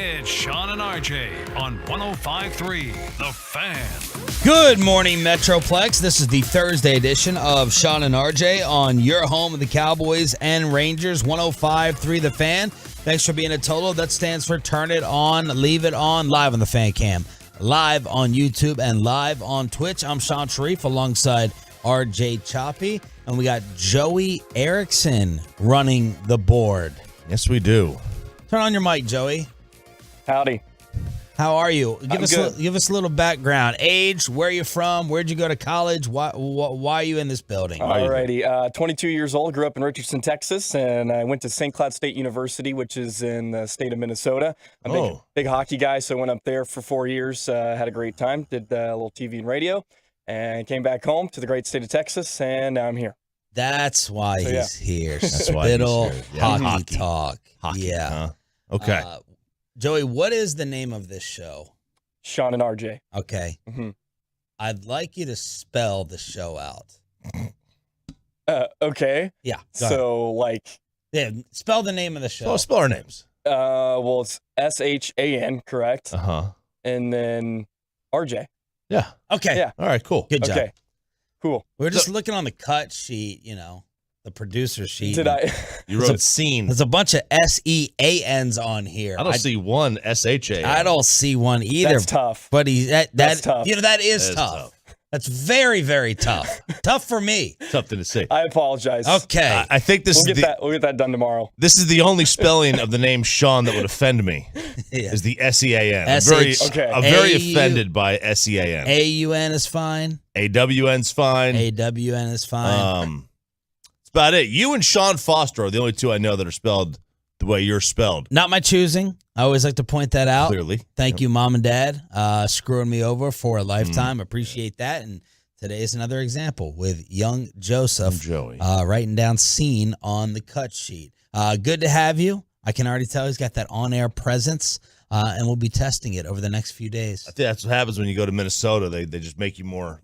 It's Sean and RJ on 105.3 The Fan. Good morning, Metroplex. This is the Thursday edition of Sean and RJ on your home of the Cowboys and Rangers, 105.3 The Fan. Thanks for being a total. That stands for Turn It On, Leave It On, live on the Fan Cam, live on YouTube, and live on Twitch. I'm Sean Sharif alongside RJ Choppy, and we got Joey Erickson running the board. Yes, we do. Turn on your mic, Joey. Howdy. How are you? Give us a little background. Age, where are you from? Where'd you go to college? Why are you in this building? Alrighty. 22 years old, grew up in Richardson, Texas, and I went to St. Cloud State University, which is in the state of Minnesota. I'm a big hockey guy, so I went up there for 4 years, had a great time, did a little TV and radio, and came back home to the great state of Texas, and now I'm here. That's why he's here. That's why he's here. Yeah. Hockey talk. Hockey, yeah. huh? Okay. Joey, what is the name of this show? Sean and RJ. Okay. Mm-hmm. I'd like you to spell the show out. Okay. Yeah. Spell the name of the show. Spell our names. Well, it's SHAN, correct? Uh-huh. And then RJ. Yeah. Okay. Yeah. All right, cool. Good job. Okay. Cool. We're just looking on the cut sheet, the producer sheet. You wrote scene. There's a bunch of SEANs on here. I don't see one SHA. I don't see one either. That's tough. But that's tough. That is tough. That's very, very tough. Tough for me. Something to say. I apologize. Okay. I think we'll get that done tomorrow. This is the only spelling of the name Sean that would offend me. Yeah. Is the SEAN. A-U- I'm very offended by SEAN. AUN is fine. AWN's fine. AWN is fine. That's about it. You and Sean Foster are the only two I know that are spelled the way you're spelled. Not my choosing. I always like to point that out. Clearly. Thank you, Mom and Dad, screwing me over for a lifetime. Appreciate that. And today is another example with young Joseph Joey. writing down scene on the cut sheet. Good to have you. I can already tell he's got that on-air presence, and we'll be testing it over the next few days. I think that's what happens when you go to Minnesota. They just make you more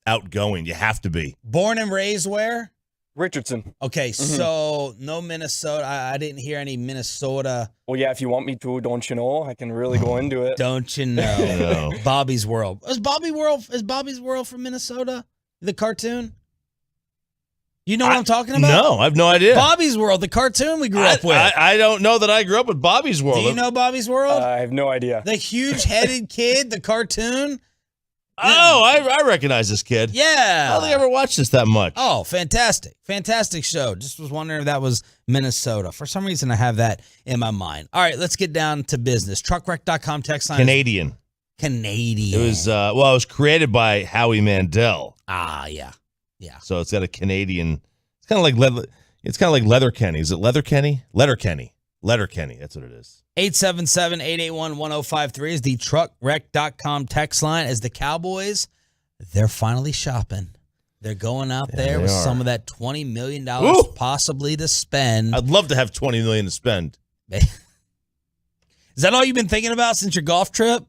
outgoing. You have to be. Born and raised where? Richardson. Okay, so no Minnesota. I didn't hear any Minnesota. Well, yeah, if you want me to, don't you know? I can really go into it. Don't you know? Bobby's World. Is Bobby's World from Minnesota? The cartoon? You know what I'm talking about? No, I have no idea. Bobby's World, the cartoon we grew up with. I don't know that I grew up with Bobby's World. Do you know Bobby's World? I have no idea. The huge-headed kid, the cartoon? Oh, I recognize this kid. Yeah. I don't think I ever watched this that much. Oh, fantastic. Fantastic show. Just was wondering if that was Minnesota. For some reason, I have that in my mind. All right, let's get down to business. Truckwreck.com text line. Canadian. It was, it was created by Howie Mandel. Ah, yeah. Yeah. So it's got a Canadian, it's kind of like Letterkenny. Is it Letterkenny? Letterkenny. That's what it is. 877-881-1053 is the truckwreck.com text line. As the Cowboys, they're finally shopping. They're going out there with some of that $20 million possibly to spend. I'd love to have $20 million to spend. Is that all you've been thinking about since your golf trip?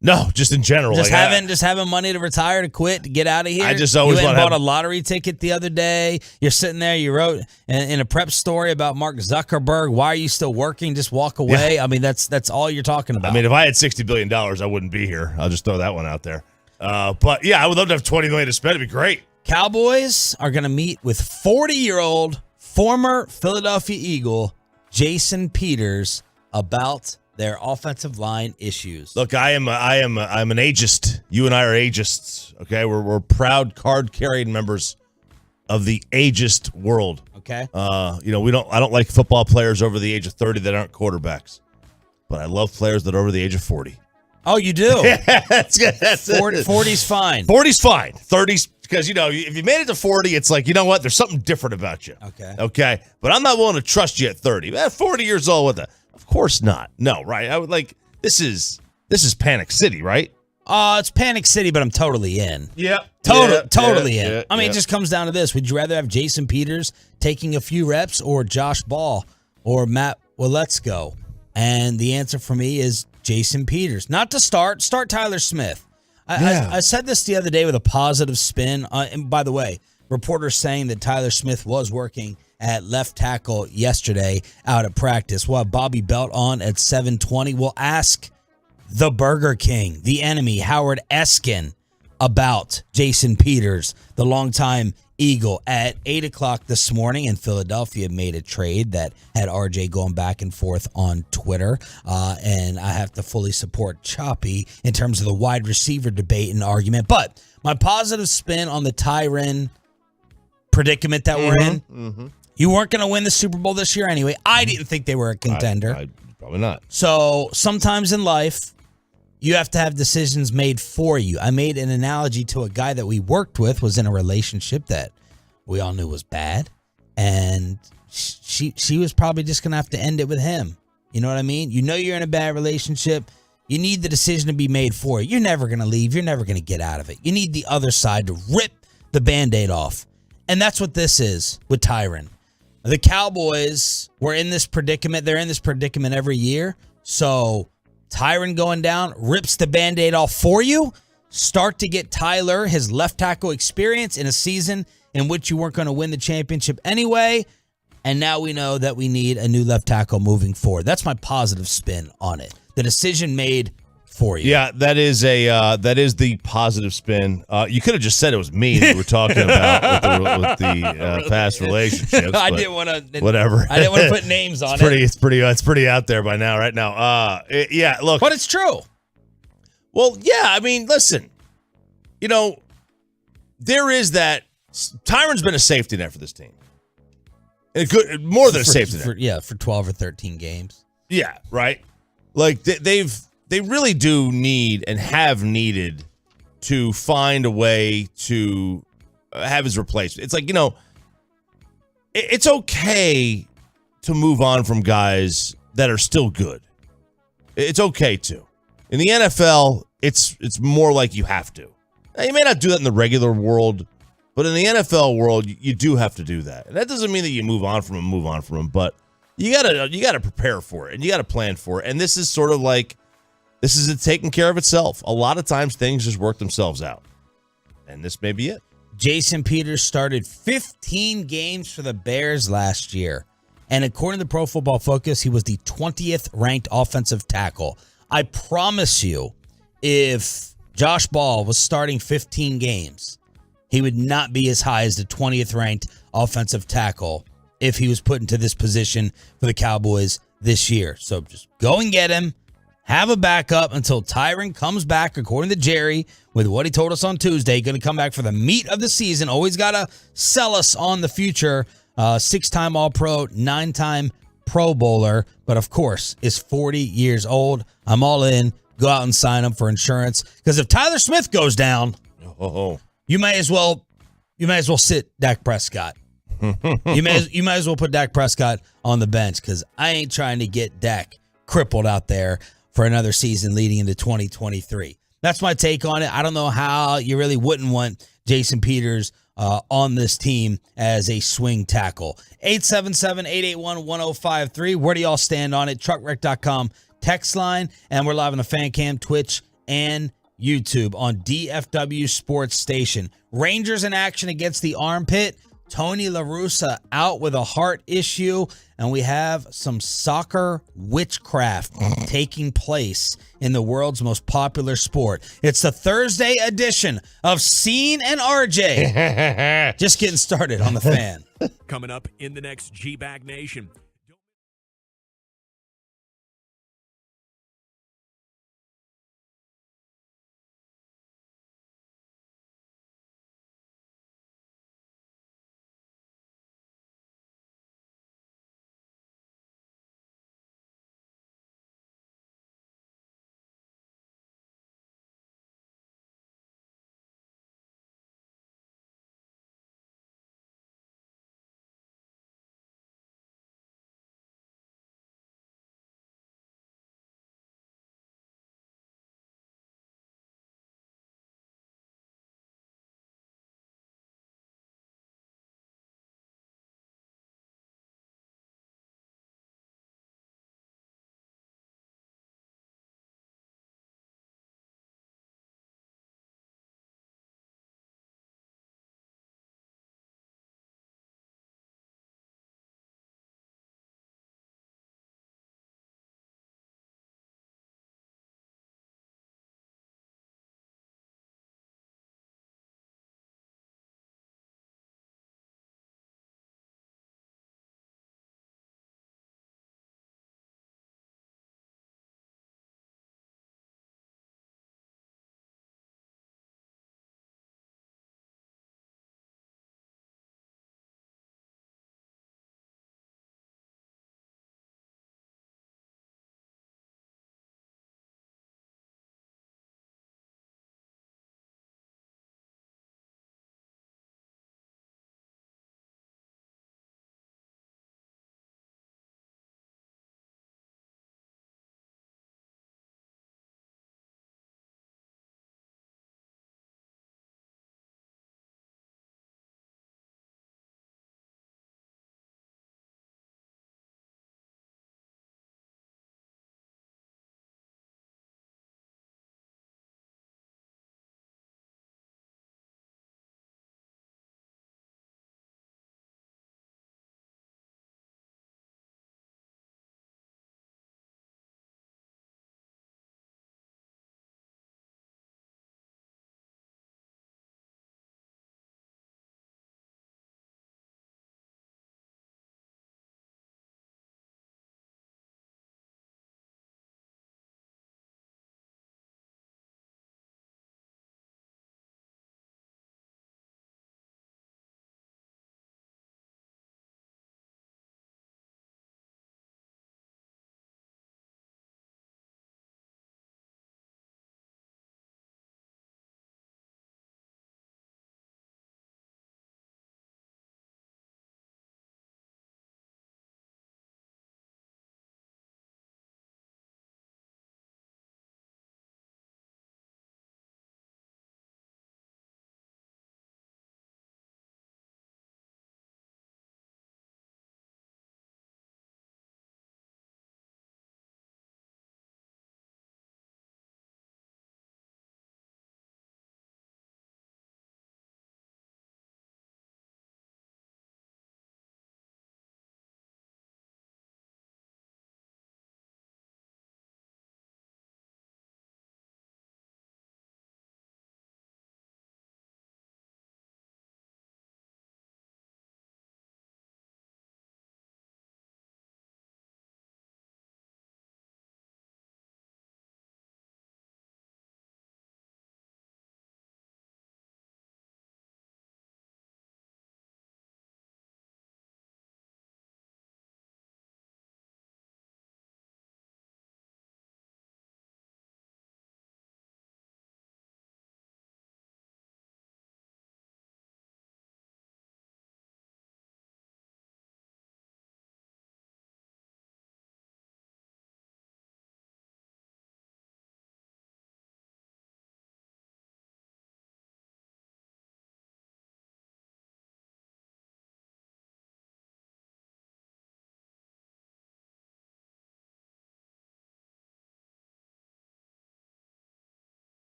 No, just in general. Just having money to retire, to quit, to get out of here. I just always want to bought a lottery ticket the other day. You're sitting there. You wrote in a prep story about Mark Zuckerberg. Why are you still working? Just walk away. Yeah. I mean, that's all you're talking about. I mean, if I had $60 billion, I wouldn't be here. I'll just throw that one out there. But yeah, I would love to have $20 million to spend. It'd be great. Cowboys are going to meet with 40-year-old former Philadelphia Eagle Jason Peters about their offensive line issues. Look, I'm an ageist. You and I are ageists. Okay, we're proud card-carrying members of the ageist world. Okay. I don't like football players over the age of 30 that aren't quarterbacks, but I love players that are over the age of 40. Oh, you do? That's 40's fine. 40's fine. 30's because if you made it to 40, it's like, you know what? There's something different about you. Okay. But I'm not willing to trust you at 30. 40 years old with that. Of course not. No, right? I would this is Panic City, right? It's Panic City, but I'm totally in. Yep. Totally in. I mean, it just comes down to this. Would you rather have Jason Peters taking a few reps or Josh Ball or Matt Waletzko? And the answer for me is Jason Peters. Not to start Tyler Smith. I said this the other day with a positive spin. And by the way, reporters saying that Tyler Smith was working at left tackle yesterday out at practice. We'll have Bobby Belt on at 7:20. We'll ask the Burger King, the enemy, Howard Eskin, about Jason Peters, the longtime Eagle. At 8 o'clock this morning in Philadelphia made a trade that had RJ going back and forth on Twitter. And I have to fully support Choppy in terms of the wide receiver debate and argument. But my positive spin on the Tyron predicament that we're in, you weren't going to win the Super Bowl this year anyway. I didn't think they were a contender. Probably not. So sometimes in life, you have to have decisions made for you. I made an analogy to a guy that we worked with, was in a relationship that we all knew was bad. And she was probably just going to have to end it with him. You know what I mean? You know you're in a bad relationship. You need the decision to be made for you. You're never going to leave. You're never going to get out of it. You need the other side to rip the Band-Aid off. And that's what this is with Tyron. The Cowboys were in this predicament. They're in this predicament every year. So Tyron going down rips the Band-Aid off for you. Start to get Tyler his left tackle experience in a season in which you weren't going to win the championship anyway. And now we know that we need a new left tackle moving forward. That's my positive spin on it. The decision made for you. Yeah, that is the positive spin. You could have just said it was me that we were talking about with the past relationships. I didn't want to. Whatever. I didn't want to put names on it. It's pretty out there by now, right now. Yeah, look. But it's true. Well, yeah. I mean, listen. You know, there is that. Tyron's been a safety net for this team. More than a safety net. For 12 or 13 games. Yeah, right. Like they really do need and have needed to find a way to have his replacement. It's like, you know, it's okay to move on from guys that are still good. It's okay to. In the NFL, it's more like you have to. Now, you may not do that in the regular world, but in the NFL world, you do have to do that. And that doesn't mean that you move on from him, but you gotta prepare for it and you gotta plan for it. And this is sort of like, this is it taking care of itself. A lot of times things just work themselves out. And this may be it. Jason Peters started 15 games for the Bears last year. And according to Pro Football Focus, he was the 20th ranked offensive tackle. I promise you, if Josh Ball was starting 15 games, he would not be as high as the 20th ranked offensive tackle if he was put into this position for the Cowboys this year. So just go and get him. Have a backup until Tyron comes back, according to Jerry, with what he told us on Tuesday. Going to come back for the meat of the season. Always got to sell us on the future. 6-time All-Pro, 9-time Pro Bowler, but of course is 40 years old. I'm all in. Go out and sign him for insurance. Because if Tyler Smith goes down, you may as well sit Dak Prescott. you might as well put Dak Prescott on the bench, because I ain't trying to get Dak crippled out there for another season leading into 2023. That's my take on it. I don't know how you really wouldn't want Jason Peters on this team as a swing tackle. 877-881-1053. Where do y'all stand on it? Truckwreck.com text line. And we're live on the Fan Cam, Twitch, and YouTube on DFW Sports Station. Rangers in action against the Armpit. Tony La Russa out with a heart issue, and we have some soccer witchcraft taking place in the world's most popular sport. It's the Thursday edition of Scene and RJ. Just getting started on the Fan. Coming up in the next G-Bag Nation.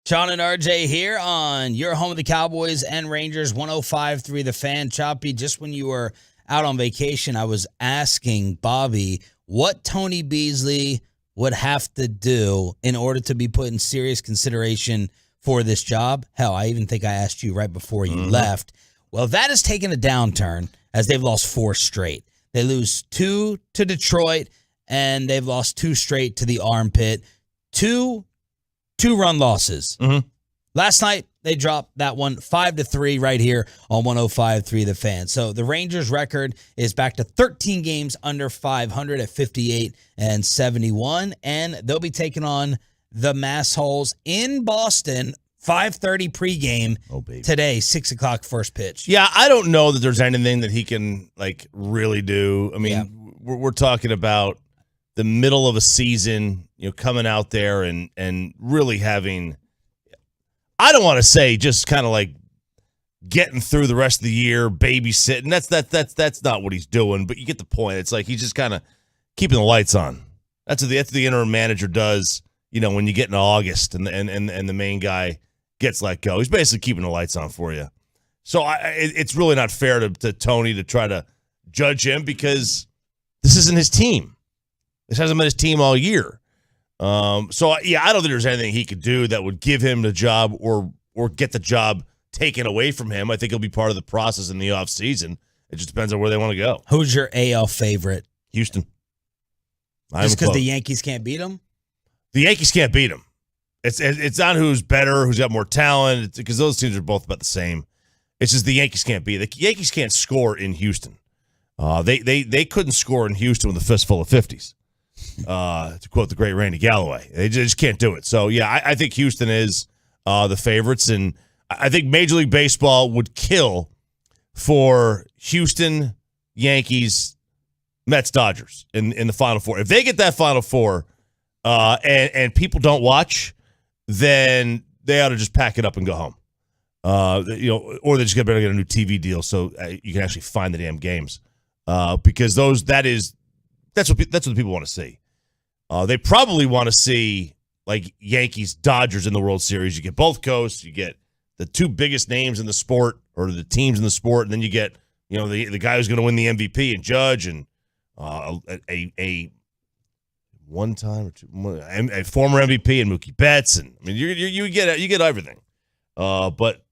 Sean and RJ here on your home of the Cowboys and Rangers, 105.3 The Fan. Choppy, just when you were out on vacation, I was asking Bobby what Tony Beasley would have to do in order to be put in serious consideration for this job. Hell, I even think I asked you right before you left. Well, that has taken a downturn as they've lost 4 straight. They lose 2 to Detroit, and they've lost 2 straight to the armpit. Two-run losses. Last night, they dropped that one 5-3 right here on 105.3 The Fan. So the Rangers' record is back to 13 games under 500 at 58-71, and they'll be taking on the Massholes in Boston, 5:30 pregame today, 6 o'clock first pitch. Yeah, I don't know that there's anything that he can really do. I mean, we're talking about the middle of a season, coming out there and really having, I don't want to say just kind of getting through the rest of the year, babysitting. That's not what he's doing, but you get the point. It's like he's just kind of keeping the lights on. That's what the interim manager does, when you get into August and the main guy gets let go. He's basically keeping the lights on for you. So it's really not fair to Tony to try to judge him because this isn't his team. This hasn't been his team all year. I don't think there's anything he could do that would give him the job or get the job taken away from him. I think he'll be part of the process in the offseason. It just depends on where they want to go. Who's your AL favorite? Houston. Just because the Yankees can't beat them? The Yankees can't beat them. It's not who's better, who's got more talent, because those teams are both about the same. It's just the Yankees can't beat. The Yankees can't score in Houston. They couldn't score in Houston with a fistful of 50s. To quote the great Randy Galloway. They just can't do it. So, yeah, I think Houston is the favorites, and I think Major League Baseball would kill for Houston, Yankees, Mets, Dodgers in the Final Four. If they get that Final Four and people don't watch, then they ought to just pack it up and go home. Or they just better get a new TV deal so you can actually find the damn games. Because that's what the people want to see. They probably want to see Yankees, Dodgers in the World Series. You get both coasts. You get the 2 biggest names in the sport or the teams in the sport, and then you get the guy who's going to win the MVP and Judge and a one-time or a former MVP and Mookie Betts, and I mean you get everything. But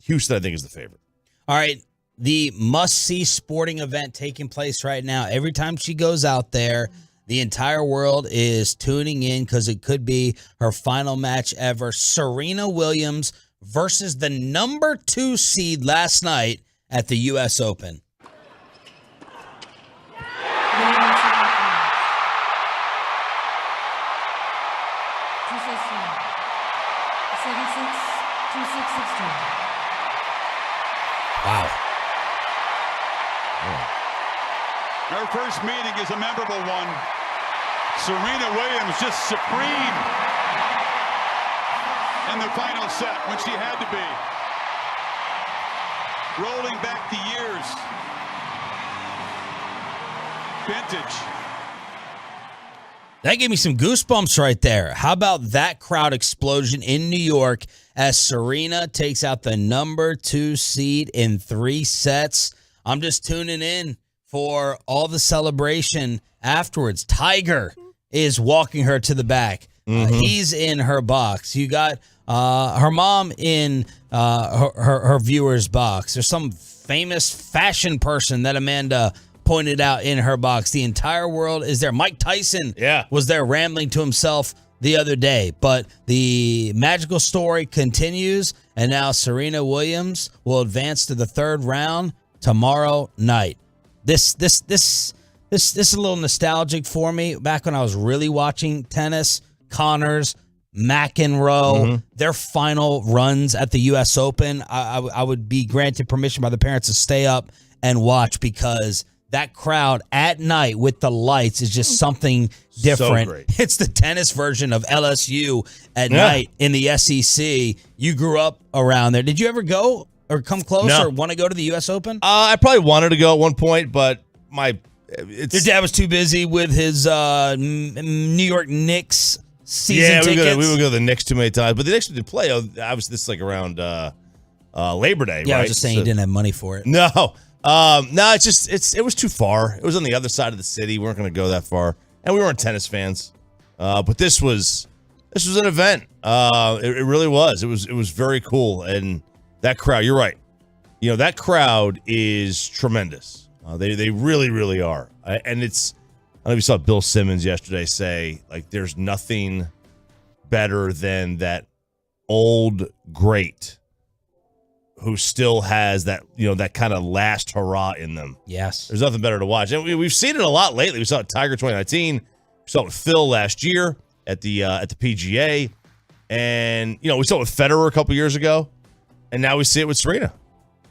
Houston, I think, is the favorite. All right. The must-see sporting event taking place right now. Every time she goes out there, the entire world is tuning in because it could be her final match ever. Serena Williams versus the number 2 seed last night at the U.S. Open. Wow. Her first meeting is a memorable one. Serena Williams just supreme in the final set when she had to be. Rolling back the years. Vintage. That gave me some goosebumps right there. How about that crowd explosion in New York as Serena takes out the number 2 seed in 3 sets? I'm just tuning in for all the celebration afterwards. Tiger is walking her to the back. He's in her box. You got her mom in her viewer's box. There's some famous fashion person that Amanda pointed out in her box. The entire world is there. Mike Tyson was there rambling to himself the other day. But the magical story continues, and now Serena Williams will advance to the 3rd round tomorrow night. This is a little nostalgic for me. Back when I was really watching tennis, Connors, McEnroe, their final runs at the U.S. Open, I would be granted permission by the parents to stay up and watch because that crowd at night with the lights is just something different. So great. It's the tennis version of LSU at night in the SEC. You grew up around there. Did you ever go or come close or want to go to the U.S. Open? I probably wanted to go at one point, but your dad was too busy with his New York Knicks season tickets. We would go to the Knicks too many times, but the Knicks didn't play. Obviously, this is like around Labor Day. Yeah, right? I was just saying you didn't have money for it. No, it was too far. It was on the other side of the city. We weren't going to go that far, and we weren't tennis fans. But this was an event. It really was. It was very cool, and that crowd. You're right. That crowd is tremendous. They really, really are. And it's. I don't know if you saw Bill Simmons yesterday say, like, there's nothing better than that old great who still has that, that kind of last hurrah in them. Yes. There's nothing better to watch. And we've seen it a lot lately. We saw it at Tiger 2019. We saw it with Phil last year at the PGA. And, we saw it with Federer a couple years ago. And now we see it with Serena.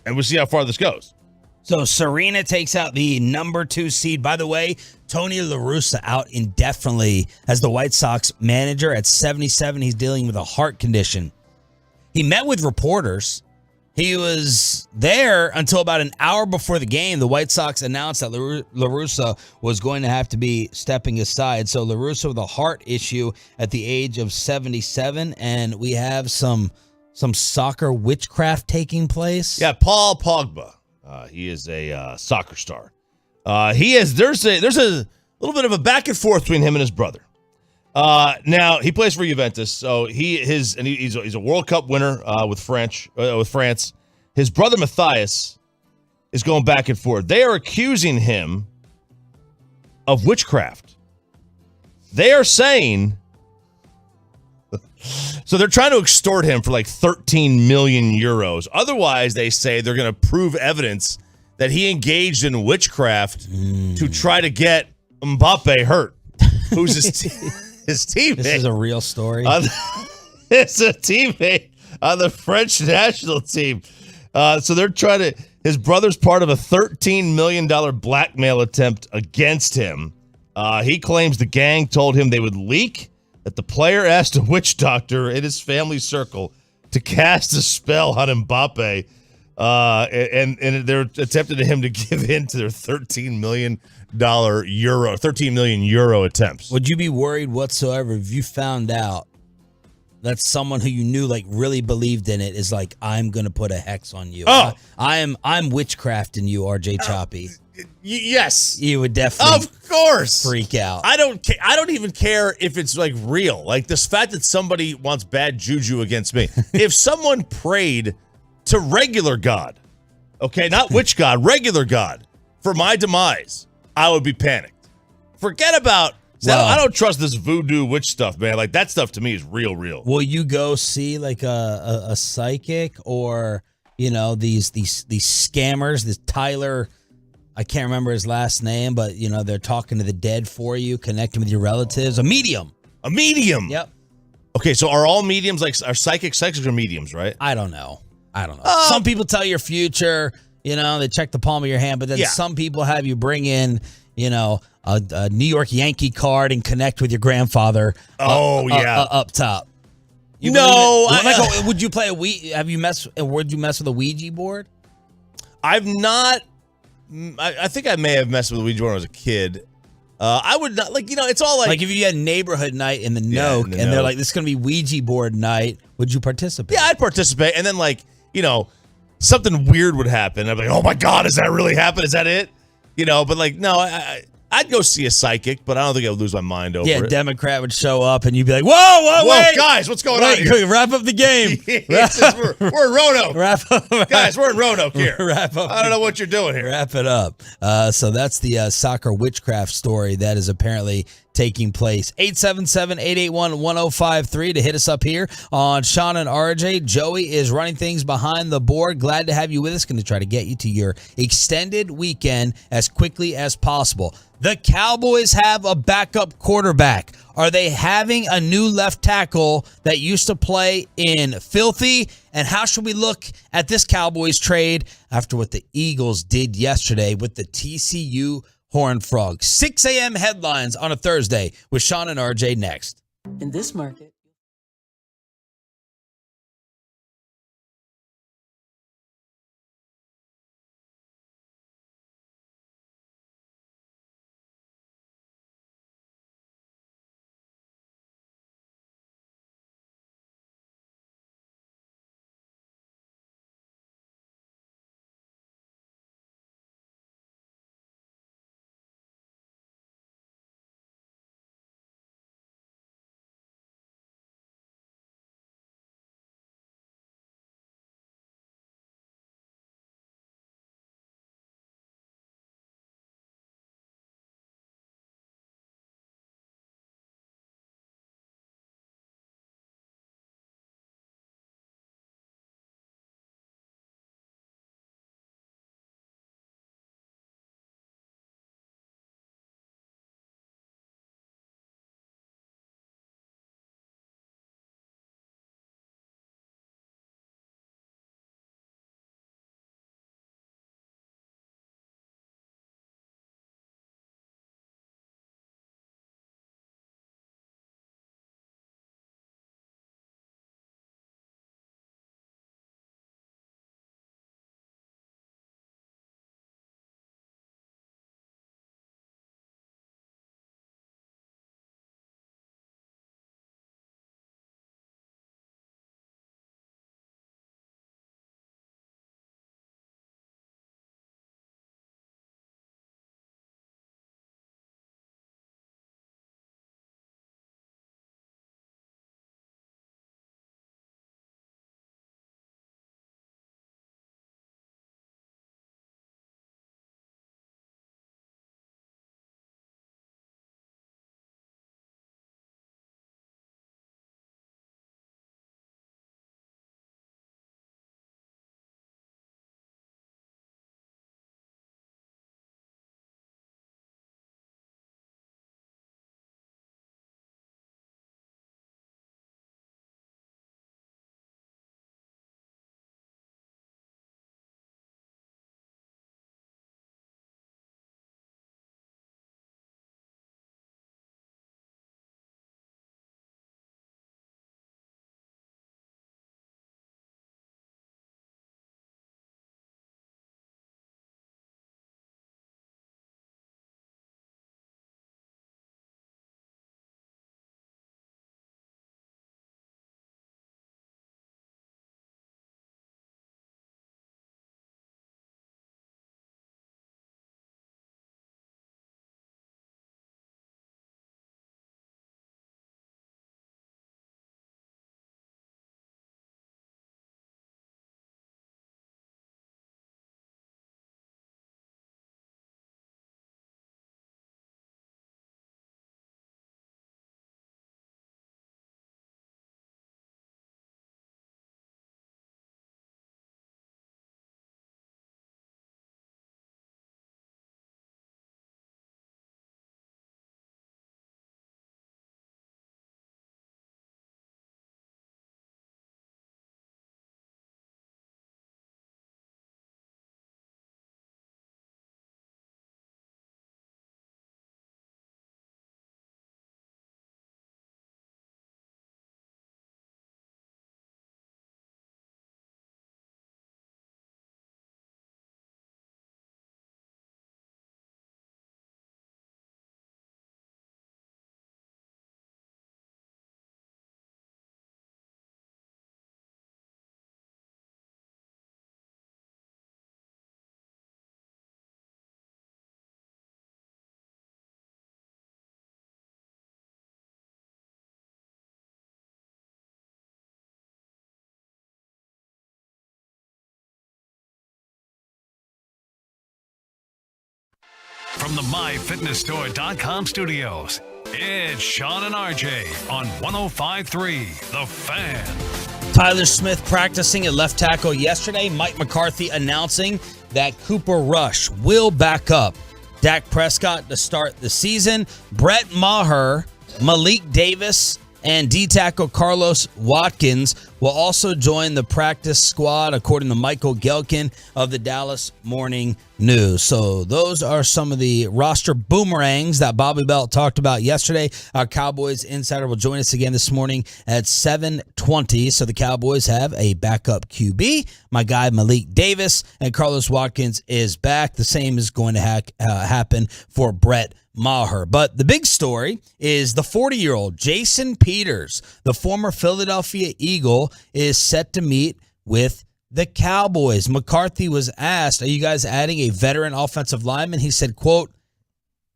And we'll see how far this goes. So Serena takes out the number 2 seed. By the way, Tony La Russa out indefinitely as the White Sox manager at 77. He's dealing with a heart condition. He met with reporters. He was there until about an hour before the game. The White Sox announced that La Russa was going to have to be stepping aside. So La Russa with a heart issue at the age of 77. And we have some soccer witchcraft taking place. Yeah, Paul Pogba. He is a soccer star. There's a little bit of a back and forth between him and his brother. Now he plays for Juventus, so he's a World Cup winner with France. His brother Matthias is going back and forth. They are accusing him of witchcraft. They are saying. So they're trying to extort him for like 13 million euros. Otherwise, they say they're going to prove evidence that he engaged in witchcraft to try to get Mbappe hurt, who's his teammate. This is a real story. It's a teammate on the French national team. So they're trying to. His brother's part of a $13 million blackmail attempt against him. He claims the gang told him they would leak that the player asked a witch doctor in his family circle to cast a spell on Mbappe, and they're attempting him to give in to their $13 million euro attempts. Would you be worried whatsoever if you found out that someone who you knew like really believed in it is like, I'm going to put a hex on you? Oh, I'm witchcrafting you, RJ Choppy. Yes, you would definitely, of course, freak out. I don't even care if it's like real. Like this fact that somebody wants bad juju against me. If someone prayed to regular God, okay, not witch God, regular God, for my demise, I would be panicked. Forget about. Well, I don't trust this voodoo witch stuff, man. Like that stuff to me is real. Will you go see like a psychic or these scammers? This Tyler. I can't remember his last name, but, they're talking to the dead for you, connecting with your relatives. A medium. A medium? Yep. Okay, so are all mediums, are psychics are mediums, right? I don't know. Some people tell your future, they check the palm of your hand, but then some people have you bring in, a New York Yankee card and connect with your grandfather. Up top. Would you play a would you mess with a Ouija board? I've not. I think I may have messed with a Ouija board when I was a kid. I would not, it's all like if you had neighborhood night in the Nook and they're like, this is going to be Ouija board night, would you participate? Yeah, I'd participate. And then something weird would happen. I'd be like, oh my God, does that really happen? Is that it? But no, I'd go see a psychic, but I don't think I would lose my mind over it. Yeah, Democrat would show up and you'd be like, whoa, wait. Guys, what's going on here? Wrap up the game. We're in Roanoke. Wrap up. Guys, we're in Roanoke here. Wrap up. I don't know what you're doing here. Wrap it up. So that's the soccer witchcraft story that is apparently taking place. 877-881-1053 to hit us up here on Sean and RJ. Joey is running things behind the board. Glad to have you with us. Going to try to get you to your extended weekend as quickly as possible. The Cowboys have a backup quarterback. Are they having a new left tackle that used to play in Filthy? And how should we look at this Cowboys trade after what the Eagles did yesterday with the TCU Horned Frogs? 6 a.m. headlines on a Thursday with Sean and RJ next. In this market. from the MyFitnessStore.com studios, it's Sean and RJ on 105.3 The Fan. Tyler Smith practicing at left tackle yesterday. Mike McCarthy announcing that Cooper Rush will back up Dak Prescott to start the season. Brett Maher, Malik Davis, and D-tackle Carlos Watkins will also join the practice squad, according to Michael Gelkin of the Dallas Morning News. So those are some of the roster boomerangs that Bobby Belt talked about yesterday. Our Cowboys insider will join us again this morning at 7:20. So the Cowboys have a backup QB. My guy Malik Davis and Carlos Watkins is back. The same is going to happen for Brett Maher. But the big story is the 40-year-old Jason Peters, the former Philadelphia Eagle, is set to meet with the Cowboys. McCarthy was asked, are you guys adding a veteran offensive lineman? He said, quote,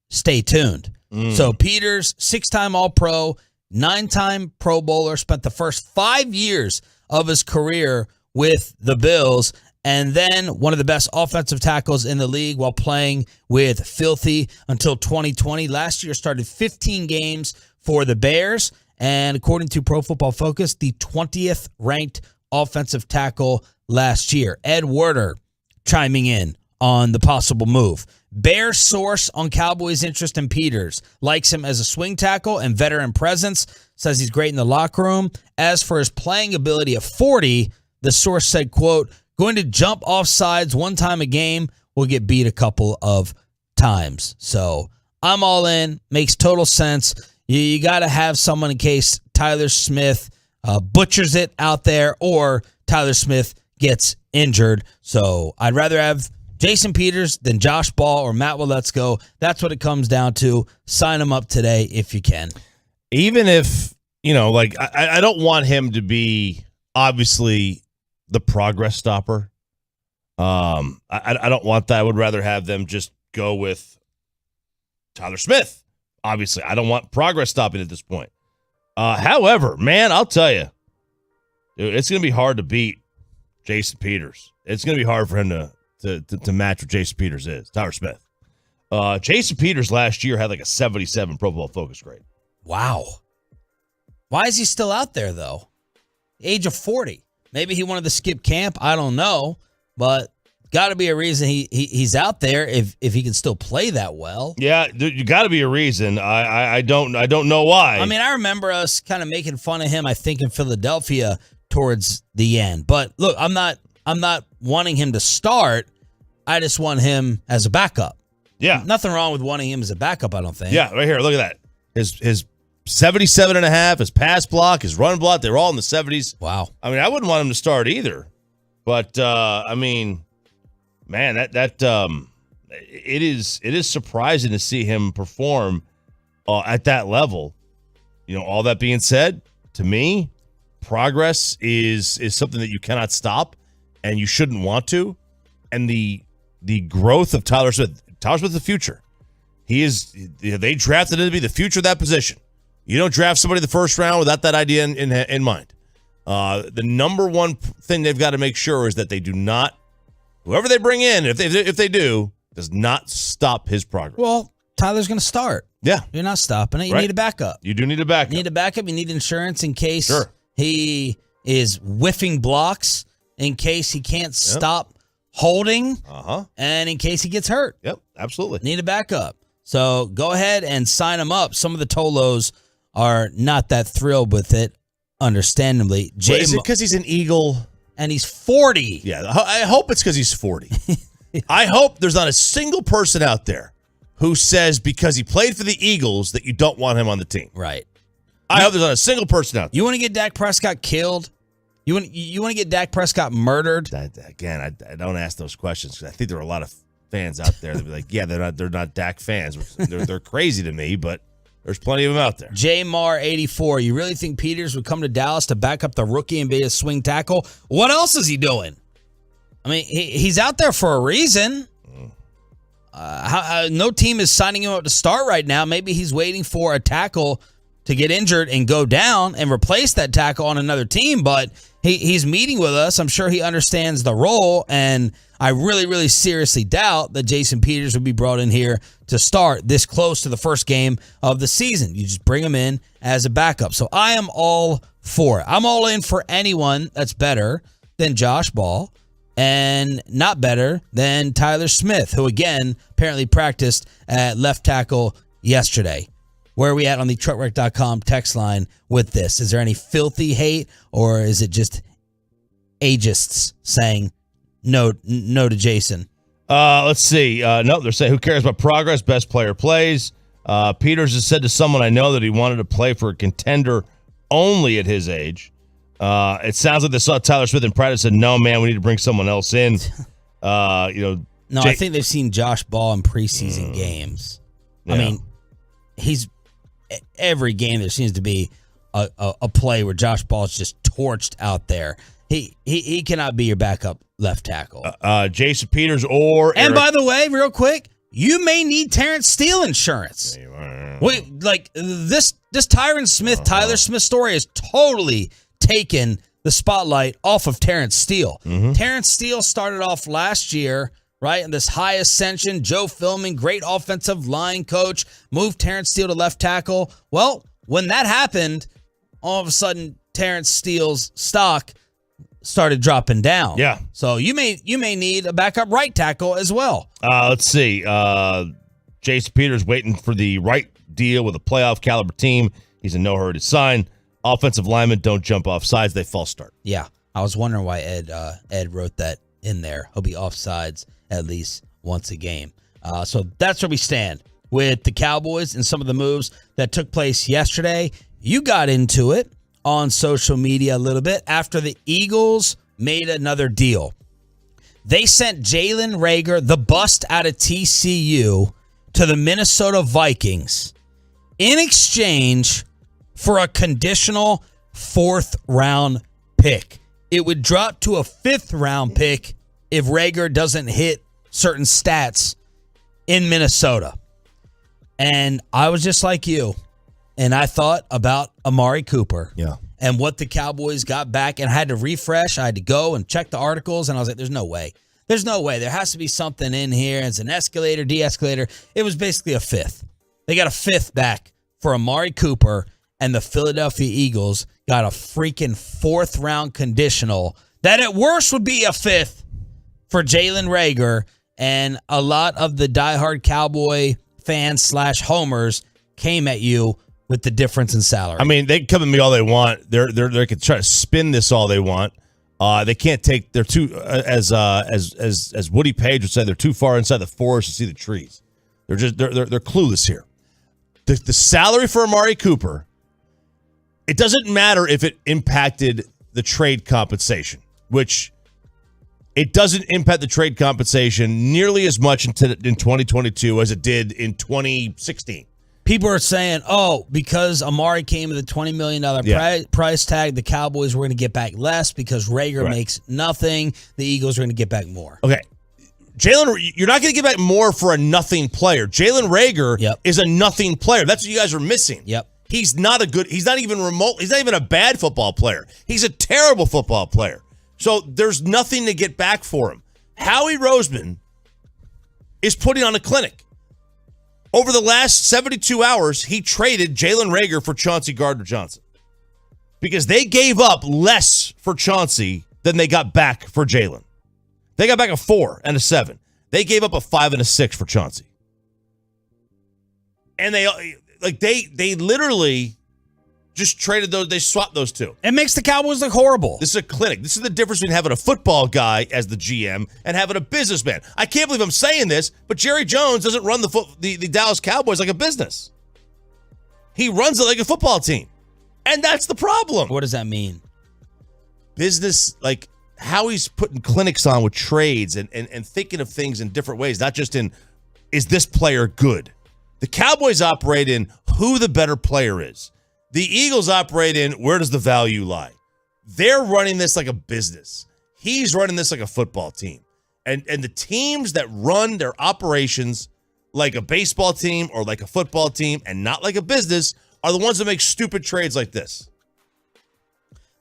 stay tuned. So Peters, 6-time All-Pro, 9-time Pro Bowler, spent the first 5 years of his career with the Bills, and then one of the best offensive tackles in the league while playing with Filthy until 2020. Last year started 15 games for the Bears, and according to Pro Football Focus, the 20th ranked offensive tackle last year. Ed Werder chiming in on the possible move. Bear source on Cowboys' interest in Peters. Likes him as a swing tackle and veteran presence. Says he's great in the locker room. As for his playing ability at 40, the source said, quote, going to jump off sides one time a game, will get beat a couple of times. So I'm all in. Makes total sense. You got to have someone in case Tyler Smith butchers it out there or Tyler Smith gets injured. So I'd rather have Jason Peters than Josh Ball or Matt Waletzko. That's what it comes down to. Sign him up today if you can. Even if, I don't want him to be obviously the progress stopper. I don't want that. I would rather have them just go with Tyler Smith. Obviously, I don't want progress stopping at this point. However, man, I'll tell you, dude, it's going to be hard to beat Jason Peters. It's going to be hard for him to match what Jason Peters is, Tyler Smith. Jason Peters last year had like a 77 Pro Football Focus grade. Wow. Why is he still out there, though? Age of 40. Maybe he wanted to skip camp. I don't know. But got to be a reason he's out there if he can still play that well. Yeah, you got to be a reason. I don't know why. I mean, I remember us kind of making fun of him, I think, in Philadelphia towards the end. But look, I'm not wanting him to start. I just want him as a backup. Yeah. Nothing wrong with wanting him as a backup, I don't think. Yeah, right here. Look at that. His 77.5, his pass block, his run block, they're all in the 70s. Wow. I mean, I wouldn't want him to start either. But man, it is surprising to see him perform at that level. All that being said, to me, progress is something that you cannot stop and you shouldn't want to. And the growth of Tyler Smith is the future. They drafted him to be the future of that position. You don't draft somebody in the first round without that idea in mind. The number one thing they've got to make sure is that they do not, whoever they bring in, if they do, does not stop his progress. Well, Tyler's going to start. Yeah. You're not stopping it. You Right. need a backup. You do need a backup. You need a backup. You need insurance in case Sure. he is whiffing blocks, in case he can't stop holding, and in case he gets hurt. Yep, absolutely. Need a backup. So go ahead and sign him up. Some of the Tolos are not that thrilled with it, understandably. Is it because he's an Eagle? And he's 40. Yeah, I hope it's because he's 40. I hope there's not a single person out there who says because he played for the Eagles that you don't want him on the team. Right. I hope there's not a single person out there. You want to get Dak Prescott killed? You want to get Dak Prescott murdered? I don't ask those questions because I think there are a lot of fans out there that be like, yeah, they're not Dak fans. They're crazy to me, but there's plenty of them out there. JMar84, you really think Peters would come to Dallas to back up the rookie and be a swing tackle? What else is he doing? I mean, he's out there for a reason. No team is signing him up to start right now. Maybe he's waiting for a tackle to get injured and go down and replace that tackle on another team, but he's meeting with us. I'm sure he understands the role, and I really, really seriously doubt that Jason Peters would be brought in here to start this close to the first game of the season. You just bring him in as a backup. So I am all for it. I'm all in for anyone that's better than Josh Ball and not better than Tyler Smith, who, again, apparently practiced at left tackle yesterday. Where are we at on the truckwreck.com text line with this? Is there any filthy hate, or is it just ageists saying no to Jason? Let's see. No, they're saying, who cares about progress? Best player plays. Peters has said to someone I know that he wanted to play for a contender only at his age. It sounds like they saw Tyler Smith in practice and said, no, man, we need to bring someone else in. I think they've seen Josh Ball in preseason games. Yeah. I mean, every game there seems to be a play where Josh Ball is just torched out there. He cannot be your backup left tackle. Jason Peters or and Eric. By the way, real quick, you may need Terrence Steele insurance. Wait, like this Tyron Smith, Tyler Smith story has totally taken the spotlight off of Terrence Steele. Mm-hmm. Terrence Steele started off last year, right, in this high ascension. Joe Philbin, great offensive line coach, moved Terrence Steele to left tackle. Well, when that happened, all of a sudden Terrence Steele's stock started dropping down. Yeah. So you may need a backup right tackle as well. Let's see. Jason Peters waiting for the right deal with a playoff caliber team. He's in no hurry to sign. Offensive linemen don't jump off sides; they false start. Yeah, I was wondering why Ed wrote that in there. He'll be off sides at least once a game. So that's where we stand with the Cowboys and some of the moves that took place yesterday. You got into it on social media a little bit after the Eagles made another deal. They sent Jalen Rhaegar, the bust out of TCU, to the Minnesota Vikings in exchange for a conditional 4th-round pick. It would drop to a 5th-round pick if Rhaegar doesn't hit certain stats in Minnesota. And I was just like you, and I thought about Amari Cooper and what the Cowboys got back, and I had to refresh. I had to go and check the articles, and I was like, there's no way. There's no way. There has to be something in here. It's an escalator, de-escalator. It was basically a 5th. They got a 5th back for Amari Cooper, and the Philadelphia Eagles got a freaking 4th-round conditional that at worst would be a 5th for Jalen Rhaegar, and a lot of the diehard Cowboy fans / homers came at you with the difference in salary. I mean, they can come at me all they want. They can try to spin this all they want. They can't take. They're too as Woody Page would say. They're too far inside the forest to see the trees. They're clueless here. The salary for Amari Cooper, it doesn't matter if it impacted the trade compensation, which it doesn't impact the trade compensation nearly as much in 2022 as it did in 2016. People are saying, because Amari came with a $20 million price tag, the Cowboys were going to get back less because Rhaegar makes nothing. The Eagles are going to get back more. Okay. Jalen, you're not going to get back more for a nothing player. Jalen Rhaegar is a nothing player. That's what you guys are missing. Yep. He's not even a bad football player. He's a terrible football player. So there's nothing to get back for him. Howie Roseman is putting on a clinic. Over the last 72 hours, he traded Jalen Rhaegar for Chauncey Gardner-Johnson because they gave up less for Chauncey than they got back for Jalen. They got back a 4 and a 7. They gave up a 5 and a 6 for Chauncey. And they literally just traded those. They swapped those two. It makes the Cowboys look horrible. This is a clinic. This is the difference between having a football guy as the GM and having a businessman. I can't believe I'm saying this, but Jerry Jones doesn't run the Dallas Cowboys like a business. He runs it like a football team. And that's the problem. What does that mean? Business, like how he's putting clinics on with trades and thinking of things in different ways, not just in, is this player good? The Cowboys operate in who the better player is. The Eagles operate in where does the value lie? They're running this like a business. He's running this like a football team. And the teams that run their operations like a baseball team or like a football team and not like a business are the ones that make stupid trades like this.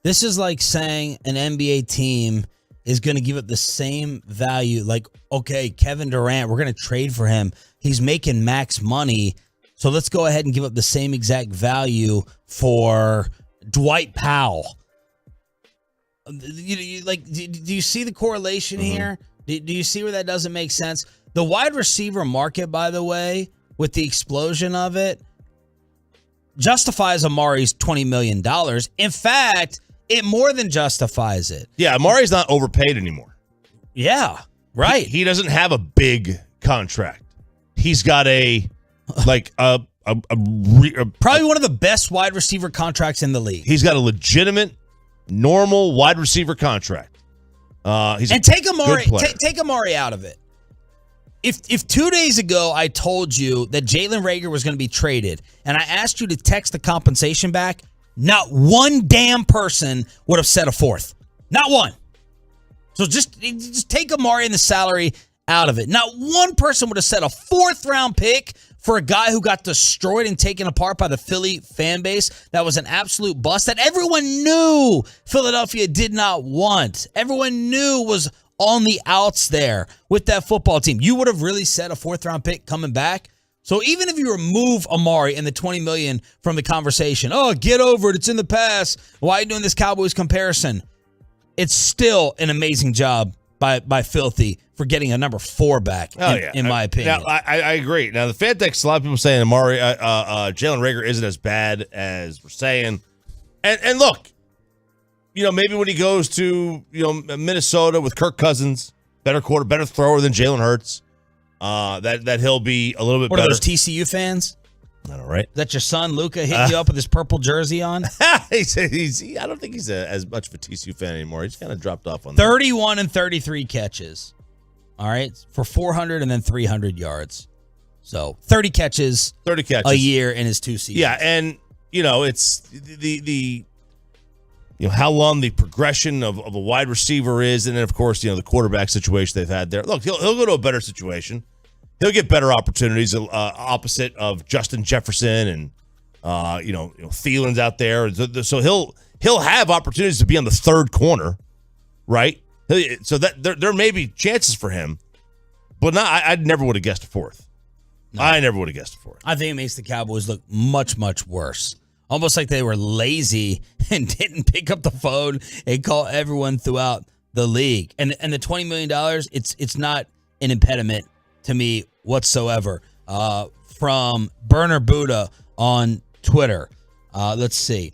This is like saying an NBA team is going to give up the same value. Like, okay, Kevin Durant, we're going to trade for him. He's making max money, so let's go ahead and give up the same exact value for Dwight Powell. Do you see the correlation here? Do you see where that doesn't make sense? The wide receiver market, by the way, with the explosion of it, justifies Amari's $20 million. In fact, it more than justifies it. Yeah, Amari's not overpaid anymore. Yeah, right. He doesn't have a big contract. He's got probably one of the best wide receiver contracts in the league. He's got a legitimate, normal wide receiver contract. Take Amari out of it. If 2 days ago I told you that Jalen Rhaegar was going to be traded, and I asked you to text the compensation back, not one damn person would have said a fourth. Not one. So just take Amari and the salary out of it. Not one person would have said a fourth-round pick for a guy who got destroyed and taken apart by the Philly fan base. That was an absolute bust that everyone knew Philadelphia did not want. Everyone knew was on the outs there with that football team. You would have really said a fourth-round pick coming back? So even if you remove Amari and the $20 million from the conversation, oh, get over it, it's in the past, why are you doing this Cowboys comparison? It's still an amazing job by Filthy for getting a number 4 back, in my opinion. Now, I agree. Now, the fan text, a lot of people saying Amari, Jalen Rhaegar isn't as bad as we're saying. And look, maybe when he goes to Minnesota with Kirk Cousins, better thrower than Jalen Hurts, that he'll be a little bit better. What are those TCU fans? I know, right? Is that your son, Luca, hitting you up with his purple jersey on? I don't think he's as much of a TCU fan anymore. He's kind of dropped off on that. 31 and 33 catches. All right, for 400 and then 300 yards. So 30 catches a year in his 2 seasons. Yeah, and it's the how long the progression of a wide receiver is, and then of course the quarterback situation they've had there. Look, he'll go to a better situation. He'll get better opportunities opposite of Justin Jefferson and Thielen's out there. So he'll have opportunities to be on the third corner, right? So that there may be chances for him, but I never would have guessed a fourth. No. I never would have guessed a fourth. I think it makes the Cowboys look much, much worse. Almost like they were lazy and didn't pick up the phone and call everyone throughout the league. And the $20 million, it's not an impediment to me whatsoever. From Burner Buddha on Twitter. Let's see.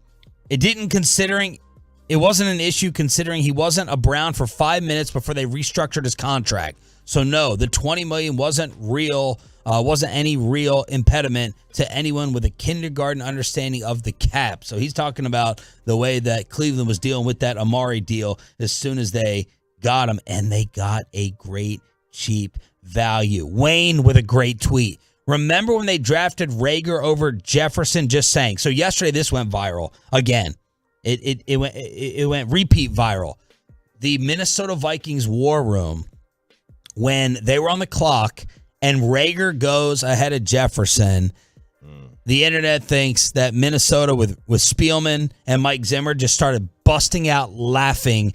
It wasn't an issue considering he wasn't a Brown for 5 minutes before they restructured his contract. So no, the $20 million wasn't real. Wasn't any real impediment to anyone with a kindergarten understanding of the cap. So he's talking about the way that Cleveland was dealing with that Amari deal as soon as they got him, and they got a great cheap value. Wayne with a great tweet. Remember when they drafted Rhaegar over Jefferson? Just saying. So yesterday this went viral again. It went repeat viral. The Minnesota Vikings war room, when they were on the clock and Rhaegar goes ahead of Jefferson, the internet thinks that Minnesota with Spielman and Mike Zimmer just started busting out laughing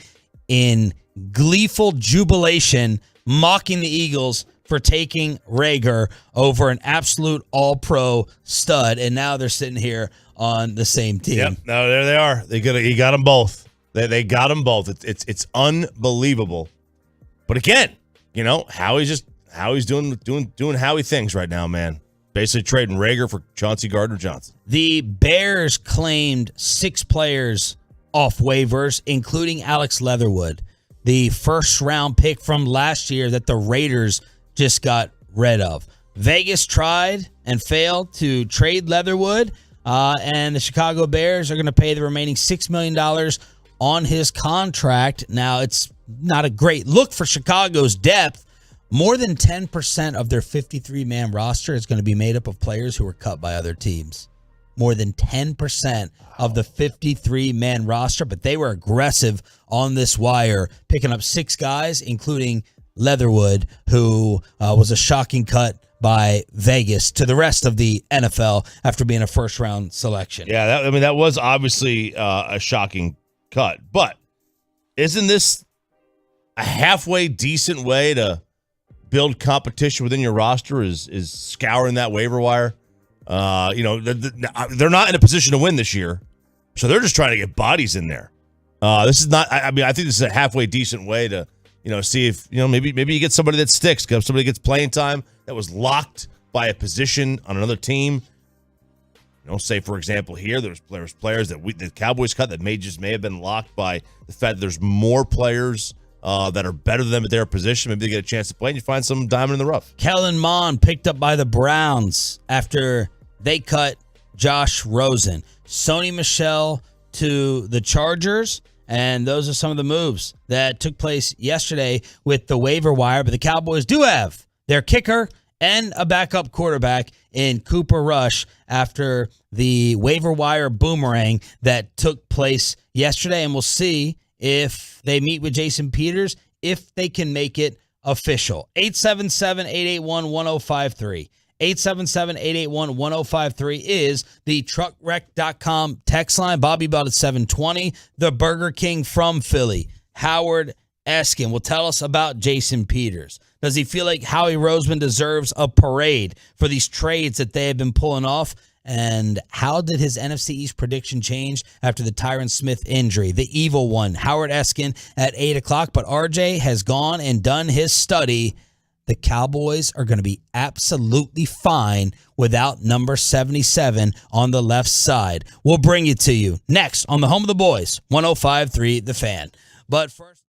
in gleeful jubilation, mocking the Eagles for taking Rhaegar over an absolute all-pro stud, and now they're sitting here on the same team. Yep, no, there they are. He got them both. They got them both. It's unbelievable. But again, Howie's doing Howie things right now, man. Basically trading Rhaegar for Chauncey Gardner-Johnson. The Bears claimed 6 players off waivers, including Alex Leatherwood, the first-round pick from last year that the Raiders just got rid of. Vegas tried and failed to trade Leatherwood, and the Chicago Bears are going to pay the remaining $6 million on his contract. Now, it's not a great look for Chicago's depth. More than 10% of their 53-man roster is going to be made up of players who were cut by other teams. More than 10% of the 53-man roster, but they were aggressive on this wire, picking up 6 guys, including Leatherwood, who was a shocking cut by Vegas to the rest of the NFL after being a first-round selection. Yeah, that was obviously a shocking cut. But isn't this a halfway decent way to build competition within your roster? Is scouring that waiver wire? They're not in a position to win this year, so they're just trying to get bodies in there. This is not. I think this is a halfway decent way to, see if maybe you get somebody that sticks, because somebody gets playing time that was locked by a position on another team. Say for example here, there's players that the Cowboys cut that may have been locked by the fact that there's more players that are better than them at their position. Maybe they get a chance to play, and you find some diamond in the rough. Kellen Mond picked up by the Browns after they cut Josh Rosen. Sony Michel to the Chargers, and those are some of the moves that took place yesterday with the waiver wire. But the Cowboys do have their kicker and a backup quarterback in Cooper Rush after the waiver wire boomerang that took place yesterday. And we'll see if they meet with Jason Peters, if they can make it official. 877-881-1053. 877-881-1053 is the truckwreck.com text line. Bobby Belt at 720. The Burger King from Philly, Howard Eskin, will tell us about Jason Peters. Does he feel like Howie Roseman deserves a parade for these trades that they have been pulling off? And how did his NFC East prediction change after the Tyron Smith injury? The evil one, Howard Eskin, at 8 o'clock. But RJ has gone and done his study. The Cowboys are going to be absolutely fine without number 77 on the left side. We'll bring it to you next on the home of the boys, 105.3 The Fan. But first,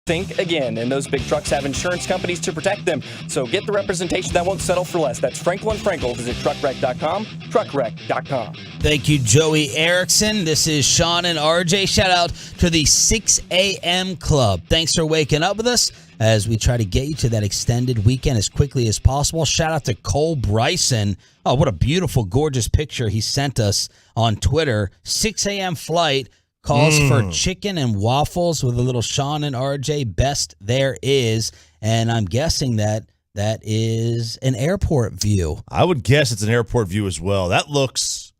Think again, and those big trucks have insurance companies to protect them. So get the representation that won't settle for less. That's Frankel & Frankel. Visit truckwreck.com, truckwreck.com. Thank you, Joey Erickson. This is Sean and RJ. Shout out to the 6 a.m. club. Thanks for waking up with us as we try to get you to that extended weekend as quickly as possible. Shout out to Cole Bryson. Oh, what a beautiful, gorgeous picture he sent us on Twitter. 6 a.m. flight. Calls for chicken and waffles with a little Sean and RJ best there is. And I'm guessing that is an airport view. I would guess it's an airport view as well. That looks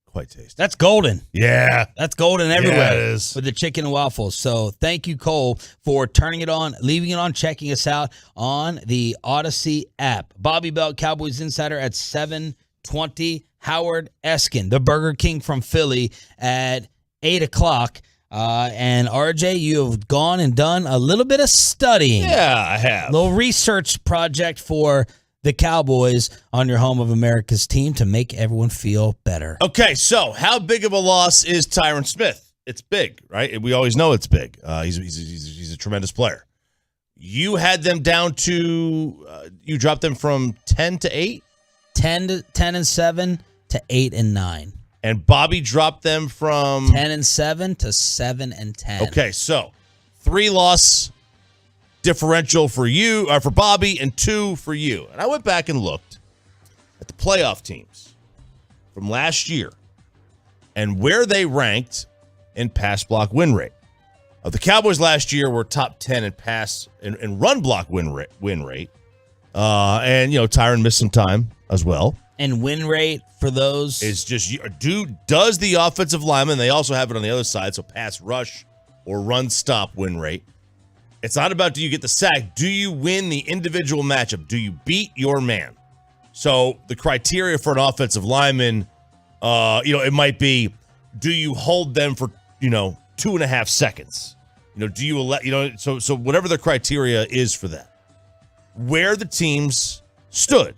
quite tasty. That's golden. Yeah. That's golden everywhere. Yeah, it is. With the chicken and waffles. So thank you, Cole, for turning it on, leaving it on, checking us out on the Odyssey app. Bobby Belt, Cowboys Insider at 7:20. Howard Eskin, the Burger King from Philly at 8 o'clock. And RJ, you have gone and done a little bit of studying. Yeah, I have. A little research project for the Cowboys on your Home of America's team to make everyone feel better. Okay, so how big of a loss is Tyron Smith? It's big, right? We always know it's big. He's a tremendous player. You had them down to, you dropped them from 10 to 8? 10 and 7 to 8 and 9. And Bobby dropped them from 10 and 7 to 7 and 10. Okay, so 3-loss differential for you, or for Bobby, and 2 for you. And I went back and looked at the playoff teams from last year and where they ranked in pass block win rate. The Cowboys last year were top 10 in pass and run block win rate. And Tyron missed some time as well. And win rate for those is just does the offensive lineman, they also have it on the other side, so pass rush or run stop win rate. It's not about do you get the sack, do you win the individual matchup? Do you beat your man? So the criteria for an offensive lineman, it might be, do you hold them for 2.5 seconds? Do you let so whatever the criteria is for that. Where the teams stood.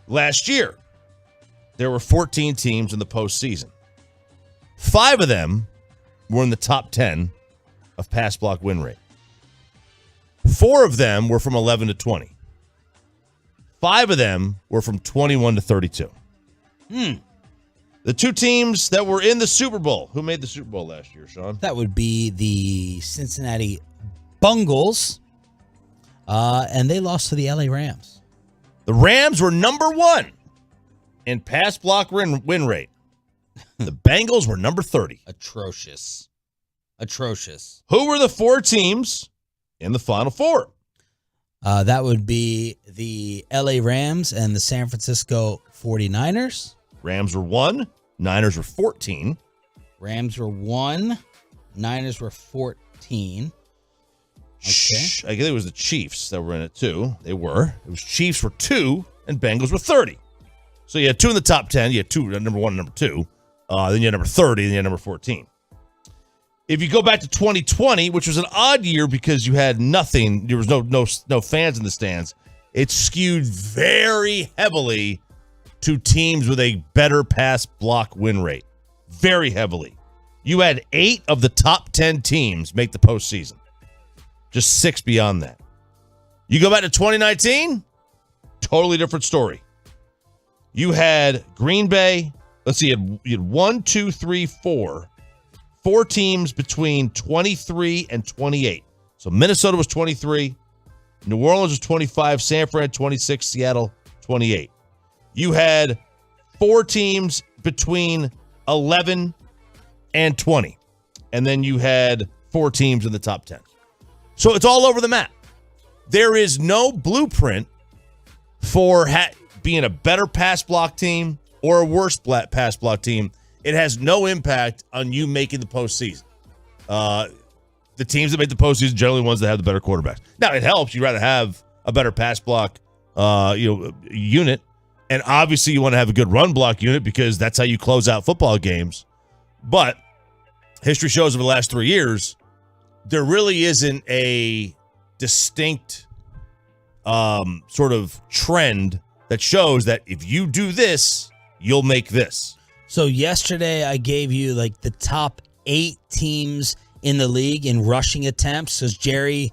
Last year, there were 14 teams in the postseason. 5 of them were in the top 10 of pass block win rate. 4 of them were from 11 to 20. 5 of them were from 21 to 32. The 2 teams that were in the Super Bowl. Who made the Super Bowl last year, Sean? That would be the Cincinnati Bengals, and they lost to the LA Rams. The Rams were number 1 in pass block win rate. The Bengals were number 30. Atrocious. Who were the 4 teams in the Final Four? That would be the LA Rams and the San Francisco 49ers. Rams were 1. Niners were 14. Rams were 1. Niners were 14. Okay. I guess it was the Chiefs that were in it, too. They were. It was Chiefs were 2, and Bengals were 30. So you had 2 in the top 10. You had 2, number 1 and number 2. Then you had number 30, then you had number 14. If you go back to 2020, which was an odd year because you had nothing, there was no fans in the stands, it skewed very heavily to teams with a better pass block win rate. Very heavily. You had 8 of the top 10 teams make the postseason. Just 6 beyond that. You go back to 2019, totally different story. You had Green Bay. Let's see, you had 1, 2, 3, 4 teams between 23 and 28. So Minnesota was 23. New Orleans was 25. San Fran 26. Seattle 28. You had 4 teams between 11 and 20. And then you had 4 teams in the top 10. So it's all over the map. There is no blueprint for being a better pass block team or a worse pass block team. It has no impact on you making the postseason. The teams that make the postseason generally ones that have the better quarterbacks. Now, it helps. You'd rather have a better pass block unit. And obviously you want to have a good run block unit because that's how you close out football games. But history shows over the last 3 years, there really isn't a distinct sort of trend that shows that if you do this, you'll make this. So yesterday I gave you like the top 8 teams in the league in rushing attempts, because Jerry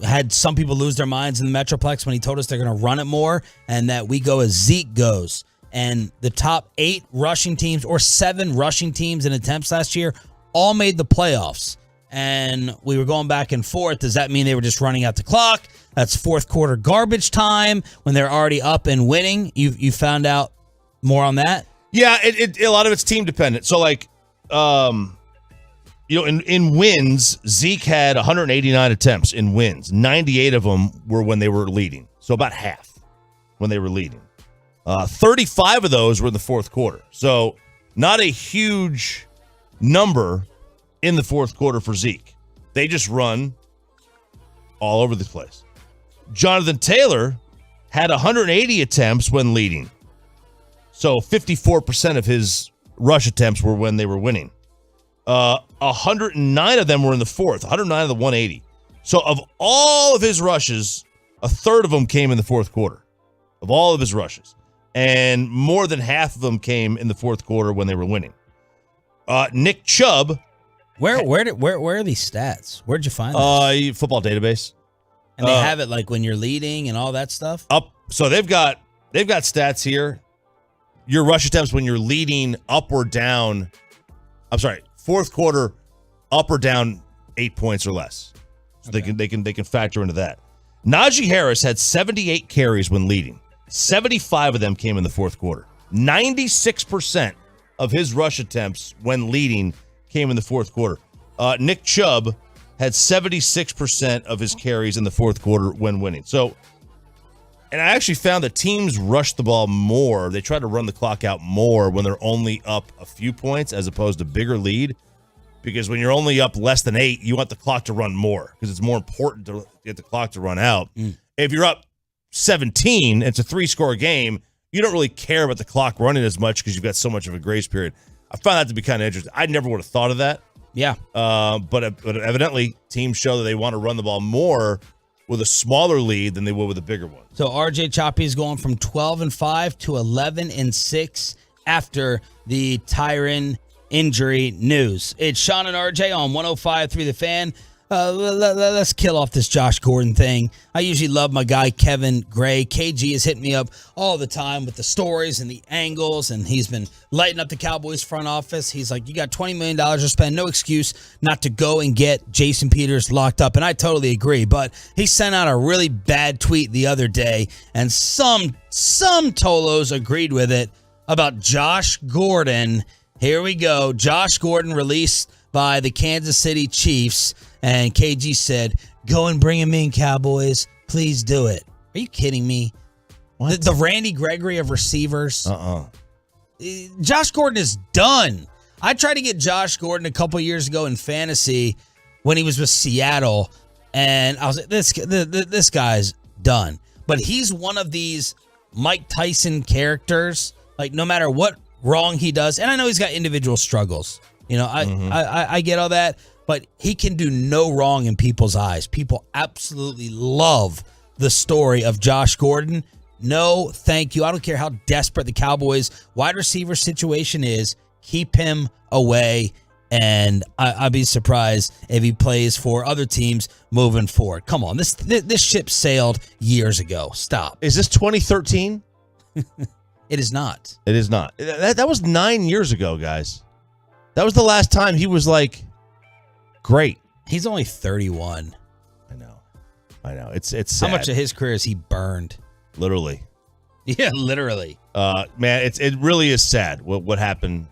had some people lose their minds in the Metroplex when he told us they're going to run it more and that we go as Zeke goes. And the top 8 rushing teams or 7 rushing teams in attempts last year all made the playoffs. And we were going back and forth. Does that mean they were just running out the clock? That's fourth quarter garbage time when they're already up and winning. You found out more on that? Yeah, a lot of it's team dependent. So, like, in wins, Zeke had 189 attempts in wins. 98 of them were when they were leading. So about half when they were leading. 35 of those were in the fourth quarter. So not a huge number in the fourth quarter for Zeke. They just run all over the place. Jonathan Taylor had 180 attempts when leading. So 54% of his rush attempts were when they were winning. 109 of them were in the fourth. 109 of the 180. So of all of his rushes, a third of them came in the fourth quarter. Of all of his rushes. And more than half of them came in the fourth quarter when they were winning. Nick Chubb. Where are these stats? Where'd you find them? Football database. And they have it like when you're leading and all that stuff? So they've got stats here. Your rush attempts when you're leading up or down. I'm sorry, fourth quarter up or down 8 points or less. So okay. they can factor into that. Najee Harris had 78 carries when leading. 75 of them came in the fourth quarter. 96% of his rush attempts when leading came in the fourth quarter. Nick Chubb had 76% of his carries in the fourth quarter when winning. So, and I actually found that teams rush the ball more. They try to run the clock out more when they're only up a few points as opposed to bigger lead. Because when you're only up less than 8, you want the clock to run more because it's more important to get the clock to run out. If you're up 17, it's a 3-score game, you don't really care about the clock running as much because you've got so much of a grace period. I found that to be kind of interesting. I never would have thought of that. Yeah. But evidently, teams show that they want to run the ball more with a smaller lead than they would with a bigger one. So RJ Choppy is going from 12-5 to 11-6 after the Tyron injury news. It's Sean and RJ on 105.3 The Fan. Let's kill off this Josh Gordon thing. I usually love my guy Kevin Gray. KG has hit me up all the time with the stories and the angles, and he's been lighting up the Cowboys front office. He's like, you got $20 million to spend. No excuse not to go and get Jason Peters locked up, and I totally agree. But he sent out a really bad tweet the other day, and some Tolos agreed with it about Josh Gordon. Here we go. Josh Gordon released by the Kansas City Chiefs. And KG said, go and bring him in, Cowboys. Please do it. Are you kidding me? What? The Randy Gregory of receivers? Josh Gordon is done. I tried to get Josh Gordon a couple years ago in fantasy when he was with Seattle. And I was like, this guy's done. But he's one of these Mike Tyson characters. Like, no matter what wrong he does. And I know he's got individual struggles. You know, I get all that. But he can do no wrong in people's eyes. People absolutely love the story of Josh Gordon. No, thank you. I don't care how desperate the Cowboys wide receiver situation is. Keep him away, and I'd be surprised if he plays for other teams moving forward. Come on, this ship sailed years ago. Stop. Is this 2013? It is not. It is not. That was 9 years ago, guys. That was the last time he was like great. He's only 31. I know. It's sad. How much of his career has he burned? Literally. Yeah, literally. Man, it really is sad what happened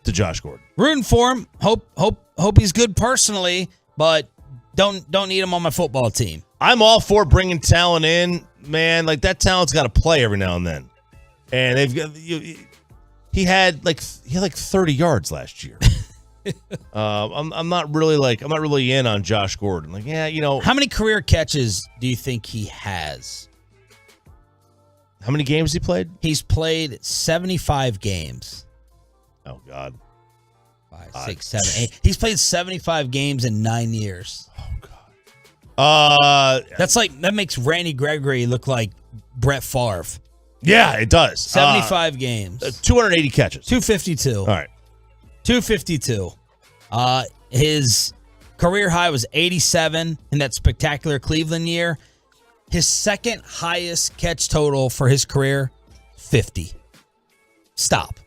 to Josh Gordon. Rooting for him. Hope he's good personally, but don't need him on my football team. I'm all for bringing talent in, man. Like, that talent's got to play every now and then. And they've got he had like 30 yards last year. I'm not really in on Josh Gordon. Like, yeah, you know. How many career catches do you think he has? How many games he played? He's played 75 games. Oh, God. 5, 6, 7, 8. He's played 75 games in 9 years. Oh, God. That makes Randy Gregory look like Brett Favre. Yeah, it does. 75 games. 280 catches. 252. All right. 252. His career high was 87 in that spectacular Cleveland year. His second highest catch total for his career, 50. Stop.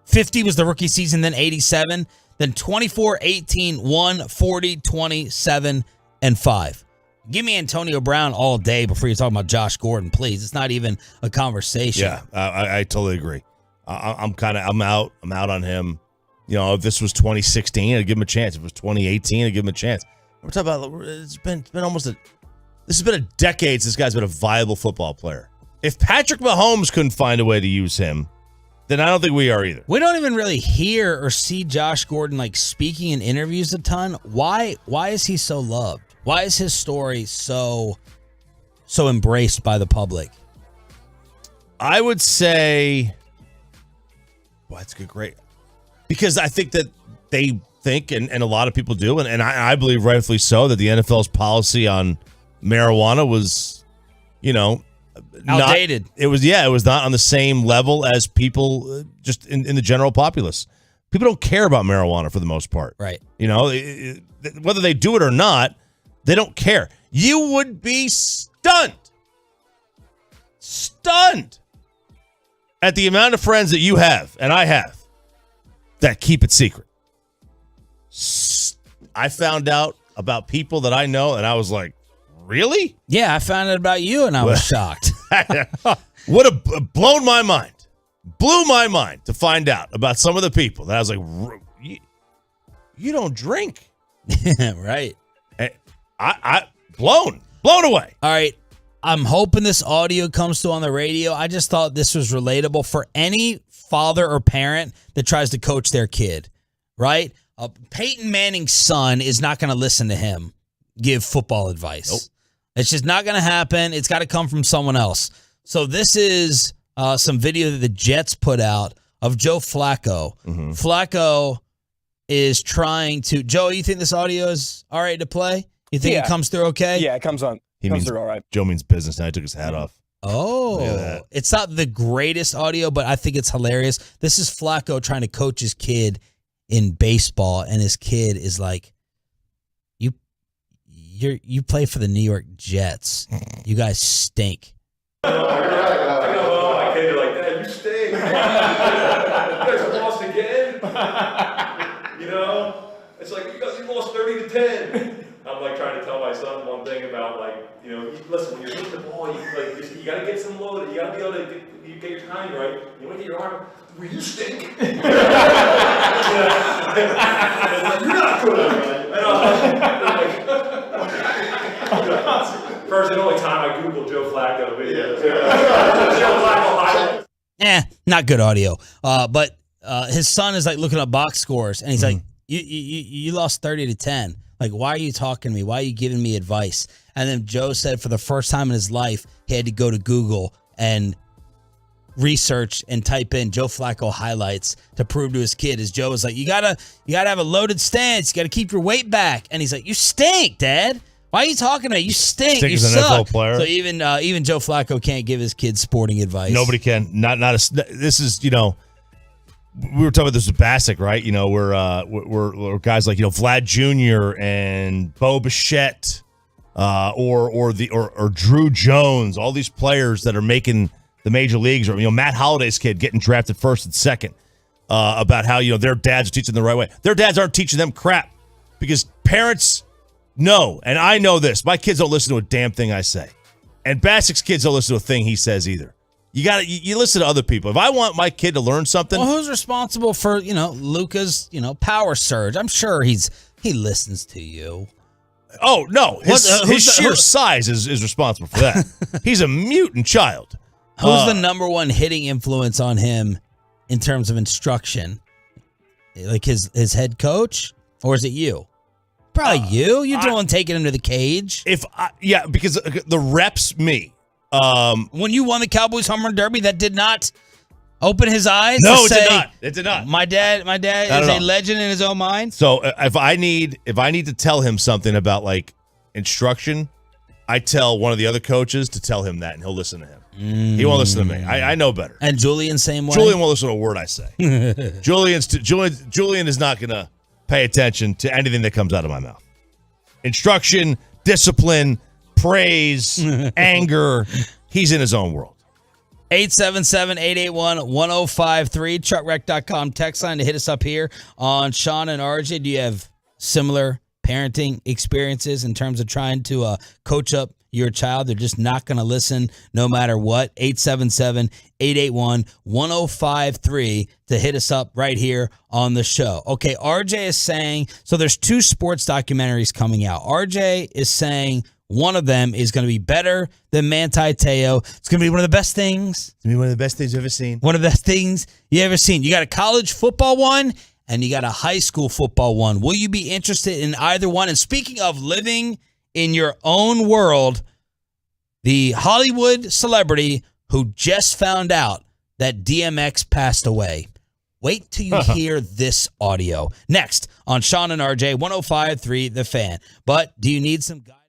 50 was the rookie season, then 87, then 24, 18, 1, 40, 27, and 5. Give me Antonio Brown all day before you're talking about Josh Gordon, please. It's not even a conversation. Yeah, I totally agree. I'm out on him. You know, if this was 2016, I'd give him a chance. If it was 2018, I'd give him a chance. We're talking about it's been almost this has been a decade since this guy's been a viable football player. If Patrick Mahomes couldn't find a way to use him, then I don't think we are either. We don't even really hear or see Josh Gordon like speaking in interviews a ton. Why is he so loved? Why is his story so embraced by the public? I would say, well, that's good, great. Because I think that they think, and a lot of people do, and I believe rightfully so, that the NFL's policy on marijuana was, outdated. It was not on the same level as people just in the general populace. People don't care about marijuana for the most part. Right. Whether they do it or not, they don't care. You would be stunned at the amount of friends that you have, and I have, that keep it secret. I found out about people that I know, and I was like, really? Yeah, I found out about you, and I was shocked. Would have blown my mind. Blew my mind to find out about some of the people that I was like, you don't drink. Right. I blown away. All right. I'm hoping this audio comes to on the radio. I just thought this was relatable for any father or parent that tries to coach their kid, right? Peyton Manning's son is not going to listen to him give football advice. Nope. It's just not going to happen. It's got to come from someone else. So this is some video that the Jets put out of Joe Flacco. Mm-hmm. Flacco is trying to... Joe, you think this audio is all right to play? You think it comes through okay? Yeah, it comes on. Comes through all right. Joe means business. Now he took his hat off. Oh, it's not the greatest audio, but I think it's hilarious. This is Flacco trying to coach his kid in baseball, and his kid is like, you play for the New York Jets. You guys stink. I know my kid like, Dad, you stink. You guys have lost again. It's like you lost 30-10. I'm like trying to tell my son one thing about listen, when you're hitting the ball, you got to get some load. You got to be able to get your timing right. You want to get your arm. Well, you stink. You're not good at it. First and only time I Googled Joe Flacco videos. Joe Flacco highlights. Not good audio. But his son is like looking up box scores, and he's like, "You lost 30-10. Like, why are you talking to me? Why are you giving me advice?" And then Joe said for the first time in his life, he had to go to Google and research and type in Joe Flacco highlights to prove to his kid. As Joe was like, you gotta have a loaded stance. You gotta keep your weight back. And he's like, you stink, Dad. Why are you talking to me? You stink. You suck. Player. So even Joe Flacco can't give his kids sporting advice. Nobody can. This is we were talking about this with Bassick, right? We're guys like Vlad Jr. and Bo Bichette, or Drew Jones. All these players that are making the major leagues, or Matt Holliday's kid getting drafted first and second. About how their dads are teaching them the right way. Their dads aren't teaching them crap because parents know, and I know this. My kids don't listen to a damn thing I say, and Bassick's kids don't listen to a thing he says either. You listen to other people. If I want my kid to learn something, well, who's responsible for Luka's power surge? I'm sure he listens to you. Oh no, his sheer size is responsible for that. He's a mutant child. Who's the number one hitting influence on him in terms of instruction? Like his head coach, or is it you? Probably you. You're the one taking him to the cage. Because the reps me. When you won the Cowboys home run derby, that did not open his eyes. No, it did not. My dad is a legend in his own mind. So if I need to tell him something about like instruction, I tell one of the other coaches to tell him that, and he'll listen to him. He won't listen to me. I know better. And Julian, same way. Julian won't listen to a word I say. Julian is not gonna. pay attention to anything that comes out of my mouth. Instruction, discipline, praise, anger. He's in his own world. 877-881-1053, truckwreck.com text line to hit us up here on Sean and RJ. Do you have similar parenting experiences in terms of trying to coach up your child? They're just not going to listen no matter what. 877-881-1053 to hit us up right here on the show. Okay, RJ is saying, so there's 2 sports documentaries coming out. RJ is saying one of them is going to be better than Manti Te'o. It's going to be one of the best things. It's going to be one of the best things you've ever seen. One of the best things you ever seen. You got a college football one and you got a high school football one. Will you be interested in either one? And speaking of living in your own world, the Hollywood celebrity who just found out that DMX passed away. Wait till you hear this audio. Next on Sean and RJ, 105.3 The Fan. But do you need some guidance?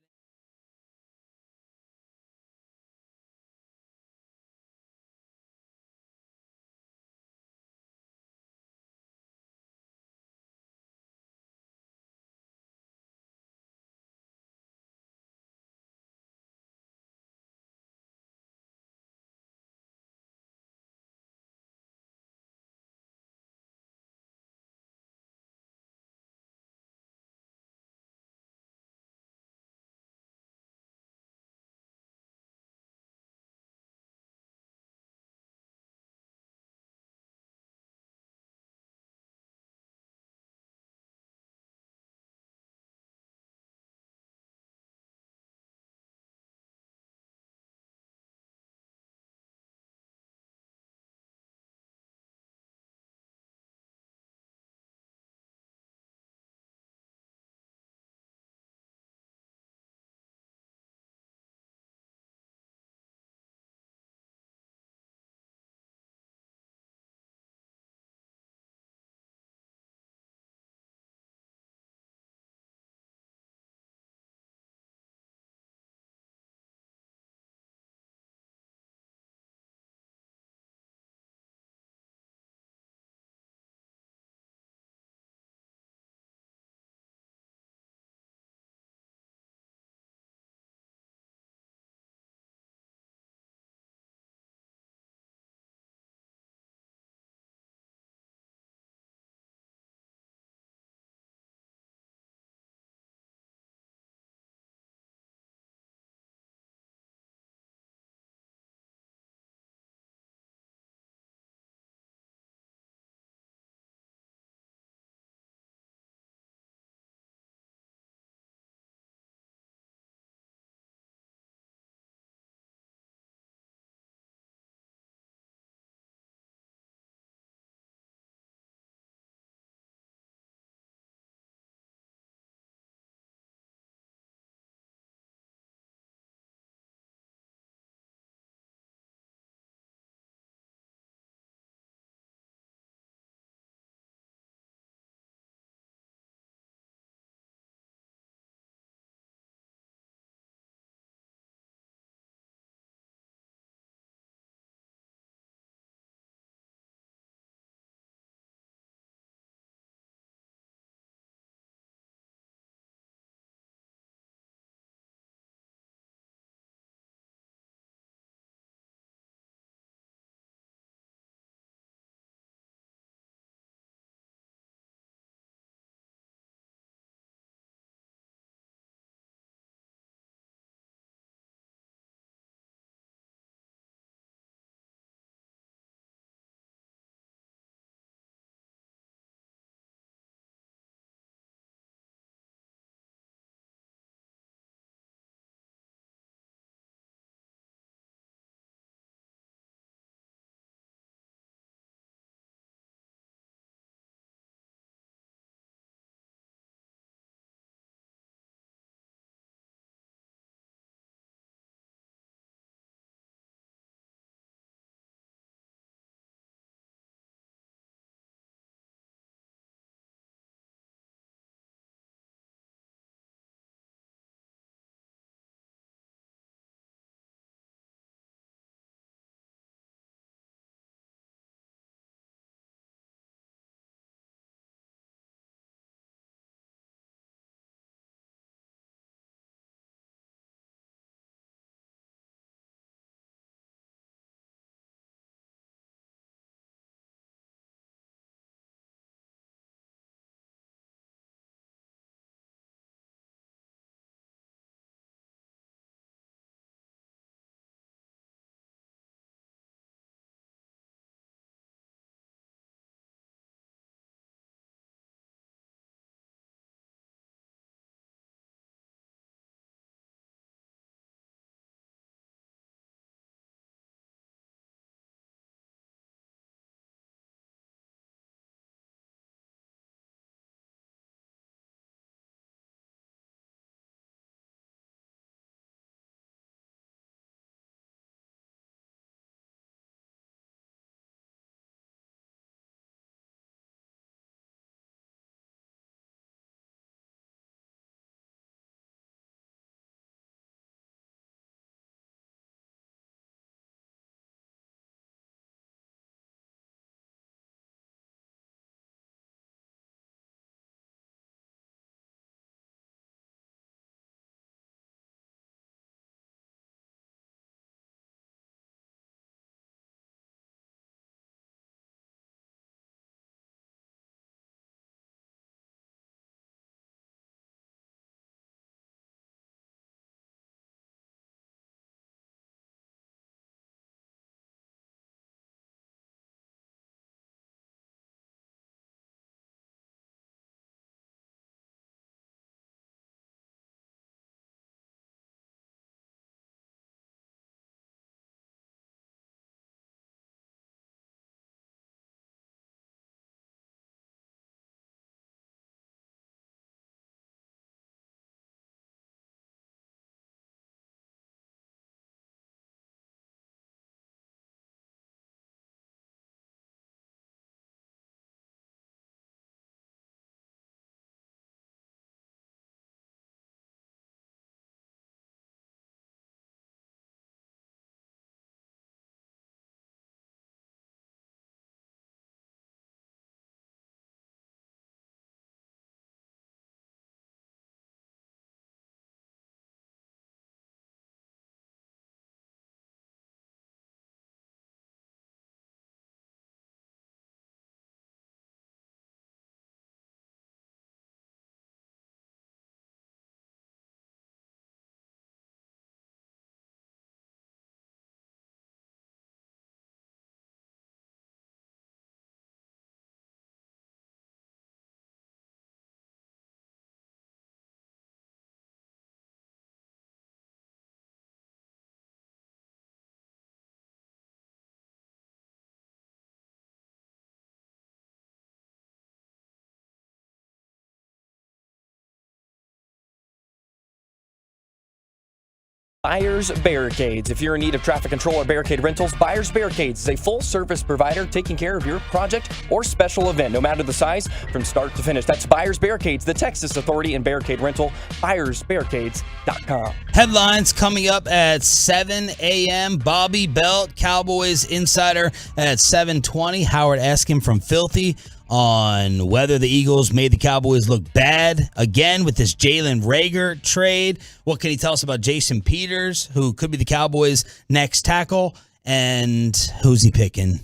Buyers Barricades. If you're in need of traffic control or barricade rentals, Buyers Barricades is a full-service provider taking care of your project or special event, no matter the size, from start to finish. That's Buyers Barricades, the Texas authority in barricade rental, buyersbarricades.com. Headlines coming up at 7 a.m. Bobby Belt, Cowboys Insider at 7:20. Howard Eskin from Filthy on whether the Eagles made the Cowboys look bad again with this Jalen Rhaegar trade. What can he tell us about Jason Peters, who could be the Cowboys' next tackle? And who's he picking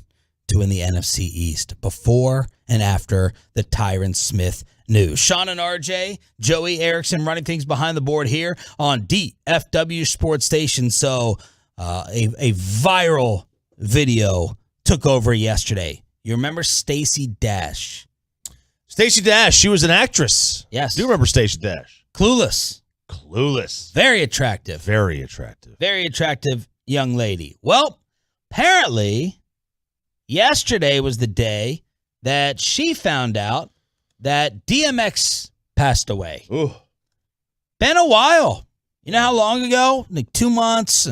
to win the NFC East before and after the Tyron Smith news? Sean and RJ, Joey Erickson running things behind the board here on DFW Sports Station. So a viral video took over yesterday. You remember Stacy Dash? Stacy Dash, she was an actress. Yes. Do you remember Stacy Dash? Clueless. Very attractive. Very attractive. Very attractive young lady. Well, apparently, yesterday was the day that she found out that DMX passed away. Ooh. Been a while. You know how long ago? Like 2 months.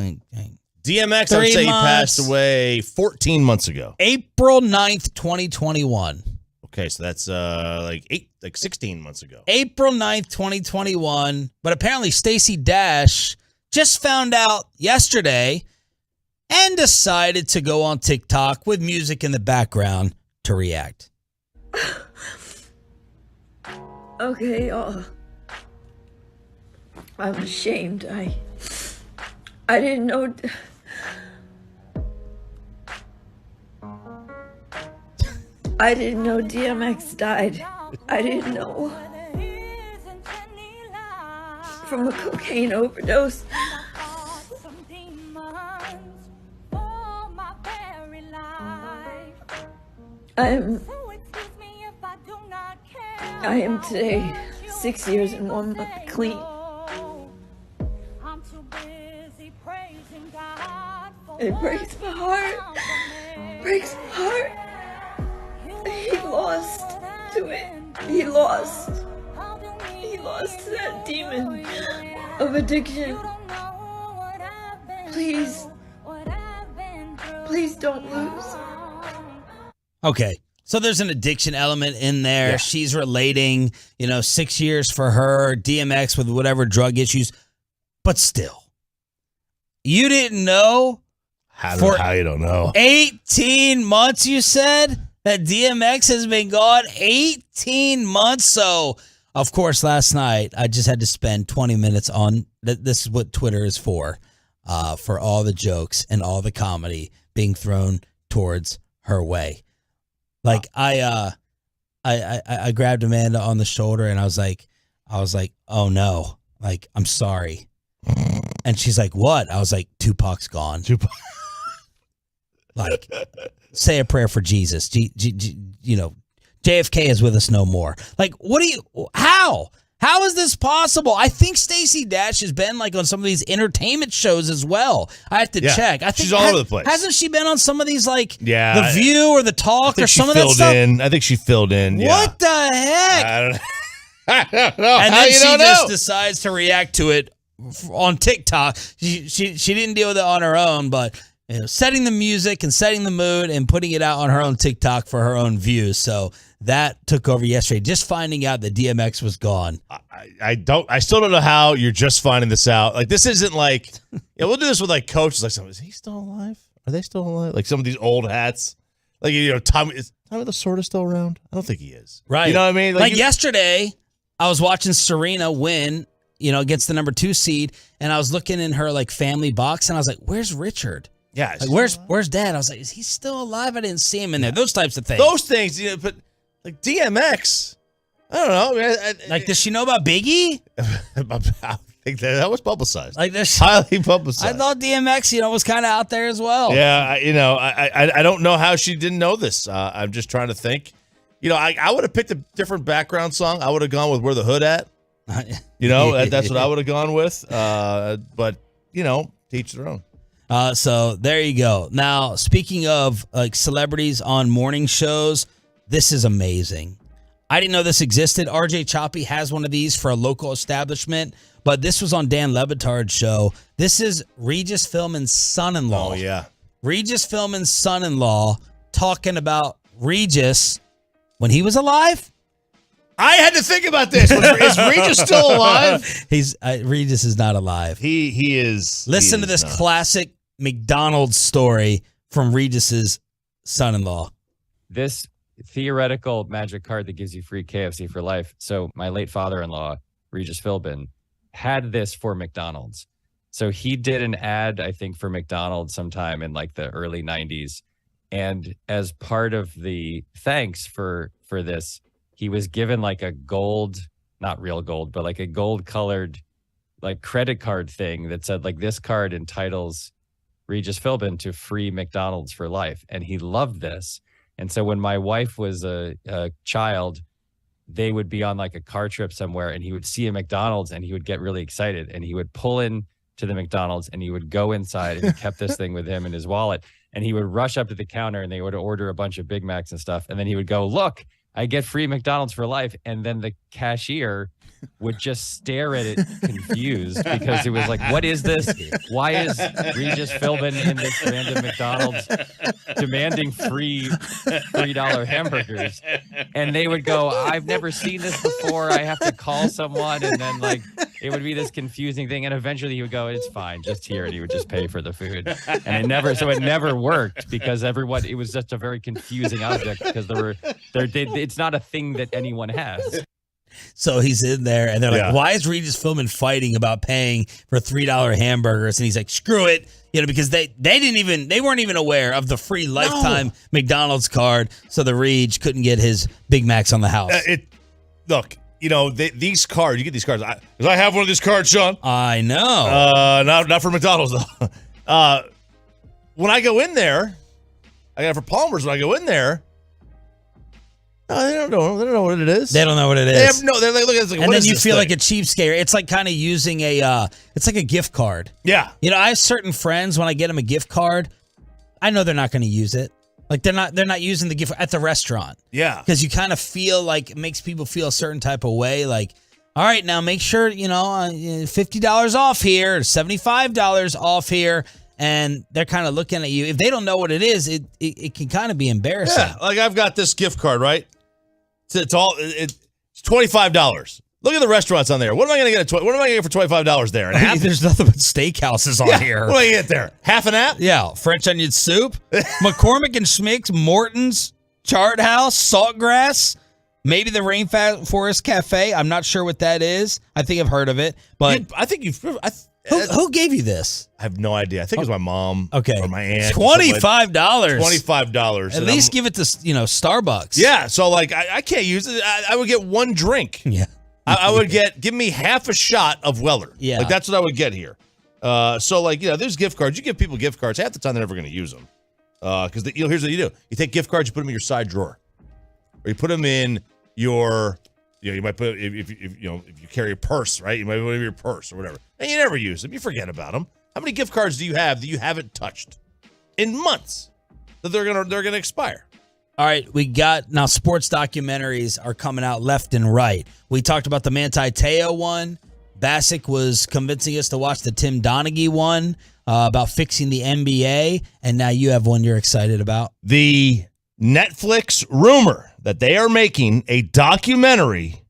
DMX, I would say he passed away 14 months ago. April 9th, 2021. Okay, so that's 16 months ago. April 9th, 2021. But apparently Stacy Dash just found out yesterday and decided to go on TikTok with music in the background to react. Okay, y'all. I'm ashamed. I didn't know. I didn't know DMX died. I didn't know. From a cocaine overdose. I am today 6 years and 1 month clean. It breaks my heart. Breaks my heart. He lost to it. He lost to that demon of addiction. Please don't lose. Okay. So there's an addiction element in there. Yeah. She's relating, 6 years for her, DMX with whatever drug issues. But still, you didn't know? How you don't know? 18 months, you said? That DMX has been gone 18 months. So, of course, last night, I just had to spend 20 minutes on, this is what Twitter is for all the jokes and all the comedy being thrown towards her way. Like, I grabbed Amanda on the shoulder and I was like, oh no, like, I'm sorry. And she's like, what? I was like, Tupac's gone. Like, say a prayer for Jesus. JFK is with us no more. Like, how is this possible? I think Stacy Dash has been like on some of these entertainment shows as well. I have to check. I think she's all over the place. Hasn't she been on some of these The View or The Talk or some of that stuff? I think she filled in. What the heck? I don't know. And then she just decides to react to it on TikTok. She didn't deal with it on her own, but setting the music and setting the mood and putting it out on her own TikTok for her own views. So that took over yesterday. Just finding out that DMX was gone. I still don't know how you're just finding this out. Like, this isn't like, we'll do this with like coaches. Like, is he still alive? Are they still alive? Like some of these old hats. Like, Tommy the Sword is still around? I don't think he is. Right. You know what I mean? Like yesterday, I was watching Serena win, against the number 2 seed. And I was looking in her family box and I was like, where's Richard? Yeah. Like, where's Dad? I was like, is he still alive? I didn't see him in there. Those types of things. Those things, but like DMX, I don't know. Does she know about Biggie? I think that was publicized. Like, this highly publicized. I thought DMX, was kind of out there as well. Yeah, I don't know how she didn't know this. I'm just trying to think. I would have picked a different background song. I would have gone with "Where the Hood At." That's what I would have gone with. But teach their own. So there you go. Now, speaking of celebrities on morning shows, this is amazing. I didn't know this existed. RJ Choppy has one of these for a local establishment, but this was on Dan Le Batard's show. This is Regis Philbin's son-in-law. Oh, yeah. Regis Philbin's son-in-law talking about Regis when he was alive. I had to think about this. Is Regis still alive? Regis is not alive. He is. Listen to this classic McDonald's story from Regis's son-in-law. This theoretical magic card that gives you free KFC for life. So my late father-in-law, Regis Philbin, had this for McDonald's. So he did an ad, I think, for McDonald's sometime in like the early 90s. And as part of the thanks for this, he was given like a gold, not real gold, but like a gold colored like credit card thing that said like this card entitles Regis Philbin to free McDonald's for life. And he loved this. And so when my wife was a child, they would be on like a car trip somewhere and he would see a McDonald's and he would get really excited and he would pull in to the McDonald's and he would go inside and he kept this thing with him in his wallet and he would rush up to the counter and they would order a bunch of Big Macs and stuff. And then he would go, look, I get free McDonald's for life. And then the cashier would just stare at it confused because it was like, what is this? Why is Regis Philbin in this random McDonald's demanding free $3 hamburgers? And they would go, I've never seen this before. I have to call someone. And then like, it would be this confusing thing. And eventually he would go, it's fine, just here. And he would just pay for the food. And it never worked because it was just a very confusing object because it's not a thing that anyone has. So he's in there, and they're like, why is Regis Philbin fighting about paying for $3 hamburgers? And he's like, screw it, because they weren't even aware of the free lifetime McDonald's card, so the Reg couldn't get his Big Macs on the house. These cards, you get these cards. I have one of these cards, Sean. I know. Not for McDonald's, though. When I go in there, I got it for Palmer's. When I go in there, they don't know. They don't know what it is. They don't know what it is. They have no. They're like, look at this. Like, and then you feel thing? like a cheapskate. It's like kind of using it's like a gift card. Yeah. I have certain friends when I get them a gift card, I know they're not going to use it. Like they're not using the gift at the restaurant. Yeah. Because you kind of feel like it makes people feel a certain type of way. Like, all right, now make sure $50 off here, $75 off here. And they're kind of looking at you. If they don't know what it is, it can kind of be embarrassing. Yeah, like I've got this gift card, right? It's $25. Look at the restaurants on there. What am I going to get? What am I going to get for $25 there? There's nothing but steakhouses on here. What do I get there? Half an app? Yeah, French onion soup, McCormick and Schmick's, Morton's, Chart House, Saltgrass, maybe the Rainforest Cafe. I'm not sure what that is. I think I've heard of it, but I think you've. Who gave you this? I have no idea. I think it was my mom. Okay. Or my aunt. $25. $25. At least give it to Starbucks. Yeah. So like I can't use it. I would get one drink. Yeah. I would give me half a shot of Weller. Yeah. Like that's what I would get here. So like there's gift cards. You give people gift cards. Half the time they're never going to use them. Because here's what you do. You take gift cards. You put them in your side drawer, or you put them in your. You might put if you carry a purse, right? You might put it in your purse or whatever, and you never use them. You forget about them. How many gift cards do you have that you haven't touched in months that they're gonna expire? All right, we got now. Sports documentaries are coming out left and right. We talked about the Manti Te'o one. Bassick was convincing us to watch the Tim Donaghy one about fixing the NBA, and now you have one you're excited about. The Netflix rumor that they are making a documentary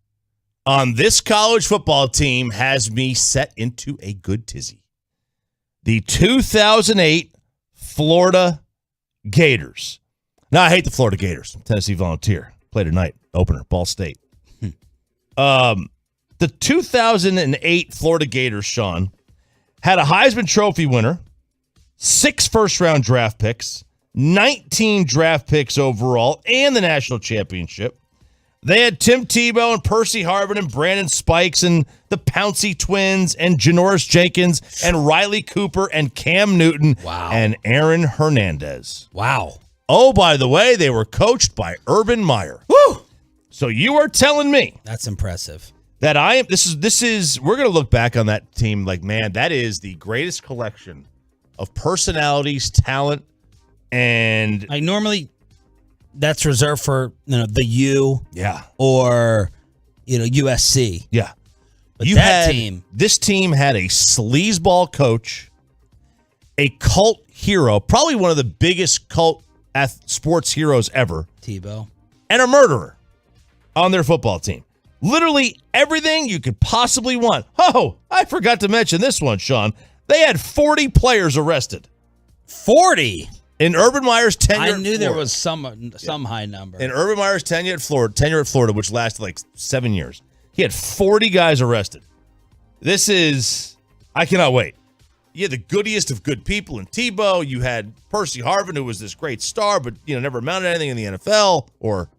on this college football team has me set into a good tizzy. The 2008 Florida Gators. Now, I hate the Florida Gators. Tennessee Volunteer. Play tonight. Opener. Ball State. The 2008 Florida Gators, Sean, had a Heisman Trophy winner, 6 first-round draft picks, 19 draft picks overall, and the national championship. They had Tim Tebow and Percy Harvin and Brandon Spikes and the Pouncey twins and Janoris Jenkins and Riley Cooper and Cam Newton and Aaron Hernandez. Wow. Oh, by the way, they were coached by Urban Meyer. Woo! So you are telling me that's impressive. That this is we're going to look back on that team like, man, that is the greatest collection of personalities, talent, and normally that's reserved for the U. Yeah. Or USC. Yeah. But this team had a sleazeball coach, a cult hero, probably one of the biggest cult sports heroes ever, Tebow, and a murderer on their football team. Literally everything you could possibly want. Oh, I forgot to mention this one, Sean. They had 40 players arrested. 40 in Urban Meyer's tenure. I knew there was some high number in Urban Meyer's tenure at Florida, which lasted like 7 years. He had 40 guys arrested. I cannot wait. You had the goodiest of good people in Tebow. You had Percy Harvin, who was this great star, but never amounted to anything in the NFL, or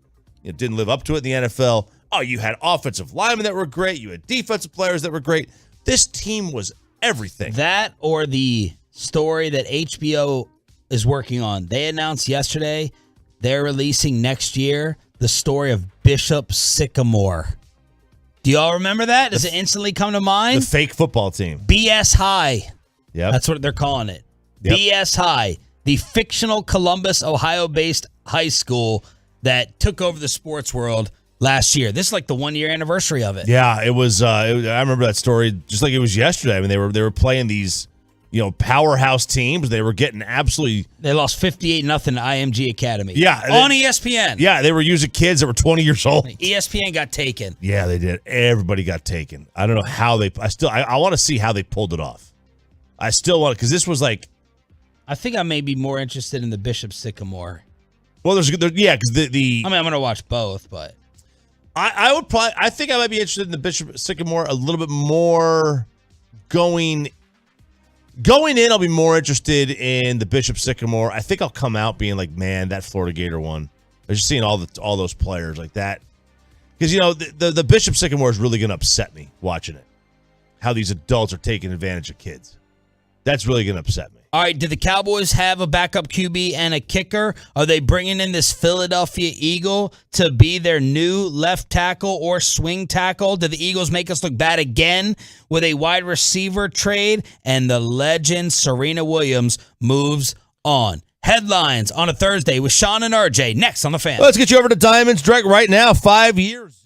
didn't live up to it in the NFL. Oh, you had offensive linemen that were great. You had defensive players that were great. This team was everything. That or the story that HBO is working on. They announced yesterday they're releasing next year the story of Bishop Sycamore. Do y'all remember that? Does it instantly come to mind? The fake football team. BS High. Yeah, that's what they're calling it. Yep. BS High, the fictional Columbus, Ohio-based high school that took over the sports world last year. This is like the 1-year anniversary of it. Yeah, it was. I remember that story just like it was yesterday. I mean, they were playing these, powerhouse teams. They were getting absolutely. They lost 58-0 to IMG Academy. Yeah, on ESPN. Yeah, they were using kids that were 20 years old. ESPN got taken. Yeah, they did. Everybody got taken. I don't know how they. I want to see how they pulled it off. I still want it because this was like. I think I may be more interested in the Bishop Sycamore. Well, because the. I mean, I'm going to watch both, but. I think I might be interested in the Bishop Sycamore a little bit more. Going in, I'll be more interested in the Bishop Sycamore. I think I'll come out being like, man, that Florida Gator one. I was just seeing all those players like that. Because the Bishop Sycamore is really going to upset me watching it. How these adults are taking advantage of kids. That's really going to upset me. All right, did the Cowboys have a backup QB and a kicker? Are they bringing in this Philadelphia Eagle to be their new left tackle or swing tackle? Did the Eagles make us look bad again with a wide receiver trade? And the legend Serena Williams moves on. Headlines on a Thursday with Sean and RJ next on The Fan. Let's get you over to Diamonds Direct right now. 5 years.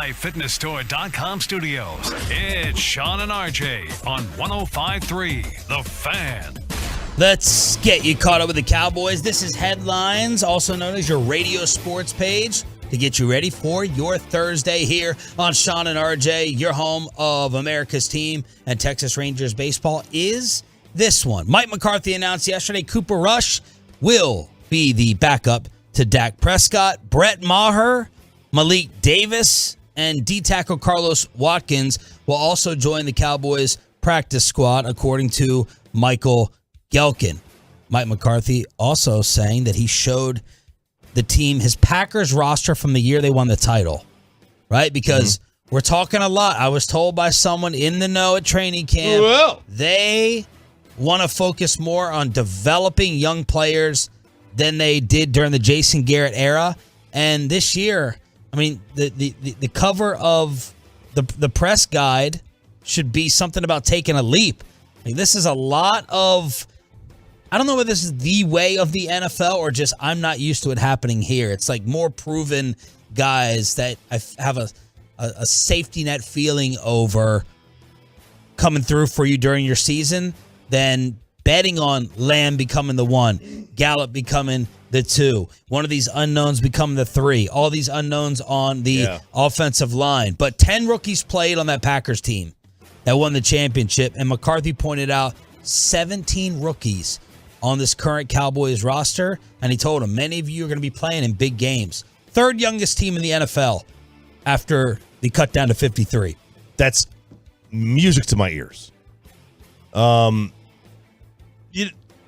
MyFitnessStore.com studios. It's Sean and RJ on 105.3 The Fan. Let's get you caught up with the Cowboys. This is Headlines, also known as your radio sports page, to get you ready for your Thursday here on Sean and RJ. Your home of America's team and Texas Rangers baseball is this one. Mike McCarthy announced yesterday Cooper Rush will be the backup to Dak Prescott. Brett Maher, Malik Davis, and D-tackle Carlos Watkins will also join the Cowboys practice squad, according to Michael Gelkin. Mike McCarthy also saying that he showed the team his Packers roster from the year they won the title, right? Because we're talking a lot. I was told by someone in the know at training camp, they want to focus more on developing young players than they did during the Jason Garrett era. And this year, I mean, the cover of the press guide should be something about taking a leap. I mean, this is a lot of, I don't know whether this is the way of the NFL or just I'm not used to it happening here. It's like more proven guys that have a safety net feeling over coming through for you during your season than betting on Lamb becoming the 1, Gallup becoming the 2, one of these unknowns becoming the 3, all these unknowns on the offensive line. But 10 rookies played on that Packers team that won the championship, and McCarthy pointed out 17 rookies on this current Cowboys roster, and he told them many of you are going to be playing in big games. Third youngest team in the NFL after the cut down to 53. That's music to my ears.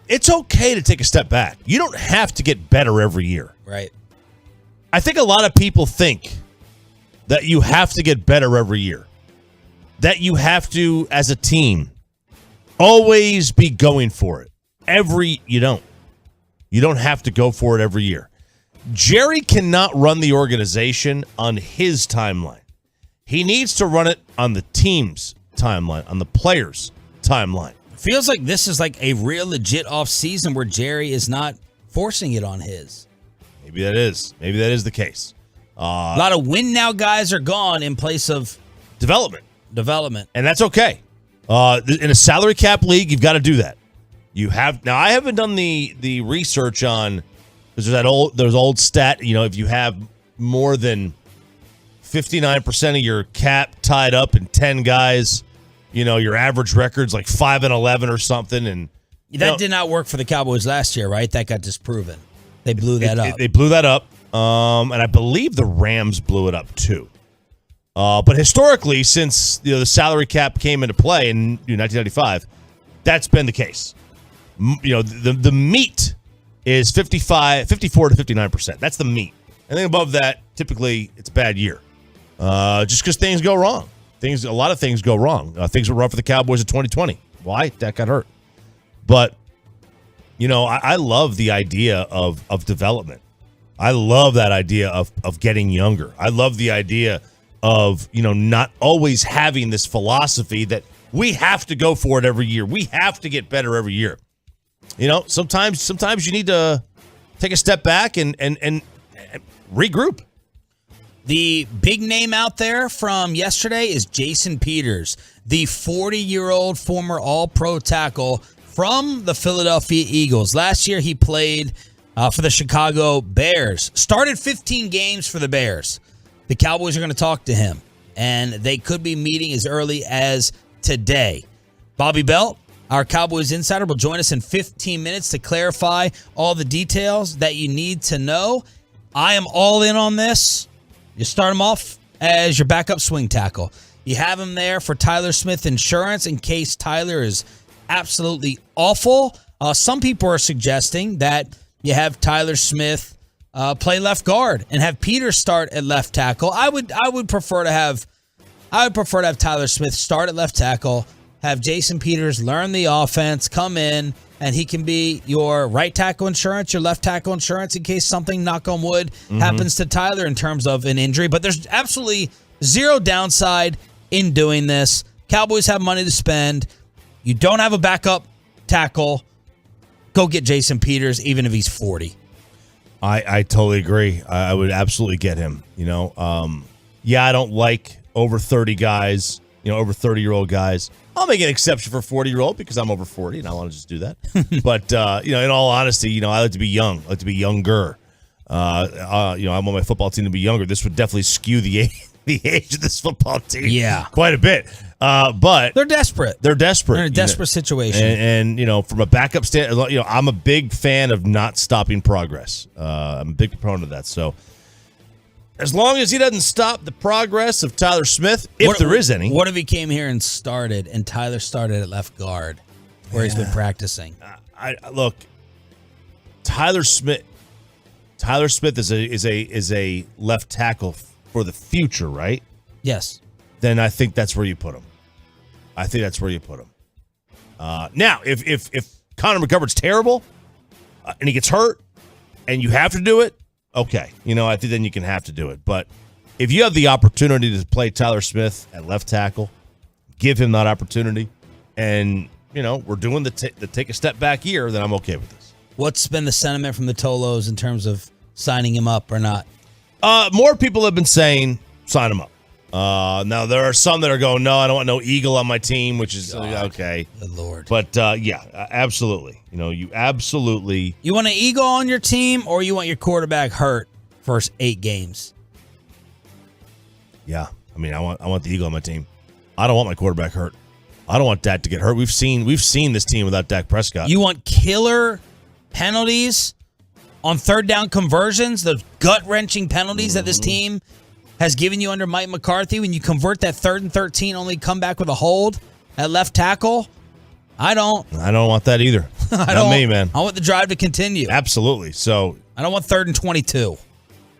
It's okay to take a step back. You don't have to get better every year. Right. I think a lot of people think that you have to get better every year. That you have to, as a team, always be going for it. You don't. You don't have to go for it every year. Jerry cannot run the organization on his timeline. He needs to run it on the team's timeline, on the players' timeline. Feels like this is like a real legit offseason where Jerry is not forcing it on his. Maybe that is the case. A lot of win now guys are gone in place of development. And that's okay. In a salary cap league, you've got to do that. You have now. I haven't done the research on, because there's old stat. You know, if you have more than 59% of your cap tied up in 10 guys, you know, your average record's like 5-11 or something, and that did not work for the Cowboys last year, right? That got disproven. They blew that up. They blew that up, and I believe the Rams blew it up too. But historically, since the salary cap came into play in 1995, that's been the case. The meat is 54 to 59%. That's the meat. Anything above that, typically, it's a bad year. Just because things go wrong. A lot of things go wrong. Things were rough for the Cowboys in 2020. Why? Dak got hurt. But, I love the idea of development. I love that idea of getting younger. I love the idea of, not always having this philosophy that we have to go for it every year. We have to get better every year. Sometimes you need to take a step back and regroup. The big name out there from yesterday is Jason Peters, the 40-year-old former All-Pro tackle from the Philadelphia Eagles. Last year, he played for the Chicago Bears. Started 15 games for the Bears. The Cowboys are going to talk to him, and they could be meeting as early as today. Bobby Belt, our Cowboys insider, will join us in 15 minutes to clarify all the details that you need to know. I am all in on this. You start him off as your backup swing tackle. You have him there for Tyler Smith insurance in case Tyler is absolutely awful. Some people are suggesting that you have Tyler Smith play left guard and have Peter start at left tackle. I would prefer to have Tyler Smith start at left tackle, have Jason Peters learn the offense, come in, and he can be your right tackle insurance, your left tackle insurance in case something, knock on wood, happens to Tyler in terms of an injury. But there's absolutely zero downside in doing this. Cowboys have money to spend. You don't have a backup tackle. Go get Jason Peters, even if he's 40. I totally agree. I would absolutely get him. I don't like over 30 guys, over 30-year-old guys. I'll make an exception for 40-year-old because I'm over 40 and I want to just do that. But, in all honesty, I like to be young. I like to be younger. I want my football team to be younger. This would definitely skew the age of this football team quite a bit. But they're desperate. They're desperate. They're in a desperate situation. And from a backup stand, I'm a big fan of not stopping progress. I'm a big proponent of that. So as long as he doesn't stop the progress of Tyler Smith, if there is any. What if he came here and started, and Tyler started at left guard, where he's been practicing? Look, Tyler Smith is a left tackle for the future, right? Yes. Then I think that's where you put him. Now, if Connor McGovern's terrible and he gets hurt and you have to do it, okay. I think then you can have to do it. But if you have the opportunity to play Tyler Smith at left tackle, give him that opportunity, and, we're doing the take a step back year, then I'm okay with this. What's been the sentiment from the Tolos in terms of signing him up or not? More people have been saying sign him up. Now, there are some that are going, no, I don't want no Eagle on my team, which is okay. Good Lord. But, absolutely. You absolutely. You want an Eagle on your team, or you want your quarterback hurt first 8 games? Yeah. I want the Eagle on my team. I don't want my quarterback hurt. I don't want Dak to get hurt. We've seen this team without Dak Prescott. You want killer penalties on third down conversions, the gut-wrenching penalties that this team has given you under Mike McCarthy when you convert that 3rd and 13, only come back with a hold at left tackle? I don't want that either. Not me, man. I want the drive to continue. Absolutely. So I don't want 3rd and 22.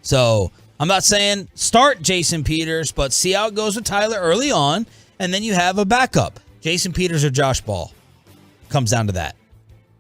So I'm not saying start Jason Peters, but see how it goes with Tyler early on, and then you have a backup. Jason Peters or Josh Ball. Comes down to that.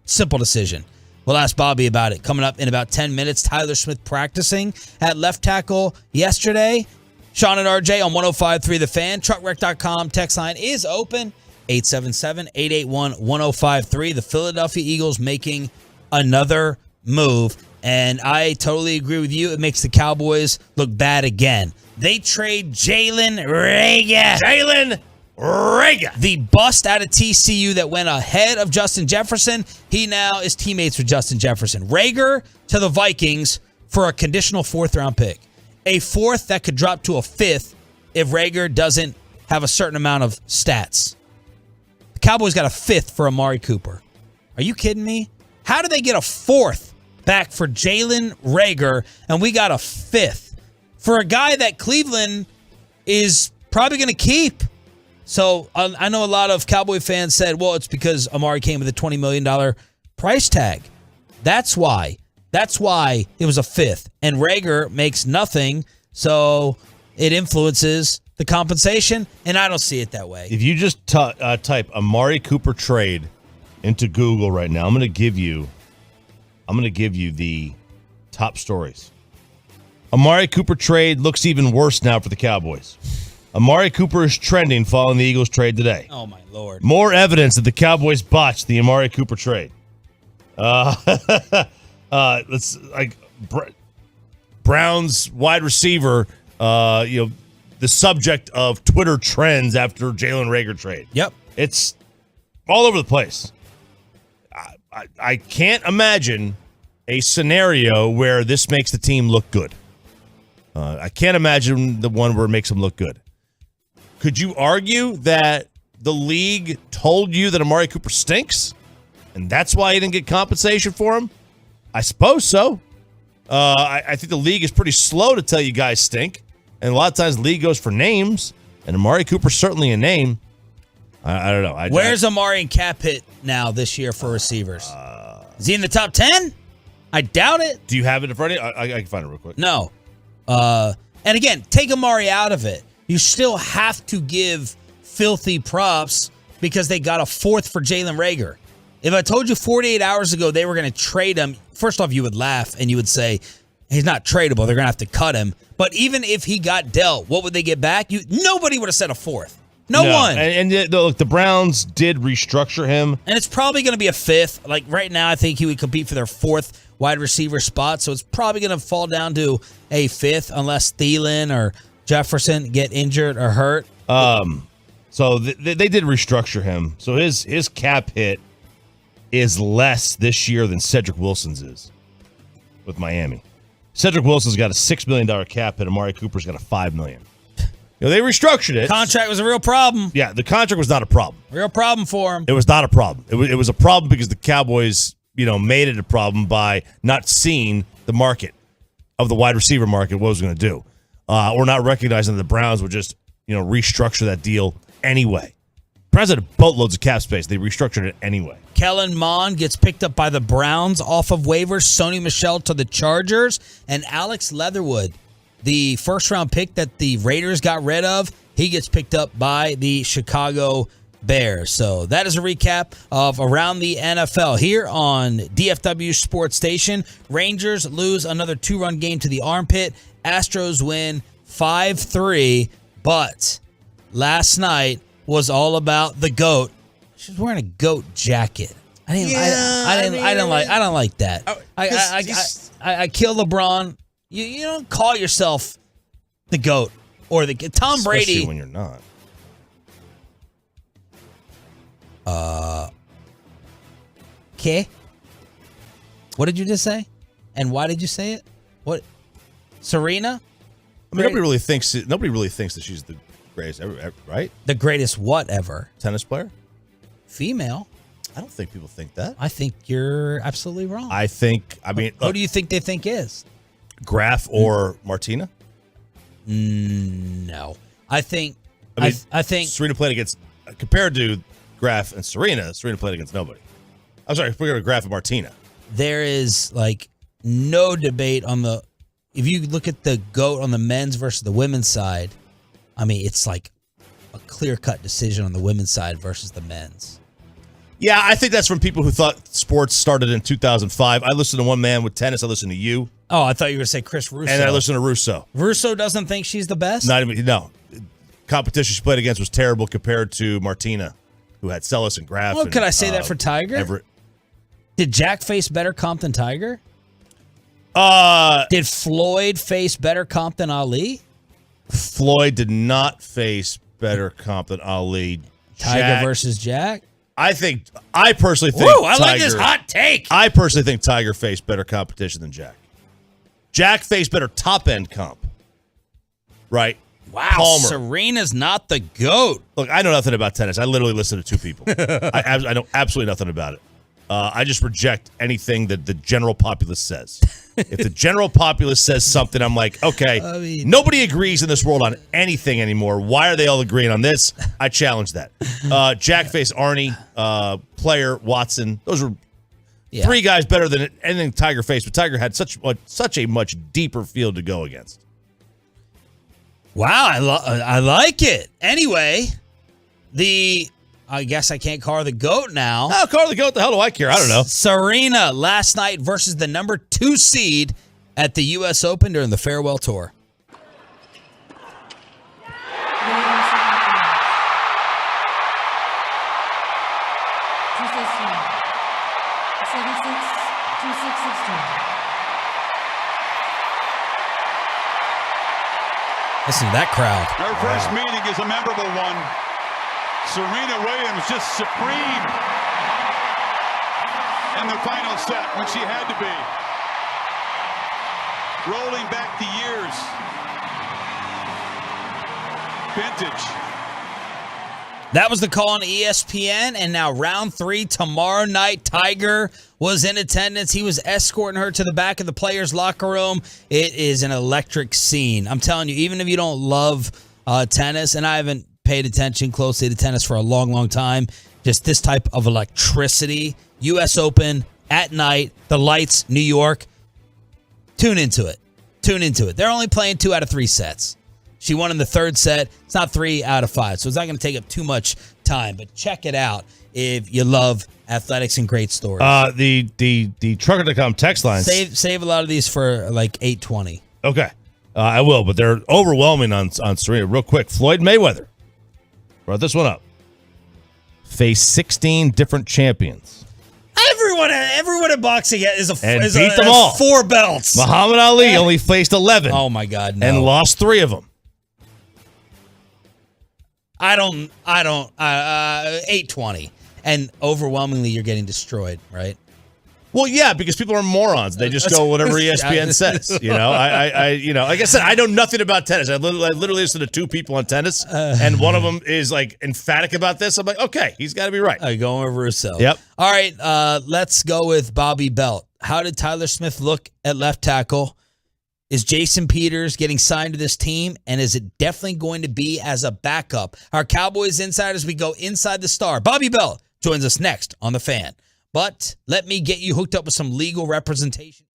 Simple decision. We'll ask Bobby about it. Coming up in about 10 minutes, Tyler Smith practicing at left tackle yesterday. Sean and RJ on 105.3 The Fan. Truckwreck.com text line is open. 877-881-1053. The Philadelphia Eagles making another move. And I totally agree with you. It makes the Cowboys look bad again. They trade Jalen Rhaegar. The bust out of TCU that went ahead of Justin Jefferson. He now is teammates with Justin Jefferson. Rhaegar to the Vikings for a conditional 4th-round pick. A 4th that could drop to a 5th if Rhaegar doesn't have a certain amount of stats. The Cowboys got a 5th for Amari Cooper. Are you kidding me? How did they get a 4th back for Jalen Rhaegar, and we got a 5th for a guy that Cleveland is probably going to keep? So I know a lot of Cowboy fans said, well, it's because Amari came with a $20 million price tag. That's why. That's why it was a 5th. And Rhaegar makes nothing, so it influences the compensation, and I don't see it that way. If you just type Amari Cooper trade into Google right now, I'm going to give you the top stories. Amari Cooper trade looks even worse now for the Cowboys. Amari Cooper is trending following the Eagles trade today. Oh, my Lord. More evidence that the Cowboys botched the Amari Cooper trade. Brown's wide receiver, the subject of Twitter trends after Jalen Rhaegar trade. Yep. It's all over the place. I can't imagine a scenario where this makes the team look good. I can't imagine the one where it makes them look good. Could you argue that the league told you that Amari Cooper stinks, and that's why you didn't get compensation for him? I suppose so. I think the league is pretty slow to tell you guys stink, and a lot of times the league goes for names, and Amari Cooper's certainly a name. I don't know. Where's Amari in cap hit now this year for receivers? Is he in the top 10? I doubt it. Do you have it in front of you? I can find it real quick. No. And again, take Amari out of it. You still have to give filthy props because they got a 4th for Jalen Rhaegar. If I told you 48 hours ago they were going to trade him, first off, you would laugh and you would say, he's not tradable. They're going to have to cut him. But even if he got dealt, what would they get back? Nobody would have said a 4th. No one. And look, the Browns did restructure him. And it's probably going to be a 5th. Like right now, I think he would compete for their 4th wide receiver spot. So it's probably going to fall down to a 5th unless Thielen or Jefferson get injured or hurt. So they did restructure him. So his cap hit is less this year than Cedric Wilson's is with Miami. Cedric Wilson's got a $6 million cap hit. Amari Cooper's got a $5 million. They restructured it. Contract was a real problem. Yeah, the contract was not a problem. Real problem for him. It was not a problem. It was a problem because the Cowboys, made it a problem by not seeing the market of the wide receiver market, what it was going to do. Or not recognizing that the Browns would just, restructure that deal anyway. Browns had boatloads of cap space. They restructured it anyway. Kellen Mond gets picked up by the Browns off of waivers. Sony Michel to the Chargers. And Alex Leatherwood, the first-round pick that the Raiders got rid of, he gets picked up by the Chicago Bears. So that is a recap of Around the NFL here on DFW Sports Station. Rangers lose another 2-run game to the Armpit. Astros win 5-3, but last night was all about the GOAT. She's wearing a GOAT jacket. I don't like that. I kill LeBron. You don't call yourself the GOAT or the Tom Brady. Especially when you're not. Okay. What did you just say? And why did you say it? What? Serena? Nobody really thinks that she's the greatest ever, right? The greatest what ever? Tennis player? Female. I don't think people think that. I think you're absolutely wrong. Who do you think they think is? Graf or Martina? No. I think Serena played against, compared to Graf and Serena played against nobody. I'm sorry, forget Graf and Martina. There is no debate on if you look at the GOAT on the men's versus the women's side, it's like a clear-cut decision on the women's side versus the men's. Yeah, I think that's from people who thought sports started in 2005. I listened to one man with tennis. I listened to you. Oh, I thought you were going to say Chris Russo. And I listened to Russo. Russo doesn't think she's the best? No. Competition she played against was terrible compared to Martina, who had Celis and Graf. Well, could I say that for Tiger? Everett. Did Jack face better comp than Tiger? Did Floyd face better comp than Ali? Floyd did not face better comp than Ali. Tiger versus Jack? I personally think Whoa, I like this hot take. I personally think Tiger faced better competition than Jack. Jack faced better top-end comp. Right? Wow, Palmer. Serena's not the GOAT. Look, I know nothing about tennis. I literally listen to two people. I know absolutely nothing about it. I just reject anything that the general populace says. If the general populace says something, I'm like, okay, nobody agrees in this world on anything anymore. Why are they all agreeing on this? I challenge that. Jack faced Arnie, Player, Watson. Those were three guys better than anything Tiger faced, but Tiger had such a much deeper field to go against. Wow, I like it. Anyway, I guess I can't call her the GOAT now. Oh, call her the GOAT. The hell do I care? I don't know. Serena last night versus the number 2 seed at the U.S. Open during the farewell tour. Listen to that crowd. Her first meeting is a memorable one. Serena Williams just supreme in the final set when she had to be. Rolling back the years. Vintage. That was the call on ESPN, and now round 3 tomorrow night. Tiger was in attendance. He was escorting her to the back of the players' locker room. It is an electric scene. I'm telling you, even if you don't love tennis, and I haven't paid attention closely to tennis for a long, long time, just this type of electricity. U.S. Open at night, the lights, New York. Tune into it. They're only playing 2 out of 3 sets. She won in the 3rd set. It's not 3 out of 5, so it's not going to take up too much time. But check it out if you love athletics and great stories. The Trucker.com text line. Save a lot of these for like 8:20. Okay, I will, but they're overwhelming on Serena. Real quick, Floyd Mayweather brought this one up. Faced 16 different champions. Everyone in boxing has beat them all. 4 belts. Muhammad Ali only faced 11. Oh my God, no. And lost 3 of them. I don't. 820, and overwhelmingly you're getting destroyed, right? Well, yeah, because people are morons. They just go whatever ESPN says. You know, like I said, I know nothing about tennis. I literally listen to two people on tennis, and one of them is like emphatic about this. I'm like, okay, he's got to be right. Going over himself. Yep. All right, let's go with Bobby Belt. How did Tyler Smith look at left tackle? Is Jason Peters getting signed to this team, and is it definitely going to be as a backup? Our Cowboys insiders, we go inside the star. Bobby Belt joins us next on The Fan. But let me get you hooked up with some legal representation.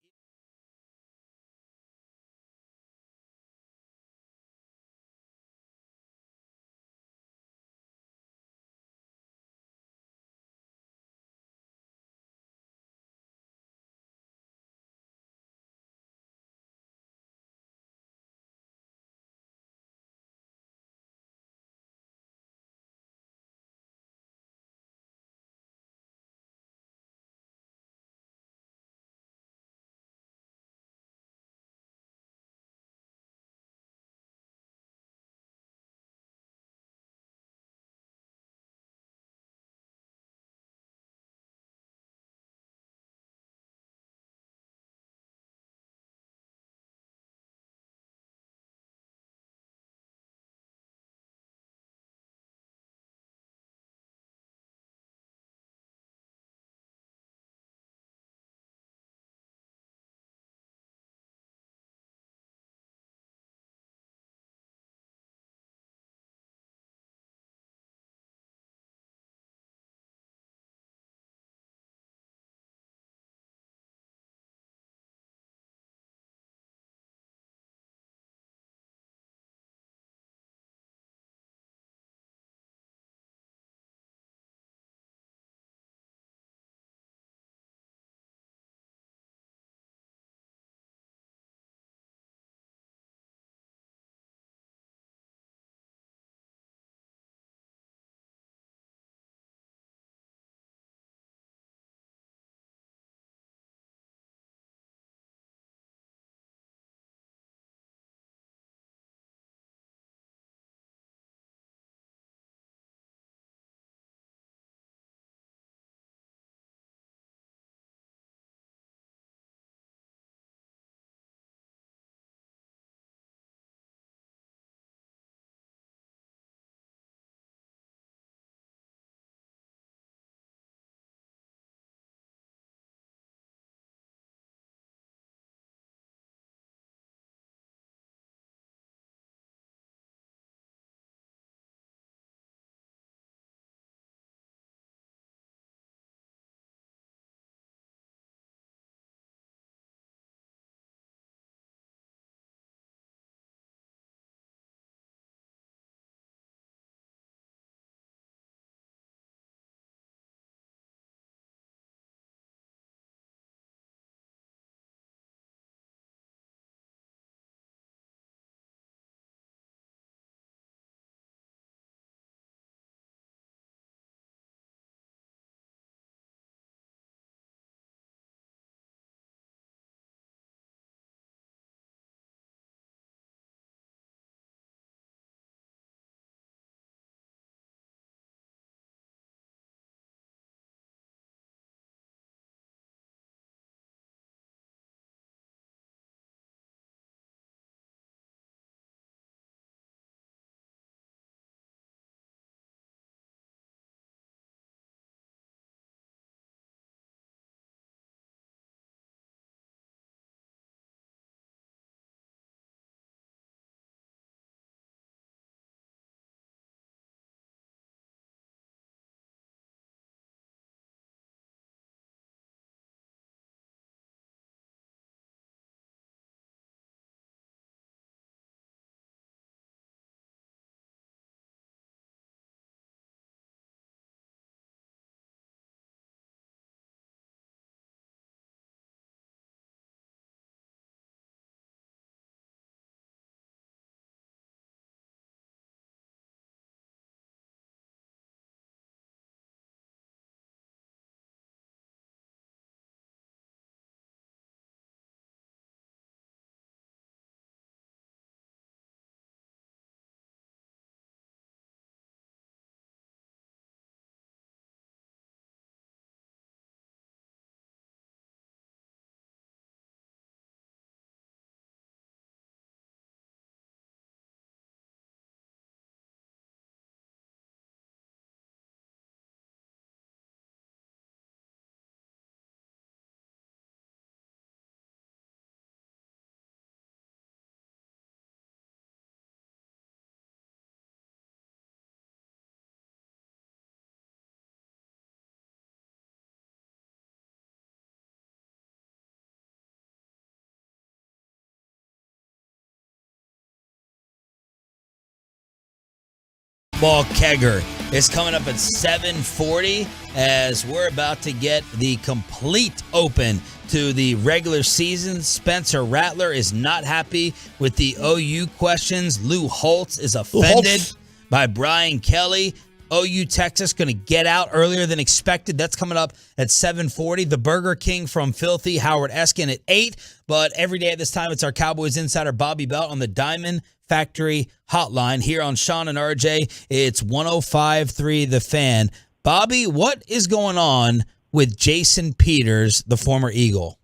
football kegger is coming up at 7:40 as we're about to get the complete open to the regular season. Spencer Rattler is not happy with the OU questions. Lou Holtz is offended by Brian Kelly. OU Texas going to get out earlier than expected. That's coming up at 7:40. The Burger King from Filthy, Howard Eskin at 8. But every day at this time, it's our Cowboys insider Bobby Belt on the Diamond Factory Hotline here on Sean and RJ. It's 105.3 The Fan. Bobby, what is going on with Jason Peters, the former Eagle?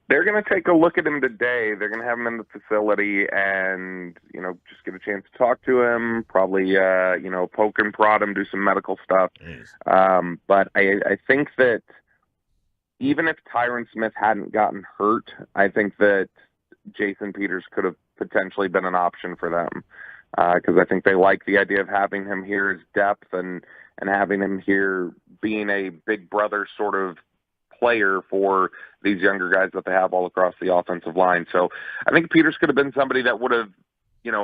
They're going to take a look at him today. They're going to have him in the facility and, just get a chance to talk to him, probably, poke and prod him, do some medical stuff. But I think that even if Tyron Smith hadn't gotten hurt, I think that Jason Peters could have potentially been an option for them because I think they like the idea of having him here as depth and having him here being a big brother sort of player for these younger guys that they have all across the offensive line. So I think Peters could have been somebody that would have,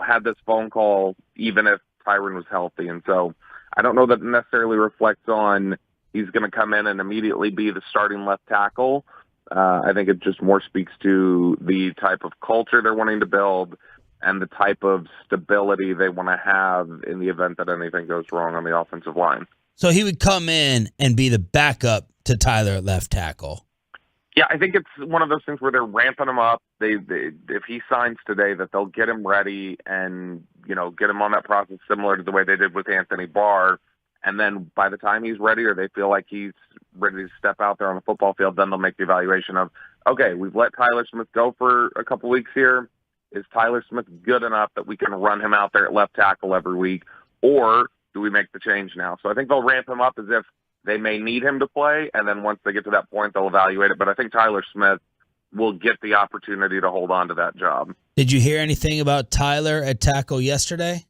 had this phone call even if Tyron was healthy. And so I don't know that it necessarily reflects on he's going to come in and immediately be the starting left tackle. I think it just more speaks to the type of culture they're wanting to build and the type of stability they want to have in the event that anything goes wrong on the offensive line. So he would come in and be the backup to Tyler at left tackle. Yeah, I think it's one of those things where they're ramping him up. They if he signs today, that they'll get him ready and, get him on that process similar to the way they did with Anthony Barr. And then by the time he's ready or they feel like he's ready to step out there on the football field, then they'll make the evaluation of, okay, we've let Tyler Smith go for a couple weeks here. Is Tyler Smith good enough that we can run him out there at left tackle every week? Or do we make the change now? So I think they'll ramp him up as if they may need him to play, and then once they get to that point, they'll evaluate it. But I think Tyler Smith will get the opportunity to hold on to that job. Did you hear anything about Tyler at tackle yesterday?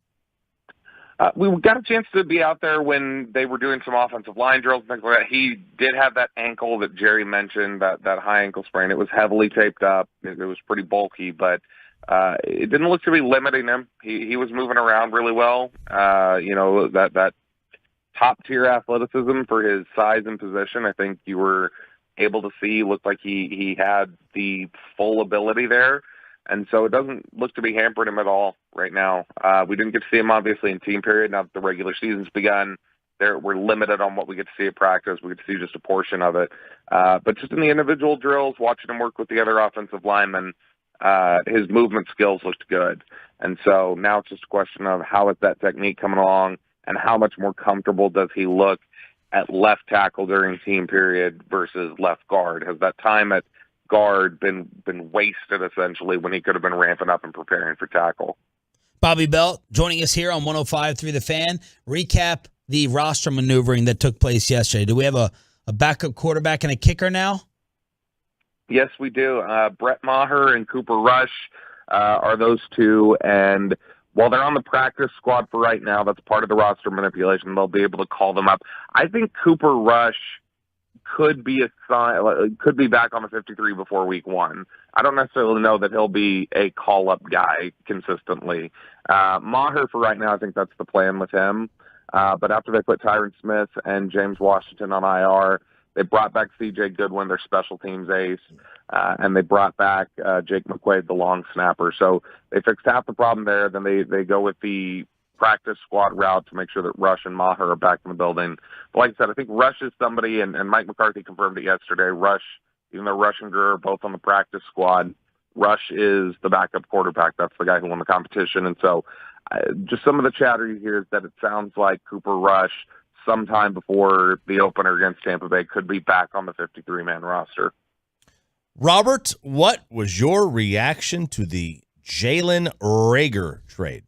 We got a chance to be out there when they were doing some offensive line drills and things like that. He did have that ankle that Jerry mentioned, that high ankle sprain. It was heavily taped up. It was pretty bulky, but it didn't look to be limiting him. He was moving around really well. That top-tier athleticism for his size and position, I think you were able to see looked like he had the full ability there. And so it doesn't look to be hampering him at all right now. We didn't get to see him, obviously, in team period. Now that the regular season's begun, we're limited on what we get to see at practice. We get to see just a portion of it. But just in the individual drills, watching him work with the other offensive linemen, his movement skills looked good. And so now it's just a question of how is that technique coming along and how much more comfortable does he look at left tackle during team period versus left guard? Has that time at guard been wasted essentially when he could have been ramping up and preparing for tackle? Bobby Belt joining us here on 105.3 The Fan. Recap the roster maneuvering that took place yesterday. Do we have a backup quarterback and a kicker now? Yes, we do. Brett Maher and Cooper Rush are those two, and while they're on the practice squad for right now, that's part of the roster manipulation. They'll be able to call them up. I think Cooper Rush could be back on the 53 before week 1. I don't necessarily know that he'll be a call-up guy consistently. Maher, for right now, I think that's the plan with him. But after they put Tyron Smith and James Washington on IR, they brought back C.J. Goodwin, their special teams ace, and they brought back Jake McQuaid, the long snapper. So they fixed half the problem there. Then they go with the practice squad route to make sure that Rush and Maher are back in the building. But like I said, I think Rush is somebody, and Mike McCarthy confirmed it yesterday, Rush, even though Rush and Greer are both on the practice squad, Rush is the backup quarterback. That's the guy who won the competition. And so just some of the chatter you hear is that it sounds like Cooper Rush, sometime before the opener against Tampa Bay, could be back on the 53-man roster. Robert, what was your reaction to the Jalen Rhaegar trade?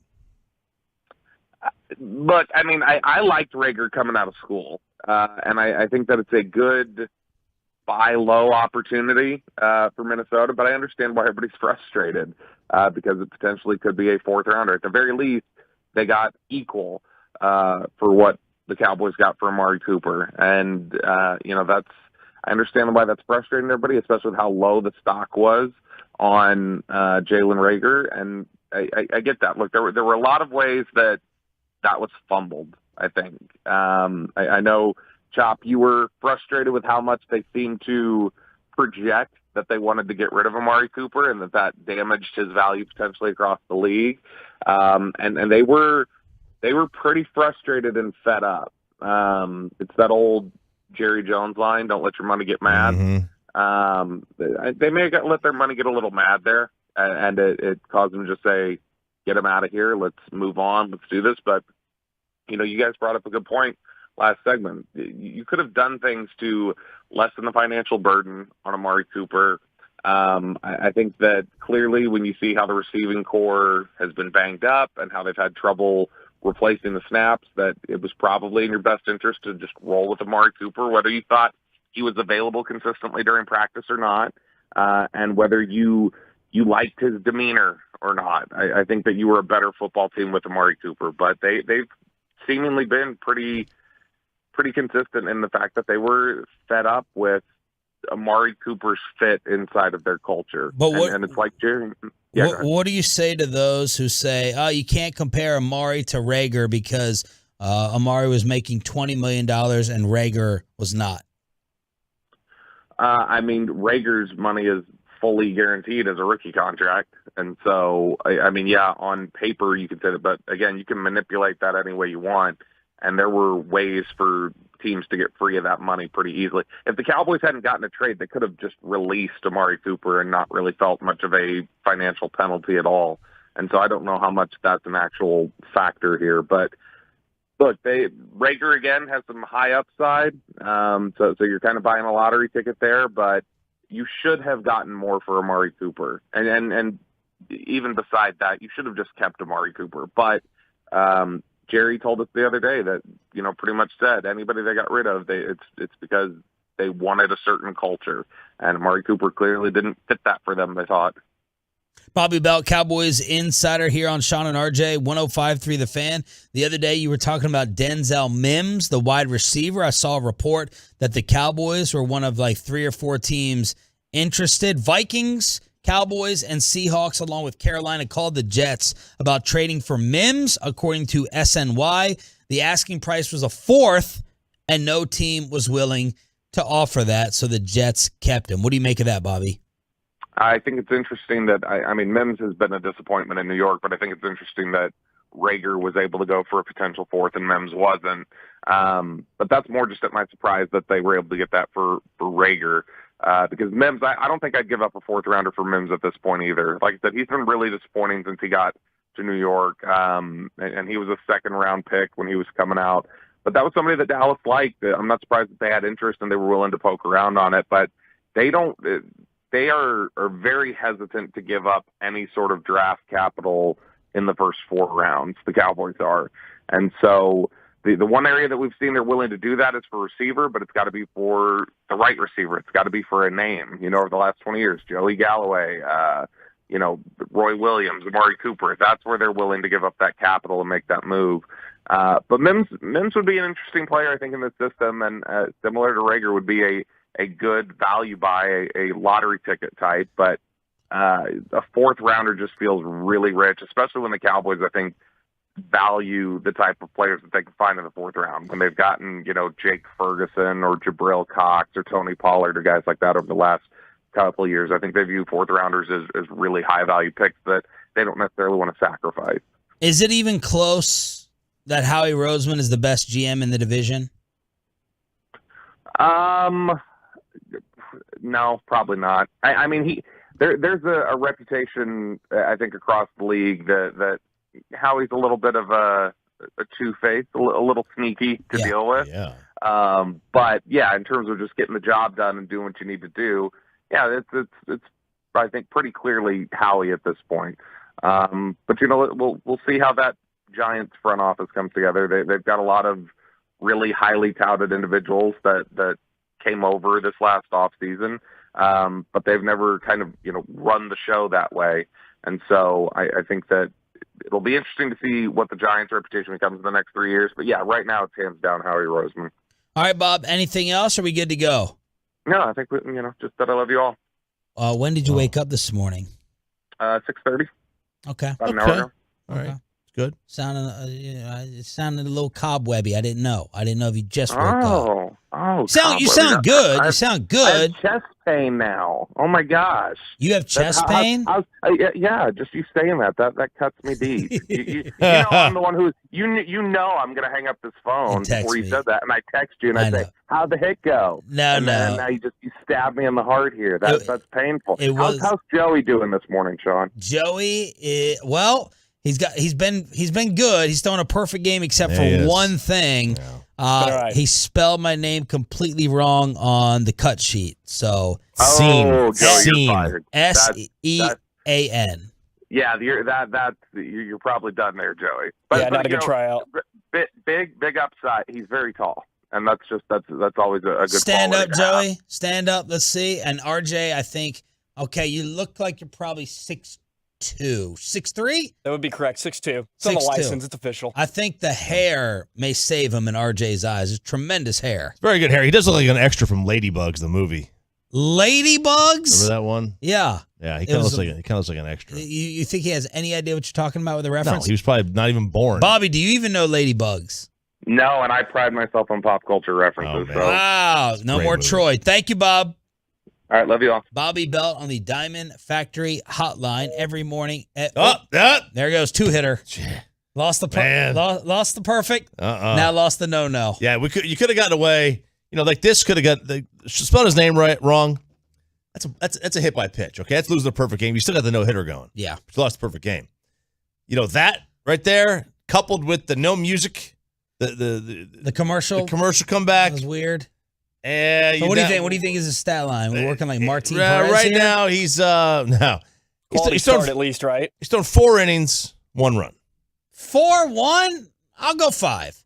Look, I mean, I liked Rhaegar coming out of school, and I think that it's a good buy low opportunity for Minnesota, but I understand why everybody's frustrated because it potentially could be a fourth rounder. At the very least, they got equal for what the Cowboys got for Amari Cooper. And, I understand why that's frustrating everybody, especially with how low the stock was on Jalen Rhaegar. And I get that. Look, there were a lot of ways that that was fumbled, I think. I know, Chop, you were frustrated with how much they seemed to project that they wanted to get rid of Amari Cooper and that damaged his value potentially across the league. And they were pretty frustrated and fed up. It's that old Jerry Jones line, don't let your money get mad. They may have let their money get a little mad there, and it caused them to just say, get him out of here, let's move on, let's do this. But, you guys brought up a good point last segment. You could have done things to lessen the financial burden on Amari Cooper. I think that clearly when you see how the receiving core has been banged up and how they've had trouble replacing the snaps, that it was probably in your best interest to just roll with Amari Cooper, whether you thought he was available consistently during practice or not, and whether you liked his demeanor or not. I think that you were a better football team with Amari Cooper, but they've seemingly been pretty consistent in the fact that they were fed up with Amari Cooper's fit inside of their culture. But and it's like Jerry. Yeah, what do you say to those who say, oh, you can't compare Amari to Rhaegar because Amari was making $20 million and Rhaegar was not? Rhaegar's money is fully guaranteed as a rookie contract. And so, on paper you can say that, but again, you can manipulate that any way you want. And there were ways for teams to get free of that money pretty easily. If the Cowboys hadn't gotten a trade, they could have just released Amari Cooper and not really felt much of a financial penalty at all. And so I don't know how much that's an actual factor here. But look, Rhaegar again has some high upside. So you're kind of buying a lottery ticket there, but you should have gotten more for Amari Cooper. And even beside that, you should have just kept Amari Cooper. But Jerry told us the other day that, pretty much said anybody they got rid of, it's because they wanted a certain culture. And Amari Cooper clearly didn't fit that for them, they thought. Bobby Belt, Cowboys insider here on Sean and RJ, 105.3 The Fan. The other day you were talking about Denzel Mims, the wide receiver. I saw a report that the Cowboys were one of like 3 or 4 teams interested. Vikings, Cowboys, and Seahawks, along with Carolina, called the Jets about trading for Mims. According to SNY, the asking price was a 4th, and no team was willing to offer that, so the Jets kept him. What do you make of that, Bobby? I think it's interesting that, Mims has been a disappointment in New York, but I think it's interesting that Rhaegar was able to go for a potential 4th and Mims wasn't. But that's more just at my surprise that they were able to get that for Rhaegar. Because Mims, I don't think I'd give up a 4th rounder for Mims at this point either. Like I said, he's been really disappointing since he got to New York. And he was a 2nd round pick when he was coming out. But that was somebody that Dallas liked. I'm not surprised that they had interest and they were willing to poke around on it. But they are very hesitant to give up any sort of draft capital in the first 4 rounds. The Cowboys are. And so the one area that we've seen they're willing to do that is for receiver, but it's got to be for the right receiver. It's got to be for a name, over the last 20 years. Joey Galloway, Roy Williams, Amari Cooper. That's where they're willing to give up that capital and make that move. But Mims would be an interesting player, I think, in this system, and similar to Rhaegar would be a good value buy, a lottery ticket type. But a 4th rounder just feels really rich, especially when the Cowboys, I think, value the type of players that they can find in the 4th round. When they've gotten, Jake Ferguson or Jabril Cox or Tony Pollard or guys like that over the last couple of years, I think they view 4th rounders as really high value picks that they don't necessarily want to sacrifice. Is it even close that Howie Roseman is the best GM in the division? No, probably not. There's a reputation, I think, across the league that Howie's a little bit of a two-faced, a little sneaky to deal with. Yeah. But in terms of just getting the job done and doing what you need to do, it's I think pretty clearly Howie at this point. But we'll see how that Giants front office comes together. They've got a lot of really highly touted individuals that came over this last offseason, but they've never kind of run the show that way. And so I think that it'll be interesting to see what the Giants' reputation becomes in the next 3 years. But right now it's hands down Howie Roseman. All right, Bob. Anything else? Or are we good to go? No, I think just that I love you all. When did you wake up this morning? 6:30. Okay. About an hour ago. All right. good. It sounded a little cobwebby. I didn't know. I didn't know if you just woke up. Oh, You sound good. You sound good. I have chest pain now. Oh my gosh. You have chest pain? Yeah, just you saying that cuts me deep. you know I'm the one who you know I'm gonna hang up this phone before you said that, and I text you and I say, "How'd the hit go?" No. Now you stab me in the heart here. That's painful. How's Joey doing this morning, Sean? Joey, he's been good. He's throwing a perfect game except for one thing. Yeah. He spelled my name completely wrong on the cut sheet. So Joey, you're fired. Sean. Yeah, you're probably done there, Joey. But not a good tryout. Big upside. He's very tall, and that's always a good. Stand up, Joey. Stand up. Let's see. And RJ, I think. Okay, you look like you're probably 6'2", 6'3". That would be correct. 6'2". It's on the license. It's official. I think the hair may save him in RJ's eyes. It's tremendous hair. Very good hair. He does look like an extra from Ladybugs, the movie. Ladybugs? Remember that one? Yeah. Yeah, he kind of looks like an extra. You think he has any idea what you're talking about with the reference? No, he was probably not even born. Bobby, do you even know Ladybugs? No, and I pride myself on pop culture references. Oh, wow. No more movie. Troy. Thank you, Bob. All right, love you all. Bobby Belt on the Diamond Factory Hotline every morning. There goes 2-hitter. Lost the lost the perfect. Now lost the no. Yeah, you could have gotten away. You know, like this could have got spelled his name wrong. That's a hit by pitch. Okay, that's losing the perfect game. You still got the no hitter going. Yeah, you lost the perfect game. You know that right there, coupled with the no music, the commercial comeback was weird. So what do you think? What do you think is his stat line? We're working like Martin Perez right here? Now. He's Quality start at least, right? He's thrown 4 innings, 1 run. 4-1. I'll go 5.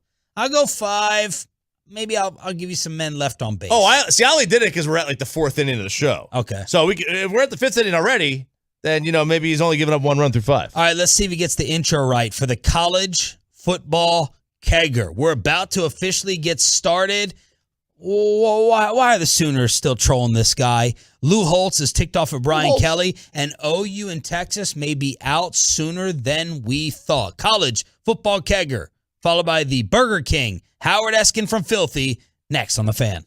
Maybe I'll give you some men left on base. I only did it because we're at like the 4th inning of the show. Okay. So if we're at the 5th inning already, then maybe he's only giving up 1 run through 5. All right, let's see if he gets the intro right for the college football kegger. We're about to officially get started. Why are the Sooners still trolling this guy? Lou Holtz is ticked off of Brian Kelly, and OU in Texas may be out sooner than we thought. College football kegger, followed by the Burger King, Howard Eskin from Filthy, next on The Fan.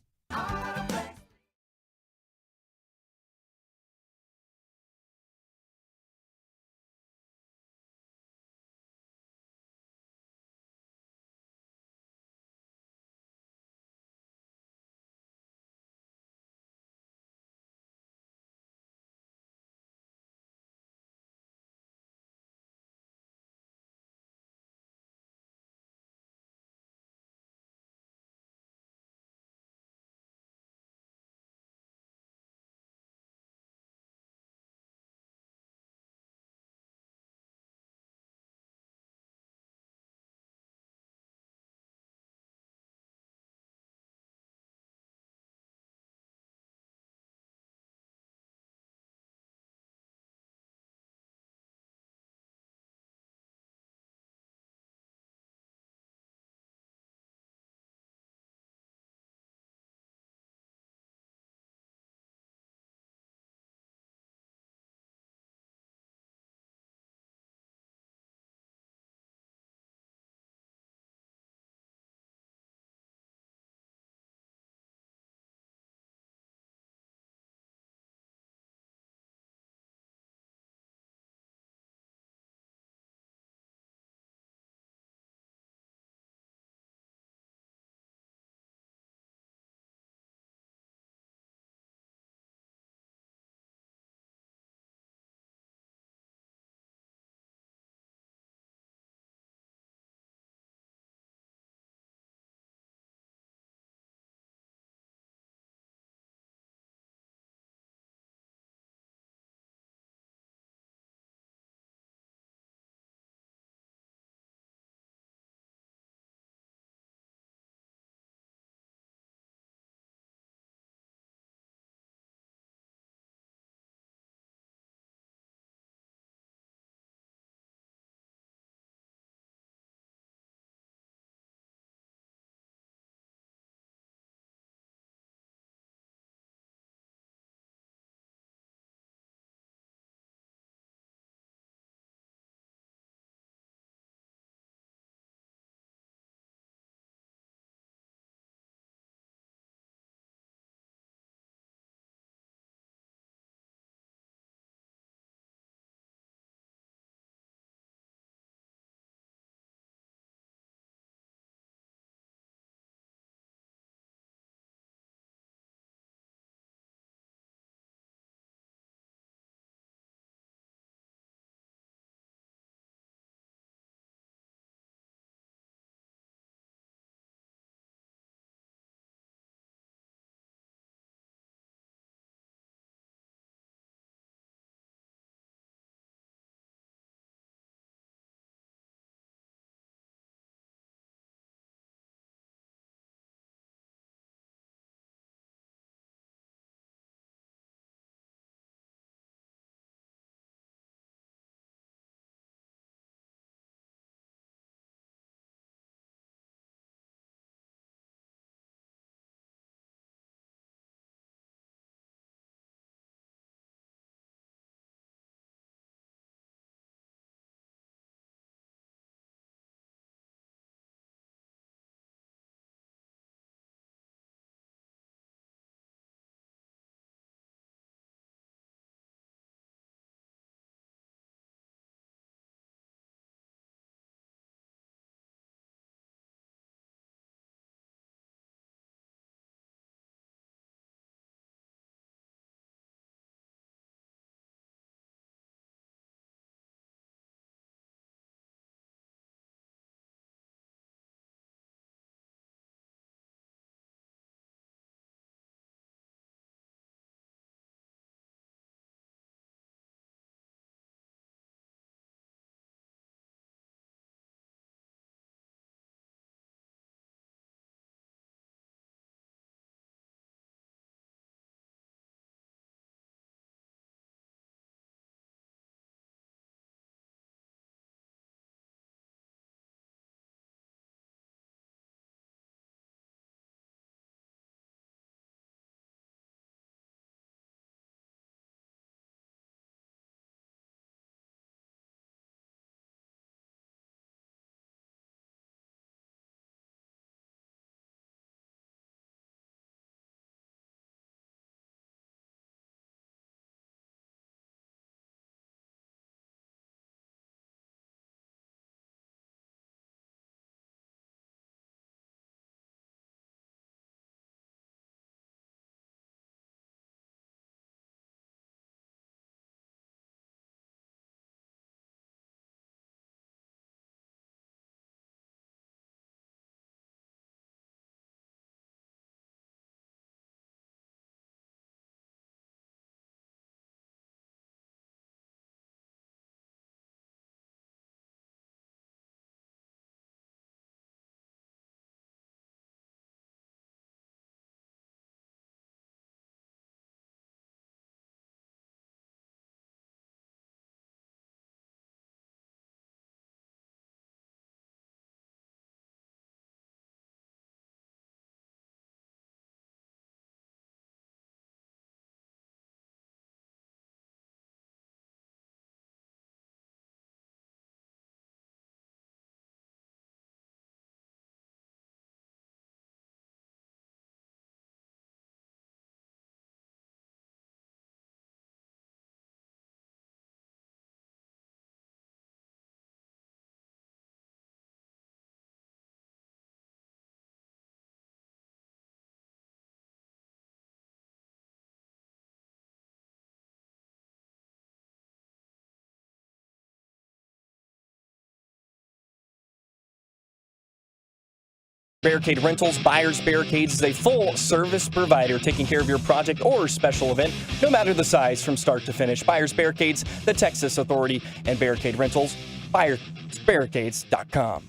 Barricade Rentals, Buyers Barricades is a full-service provider taking care of your project or special event, no matter the size, from start to finish. Buyers Barricades, the Texas Authority, and Barricade Rentals, buyersbarricades.com.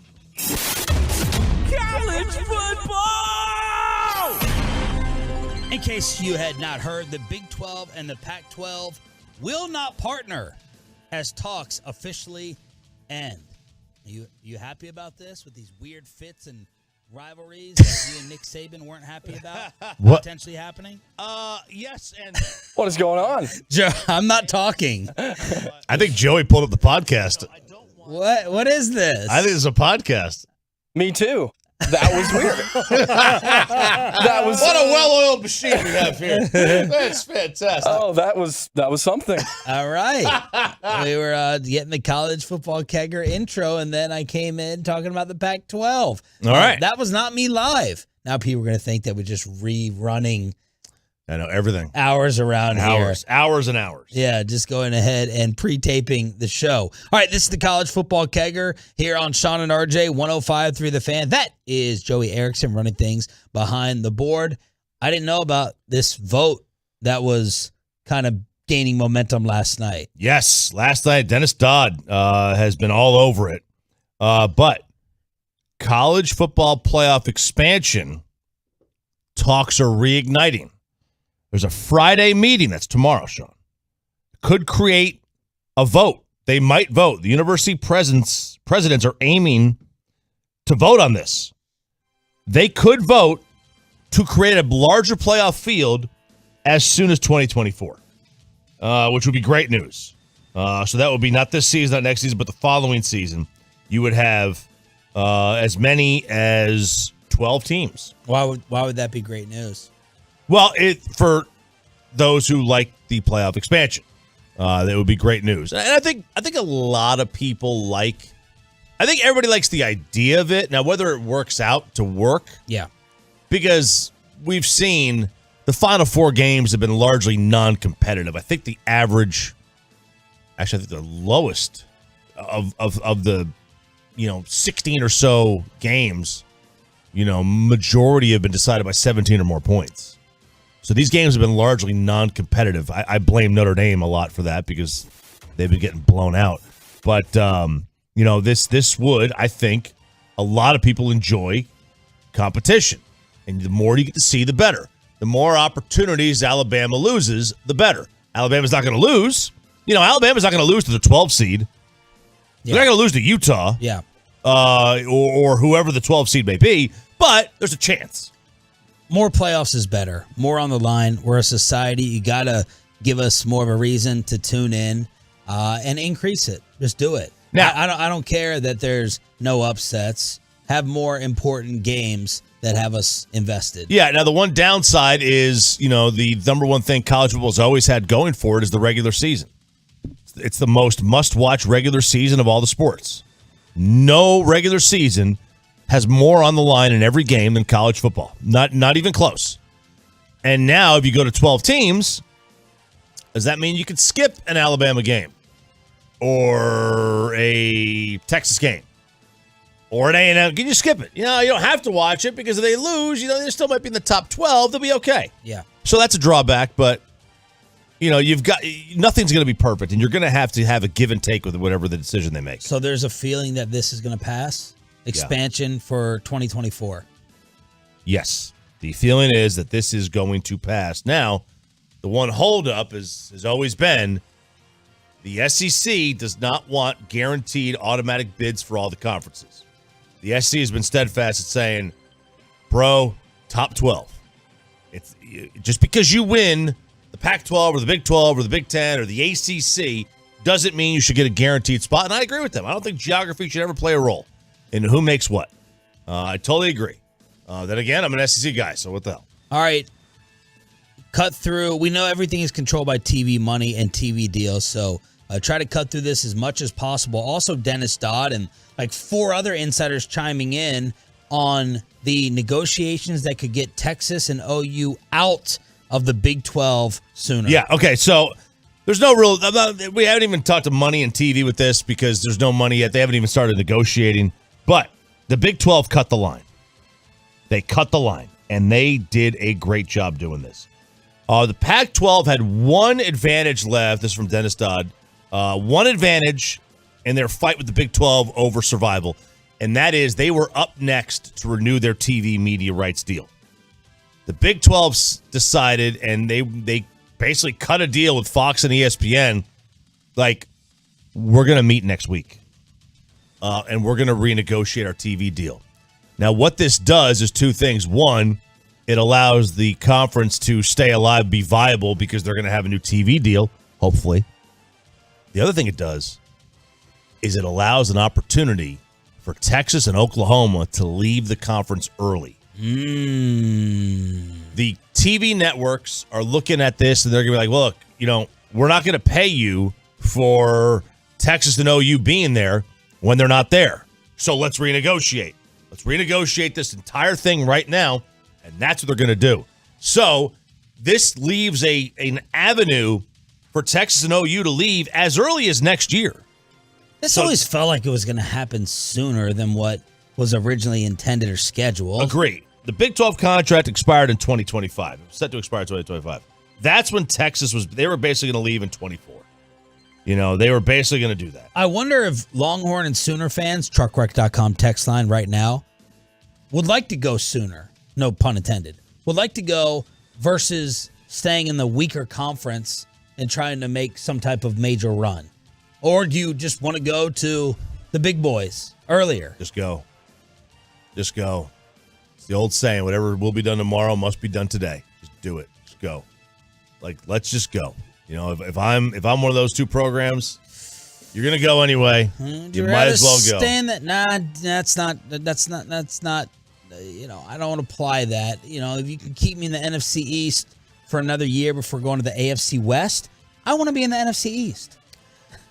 College football! In case you had not heard, the Big 12 and the Pac-12 will not partner as talks officially end. You happy about this with these weird fits and rivalries that you and Nick Saban weren't happy about potentially happening? Yes, and what is going on? Joe, I'm not talking. I think Joey pulled up the podcast. What is this? I think it's a podcast. Me too. That was weird. That was what a well-oiled machine we have here. That's fantastic. Oh, that was something. All right. We were getting the college football kegger intro, and then I came in talking about the Pac-12. All right. That was not me live. Now people are going to think that we're just rerunning. I know everything. Hours around here. Hours and hours. Yeah, just going ahead and pre-taping the show. All right, this is the College Football Kegger here on Sean and RJ, 105.3 The Fan. That is Joey Erickson running things behind the board. I didn't know about this vote that was kind of gaining momentum last night. Yes, last night, Dennis Dodd has been all over it. But college football playoff expansion talks are reigniting. There's a Friday meeting, that's tomorrow, Sean. Could create a vote. They might vote. The university presidents are aiming to vote on this. They could vote to create a larger playoff field as soon as 2024, which would be great news. So that would be not this season, not next season, but the following season. You would have as many as 12 teams. Why would that be great news? Well, for those who like the playoff expansion, that would be great news. And I think a lot of people I think everybody likes the idea of it. Now, whether it works out to work, yeah, because we've seen the Final Four games have been largely non-competitive. I think the average, actually, I think the lowest of the 16 or so games, majority have been decided by 17 or more points. So these games have been largely non-competitive. I blame Notre Dame a lot for that because they've been getting blown out. But, this would, I think, a lot of people enjoy competition. And the more you get to see, the better. The more opportunities Alabama loses, the better. Alabama's not going to lose. Alabama's not going to lose to the 12 seed. Yeah. They're not going to lose to Utah. Yeah. Or whoever the 12 seed may be. But there's a chance. More playoffs is better. More on the line. We're a society. You got to give us more of a reason to tune in and increase it. Just do it. Now, I don't care that there's no upsets. Have more important games that have us invested. Yeah. Now, the one downside is, the number one thing college football has always had going for it is the regular season. It's the most must-watch regular season of all the sports. No regular season has more on the line in every game than college football. Not even close. And now, if you go to 12 teams, does that mean you could skip an Alabama game? Or a Texas game? Or an A&M? Can you skip it? You don't have to watch it because if they lose, they still might be in the top 12. They'll be okay. Yeah. So that's a drawback, but you've got nothing's going to be perfect, and you're going to have a give and take with whatever the decision they make. So there's a feeling that this is going to pass? Expansion for 2024. Yes. The feeling is that this is going to pass. Now, the one holdup has always been the SEC does not want guaranteed automatic bids for all the conferences. The SEC has been steadfast at saying, bro, top 12. It's just because you win the Pac-12 or the Big 12 or the Big 10 or the ACC doesn't mean you should get a guaranteed spot. And I agree with them. I don't think geography should ever play a role in who makes what. I totally agree. Then again, I'm an SEC guy, so what the hell? All right. Cut through. We know everything is controlled by TV money and TV deals, so try to cut through this as much as possible. Also, Dennis Dodd and like 4 other insiders chiming in on the negotiations that could get Texas and OU out of the Big 12 sooner. Yeah, okay, so there's no real – we haven't even talked to money and TV with this because there's no money yet. They haven't even started negotiating. But the Big 12 cut the line. They cut the line, and they did a great job doing this. The Pac-12 had one advantage left. This is from Dennis Dodd. One advantage in their fight with the Big 12 over survival, and that is they were up next to renew their TV media rights deal. The Big 12 decided, and they basically cut a deal with Fox and ESPN, like, we're going to meet next week, and we're going to renegotiate our TV deal. Now, what this does is two things. One, it allows the conference to stay alive, be viable, because they're going to have a new TV deal, hopefully. The other thing it does is it allows an opportunity for Texas and Oklahoma to leave the conference early. The TV networks are looking at this, and they're going to be like, well, look, we're not going to pay you for Texas and OU being there when they're not there. So let's renegotiate. Let's renegotiate this entire thing right now, and that's what they're going to do. So this leaves an avenue for Texas and OU to leave as early as next year. This always felt like it was going to happen sooner than what was originally intended or scheduled. Agree. The Big 12 contract expired in 2025. It was set to expire in 2025. That's when Texas they were basically going to leave in 24. They were basically going to do that. I wonder if Longhorn and Sooner fans, truckwreck.com text line right now, would like to go sooner. No pun intended. Would like to go versus staying in the weaker conference and trying to make some type of major run. Or do you just want to go to the big boys earlier? Just go. Just go. It's the old saying, whatever will be done tomorrow must be done today. Just do it. Just go. Let's just go. If I'm one of those two programs, you're gonna go anyway. You might as well go. That's not. I don't apply that. If you can keep me in the NFC East for another year before going to the AFC West, I want to be in the NFC East.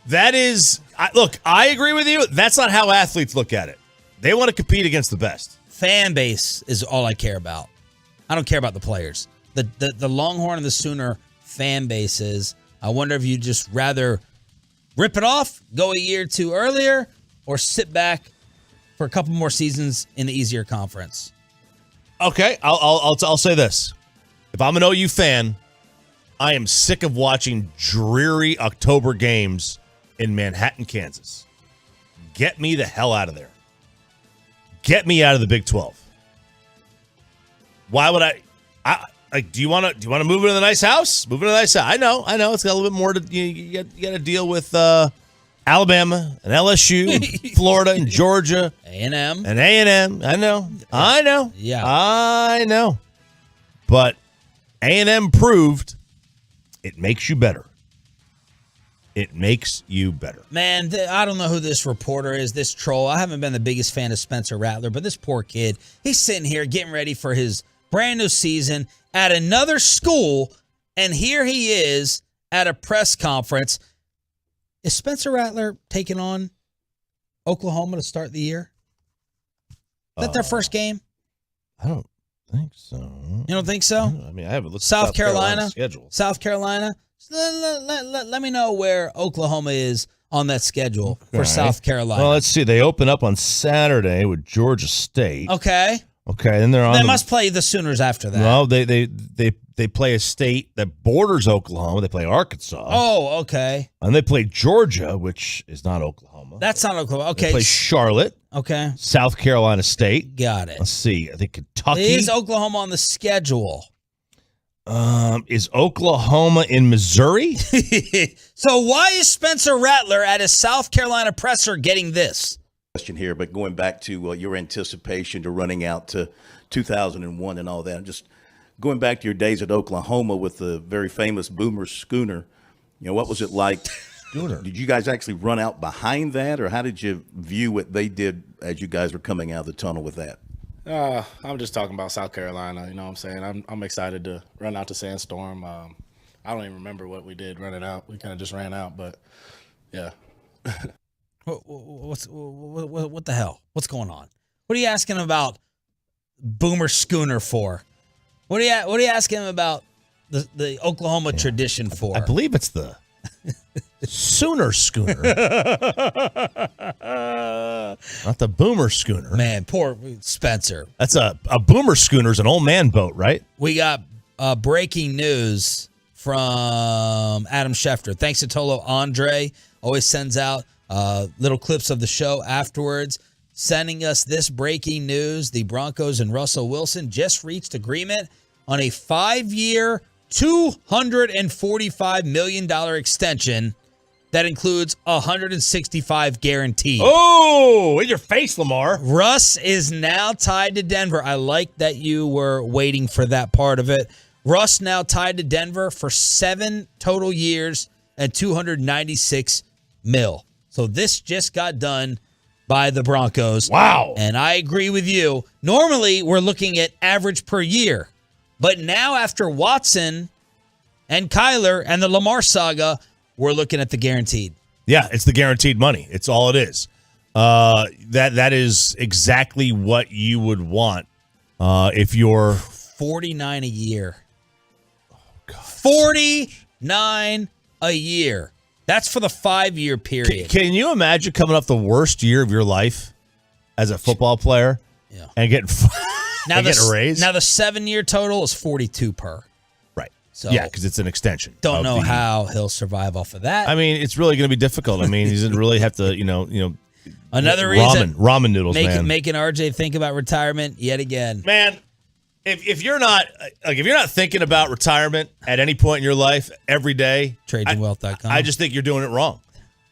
That is, look, I agree with you. That's not how athletes look at it. They want to compete against the best. Fan base is all I care about. I don't care about the players. The Longhorn and the Sooner fan bases, I wonder if you'd just rather rip it off, go a year or two earlier, or sit back for a couple more seasons in the easier conference. Okay, I'll say this. If I'm an OU fan, I am sick of watching dreary October games in Manhattan, Kansas. Get me the hell out of there. Get me out of the Big 12. Why would I do you want to move into the nice house? Move into the nice house. I know. It's got a little bit more to you got to deal with Alabama and LSU, and Florida and Georgia, A&M. I know. Yeah. I know. But A&M proved it makes you better. It makes you better. Man, I don't know who this reporter is, this troll. I haven't been the biggest fan of Spencer Rattler, but this poor kid, he's sitting here getting ready for his brand new season at another school, and here he is at a press conference. Is Spencer Rattler taking on Oklahoma to start the year? Is that their first game? I don't think so. You don't think so? I mean, I haven't looked at South Carolina schedule. South Carolina. Let me know where Oklahoma is on that schedule for South Carolina. Well, let's see. They open up on Saturday with Georgia State. Okay. Then they're on. They must play the Sooners after that. No, they play a state that borders Oklahoma. They play Arkansas. Oh, okay. And they play Georgia, which is not Oklahoma. That's not Oklahoma. Okay. They play Charlotte. Okay. South Carolina State. Got it. Let's see. I think Kentucky. Is Oklahoma on the schedule? Is Oklahoma in Missouri? So why is Spencer Rattler at his South Carolina presser getting this? Question here, but going back to your anticipation to running out to 2001 and all that, just going back to your days at Oklahoma with the very famous Boomer Schooner, what was it like? Schooner. Did you guys actually run out behind that, or how did you view what they did as you guys were coming out of the tunnel with that? I'm just talking about South Carolina. You know what I'm saying? I'm excited to run out to Sandstorm. I don't even remember what we did running out. We kind of just ran out, but yeah. What the hell? What's going on? What are you asking about Boomer Schooner for? What are you asking him about the Oklahoma tradition for? I believe it's the Sooner Schooner. Not the boomer schooner. Man, poor Spencer. That's a boomer schooner's an old man boat, right? We got breaking news from Adam Schefter. Thanks to Tolo Andre. Always sends out little clips of the show afterwards. Sending us this breaking news. The Broncos and Russell Wilson just reached agreement on a 5-year, $245 million extension that includes 165 guaranteed. Oh, in your face, Lamar. Russ is now tied to Denver. I like that you were waiting for that part of it. Russ now tied to Denver for 7 total years and $296 million. So this just got done by the Broncos. Wow. And I agree with you. Normally, we're looking at average per year. But now after Watson and Kyler and the Lamar saga, we're looking at the guaranteed. Yeah, it's the guaranteed money. It's all it is. That is exactly what you would want if you're 49 a year. Oh God. 49 a year. That's for the 5-year period. Can you imagine coming up the worst year of your life as a football player and getting a raise? Now the 7-year total is 42 per. Right. So yeah, because it's an extension. Don't know how he'll survive off of that. I mean, it's really going to be difficult. I mean, he doesn't really have to, another reason ramen noodles, man. Making RJ think about retirement yet again. Man, if you're not thinking about retirement at any point in your life every day, TradingWealth.com. I just think you're doing it wrong.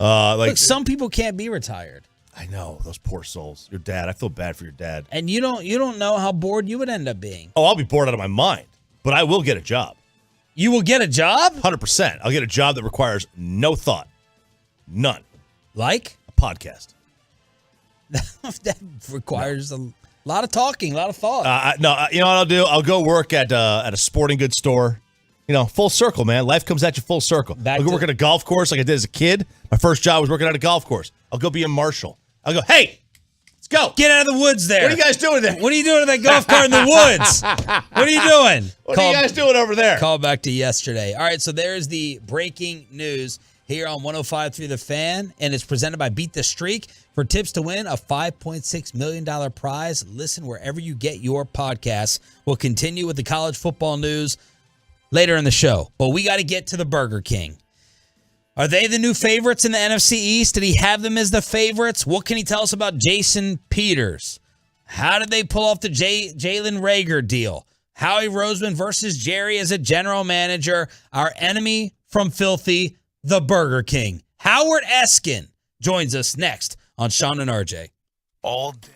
Look, some people can't be retired. I know, those poor souls. Your dad, I feel bad for your dad. And you don't know how bored you would end up being. Oh, I'll be bored out of my mind, but I will get a job. You will get a job? 100%. I'll get a job that requires no thought. None. Like? A podcast. That requires a lot of talking, a lot of thought. You know what I'll do? I'll go work at a sporting goods store. Full circle, man. Life comes at you full circle. I'll go work at a golf course like I did as a kid. My first job was working at a golf course. I'll go be a marshal. I'll go, hey, let's go. Get out of the woods there. What are you guys doing there? What are you doing with that golf cart in the woods? What are you doing? What are you guys doing over there? Call back to yesterday. All right, so there's the breaking news here on 105.3 The Fan, and it's presented by Beat the Streak. For tips to win a $5.6 million prize, listen wherever you get your podcasts. We'll continue with the college football news later in the show, but we got to get to the Burger King. Are they the new favorites in the NFC East? Did he have them as the favorites? What can he tell us about Jason Peters? How did they pull off the Jalen Rhaegar deal? Howie Roseman versus Jerry as a general manager. Our enemy from Filthy, the Burger King. Howard Eskin joins us next on Sean and RJ. All day.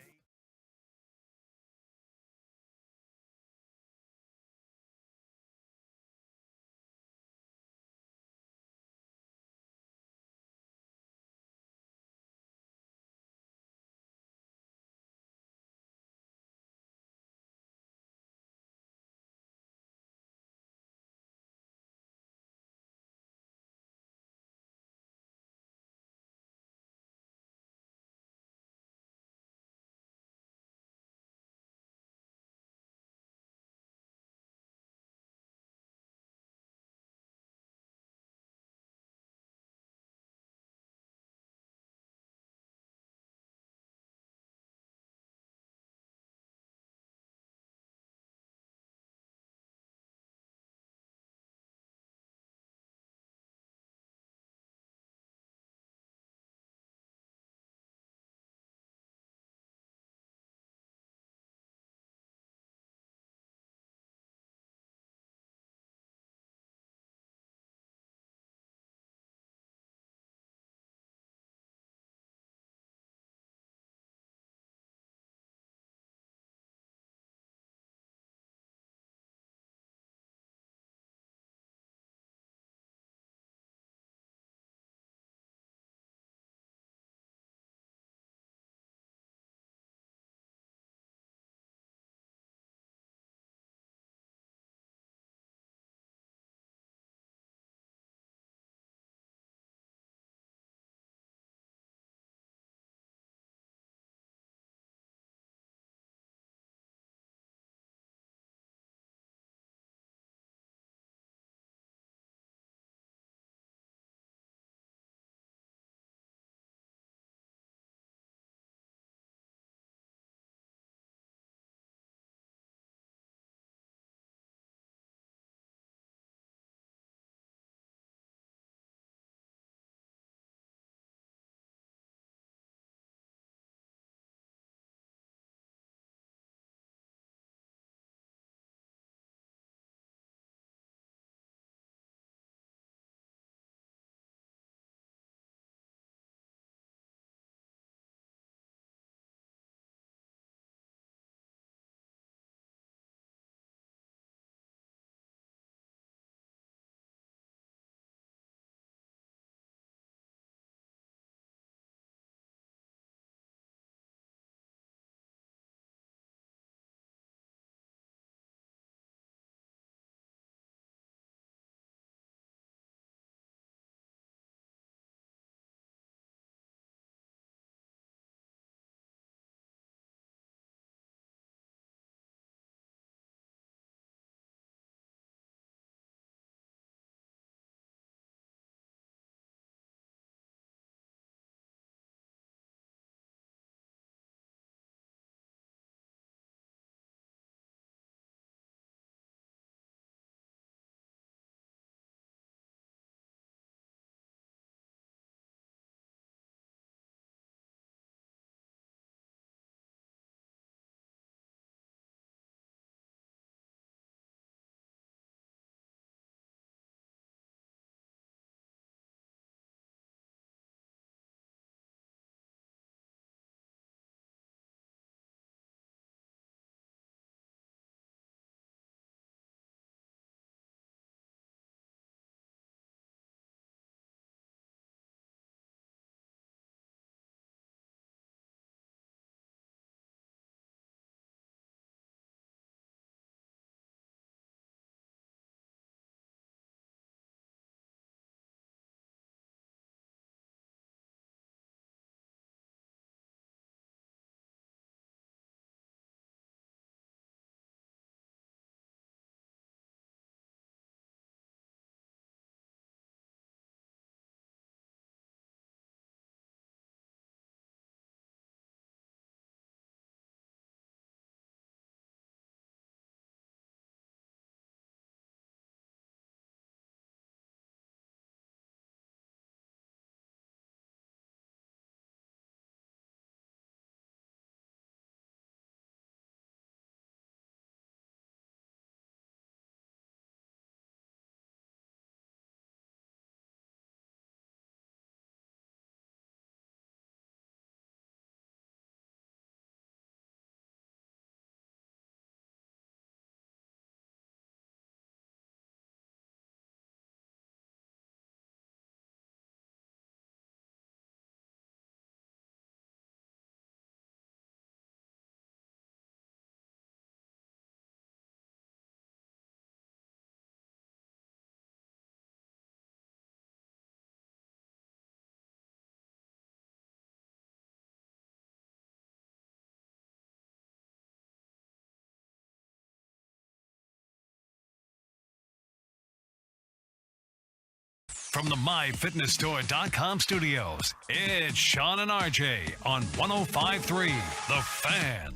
From the MyFitnessStore.com studios, it's Sean and RJ on 105.3 The Fan.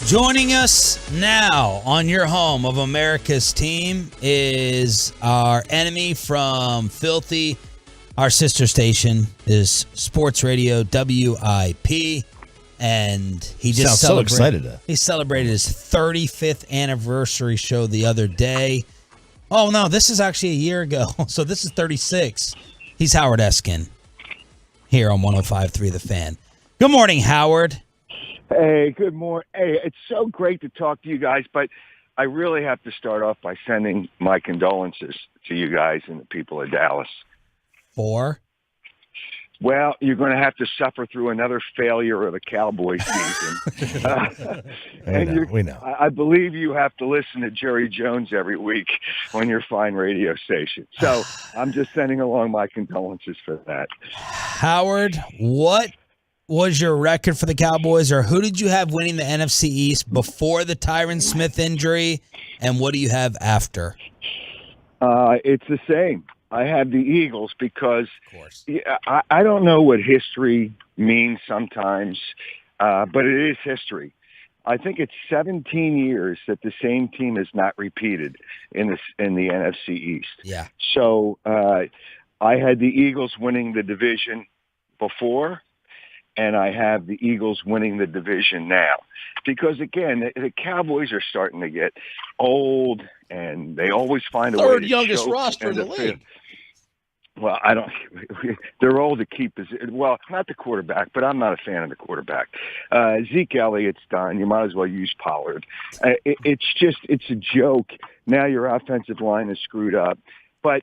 Joining us now on your home of America's team is our enemy from Filthy. Our sister station is Sports Radio WIP, and he just sounds so excited. He celebrated his 35th anniversary show the other day. Oh, no, this is actually a year ago, so this is 36. He's Howard Eskin here on 105.3 The Fan. Good morning, Howard. Hey, good morning. Hey, it's so great to talk to you guys, but I really have to start off by sending my condolences to you guys and the people of Dallas. For? Well, you're going to have to suffer through another failure of a Cowboys season. We know. I believe you have to listen to Jerry Jones every week on your fine radio station. So I'm just sending along my condolences for that. Howard, what was your record for the Cowboys, or who did you have winning the NFC East before the Tyron Smith injury, and what do you have after? It's the same. I have the Eagles because I don't know what history means sometimes, but it is history. I think it's 17 years that the same team has not repeated in the NFC East. Yeah. So I had the Eagles winning the division before, and I have the Eagles winning the division now. Because, again, the Cowboys are starting to get old, and they always find a way to Third youngest choke roster in the league. Well, I don't. They're old to keep. Well, not the quarterback, but I'm not a fan of the quarterback. Zeke Elliott's done. You might as well use Pollard. It's a joke. Now your offensive line is screwed up, but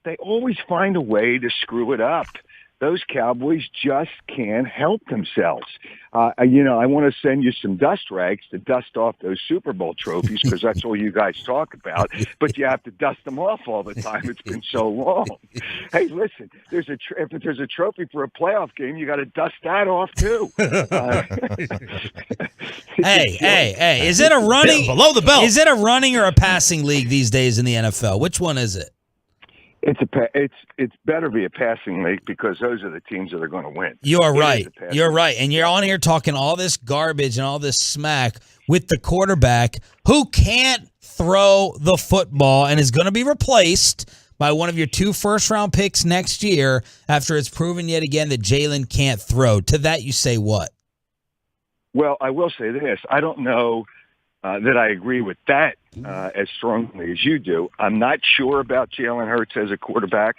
they always find a way to screw it up. Those Cowboys just can't help themselves. I want to send you some dust rags to dust off those Super Bowl trophies because that's all you guys talk about. But you have to dust them off all the time. It's been so long. Hey, listen, if there's a trophy for a playoff game, you got to dust that off too. Hey! Is it a running below the belt? Is it a running or a passing league these days in the NFL? Which one is it? It's better be a passing league because those are the teams that are going to win. You are right. You're right. And you're on here talking all this garbage and all this smack with the quarterback who can't throw the football and is going to be replaced by one of your 2 first-round picks next year after it's proven yet again that Jalen can't throw. To that you say what? Well, I will say this. I don't know that I agree with that as strongly as you do. I'm not sure about Jalen Hurts as a quarterback,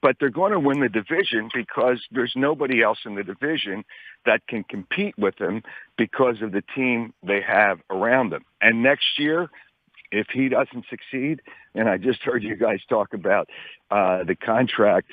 but they're going to win the division because there's nobody else in the division that can compete with them because of the team they have around them. And next year, if he doesn't succeed, and I just heard you guys talk about the contract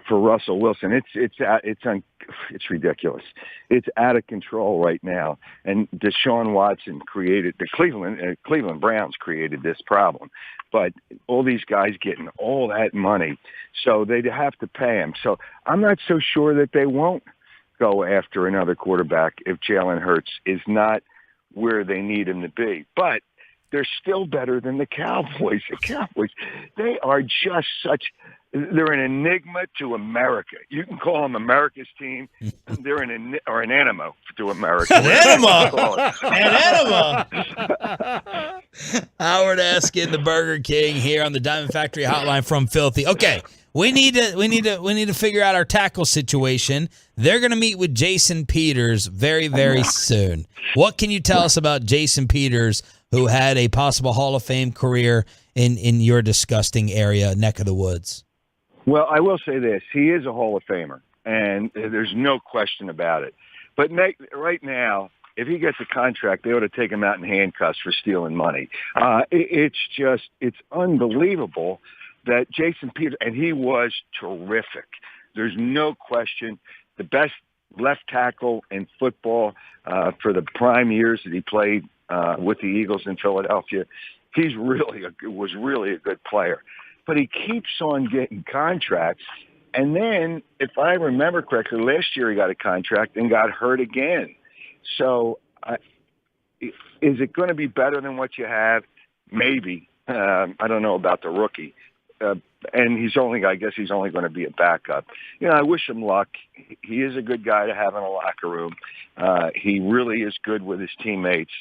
for Russell Wilson, it's ridiculous. It's out of control right now. And Deshaun Watson created the Cleveland Browns created this problem. But all these guys getting all that money, so they'd have to pay him. So I'm not so sure that they won't go after another quarterback if Jalen Hurts is not where they need him to be. But they're still better than the Cowboys. The Cowboys, they are just they're an enigma to America. You can call them America's team. They're an enema to America. An enema? An enema? Howard Eskin, the Burger King, here on the Diamond Factory Hotline from Filthy. Okay, we need to figure out our tackle situation. They're going to meet with Jason Peters very, very soon. What can you tell us about Jason Peters, who had a possible Hall of Fame career in your disgusting area, neck of the woods? Well, I will say this. He is a Hall of Famer, and there's no question about it. But right now, if he gets a contract, they ought to take him out in handcuffs for stealing money. It's unbelievable that Jason Peters, and he was terrific. There's no question. The best left tackle in football for the prime years that he played with the Eagles in Philadelphia. Was really a good player. But he keeps on getting contracts. And then, if I remember correctly, last year he got a contract and got hurt again. So is it going to be better than what you have? Maybe. I don't know about the rookie. and I guess he's only going to be a backup. I wish him luck. He is a good guy to have in a locker room. He really is good with his teammates,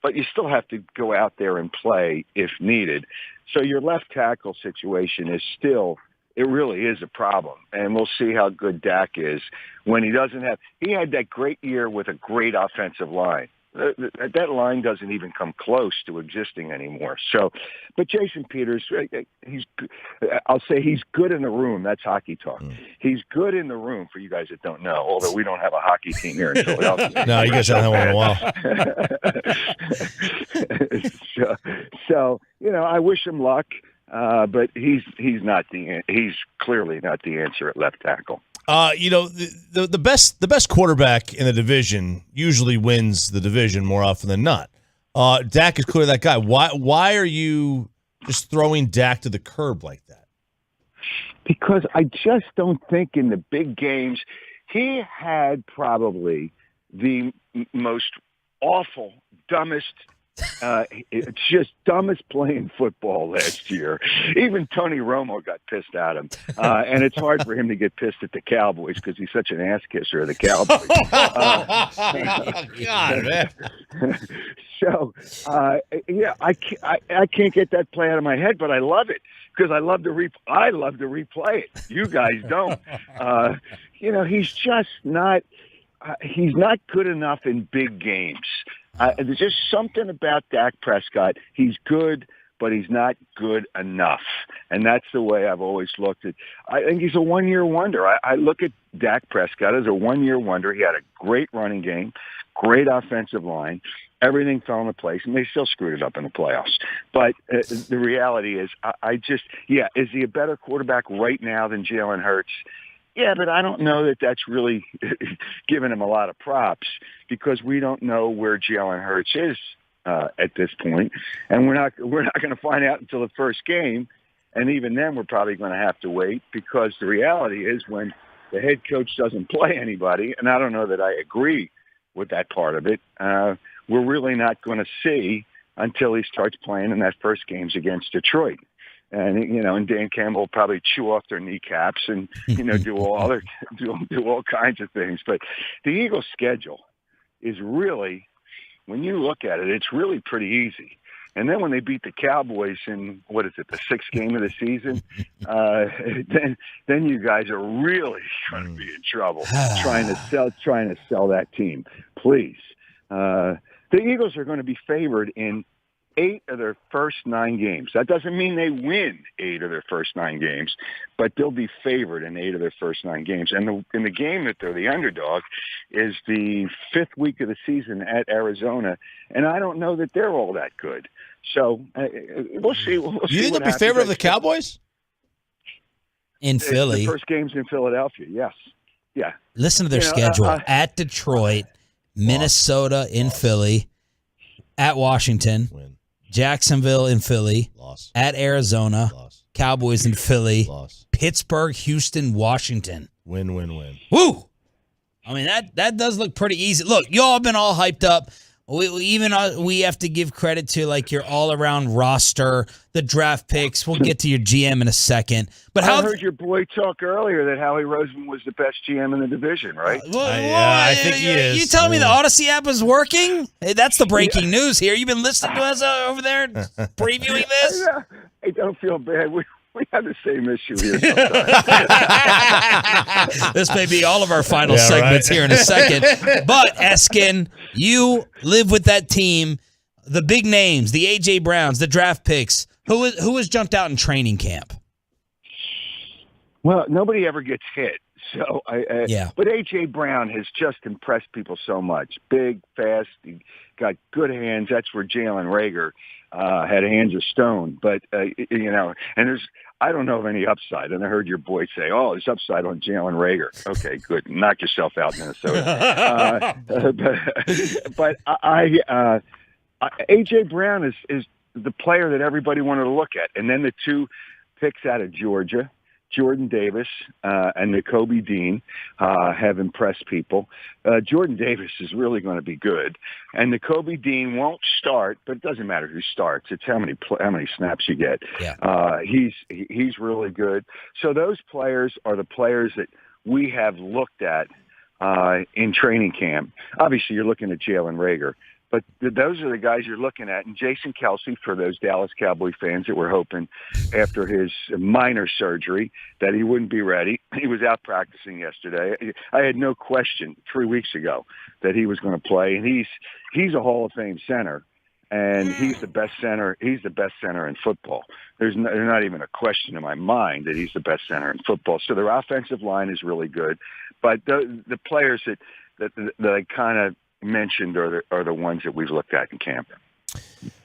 but you still have to go out there and play if needed. So your left tackle situation is still, it really is a problem. And we'll see how good Dak is when he had that great year with a great offensive line. That line doesn't even come close to existing anymore. So, but Jason Peters, I'll say he's good in the room. That's hockey talk. He's good in the room for you guys that don't know, although we don't have a hockey team here in Philadelphia. No, you guys haven't had one in a while. So, I wish him luck, but he's clearly not the answer at left tackle. The best quarterback in the division usually wins the division more often than not. Dak is clearly that guy. Why are you just throwing Dak to the curb like that? Because I just don't think in the big games he had probably the most awful, dumbest. It's just dumbest playing football last year. Even Tony Romo got pissed at him, and it's hard for him to get pissed at the Cowboys because he's such an ass kisser of the Cowboys. God, man. So, I can't get that play out of my head, but I love it because I love to replay it. You guys don't. He's just not. He's not good enough in big games. There's just something about Dak Prescott. He's good, but he's not good enough. And that's the way I've always looked at. I think he's a one-year wonder. I look at Dak Prescott as a one-year wonder. He had a great running game, great offensive line. Everything fell into place, and they still screwed it up in the playoffs. But the reality is, is he a better quarterback right now than Jalen Hurts? Yeah, but I don't know that that's really giving him a lot of props because we don't know where Jalen Hurts is at this point, and we're not going to find out until the first game, and even then we're probably going to have to wait because the reality is when the head coach doesn't play anybody, and I don't know that I agree with that part of it, we're really not going to see until he starts playing in that first games against Detroit. And and Dan Campbell will probably chew off their kneecaps and do all kinds of things. But the Eagles' schedule is really, when you look at it, it's really pretty easy. And then when they beat the Cowboys in the sixth game of the season, then you guys are really going to be in trouble trying to sell that team. Please, the Eagles are going to be favored in 8 of their first 9 games. That doesn't mean they win 8 of their first 9 games, but they'll be favored in 8 of their first 9 games. And in the game that they're the underdog is the 5th week of the season at Arizona, and I don't know that they're all that good. So we'll see. You think they'll be favored of the Cowboys? In Philly. The first game's in Philadelphia, yes. Yeah. Listen to their schedule. At Detroit, Minnesota in Philly, at Washington, Jacksonville in Philly, at Arizona, Cowboys in Philly, Pittsburgh, Houston, Washington. Win. Woo! I mean, that does look pretty easy. Look, y'all have been all hyped up. We have to give credit to like your all-around roster, the draft picks. We'll get to your GM in a second. But I heard your boy talk earlier that Howie Roseman was the best GM in the division, right? I think he is. You telling me the Odyssey app is working? Hey, that's the breaking news here. You've been listening to us over there previewing this? Hey, don't feel bad. We have the same issue here. This may be all of our final segments here in a second. But, Eskin, you live with that team, the big names, the A.J. Browns, the draft picks. Who has jumped out in training camp? Well, nobody ever gets hit. So, But A.J. Brown has just impressed people so much. Big, fast, he got good hands. That's where Jalen Rhaegar had hands of stone. But, and I don't know of any upside. And I heard your boy say, there's upside on Jalen Rhaegar. Okay, good. Knock yourself out, Minnesota. But A.J. Brown is the player that everybody wanted to look at. And then the 2 picks out of Georgia, Jordan Davis and Nakobe Dean have impressed people. Jordan Davis is really going to be good, and Nakobe Dean won't start, but it doesn't matter who starts. It's how many snaps you get. Yeah. He's really good. So those players are the players that we have looked at in training camp. Obviously, you're looking at Jalen Rhaegar. But those are the guys you're looking at. And Jason Kelsey, for those Dallas Cowboy fans that were hoping after his minor surgery that he wouldn't be ready. He was out practicing yesterday. I had no question 3 weeks ago that he was going to play. And he's a Hall of Fame center. And he's the best center. He's the best center in football. There's not even a question in my mind that he's the best center in football. So their offensive line is really good. But the players that I kind of mentioned are the ones that we've looked at in camp.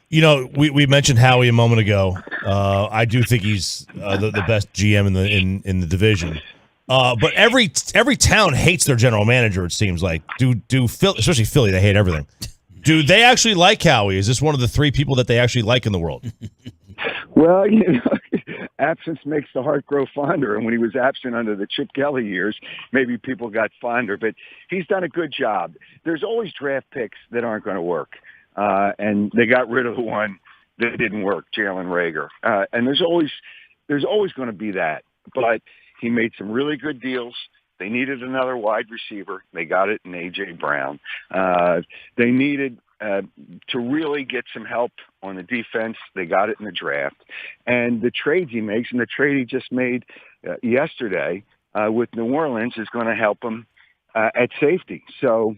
You know, we mentioned Howie a moment ago. I do think he's the best GM in the division. But every town hates their general manager. It seems like especially Philly, they hate everything. Do they actually like Howie? Is this one of the three people that they actually like in the world? Well, absence makes the heart grow fonder. And when he was absent under the Chip Kelly years, maybe people got fonder. But he's done a good job. There's always draft picks that aren't going to work. And they got rid of the one that didn't work, Jalen Rhaegar. And there's always going to be that. But he made some really good deals. They needed another wide receiver. They got it in A.J. Brown. They needed to really get some help on the defense. They got it in the draft. And the trades he makes, and the trade he just made yesterday with New Orleans is going to help him at safety. So,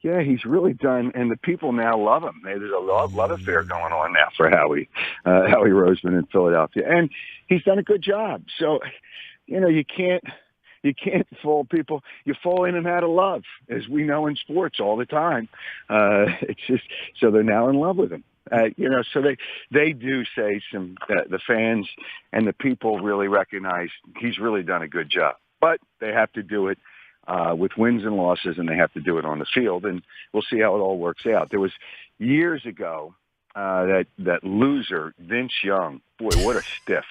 yeah, he's really done, and the people now love him. There's a love affair going on now for Howie Roseman in Philadelphia. And he's done a good job. So, you can't fool people. You fall in and out of love, as we know in sports all the time. It's just so they're now in love with him. So they do say the fans and the people really recognize he's really done a good job. But they have to do it with wins and losses, and they have to do it on the field. And we'll see how it all works out. There was years ago that loser, Vince Young. Boy, what a stiff.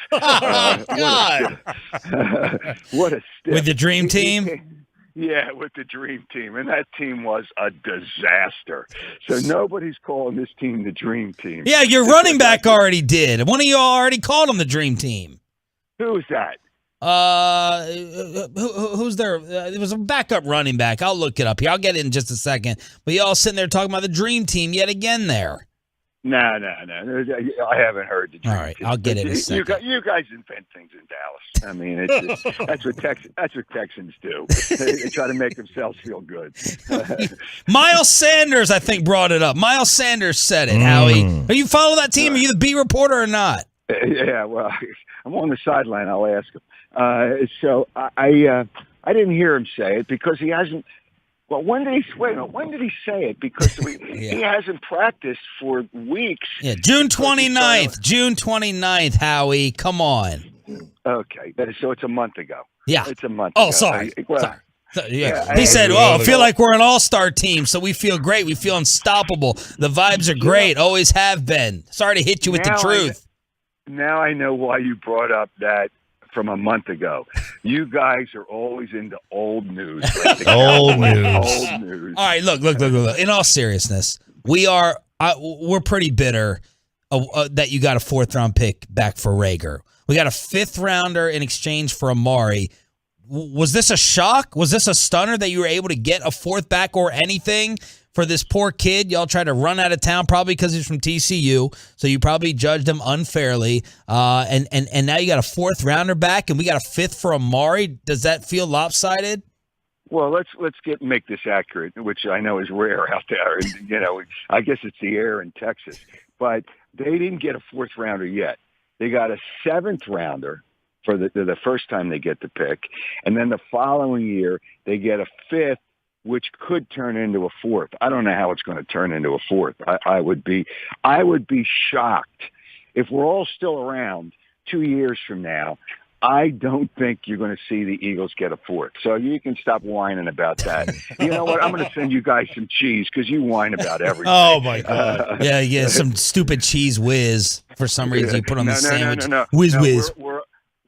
What a stiff. With the dream team? Yeah, with the dream team. And that team was a disaster. So nobody's calling this team the dream team. Yeah, your running back already did. One of you already called him the dream team. Who's that? Who's there? It was a backup running back. I'll look it up here. I'll get it in just a second. But y'all sitting there talking about the dream team yet again there. No. I haven't heard the dream All right, team. I'll get it in a second. You guys invent things in Dallas. I mean, it's just, that's what Texans do. They try to make themselves feel good. Miles Sanders, I think, brought it up. Miles Sanders said it, Howie. Are you follow that team? Are you the beat reporter or not? Yeah, well, I'm on the sideline. I'll ask him. So I didn't hear him say it because he hasn't. Well, when did he say it? Because he hasn't practiced for weeks. Yeah, June 29th. June 29th, Howie. Come on. Okay, so it's a month ago. Yeah. It's a month ago. Sorry. Sorry. He said, I feel like we're an all-star team, so we feel great. We feel unstoppable. The vibes are great. Always have been. Sorry to hit you with the truth. Now I know why you brought up that from a month ago. You guys are always into old news. Old news. Old news. All right, look. In all seriousness, we're pretty bitter that you got a 4th-round pick back for Rhaegar. We got a 5th-rounder in exchange for Amari. Was this a shock? Was this a stunner that you were able to get a 4th back or anything for this poor kid? Y'all tried to run out of town probably because he's from TCU, so you probably judged him unfairly. And now you got a 4th-rounder back, and we got a 5th for Amari. Does that feel lopsided? Well, let's make this accurate, which I know is rare out there. And, I guess it's the air in Texas. But they didn't get a 4th-rounder yet. They got a 7th-rounder for the first time they get the pick. And then the following year, they get a 5th, which could turn into a 4th. I don't know how it's going to turn into a 4th. I would be shocked if we're all still around 2 years from now. I don't think you're going to see the Eagles get a 4th. So you can stop whining about that. You know what? I'm going to send you guys some cheese because you whine about everything. Oh, my God. Yeah, some stupid cheese whiz for some reason you put on the sandwich. No. Whiz.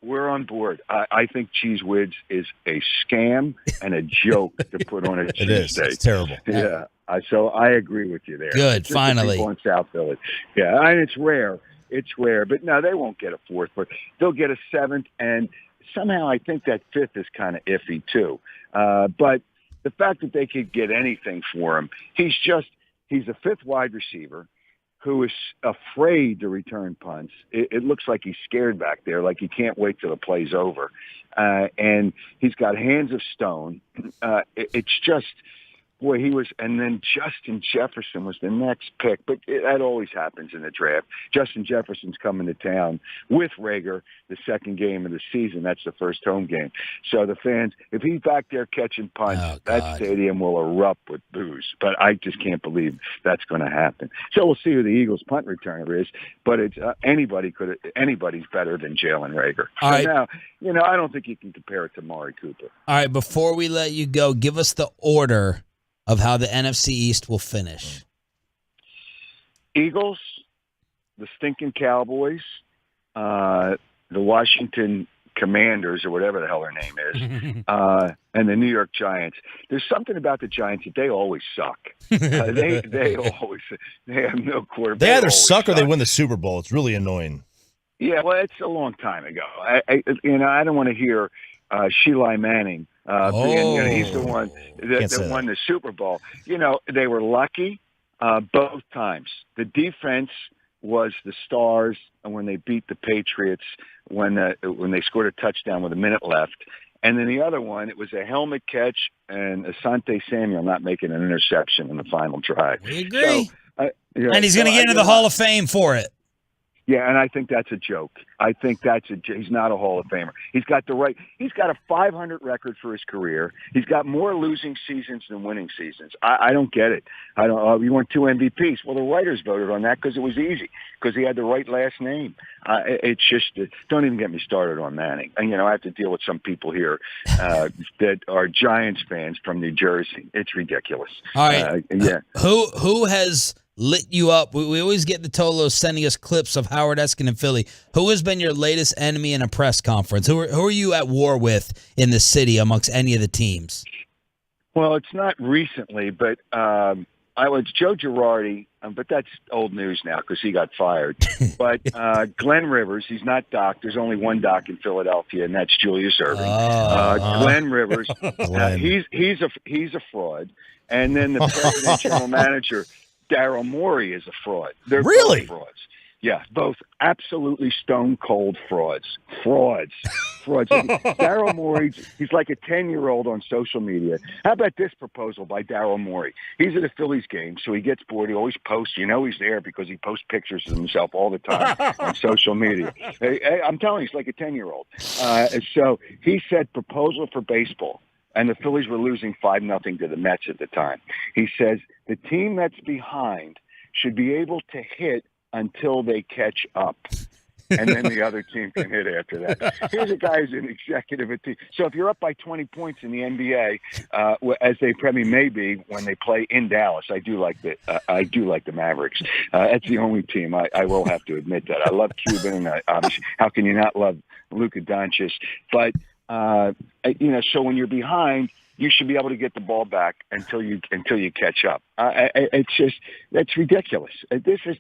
We're on board. I think Cheese Whiz is a scam and a joke to put on a cheesesteak. It is. It's terrible. Yeah. So I agree with you there. Good, Just finally. the people in South Philly. Yeah, and it's rare. It's rare. But no, they won't get a fourth. But they'll get a seventh. And somehow I think that fifth is kind of iffy too. But the fact that they could get anything for him, he's a fifth wide receiver who is afraid to return punts. It looks like he's scared back there, like he can't wait till the play's over. And he's got hands of stone. It's just, boy, and then Justin Jefferson was the next pick, but that always happens in the draft. Justin Jefferson's coming to town with Rhaegar, the second game of the season. That's the first home game. So the fans, if he's back there catching punts, that stadium will erupt with boos. But I just can't believe that's going to happen. So we'll see who the Eagles punt returner is, but it's anybody's better than Jalen Rhaegar. All right. Now, I don't think you can compare it to Mari Cooper. All right, before we let you go, give us the order of how the NFC East will finish. Eagles, the stinking Cowboys, the Washington Commanders, or whatever the hell their name is, and the New York Giants. There's something about the Giants that they always suck. They have no quarterback. They either suck or they win the Super Bowl. It's really annoying. Yeah, well, it's a long time ago. I don't want to hear Sheila Manning. He's the one that won the Super Bowl. They were lucky both times. The defense was the stars, and when they beat the Patriots, when they scored a touchdown with a minute left. And then the other one, it was a helmet catch and Asante Samuel not making an interception in the final drive. We agree. And he's going to get into the Hall of Fame for it. Yeah, and I think that's a joke. He's not a Hall of Famer. He's got a 500 record for his career. He's got more losing seasons than winning seasons. I don't get it. You want 2 MVPs. Well, the writers voted on that because it was easy, because he had the right last name. It's just, don't even get me started on Manning. And, I have to deal with some people here that are Giants fans from New Jersey. It's ridiculous. All right. Yeah. Who has lit you up? We always get the Tolos sending us clips of Howard Eskin in Philly. Who has been your latest enemy in a press conference? Who are you at war with in the city amongst any of the teams? Well, it's not recently, but it's Joe Girardi, but that's old news now because he got fired. But Glenn Rivers, he's not Doc. There's only one Doc in Philadelphia, and that's Julius Erving. Glenn Rivers, he's a fraud. And then the president general manager, Daryl Morey, is a fraud. They're really both frauds. Yeah, both absolutely stone cold frauds. Daryl Morey, he's like a 10-year-old on social media. How about this proposal by Daryl Morey? He's at a Phillies game, so he gets bored. He always posts. He's there because he posts pictures of himself all the time on social media. I'm telling you, he's like a 10-year-old. So he said proposal for baseball. And the Phillies were losing 5-0 to the Mets at the time. He says the team that's behind should be able to hit until they catch up. And then the other team can hit after that. Here's a guy who's an executive at team. So if you're up by 20 points in the NBA, as they probably may be when they play in Dallas, I do like the Mavericks. That's the only team. I will have to admit that. I love Cuban. Obviously, how can you not love Luka Doncic? But so when you're behind, you should be able to get the ball back until you catch up. That's ridiculous. This is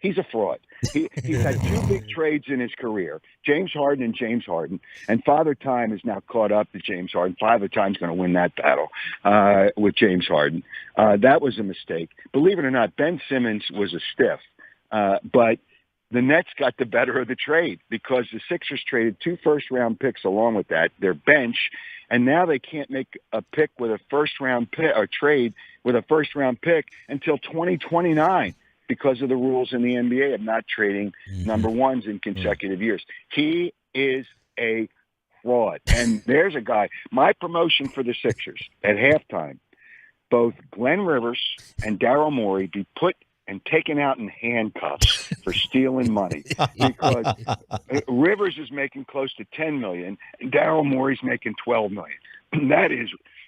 he's a fraud. He's had 2 big trades in his career, James Harden, and Father Time is now caught up to James Harden. Father Time's going to win that battle with James Harden. That was a mistake. Believe it or not, Ben Simmons was a stiff, but the Nets got the better of the trade because the Sixers traded 2 first-round picks along with that, their bench, and now they can't make a pick with a first-round pick or trade with a first-round pick until 2029 because of the rules in the NBA of not trading number ones in consecutive years. He is a fraud. And there's a guy, my promotion for the Sixers at halftime, both Glenn Rivers and Daryl Morey be put and taken out in handcuffs for stealing money because Rivers is making close to $10 million and Daryl Morey's making $12 million.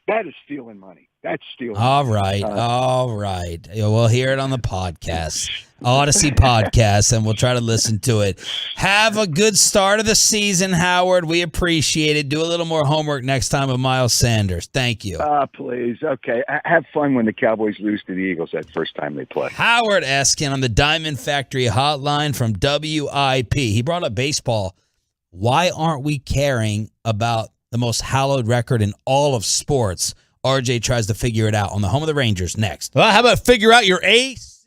That is stealing money. That's stealing All money. right. All right. We'll hear it on the podcast, Odyssey podcast, and we'll try to listen to it. Have a good start of the season, Howard. We appreciate it. Do a little more homework next time with Miles Sanders. Thank you. Please. Okay. Have fun when the Cowboys lose to the Eagles that first time they play. Howard Eskin on the Diamond Factory hotline from WIP. He brought up baseball. Why aren't we caring about the most hallowed record in all of sports? RJ tries to figure it out on the home of the Rangers next. Well, how about figure out your ace?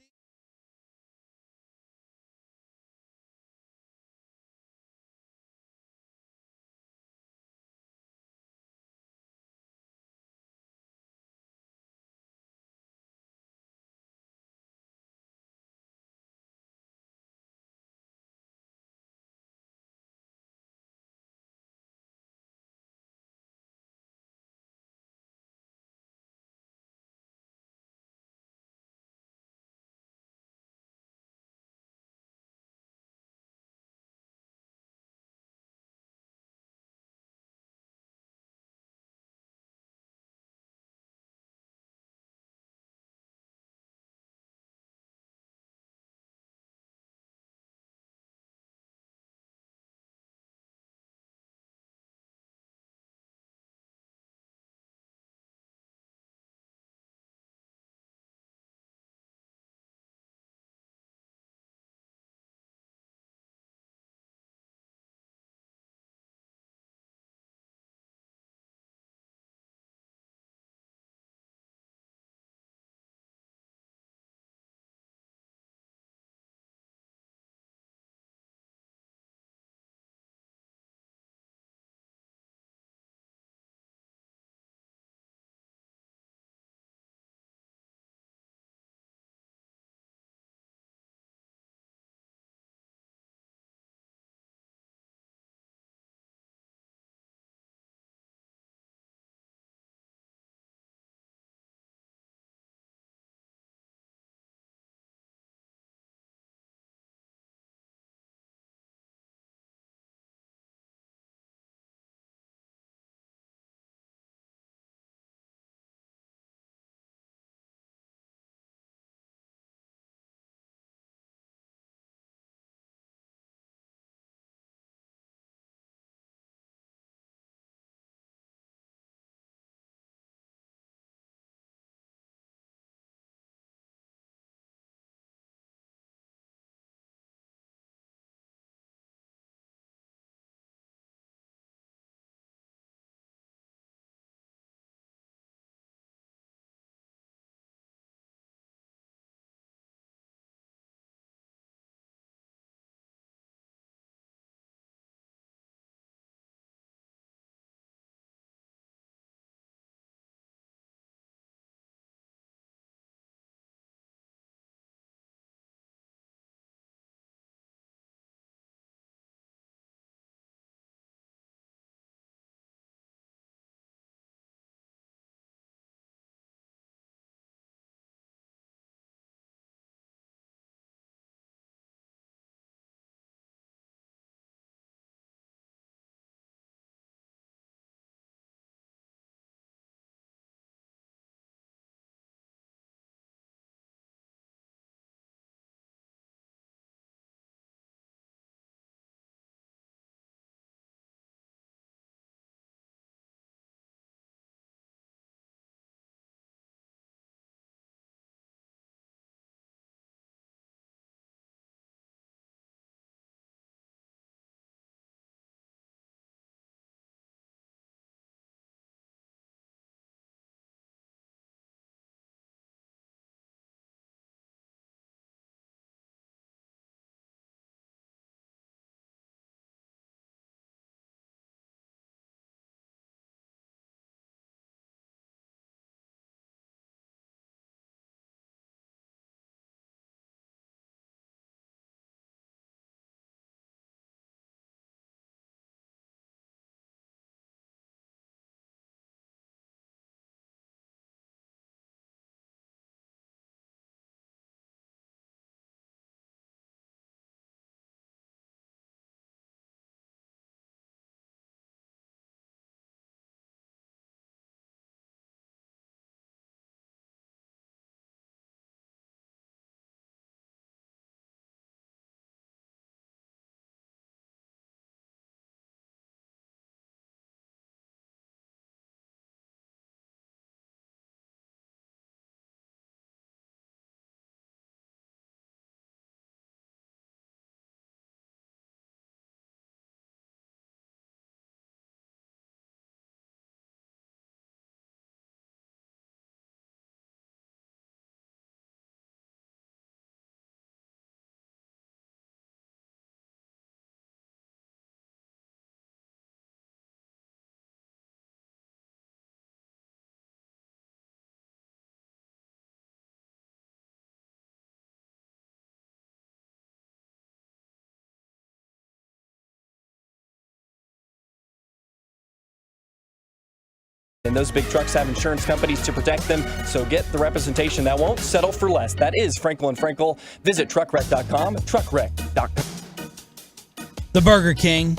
And those big trucks have insurance companies to protect them, so get the representation that won't settle for less. That is Frankel & Frankel. Visit truckwreck.com, truckwreck.com. The Burger King.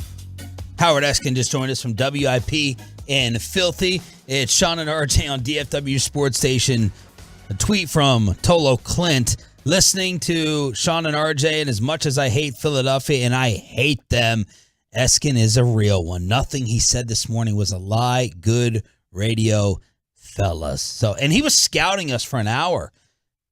Howard Eskin just joined us from WIP and Filthy. It's Sean and RJ on DFW Sports Station. A tweet from Tolo Clint. Listening to Sean and RJ, and as much as I hate Philadelphia, and I hate them, Eskin is a real one. Nothing he said this morning was a lie. Good radio, fellas. And he was scouting us for an hour.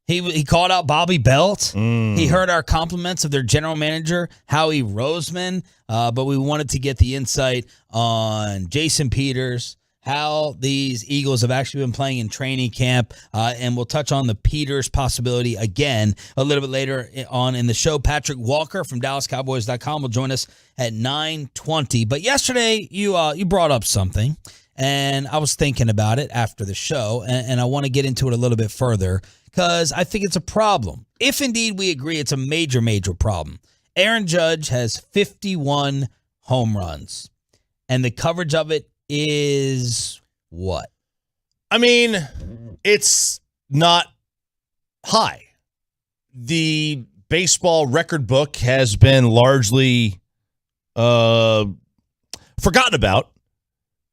He called out Bobby Belt. He heard our compliments of their general manager, Howie Roseman, but we wanted to get the insight on Jason Peters, how these Eagles have actually been playing in training camp, and we'll touch on the Peters possibility again a little bit later on in the show. Patrick Walker from DallasCowboys.com will join us at 9:20. But yesterday, you brought up something, and I was thinking about it after the show, and I want to get into it a little bit further because I think it's a problem. If indeed we agree it's a major, major problem. Aaron Judge has 51 home runs, and the coverage of it is what? I mean, it's not high. The baseball record book has been largely forgotten about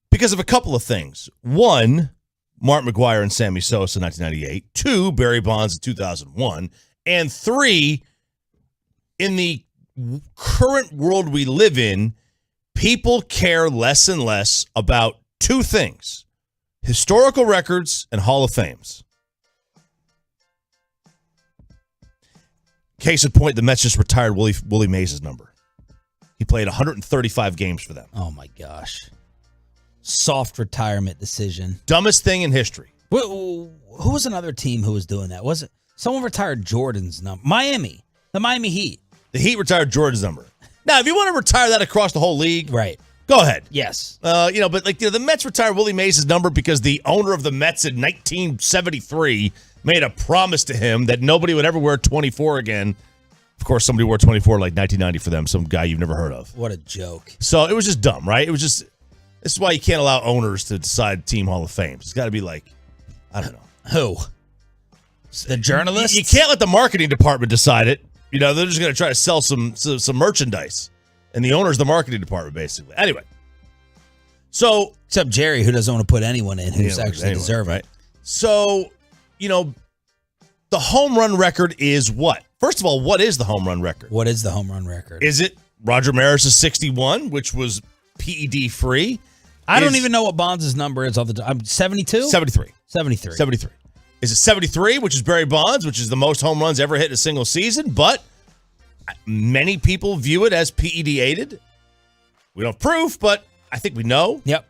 because of a couple of things. One, Mark McGwire and Sammy Sosa in 1998. Two, Barry Bonds in 2001. And three, in the current world we live in, people care less and less about two things: historical records and Hall of Fames. Case in point, the Mets just retired Willie Mays' number. He played 135 games for them. Oh, my gosh. Soft retirement decision. Dumbest thing in history. Who was another team who was doing that? Was it someone retired Jordan's number? Miami. The Miami Heat. The Heat retired Jordan's number. Now, if you want to retire that across the whole league, right? Go ahead. Yes. But the Mets retired Willie Mays' number because the owner of the Mets in 1973 made a promise to him that nobody would ever wear 24 again. Of course, somebody wore 24 like 1990 for them, some guy you've never heard of. What a joke. So it was just dumb, right? It was just, this is why you can't allow owners to decide team Hall of Fames. It's got to be like, I don't know. Who? The journalists? You can't let the marketing department decide it. They're just going to try to sell some merchandise. And the owner's the marketing department, basically. Anyway. So. Except Jerry, who doesn't want to put anyone in who's actually deserving. Right? So, the home run record is what? First of all, what is the home run record? What is the home run record? Is it Roger Maris' 61, which was PED free? I don't even know what Bonds' number is all the time. 72? 73. 73. 73. Is it 73, which is Barry Bonds, which is the most home runs ever hit in a single season? But many people view it as PED-aided. We don't have proof, but I think we know. Yep.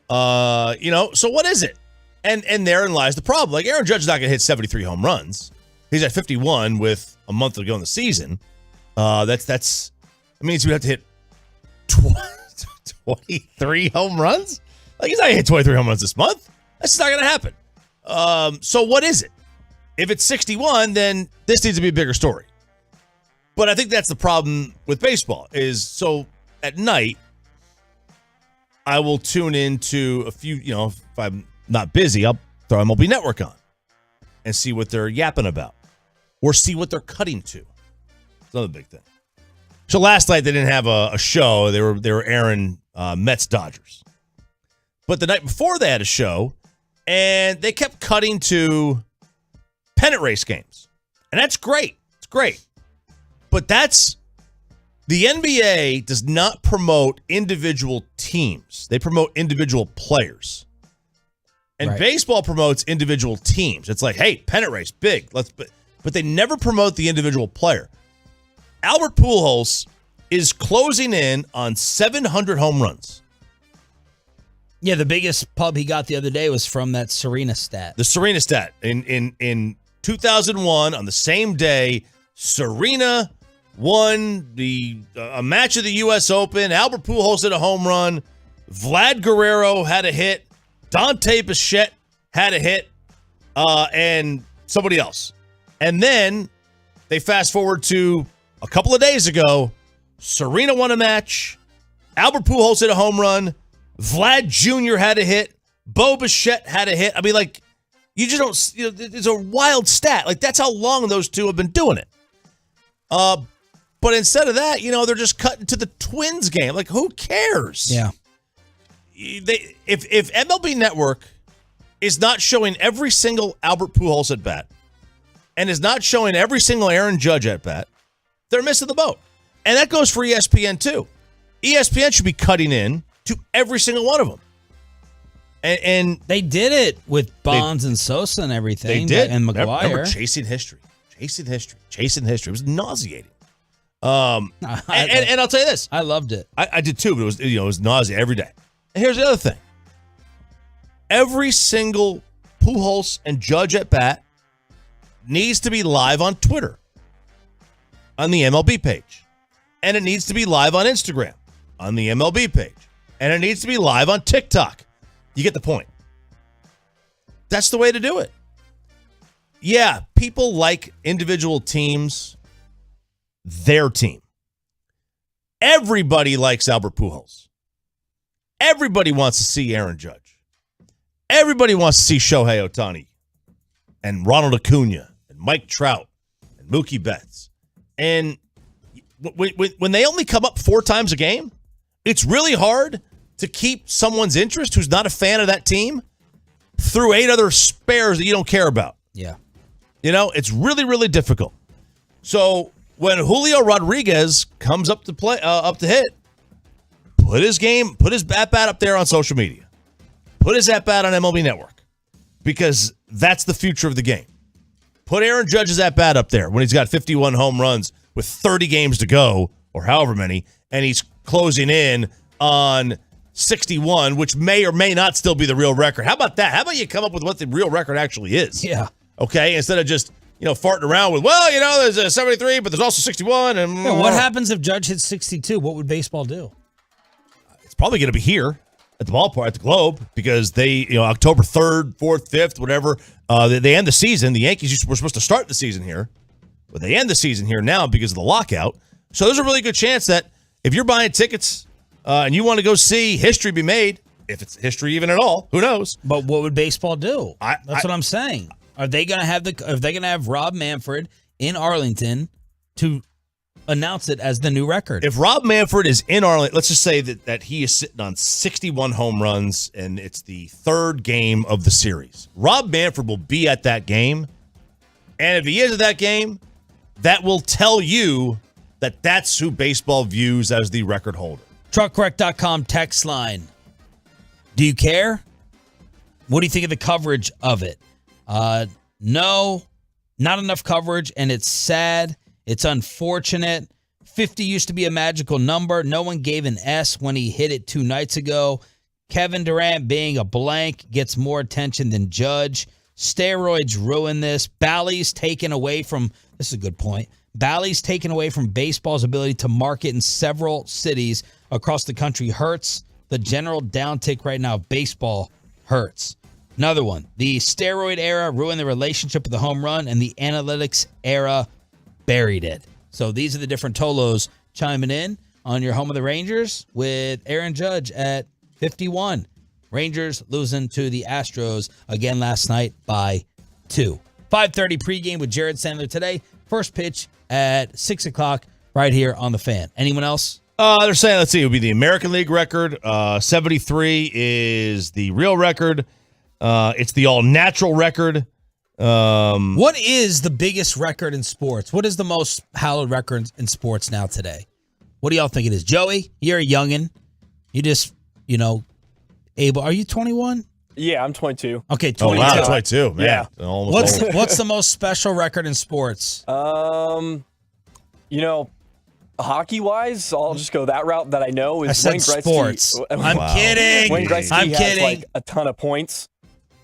So what is it? And therein lies the problem. Like, Aaron Judge is not going to hit 73 home runs. He's at 51 with a month to go in the season. That means he would have to hit 23 home runs? Like, he's not going to hit 23 home runs this month. That's just not going to happen. So what is it? If it's 61, then this needs to be a bigger story. But I think that's the problem with baseball is, so at night, I will tune into a few, if I'm not busy, I'll throw MLB Network on and see what they're yapping about or see what they're cutting to. It's another big thing. So last night they didn't have a show. They were airing Mets Dodgers. But the night before they had a show, and they kept cutting to pennant race games. And that's great. It's great. But the NBA does not promote individual teams. They promote individual players. And right. Baseball promotes individual teams. It's like, hey, pennant race, big. But they never promote the individual player. Albert Pujols is closing in on 700 home runs. Yeah, the biggest pub he got the other day was from that Serena stat. The Serena stat. In 2001, on the same day, Serena won a match of the U.S. Open. Albert Pujols hit a home run. Vlad Guerrero had a hit. Dante Bichette had a hit. And somebody else. And then they fast forward to a couple of days ago. Serena won a match. Albert Pujols hit a home run. Vlad Jr. had a hit. Bo Bichette had a hit. I mean, like, you just don't, you know, it's a wild stat. Like, that's how long those two have been doing it. But instead of that, you know, they're just cutting to the Twins game. Like, who cares? Yeah. If MLB Network is not showing every single Albert Pujols at bat and is not showing every single Aaron Judge at bat, they're missing the boat. And that goes for ESPN too. ESPN should be cutting in to every single one of them. And they did it with Bonds and Sosa and everything. They did. And McGuire. Remember, chasing history. It was nauseating. And I'll tell you this. I loved it. I did too, but it was nausea every day. And here's the other thing. Every single Pujols and Judge at bat needs to be live on Twitter, on the MLB page. And it needs to be live on Instagram, on the MLB page. And it needs to be live on TikTok. You get the point. That's the way to do it. Yeah, people like individual teams, their team. Everybody likes Albert Pujols. Everybody wants to see Aaron Judge. Everybody wants to see Shohei Ohtani and Ronald Acuna and Mike Trout and Mookie Betts. And when they only come up 4 times a game, it's really hard to keep someone's interest who's not a fan of that team through 8 other spares that you don't care about. Yeah. You know, it's really, really difficult. So when Julio Rodriguez comes up to play, up to hit, put his at-bat up there on social media. Put his at-bat on MLB Network, because that's the future of the game. Put Aaron Judge's at-bat up there when he's got 51 home runs with 30 games to go, or however many, and he's closing in on 61, which may or may not still be the real record. How about that? How about you come up with what the real record actually is? Yeah. Okay, instead of just, you know, farting around with, well, you know, there's a 73, but there's also 61. And yeah, what happens if Judge hits 62? What would baseball do? It's probably going to be here at the ballpark, at the Globe, because they, you know, October 3rd, 4th, 5th, whatever, they end the season. The Yankees were supposed to start the season here, but they end the season here now because of the lockout. So there's a really good chance that if you're buying tickets and you want to go see history be made, if it's history even at all, who knows? But what would baseball do? That's what I'm saying. Are they going to have Rob Manfred in Arlington to announce it as the new record? If Rob Manfred is in Arlington, let's just say that he is sitting on 61 home runs and it's the 3rd game of the series. Rob Manfred will be at that game. And if he is at that game, that will tell you that that's who baseball views as the record holder. TruckCorrect.com text line. Do you care? What do you think of the coverage of it? No, not enough coverage, and it's sad. It's unfortunate. 50 used to be a magical number. No one gave an S when he hit it 2 nights ago. Kevin Durant being a blank gets more attention than Judge. Steroids ruin this. Bally's taken away from, this is a good point, Bally's taken away from baseball's ability to market in several cities across the country hurts. The general downtick right now of baseball hurts. Another one, the steroid era ruined the relationship with the home run, and the analytics era buried it. So these are the different Tolos chiming in on your home of the Rangers with Aaron Judge at 51. Rangers losing to the Astros again last night by 2. 5:30 pregame with Jared Sandler today. First pitch at 6 o'clock right here on The Fan. Anyone else? They're saying, let's see, it would be the American League record. 73 is the real record. It's the all-natural record. What is the biggest record in sports? What is the most hallowed record in sports now today? What do y'all think it is? Joey, you're a youngin'. You just, able. Are you 21? Yeah, I'm 22. Okay, 22. Oh, wow, 22. Man. Yeah. What's the most special record in sports? Hockey-wise, I'll just go that route that I know is I said Wayne Gretzky. sports. I'm kidding. Wayne Gretzky I'm has kidding. a ton of points.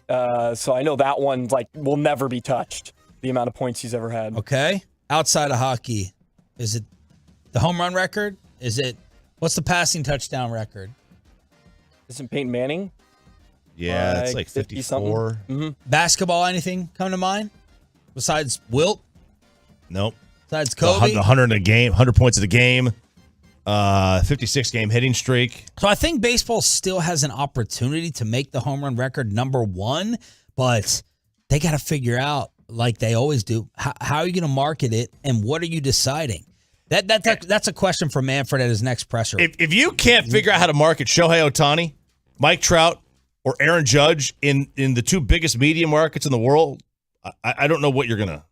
So I know that one will never be touched, the amount of points he's ever had. Okay. Outside of hockey, is it the home run record? What's the passing touchdown record? Isn't Peyton Manning? Yeah, it's like 54. Mm-hmm. Basketball, anything come to mind? Besides Wilt? Nope. Besides Kobe? 100 in a game, 100 points in a game. 56-game hitting streak. So I think baseball still has an opportunity to make the home run record number one, but they got to figure out, like they always do, how are you going to market it, and what are you deciding? That's a question for Manfred at his next presser. If you can't figure out how to market Shohei Ohtani, Mike Trout, or Aaron Judge in the two biggest media markets in the world, I don't know what you're gonna.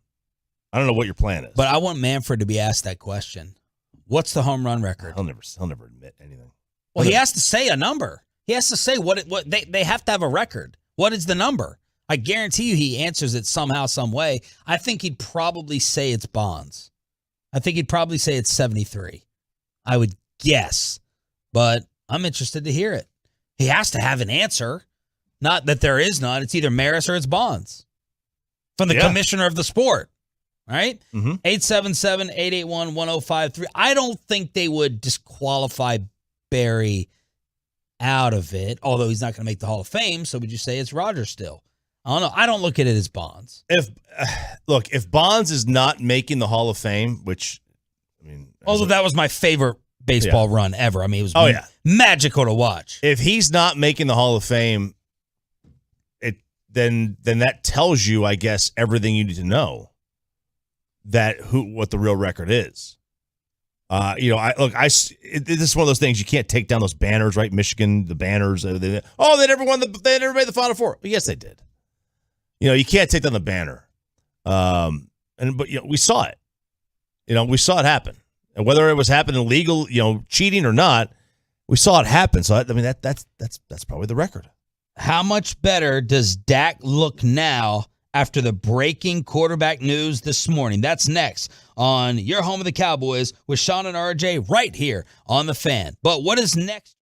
I don't know what your plan is. But I want Manfred to be asked that question. What's the home run record? He'll never admit anything. Well, he has to say a number. He has to say what they have to have a record. What is the number? I guarantee you he answers it somehow, some way. I think he'd probably say it's Bonds. I think he'd probably say it's 73. I would guess. But I'm interested to hear it. He has to have an answer. Not that there is none. It's either Maris or it's Bonds. From the commissioner of the sport. Right? 877-881-1053. I don't think they would disqualify Barry out of it, although he's not going to make the Hall of Fame. So would you say it's Rogers still? I don't know. I don't look at it as Bonds. If Bonds is not making the Hall of Fame, which, I mean, although that was my favorite baseball run ever. I mean, it was magical to watch. If he's not making the Hall of Fame, then that tells you, I guess, everything you need to know. What the real record is. This is one of those things you can't take down those banners, right? Michigan, the banners. They never won they never made the Final Four. Well, yes, they did. You can't take down the banner. But we saw it. We saw it happen. And whether it was happening illegal, cheating or not, we saw it happen. So I mean that's probably the record. How much better does Dak look now after the breaking quarterback news this morning? That's next on Your Home of the Cowboys with Sean and RJ right here on The Fan. But what is next?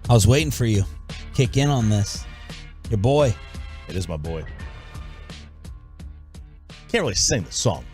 I was waiting for you. Kick in on this. Your boy. It is my boy. Can't really sing the song.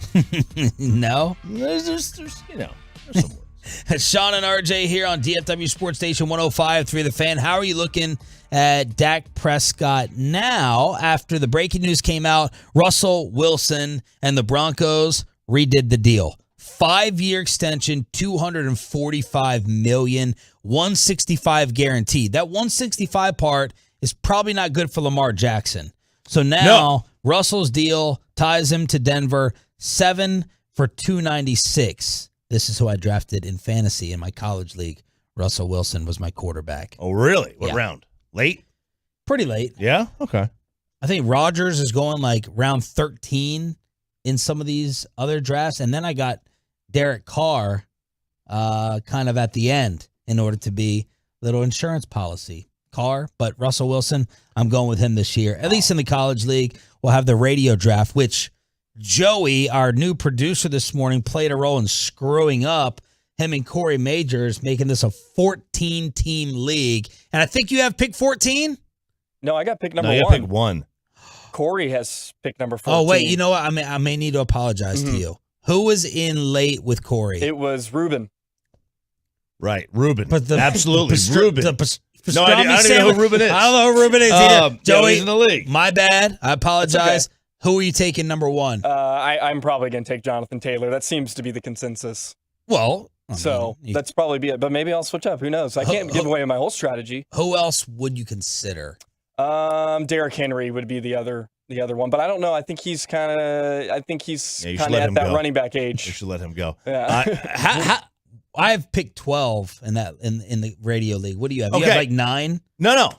No? There's some words. Sean and RJ here on DFW Sports Station 105.3 The Fan. How are you looking at Dak Prescott now after the breaking news came out? Russell Wilson and the Broncos redid the deal. 5-year extension, $245 million, $165 guaranteed. That $165 part is probably not good for Lamar Jackson. So now Russell's deal ties him to Denver, 7 for $296. This is who I drafted in fantasy in my college league. Russell Wilson was my quarterback. Oh, really? What round? Late? Pretty late. Yeah? Okay. I think Rodgers is going like round 13 in some of these other drafts. And then I got Derek Carr kind of at the end in order to be little insurance policy. Carr, but Russell Wilson, I'm going with him this year. At least in the college league, we'll have the radio draft, which Joey, our new producer this morning, played a role in screwing up. Him and Corey Majors making this a 14-team league. And I think you have pick 14? No, I got pick number 1. You got pick 1. Corey has pick number 14. Oh, wait, you know what? I may need to apologize to you. Who was in late with Corey? It was Ruben. Right, Ruben. But Absolutely, Ruben. No idea. I don't even know who Ruben is. I don't know who Ruben is either. Joey, he's in the league. My bad. I apologize. Okay. Who are you taking number 1? I'm probably going to take Jonathan Taylor. That seems to be the consensus. Well, that's probably be it. But maybe I'll switch up. Who knows? I can't give away my whole strategy. Who else would you consider? Derrick Henry would be the other one, but I don't know. I think he's kind of at that running back age. You should let him go. Yeah. I've picked 12 in the radio league. What do you have? You have like 9? No.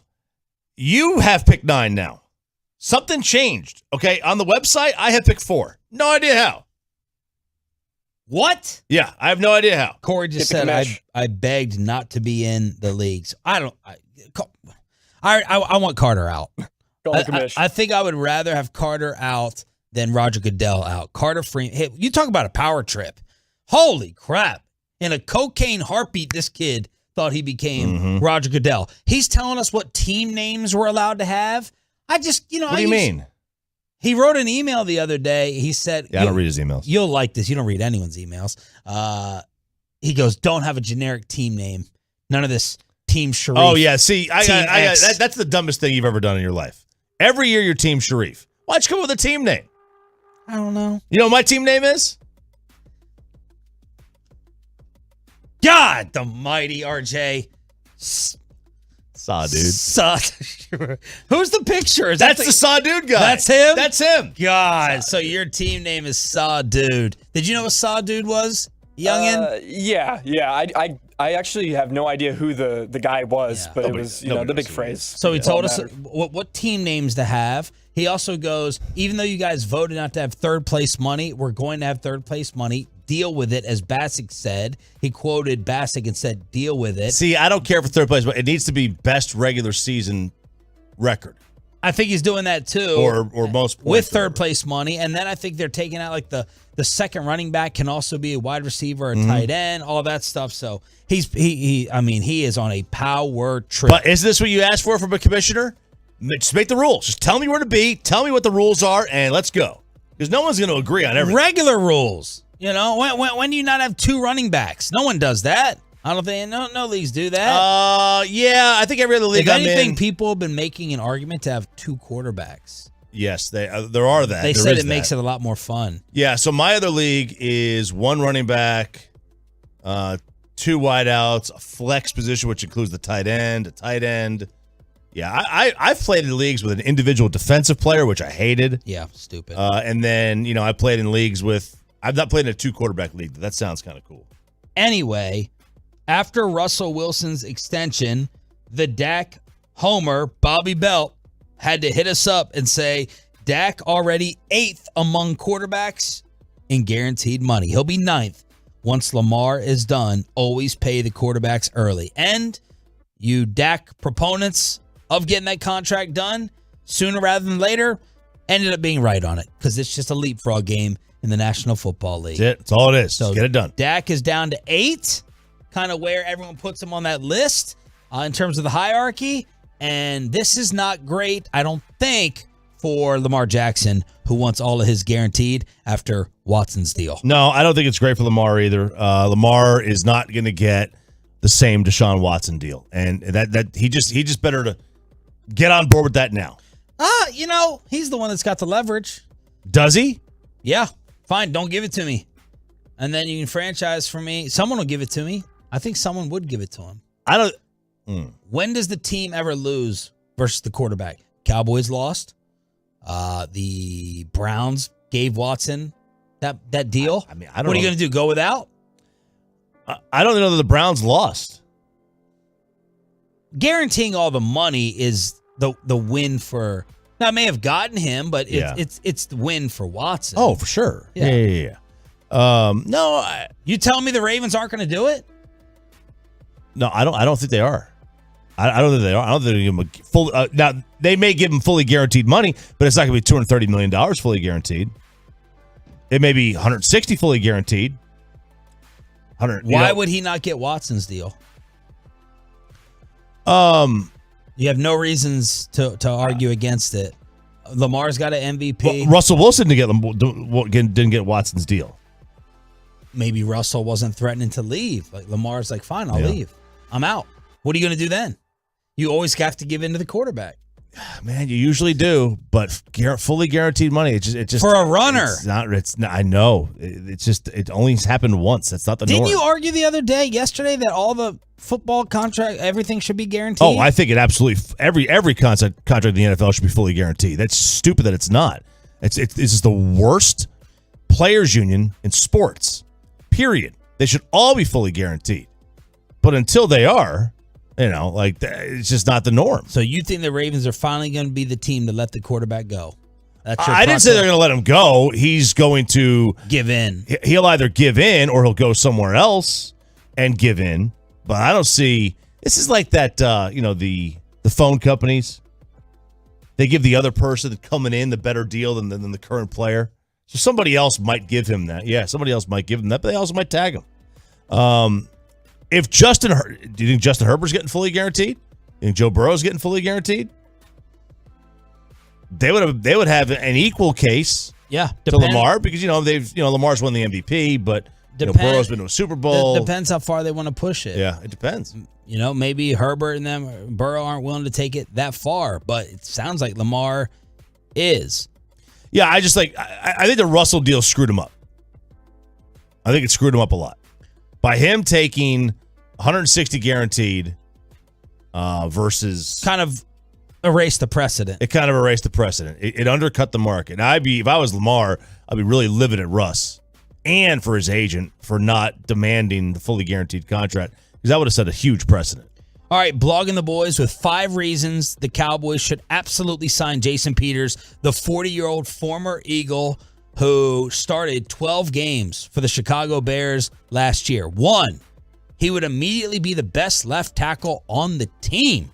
You have picked 9 now. Something changed. Okay, on the website, I have picked 4. No idea how. What? Yeah, I have no idea how. Corey just said I begged not to be in the leagues. I want Carter out. I think I would rather have Carter out than Roger Goodell out. Carter Freeman. Hey, you talk about a power trip. Holy crap. In a cocaine heartbeat, this kid thought he became Roger Goodell. He's telling us what team names we're allowed to have. What do you mean? He wrote an email the other day. He said, I don't read his emails. You'll like this. You don't read anyone's emails. He goes, don't have a generic team name. None of this Team Sharif. Oh, yeah. See, that's the dumbest thing you've ever done in your life. Every year you're Team Sharif. Why'd you come up with a team name? I don't know. You know what my team name is? God, the mighty RJ. Saw dude. Who's the picture? That's the Saw dude guy. That's him? That's him. God, so your team name is Saw Dude. Did you know what Saw Dude was? Youngin? Yeah. I actually have no idea who the guy was, but it was the big phrase. So he told us what team names to have. He also goes, even though you guys voted not to have third place money, we're going to have third place money. Deal with it, as Bassick said. He quoted Bassick and said, deal with it. See, I don't care for third place, but it needs to be best regular season record. I think he's doing that too. Or most points. With third place money. And then I think they're taking out like the second running back can also be a wide receiver, a tight end, all that stuff. So he is on a power trip. But is this what you asked for from a commissioner? Just make the rules. Just tell me where to be. Tell me what the rules are, and let's go. Because no one's going to agree on everything. Regular rules. You know, when do you not have 2 running backs? No one does that. I don't think no leagues do that. Yeah, I think every other league. If anything, people have been making an argument to have 2 quarterbacks. Yes, there are that. They said it makes it a lot more fun. Yeah, so my other league is 1 running back, 2 wideouts, a flex position, which includes the tight end, a tight end. Yeah, I've played in leagues with an individual defensive player, which I hated. Yeah, stupid. And then, I played in leagues with – I've not played in a 2 quarterback league. That sounds kind of cool. Anyway, after Russell Wilson's extension, the Dak homer, Bobby Belt, had to hit us up and say, Dak already 8th among quarterbacks in guaranteed money. He'll be 9th once Lamar is done. Always pay the quarterbacks early. And you Dak proponents of getting that contract done sooner rather than later ended up being right on it because it's just a leapfrog game in the National Football League. That's it. That's all it is. So get it done. Dak is down to 8, kind of where everyone puts him on that list. in terms of the hierarchy, and this is not great, I don't think, for Lamar Jackson, who wants all of his guaranteed after Watson's deal. No, I don't think it's great for Lamar either. Lamar is not going to get the same Deshaun Watson deal, and that he just better to get on board with that now. He's the one that's got the leverage. Does he? Yeah. Fine, don't give it to me. And then you can franchise for me. Someone will give it to me. I think someone would give it to him. I don't. When does the team ever lose versus the quarterback? Cowboys lost. The Browns gave Watson that deal. I don't know. What are you going to do? Go without? I don't know that the Browns lost. Guaranteeing all the money is the win for. Now, I may have gotten him, but it's the win for Watson. Oh, for sure. Yeah. No, you tell me the Ravens aren't going to do it? No, I don't think they are. I don't think they are. I don't think they give him a full. Now they may give him fully guaranteed money, but it's not going to be $230 million fully guaranteed. It may be $160 fully guaranteed. Why would he not get Watson's deal? You have no reasons to argue against it. Lamar's got an MVP. Well, Russell Wilson didn't get Watson's deal. Maybe Russell wasn't threatening to leave. Like Lamar's like, fine, I'll leave. I'm out. What are you going to do then? You always have to give in to the quarterback. Man, you usually do, but fully guaranteed money. It just for a runner. It's not. I know. It only happened once. That's not the norm. Didn't you argue the other day, yesterday, that all the football contract, everything should be guaranteed? Oh, I think it absolutely. Every contract in the NFL should be fully guaranteed. That's stupid that it's not. This is the worst players union in sports. Period. They should all be fully guaranteed. But until they are, it's just not the norm. So you think the Ravens are finally going to be the team to let the quarterback go? I didn't say they're going to let him go. He's going to give in. He'll either give in or he'll go somewhere else and give in. But I don't see. This is like that. The phone companies. They give the other person coming in the better deal than the current player. So somebody else might give him that. Yeah, somebody else might give him that, but they also might tag him. Do you think Justin Herbert's getting fully guaranteed? Do you think Joe Burrow's getting fully guaranteed? They would have an equal case. Yeah, to Lamar because Lamar's won the MVP, but Burrow's been to a Super Bowl. Depends how far they want to push it. Yeah, it depends. Maybe Herbert and them, Burrow aren't willing to take it that far, but it sounds like Lamar is. Yeah, I think the Russell deal screwed him up. I think it screwed him up a lot. By him taking 160 guaranteed versus... kind of erased the precedent. It kind of erased the precedent. It undercut the market. Now, if I was Lamar, I'd be really livid at Russ and for his agent for not demanding the fully guaranteed contract because that would have set a huge precedent. All right, blogging the boys with 5 reasons the Cowboys should absolutely sign Jason Peters, the 40-year-old former Eagle who started 12 games for the Chicago Bears last year. 1, he would immediately be the best left tackle on the team.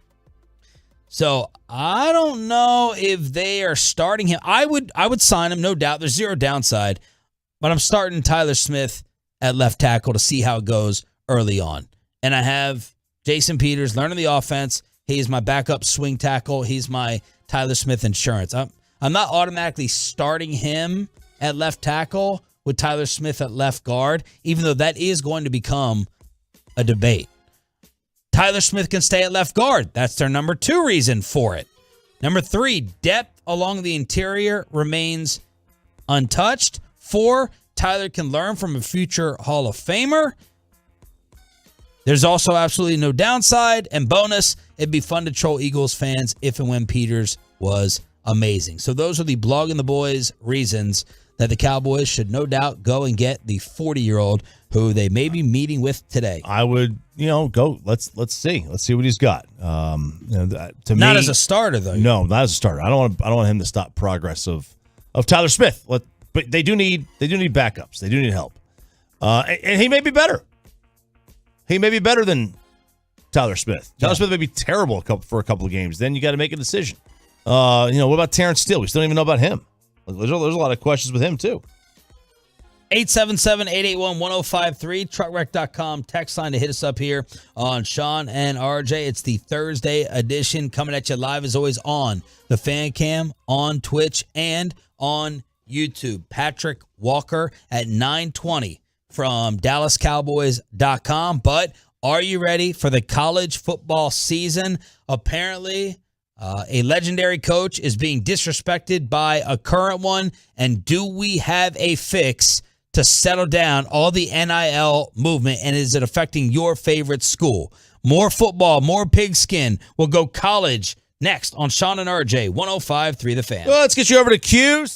So I don't know if they are starting him. I would sign him, no doubt. There's zero downside. But I'm starting Tyler Smith at left tackle to see how it goes early on. And I have Jason Peters learning the offense. He's my backup swing tackle. He's my Tyler Smith insurance. I'm not automatically starting him at left tackle with Tyler Smith at left guard, even though that is going to become a debate. Tyler Smith can stay at left guard. That's their number 2 reason for it. Number 3, depth along the interior remains untouched. 4, Tyler can learn from a future Hall of Famer. There's also absolutely no downside. And bonus, it'd be fun to troll Eagles fans if and when Peters was amazing. So those are the Blogging the Boys reasons that the Cowboys should no doubt go and get the 40-year-old who they may be meeting with today. I would, go. Let's see. Let's see what he's got. To not me, as a starter though. No, not as a starter. I don't want him to stop progress of Tyler Smith. But they do need backups. They do need help. And he may be better. He may be better than Tyler Smith. Tyler Smith may be terrible for a couple of games. Then you got to make a decision. What about Terrence Steele? We still don't even know about him. There's a lot of questions with him too. 877-881-1053, truckwreck.com, text line to hit us up here on Sean and RJ. It's the Thursday edition coming at you live as always on the Fan Cam, on Twitch, and on YouTube. Patrick Walker at 9:20 from DallasCowboys.com. But are you ready for the college football season? Apparently, a legendary coach is being disrespected by a current one. And do we have a fix to settle down all the NIL movement, and is it affecting your favorite school? More football, more pigskin. We'll go college next on Sean and RJ, 105.3 The Fan. Well, let's get you over to Q.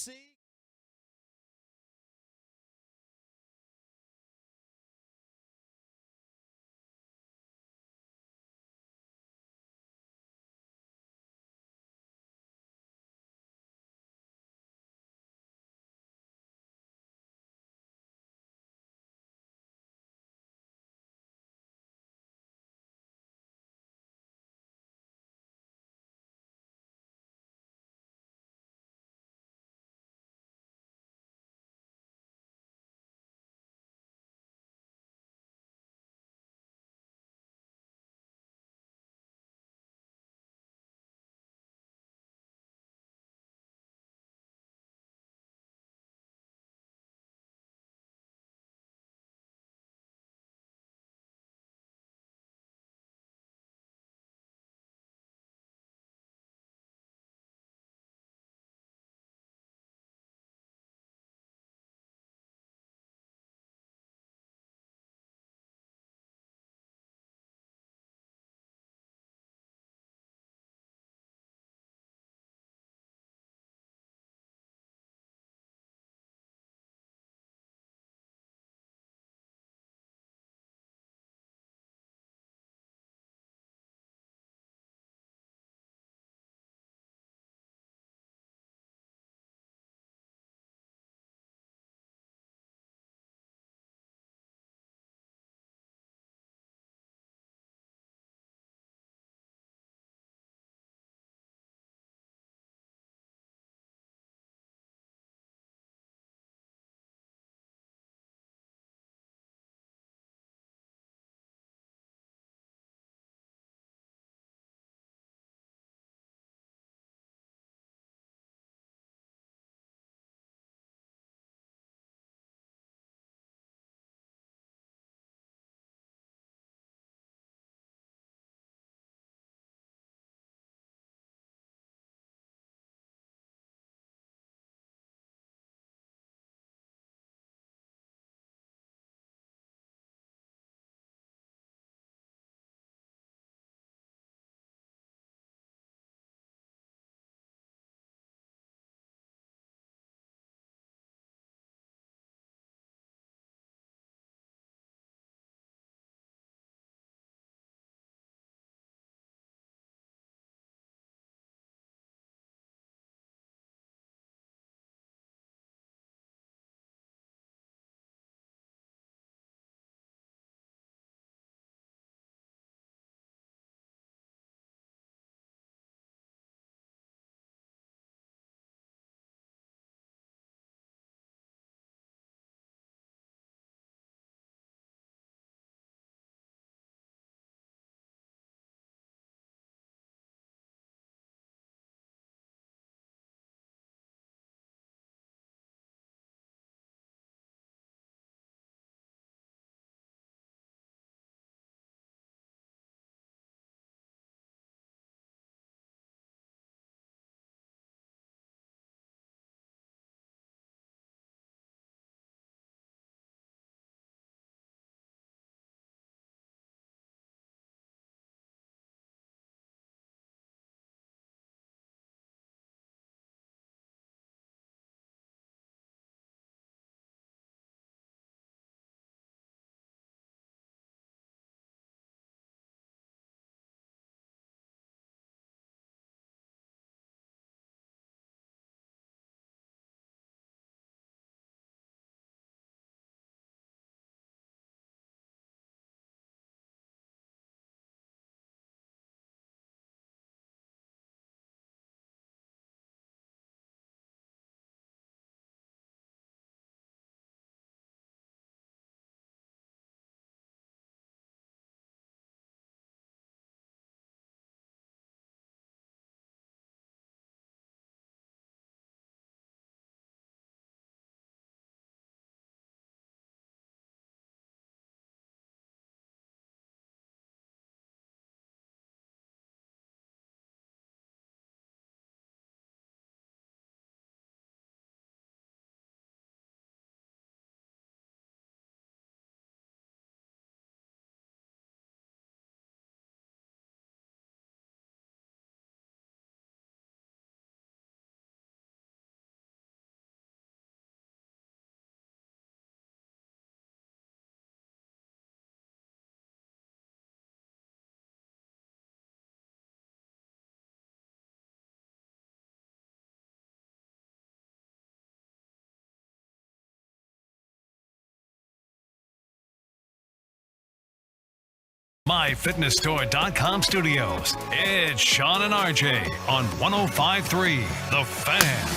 MyFitnessStore.com studios. It's Sean and RJ on 105.3 The Fan.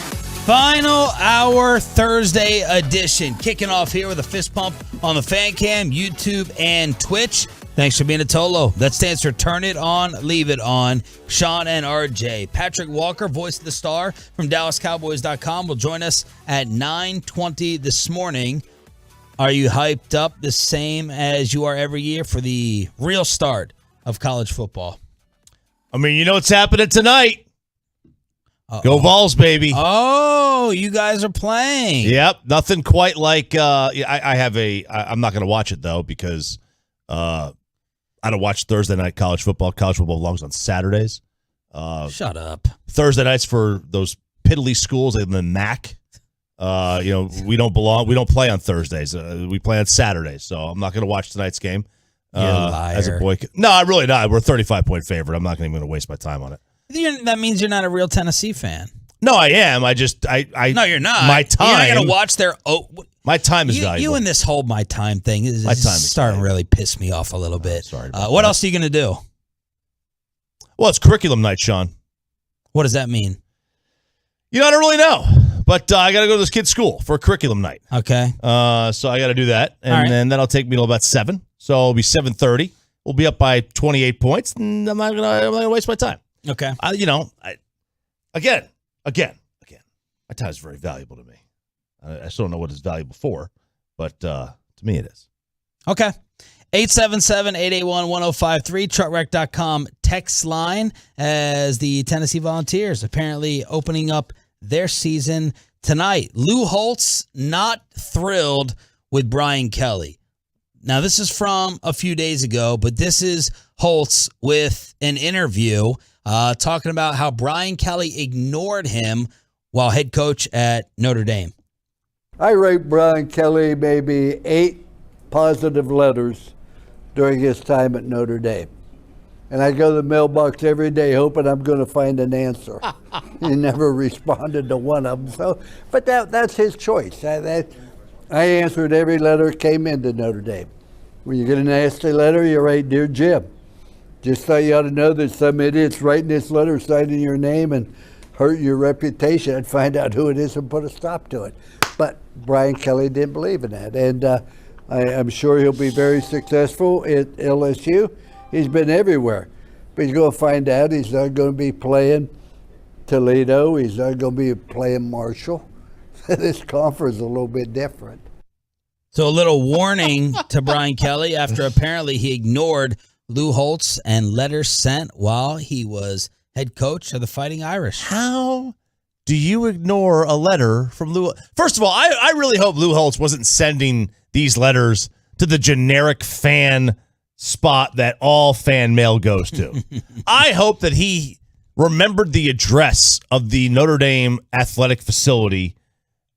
Final hour Thursday edition. Kicking off here with a fist pump on the Fan Cam, YouTube, and Twitch. Thanks for being a Tolo. That stands for Turn It On, Leave It On. Sean and RJ. Patrick Walker, voice of the star from DallasCowboys.com, will join us at 9:20 this morning. Are you hyped up the same as you are every year for the real start of college football? I mean, you know what's happening tonight. Go Vols, baby. Oh, you guys are playing. Yep. Nothing quite like I'm not going to watch it, though, because I don't watch Thursday night college football. College football belongs on Saturdays. Shut up. Thursday nights for those piddly schools in the MAC. We don't belong. We don't play on Thursdays. We play on Saturdays. So I'm not going to watch tonight's game. You're a liar. As a boy. No, I'm really not. We're a 35-point favorite. I'm not even going to waste my time on it. That means you're not a real Tennessee fan. No, I am. No, you're not. My time. You're not going to watch their. My time is valuable. You and this whole my time thing is starting to really piss me off a little bit. Sorry. What else are you going to do? Well, it's curriculum night, Sean. What does that mean? I don't really know. But I got to go to this kid's school for a curriculum night. Okay. So I got to do that. And then that'll take me till about 7. So it'll be 7:30. We'll be up by 28 points. And I'm not gonna waste my time. Okay. Again, my time is very valuable to me. I still don't know what it's valuable for, but to me it is. Okay. 877-881-1053, truckwreck.com text line as the Tennessee Volunteers apparently opening up their season tonight. Lou Holtz not thrilled with Brian Kelly. Now, this is from a few days ago, but this is Holtz with an interview talking about how Brian Kelly ignored him while head coach at Notre Dame. I write Brian Kelly maybe 8 positive letters during his time at Notre Dame. And I go to the mailbox every day hoping I'm going to find an answer. He never responded to one of them. So, but that's his choice. I answered every letter that came into Notre Dame. When you get a nasty letter, you write, Dear Jim. Just thought you ought to know that some idiot's writing this letter, signing your name, and hurt your reputation. I'd find out who it is and put a stop to it. But Brian Kelly didn't believe in that. And I'm sure he'll be very successful at LSU. He's been everywhere. But he's going to find out he's not going to be playing Toledo. He's not going to be playing Marshall. This conference is a little bit different. So a little warning to Brian Kelly after apparently he ignored Lou Holtz and letters sent while he was head coach of the Fighting Irish. How do you ignore a letter from Lou? First of all, I really hope Lou Holtz wasn't sending these letters to the generic fan spot that all fan mail goes to. I hope that he remembered the address of the Notre Dame athletic facility.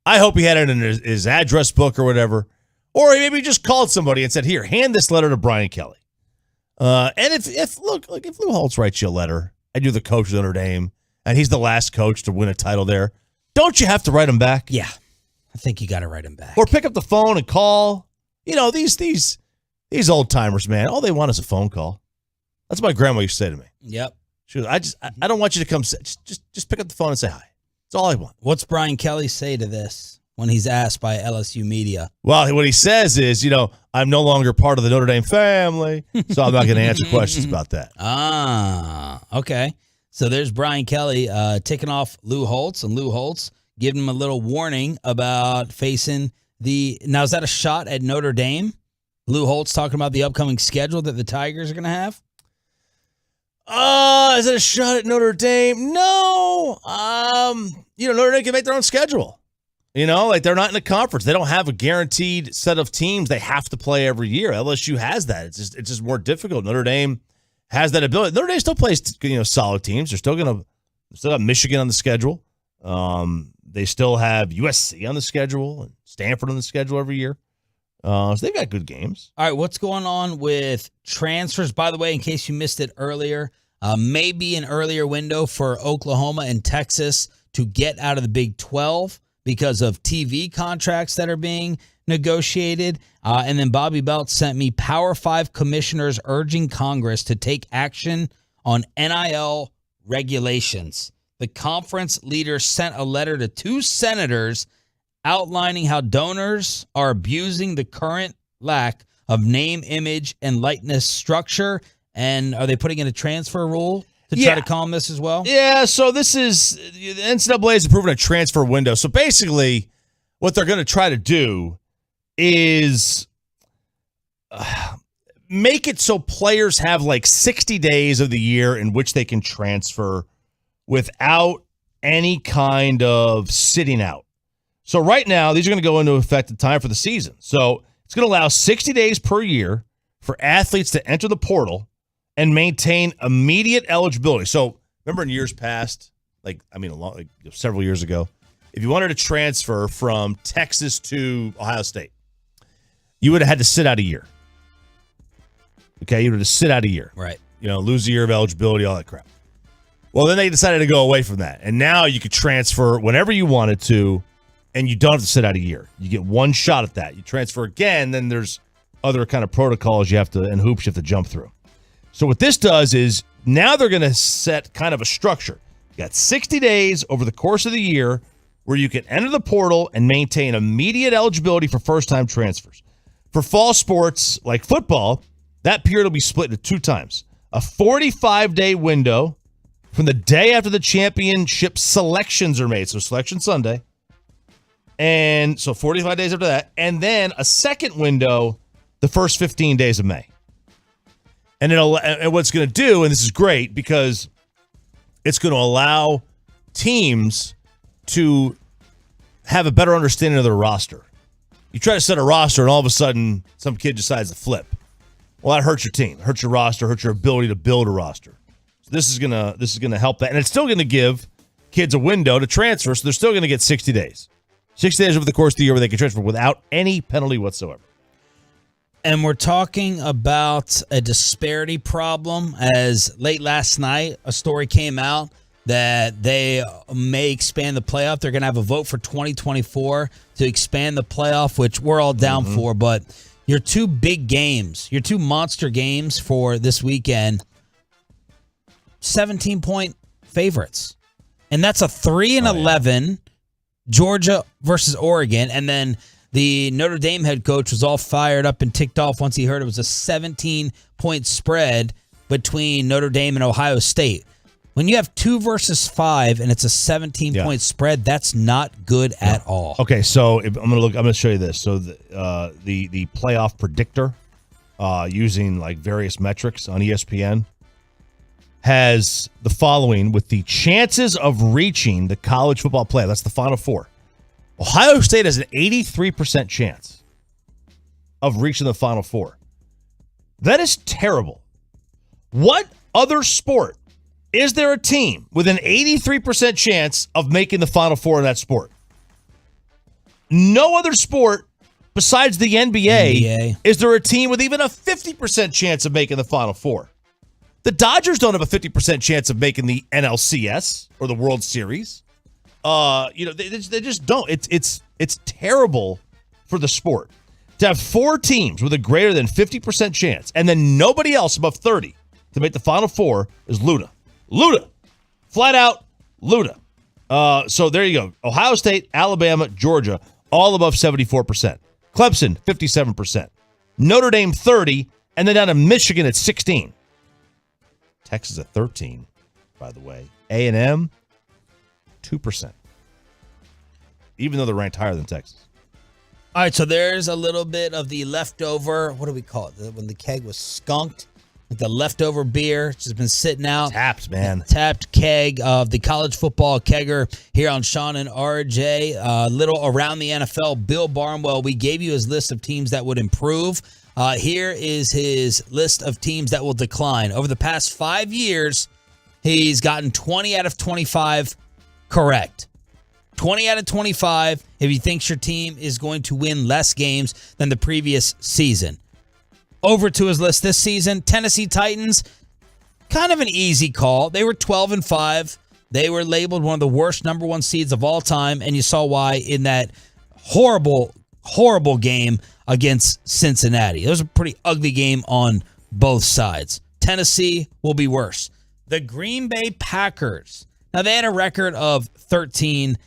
I hope he had it in his address book or whatever. Or he maybe just called somebody and said, here, hand this letter to Brian Kelly. And if Lou Holtz writes you a letter and you're the coach of Notre Dame and he's the last coach to win a title there, don't you have to write him back? Yeah, I think you got to write him back. Or pick up the phone and call. These old timers, man, all they want is a phone call. That's what my grandma used to say to me. Yep. She goes, I don't want you to come. Just pick up the phone and say hi. That's all I want. What's Brian Kelly say to this when he's asked by LSU media? Well, what he says is, I'm no longer part of the Notre Dame family, so I'm not going to answer questions about that. Okay. So there's Brian Kelly ticking off Lou Holtz, and Lou Holtz giving him a little warning about facing now, is that a shot at Notre Dame? Lou Holtz talking about the upcoming schedule that the Tigers are going to have? Is it a shot at Notre Dame? No. Notre Dame can make their own schedule. They're not in a conference. They don't have a guaranteed set of teams they have to play every year. LSU has that. It's just more difficult. Notre Dame has that ability. Notre Dame still plays, solid teams. They're still got Michigan on the schedule. They still have USC on the schedule and Stanford on the schedule every year. So they've got good games. All right, what's going on with transfers? By the way, in case you missed it earlier, maybe an earlier window for Oklahoma and Texas to get out of the Big 12 because of TV contracts that are being negotiated. And then Bobby Belt sent me Power 5 commissioners urging Congress to take action on NIL regulations. The conference leaders sent a letter to 2 senators outlining how donors are abusing the current lack of name, image, and likeness structure. And are they putting in a transfer rule to try to calm this as well? Yeah, so this is the NCAA is approving a transfer window. So basically, what they're going to try to do is make it so players have like 60 days of the year in which they can transfer without any kind of sitting out. So right now, these are going to go into effect in time for the season. So it's going to allow 60 days per year for athletes to enter the portal and maintain immediate eligibility. So remember in years past, several years ago, if you wanted to transfer from Texas to Ohio State, you would have had to sit out a year. Okay, you would have to sit out a year. Right. Lose a year of eligibility, all that crap. Well, then they decided to go away from that. And now you could transfer whenever you wanted to, and you don't have to sit out a year. You get one shot at that. You transfer again, then there's other kind of protocols you have to and hoops you have to jump through. So what this does is now they're going to set kind of a structure. You got 60 days over the course of the year where you can enter the portal and maintain immediate eligibility for first-time transfers. For fall sports like football, that period will be split into 2 times. A 45-day window from the day after the championship selections are made, so Selection Sunday, and so 45 days after that, and then a second window the first 15 days of May. And what it's going to do, and this is great because it's going to allow teams to have a better understanding of their roster. You try to set a roster, and all of a sudden, some kid decides to flip. Well, that hurts your team, hurts your roster, hurts your ability to build a roster. So this is gonna help that, and it's still going to give kids a window to transfer. So they're still going to get 60 days, 60 days over the course of the year where they can transfer without any penalty whatsoever. And we're talking about a disparity problem, as late last night a story came out that they may expand the playoff. They're going to have a vote for 2024 to expand the playoff, which we're all down for. But your 2 big games, your 2 monster games for this weekend, 17-point favorites. And that's a 3-11 Georgia versus Oregon. And then the Notre Dame head coach was all fired up and ticked off once he heard it was a 17-point spread between Notre Dame and Ohio State. When you have 2 versus 5 and it's a 17-point spread, that's not good at all. Okay, so I'm going to show you this. So the playoff predictor, using like various metrics on ESPN, has the following with the chances of reaching the college football playoff. That's the Final Four. Ohio State has an 83% chance of reaching the Final Four. That is terrible. What other sport is there a team with an 83% chance of making the Final Four in that sport? No other sport besides the NBA is there a team with even a 50% chance of making the Final Four. The Dodgers don't have a 50% chance of making the NLCS or the World Series. They just don't. It's terrible for the sport to have 4 teams with a greater than 50% chance, and then nobody else above 30 to make the Final Four is Luda. Flat out Luda. So there you go. Ohio State, Alabama, Georgia, all above 74%. Clemson, 57%. Notre Dame, 30%, and then down to Michigan at 16%. Texas at 13%, by the way. A&M, 2%. Even though they're ranked higher than Texas. All right, so there's a little bit of the leftover, what do we call it? When the keg was skunked, like the leftover beer, it's just been sitting out. Tapped, man. Tapped keg of the college football kegger here on Sean and RJ. Little around the NFL, Bill Barnwell, we gave you his list of teams that would improve. Here is his list of teams that will decline. Over the past 5 years, he's gotten 20 out of 25 correct. 20 out of 25 if he thinks your team is going to win less games than the previous season. Over to his list this season, Tennessee Titans, kind of an easy call. They were 12-5. They were labeled one of the worst number 1 seeds of all time, and you saw why in that horrible horrible game against Cincinnati. It was a pretty ugly game on both sides. Tennessee will be worse. The Green Bay Packers. Now, they had a record of 13-4.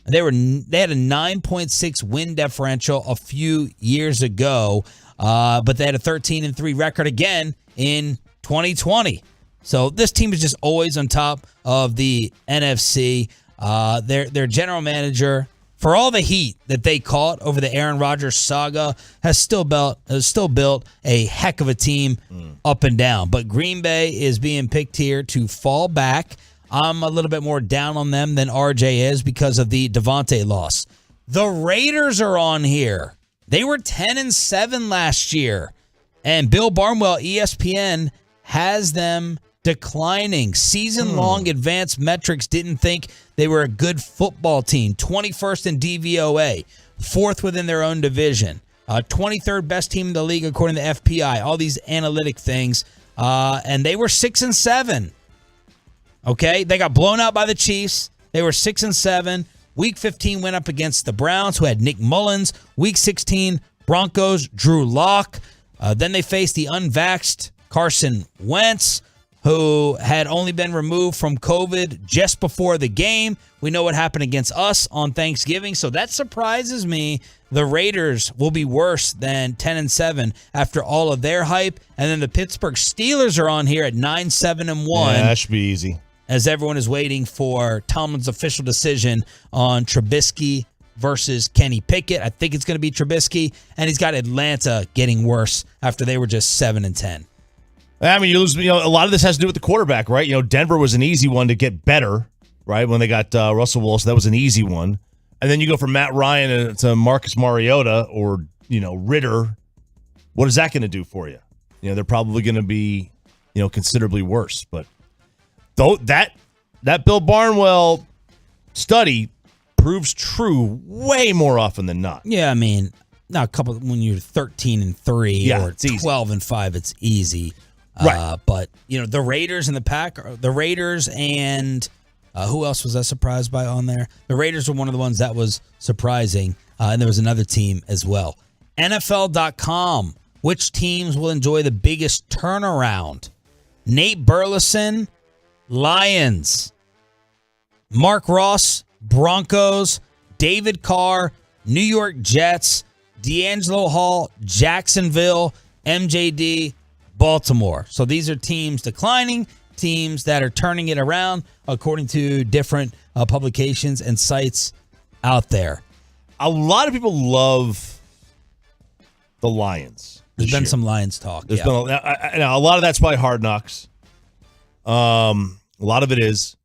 They had a 9.6 win differential a few years ago, but they had a 13-3 record again in 2020. So this team is just always on top of the NFC. Their general manager, for all the heat that they caught over the Aaron Rodgers saga, has still built a heck of a team up and down. But Green Bay is being picked here to fall back. I'm a little bit more down on them than RJ is because of the Devontae loss. The Raiders are on here. They were 10-7 last year. And Bill Barnwell, ESPN, has them declining. Season-long advanced metrics didn't think they were a good football team. 21st in DVOA, 4th within their own division, 23rd best team in the league according to FPI, all these analytic things. And they were 6-7. Okay, they got blown out by the Chiefs. They were 6-7. Week 15 went up against the Browns, who had Nick Mullins. Week 16, Broncos, Drew Lock. Then they faced the unvaxxed Carson Wentz, who had only been removed from COVID just before the game. We know what happened against us on Thanksgiving, so that surprises me. The Raiders will be worse than 10-7 after all of their hype. And then the Pittsburgh Steelers are on here at 9-7-1. Yeah, that should be easy. As everyone is waiting for Tomlin's official decision on Trubisky versus Kenny Pickett. I think it's going to be Trubisky, and he's got Atlanta getting worse after they were just 7-10. I mean, a lot of this has to do with the quarterback, right? Denver was an easy one to get better, right? When they got Russell Wilson, that was an easy one. And then you go from Matt Ryan to Marcus Mariota or, Ritter. What is that going to do for you? They're probably going to be, considerably worse. But though that Bill Barnwell study proves true way more often than not. Yeah, I mean, now when you're 13-3 or 12-5, it's easy. Right. But, the Raiders and the Raiders and who else was I surprised by on there? The Raiders were one of the ones that was surprising. And there was another team as well. NFL.com. Which teams will enjoy the biggest turnaround? Nate Burleson, Lions. Mark Ross, Broncos. David Carr, New York Jets. D'Angelo Hall, Jacksonville. MJD, Baltimore. So these are teams declining, teams that are turning it around according to different publications and sites out there. A lot of people love the Lions. There's been some Lions talk. There's been a lot of that's probably Hard Knocks. A lot of it is.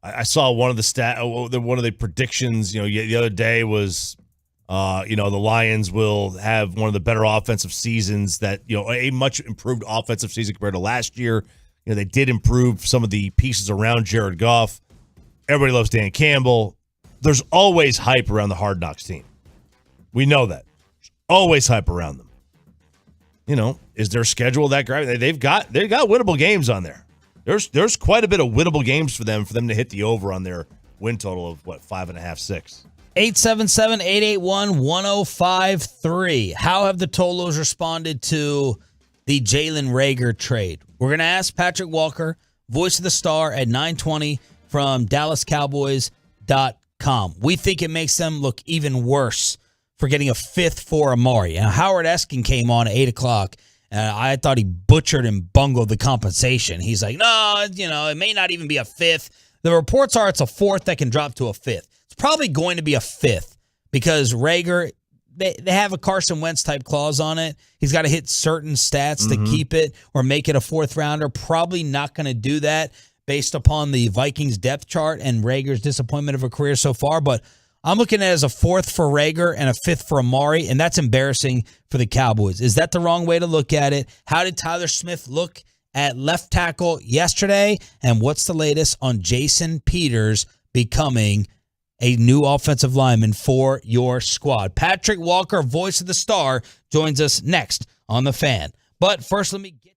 I saw one of the predictions. The other day was, the Lions will have one of the better offensive seasons that a much improved offensive season compared to last year. They did improve some of the pieces around Jared Goff. Everybody loves Dan Campbell. There's always hype around the Hard Knocks team. We know that. Always hype around them. Is their schedule that great? They've got winnable games on there. There's quite a bit of winnable games for them to hit the over on their win total of 5.5, 6. 877-881-1053. How have the Tolos responded to the Jalen Rhaegar trade? We're going to ask Patrick Walker, voice of the star at 920 from DallasCowboys.com. We think it makes them look even worse for getting a 5th for Amari. Now, Howard Eskin came on at 8 o'clock, and I thought he butchered and bungled the compensation. He's like, no, it may not even be a 5th. The reports are it's a 4th that can drop to a 5th. It's probably going to be a 5th because Rhaegar, they have a Carson Wentz type clause on it. He's got to hit certain stats to keep it or make it a 4th rounder. Probably not going to do that based upon the Vikings depth chart and Rhaegar's disappointment of a career so far. But I'm looking at it as a 4th for Rhaegar and a 5th for Amari, and that's embarrassing for the Cowboys. Is that the wrong way to look at it? How did Tyler Smith look at left tackle yesterday? And what's the latest on Jason Peters becoming a new offensive lineman for your squad? Patrick Walker, voice of the star, joins us next on The Fan. But first, let me get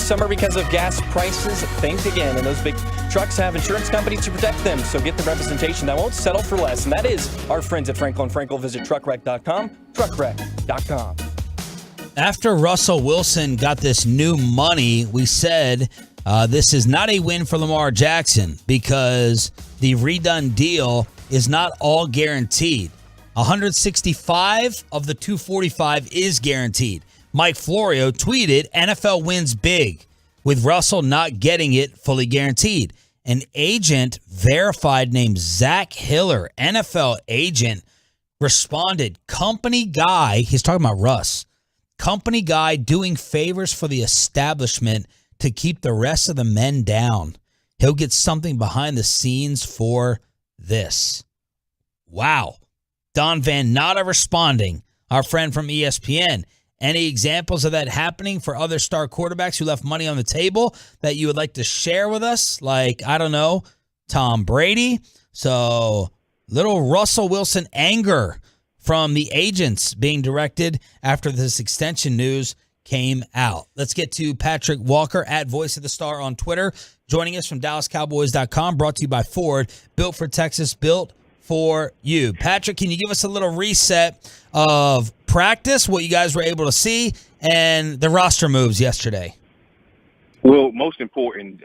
next summer because of gas prices. Think again. And those big trucks have insurance companies to protect them. So get the representation that won't settle for less. And that is our friends at Frankel & Frankel. Visit truckwreck.com, truckwreck.com. After Russell Wilson got this new money, we said this is not a win for Lamar Jackson because the redone deal is not all guaranteed. 165 of the 245 is guaranteed. Mike Florio tweeted, NFL wins big, with Russell not getting it fully guaranteed. An agent verified named Zach Hiller, NFL agent, responded, company guy, he's talking about Russ, company guy doing favors for the establishment to keep the rest of the men down. He'll get something behind the scenes for this. Wow. Don Van Natta responding, our friend from ESPN. Any examples of that happening for other star quarterbacks who left money on the table that you would like to share with us? Like, I don't know, Tom Brady. So, little Russell Wilson anger from the agents being directed after this extension news came out. Let's get to Patrick Walker at Voice of the Star on Twitter, joining us from DallasCowboys.com, brought to you by Ford, built for Texas, built for you. Patrick, can you give us a little reset of practice, what you guys were able to see, and the roster moves yesterday? Well, most important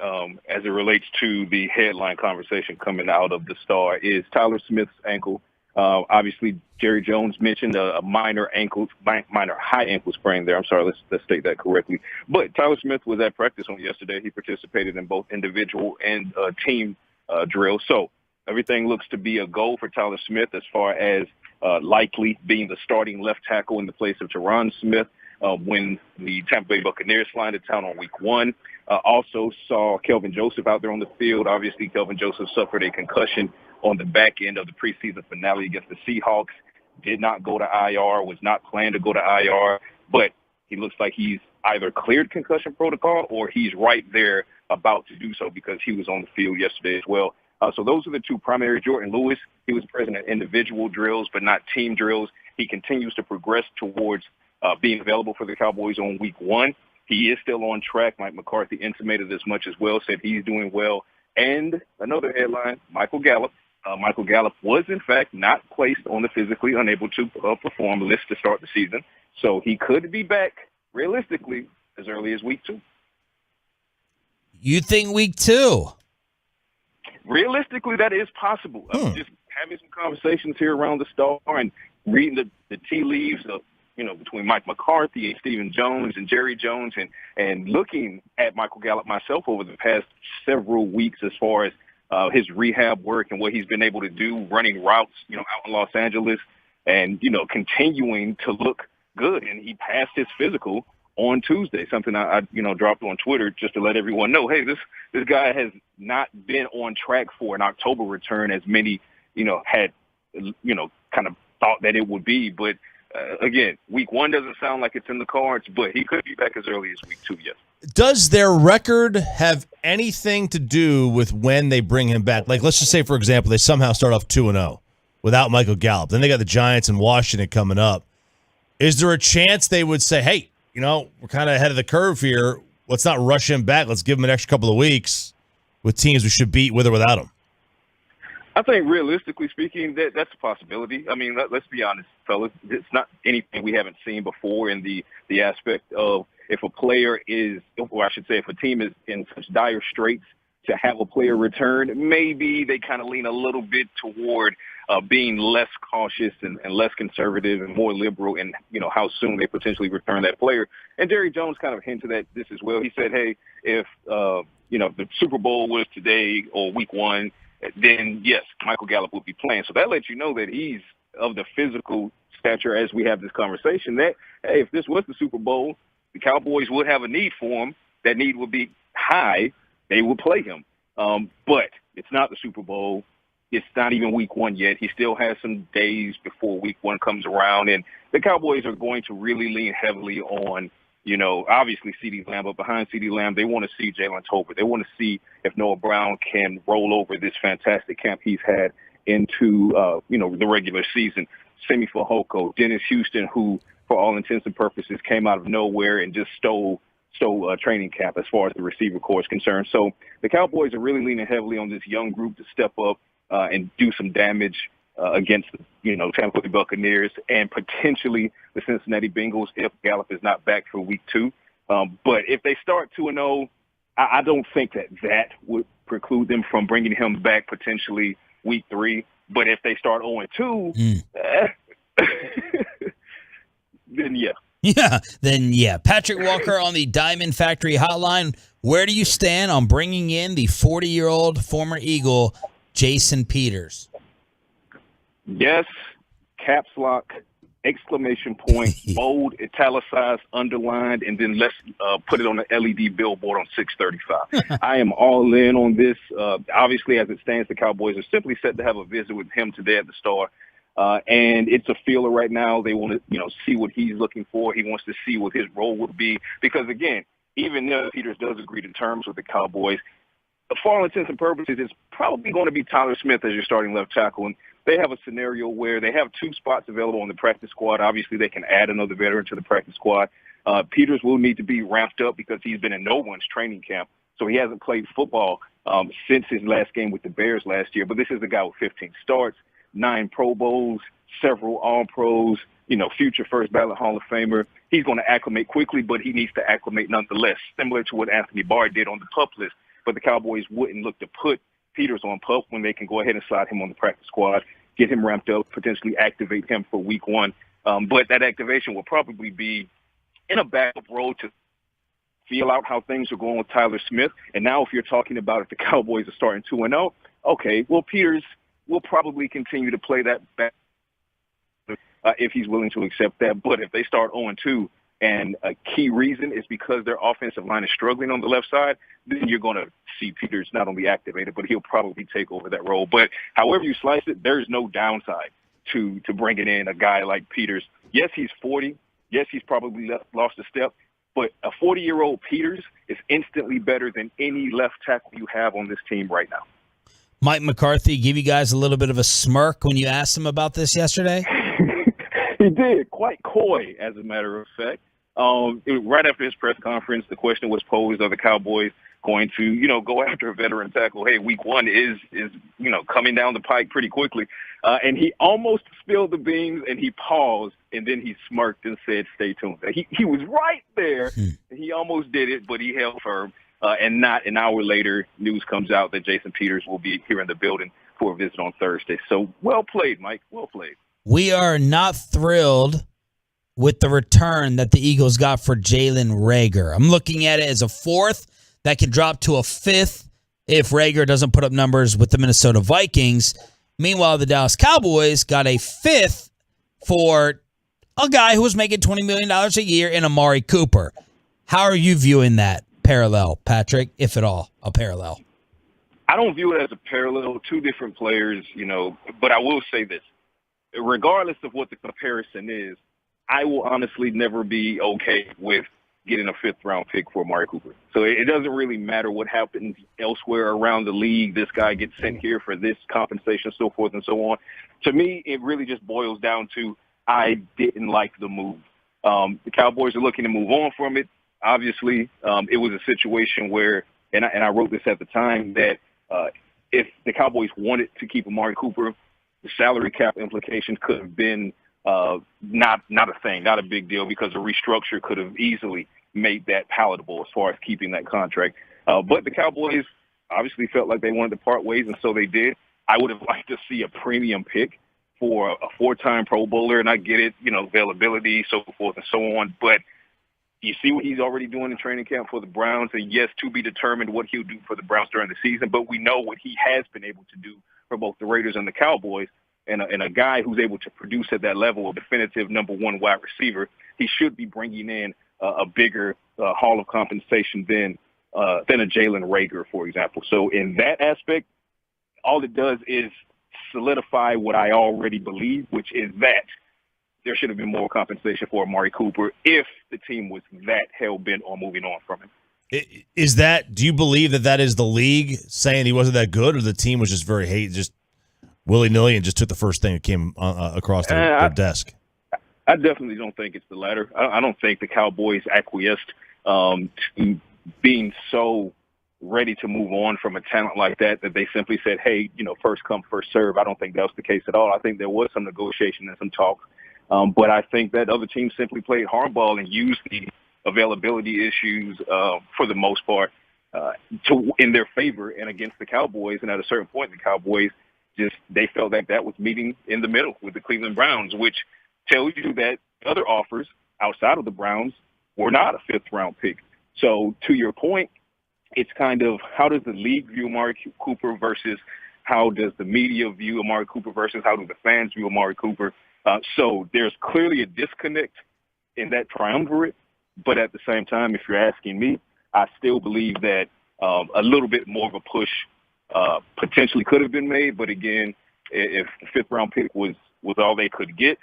as it relates to the headline conversation coming out of the Star is Tyler Smith's ankle. Obviously, Jerry Jones mentioned a minor high ankle sprain there. I'm sorry, let's state that correctly. But Tyler Smith was at practice on yesterday. He participated in both individual and team drills. So everything looks to be a go for Tyler Smith as far as likely being the starting left tackle in the place of Tyron Smith when the Tampa Bay Buccaneers fly into town on week 1. Also saw Kelvin Joseph out there on the field. Obviously, Kelvin Joseph suffered a concussion on the back end of the preseason finale against the Seahawks. Did not go to IR, was not planned to go to IR, but he looks like he's either cleared concussion protocol or he's right there about to do so because he was on the field yesterday as well. So those are the two primary. Jordan Lewis, he was present at individual drills, but not team drills. He continues to progress towards being available for the Cowboys on week 1. He is still on track. Mike McCarthy intimated as much as well, said he's doing well. And another headline, Michael Gallup. Michael Gallup was, in fact, not placed on the physically unable to perform list to start the season. So he could be back, realistically, as early as week 2. You think week 2? Realistically, that is possible. Just having some conversations here around the Star and reading the tea leaves of, between Mike McCarthy and Stephen Jones and Jerry Jones and looking at Michael Gallup myself over the past several weeks as far as his rehab work and what he's been able to do running routes, out in Los Angeles and, continuing to look good. And he passed his physical on Tuesday, something I dropped on Twitter just to let everyone know, hey, this guy has not been on track for an October return as many, had, kind of thought that it would be. But again, week 1 doesn't sound like it's in the cards, but he could be back as early as week 2, yes. Does their record have anything to do with when they bring him back? Like, let's just say, for example, they somehow start off 2-0 without Michael Gallup. Then they got the Giants and Washington coming up. Is there a chance they would say, hey, we're kind of ahead of the curve here. Let's not rush him back. Let's give him an extra couple of weeks with teams we should beat with or without him? I think realistically speaking, that's a possibility. I mean, let's be honest, fellas. It's not anything we haven't seen before in the aspect of if a player is, or I should say if a team is in such dire straits to have a player return, maybe they kind of lean a little bit toward being less cautious and less conservative and more liberal in, how soon they potentially return that player. And Jerry Jones kind of hinted at this as well. He said, hey, if, the Super Bowl was today or week 1, then, yes, Michael Gallup would be playing. So that lets you know that he's of the physical stature as we have this conversation that, hey, if this was the Super Bowl, the Cowboys would have a need for him. That need would be high. They would play him. But it's not the Super Bowl. It's not even week 1 yet. He still has some days before week 1 comes around. And the Cowboys are going to really lean heavily on, obviously CeeDee Lamb, but behind CeeDee Lamb, they want to see Jalen Tolbert. They want to see if Noah Brown can roll over this fantastic camp he's had into, the regular season. Semi Fehoko, Dennis Houston, who, for all intents and purposes, came out of nowhere and just stole training camp as far as the receiver corps is concerned. So the Cowboys are really leaning heavily on this young group to step up and do some damage against, Tampa Bay Buccaneers and potentially the Cincinnati Bengals if Gallup is not back for week 2. But if they start 2-0, I don't think that would preclude them from bringing him back potentially week 3. But if they start 0-2, then yeah. Yeah, Patrick Walker on the Diamond Factory Hotline. Where do you stand on bringing in the 40-year-old former Eagle, Jason Peters? Yes, caps lock, exclamation point, bold, italicized, underlined, and then let's put it on the LED billboard on 635. I am all in on this. Obviously, as it stands, the Cowboys are simply set to have a visit with him today at the Star. And it's a feeler right now. They want to, see what he's looking for. He wants to see what his role would be. Because, again, even if Peters does agree to terms with the Cowboys, for all intents and purposes, it's probably going to be Tyler Smith as your starting left tackle. And they have a scenario where they have 2 spots available on the practice squad. Obviously, they can add another veteran to the practice squad. Peters will need to be ramped up because he's been in no one's training camp. So he hasn't played football since his last game with the Bears last year. But this is a guy with 15 starts, 9 Pro Bowls, several All-Pros, future first ballot Hall of Famer. He's going to acclimate quickly, but he needs to acclimate nonetheless, similar to what Anthony Barr did on the PUP list. But the Cowboys wouldn't look to put Peters on PUP when they can go ahead and slide him on the practice squad, get him ramped up, potentially activate him for week 1. But that activation will probably be in a backup role to feel out how things are going with Tyler Smith. And now if you're talking about if the Cowboys are starting 2-0, okay, well, Peters will probably continue to play that back if he's willing to accept that. But if they start 0-2, and a key reason is because their offensive line is struggling on the left side, then you're going to see Peters not only activated, but he'll probably take over that role. But however you slice it, there's no downside to bringing in a guy like Peters. Yes, he's 40. Yes, he's probably lost a step. But a 40-year-old Peters is instantly better than any left tackle you have on this team right now. Mike McCarthy give you guys a little bit of a smirk when you asked him about this yesterday? He did, quite coy, as a matter of fact. Right after his press conference, the question was posed, are the Cowboys going to, go after a veteran tackle? Hey, week 1 is coming down the pike pretty quickly. And he almost spilled the beans, and he paused, and then he smirked and said, stay tuned. He was right there. He almost did it, but he held firm. And not an hour later, news comes out that Jason Peters will be here in the building for a visit on Thursday. So well played, Mike. Well played. We are not thrilled with the return that the Eagles got for Jalen Rhaegar. I'm looking at it as a 4th that can drop to a 5th if Rhaegar doesn't put up numbers with the Minnesota Vikings. Meanwhile, the Dallas Cowboys got a 5th for a guy who was making $20 million a year in Amari Cooper. How are you viewing that parallel, Patrick, if at all, a parallel? I don't view it as a parallel, 2 different players, but I will say this. Regardless of what the comparison is, I will honestly never be okay with getting a 5th-round pick for Amari Cooper. So it doesn't really matter what happens elsewhere around the league. This guy gets sent here for this compensation, so forth and so on. To me, it really just boils down to I didn't like the move. The Cowboys are looking to move on from it. Obviously, it was a situation where, and I wrote this at the time, that if the Cowboys wanted to keep Amari Cooper, the salary cap implications could have been not a thing, not a big deal, because a restructure could have easily made that palatable as far as keeping that contract. But the Cowboys obviously felt like they wanted to part ways, and so they did. I would have liked to see a premium pick for a 4-time Pro Bowler, and I get it, availability, so forth and so on. But you see what he's already doing in training camp for the Browns, and yes, to be determined what he'll do for the Browns during the season, but we know what he has been able to do for both the Raiders and the Cowboys. And a guy who's able to produce at that level, a definitive number 1 wide receiver, he should be bringing in a bigger haul of compensation than a Jalen Rhaegar, for example. So in that aspect, all it does is solidify what I already believe, which is that there should have been more compensation for Amari Cooper if the team was that hell-bent on moving on from him. Do you believe that is the league saying he wasn't that good, or the team was just just willy-nilly and just took the first thing that came across their desk? I definitely don't think it's the latter. I don't think the Cowboys acquiesced to being so ready to move on from a talent like that they simply said, hey, first come, first serve. I don't think that was the case at all. I think there was some negotiation and some talk. But I think that other teams simply played hardball and used the availability issues for the most part in their favor and against the Cowboys. And at a certain point, the Cowboys they felt that was meeting in the middle with the Cleveland Browns, which tells you that other offers outside of the Browns were not a fifth-round pick. So to your point, it's kind of how does the league view Amari Cooper versus how does the media view Amari Cooper versus how do the fans view Amari Cooper? So there's clearly a disconnect in that triumvirate. But at the same time, if you're asking me, I still believe that a little bit more of a push potentially could have been made. But again, if the fifth-round pick was all they could get,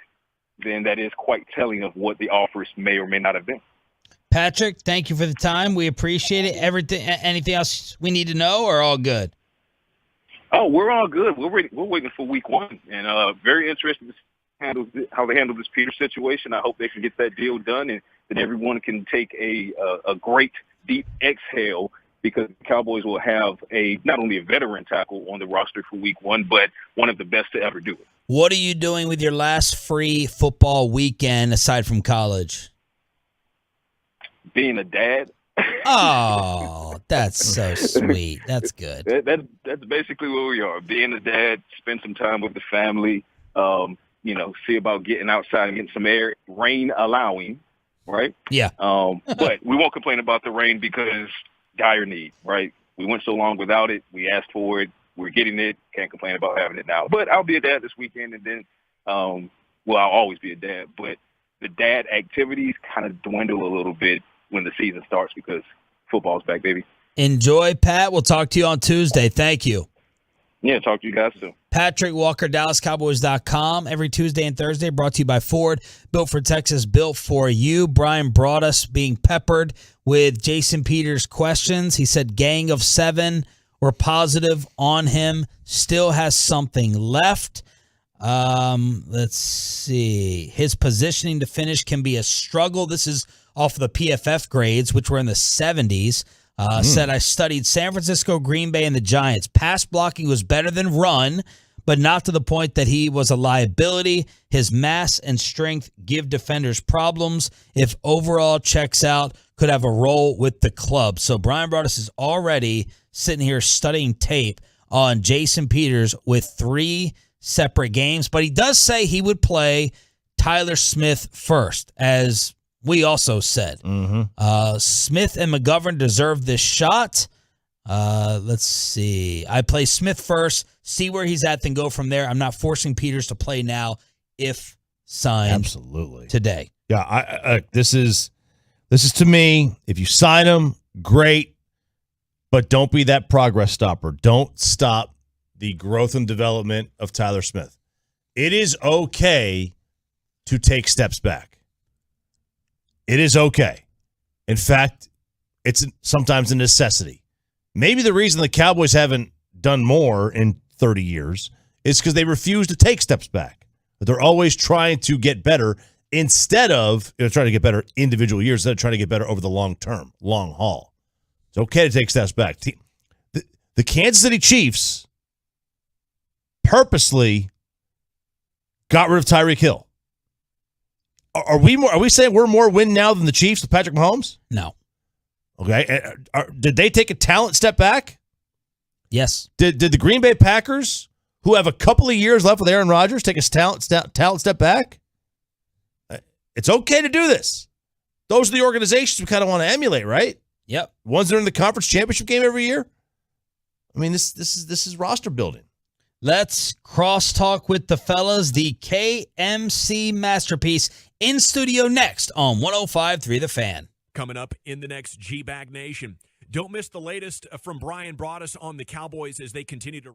then that is quite telling of what the offers may or may not have been. Patrick, thank you for the time. We appreciate it. Anything else we need to know, or all good? Oh, we're all good. We're waiting for week one, and very interested to see how they handle this Peter situation. I hope they can get that deal done, and that everyone can take a great deep exhale, because the Cowboys will have not only a veteran tackle on the roster for week one, but one of the best to ever do it. What are you doing with your last free football weekend aside from college? Being a dad. Oh, that's so sweet. That's good. That's basically where we are. Being a dad, spend some time with the family, see about getting outside and getting some air, rain allowing, right? Yeah. But we won't complain about the rain because dire need, right? We went so long without it. We asked for it. We're getting it. Can't complain about having it now. But I'll be a dad this weekend, and then, I'll always be a dad. But the dad activities kind of dwindle a little bit when the season starts because football's back, baby. Enjoy, Pat. We'll talk to you on Tuesday. Thank you. Yeah, talk to you guys soon. Patrick Walker, DallasCowboys.com. Every Tuesday and Thursday, brought to you by Ford. Built for Texas, built for you. Brian brought us being peppered with Jason Peters' questions. He said gang of 7 were positive on him. Still has something left. Let's see. His positioning to finish can be a struggle. This is off of the PFF grades, which were in the 70s. Said, I studied San Francisco, Green Bay, and the Giants. Pass blocking was better than run, but not to the point that he was a liability. His mass and strength give defenders problems. If overall checks out, could have a role with the club. So Brian Broaddus is already sitting here studying tape on Jason Peters with 3 separate games, but he does say he would play Tyler Smith first, as we also said. Smith and McGovern deserve this shot. Let's see. I play Smith first, see where he's at, then go from there. I'm not forcing Peters to play now if signed absolutely today. Yeah, this is to me, if you sign him, great, but don't be that progress stopper. Don't stop the growth and development of Tyler Smith. It is okay to take steps back. It is okay. In fact, it's sometimes a necessity. Maybe the reason the Cowboys haven't done more in 30 years is because they refuse to take steps back. But they're always trying to get better instead of trying to get better individual years, instead of trying to get better over the long term, long haul. It's okay to take steps back. The Kansas City Chiefs purposely got rid of Tyreek Hill. Are we saying we're more win now than the Chiefs with Patrick Mahomes? No. Okay. Did they take a talent step back? Yes. Did the Green Bay Packers, who have a couple of years left with Aaron Rodgers, take a talent step back? It's okay to do this. Those are the organizations we kind of want to emulate, right? Yep. Ones that are in the conference championship game every year. I mean, this is roster building. Let's crosstalk with the fellas. The KMC masterpiece in studio next on 105.3 The Fan. Coming up in the next G-Bag Nation. Don't miss the latest from Brian Broaddus on the Cowboys as they continue to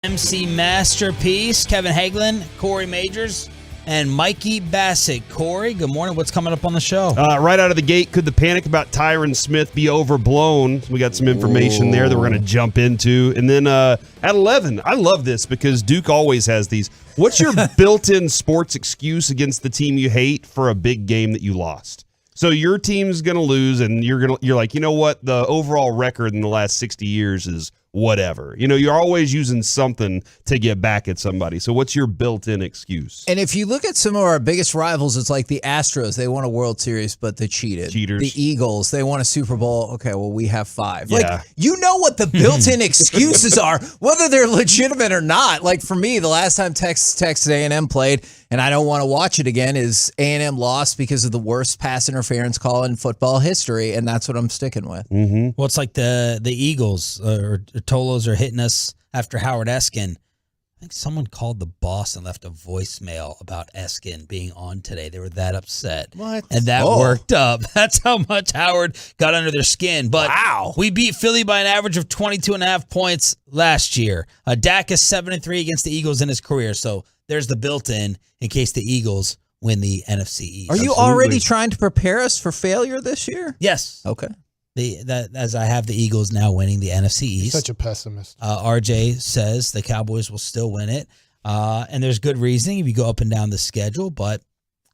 MC Masterpiece, Kevin Hagelin, Corey Majors, and Mikey Bassett. Corey, good morning. What's coming up on the show? Right out of the gate, could the panic about Tyron Smith be overblown? We got some information there that we're going to jump into. And then at 11, I love this because Duke always has these. What's your built-in sports excuse against the team you hate for a big game that you lost? So your team's going to lose, and you're like, you know what? The overall record in the last 60 years is whatever. You're always using something to get back at somebody. So what's your built-in excuse? And if you look at some of our biggest rivals, it's like the Astros. They won a World Series, but they cheated. Cheaters. The Eagles, they won a Super Bowl. Okay, well, we have 5. Yeah. Like, you know what the built-in excuses are, whether they're legitimate or not. Like, for me, the last time Texas A&M played, and I don't want to watch it again, is A&M lost because of the worst pass interference call in football history, and that's what I'm sticking with. Mm-hmm. Well, it's like the Eagles or Tolos are hitting us after Howard Eskin. I think someone called the boss and left a voicemail about Eskin being on today. They were that upset. What? And that worked up. That's how much Howard got under their skin. But we beat Philly by an average of 22.5 points last year. Dak is 7-3 against the Eagles in his career. So there's the built-in case the Eagles win the NFC East. Are you already trying to prepare us for failure this year? Yes. Okay. As I have the Eagles now winning the NFC East. Such a pessimist. RJ says the Cowboys will still win it. And there's good reasoning if you go up and down the schedule, but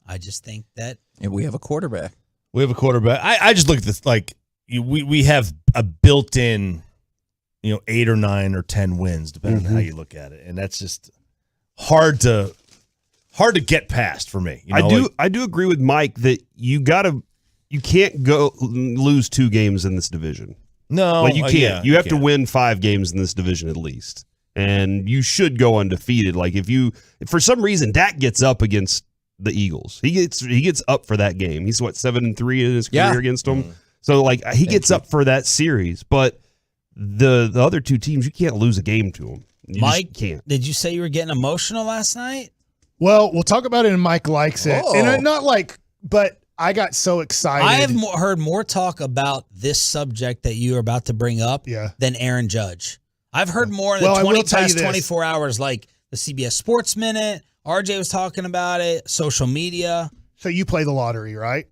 I just think that we have a quarterback. We have a quarterback. I just look at this like we have a built-in, 8 or 9 or 10 wins, depending on how you look at it. And that's just hard to get past for me. I do agree with Mike that you can't go lose 2 games in this division. No, you can't. Yeah, you have to win 5 games in this division at least, and you should go undefeated. Like if for some reason Dak gets up against the Eagles, he gets up for that game. He's 7-3 in his career against them. Mm-hmm. So like he gets up for that series, but the other 2 teams you can't lose a game to them. Mike, did you say you were getting emotional last night? Well, we'll talk about it, and Mike likes it, and not like, but. I got so excited. I have heard more talk about this subject that you are about to bring up than Aaron Judge. I've heard more in the past 24 hours, like the CBS Sports Minute. RJ was talking about it, social media. So you play the lottery, right?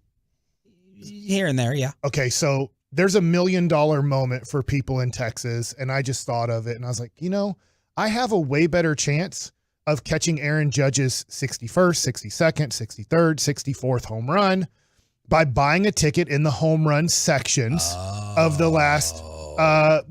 Here and there, yeah. Okay, so there's $1 million moment for people in Texas, and I just thought of it, and I was like, I have a way better chance of catching Aaron Judge's 61st, 62nd, 63rd, 64th home run by buying a ticket in the home run sections of the last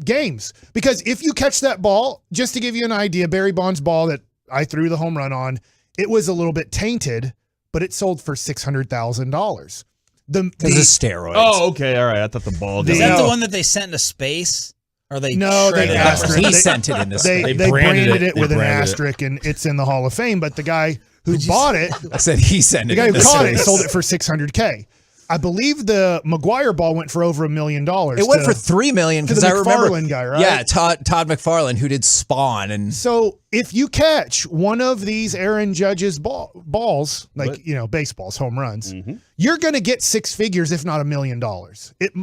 games. Because if you catch that ball, just to give you an idea, Barry Bonds' ball that I threw the home run on, it was a little bit tainted, but it sold for $600,000. Because of steroids. Oh, okay. All right. I thought the ball. Is that the one that they sent into space? Or they he sent it in the space. They branded it with an asterisk, and it's in the Hall of Fame. But the guy who bought it, I said he sent it. The guy who caught it sold it for $600K. I believe the McGuire ball went for over $1 million. It went for $3 million because I remember McFarlane guy, right? Yeah, Todd McFarlane, who did Spawn, and so if you catch one of these Aaron Judge's balls, like baseballs, home runs, you're going to get 6 figures, if not $1 million.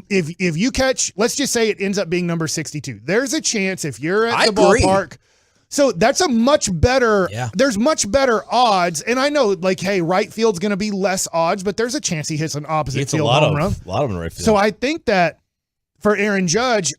If you catch, let's just say it ends up being number 62. There's a chance if you're at the ballpark. So that's a much better, there's much better odds. And I know, like, hey, right field's going to be less odds, but there's a chance he hits an opposite field home run. A lot of them in right field. So I think that for Aaron Judge,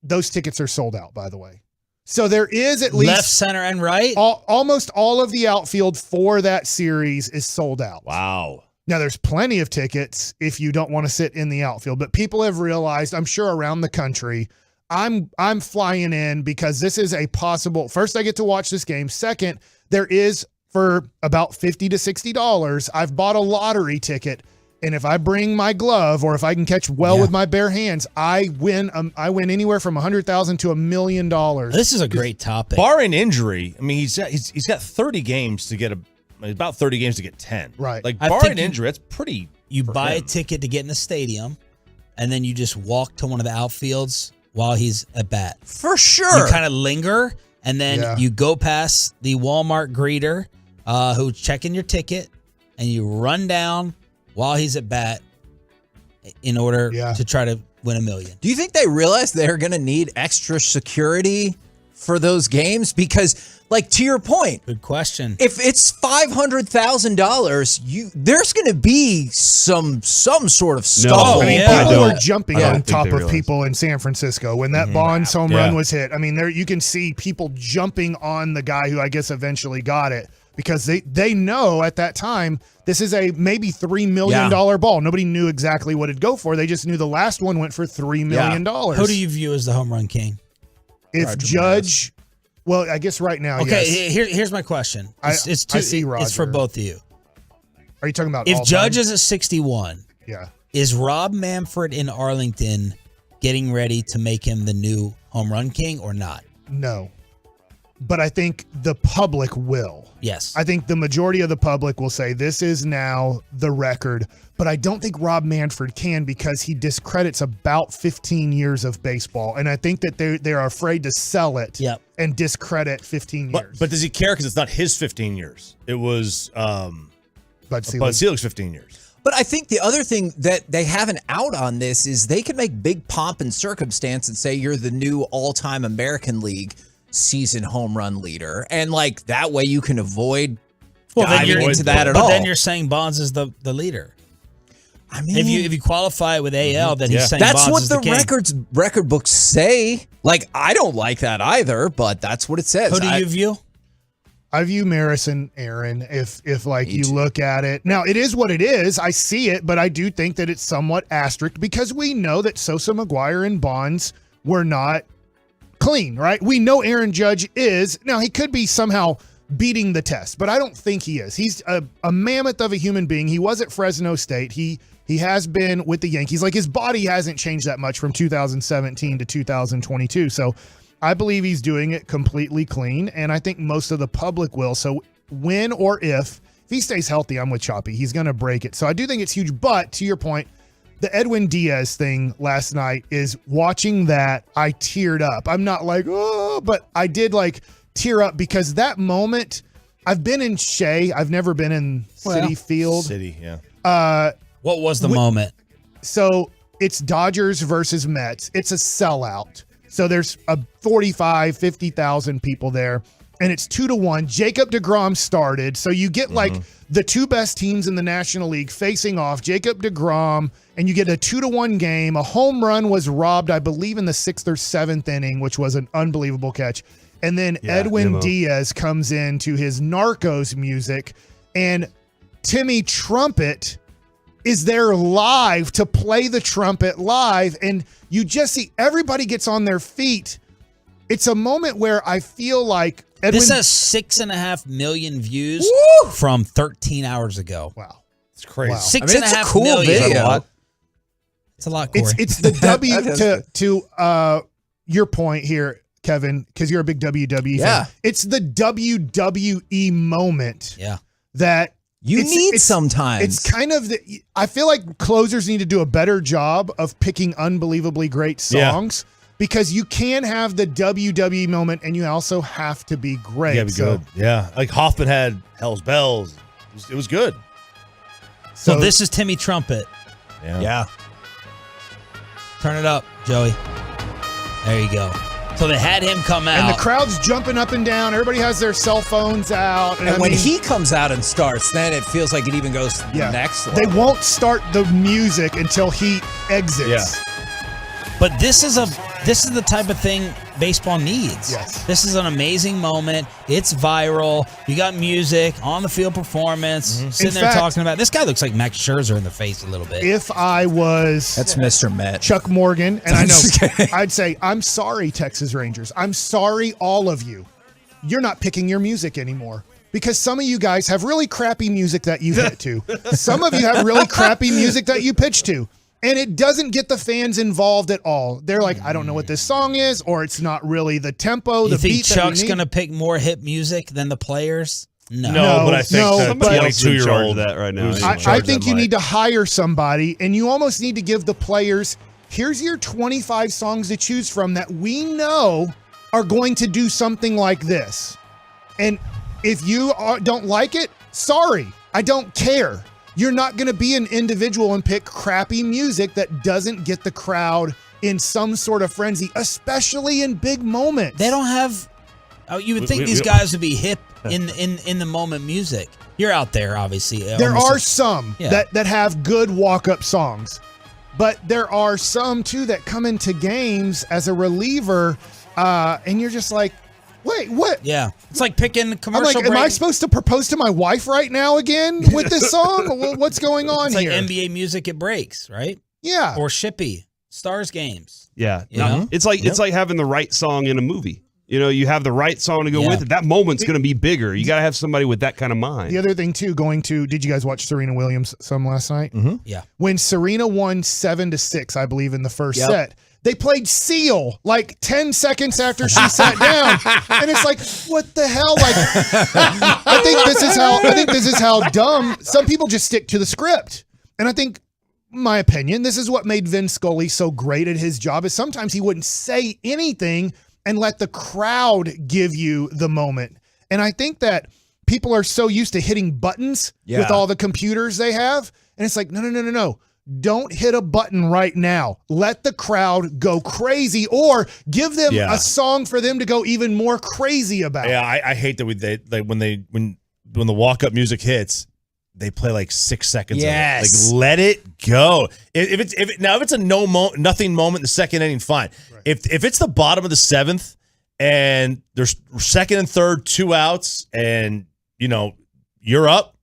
those tickets are sold out, by the way. So there is at least left, center, and right. Almost all of the outfield for that series is sold out. Wow. Now, there's plenty of tickets if you don't want to sit in the outfield, but people have realized, I'm sure around the country, I'm flying in because this is a possible. First, I get to watch this game. Second, there is for about $50 to $60. I've bought a lottery ticket, and if I bring my glove or if I can catch with my bare hands, I win. I win anywhere from $100,000 to $1 million. This is a great topic. Barring injury, I mean, he's got 30 games to get about 30 games to get 10. Right. Like barring injury, that's pretty. You buy a ticket to get in the stadium, and then you just walk to one of the outfields while he's at bat. For sure. You kind of linger, and then you go past the Walmart greeter who's checking your ticket, and you run down while he's at bat in order to try to win $1 million. Do you think they realize they're going to need extra security for those games? Because, like, to your point, good question. If it's $500,000, there's going to be some sort of scuffle. I mean, people were jumping on top of people in San Francisco when that Bonds home run was hit. I mean, there you can see people jumping on the guy who I guess eventually got it because they know at that time this is a maybe $3 million ball. Nobody knew exactly what it'd go for. They just knew the last one went for $3 million. Who do you view as the home run king? If Judge, well, I guess right now, okay. Here's my question. It's for both of you. Are you talking about if Judge is at 61? Yeah. Is Rob Manfred in Arlington getting ready to make him the new home run king or not? No. But I think the public will. Yes. I think the majority of the public will say this is now the record. But I don't think Rob Manfred can because he discredits about 15 years of baseball. And I think that they're afraid to sell it and discredit 15 years. But does he care because it's not his 15 years? It was Bud Selig's 15 years. But I think the other thing that they have an out on this is they can make big pomp and circumstance and say you're the new all-time American League season home run leader. And, like, that way you can avoid diving into that at all. But then you're saying Bonds is the leader. I mean, if you qualify it with AL, then he's saying that's Bonds what is the record books say. Like, I don't like that either, but that's what it says. Who do you view? I view Maris and Aaron if like you look at it. Now, it is what it is. I see it, but I do think that it's somewhat asterisk because we know that Sosa, McGuire, and Bonds were not clean, right? We know Aaron Judge is. Now, he could be somehow beating the test, but I don't think he is. He's a mammoth of a human being. He was at Fresno State. He has been with the Yankees. Like, his body hasn't changed that much from 2017 to 2022. So I believe he's doing it completely clean, and I think most of the public will. So when or if he stays healthy, I'm with Choppy. He's going to break it. So I do think it's huge. But to your point, the Edwin Diaz thing last night is watching that, I teared up. I'm not like, oh, but I did like tear up because that moment, I've been in Shea. I've never been in Citi Field. What was the moment? So it's Dodgers versus Mets. It's a sellout. So there's a 45, 50,000 people there, and it's 2-1. Jacob deGrom started. So you get like the two best teams in the National League facing off, Jacob deGrom, and you get a 2-1 game. A home run was robbed, I believe, in the 6th or 7th inning, which was an unbelievable catch. And then Edwin Diaz comes in to his Narcos music, and Timmy Trumpet is there live to play the trumpet live, and you just see everybody gets on their feet. It's a moment where I feel like Edwin... This has 6.5 million views from 13 hours ago. Wow. It's crazy. Wow. 6.5 million. Video. It's a lot, Corey. It's the W to your point here, Kevin, because you're a big WWE fan. It's the WWE moment that you need sometimes. It's kind of I feel like closers need to do a better job of picking unbelievably great songs because you can have the WWE moment and you also have to be great. Yeah, be good. Yeah, like Hoffman had Hell's Bells. It was good. So this is Timmy Trumpet. Yeah. Turn it up, Joey. There you go. So they had him come out. And the crowd's jumping up and down. Everybody has their cell phones out. And when he comes out and starts, then it feels like it even goes to the next level. They won't start the music until he exits. Yeah. But this is the type of thing baseball needs. Yes. This is an amazing moment. It's viral. You got music, on the field performance, sitting there talking about it. This guy looks like Max Scherzer in the face a little bit. If I was That's Mr. Met. Chuck Morgan, and I know I'd say, I'm sorry, Texas Rangers. I'm sorry, all of you. You're not picking your music anymore. Because some of you guys have really crappy music that you hit to. Some of you have really crappy music that you pitch to. And it doesn't get the fans involved at all. They're like, I don't know what this song is, or it's not really the tempo, the beat. You think Chuck's going to pick more hip music than the players? No, but I think that 22-year-old that right now. I think you need to hire somebody, and you almost need to give the players, here's your 25 songs to choose from that we know are going to do something like this. And if you don't like it, sorry, I don't care. You're not going to be an individual and pick crappy music that doesn't get the crowd in some sort of frenzy, especially in big moments. They don't have. Oh, you would think these guys would be hip in the moment music. You're out there, obviously. There are some that have good walk-up songs, but there are some too that come into games as a reliever, and you're just like, wait, what? Yeah, it's like picking commercial. I'm like, am I supposed to propose to my wife right now again with this song? What's going on it's here? Like NBA music at breaks, right? Yeah, or Shippy Stars games. Yeah, you know? It's like having the right song in a movie. You know, you have the right song to go with it. That moment's going to be bigger. You got to have somebody with that kind of mind. The other thing too, did you guys watch Serena Williams some last night? Mm-hmm. Yeah. When Serena won 7-6, I believe in the first set, they played Seal like 10 seconds after she sat down, and it's like, what the hell? Like, I think this is how dumb some people just stick to the script, and I think. My opinion, this is what made Vin Scully so great at his job, is sometimes he wouldn't say anything and let the crowd give you the moment. And I think that people are so used to hitting buttons with all the computers they have. And it's like, no. Don't hit a button right now. Let the crowd go crazy, or give them a song for them to go even more crazy about. Yeah, I hate that when the walk-up music hits, they play like 6 seconds of it. Like, let it go. If it's a nothing moment in the second inning, fine. Right. If it's the bottom of the seventh and there's second and third, 2 outs, and you're up,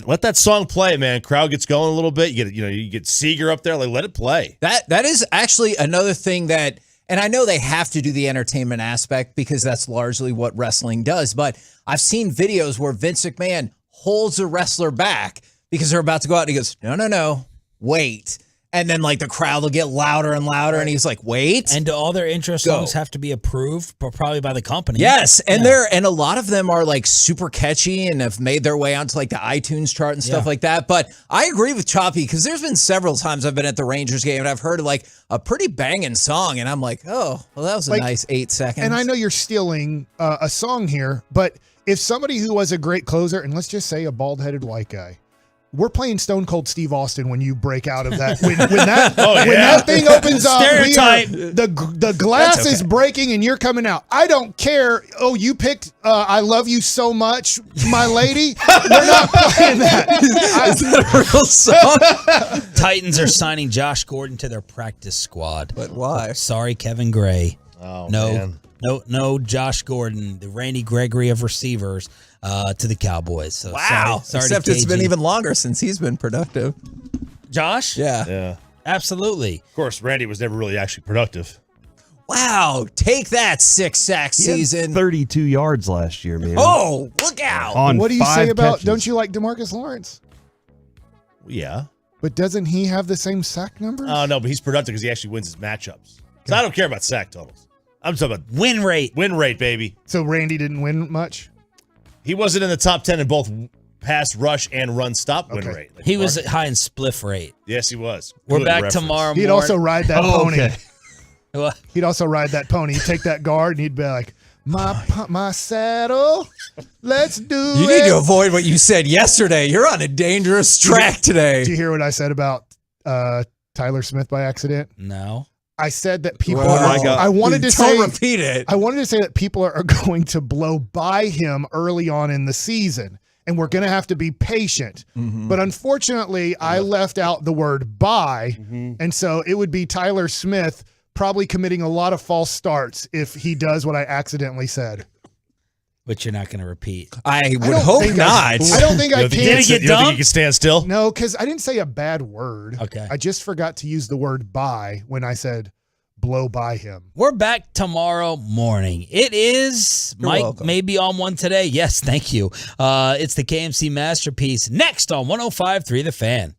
let that song play, man. Crowd gets going a little bit. You get Seager up there. Like, let it play. That is actually another thing that, and I know they have to do the entertainment aspect because that's largely what wrestling does. But I've seen videos where Vince McMahon holds a wrestler back because they're about to go out, and he goes, no, wait. And then like the crowd will get louder and louder, and he's like, wait. And do all their intro songs have to be approved, probably by the company? Yes, and and a lot of them are like super catchy and have made their way onto like the iTunes chart and stuff like that. But I agree with Choppy, because there's been several times I've been at the Rangers game and I've heard like a pretty banging song, and I'm like, oh, well, that was a nice 8 seconds. And I know you're stealing a song here, but if somebody who was a great closer, and let's just say a bald-headed white guy, we're playing Stone Cold Steve Austin when you break out of that. When that thing opens up, the glass is breaking and you're coming out. I don't care. Oh, you picked I Love You So Much, My Lady. We're not playing that. Is that a real song? Titans are signing Josh Gordon to their practice squad. But why? Sorry, Kevin Gray. Oh, no. man. No, Josh Gordon, the Randy Gregory of receivers, to the Cowboys. So wow. Sorry Except it's been even longer since he's been productive. Josh? Yeah. Absolutely. Of course, Randy was never really actually productive. Wow. Take that, 6-sack season. 32 yards last year, man. Oh, look out. On what do you 5 say about, catches. don't you like DeMarcus Lawrence? Yeah. But doesn't he have the same sack numbers? Oh, no, but he's productive because he actually wins his matchups. So I don't care about sack totals. I'm talking about win rate. Win rate, baby. So Randy didn't win much? He wasn't in the top 10 in both pass rush and run stop win rate. Like he was high in spliff rate. Yes, he was. We're Good back reference. tomorrow morning. He'd also ride that pony. Okay. What? He'd also ride that pony. He'd take that guard and he'd be like, my saddle, let's do it. You need to avoid what you said yesterday. You're on a dangerous track today. Did you hear what I said about Tyler Smith by accident? No. I said that people I wanted to say repeat it. I wanted to say that people are going to blow by him early on in the season, and we're going to have to be patient. Mm-hmm. But unfortunately, I left out the word "by," and so it would be Tyler Smith probably committing a lot of false starts if he does what I accidentally said. But you're not going to repeat. I would hope not. I don't think I can. You don't think you can stand still? No, because I didn't say a bad word. Okay. I just forgot to use the word "by" when I said blow by him. We're back tomorrow morning. It is You're Mike welcome. may be on one today. Yes, thank you. It's the KMC Masterpiece next on 105.3 The Fan.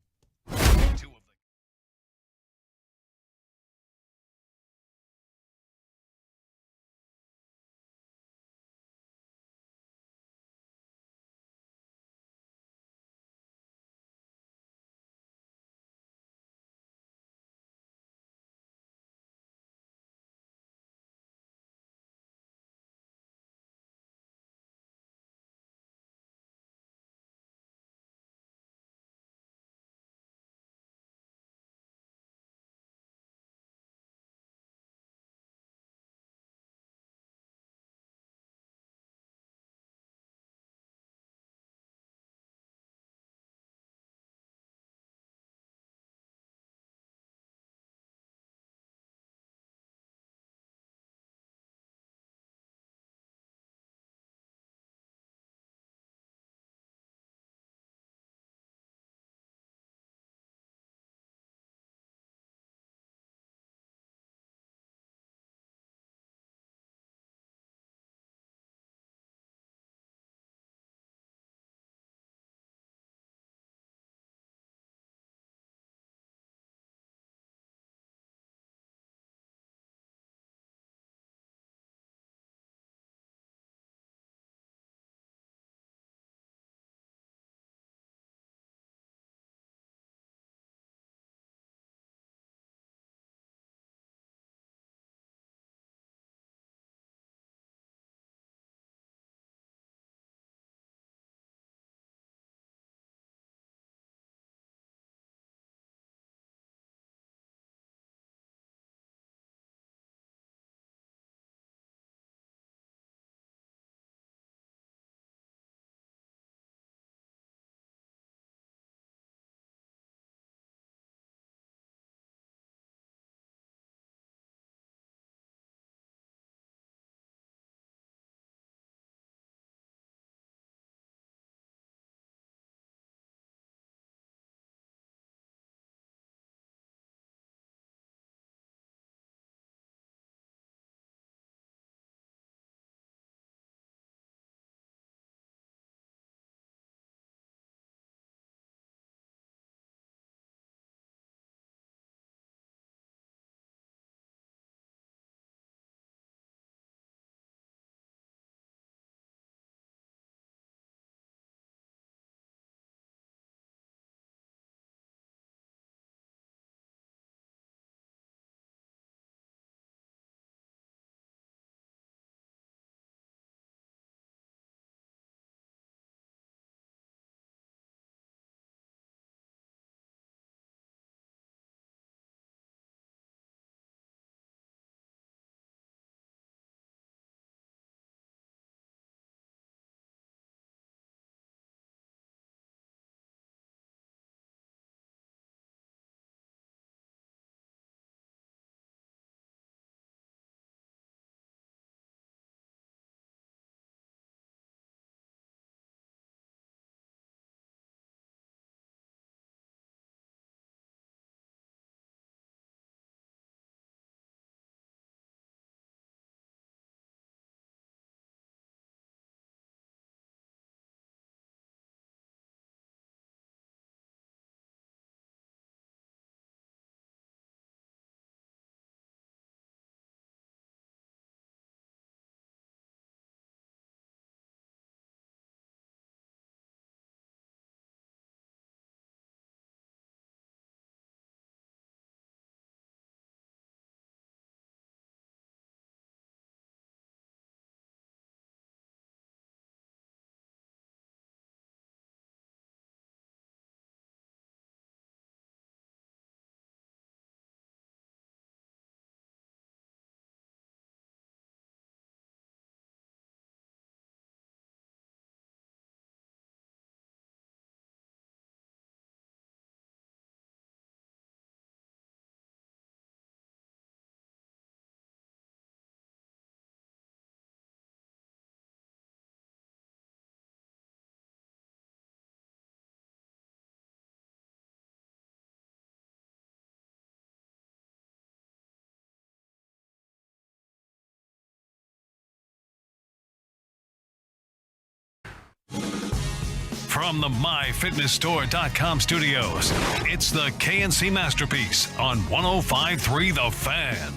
From the MyFitnessStore.com studios, it's the KNC Masterpiece on 105.3 The Fan.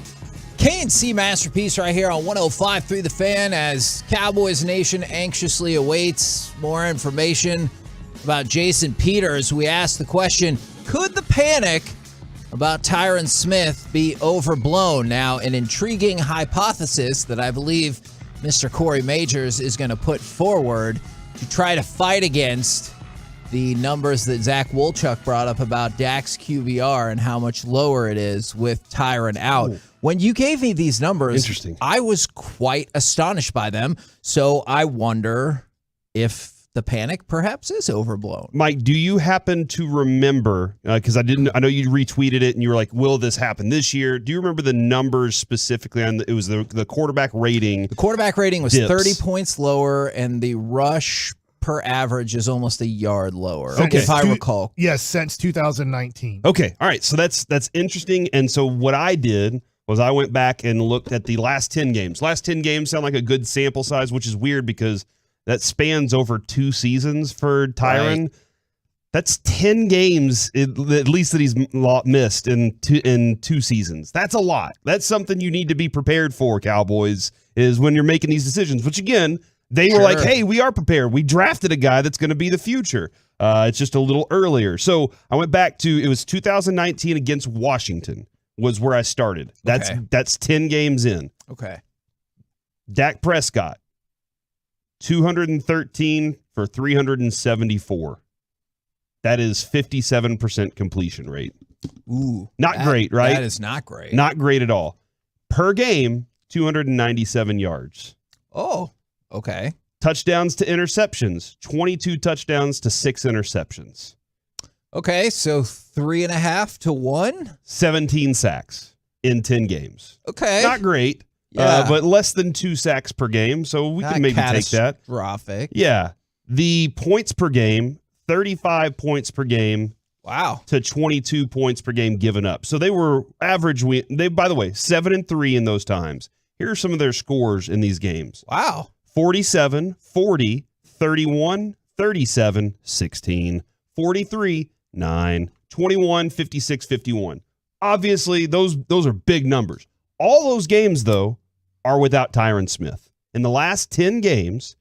KNC Masterpiece right here on 105.3 The Fan as Cowboys Nation anxiously awaits more information about Jason Peters. We asked the question, could the panic about Tyron Smith be overblown? Now, an intriguing hypothesis that I believe Mr. Corey Majors is going to put forward to try to fight against the numbers that Zach Wolchuk brought up about Dak's QBR and how much lower it is with Tyron out. Ooh. When you gave me these numbers, I was quite astonished by them. So I wonder if the panic perhaps is overblown. Mike, do you happen to remember, because I know you retweeted it and you were like, will this happen this year? Do you remember the numbers specifically on it was the quarterback rating? The quarterback rating was dips. 30 points lower and the rush per average is almost a yard lower, if I recall. Yes, since 2019. Okay, all right, so that's interesting. And so what I did was I went back and looked at the last 10 games. Last 10 games sound like a good sample size, which is weird because that spans over 2 seasons for Tyron. Right. That's 10 games, at least, that he's missed in 2 seasons. That's a lot. That's something you need to be prepared for, Cowboys, is when you're making these decisions. Which, again, they were like, hey, we are prepared. We drafted a guy that's going to be the future. It's just a little earlier. So I went back to, it was 2019 against Washington was where I started. That's 10 games in. Okay. Dak Prescott. 213 for 374. That is 57% completion rate. Ooh. Not great, right? That is not great. Not great at all. Per game, 297 yards. Oh, okay. Touchdowns to interceptions, 22 touchdowns to 6 interceptions. Okay, so 3.5 to 1? 17 sacks in 10 games. Okay. Not great. Yeah. But less than 2 sacks per game, so we can maybe take that. Catastrophic. Yeah. The points per game, 35 points per game. Wow. To 22 points per game given up. So they were average. By the way, 7-3 in those times. Here are some of their scores in these games. Wow. 47, 40, 31, 37, 16, 43, 9, 21, 56, 51. Obviously, those are big numbers. All those games, though, are without Tyron Smith. In the last 10 games,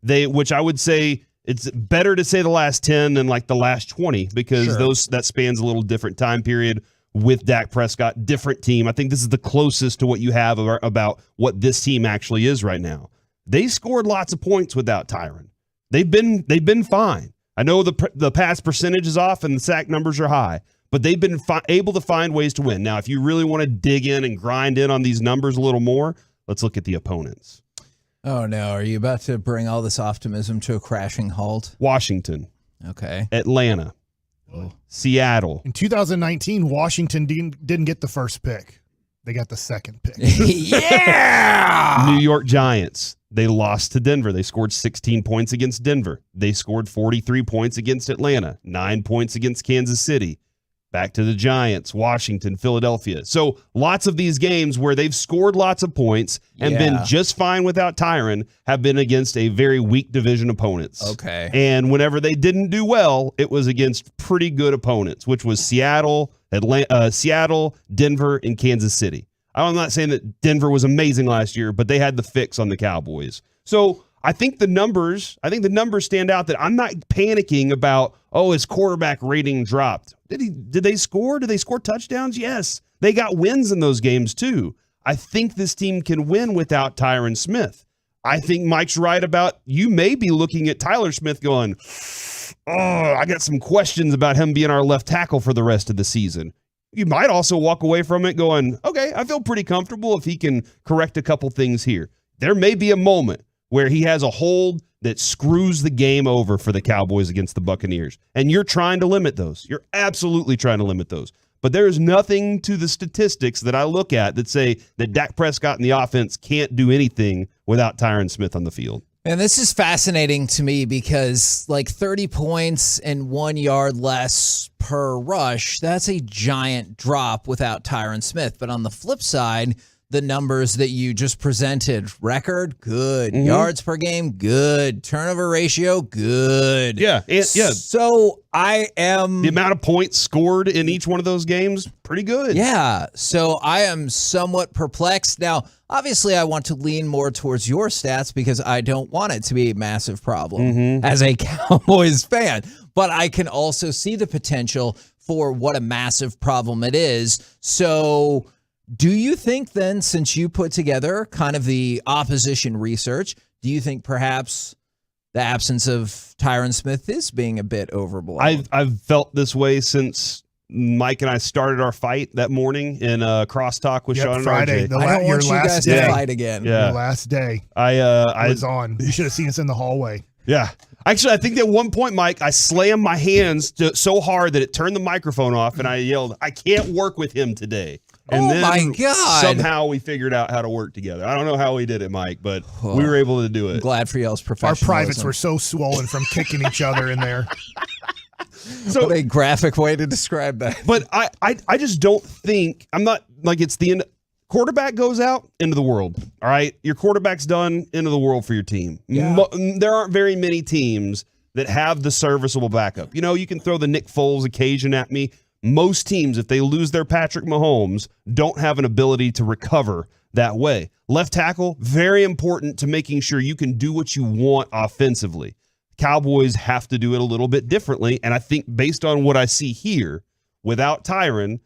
which I would say it's better to say the last 10 than like the last 20 because that spans a little different time period with Dak Prescott, different team. I think this is the closest to what you have about what this team actually is right now. They scored lots of points without Tyron. They've been fine. I know the pass percentage is off and the sack numbers are high, but they've been able to find ways to win. Now, if you really want to dig in and grind in on these numbers a little more, let's look at the opponents. Oh, no. Are you about to bring all this optimism to a crashing halt? Washington. Okay. Atlanta. Seattle. In 2019, Washington didn't get the first pick. They got the second pick. Yeah! New York Giants. They lost to Denver. They scored 16 points against Denver. They scored 43 points against Atlanta, 9 points against Kansas City. Back to the Giants, Washington, Philadelphia. So lots of these games where they've scored lots of points and been just fine without Tyron have been against a very weak division opponents. Okay. And whenever they didn't do well, it was against pretty good opponents, which was Seattle, Denver, and Kansas City. I'm not saying that Denver was amazing last year, but they had the fix on the Cowboys. So I think the numbers stand out that I'm not panicking about, his quarterback rating dropped. Did they score? Did they score touchdowns? Yes. They got wins in those games too. I think this team can win without Tyron Smith. I think Mike's right about you may be looking at Tyler Smith going, I got some questions about him being our left tackle for the rest of the season. You might also walk away from it going, okay, I feel pretty comfortable if he can correct a couple things here. There may be a moment where he has a hold that screws the game over for the Cowboys against the Buccaneers. And you're trying to limit those. You're absolutely trying to limit those. But there is nothing to the statistics that I look at that say that Dak Prescott and the offense can't do anything without Tyron Smith on the field. And this is fascinating to me because like 30 points and 1 yard less per rush, that's a giant drop without Tyron Smith. But on the flip side, the numbers that you just presented. Record, good. Yards per game, good. Turnover ratio, good. Yeah. So I am... The amount of points scored in each one of those games, pretty good. Yeah. So I am somewhat perplexed. Now, obviously, I want to lean more towards your stats because I don't want it to be a massive problem as a Cowboys fan. But I can also see the potential for what a massive problem it is. So do you think then, since you put together kind of the opposition research, do you think perhaps the absence of Tyron Smith is being a bit overblown? I've felt this way since Mike and I started our fight that morning in crosstalk with Sean Friday, and RJ. I don't want you guys to fight again. Yeah. Your last day. I was on. You should have seen us in the hallway. Yeah. Actually, I think at one point, Mike, I slammed my hands so hard that it turned the microphone off, and I yelled, "I can't work with him today." And then my God. somehow we figured out how to work together. I don't know how we did it, Mike, but we were able to do it. I'm glad for y'all's Our professionalism. privates were so swollen from kicking each other in there. What a graphic way to describe that. But I just don't think, I'm not, like, it's the end. Quarterback goes out, into the world. All right? Your quarterback's done, into the world for your team. Yeah. There aren't very many teams that have the serviceable backup. You know, you can throw the Nick Foles occasion at me. Most teams, if they lose their Patrick Mahomes, don't have an ability to recover that way. Left tackle, very important to making sure you can do what you want offensively. Cowboys have to do it a little bit differently, and I think based on what I see here, without Tyron,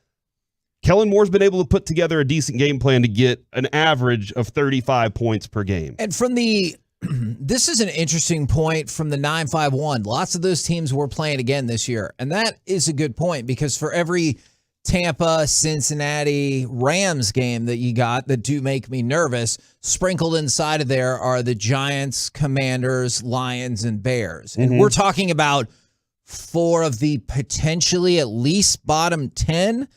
Kellen Moore's been able to put together a decent game plan to get an average of 35 points per game. And from the, this is an interesting point from the 9-5-1. Lots of those teams were playing again this year. And that is a good point because for every Tampa, Cincinnati, Rams game that you got that do make me nervous, sprinkled inside of there are the Giants, Commanders, Lions, and Bears. And we're talking about 4 of the potentially at least bottom 10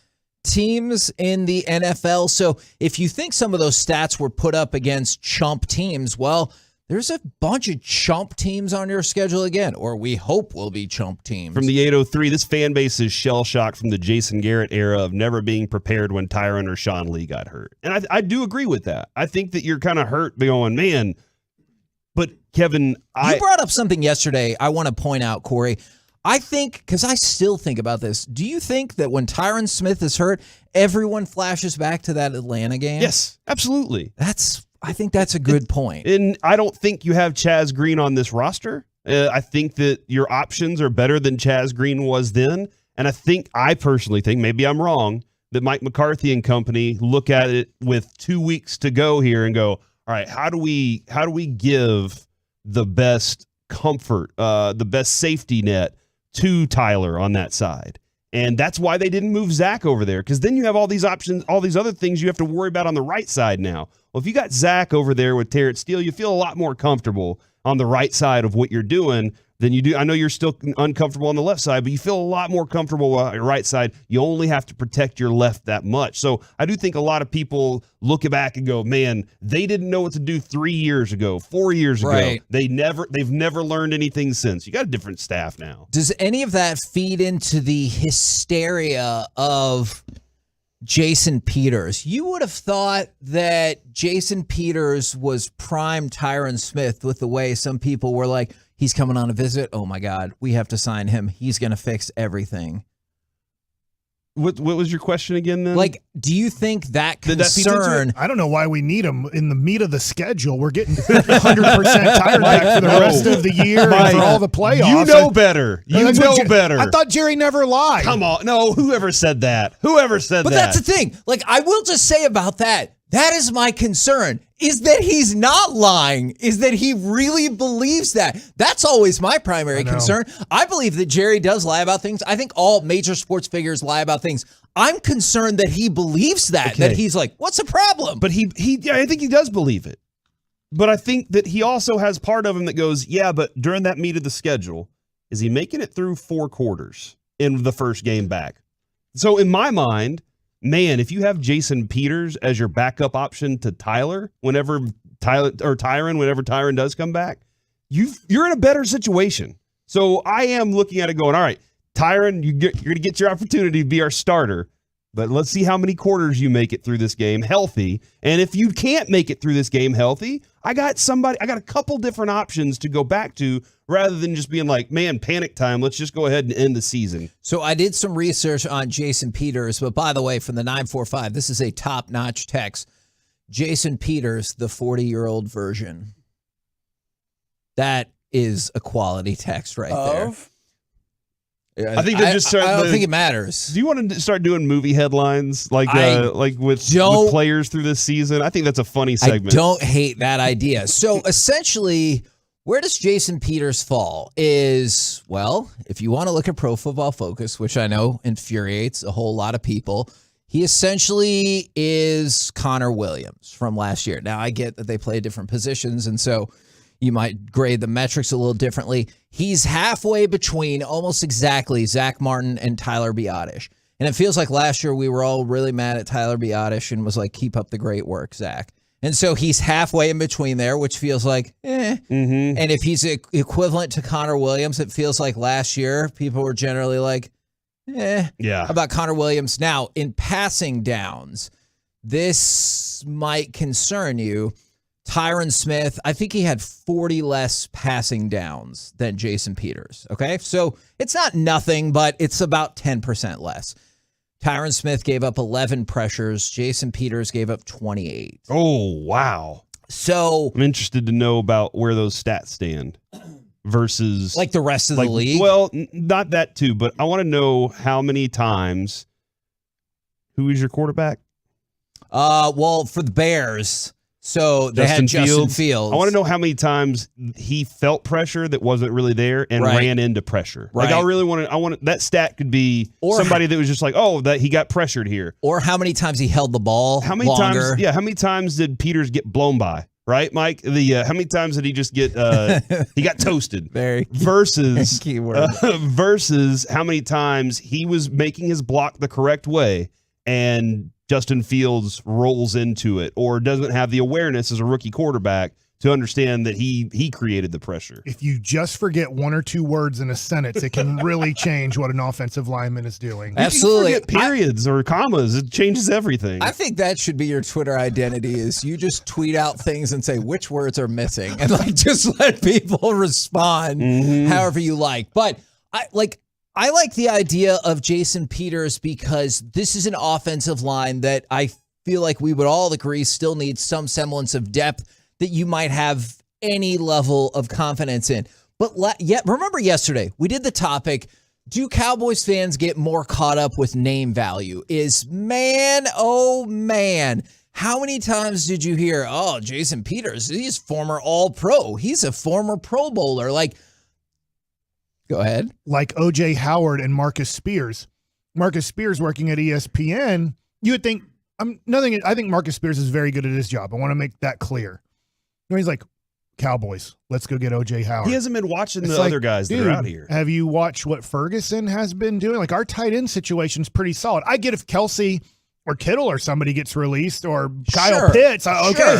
teams in the NFL. So if you think some of those stats were put up against chump teams, well, there's a bunch of chump teams on your schedule again, or we hope will be chump teams. From the 803, this fan base is shell-shocked from the Jason Garrett era of never being prepared when Tyron or Sean Lee got hurt. And I do agree with that. I think that you're kind of hurt going, man, but Kevin, you brought up something yesterday I want to point out, Corey. I think, because I still think about this, do you think that when Tyron Smith is hurt, everyone flashes back to that Atlanta game? Yes, absolutely. I think that's a good point. And I don't think you have Chaz Green on this roster. I think that your options are better than Chaz Green was then. And I personally think, maybe I'm wrong, that Mike McCarthy and company look at it with 2 weeks to go here and go, all right, how do we give the best comfort, the best safety net to Tyler on that side? And that's why they didn't move Zach over there, because then you have all these options, all these other things you have to worry about on the right side now. Well, if you got Zach over there with Terrence Steele, you feel a lot more comfortable on the right side of what you're doing than you do. I know you're still uncomfortable on the left side, but you feel a lot more comfortable on your right side. You only have to protect your left that much. So I do think a lot of people look back and go, man, they didn't know what to do 3 years ago, 4 years ago. They've never learned anything since. You got a different staff now. Does any of that feed into the hysteria of Jason Peters? You would have thought that Jason Peters was prime Tyron Smith with the way some people were like, he's coming on a visit. Oh, my God, we have to sign him. He's going to fix everything. What was your question again then? Like, do you think that concern... I don't know why we need him in the meat of the schedule. We're getting 100% Tyron back for the rest of the year and for all the playoffs. You know better. You know better. I thought Jerry never lied. Come on. No, whoever said that? Whoever said that? But that's the thing. Like, I will just say about that, that is my concern, is that he's not lying, is that he really believes that. That's always my primary concern. I believe that Jerry does lie about things. I think all major sports figures lie about things. I'm concerned that he believes that, that he's like, what's the problem? But I think he does believe it. But I think that he also has part of him that goes, yeah, but during that meat of the schedule, is he making it through 4 quarters in the first game back? So in my mind, man, if you have Jason Peters as your backup option to Tyron, whenever Tyron does come back, you're in a better situation. So I am looking at it going, all right, Tyron, you're going to get your opportunity to be our starter. But let's see how many quarters you make it through this game healthy. And if you can't make it through this game healthy, I got a couple different options to go back to rather than just being like, man, panic time. Let's just go ahead and end the season. So I did some research on Jason Peters, but by the way, from the 945, this is a top-notch text. Jason Peters, the 40-year-old version. That is a quality text right there. I think they just started. I don't think it matters. Do you want to start doing movie headlines like with players through this season? I think that's a funny segment. I don't hate that idea. So essentially, where does Jason Peters fall? Is, well, if you want to look at Pro Football Focus, which I know infuriates a whole lot of people, he essentially is Connor Williams from last year. Now, I get that they play different positions, and so you might grade the metrics a little differently. He's halfway between almost exactly Zach Martin and Tyler Biadasz. And it feels like last year we were all really mad at Tyler Biadasz and was like, keep up the great work, Zach. And so he's halfway in between there, which feels like, And if he's equivalent to Connor Williams, it feels like last year people were generally like, about Connor Williams. Now, in passing downs, this might concern you. Tyron Smith, I think he had 40 less passing downs than Jason Peters. Okay, so it's not nothing, but it's about 10% less. Tyron Smith gave up 11 pressures. Jason Peters gave up 28. Oh, wow. So I'm interested to know about where those stats stand versus like the rest of the league. Well, not that too, but I want to know how many times. Who is your quarterback? Well, for the Bears. So they had Justin Fields. I want to know how many times he felt pressure that wasn't really there and ran into pressure. Like I really want to. That stat could be somebody that was just like, oh, that he got pressured here. Or how many times he held the ball. How many times? Yeah, how many times did Peters get blown by? Right, Mike. How many times did he just get? He got toasted. Versus keyword. Versus how many times he was making his block the correct way and Justin Fields rolls into it or doesn't have the awareness as a rookie quarterback to understand that he created the pressure. If you just forget one or two words in a sentence, it can really change what an offensive lineman is doing. Absolutely. You forget periods or commas. It changes everything. I think that should be your Twitter identity is you just tweet out things and say which words are missing and like just let people respond however you like. But I like the idea of Jason Peters because this is an offensive line that I feel like we would all agree still needs some semblance of depth that you might have any level of confidence in. But remember yesterday, we did the topic, do Cowboys fans get more caught up with name value? Oh man, how many times did you hear, oh, Jason Peters, he's former All-Pro. He's a former Pro Bowler. Like, go ahead. Like O.J. Howard and Marcus Spears. Marcus Spears working at ESPN, you would think, I think Marcus Spears is very good at his job. I want to make that clear. He's like, Cowboys, let's go get O.J. Howard. He hasn't been watching the other guys that are out here. Have you watched what Ferguson has been doing? Like, our tight end situation's pretty solid. I get if Kelsey or Kittle or somebody gets released or Kyle Pitts.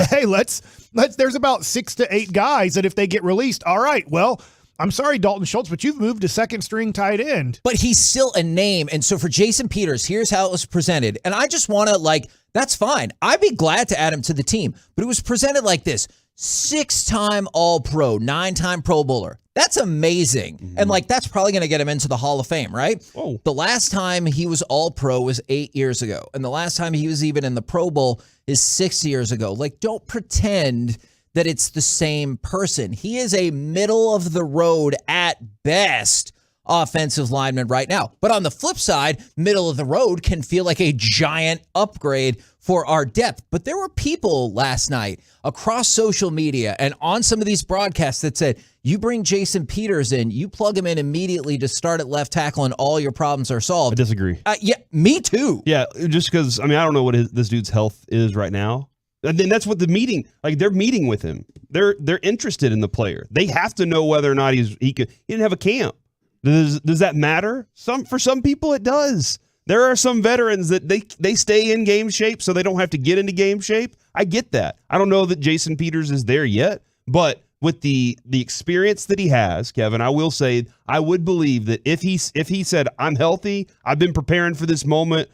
Hey, let's there's about 6 to 8 guys that if they get released, all right, well, I'm sorry, Dalton Schultz, but you've moved to second string tight end. But he's still a name. And so for Jason Peters, here's how it was presented. And I just want to, that's fine. I'd be glad to add him to the team. But it was presented like this. 6-time All-Pro, 9-time Pro Bowler. That's amazing. And, that's probably going to get him into the Hall of Fame, right? Oh. The last time he was All-Pro was 8 years ago. And the last time he was even in the Pro Bowl is 6 years ago. Don't pretend that it's the same person. He is a middle-of-the-road at best offensive lineman right now. But on the flip side, middle of the road can feel like a giant upgrade for our depth. But there were people last night across social media and on some of these broadcasts that said, you bring Jason Peters in, you plug him in immediately to start at left tackle and all your problems are solved. I disagree. Yeah, me too. Yeah, just because, I don't know what this dude's health is right now. And then that's what the meeting, they're meeting with him. They're interested in the player. They have to know whether or not he didn't have a camp. Does that matter? For some people it does. There are some veterans that they stay in game shape so they don't have to get into game shape. I get that. I don't know that Jason Peters is there yet, but with the experience that he has, Kevin, I will say I would believe that if he said, I'm healthy, I've been preparing for this moment,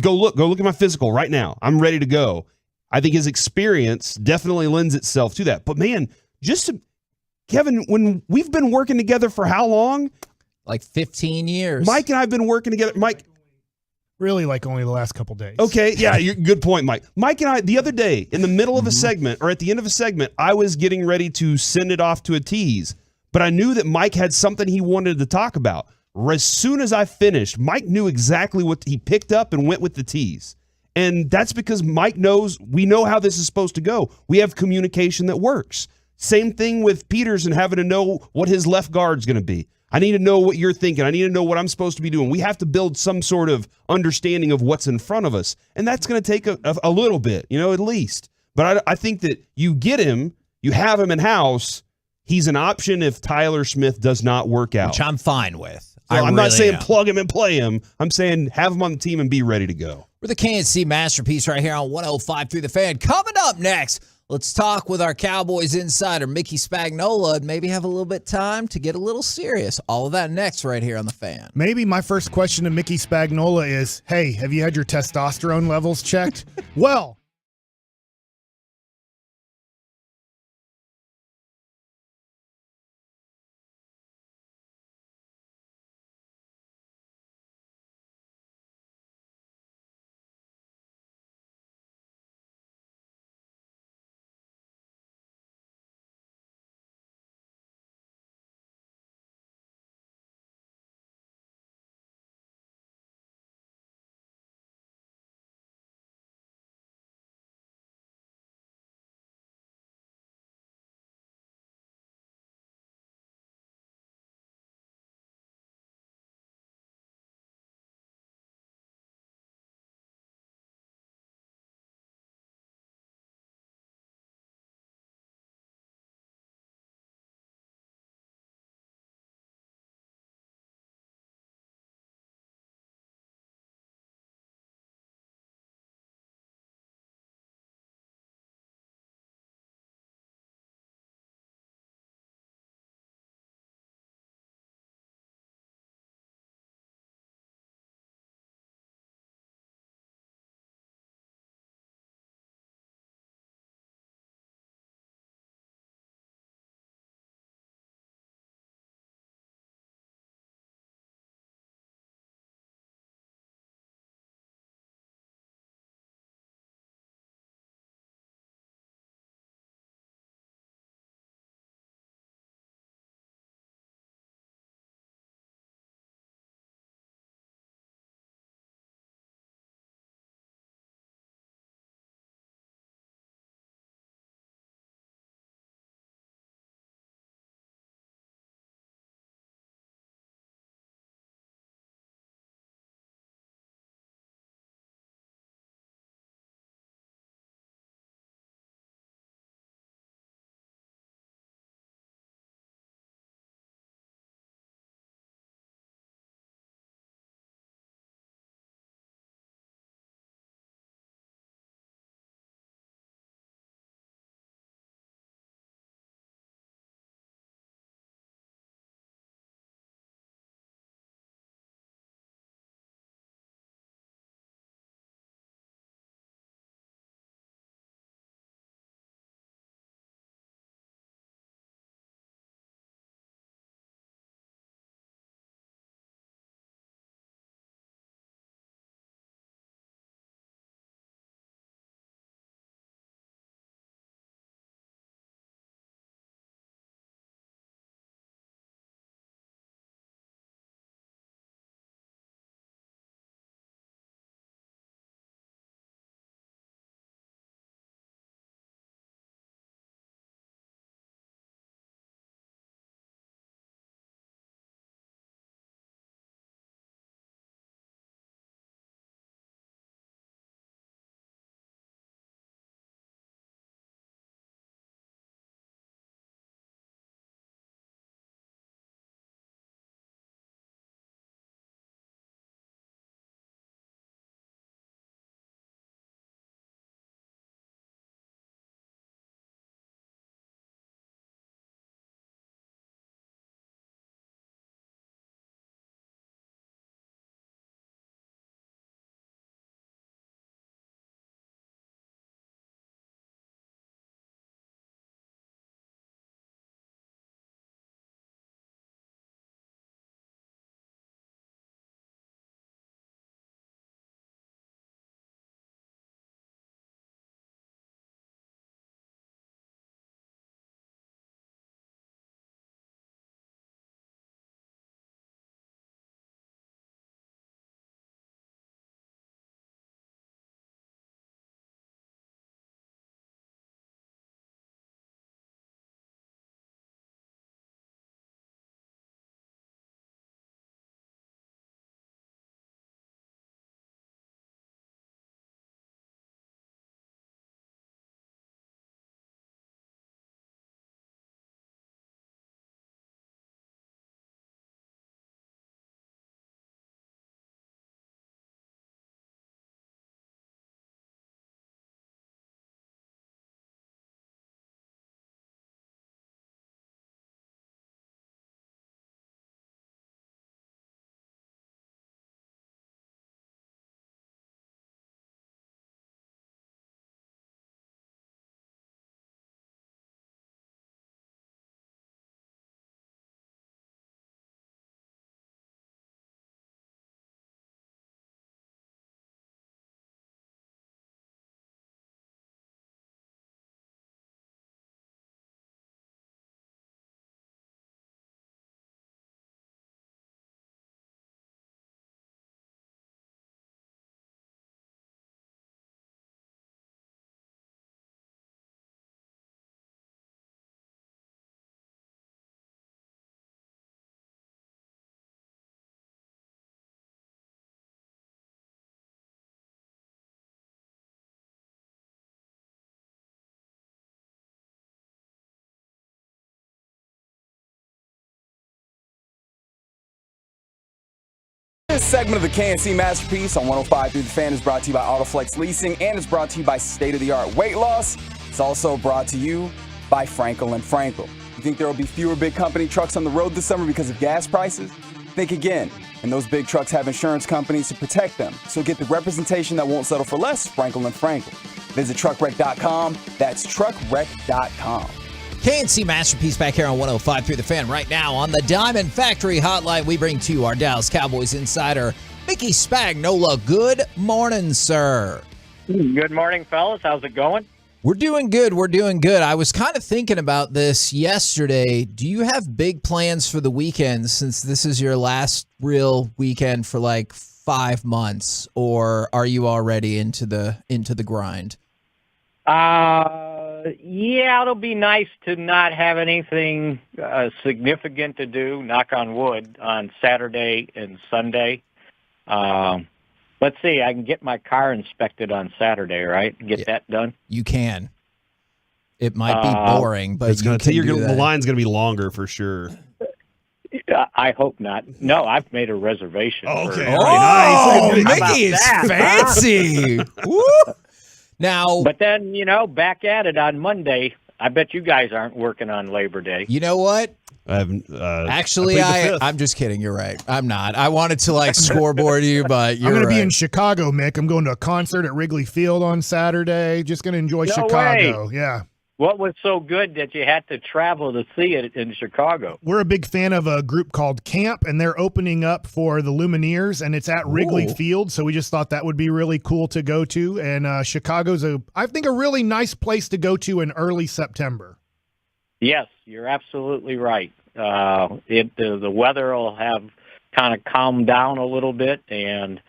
Go look at my physical right now. I'm ready to go. I think his experience definitely lends itself to that. But man, Kevin, when we've been working together for how long? Like 15 years. Mike and I have been working together. Mike. Really, like only the last couple days. Okay, yeah, good point, Mike. Mike and I, the other day, in the middle of a segment, or at the end of a segment, I was getting ready to send it off to a tease, but I knew that Mike had something he wanted to talk about. As soon as I finished, Mike knew exactly what he picked up and went with the tease. And that's because Mike knows, we know how this is supposed to go. We have communication that works. Same thing with Peters and having to know what his left guard's going to be. I need to know what you're thinking. I need to know what I'm supposed to be doing. We have to build some sort of understanding of what's in front of us. And that's going to take a little bit, at least. But I think that you get him, you have him in-house, he's an option if Tyler Smith does not work out. Which I'm fine with. So I'm not saying plug him and play him. I'm saying have him on the team and be ready to go. We're the KNC Masterpiece right here on 105.3 The Fan. Coming up next, let's talk with our Cowboys insider, Mickey Spagnola, and maybe have a little bit of time to get a little serious. All of that next right here on The Fan. Maybe my first question to Mickey Spagnola is, hey, have you had your testosterone levels checked? Well, segment of the KNC Masterpiece on 105.3 The Fan is brought to you by Autoflex Leasing and is brought to you by state-of-the-art weight loss. It's also brought to you by Frankel & Frankel. You think there will be fewer big company trucks on the road this summer because of gas prices? Think again. And those big trucks have insurance companies to protect them. So get the representation that won't settle for less, Frankel & Frankel. Visit truckwreck.com. That's truckwreck.com. KNC Masterpiece back here on 105.3 The Fan right now on the Diamond Factory Hotline. We bring to you our Dallas Cowboys insider, Mickey Spagnola. Good morning, sir. Good morning, fellas. How's it going? We're doing good. We're doing good. I was kind of thinking about this yesterday. Do you have big plans for the weekend since this is your last real weekend for like 5 months, or are you already into the grind? Yeah, it'll be nice to not have anything significant to do, knock on wood, on Saturday and Sunday. Let's see, I can get my car inspected on Saturday, right? Get that done? You can. It might be boring, but it's you can do the that. line's going to be longer for sure. I hope not. No, I've made a reservation. Okay, Oh, nice. Mickey is fancy. Woo! Now, but then, back at it on Monday. I bet you guys aren't working on Labor Day. You know what? I haven't. Actually, I'm just kidding. You're right. I'm not. I wanted to scoreboard you, but you're I'm going to be right. in Chicago, Mick. I'm going to a concert at Wrigley Field on Saturday. Just going to enjoy No Chicago. way. Yeah. What was so good that you had to travel to see it in Chicago? We're a big fan of a group called Camp, and they're opening up for the Lumineers, and it's at Wrigley Field. So we just thought that would be really cool to go to. And Chicago's I think, a really nice place to go to in early September. Yes, you're absolutely right. The weather will have kind of calmed down a little bit, and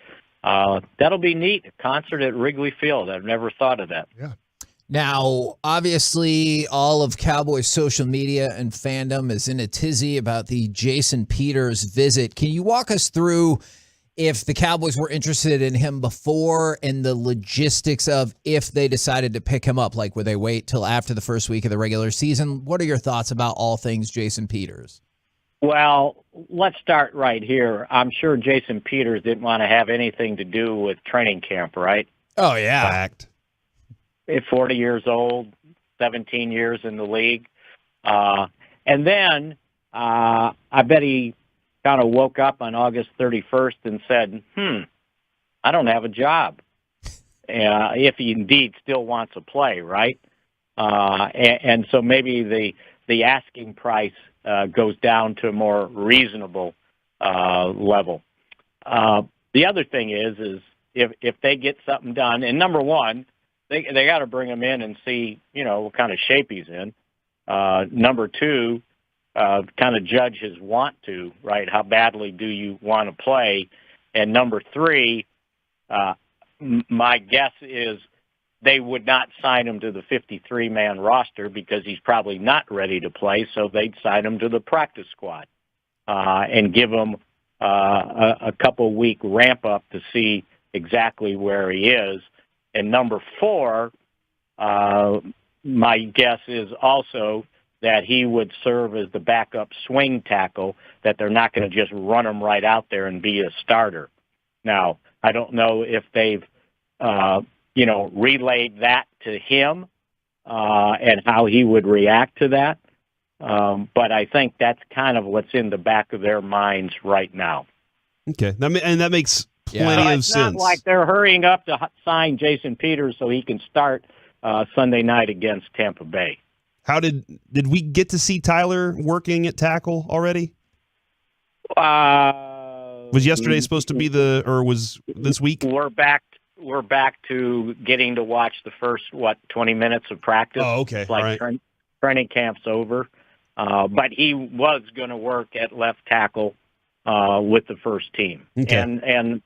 that'll be neat. A concert at Wrigley Field. I've never thought of that. Yeah. Now, obviously, all of Cowboys social media and fandom is in a tizzy about the Jason Peters visit. Can you walk us through if the Cowboys were interested in him before and the logistics of if they decided to pick him up? Like, would they wait till after the first week of the regular season? What are your thoughts about all things Jason Peters? Well, let's start right here. I'm sure Jason Peters didn't want to have anything to do with training camp, right? Oh, yeah. Fact. 40 years old, 17 years in the league. And then I bet he kind of woke up on August 31st and said, I don't have a job. If he indeed still wants to play, right? And so maybe the asking price goes down to a more reasonable level. The other thing is if they get something done, and number one, they got to bring him in and see, what kind of shape he's in. Number two, kind of judge his want to, right? How badly do you want to play? And number three, my guess is they would not sign him to the 53-man roster because he's probably not ready to play, so they'd sign him to the practice squad and give him a couple-week ramp-up to see exactly where he is. And number four, my guess is also that he would serve as the backup swing tackle, that they're not going to just run him right out there and be a starter. Now, I don't know if they've, relayed that to him and how he would react to that. But I think that's kind of what's in the back of their minds right now. Okay. And that makes plenty of it's sense. not like they're hurrying up to sign Jason Peters so he can start Sunday night against Tampa Bay. How did we get to see Tyler working at tackle already? Was yesterday supposed to be or was this week? We're back to getting to watch the first 20 minutes of practice. Oh, okay. It's like training camp's over. But he was going to work at left tackle with the first team. Okay. And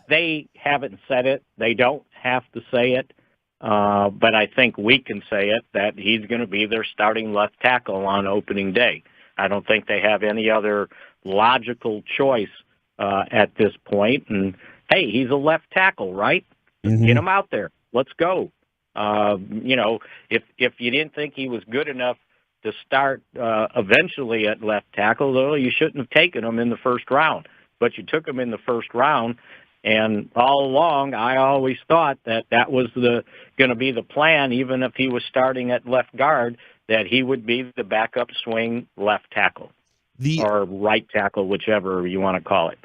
they haven't said it. They don't have to say it. But I think we can say it, that he's going to be their starting left tackle on opening day. I don't think they have any other logical choice at this point. And, hey, he's a left tackle, right? Mm-hmm. Get him out there. Let's go. If you didn't think he was good enough to start eventually at left tackle, though, you shouldn't have taken him in the first round. but you took him in the first round. And all along, I always thought that was going to be the plan, even if he was starting at left guard, that he would be the backup swing left tackle or right tackle, whichever you want to call it.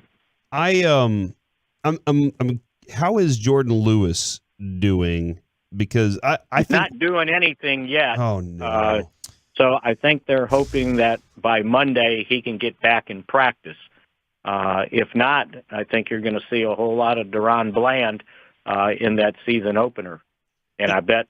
How is Jordan Lewis doing? Because I think not doing anything yet. Oh no! So I think they're hoping that by Monday he can get back in practice. If not, I think you're going to see a whole lot of Deron Bland in that season opener, and I bet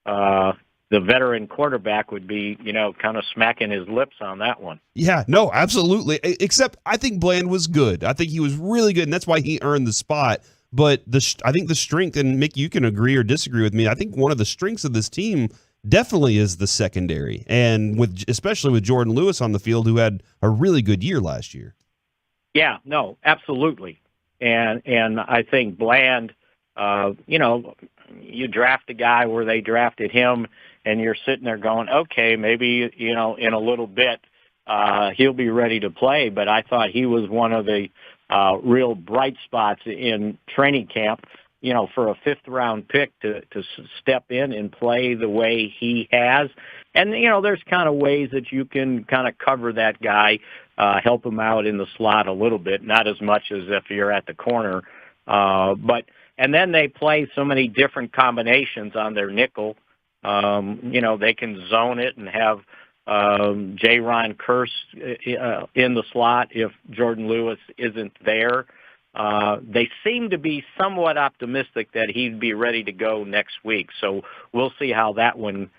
the veteran quarterback would be, kind of smacking his lips on that one. Yeah, no, absolutely. Except I think Bland was good. I think he was really good, and that's why he earned the spot. But I think the strength, and Mick, you can agree or disagree with me, I think one of the strengths of this team definitely is the secondary, and especially with Jordan Lewis on the field, who had a really good year last year. Yeah, no, absolutely. And I think Bland, you draft a guy where they drafted him, and you're sitting there going, okay, maybe, in a little bit he'll be ready to play. But I thought he was one of the real bright spots in training camp, for a fifth-round pick to step in and play the way he has. And, there's kind of ways that you can kind of cover that guy, help him out in the slot a little bit, not as much as if you're at the corner. And then they play so many different combinations on their nickel. They can zone it and have J-Ron Curse in the slot if Jordan Lewis isn't there. They seem to be somewhat optimistic that he'd be ready to go next week. So we'll see how that one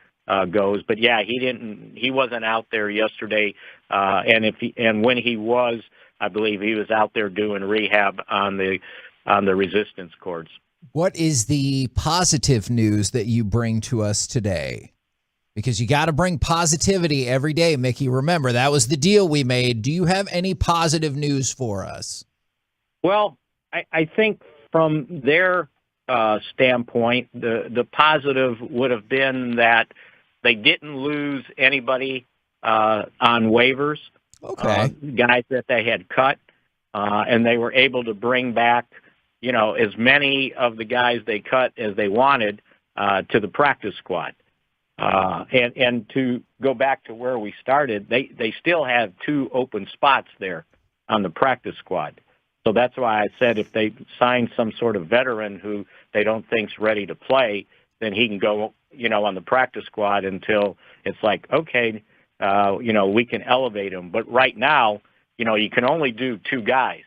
goes. But yeah, he wasn't out there yesterday. And when he was, I believe he was out there doing rehab on the resistance cords. What is the positive news that you bring to us today? Because you got to bring positivity every day, Mickey. Remember, that was the deal we made. Do you have any positive news for us? Well, I think from their standpoint, the positive would have been that they didn't lose anybody on waivers, guys that they had cut, and they were able to bring back, as many of the guys they cut as they wanted to the practice squad. And to go back to where we started, they still have 2 open spots there on the practice squad. So that's why I said if they sign some sort of veteran who they don't think's ready to play, then he can go, on the practice squad until it's like, okay, we can elevate him. But right now, you can only do 2 guys.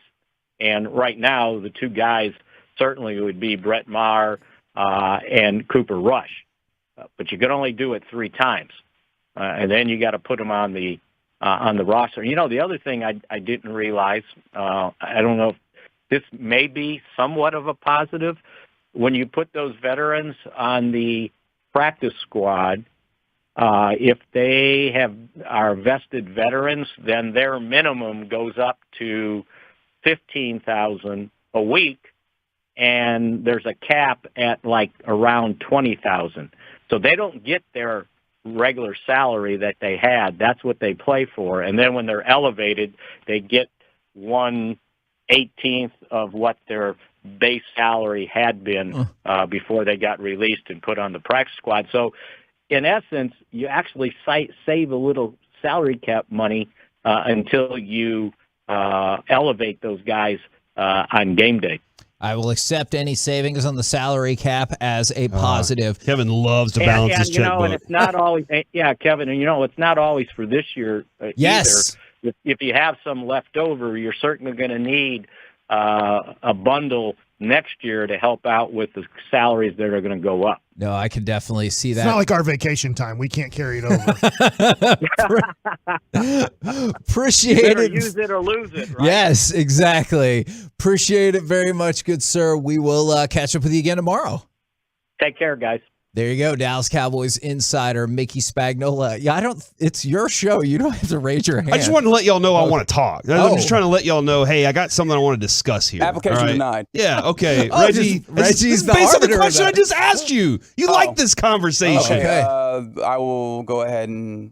And right now, the 2 guys certainly would be Brett Maher and Cooper Rush. But you can only do it 3 times. And then you got to put them on the roster. The other thing I didn't realize, I don't know if this may be somewhat of a positive, when you put those veterans on the practice squad, if they are vested veterans, then their minimum goes up to $15,000 a week, and there's a cap at like around $20,000. So they don't get their regular salary that they had. That's what they play for. And then when they're elevated, they get 1/18 of what their base salary had been before they got released and put on the practice squad. So in essence, you actually save a little salary cap money until you elevate those guys on game day. I will accept any savings on the salary cap as a positive. Kevin loves to balance his checkbook. And it's not always, Kevin, and it's not always for this year yes. either. If you have some left over, you're certainly going to need a bundle next year to help out with the salaries that are going to go up. No, I can definitely see that. It's not like our vacation time. We can't carry it over. Appreciate it. Use it or lose it, right? Yes, exactly. Appreciate it very much, good sir. We will catch up with you again tomorrow. Take care, guys. There you go, Dallas Cowboys insider Mickey Spagnola. Yeah, it's your show. You don't have to raise your hand. I just wanted to let y'all know I want to talk. I'm just trying to let y'all know, hey, I got something I want to discuss here. Application denied. Yeah, okay. Reggie's based on the question I just asked you. You like this conversation. Okay. I will go ahead and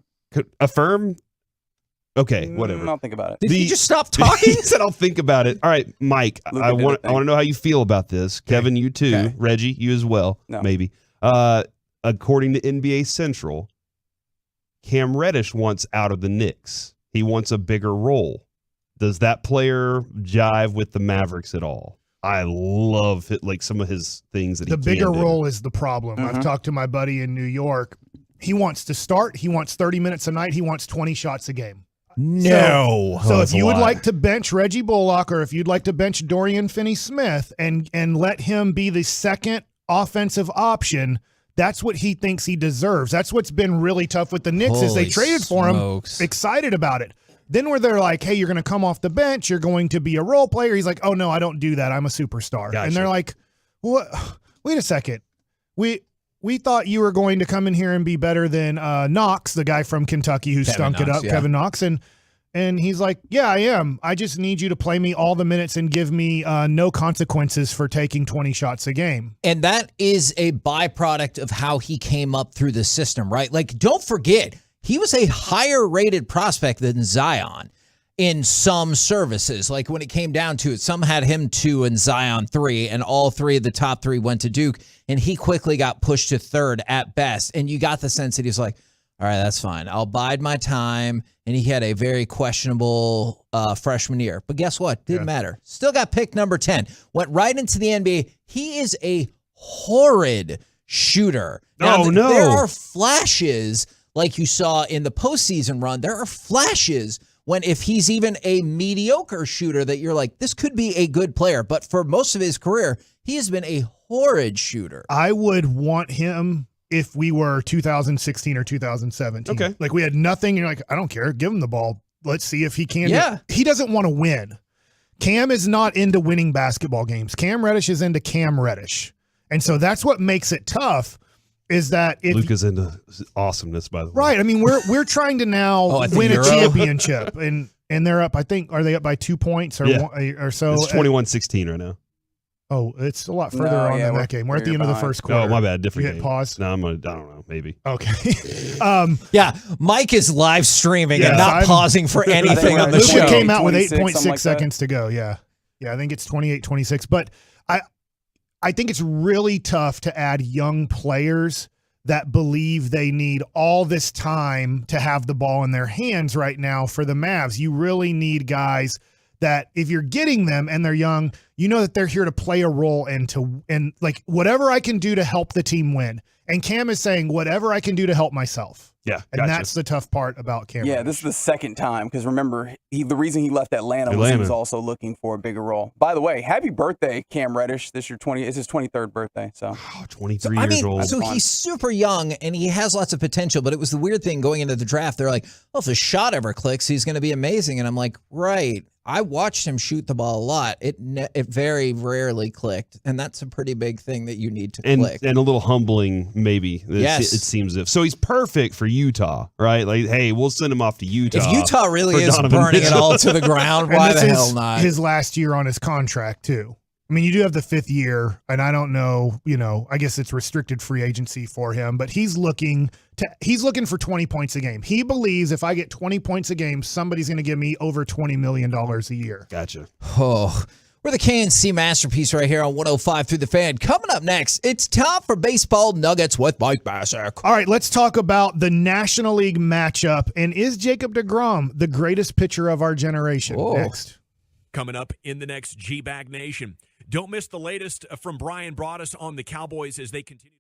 affirm. Okay, whatever. I'll think about it. Did he just stop talking? He said, I'll think about it. All right, Mike, I want to know how you feel about this. Okay. Kevin, you too. Okay. Reggie, you as well, No. maybe. According to NBA Central, Cam Reddish wants out of the Knicks. He wants a bigger role. Does that player jive with the Mavericks at all? I love it, like some of his things that The he bigger can do. role is the problem. I've talked to my buddy in New York. He wants to start. He wants 30 minutes a night. He wants 20 shots a game. No. So if you would like to bench Reggie Bullock, or if you'd like to bench Dorian Finney-Smith and let him be the second offensive option, that's what he thinks he deserves. That's what's been really tough with the Knicks is they Holy traded for him, excited about it. Then where they're like, hey, you're going to come off the bench, you're going to be a role player. He's like, oh, no, I don't do that. I'm a superstar. Gotcha. And they're like, what? Wait a second. We thought you were going to come in here and be better than Knox, the guy from Kentucky who stunk it up, Kevin Knox. And he's like, yeah, I am. I just need you to play me all the minutes and give me no consequences for taking 20 shots a game. And that is a byproduct of how he came up through the system, right? Like, don't forget, he was a higher rated prospect than Zion in some services. Like when it came down to it, some had him 2 and Zion 3, and all 3 of the top 3 went to Duke, and he quickly got pushed to 3rd at best. And you got the sense that he's like, all right, that's fine. I'll bide my time. And he had a very questionable freshman year. But guess what? Didn't matter. Still got picked number 10. Went right into the NBA. He is a horrid shooter. Now, there are flashes like you saw in the postseason run. There are flashes when if he's even a mediocre shooter that you're like, this could be a good player. But for most of his career, he has been a horrid shooter. I would want him if we were 2016 or 2017. Okay. Like we had nothing. You're like, I don't care. Give him the ball. Let's see if he can. Yeah. He doesn't want to win. Cam is not into winning basketball games. Cam Reddish is into Cam Reddish. And so that's what makes it tough is that if Luka's into awesomeness, by the way. right. I mean, we're trying to now win a championship and they're up, I think, are they up by 2 points or or so? It's 21-16 right now. Oh, it's a lot further on than that game. We're at the end of the first quarter. Oh, my bad. Different You hit game. pause. No, I don't know. Maybe. Okay. Yeah, Mike is live streaming and Yes, not I'm- pausing for anything on the Luka show. came out with 26, 8.6 seconds to go. Yeah. Yeah, I think it's 28-26. But I think it's really tough to add young players that believe they need all this time to have the ball in their hands right now for the Mavs. You really need guys that if you're getting them and they're young, you know that they're here to play a role and like whatever I can do to help the team win. And Cam is saying whatever I can do to help myself. Yeah, and that's the tough part about Cam. Yeah, this is the second time because remember, the reason he left Atlanta was he was also looking for a bigger role. By the way, happy birthday, Cam Reddish. It's his 23rd birthday. So 23 years old. So he's super young and he has lots of potential, but it was the weird thing going into the draft. They're like, well, if the shot ever clicks, he's going to be amazing. And I'm like, right. I watched him shoot the ball a lot. It very rarely clicked, and that's a pretty big thing that you need to click. And a little humbling, maybe. Yes. It seems so he's perfect for Utah, right? Like, hey, we'll send him off to Utah. If Utah really for is Donovan burning it Mitchell. all to the ground, And why this the is hell not? his last year on his contract too. I mean, you do have the 5th year, and I don't know, I guess it's restricted free agency for him, but he's looking for 20 points a game. He believes if I get 20 points a game, somebody's going to give me over $20 million a year. Gotcha. Oh, we're the KNC Masterpiece right here on 105 through the Fan. Coming up next, it's time for Baseball Nuggets with Mike Bassick. All right, let's talk about the National League matchup. And is Jacob deGrom the greatest pitcher of our generation? Next. Coming up in the next G-Bag Nation. Don't miss the latest from Brian Broaddus on the Cowboys as they continue.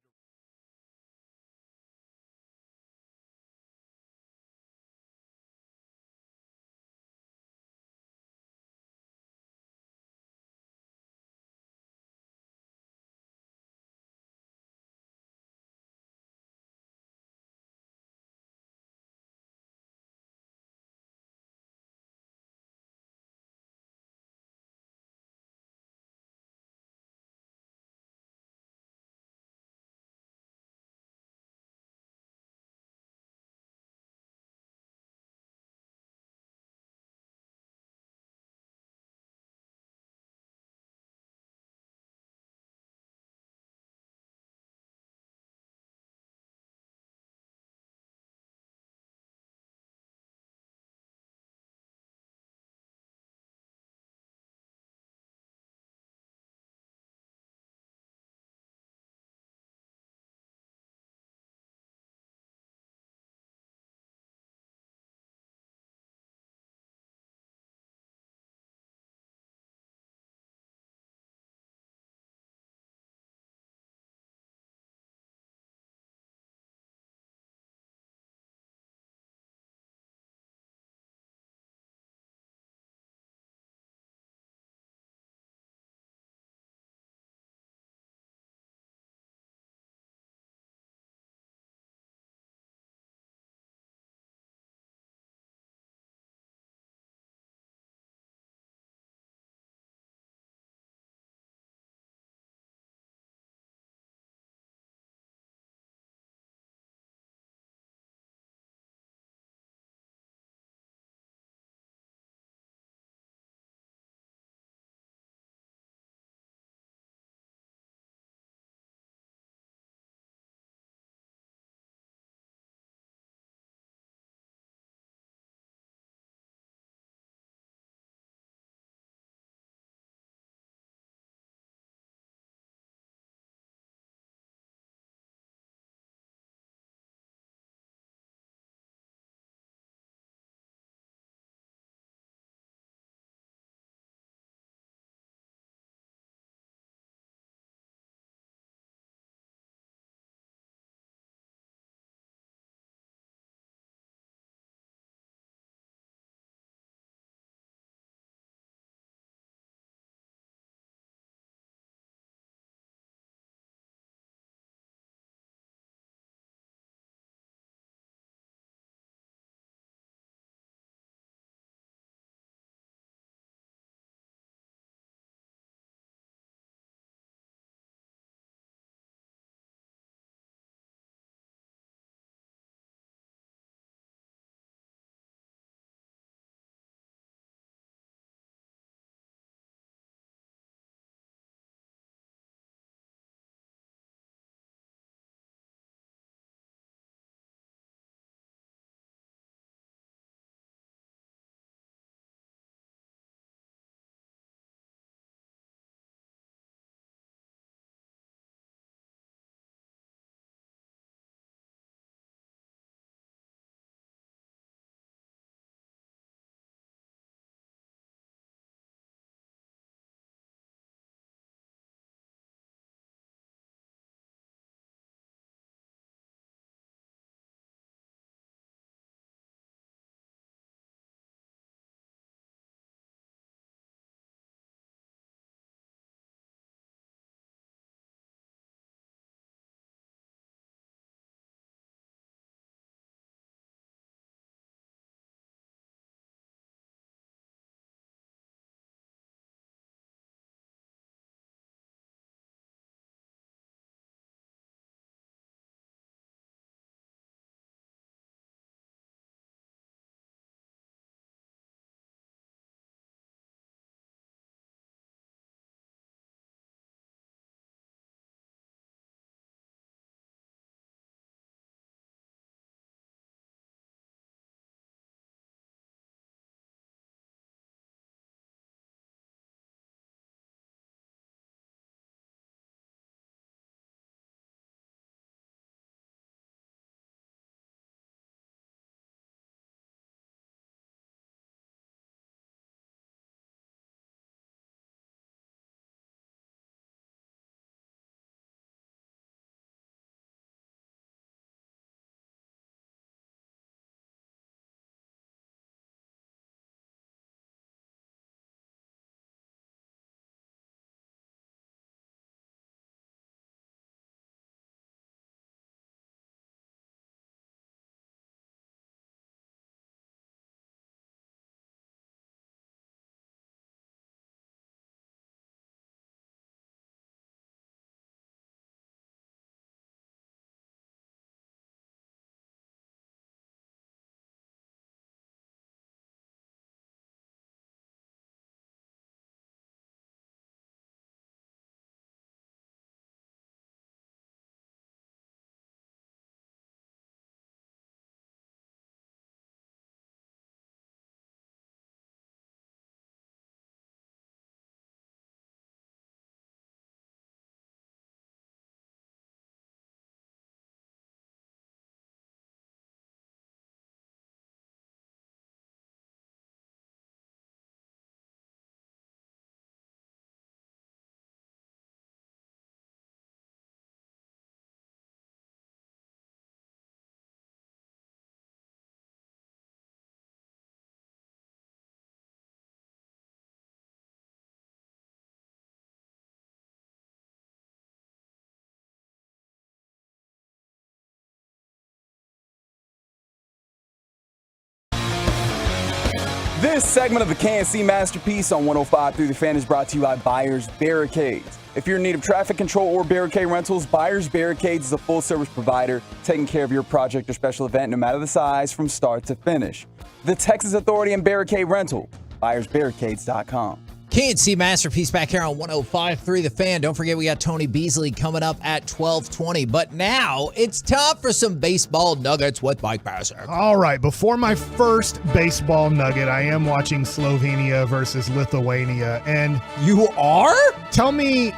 This segment of the K&C Masterpiece on 105 through the Fan is brought to you by Buyers Barricades. If you're in need of traffic control or barricade rentals, Buyers Barricades is a full-service provider taking care of your project or special event no matter the size from start to finish. The Texas Authority and Barricade Rental, buyersbarricades.com. K&C Masterpiece back here on 105.3 The Fan. Don't forget we got Tony Beasley coming up at 12:20. But now it's time for some baseball nuggets with Mike Passer. All right, before my first baseball nugget, I am watching Slovenia versus Lithuania. And you are? Tell me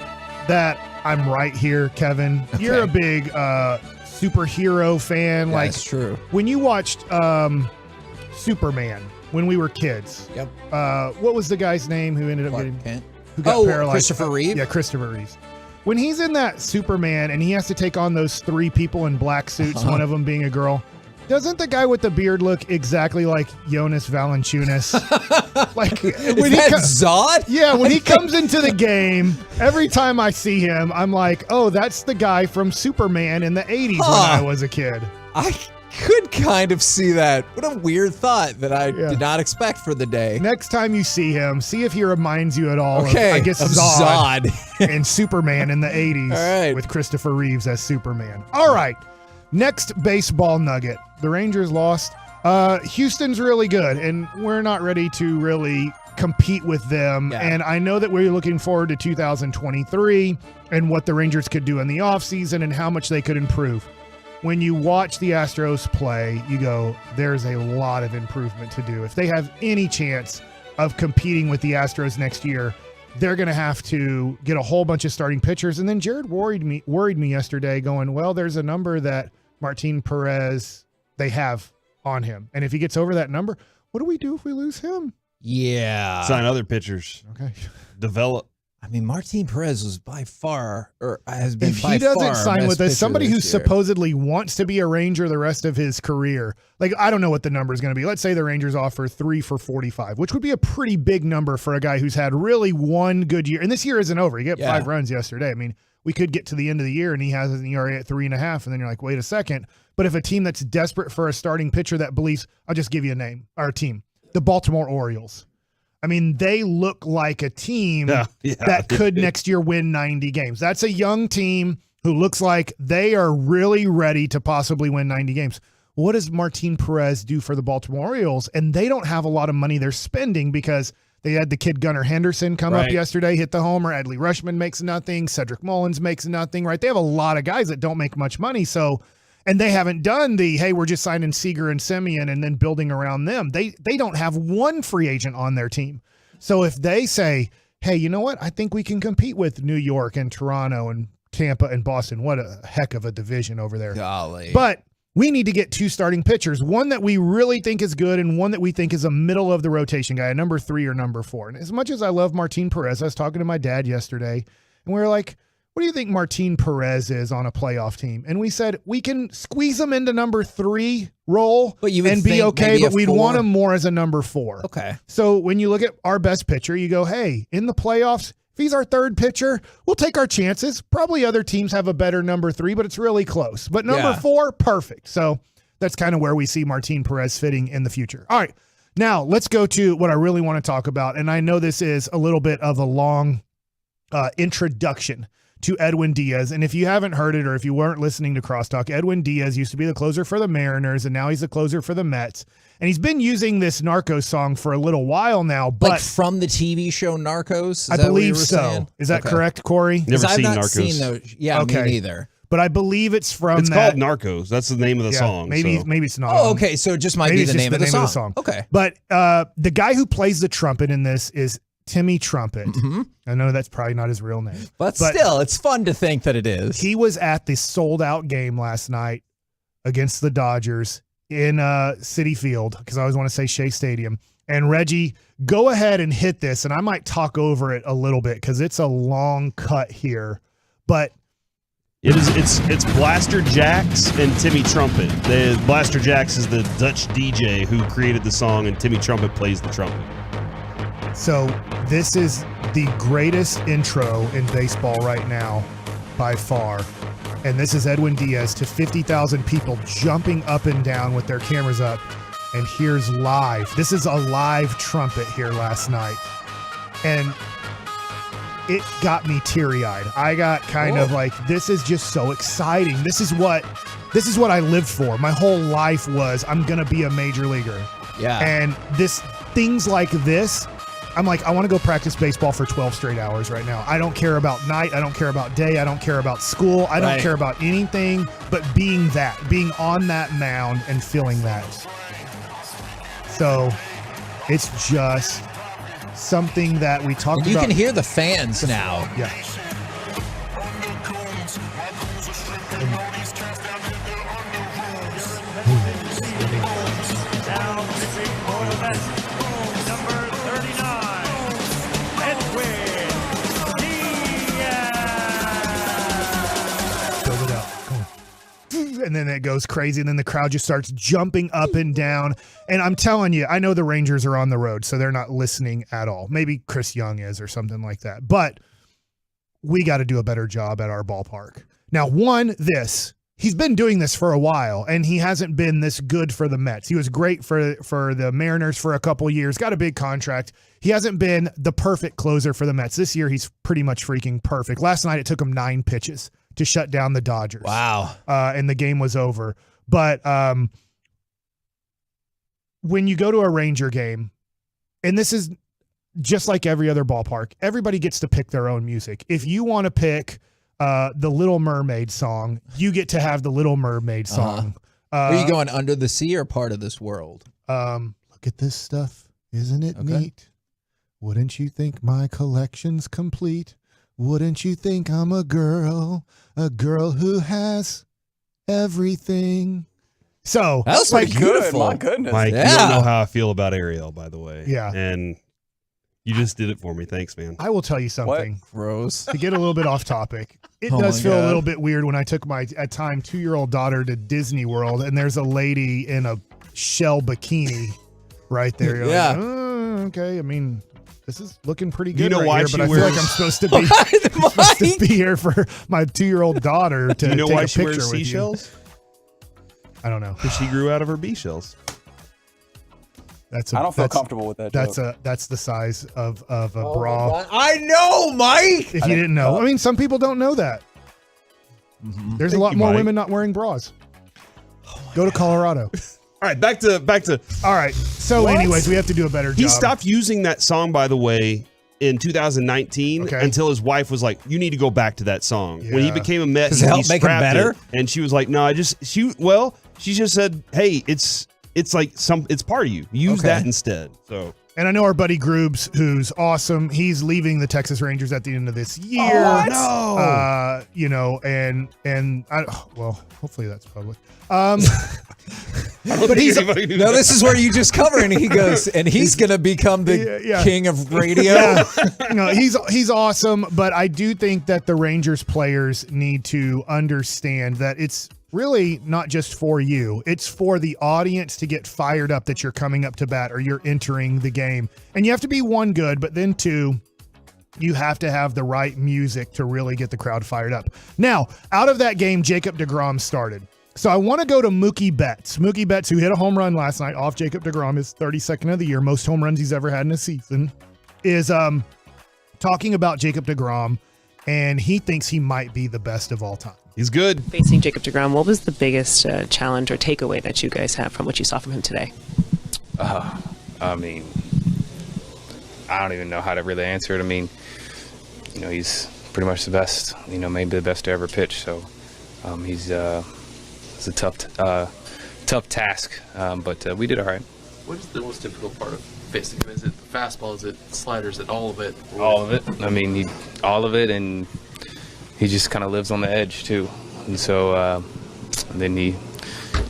that I'm right here, Kevin. Okay. You're a big superhero fan. Yeah, that's true. When you watched Superman when we were kids. Yep. What was the guy's name who ended up who got paralyzed? Christopher Reeve? Yeah, Christopher Reeve. When he's in that Superman and he has to take on those three people in black suits, one of them being a girl, doesn't the guy with the beard look exactly like Jonas Valanciunas? Like when Zod? Yeah, when he comes into the game, every time I see him, I'm like, oh, that's the guy from Superman in the 80s when I was a kid. I could kind of see that. What a weird thought that I did not expect for the day. Next time you see him, see if he reminds you at all of, Okay, I guess, of Zod and Superman in the 80s All right. with Christopher Reeves as Superman. All right, next baseball nugget. The Rangers lost. Houston's really good, and we're not ready to really compete with them. Yeah. And I know that we're looking forward to 2023 and what the Rangers could do in the offseason and how much they could improve. When you watch the Astros play, you go, there's a lot of improvement to do. If they have any chance of competing with the Astros next year, they're going to have to get a whole bunch of starting pitchers. And then Jared worried me yesterday going, well, there's a number that Martin Perez, they have on him. And if he gets over that number, what do we do if we lose him? Yeah. Sign other pitchers. Okay. Develop. I mean, Martin Perez was by far, or has been if by he doesn't far sign with us, somebody who this year. supposedly wants to be a Ranger the rest of his career, like I don't know what the number is going to be. Let's say the Rangers offer 3 for 45, which would be a pretty big number for a guy who's had really one good year. And this year isn't over. He got 5 runs yesterday. I mean, we could get to the end of the year and he has an ERA at 3.5, and then you're like, wait a second. But if a team that's desperate for a starting pitcher that believes, I'll just give you a name, our team, the Baltimore Orioles. I mean, they look like a team that could next year win 90 games. That's a young team who looks like they are really ready to possibly win 90 games. What does Martin Perez do for the Baltimore Orioles? And they don't have a lot of money they're spending because they had the kid Gunnar Henderson come up yesterday, hit the homer. Adley Rutschman makes nothing. Cedric Mullins makes nothing, right? They have a lot of guys that don't make much money. So, and they haven't done the, hey, we're just signing Seager and Semien and then building around them. They don't have one free agent on their team. So if they say, hey, you know what? I think we can compete with New York and Toronto and Tampa and Boston. What a heck of a division over there. Golly. But we need to get 2 starting pitchers, one that we really think is good and one that we think is a middle of the rotation guy, a number 3 or number 4. And as much as I love Martin Perez, I was talking to my dad yesterday and we were like, what do you think Martin Perez is on a playoff team? And we said, we can squeeze him into number 3 role and be okay, but we'd want him more as a number 4. Okay. So when you look at our best pitcher, you go, hey, in the playoffs, if he's our 3rd pitcher, we'll take our chances. Probably other teams have a better number 3, but it's really close. But number 4, perfect. So that's kind of where we see Martin Perez fitting in the future. All right. Now let's go to what I really want to talk about. And I know this is a little bit of a long introduction to Edwin Diaz. And if you haven't heard it or if you weren't listening to Crosstalk, Edwin Diaz used to be the closer for the Mariners, and now he's the closer for the Mets. And he's been using this Narcos song for a little while now. But like from the TV show Narcos? I believe so. Saying? Is that correct, Corey? Never seen I've not Narcos. seen those. Yeah, me neither. But I believe it's from It's called Narcos. That's the name of the song. Maybe so. maybe it's not. Oh, okay. So it just might be the name of the song. Okay. But the guy who plays the trumpet in this is Timmy Trumpet. Mm-hmm. I know that's probably not his real name. But still, it's fun to think that it is. He was at the sold-out game last night against the Dodgers in Citi Field, because I always want to say Shea Stadium. And Reggie, go ahead and hit this, and I might talk over it a little bit because it's a long cut here. But It's Blaster Jax and Timmy Trumpet. The Blaster Jax is the Dutch DJ who created the song, and Timmy Trumpet plays the trumpet. So this is the greatest intro in baseball right now by far. And this is Edwin Diaz to 50,000 people jumping up and down with their cameras up. and here's live. This is a live trumpet here last night. And it got me teary-eyed. I got kind of like, this is just so exciting. This is what I lived for. My whole life was, I'm going to be a major leaguer. Yeah. And things like this, I'm like, I want to go practice baseball for 12 straight hours right now. I don't care about night. I don't care about day. I don't care about school. I don't care about anything but being on that mound and feeling that. So it's just something that we talked about. You can hear the fans now. Yeah. And then it goes crazy, and then the crowd just starts jumping up and down. And I'm telling you, I know the Rangers are on the road, so they're not listening at all. Maybe Chris Young is or something like that. But we got to do a better job at our ballpark. Now, he's been doing this for a while, and he hasn't been this good for the Mets. He was great for the Mariners for a couple years, got a big contract. He hasn't been the perfect closer for the Mets. This year, he's pretty much freaking perfect. Last night, it took him 9 pitches to shut down the Dodgers. Wow. And the game was over. But when you go to a Ranger game, and this is just like every other ballpark, everybody gets to pick their own music. If you want to pick the Little Mermaid song, you get to have the Little Mermaid song. Are you going Under the Sea or Part of This World? Look at this stuff. Isn't it neat? Wouldn't you think my collection's complete? Wouldn't you think I'm a girl who has everything? So that was like beautiful. My goodness. Mike, you don't know how I feel about Ariel, by the way. Yeah. And you just did it for me. Thanks, man. I will tell you something. What? Gross. To get a little bit off topic, it does feel a little bit weird when I took my, at time, 2-year-old daughter to Disney World, and there's a lady in a shell bikini right there. You're like, oh, okay. I mean, this is looking pretty good. You know right why here, she but I wears... feel like I'm supposed to be here for my 2-year-old daughter to Do you know take why a she picture wears with seashells? You. I don't know. Because she grew out of her bee shells. I don't feel comfortable with that. That's the size of a bra. I know, Mike. If you didn't know, I mean, some people don't know that. There's a lot more women not wearing bras. Go to Colorado. All right, back to. All right. So, anyways, we have to do a better job. He stopped using that song, by the way, in 2019 until his wife was like, "You need to go back to that song." When he became a Met, Does it help make him better? And she was like, "No, she just said, hey, it's like it's part of you. Use that instead." So. And I know our buddy Groobs, who's awesome. He's leaving the Texas Rangers at the end of this year. Oh, no. You know, and hopefully that's public. But this is where you just cover, and he goes, and he's going to become the king of radio. Yeah. No, he's awesome, but I do think that the Rangers players need to understand that it's really not just for you. It's for the audience to get fired up that you're coming up to bat or you're entering the game. And you have to be, one, good, but then two, you have to have the right music to really get the crowd fired up. Now, out of that game, Jacob deGrom started. So I want to go to Mookie Betts. Mookie Betts, who hit a home run last night off Jacob deGrom, his 32nd of the year, most home runs he's ever had in a season, is talking about Jacob deGrom, and he thinks he might be the best of all time. He's good. Facing Jacob deGrom, what was the biggest challenge or takeaway that you guys have from what you saw from him today? I mean, I don't even know how to really answer it. I mean, you know, he's pretty much the best, you know, maybe the best to ever pitch. So it's a tough task, but we did all right. What is the most difficult part of facing him? Is it the fastball? Is it sliders? Is it all of it? All of it. I mean, all of it, and he just kind of lives on the edge too. And so then he,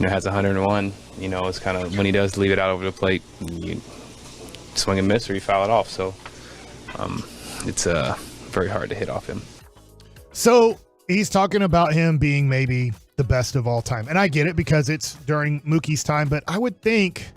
has 101. It's kind of when he does leave it out over the plate, you swing and miss or you foul it off. So it's very hard to hit off him. So he's talking about him being maybe the best of all time. And I get it because it's during Mookie's time, but I would think,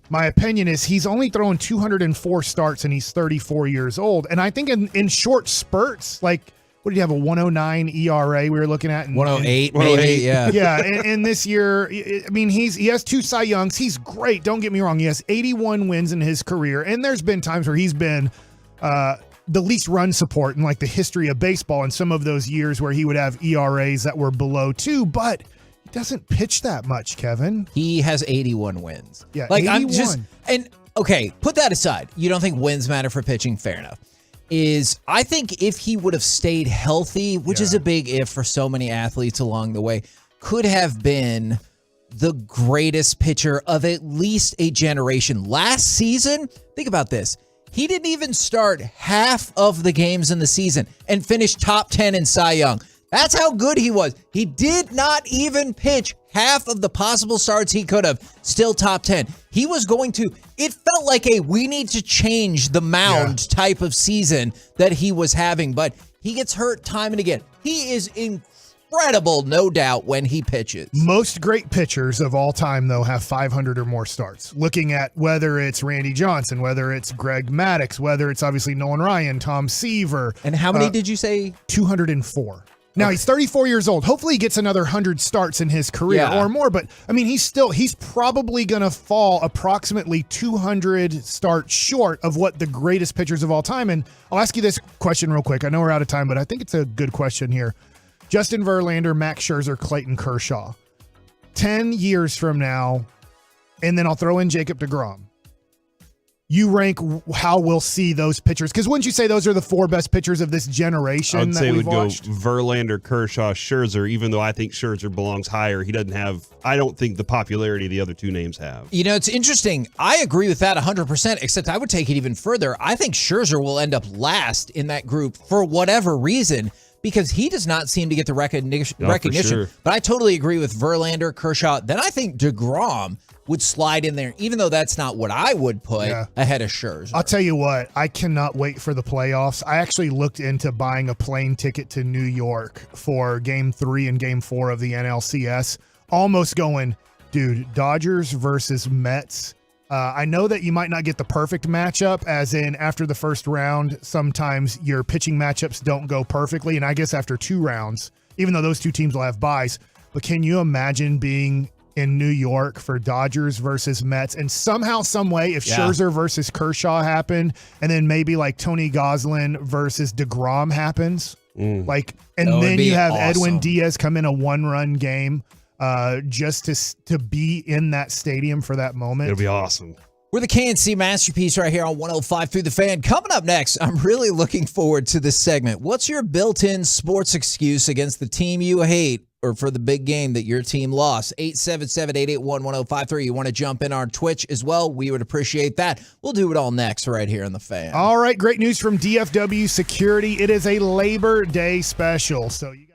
my opinion is, he's only thrown 204 starts and he's 34 years old. And I think in short spurts, like what did he have, a 109 ERA we were looking at? 108, maybe, yeah. Yeah, and this year, I mean, he has 2 Cy Youngs. He's great. Don't get me wrong. He has 81 wins in his career, and there's been times where he's been the least run support in like the history of baseball in some of those years where he would have ERAs that were below 2, but he doesn't pitch that much, Kevin. He has 81 wins. Yeah, like 81. I'm just okay, put that aside. You don't think wins matter for pitching? Fair enough. I think if he would have stayed healthy, which is a big if for so many athletes along the way, could have been the greatest pitcher of at least a generation. Last season, think about this. He didn't even start half of the games in the season and finished top 10 in Cy Young. That's how good he was. He did not even pitch half of the possible starts he could have. Still top 10. He was going to, it felt like we need to change the mound type of season that he was having, but he gets hurt time and again. He is incredible, no doubt, when he pitches. Most great pitchers of all time, though, have 500 or more starts. Looking at whether it's Randy Johnson, whether it's Greg Maddux, whether it's obviously Nolan Ryan, Tom Seaver. And how many did you say? 204. Now, he's 34 years old. Hopefully he gets another 100 starts in his career or more. But, I mean, he's probably going to fall approximately 200 starts short of what the greatest pitchers of all time. And I'll ask you this question real quick. I know we're out of time, but I think it's a good question here. Justin Verlander, Max Scherzer, Clayton Kershaw. 10 years from now, and then I'll throw in Jacob deGrom. You rank how we'll see those pitchers, because wouldn't you say those are the 4 best pitchers of this generation? I would say it would watched? go Verlander, Kershaw, Scherzer, even though I think Scherzer belongs higher. He doesn't have, I don't think the popularity the other 2 names have. You know, it's interesting. I agree with that 100%, except I would take it even further. I think Scherzer will end up last in that group for whatever reason, because he does not seem to get the recognition. Sure. But I totally agree with Verlander, Kershaw. Then I think deGrom would slide in there, even though that's not what I would put ahead of Scherzer. I'll tell you what, I cannot wait for the playoffs. I actually looked into buying a plane ticket to New York for Game 3 and Game 4 of the NLCS. Almost going, dude, Dodgers versus Mets. I know that you might not get the perfect matchup, as in after the first round, sometimes your pitching matchups don't go perfectly. And I guess after 2 rounds, even though those 2 teams will have byes, but can you imagine being in New York for Dodgers versus Mets, and somehow, some way, if Scherzer versus Kershaw happened, and then maybe like Tony Gonsolin versus deGrom happens, and then you have Edwin Diaz come in a 1-run game, just to be in that stadium for that moment. It'll be awesome. We're the KNC Masterpiece right here on 105 Through the Fan. Coming up next, I'm really looking forward to this segment. What's your built-in sports excuse against the team you hate, or for the big game that your team lost? 877-881-1053. You want to jump in on Twitch as well? We would appreciate that. We'll do it all next right here on The Fan. All right, great news from DFW Security. It is a Labor Day special, so you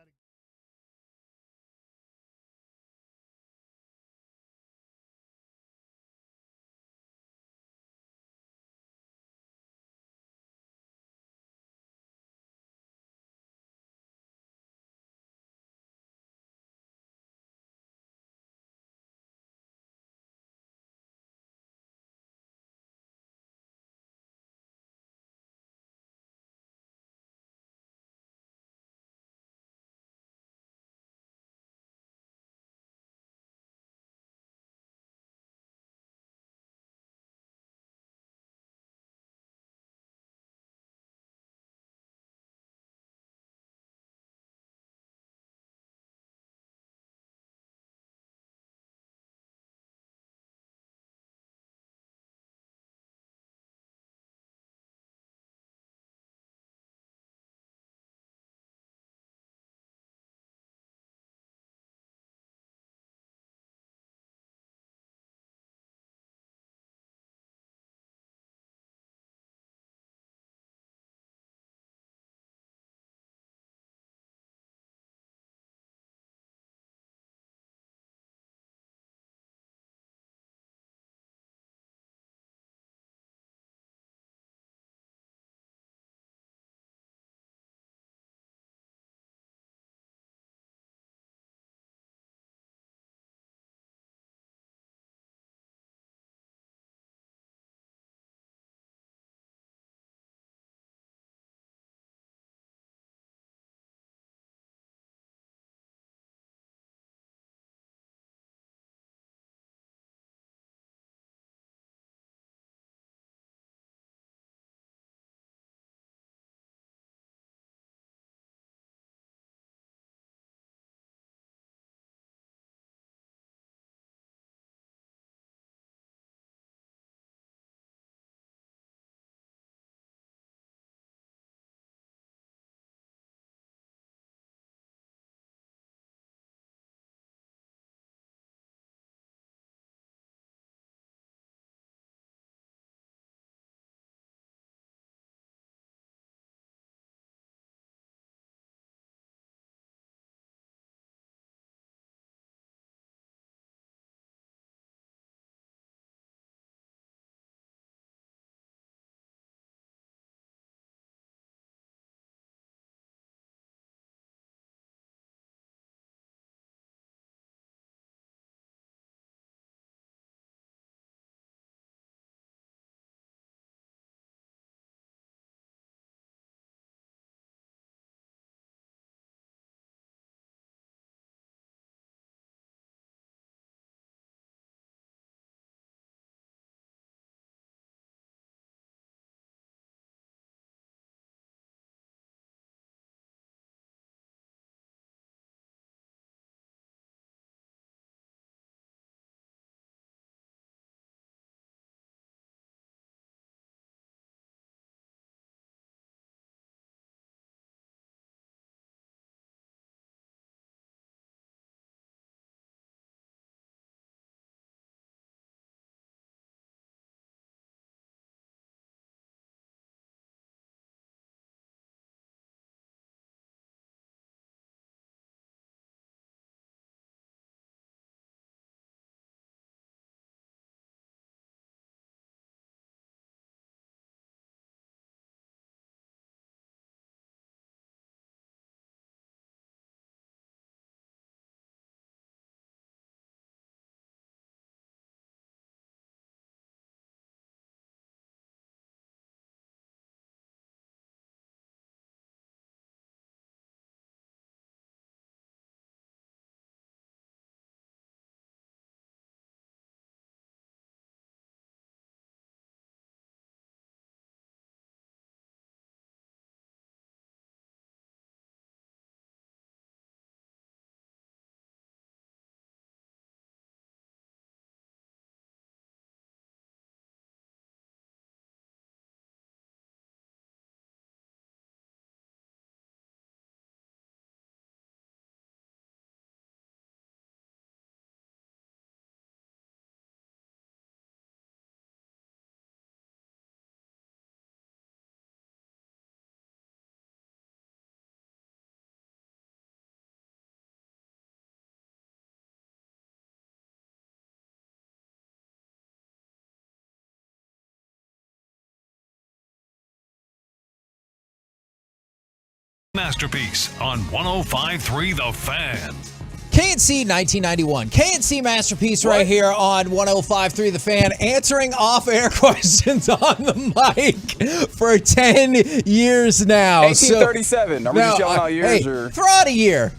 Masterpiece on 105.3 The Fan. KNC 1991. KNC Masterpiece right here on 105.3 The Fan, answering off-air questions on the mic for 10 years now. 1837. Are we just yelling out years? Or? Throw out a year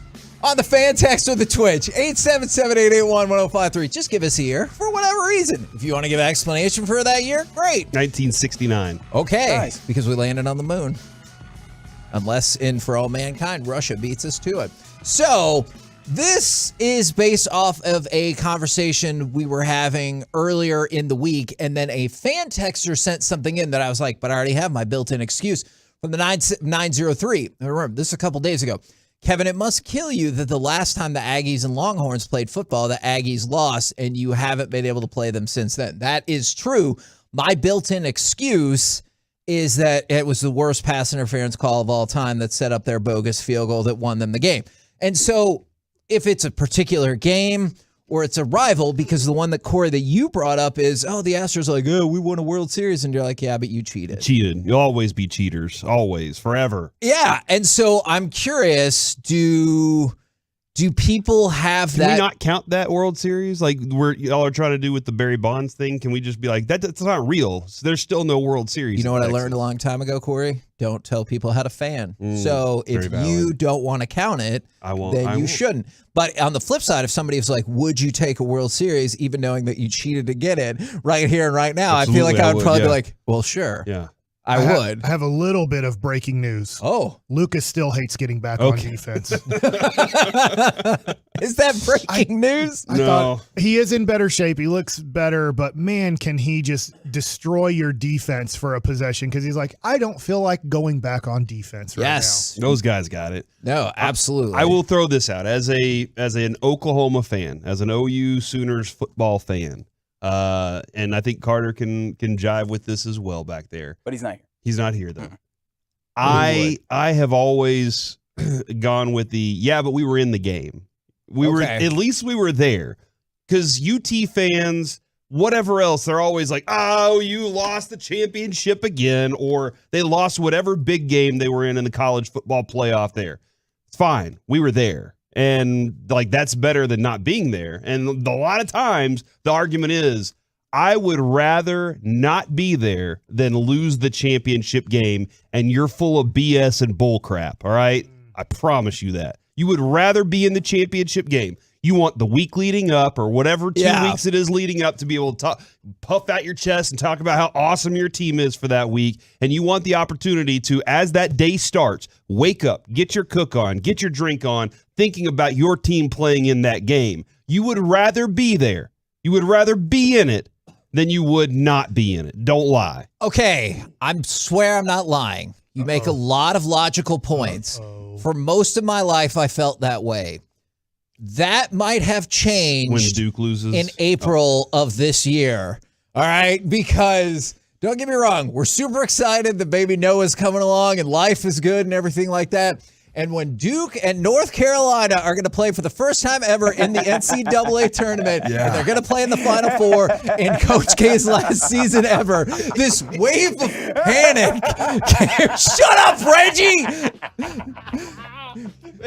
on the fan text or the Twitch. 877-881-1053. Just give us a year for whatever reason. If you want to give an explanation for that year, great. 1969. Okay, Nice. because we landed on the moon. Unless in For All Mankind, Russia beats us to it. So this is based off of a conversation we were having earlier in the week, and then a fan texter sent something in that I was like, but I already have my built-in excuse from the 903. Remember, this is a couple days ago. Kevin, it must kill you that the last time the Aggies and Longhorns played football, the Aggies lost, and you haven't been able to play them since then. That is true. My built-in excuse is that it was the worst pass interference call of all time that set up their bogus field goal that won them the game. And so if it's a particular game or it's a rival, because the one that, Corey, that you brought up is, oh, the Astros are like, oh, we won a World Series. And you're like, yeah, but you cheated. Cheated. You'll always be cheaters. Always. Forever. Yeah. And so I'm curious, do people have Can that? we not count that World Series? Like y'all are trying to do with the Barry Bonds thing? Can we just be like, that's not real? So there's still no World Series. You know what I learned a long time ago, Corey? Don't tell people how to fan. So if you don't want to count it, then you shouldn't. But on the flip side, if somebody was like, would you take a World Series even knowing that you cheated to get it right here and right now? Absolutely, I feel like I would probably yeah. be like, well, sure. Yeah. I would. I have a little bit of breaking news. Oh. Lucas still hates getting back on defense. Is that breaking news? I thought he is in better shape. He looks better, but man, can he just destroy your defense for a possession? Because he's like, I don't feel like going back on defense right now. Those guys got it. No, absolutely. I will throw this out as an Oklahoma fan, as an OU Sooners football fan. And I think Carter can jive with this as well back there. But he's not here. He's not here though. I have always gone with but we were in the game. We were at least we were there. Because UT fans, whatever else, they're always like, oh, you lost the championship again, or they lost whatever big game they were in the college football playoff there. It's fine. We were there. And like that's better than not being there. And a lot of times the argument is I would rather not be there than lose the championship game, and you're full of BS and bull crap. All right. I promise you that. You would rather be in the championship game. You want the week leading up or whatever 2 weeks it is leading up to be able to puff out your chest and talk about how awesome your team is for that week. And you want the opportunity to, as that day starts, wake up, get your cook on, get your drink on, thinking about your team playing in that game. You would rather be there. You would rather be in it than you would not be in it. Don't lie. Okay. I swear I'm not lying. You make a lot of logical points. For most of my life, I felt that way. That might have changed when Duke loses in April of this year. All right, because don't get me wrong, we're super excited that baby Noah's coming along and life is good and everything like that. And when Duke and North Carolina are going to play for the first time ever in the NCAA tournament, and they're going to play in the Final Four in Coach K's last season ever, this wave of panic came. Shut up, Reggie!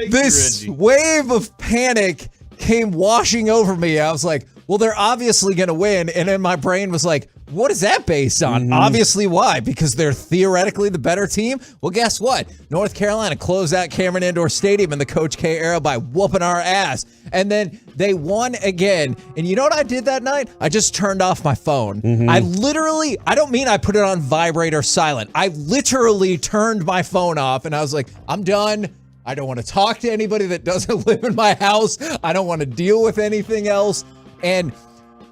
This wave of panic came washing over me. I was like, well, they're obviously going to win. And then my brain was like, what is that based on? Obviously, why? Because they're theoretically the better team? Well, guess what? North Carolina closed out Cameron Indoor Stadium in the Coach K era by whooping our ass. And then they won again. And you know what I did that night? I just turned off my phone. I don't mean I put it on vibrate or silent. I literally turned my phone off and I was like, I'm done. I don't want to talk to anybody that doesn't live in my house. I don't want to deal with anything else. And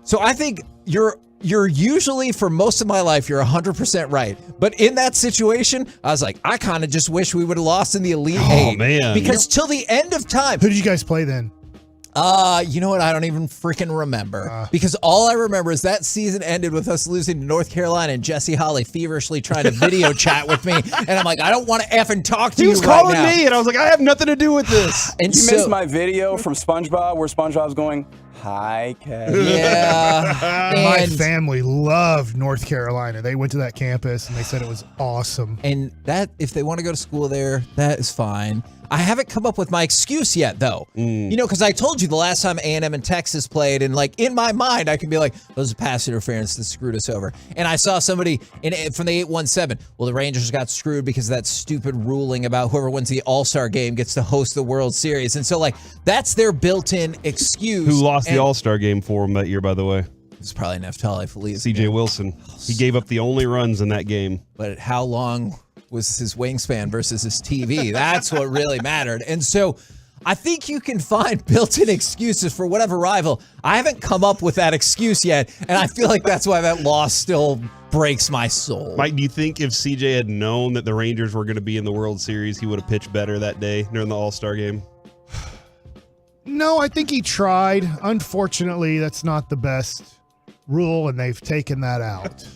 so I think you're usually, for most of my life, you're 100% right. But in that situation, I was like, I kind of just wish we would have lost in the Elite Eight. Man. Because till the end of time. Who did you guys play then? You know what? I don't even freaking remember. Because all I remember is that season ended with us losing to North Carolina and Jesse Holly feverishly trying to video chat with me. And I'm like, I don't want to effing talk to you right now. He was calling me, and I was like, I have nothing to do with this. And you missed my video from SpongeBob where SpongeBob's going, Hi, Kevin. Yeah. My family loved North Carolina. They went to that campus and they said it was awesome. And that, if they want to go to school there, that is fine. I haven't come up with my excuse yet, though. You know, because I told you the last time A&M and Texas played, and like in my mind, I can be like, those are pass interference that screwed us over. And I saw somebody from the 817. Well, the Rangers got screwed because of that stupid ruling about whoever wins the All-Star game gets to host the World Series. And so, like, that's their built-in excuse. Who lost the All-Star game for him that year, by the way? It's probably Neftali Feliz. C.J. Wilson. He gave up the only runs in that game. But how long was his wingspan versus his TV? That's what really mattered. And so I think you can find built-in excuses for whatever rival. I haven't come up with that excuse yet, and I feel like that's why that loss still breaks my soul. Mike, do you think if CJ had known that the Rangers were going to be in the World Series, he would have pitched better that day during the All-Star game? No, I think he tried. Unfortunately, that's not the best rule, and they've taken that out.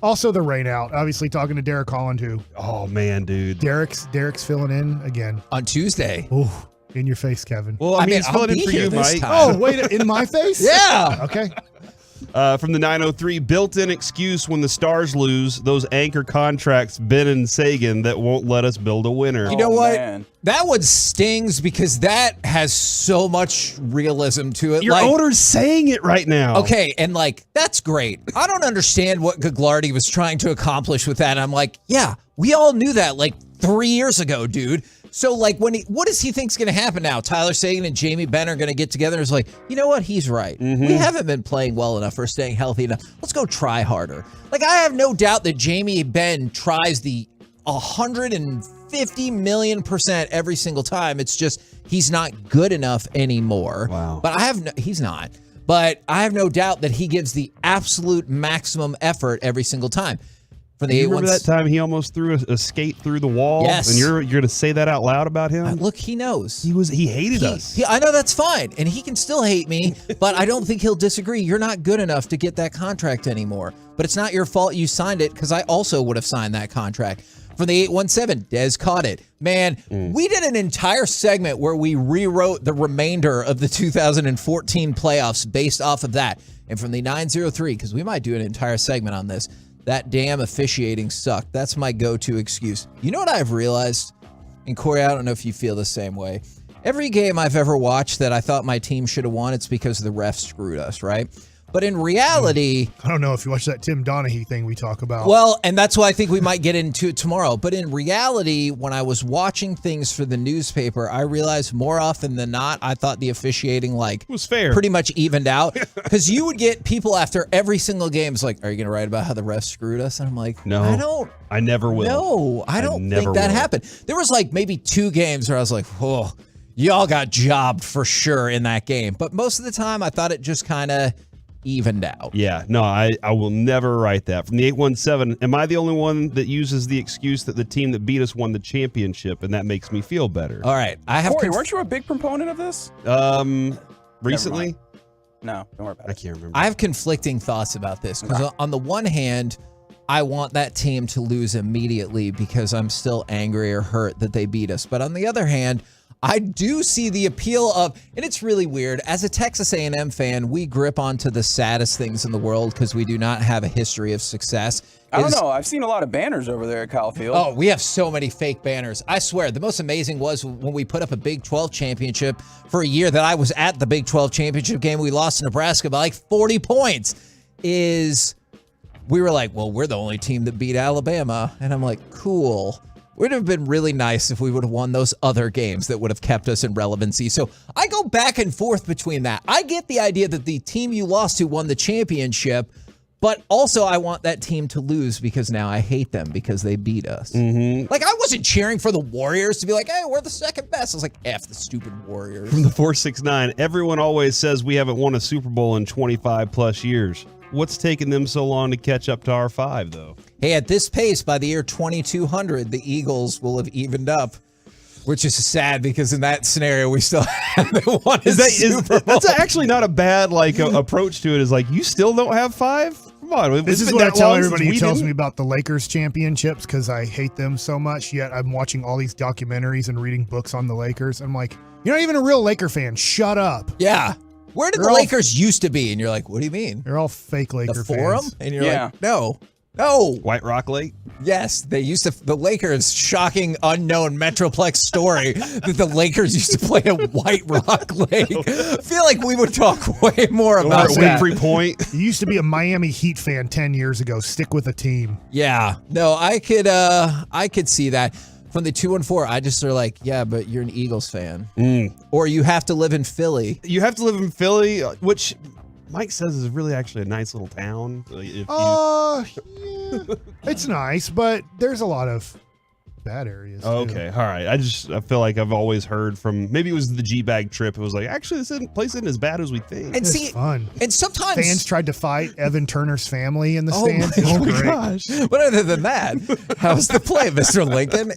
Also the rain out. Obviously, talking to Derek Holland, who. Oh man, dude. Derek's filling in again on Tuesday. Oh, in your face, Kevin. Well, I mean, he's filling in for you, Mike. Oh, wait, in my face? Yeah. Okay. From the 903, built-in excuse when the Stars lose, those anchor contracts, Ben and Sagan, that won't let us build a winner. You know what? Man. That one stings because that has so much realism to it. Your owner's saying it right now. Okay, and like, that's great. I don't understand what Gaglardi was trying to accomplish with that. I'm like, yeah, we all knew that like 3 years ago, dude. So, like, what does he think's going to happen now? Tyler Sagan and Jamie Benn are going to get together and is like, you know what? He's right. We haven't been playing well enough or staying healthy enough. Let's go try harder. Like, I have no doubt that Jamie Benn tries the 150 million% every single time. It's just he's not good enough anymore. Wow. But he's not. But I have no doubt that he gives the absolute maximum effort every single time. You remember that time he almost threw a skate through the wall? Yes. And you're going to say that out loud about him? Look, he knows. He hated us. I know that's fine. And he can still hate me, but I don't think he'll disagree. You're not good enough to get that contract anymore. But it's not your fault you signed it, because I also would have signed that contract. From the 817, Dez caught it. Man, we did an entire segment where we rewrote the remainder of the 2014 playoffs based off of that. And from the 903, because we might do an entire segment on this, that damn officiating sucked. That's my go-to excuse. You know what I've realized? And Corey, I don't know if you feel the same way. Every game I've ever watched that I thought my team should have won, it's because the refs screwed us, right? But in reality... I don't know if you watched that Tim Donaghy thing we talk about. Well, and that's why I think we might get into it tomorrow. But in reality, when I was watching things for the newspaper, I realized more often than not, I thought the officiating was fair. Pretty much evened out. Because you would get people after every single game, it's like, are you going to write about how the refs screwed us? And I'm like, no, I never will. No, I don't think that happened. There was like maybe 2 games where I was like, oh, y'all got jobbed for sure in that game. But most of the time, I thought it just kind of evened out. Yeah, no, I will never write that. From the 817, am I the only one that uses the excuse that the team that beat us won the championship, and that makes me feel better? All right, I have. Corey, weren't you a big proponent of this? Recently? No, don't worry about it. I can't remember. I have conflicting thoughts about this because on the one hand, I want that team to lose immediately because I'm still angry or hurt that they beat us. But on the other hand, I do see the appeal of, and it's really weird, as a Texas A&M fan, we grip onto the saddest things in the world because we do not have a history of success. I don't know. I've seen a lot of banners over there at Kyle Field. Oh, we have so many fake banners. I swear, the most amazing was when we put up a Big 12 championship for a year that I was at the Big 12 championship game. We lost to Nebraska by like 40 points. We were like, well, we're the only team that beat Alabama. And I'm like, cool. Would have been really nice if we would have won those other games that would have kept us in relevancy. So I go back and forth between that. I get the idea that the team you lost to won the championship, but also I want that team to lose because now I hate them because they beat us. Like, I wasn't cheering for the Warriors to be like, hey, we're the second best. I was like, F the stupid Warriors. From the 469, everyone always says we haven't won a Super Bowl in 25 plus years. What's taking them so long to catch up to our 5, though? Hey, at this pace, by the year 2200, the Eagles will have evened up, which is sad because in that scenario, we still haven't won a Super Bowl. That's actually not a bad approach to it. Is like, you still don't have 5? Come on. This is what I tell everybody who tells me about the Lakers championships because I hate them so much, yet I'm watching all these documentaries and reading books on the Lakers. I'm like, you're not even a real Laker fan. Shut up. Yeah. Where did the Lakers used to be? And you're like, what do you mean? They're all fake Laker the Forum? fans. And you're like, no. White Rock Lake? Yes, they used to. The Lakers, shocking, unknown Metroplex story that the Lakers used to play at White Rock Lake. I feel like we would talk way more about that. Winfrey Point. You used to be a Miami Heat fan 10 years ago. Stick with a team. Yeah. No, I could see that. From the 214, I just are like, yeah, but you're an Eagles fan. Or you have to live in Philly. You have to live in Philly, which Mike says is really actually a nice little town. Yeah. It's nice, but there's a lot of bad areas. Okay, all right. I feel like I've always heard from, maybe it was the G-Bag trip. It was like, actually, this place isn't as bad as we think. And It's fun. And sometimes fans tried to fight Evan Turner's family in the stands. Oh my Great. gosh. But other than that, how's the play, Mr. Lincoln?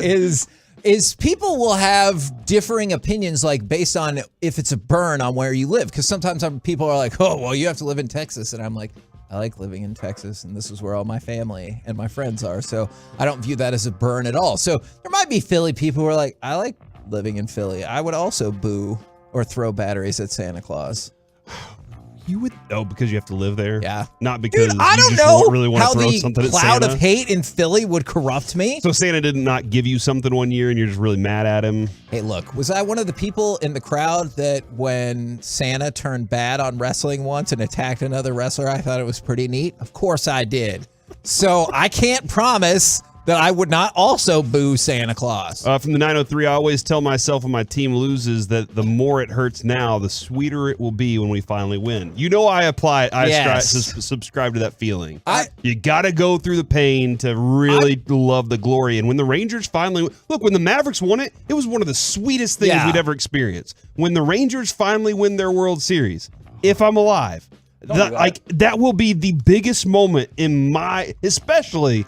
Is people will have differing opinions, like based on if it's a burn on where you live. Because sometimes people are like, oh, well, you have to live in Texas. And I'm like, I like living in Texas, and this is where all my family and my friends are. So I don't view that as a burn at all. So there might be Philly people who are like, I like living in Philly. I would also boo or throw batteries at Santa Claus. You would because you have to live there. Yeah, not because Dude, I don't you just know really want how to throw the something at cloud Santa. of hate in Philly would corrupt me. So Santa did not give you something one year, and you're just really mad at him. Hey, look, was I one of the people in the crowd that when Santa turned bad on wrestling once and attacked another wrestler, I thought it was pretty neat? Of course I did. So I can't promise that I would not also boo Santa Claus. From the 903, I always tell myself when my team loses that the more it hurts now, the sweeter it will be when we finally win. You know, I subscribe to that feeling. You got to go through the pain to really love the glory. And when the Rangers finally look, when the Mavericks won it, it was one of the sweetest things we'd ever experienced. When the Rangers finally win their World Series, if I'm alive, that will be the biggest moment in my, especially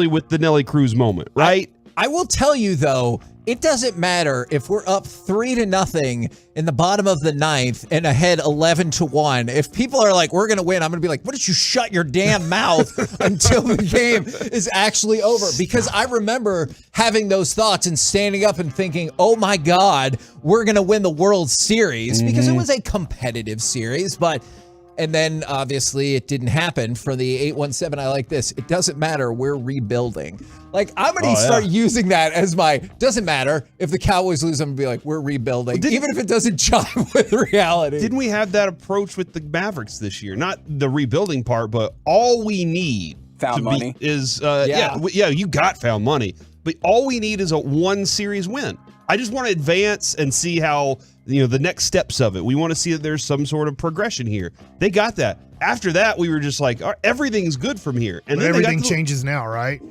with the Nelly Cruz moment, right? I will tell you, though, it doesn't matter if we're up 3-0 in the bottom of the ninth and ahead 11-1. If people are like, we're going to win, I'm going to be like, why don't you shut your damn mouth until the game is actually over? Because I remember having those thoughts and standing up and thinking, oh my God, we're going to win the World Series, because it was a competitive series, and then, obviously, it didn't happen. For the 817, I like this. It doesn't matter. We're rebuilding. Like, I'm going to start using that as my, doesn't matter. If the Cowboys lose, I'm going to be like, we're rebuilding. Even if it doesn't jive with reality. Didn't we have that approach with the Mavericks this year? Not the rebuilding part, but all we need found money is, you got found money. But all we need is a one-series win. I just want to advance and see how, the next steps of it. We want to see that there's some sort of progression here. They got that. After that, we were just like, everything's good from here. And then everything changes now, right?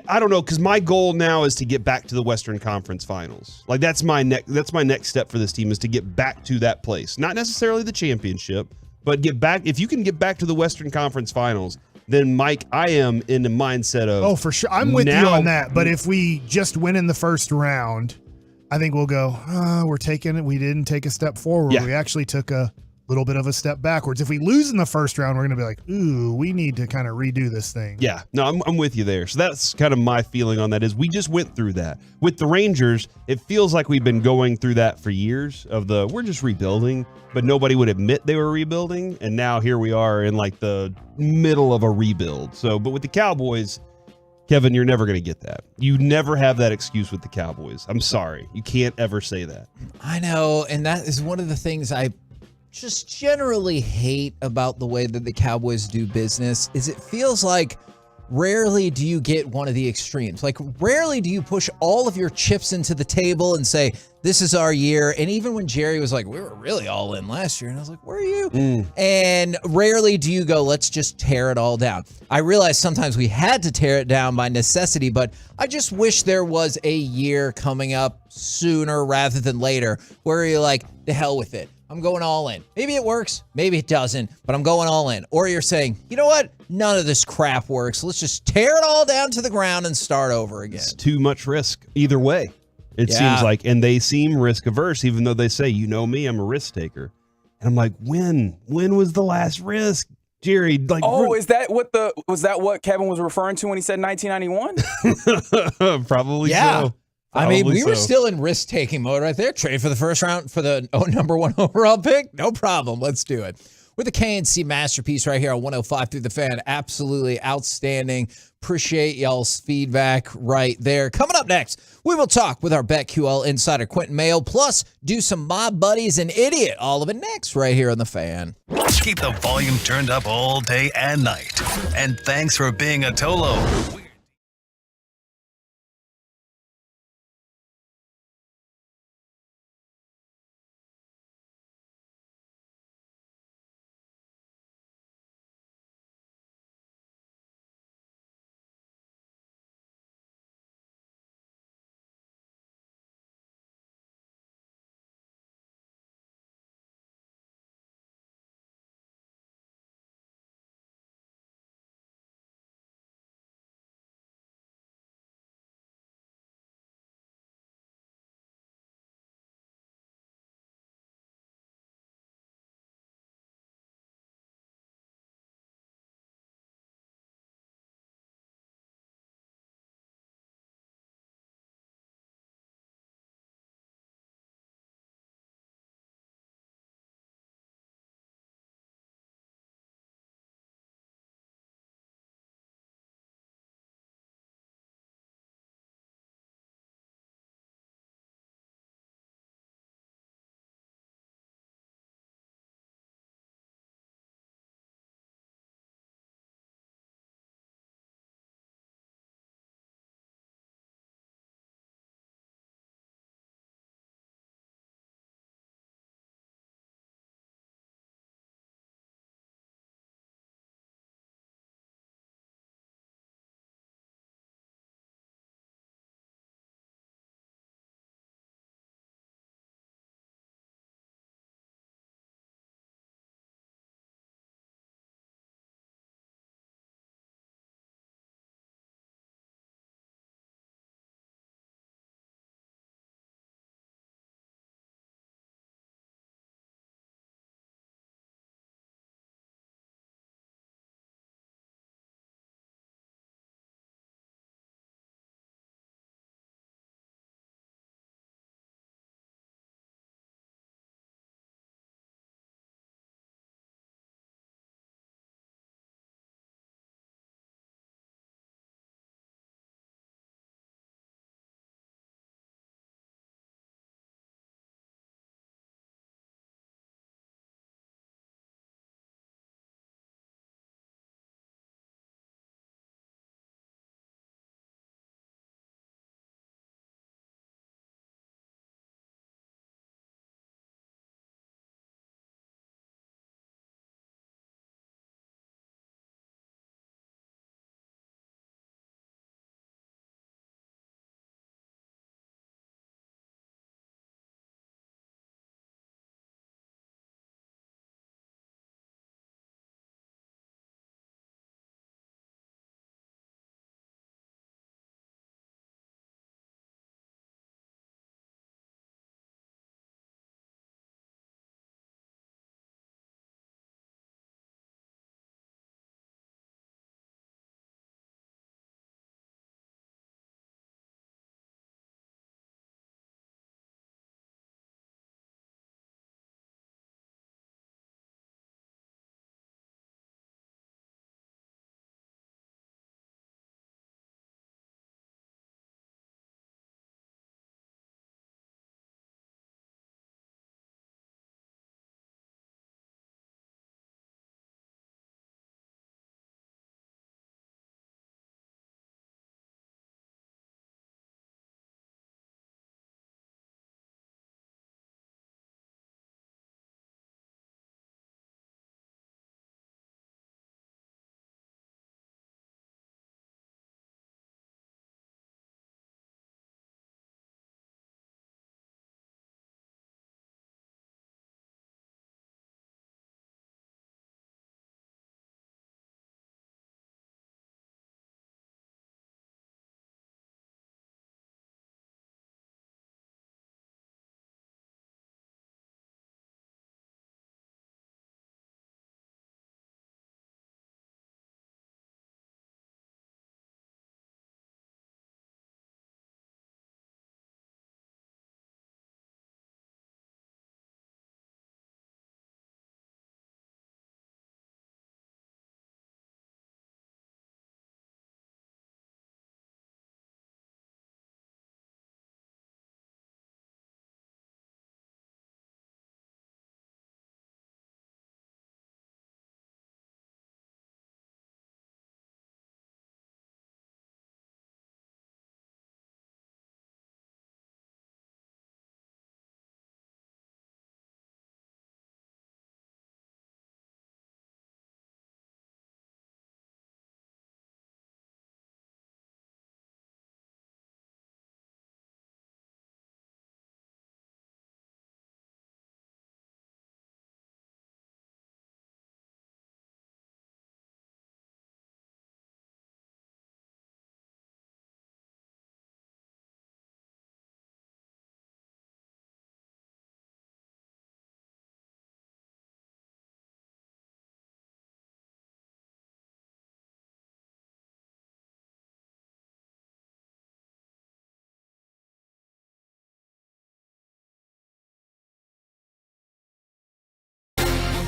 I don't know, because my goal now is to get back to the Western Conference Finals. Like that's my next step for this team, is to get back to that place. Not necessarily the championship, but get back. If you can get back to the Western Conference Finals, then Mike, I am in the mindset of, oh, for sure. I'm with you on that. But if we just win in the first round, I think we'll go, we didn't take a step forward. Yeah. We actually took a little bit of a step backwards. If we lose in the first round, we're going to be like, ooh, we need to kind of redo this thing. Yeah, no, I'm with you there. So that's kind of my feeling on that, is we just went through that. With the Rangers, it feels like we've been going through that for years we're just rebuilding, but nobody would admit they were rebuilding. And now here we are in like the middle of a rebuild. So, but with the Cowboys, Kevin, you're never going to get that. You never have that excuse with the Cowboys. I'm sorry. You can't ever say that. I know, and that is one of the things I just generally hate about the way that the Cowboys do business, is it feels like rarely do you get one of the extremes. Like, rarely do you push all of your chips into the table and say, this is our year. And even when Jerry was like, we were really all in last year, and I was like, were you? And rarely do you go, let's just tear it all down. I realize sometimes we had to tear it down by necessity, but I just wish there was a year coming up sooner rather than later where you're like, the hell with it. I'm going all in. Maybe it works, maybe it doesn't, but I'm going all in. Or you're saying, you know what? None of this crap works. Let's just tear it all down to the ground and start over again. It's too much risk either way. It seems like, and they seem risk averse, even though they say, you know me, I'm a risk taker. And I'm like, when was the last risk, Jerry? Like, was that what Kevin was referring to when he said 1991? Probably so. I mean, we were so. still in risk-taking mode right there. Trade for the first round for the number 1 overall pick? No problem. Let's do it. With the KNC masterpiece right here on 105 through the fan. Absolutely outstanding. Appreciate y'all's feedback right there. Coming up next, we will talk with our BetQL insider Quentin Mayo, plus do some Mob Buddies and Idiot. All of it next right here on the fan. Keep the volume turned up all day and night. And thanks for being a Tolo.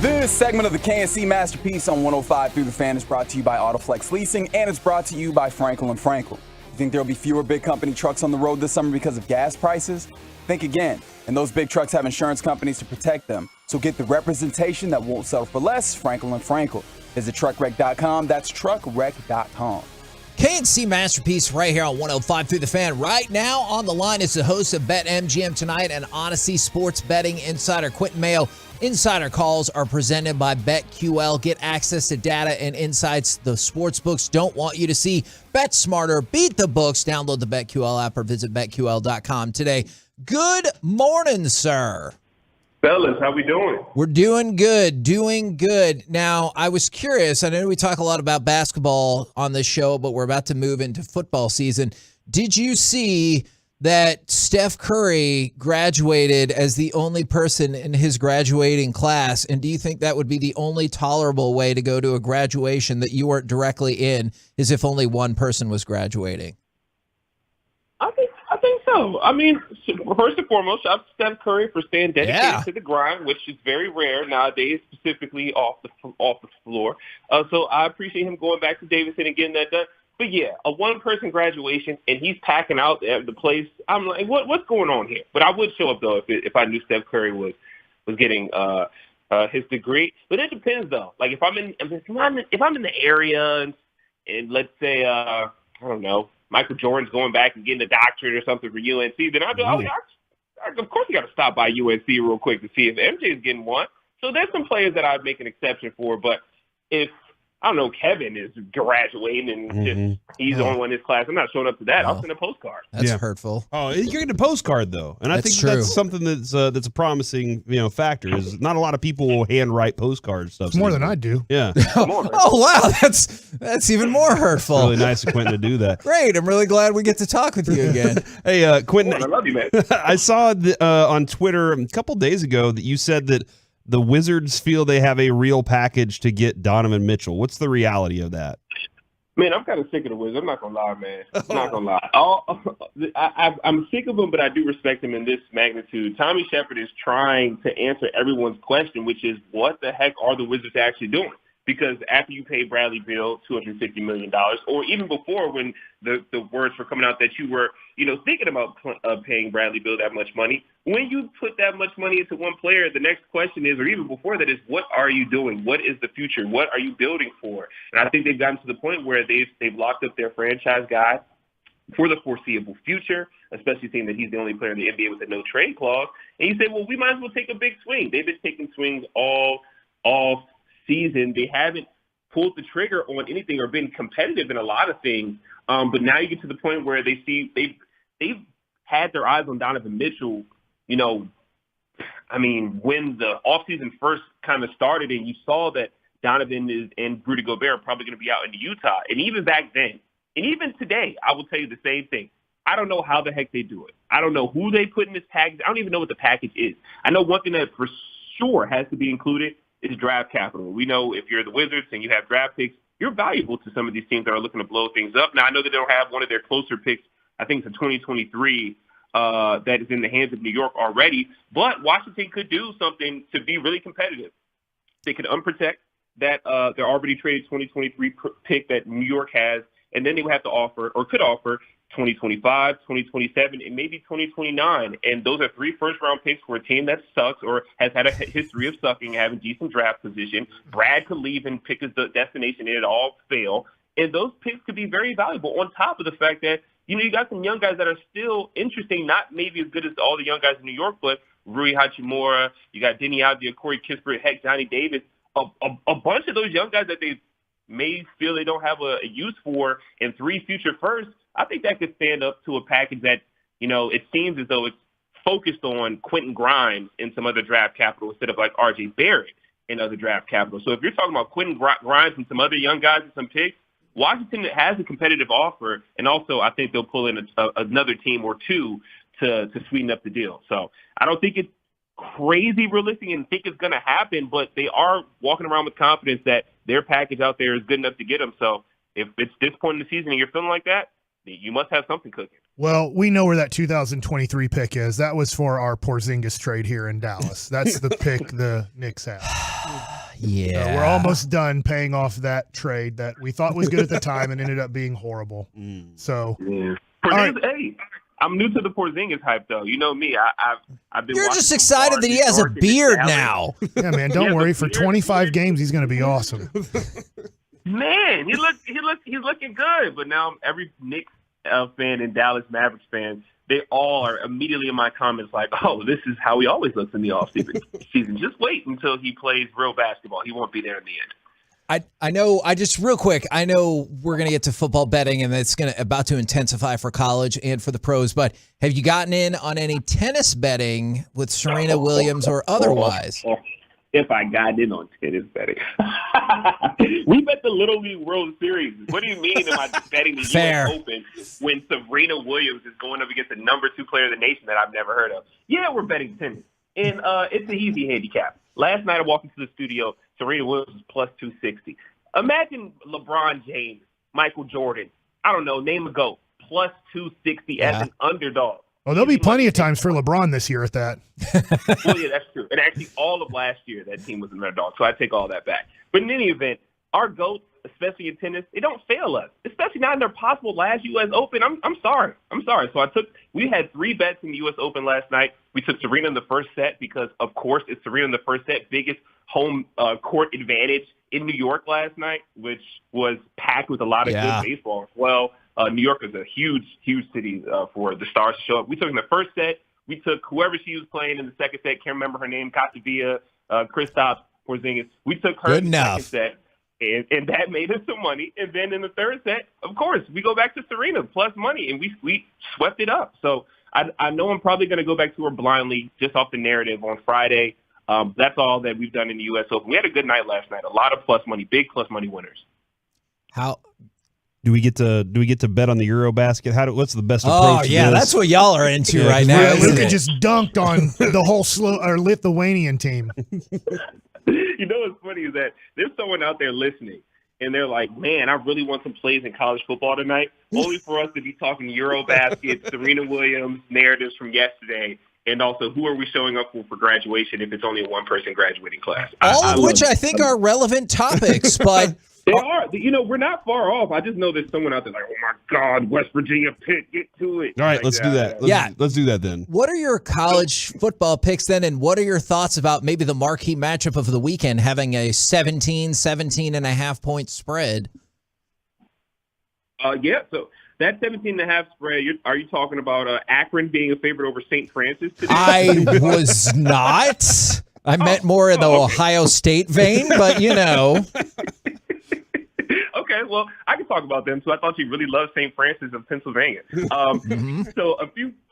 This segment of the KNC Masterpiece on 105 Through the Fan is brought to you by Autoflex Leasing, and it's brought to you by Frankel & Frankel. You think there will be fewer big company trucks on the road this summer because of gas prices? Think again. And those big trucks have insurance companies to protect them. So get the representation that won't settle for less. Frankel & Frankel. Visit truckwreck.com. That's truckwreck.com. KNC Masterpiece right here on 105 Through the Fan. Right now on the line is the host of BetMGM Tonight and Odyssey Sports Betting Insider Quentin Mayo. Insider calls are presented by BetQL. Get access to data and insights the sports books don't want you to see. Bet smarter, beat the books. Download the BetQL app or visit BetQL.com today. Good morning, sir. Fellas, how we doing? We're doing good, doing good. Now, I was curious. I know we talk a lot about basketball on this show, but we're about to move into football season. Did you see that Steph Curry graduated as the only person in his graduating class? And do you think that would be the only tolerable way to go to a graduation that you weren't directly in, is if only one person was graduating? I think so. I mean, first and foremost, shout out to Steph Curry for staying dedicated to the grind, which is very rare nowadays, specifically off the floor. So I appreciate him going back to Davidson and getting that done. But yeah, a one-person graduation, and he's packing out the place. I'm like, what's going on here? But I would show up though if I knew Steph Curry was getting his degree. But it depends though. Like if I'm in the area and let's say I don't know, Michael Jordan's going back and getting a doctorate or something for UNC, then I'd be, of course you got to stop by UNC real quick to see if MJ is getting one. So there's some players that I'd make an exception for. But if, I don't know, Kevin is graduating and just he's on one in his class, I'm not showing up to that. I'll send a postcard. That's hurtful. Oh, you're getting a postcard though, and I think that's something that's a promising factor. Is not a lot of people will handwrite postcard stuff. It's more than I do. Yeah. Oh wow, that's even more hurtful. Really nice of Quentin to do that. Great, I'm really glad we get to talk with you again. Hey, Quentin, I love you, man. I saw on Twitter a couple days ago that you said that the Wizards feel they have a real package to get Donovan Mitchell. What's the reality of that? Man, I'm kind of sick of the Wizards. I'm not going to lie, man. I'm not going to lie. I'm sick of him, but I do respect him in this magnitude. Tommy Shepard is trying to answer everyone's question, which is what the heck are the Wizards actually doing? Because after you pay Bradley Beal $250 million, or even before when the words were coming out that you were, thinking about paying Bradley Beal that much money, when you put that much money into one player, the next question is, or even before that is, what are you doing? What is the future? What are you building for? And I think they've gotten to the point where they've locked up their franchise guy for the foreseeable future, especially seeing that he's the only player in the NBA with a no trade clause. And you say, well, we might as well take a big swing. They've been taking swings all season. They haven't pulled the trigger on anything or been competitive in a lot of things. But now you get to the point where they see they've had their eyes on Donovan Mitchell, when the offseason first kind of started and you saw that Donovan and Rudy Gobert are probably going to be out in Utah. And even back then, and even today, I will tell you the same thing. I don't know how the heck they do it. I don't know who they put in this package. I don't even know what the package is. I know one thing that for sure has to be included is draft capital. We know if you're the Wizards and you have draft picks, you're valuable to some of these teams that are looking to blow things up. Now, I know they don't have one of their closer picks. I think it's a 2023 that is in the hands of New York already. But Washington could do something to be really competitive. They could unprotect that their already traded 2023 pick that New York has, and then they would have to offer or could offer 2025, 2027, and maybe 2029. And those are 3 first-round picks for a team that sucks or has had a history of sucking and having decent draft position. Brad could leave and pick as the destination and it all fail. And those picks could be very valuable on top of the fact that, you got some young guys that are still interesting, not maybe as good as all the young guys in New York, but Rui Hachimura, you got Denny Avdia, Corey Kispert, heck, Johnny Davis, a bunch of those young guys that they may feel they don't have a use for, and 3 future firsts. I think that could stand up to a package that, it seems as though it's focused on Quentin Grimes and some other draft capital instead of like RJ Barrett and other draft capital. So if you're talking about Quentin Grimes and some other young guys and some picks, Washington has a competitive offer, and also I think they'll pull in another team or two to sweeten up the deal. So I don't think it's crazy realistic and think it's going to happen, but they are walking around with confidence that their package out there is good enough to get them. So if it's this point in the season and you're feeling like that, you must have something cooking. Well, we know where that 2023 pick is. That was for our Porzingis trade here in Dallas. That's the pick the Knicks have. Yeah. We're almost done paying off that trade that we thought was good at the time and ended up being horrible. So, all right. Hey, I'm new to the Porzingis hype, though. You know me. I've been. You're watching just some excited bars that he in has a York and beard Dallas. now. Yeah, man, don't worry. For 25 games, he's going to be awesome. Man, he's looking good. But now every Knicks fan and Dallas Mavericks fan, they all are immediately in my comments like, "Oh, this is how he always looks in the offseason. Just wait until he plays real basketball. He won't be there in the end." I know. I just real quick. I know we're gonna get to football betting, and it's about to intensify for college and for the pros. But have you gotten in on any tennis betting with Serena Williams or otherwise? If I got in on tennis betting, we bet the Little League World Series. What do you mean? Am I betting the Fair. U.S. Open when Serena Williams is going up against the number 2 player in the nation that I've never heard of? Yeah, we're betting tennis, and it's an easy handicap. Last night I walked into the studio. Serena Williams was plus 260. Imagine LeBron James, Michael Jordan, I don't know, name a GOAT, plus 260 as an underdog. Well, there'll be plenty of times for LeBron this year at that. Well, yeah, that's true. And actually, all of last year, that team was an underdog, so I take all that back. But in any event, our GOATs, especially in tennis, they don't fail us, especially not in their possible last U.S. Open. I'm sorry. So we had 3 bets in the U.S. Open last night. We took Serena in the first set because, of course, it's Serena in the first set, biggest home court advantage in New York last night, which was packed with a lot of good baseball as well. New York is a huge, huge city for the stars to show up. We took in the first set. We took whoever she was playing in the second set. Can't remember her name. Katavia, Kristaps Porzingis. We took her in the second set, and that made us some money. And then in the third set, of course, we go back to Serena plus money, and we swept it up. So I know I'm probably going to go back to her blindly just off the narrative on Friday. That's all that we've done in the U.S. Open. We had a good night last night. A lot of plus money, big plus money winners. How do we get to bet on the Eurobasket? What's the best approach? Oh yeah, that's what y'all are into right now. Yeah, Luka just dunked on the whole Lithuanian team. You know what's funny is that there's someone out there listening, and they're like, "Man, I really want some plays in college football tonight." Only for us to be talking Eurobasket, Serena Williams narratives from yesterday. And also, who are we showing up for graduation if it's only a one-person graduating class? All of which I think are relevant topics, but they are. You know, we're not far off. I just know there's someone out there like, oh my God, West Virginia, Pitt, get to it. All right, let's do that. Let's do that then. What are your college football picks then, and what are your thoughts about maybe the marquee matchup of the weekend having a 17.5 point spread? Yeah, so that 17.5 spread, are you talking about Akron being a favorite over St. Francis today? I was not. I meant more in the Ohio State vein, but you know. Okay, well, I can talk about them. So I thought you really loved St. Francis of Pennsylvania. So a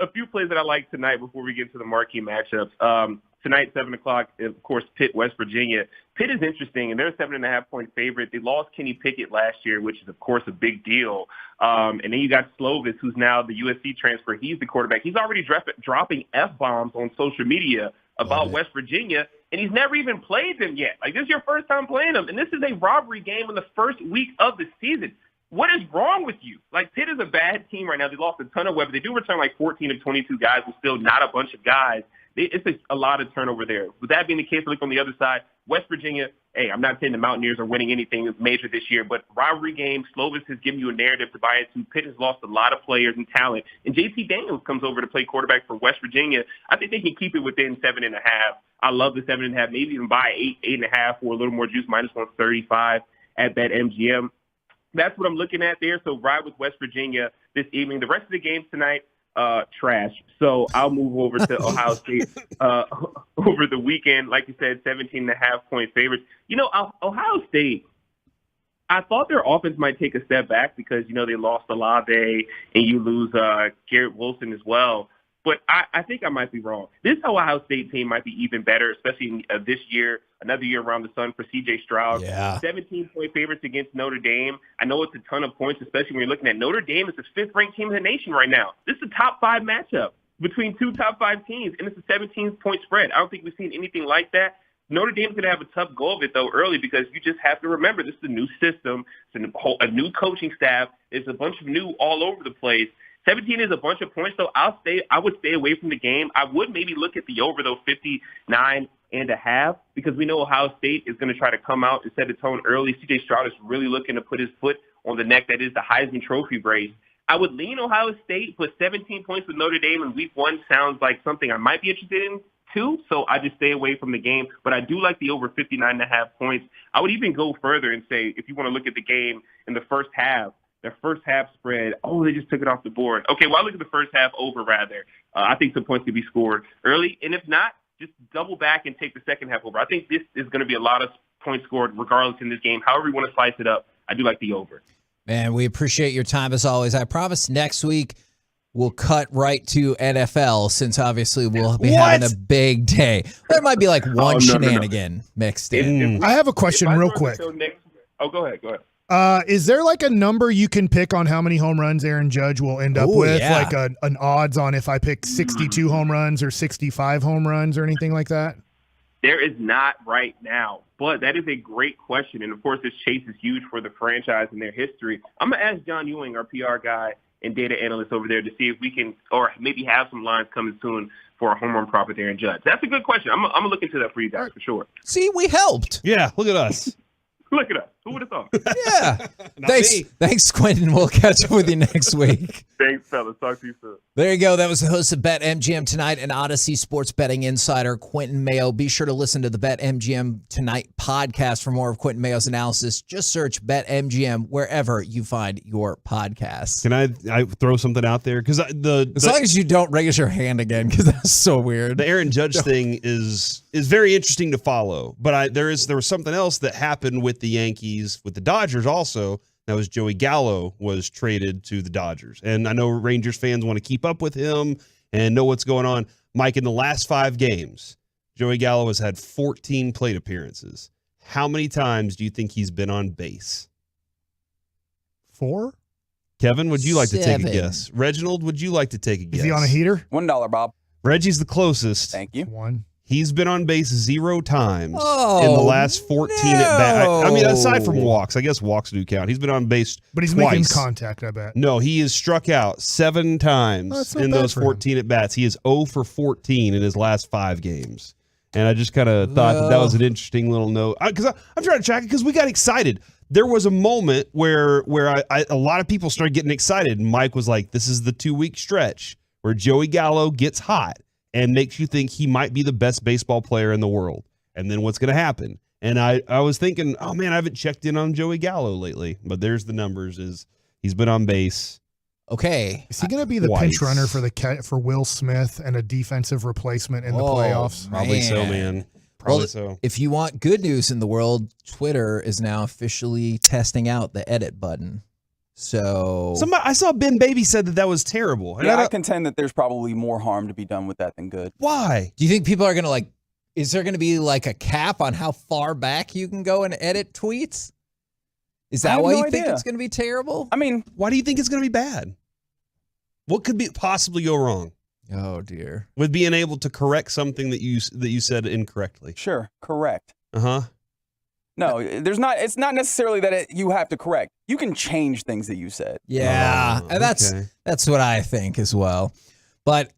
few plays that I like tonight before we get to the marquee matchups. Tonight, 7 o'clock, of course, Pitt, West Virginia. Pitt is interesting, and they're a 7.5 point favorite. They lost Kenny Pickett last year, which is, of course, a big deal. And then you got Slovis, who's now the USC transfer. He's the quarterback. He's already dropping F-bombs on social media about West Virginia, and he's never even played them yet. Like, this is your first time playing them, and this is a robbery game in the first week of the season. What is wrong with you? Like, Pitt is a bad team right now. They lost a ton of weapons. They do return like 14 of 22 guys, but still not a bunch of guys. It's a lot of turnover there. With that being the case, look on the other side, West Virginia, hey, I'm not saying the Mountaineers are winning anything major this year, but rivalry game, Slovis has given you a narrative to buy into. Pitt has lost a lot of players and talent. And JT Daniels comes over to play quarterback for West Virginia. I think they can keep it within 7.5. I love the 7.5, maybe even buy 8.5 for a little more juice, minus 135 at BetMGM. That's what I'm looking at there. So ride with West Virginia this evening. The rest of the games tonight, trash. So I'll move over to Ohio State over the weekend. Like you said, 17.5 point favorites. You know, Ohio State, I thought their offense might take a step back because, you know, they lost Olave and you lose Garrett Wilson as well. But I think I might be wrong. This Ohio State team might be even better, especially this year, another year around the sun for C.J. Stroud. 17-point favorites against Notre Dame. I know it's a ton of points, especially when you're looking at Notre Dame is the 5th-ranked team in the nation right now. This is a top-5 matchup between two top-5 teams, and it's a 17-point spread. I don't think we've seen anything like that. Notre Dame's going to have a tough go of it, though, early because you just have to remember this is a new system. It's a new coaching staff. It's a bunch of new all over the place. 17 is a bunch of points, though. I would stay away from the game. I would maybe look at the over, though, 59.5 1.5 because we know Ohio State is going to try to come out and set the tone early. C.J. Stroud is really looking to put his foot on the neck that is the Heisman Trophy race. I would lean Ohio State, but 17 points with Notre Dame in week 1 sounds like something I might be interested in too, so I just stay away from the game. But I do like the over 59.5 points. I would even go further and say if you want to look at the game in the first half, their first half spread, they just took it off the board. Okay, well, I look at the first half over rather. I think some points could be scored early, and if not, just double back and take the second half over. I think this is going to be a lot of points scored regardless in this game. However you want to slice it up, I do like the over. Man, we appreciate your time as always. I promise next week we'll cut right to NFL since obviously we'll be having a big day. There might be like one shenanigan mixed in. I have a question real quick. Go ahead. Is there like a number you can pick on how many home runs Aaron Judge will end up with? Yeah. Like an odds on if I pick 62 home runs or 65 home runs or anything like that? There is not right now, but that is a great question. And, of course, this chase is huge for the franchise and their history. I'm going to ask John Ewing, our PR guy and data analyst over there, to see if we can or maybe have some lines coming soon for a home run prop with Aaron Judge. That's a good question. I'm going to look into that for you guys for sure. See, we helped. Yeah, look at us. Look at us. Who would have thought? Yeah. Thanks, Quentin. We'll catch up with you next week. Thanks, fellas. Talk to you soon. There you go. That was the host of BetMGM Tonight and Odyssey Sports Betting Insider, Quentin Mayo. Be sure to listen to the BetMGM Tonight podcast for more of Quentin Mayo's analysis. Just search BetMGM wherever you find your podcasts. Can I throw something out there? Because as long as you don't raise your hand again, because that's so weird. The Aaron Judge thing is very interesting to follow. But there was something else that happened with the Yankees, with the Dodgers also. That was Joey Gallo was traded to the Dodgers. And I know Rangers fans want to keep up with him and know what's going on. Mike, in the last 5 games, Joey Gallo has had 14 plate appearances. How many times do you think he's been on base? 4? Kevin, would you like to take a 7. guess? Reginald, would you like to take a guess? Is he on a heater? $1, Bob. Reggie's the closest. Thank you. 1. He's been on base 0 times in the last 14 at bat. I mean, aside from walks, I guess walks do count. He's been on base But he's twice. making contact, I bet. No, he is struck out 7 times in those 14 at bats. He is 0 for 14 in his last 5 games. And I just kind of thought that was an interesting little note. Because I'm trying to track it because we got excited. There was a moment where a lot of people started getting excited. And Mike was like, this is the 2-week stretch where Joey Gallo gets hot and makes you think he might be the best baseball player in the world. And then what's going to happen? And I was thinking, oh, man, I haven't checked in on Joey Gallo lately. But there's the numbers. He's been on base. Okay. Is he going to be the pinch runner for Will Smith and a defensive replacement in the playoffs? Probably so, man. Probably so. If you want good news in the world, Twitter is now officially testing out the edit button. So I saw Ben Baby said that was terrible. Yeah, I contend that there's probably more harm to be done with that than good. Why? Do you think people are going to is there going to be like a cap on how far back you can go and edit tweets? Is that why you think it's going to be terrible? I mean, why do you think it's going to be bad? What could possibly go wrong? Oh dear. With being able to correct something that you said incorrectly. Sure, correct. Uh-huh. No, it's not necessarily that you have to correct. You can change things that you said. Yeah, and that's what I think as well. But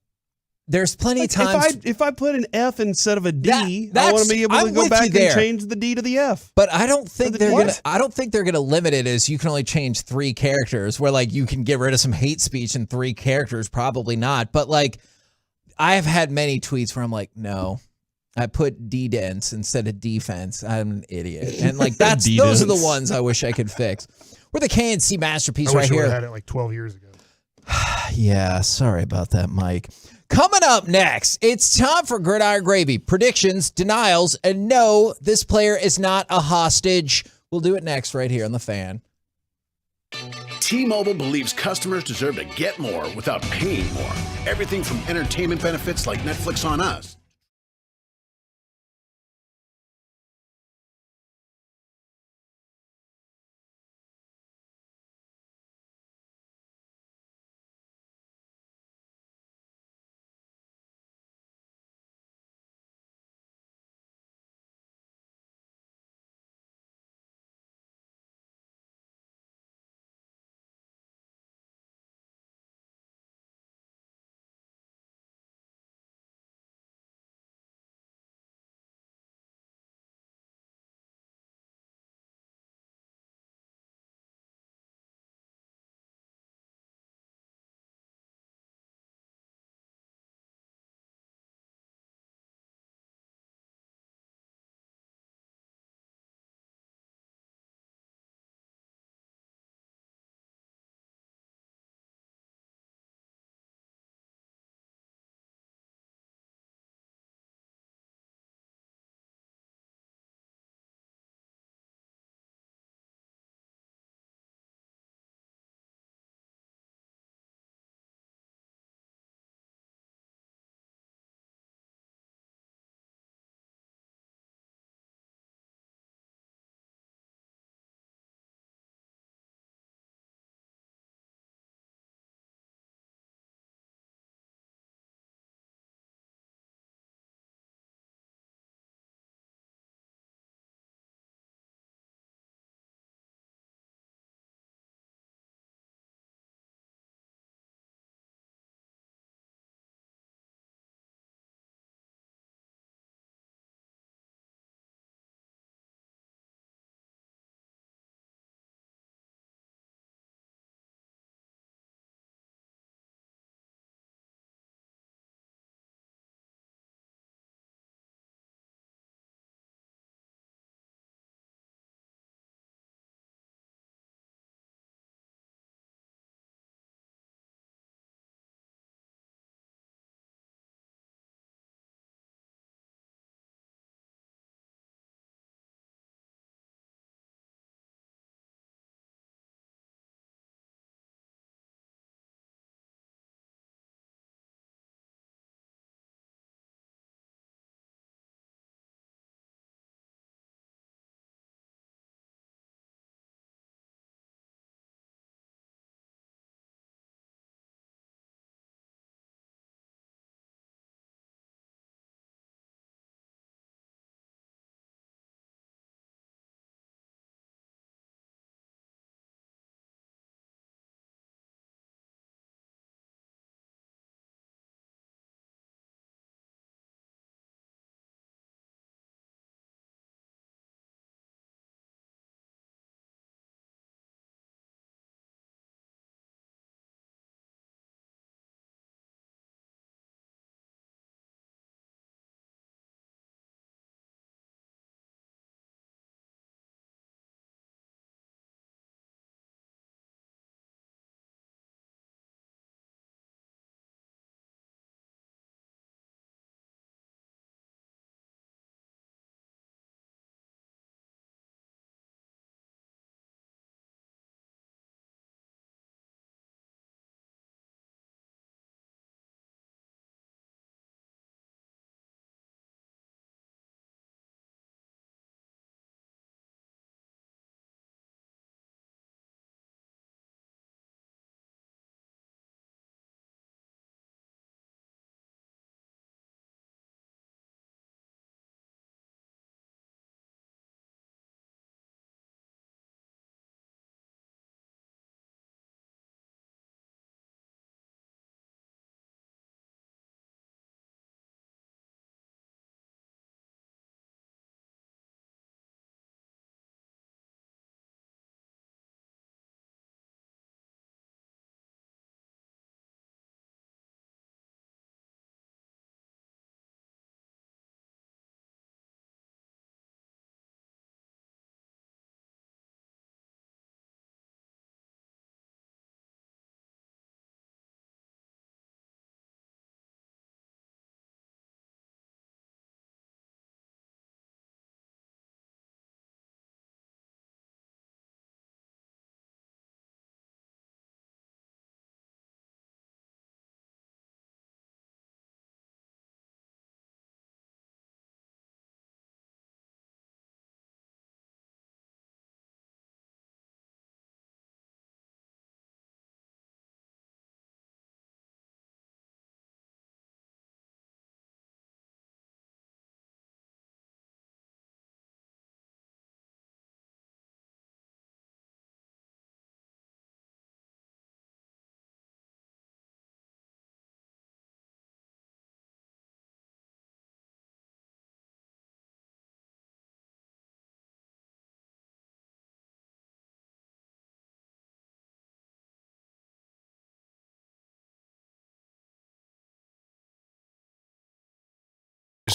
there's plenty of times. If I put an F instead of a D, I want to be able to go back and change the D to the F. But I don't think they're gonna limit it as you can only change 3 characters. Where you can get rid of some hate speech in 3 characters. Probably not. But I have had many tweets where I'm like, no. I put D-dents instead of defense. I'm an idiot. And those are the ones I wish I could fix. We're the KNC masterpiece right here. I wish I had it 12 years ago. Yeah, sorry about that, Mike. Coming up next, it's time for Gridiron Gravy. Predictions, denials, and no, this player is not a hostage. We'll do it next right here on The Fan. T-Mobile believes customers deserve to get more without paying more. Everything from entertainment benefits like Netflix on Us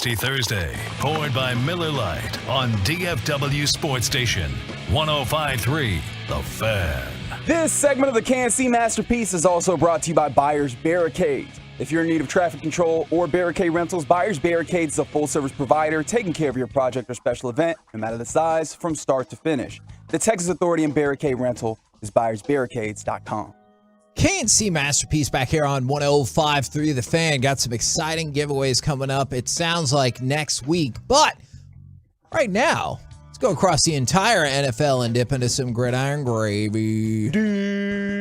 Thirsty Thursday, poured by Miller Lite on DFW Sports Station 105.3 The Fan. This segment of the K&C Masterpiece is also brought to you by Buyers Barricades. If you're in need of traffic control or barricade rentals, Buyers Barricades is a full-service provider taking care of your project or special event, no matter the size, from start to finish. The Texas Authority in Barricade Rental is buyersbarricades.com. K&C Masterpiece back here on 105.3 The Fan. Got some exciting giveaways coming up. It sounds like next week, but right now, let's go across the entire NFL and dip into some gridiron gravy.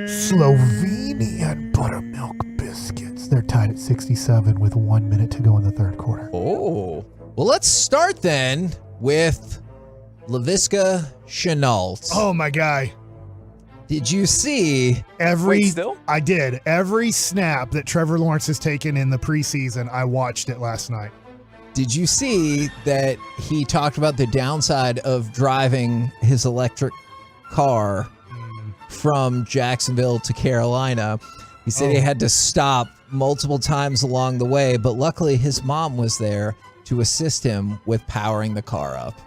Slovenian buttermilk biscuits. They're tied at 67 with 1 minute to go in the third quarter. Oh. Well, let's start then with Laviska Shenault. Oh, my guy. Did you see I did. Every snap that Trevor Lawrence has taken in the preseason, I watched it last night. Did you see that he talked about the downside of driving his electric car from Jacksonville to Carolina? He said he had to stop multiple times along the way, but luckily his mom was there to assist him with powering the car up.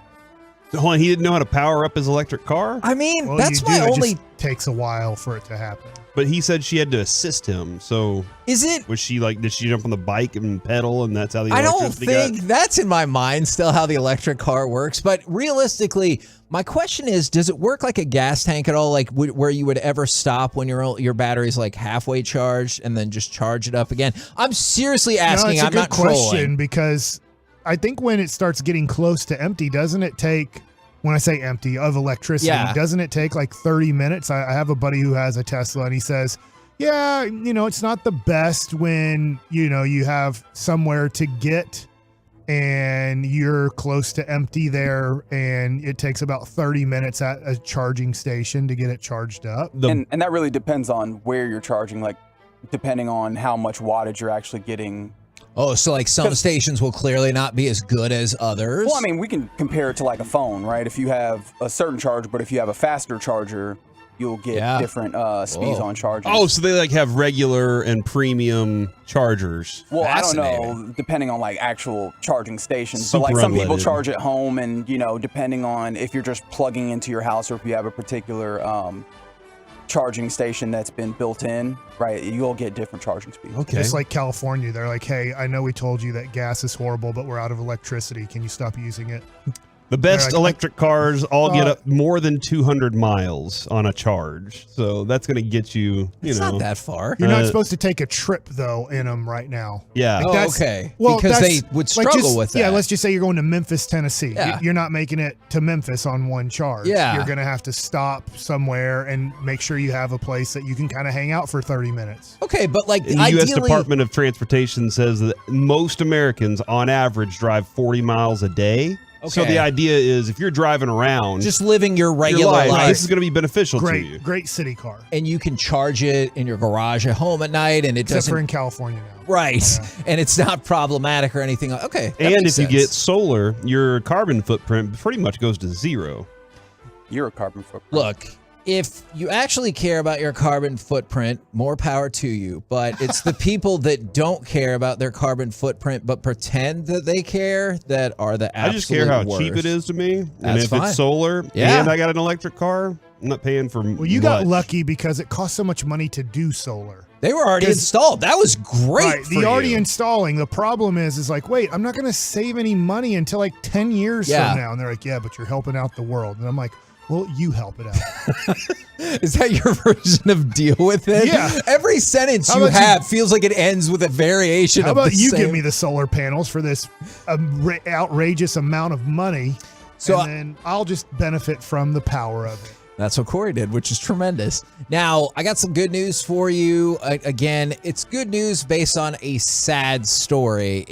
Hold on, he didn't know how to power up his electric car? I mean, Well, that's you my do. It only... just takes a while for it to happen. But he said she had to assist him, so... Is it... Was she like, did she jump on the bike and pedal, and that's how the I don't electricity think got? that's in my mind still how the electric car works, but realistically, my question is, does it work like a gas tank at all, like where you would ever stop when your battery's like halfway charged and then just charge it up again? I'm seriously asking. No, I'm not it's a good question trolling. because I think when it starts getting close to empty, doesn't it take... When I say empty, of electricity, doesn't it take like 30 minutes? I have a buddy who has a Tesla, and he says, yeah, it's not the best when, you have somewhere to get and you're close to empty there, and it takes about 30 minutes at a charging station to get it charged up. And that really depends on where you're charging, like depending on how much wattage you're actually getting. Oh, so like some stations will clearly not be as good as others? Well, I mean, we can compare it to like a phone, right? If you have a certain charger, but if you have a faster charger, you'll get different speeds on charging. Oh, so they like have regular and premium chargers. Well, I don't know, depending on like actual charging stations. But like some people charge at home, and depending on if you're just plugging into your house or if you have a particular charging station that's been built in, right, you'll get different charging speeds. Okay. It's like California. They're like, hey, I know we told you that gas is horrible, but we're out of electricity. Can you stop using it? The best electric cars all get up more than 200 miles on a charge. So that's going to get you, It's not that far. You're not supposed to take a trip, though, in them right now. Yeah. Like okay. Well, because they would struggle with that. Yeah, let's just say you're going to Memphis, Tennessee. Yeah. You're not making it to Memphis on one charge. Yeah. You're going to have to stop somewhere and make sure you have a place that you can kind of hang out for 30 minutes. Okay, but like the U.S. Department of Transportation says that most Americans, on average, drive 40 miles a day. So Okay. the idea is if you're driving around, just living your regular life. this is going to be beneficial to you. Great city car. And you can charge it in your garage at home at night, and it Except doesn't. for in California now. Right. And it's not problematic or anything. Okay. that And if makes you sense. get solar, your carbon footprint pretty much goes to zero. You're a carbon footprint. Look, if you actually care about your carbon footprint, more power to you. But it's the people that don't care about their carbon footprint but pretend that they care that are the absolute I just care how worst. cheap it is to me. And That's if fine. it's solar and I got an electric car, I'm not paying for Well, you got lucky because it costs so much money to do solar. They were already installed. That was great. Right, for the already you. installing. The problem is like, wait, I'm not going to save any money until like 10 years Yeah. from now. And they're like, yeah, but you're helping out the world. And I'm like, well, you help it out. Is that your version of deal with it? Yeah. Every sentence How you about have feels like it ends with a variation How of about the you same. give me the solar panels for this outrageous amount of money, So and then I'll just benefit from the power of it. That's what Corey did, which is tremendous. Now, I got some good news for you. Again, it's good news based on a sad story.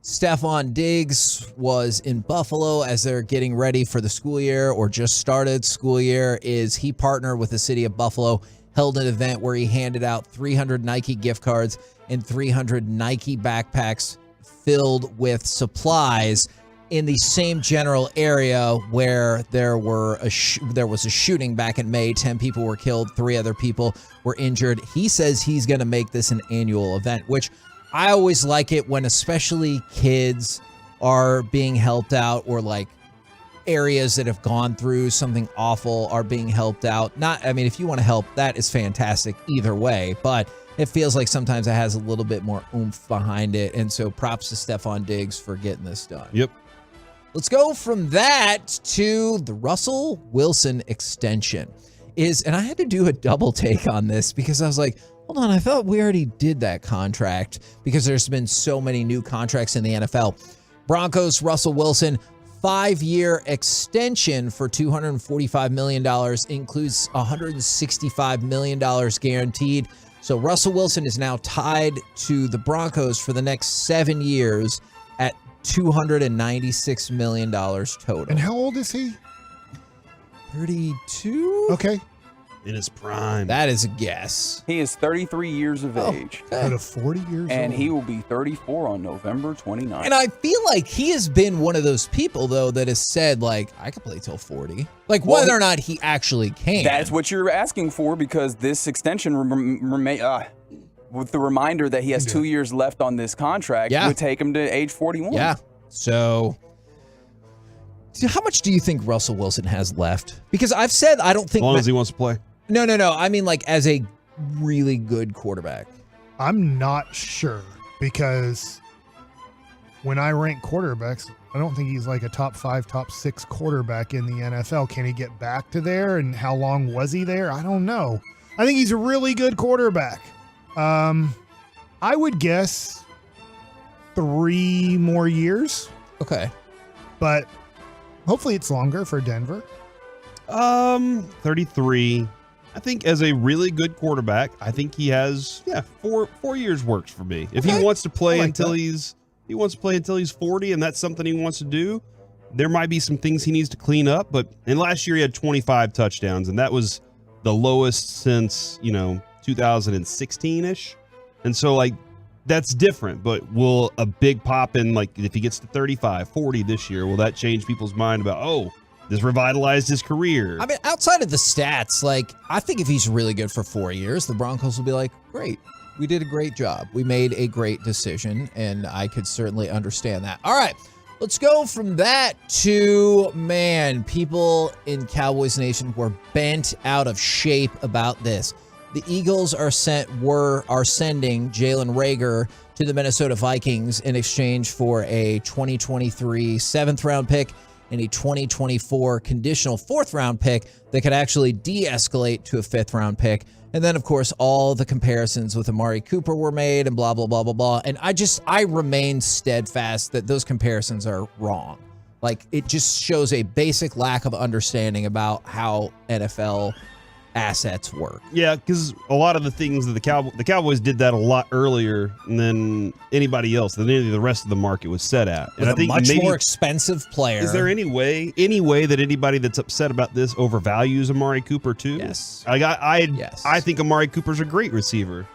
Stephon Diggs was in Buffalo as they're getting ready for the school year or just started school year. He partnered with the city of Buffalo, held an event where he handed out 300 Nike gift cards and 300 Nike backpacks filled with supplies in the same general area where there was a shooting back in May. 10 people were killed, 3 other people were injured. He says he's going to make this an annual event, which I always like it when especially kids are being helped out, or like areas that have gone through something awful are being helped out. If you want to help, that is fantastic either way, but it feels like sometimes it has a little bit more oomph behind it. And so props to Stephon Diggs for getting this done. Yep. Let's go from that to the Russell Wilson extension. And I had to do a double take on this because I was like, hold on, I thought we already did that contract because there's been so many new contracts in the NFL. Broncos, Russell Wilson, 5-year extension for $245 million, includes $165 million guaranteed. So Russell Wilson is now tied to the Broncos for the next 7 years at $296 million total. And how old is he? 32? Okay. In his prime. That is a guess. He is 33 years of age. Out of 40 years And old. he will be 34 on November 29th. And I feel like he has been one of those people, though, that has said, like, I could play till 40. Like, whether or not he actually can. That's what you're asking for, because this extension, with the reminder that he has 2 years left on this contract, would take him to age 41. Yeah. So how much do you think Russell Wilson has left? Because I've said I don't think... As long as he wants to play. No. I mean, like, as a really good quarterback. I'm not sure, because when I rank quarterbacks, I don't think he's like a top 5, top 6 quarterback in the NFL. Can he get back to there? And how long was he there? I don't know. I think he's a really good quarterback. I would guess 3 more years. Okay. But hopefully it's longer for Denver. 33. I think as a really good quarterback, I think he has 4 years works for me. If he wants to play until he's 40, and that's something he wants to do, there might be some things he needs to clean up. But in last year he had 25 touchdowns, and that was the lowest since 2016-ish. And so like that's different. But will a big pop in, like if he gets to 35, 40 this year, will that change people's mind about this revitalized his career? I mean, outside of the stats, like, I think if he's really good for 4 years, the Broncos will be like, great, we did a great job. We made a great decision, and I could certainly understand that. All right, let's go from that to, people in Cowboys Nation were bent out of shape about this. The Eagles are sending Jalen Rhaegar to the Minnesota Vikings in exchange for a 2023 7th-round pick and a 2024 conditional 4th-round pick that could actually de-escalate to a 5th-round pick. And then, of course, all the comparisons with Amari Cooper were made and blah, blah, blah, blah, blah. And I remain steadfast that those comparisons are wrong. Like, it just shows a basic lack of understanding about how NFL assets work. Yeah, because a lot of the things that the Cowboys did that a lot earlier than anybody else, than any of the rest of the market was set at. And I think much more expensive player. Is there any way that anybody that's upset about this overvalues Amari Cooper too? Yes. I think Amari Cooper's a great receiver.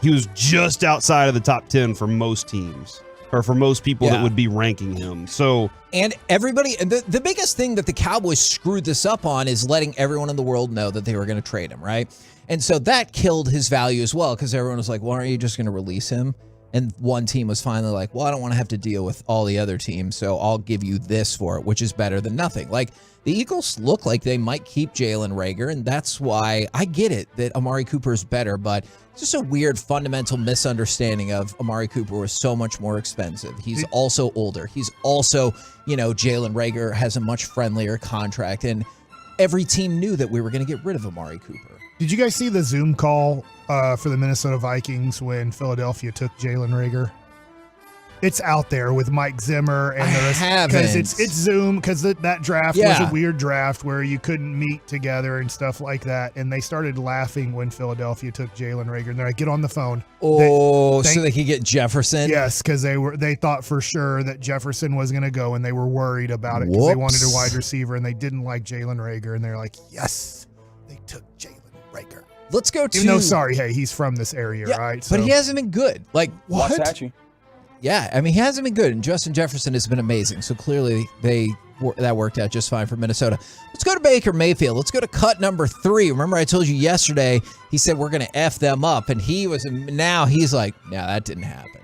He was just outside of the top 10 for most teams, or for most people that would be ranking him. So, and everybody, the biggest thing that the Cowboys screwed this up on is letting everyone in the world know that they were going to trade him, right? And so that killed his value as well, because everyone was like, well, aren't you just going to release him? And one team was finally like, well, I don't want to have to deal with all the other teams, so I'll give you this for it, which is better than nothing. Like, the Eagles look like they might keep Jalen Rhaegar, and that's why I get it that Amari Cooper is better, but it's just a weird fundamental misunderstanding of Amari Cooper was so much more expensive. He's also older. He's also, Jalen Rhaegar has a much friendlier contract, and every team knew that we were going to get rid of Amari Cooper. Did you guys see the Zoom call for the Minnesota Vikings when Philadelphia took Jalen Rhaegar? It's out there with Mike Zimmer and the rest, because it's Zoom, because that draft was a weird draft where you couldn't meet together and stuff like that. And they started laughing when Philadelphia took Jalen Rhaegar. And they're like, get on the phone. So they could get Jefferson? Yes, because they thought for sure that Jefferson was going to go, and they were worried about it because they wanted a wide receiver and they didn't like Jalen Rhaegar. And they're like, yes, they took Jalen Rhaegar. Let's go to... Even though, hey, he's from this area, right? So, but he hasn't been good. Like, what? Waxahachie. Yeah, I mean, he hasn't been good, and Justin Jefferson has been amazing. So clearly, that worked out just fine for Minnesota. Let's go to Baker Mayfield. Let's go to cut number 3. Remember, I told you yesterday, he said we're going to F them up, and now he's like, no, that didn't happen.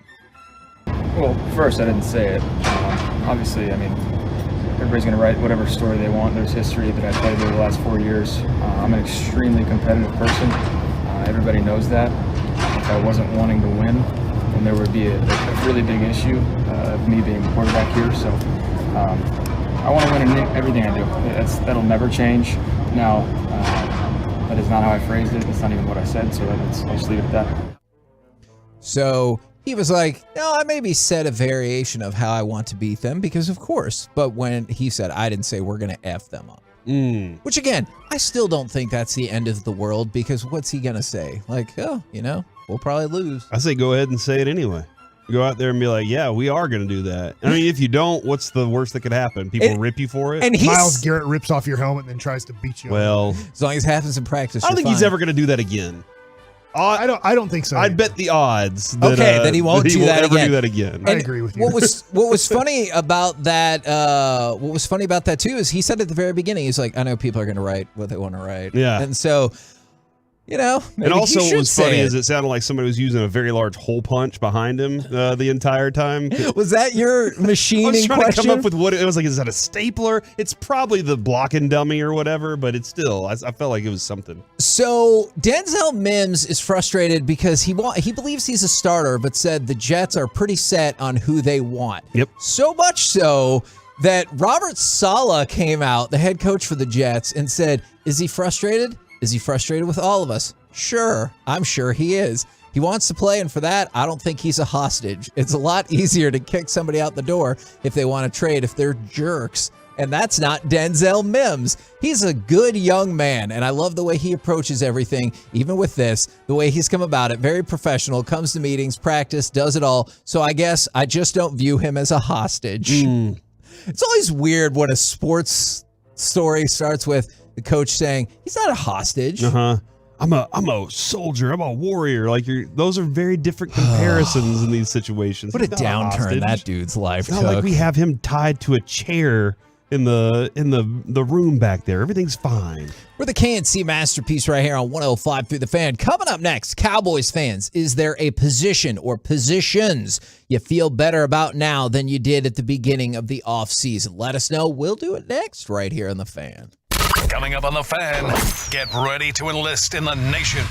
Well, first, I didn't say it. Obviously, I mean, everybody's going to write whatever story they want. There's history that I played over the last 4 years. I'm an extremely competitive person. Everybody knows that. If I wasn't wanting to win, then there would be a really big issue of me being the quarterback here. So I want to win in everything I do. That'll never change. Now, that is not how I phrased it. That's not even what I said. So I'll just leave it at that. So he was like, no, I maybe said a variation of how I want to beat them because of course. But when he said, I didn't say we're going to F them up. Which again, I still don't think that's the end of the world because what's he going to say? Like, oh, we'll probably lose. I say go ahead and say it anyway. Go out there and be like, yeah, we are going to do that. I mean, if you don't, what's the worst that could happen? People rip you for it? And Myles Garrett rips off your helmet and then tries to beat you. Well, as long as it happens in practice, I don't think he's ever going to do that again. I don't think so. I'd bet the odds that, that he won't do that ever again. do that again. I agree with you. What was funny about that? What was funny about that too is he said at the very beginning, he's like, I know people are going to write what they want to write. Yeah, and so. Maybe and also he what was funny it. is it sounded like somebody was using a very large hole punch behind him the entire time. Was that your machining I was trying question? to come up with what it was like. Is that a stapler? It's probably the blocking dummy or whatever, but it's still, I felt like it was something. So Denzel Mims is frustrated because he believes he's a starter, but said the Jets are pretty set on who they want. Yep. So much so that Robert Saleh came out, the head coach for the Jets, and said, is he frustrated? Is he frustrated with all of us? Sure, I'm sure he is. He wants to play, and for that, I don't think he's a hostage. It's a lot easier to kick somebody out the door if they want to trade, if they're jerks. And that's not Denzel Mims. He's a good young man, and I love the way he approaches everything, even with this, the way he's come about it. Very professional, comes to meetings, practice, does it all. So I guess I just don't view him as a hostage. It's always weird when a sports story starts with the coach saying he's not a hostage. I'm a soldier. I'm a warrior. Like those are very different comparisons in these situations. What a downturn that dude's life took. took. Not like we have him tied to a chair in the room back there. Everything's fine. We're the KNC Masterpiece right here on 105 through the Fan. Coming up next, Cowboys fans, is there a position or positions you feel better about now than you did at the beginning of the offseason? Let us know. We'll do it next right here on the Fan. Coming up on the Fan, get ready to enlist in the nation.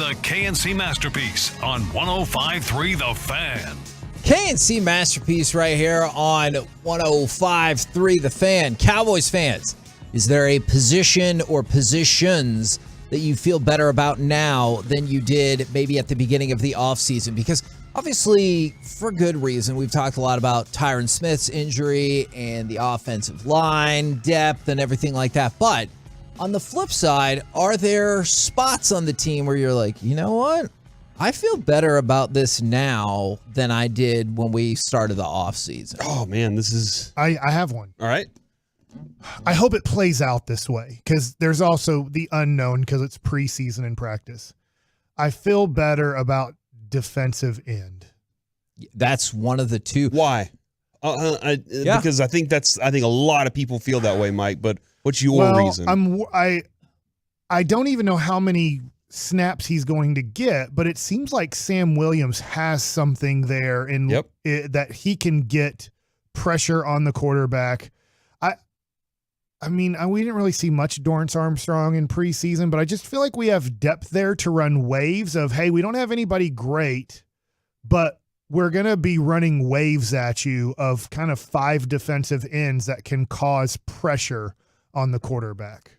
The KNC Masterpiece on 105.3 The Fan. KNC Masterpiece right here on 105.3 The Fan. Cowboys fans, is there a position or positions that you feel better about now than you did maybe at the beginning of the offseason? Because obviously, for good reason, we've talked a lot about Tyron Smith's injury and the offensive line depth and everything like that. But on the flip side, are there spots on the team where you're like, you know what? I feel better about this now than I did when we started the offseason. Oh, man, this is... I have one. All right. I hope it plays out this way because there's also the unknown because it's preseason and practice. I feel better about defensive end. That's one of the two. Why? Because I think a lot of people feel that way, Mike, but what's your reason? I don't even know how many snaps he's going to get, but it seems like Sam Williams has something there that he can get pressure on the quarterback. I mean, we didn't really see much Dorrance Armstrong in preseason, but I just feel like we have depth there to run waves of, hey, we don't have anybody great, but we're going to be running waves at you of kind of 5 defensive ends that can cause pressure on the quarterback.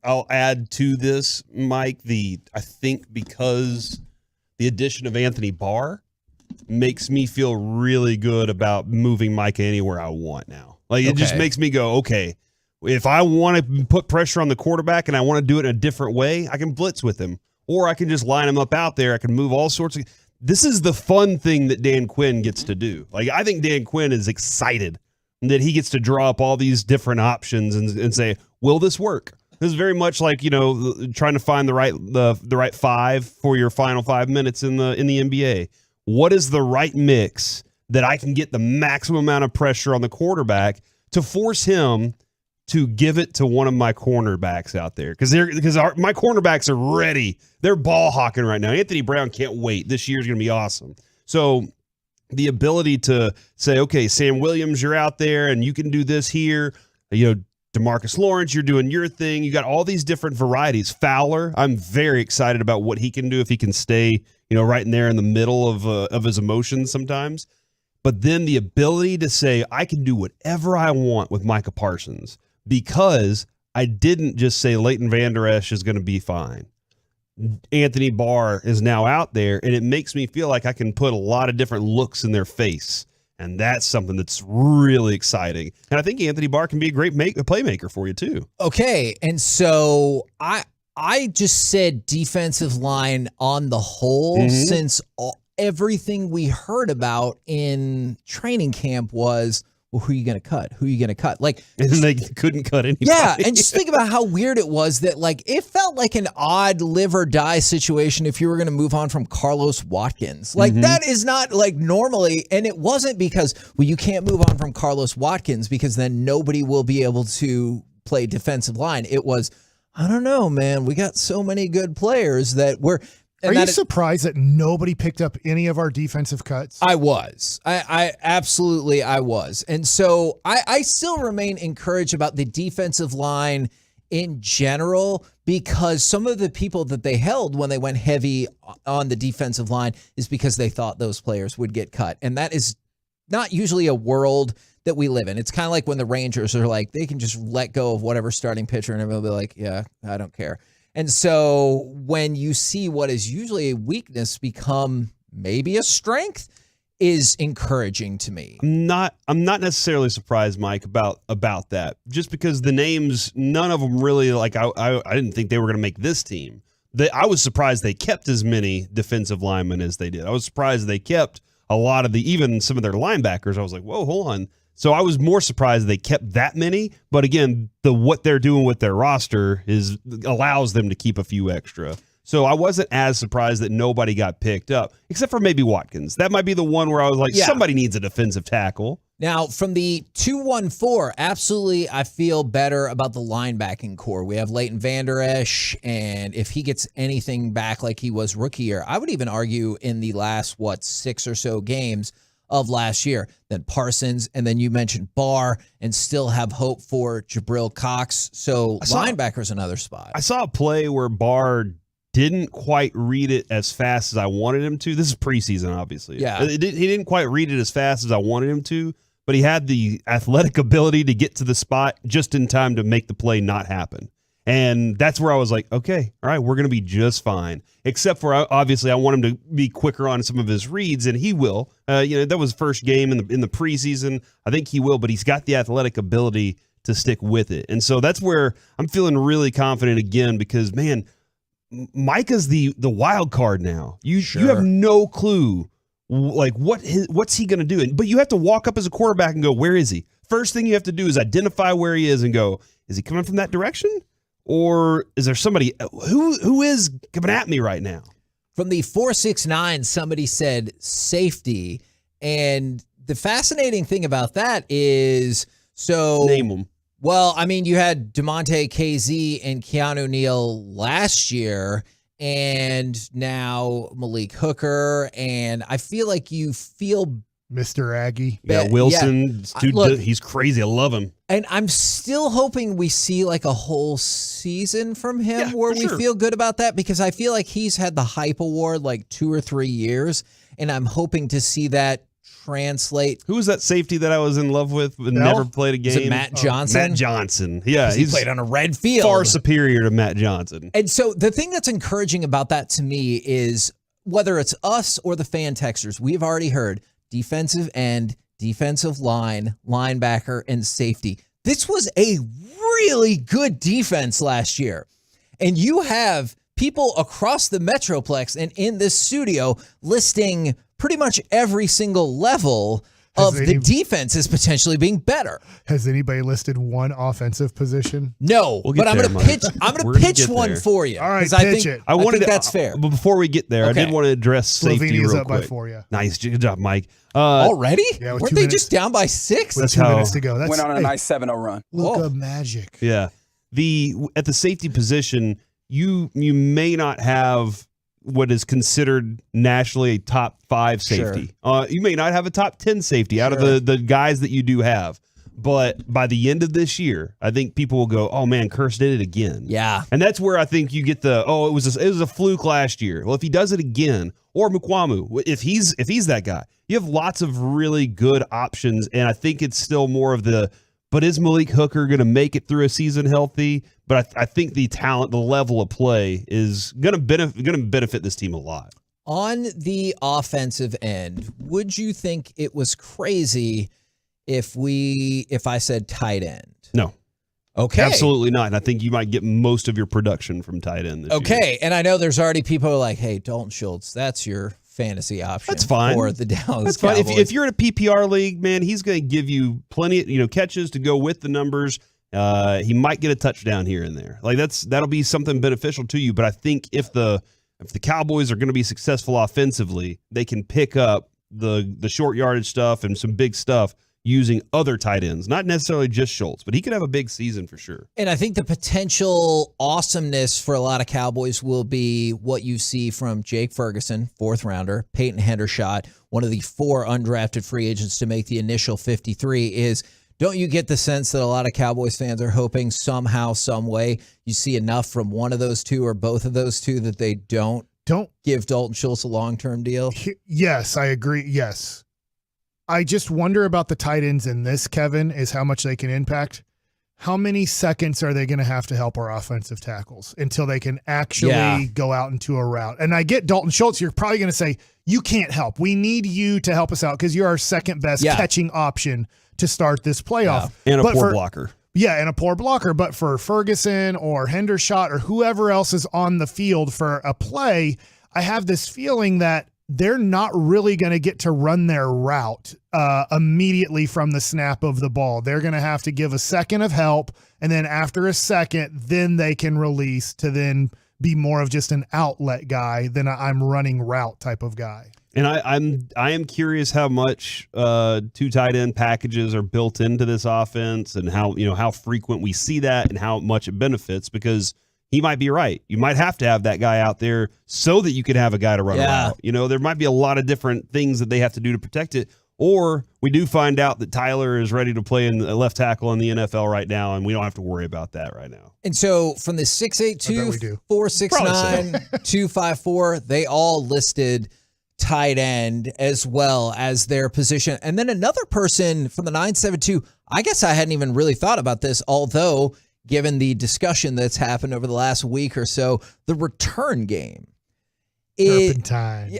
I'll add to this, Mike, I think because the addition of Anthony Barr makes me feel really good about moving Micah anywhere I want now. Like, it just makes me go, okay, if I want to put pressure on the quarterback and I want to do it in a different way, I can blitz with him. Or I can just line him up out there. I can move all sorts of... This is the fun thing that Dan Quinn gets to do. Like, I think Dan Quinn is excited that he gets to draw up all these different options and say, will this work? This is very much like, trying to find the right 5 for your final 5 minutes in the NBA. What is the right mix that I can get the maximum amount of pressure on the quarterback to force him to give it to one of my cornerbacks out there? Because my cornerbacks are ready. They're ball hawking right now. Anthony Brown can't wait. This year's going to be awesome. So the ability to say, okay, Sam Williams, you're out there and you can do this here. DeMarcus Lawrence, you're doing your thing. You got all these different varieties. Fowler, I'm very excited about what he can do if he can stay, right in there in the middle of his emotions sometimes. But then the ability to say, I can do whatever I want with Micah Parsons because I didn't just say Leighton Vander Esch is going to be fine. Anthony Barr is now out there, and it makes me feel like I can put a lot of different looks in their face. And that's something that's really exciting. And I think Anthony Barr can be a great playmaker for you, too. Okay, and so I just said defensive line on the whole since everything we heard about in training camp was, well, who are you going to cut? Who are you going to cut? Like, and they couldn't cut anybody. Yeah, and just think about how weird it was that, like, it felt like an odd live or die situation if you were going to move on from Carlos Watkins. Like, that is not, like, normally, and it wasn't because, well, you can't move on from Carlos Watkins because then nobody will be able to play defensive line. It was, I don't know, man. We got so many good players that we're... Are you surprised that nobody picked up any of our defensive cuts? I was. I absolutely was. And so I still remain encouraged about the defensive line in general because some of the people that they held when they went heavy on the defensive line is because they thought those players would get cut. And that is not usually a world that we live in. It's kind of like when the Rangers are like, they can just let go of whatever starting pitcher and everyone will be like, yeah, I don't care. And so when you see what is usually a weakness become maybe a strength is encouraging to me. I'm not necessarily surprised, Mike, about that. Just because the names, none of them really, like, I didn't think they were going to make this team. I was surprised they kept as many defensive linemen as they did. I was surprised they kept a lot of even some of their linebackers. I was like, whoa, hold on. So I was more surprised they kept that many, but again, what they're doing with their roster allows them to keep a few extra. So I wasn't as surprised that nobody got picked up, except for maybe Watkins. That might be the one where I was like, somebody needs a defensive tackle. Now, from the 2-1-4, absolutely, I feel better about the linebacking core. We have Leighton Vander Esch, and if he gets anything back like he was rookie year, I would even argue in the last, 6 or so games of last year, then Parsons, and then you mentioned Barr, and still have hope for Jabril Cox. So linebacker's another spot. I saw a play where Barr didn't quite read it as fast as I wanted him to. This is preseason, obviously. Yeah. He didn't quite read it as fast as I wanted him to, but he had the athletic ability to get to the spot just in time to make the play not happen. And that's where I was like, okay, all right, we're going to be just fine. Except for, obviously, I want him to be quicker on some of his reads, and he will. That was first game in the preseason. I think he will, but he's got the athletic ability to stick with it. And so that's where I'm feeling really confident again because, man, Micah's the wild card now. You have no clue like what's he going to do. But you have to walk up as a quarterback and go, where is he? First thing you have to do is identify where he is and go, is he coming from that direction? Or is there somebody who is coming at me right now? From the 469, somebody said safety. And the fascinating thing about that is, so name them. Well, I mean, you had DeMonte KZ and Keanu Neal last year, and now Malik Hooker. And I feel like you feel Mr. Aggie. Yeah, Wilson. Dude, Look, he's crazy. I love him. And I'm still hoping we see like a whole season from him where we feel good about that, because I feel like he's had the hype award like 2 or 3 years, and I'm hoping to see that translate. Who was that safety that I was in love with but never played a game? Is it Matt Johnson? Matt Johnson. Yeah, he played on a red field. Far superior to Matt Johnson. And so the thing that's encouraging about that to me is whether it's us or the fan texters, we've already heard defensive end, defensive line, linebacker, and safety. This was a really good defense last year. And you have people across the Metroplex and in this studio listing pretty much every single level of the defense is potentially being better. Has anybody listed one offensive position? No, but I'm going to pitch. I'm going to pitch one for you. All right, I pitch think, it. I think that's fair. But before we get there, Okay. I did want to address safety Slovenia's real up quick. by 4, yeah. Nice, good job, Mike. Already? Yeah, with Weren't 2 they minutes. just down by 6? With 2 minutes to go. That's, Went on a nice 7-0 run. Luka magic. Yeah, at the safety position, you may not have what is considered nationally a top 5 safety. You may not have a top 10 safety out of the guys that you do have. But by the end of this year, I think people will go, oh man, Curse did it again. Yeah. And that's where I think you get it was a fluke last year. Well, if he does it again, or Mukwamu, if he's that guy, you have lots of really good options. And I think it's still more of but is Malik Hooker going to make it through a season healthy? But I think the talent, the level of play is going to benefit this team a lot. On the offensive end, would you think it was crazy if I said tight end? No. Okay. Absolutely not. And I think you might get most of your production from tight end this year. Okay. And I know there's already people who are like, hey, Dalton Schultz, that's your fantasy option. That's fine. For the Dallas That's fine. Cowboys. If you're in a PPR league, man, he's going to give you plenty of catches to go with the numbers. He might get a touchdown here and there. Like that'll be something beneficial to you. But I think if the Cowboys are going to be successful offensively, they can pick up the short yardage stuff and some big stuff using other tight ends, not necessarily just Schultz, but he could have a big season for sure. And I think the potential awesomeness for a lot of Cowboys will be what you see from Jake Ferguson, 4th rounder, Peyton Hendershot, one of the 4 undrafted free agents to make the initial 53 is, don't you get the sense that a lot of Cowboys fans are hoping somehow, some way you see enough from one of those two or both of those two that they don't give Dalton Schultz a long-term deal? Yes, I agree. Yes. I just wonder about the tight ends in this, Kevin, is how much they can impact. How many seconds are they going to have to help our offensive tackles until they can actually go out into a route? And I get Dalton Schultz. You're probably going to say, you can't help. We need you to help us out because you're our second best catching option to start this playoff. Yeah. And a poor blocker. Yeah, and a poor blocker. But for Ferguson or Hendershot or whoever else is on the field for a play, I have this feeling that they're not really going to get to run their route immediately from the snap of the ball. They're going to have to give a second of help, and then after a second, then they can release to then be more of just an outlet guy than I'm running route type of guy. And I am curious how much 2 tight end packages are built into this offense, and how frequent we see that, and how much it benefits, because he might be right. You might have to have that guy out there so that you can have a guy to run around. There might be a lot of different things that they have to do to protect it. Or we do find out that Tyler is ready to play in the left tackle in the NFL right now, and we don't have to worry about that right now. And so from the 6'8", 4'6", 254, they all listed tight end as well as their position. And then another person from the 972, I guess I hadn't even really thought about this, although given the discussion that's happened over the last week or so, the return game. Turpentine.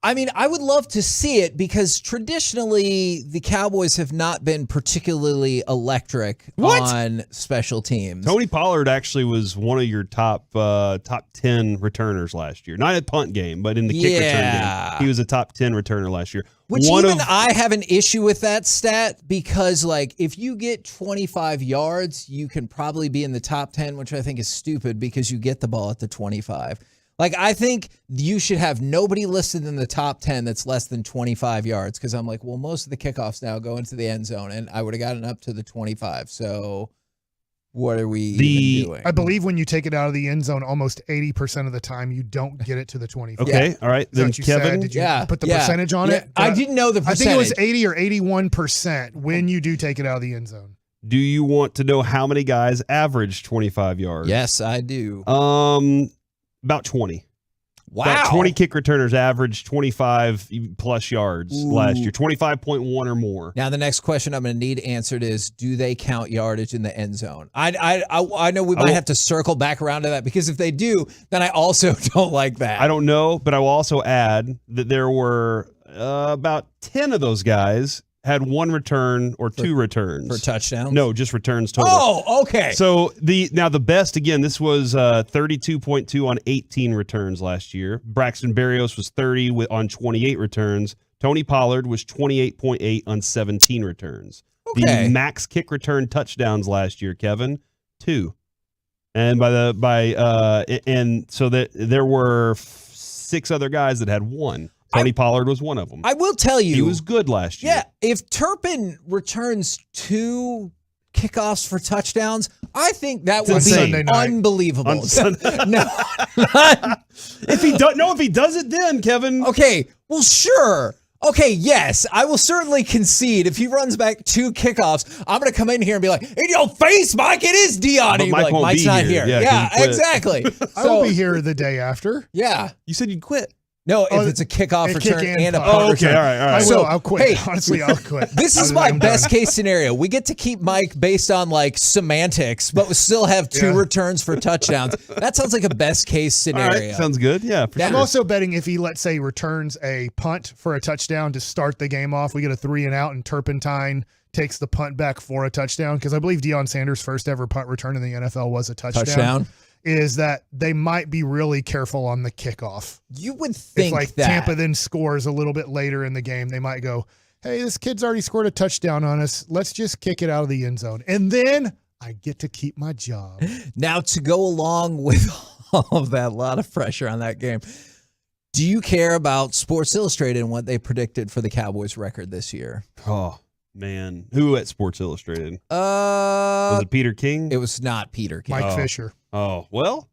I mean, I would love to see it because traditionally the Cowboys have not been particularly electric on special teams. Tony Pollard actually was one of your top 10 returners last year. Not at punt game, but in the kick return game. He was a top 10 returner last year. Which I have an issue with that stat because, like, if you get 25 yards, you can probably be in the top 10, which I think is stupid because you get the ball at the 25. Like, I think you should have nobody listed in the top 10 that's less than 25 yards because I'm like, well, most of the kickoffs now go into the end zone, and I would have gotten up to the 25. So what are we even doing? I believe when you take it out of the end zone, almost 80% of the time you don't get it to the 25. Okay, all right. Then Kevin, did you put the percentage on it? I didn't know the percentage. I think it was 80 or 81% when you do take it out of the end zone. Do you want to know how many guys average 25 yards? Yes, I do. About 20. Wow. About 20 kick returners averaged 25 plus yards last year, 25.1 or more. Now, the next question I'm going to need answered is, do they count yardage in the end zone? I know we might have to circle back around to that because if they do, then I also don't like that. I don't know, but I will also add that there were about 10 of those guys had one return or two returns. For touchdowns? No, just returns total. Oh, okay. So the best, again, this was 32.2 on 18 returns last year. Braxton Berrios was 30 on 28 returns. Tony Pollard was 28.8 on 17 returns. Okay. The max kick return touchdowns last year, Kevin, 2. And and so that there were 6 other guys that had 1. Tony Pollard was one of them. I will tell you. He was good last year. Yeah, if Turpin returns 2 kickoffs for touchdowns, I think that would be unbelievable. On Sunday. If he does it then, Kevin. Okay, well, sure. Okay, yes, I will certainly concede if he runs back 2 kickoffs, I'm going to come in here and be like, in your face, Mike, it is Dion. But Mike won't Mike's be not here. here. Yeah, exactly. I will be here the day after. Yeah. You said you'd quit. No, if it's a kickoff return and a punt punt. return. All right. I will. I'll quit. Honestly, I'll quit. This is my best case scenario. We get to keep Mike based on like semantics, but we still have 2 returns for touchdowns. That sounds like a best case scenario. All right, sounds good. Yeah, for I'm sure. also betting if he, let's say, returns a punt for a touchdown to start the game off, we get a 3 and out, and Turpentine takes the punt back for a touchdown, because I believe Deion Sanders' first ever punt return in the NFL was a touchdown. Is that they might be really careful on the kickoff. You would think if that Tampa then scores a little bit later in the game, they might go, hey, this kid's already scored a touchdown on us. Let's just kick it out of the end zone. And then I get to keep my job. Now, to go along with all of that, a lot of pressure on that game. Do you care about Sports Illustrated and what they predicted for the Cowboys record this year? Oh, man. Who at Sports Illustrated? Was it Peter King? It was not Peter King. Mike Fisher. Oh, well.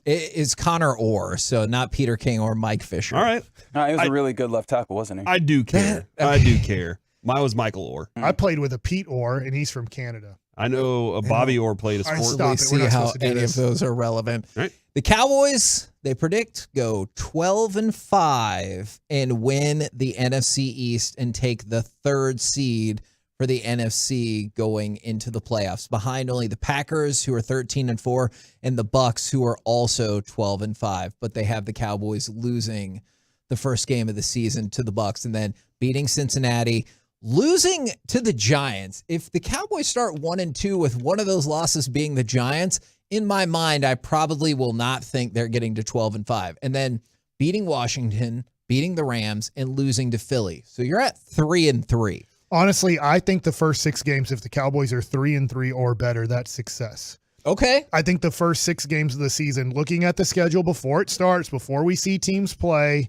It is Connor Orr, so not Peter King or Mike Fisher. All right. He was a really good left tackle, wasn't he? I do care. I do care. Mine was Michael Orr. I played with a Pete Orr, and he's from Canada. I know a Bobby Orr played a sport. We'll see how any of those are relevant. Right. The Cowboys, they predict, go 12-5 and win the NFC East and take the 3rd seed for the NFC going into the playoffs, behind only the Packers, who are 13-4, and the Bucks, who are also 12-5. But they have the Cowboys losing the first game of the season to the Bucks, and then beating Cincinnati, losing to the Giants. If the Cowboys start 1-2 with one of those losses being the Giants, in my mind, I probably will not think they're getting to 12-5. And then beating Washington, beating the Rams, and losing to Philly. So you're at 3-3. Honestly, I think the first 6 games, if the Cowboys are 3-3 or better, that's success. Okay. I think the first 6 games of the season, looking at the schedule before it starts, before we see teams play,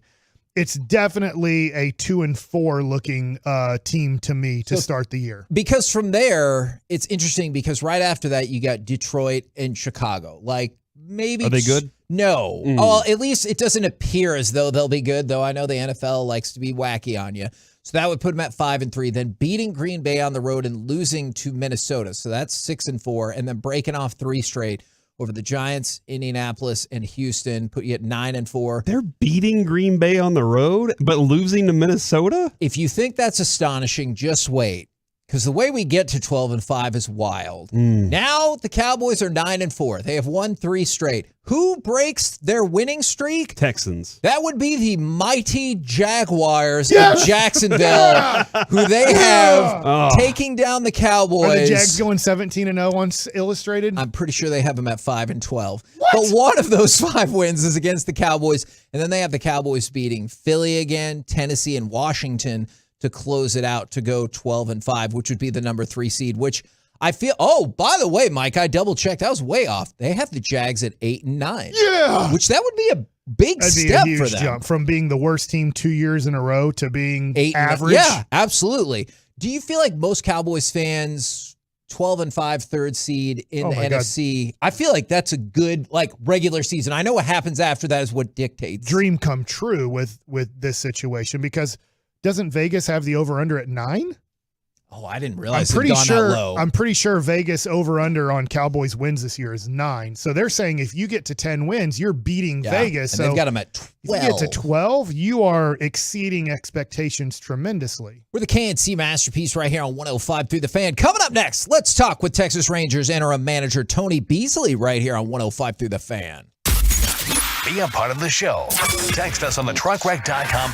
it's definitely a 2-4 looking team to me to start the year. Because from there, it's interesting because right after that, you got Detroit and Chicago. Like, maybe. Are they good? No. Well, at least it doesn't appear as though they'll be good, though I know the NFL likes to be wacky on you. So that would put them at 5-3. Then beating Green Bay on the road and losing to Minnesota. So that's 6-4. And then breaking off 3 straight over the Giants, Indianapolis, and Houston, put you at 9-4. They're beating Green Bay on the road, but losing to Minnesota? If you think that's astonishing, just wait. Because the way we get to 12-5 is wild. Now the Cowboys are 9-4. They have won 3 straight. Who breaks their winning streak? Texans. That would be the mighty Jaguars of Jacksonville, who they have taking down the Cowboys. Are the Jags going 17-0 on Illustrated? I'm pretty sure they have them at 5-12. But one of those 5 wins is against the Cowboys, and then they have the Cowboys beating Philly again, Tennessee, and Washington to close it out to go 12-5, which would be the number 3 seed, which I feel, by the way, Mike, I double checked. I was way off. They have the Jags at 8-9. Yeah. Which that would be a big That'd be step a huge for them. jump from being the worst team 2 years in a row to being average. Yeah, absolutely. Do you feel like most Cowboys fans, 12-5 third seed in the NFC, God. I feel like that's a good regular season. I know what happens after that is what dictates. Dream come true with this situation, because doesn't Vegas have the over-under at 9? Oh, I didn't realize I'm pretty sure. That low. I'm pretty sure Vegas over/under on Cowboys wins this year is 9. So they're saying if you get to 10 wins, you're beating Vegas. And so they've got them at 12. If you get to 12, you are exceeding expectations tremendously. We're the KNC Masterpiece right here on 105 through the Fan. Coming up next, let's talk with Texas Rangers interim manager Tony Beasley right here on 105 through the Fan. Be a part of the show. Text us on the truckwreck.com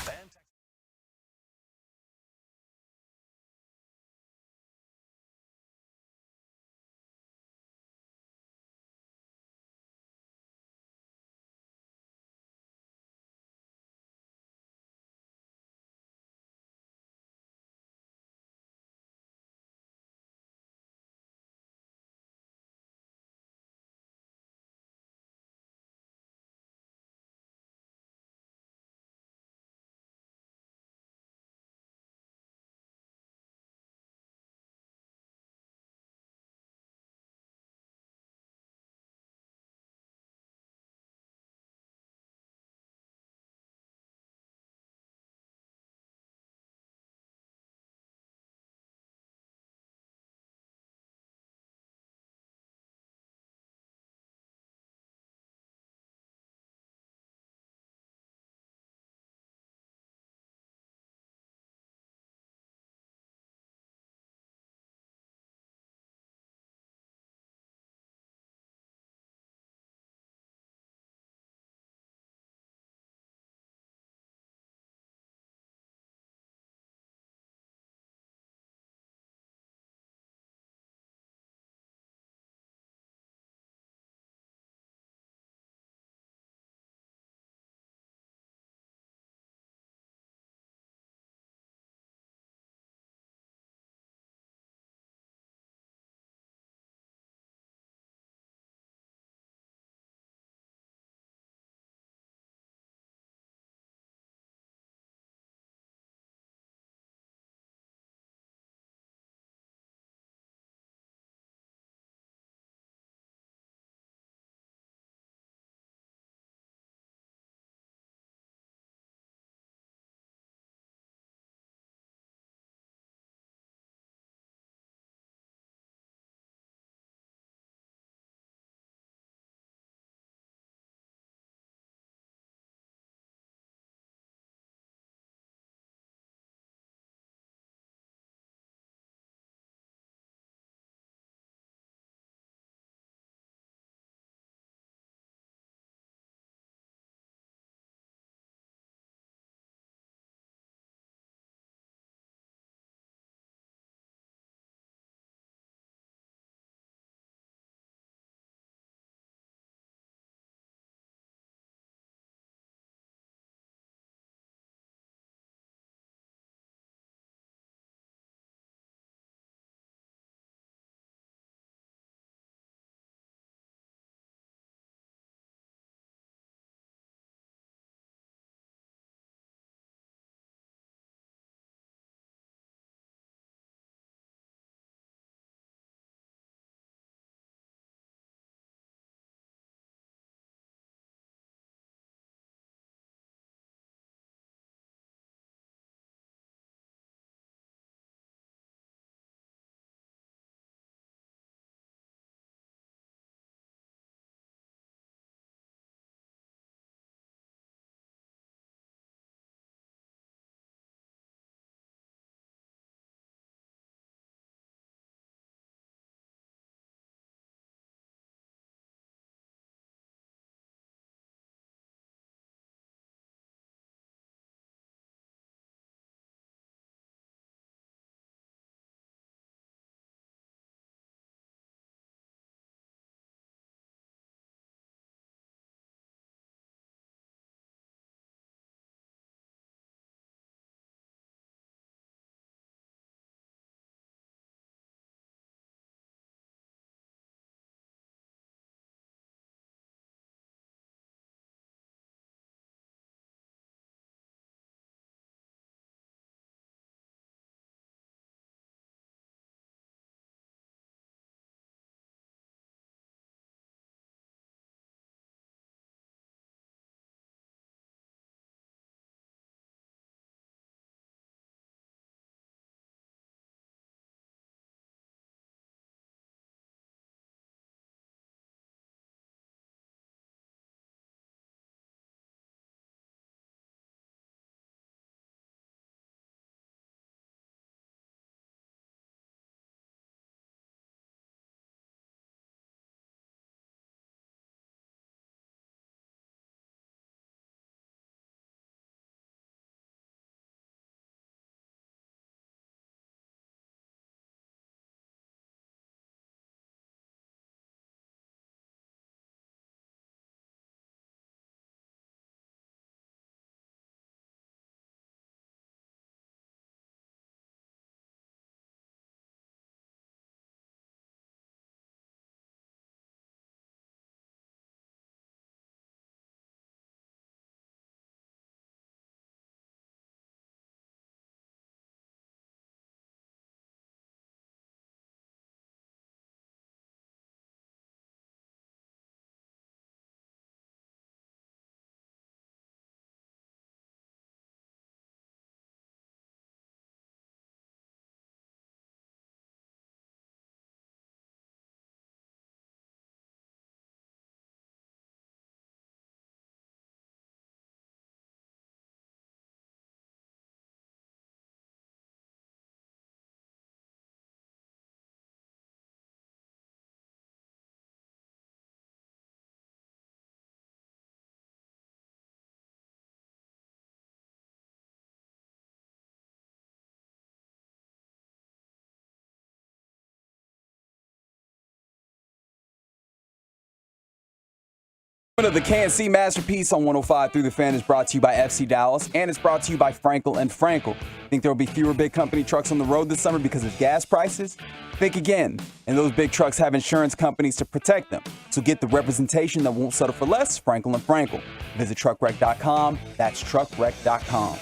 The KNC Masterpiece on 105 through the Fan is brought to you by FC Dallas, and it's brought to you by Frankel and Frankel. Think there will be fewer big company trucks on the road this summer because of gas prices? Think again. And those big trucks have insurance companies to protect them. So get the representation that won't settle for less, Frankel and Frankel. Visit truckwreck.com. That's truckwreck.com.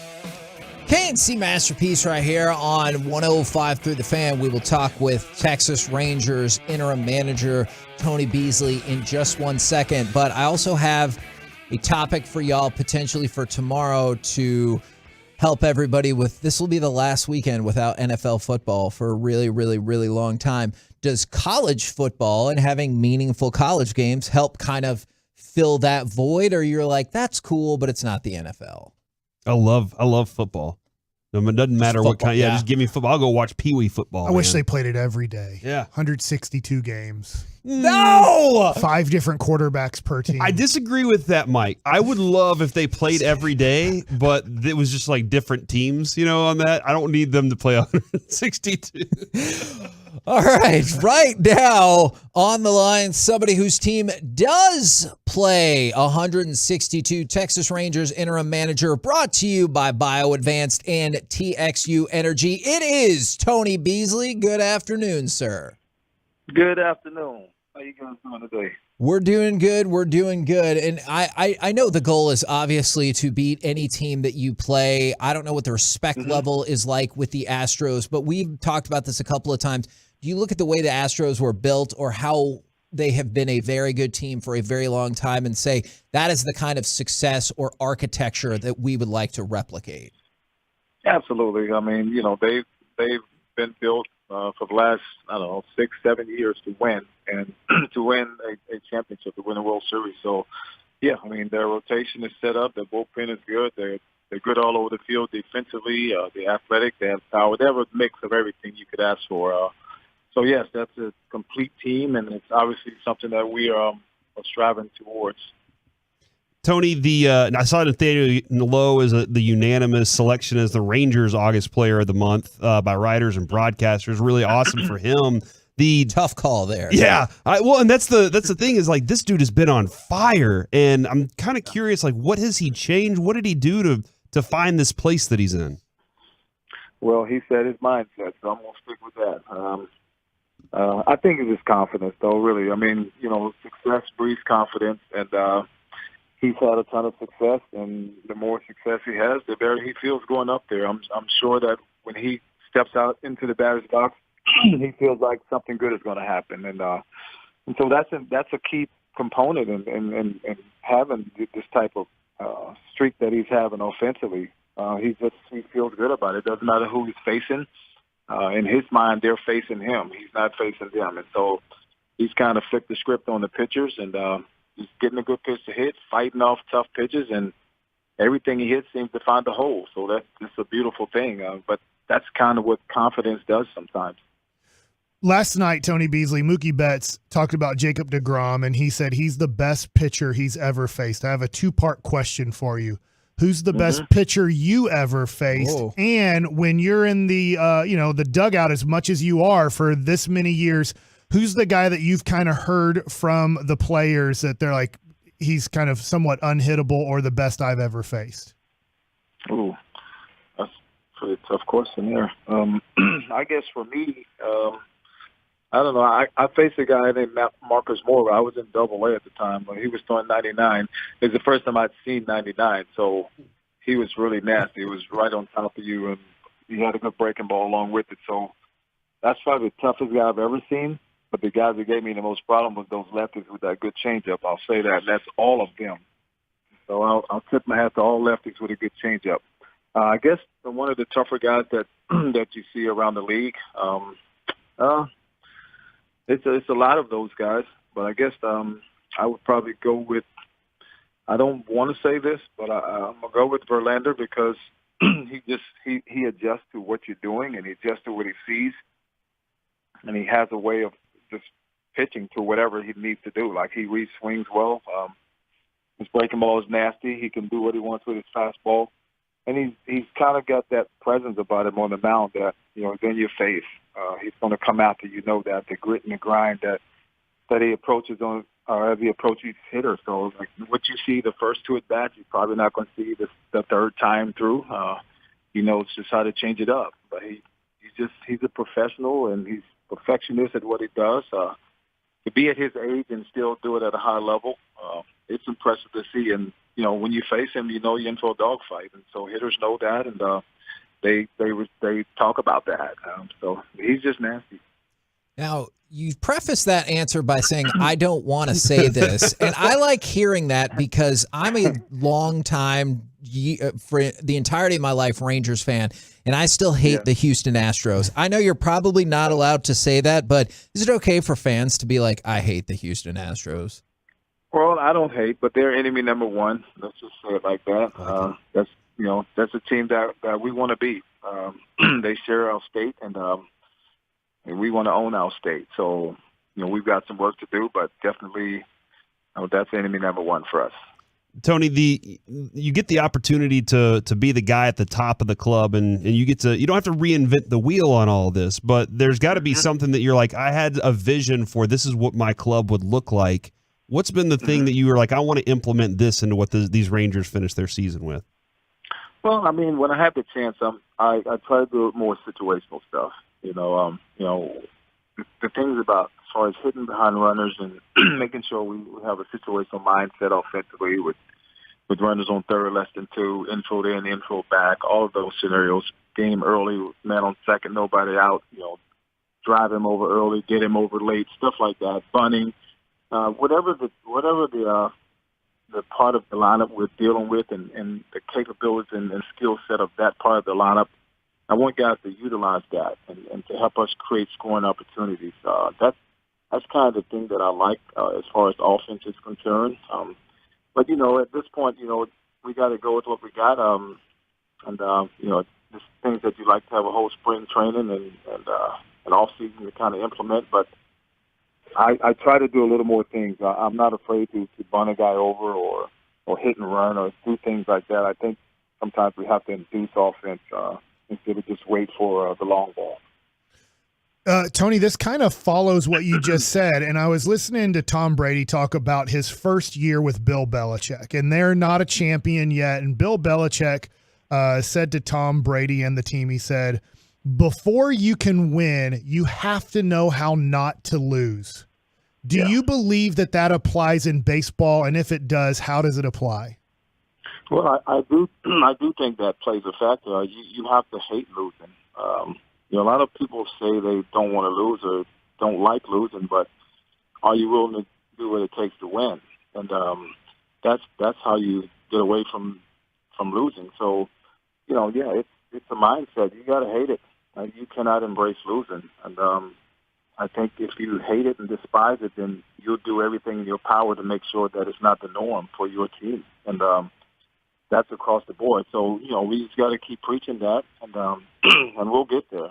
KNC Masterpiece right here on 105 through the Fan. We will talk with Texas Rangers interim manager Tony Beasley in just 1 second. But I also have a topic for y'all potentially for tomorrow to help everybody with. This will be the last weekend without NFL football for a really, really, really long time. Does college football and having meaningful college games help kind of fill that void? Or you're like, that's cool, but it's not the NFL? I love football. It doesn't matter what kind. Yeah, just give me football. I'll go watch Pee Wee football. I wish they played it every day. Yeah. 162 games. No! 5 different quarterbacks per team. I disagree with that, Mike. I would love if they played every day, but it was just like different teams, on that. I don't need them to play 162. All right now on the line, somebody whose team does play 162, Texas Rangers interim manager, brought to you by BioAdvanced and TXU Energy. It is Tony Beasley. Good afternoon, sir. Good afternoon. How you guys doing today? We're doing good. And I know the goal is obviously to beat any team that you play. I don't know what the respect level is like with the Astros, but we've talked about this a couple of times. Do you look at the way the Astros were built or how they have been a very good team for a very long time and say that is the kind of success or architecture that we would like to replicate? Absolutely. I mean, they've been built for the last, 6-7 years to win and to win a championship, to win a World Series. So, yeah, I mean, their rotation is set up. Their bullpen is good. They're good all over the field defensively. They're athletic. They have power. They have a mix of everything you could ask for. So, yes, that's a complete team, and it's obviously something that we are striving towards. Tony, I saw Nathaniel Lowe as the unanimous selection as the Rangers August Player of the Month by writers and broadcasters. Really awesome for him. The tough call there. Yeah. And that's the thing is, like, this dude has been on fire, and I'm kind of curious, like, what has he changed? What did he do to find this place that he's in? Well, he set his mindset, so I'm going to stick with that. I think it's his confidence, though, really. I mean, success breeds confidence, and he's had a ton of success, and the more success he has, the better he feels going up there. I'm sure that when he steps out into the batter's box, he feels like something good is going to happen, and so that's a key component in having this type of streak that he's having offensively. He feels good about it. It doesn't matter who he's facing. In his mind, they're facing him. He's not facing them. And so he's kind of flipped the script on the pitchers, and he's getting a good pitch to hit, fighting off tough pitches, and everything he hits seems to find a hole. So that's a beautiful thing. But that's kind of what confidence does sometimes. Last night, Tony Beasley, Mookie Betts, talked about Jacob deGrom, and he said he's the best pitcher he's ever faced. I have a 2-part question for you. Who's the best pitcher you ever faced? Whoa. And when you're in the the dugout as much as you are for this many years, who's the guy that you've kind of heard from the players that they're like, he's kind of somewhat unhittable or the best I've ever faced? Ooh, that's a pretty tough question there. I guess for me, I don't know. I faced a guy named Marcus Moore. I was in Double-A at the time. He was throwing 99. It was the first time I'd seen 99, so he was really nasty. He was right on top of you, and he had a good breaking ball along with it. So that's probably the toughest guy I've ever seen. But the guys that gave me the most problem was those lefties with that good changeup. I'll say that. That's all of them. So I'll tip my hat to all lefties with a good changeup. I guess one of the tougher guys that you see around the league. It's a lot of those guys, but I guess I would probably go with. I don't want to say this, but I'm gonna go with Verlander because he adjusts to what you're doing and he adjusts to what he sees, and he has a way of just pitching to whatever he needs to do. Like he reads swings well. His breaking ball is nasty. He can do what he wants with his fastball, and he's kind of got that presence about him on the mound that in your face. He's going to come after that the grit and the grind that he approaches on as he approaches hitters. So like what you see the first two at bats, you're probably not going to see the third time through. He knows just how to change it up. But he's a professional and he's perfectionist at what he does. To be at his age and still do it at a high level, it's impressive to see. And when you face him, you're in for a dogfight, and so hitters know that, and they talk about that. So he's just nasty. Now, you preface that answer by saying, I don't want to say this. And I like hearing that because I'm a long time, for the entirety of my life, Rangers fan, and I still hate the Houston Astros. I know you're probably not allowed to say that, but is it okay for fans to be like, I hate the Houston Astros? Well, I don't hate, but they're enemy number one. Let's just say it like that. That's a team that we want to beat. They share our state, and we want to own our state. So, we've got some work to do, but definitely that's enemy number one for us. Tony, you get the opportunity to be the guy at the top of the club, and you don't have to reinvent the wheel on all of this, but there's got to be something that you're like, I had a vision for this is what my club would look like. What's been the thing that you were like, I want to implement this into what these Rangers finish their season with? Well, I mean, when I have the chance, I try to do more situational stuff. The things about as far as hitting behind runners and making sure we have a situational mindset offensively with runners on third, less than two, infield in, infield back, all of those scenarios. Game early, man on second, nobody out. Drive him over early, get him over late, stuff like that. Bunting, whatever the part of the lineup we're dealing with, and the capabilities and skill set of that part of the lineup. I want guys to utilize that and to help us create scoring opportunities. That's kind of the thing that I like as far as offense is concerned. But at this point, we got to go with what we got. There's things that you like to have a whole spring training and an off season to kind of implement. But I try to do a little more things. I'm not afraid to bun a guy over or hit and run or do things like that. I think sometimes we have to induce offense instead of just wait for the long ball. Tony, this kind of follows what you just said, and I was listening to Tom Brady talk about his first year with Bill Belichick, and they're not a champion yet, and Bill Belichick said to Tom Brady and the team, he said, before you can win, you have to know how not to lose. Do you believe that applies in baseball, and if it does, how does it apply? Well, I do think that plays a factor. You have to hate losing. A lot of people say they don't want to lose or don't like losing, but are you willing to do what it takes to win? And that's how you get away from losing. So, it's a mindset. You got to hate it. You cannot embrace losing. And I think if you hate it and despise it, then you'll do everything in your power to make sure that it's not the norm for your team. And that's across the board. So, we just got to keep preaching that, and and we'll get there.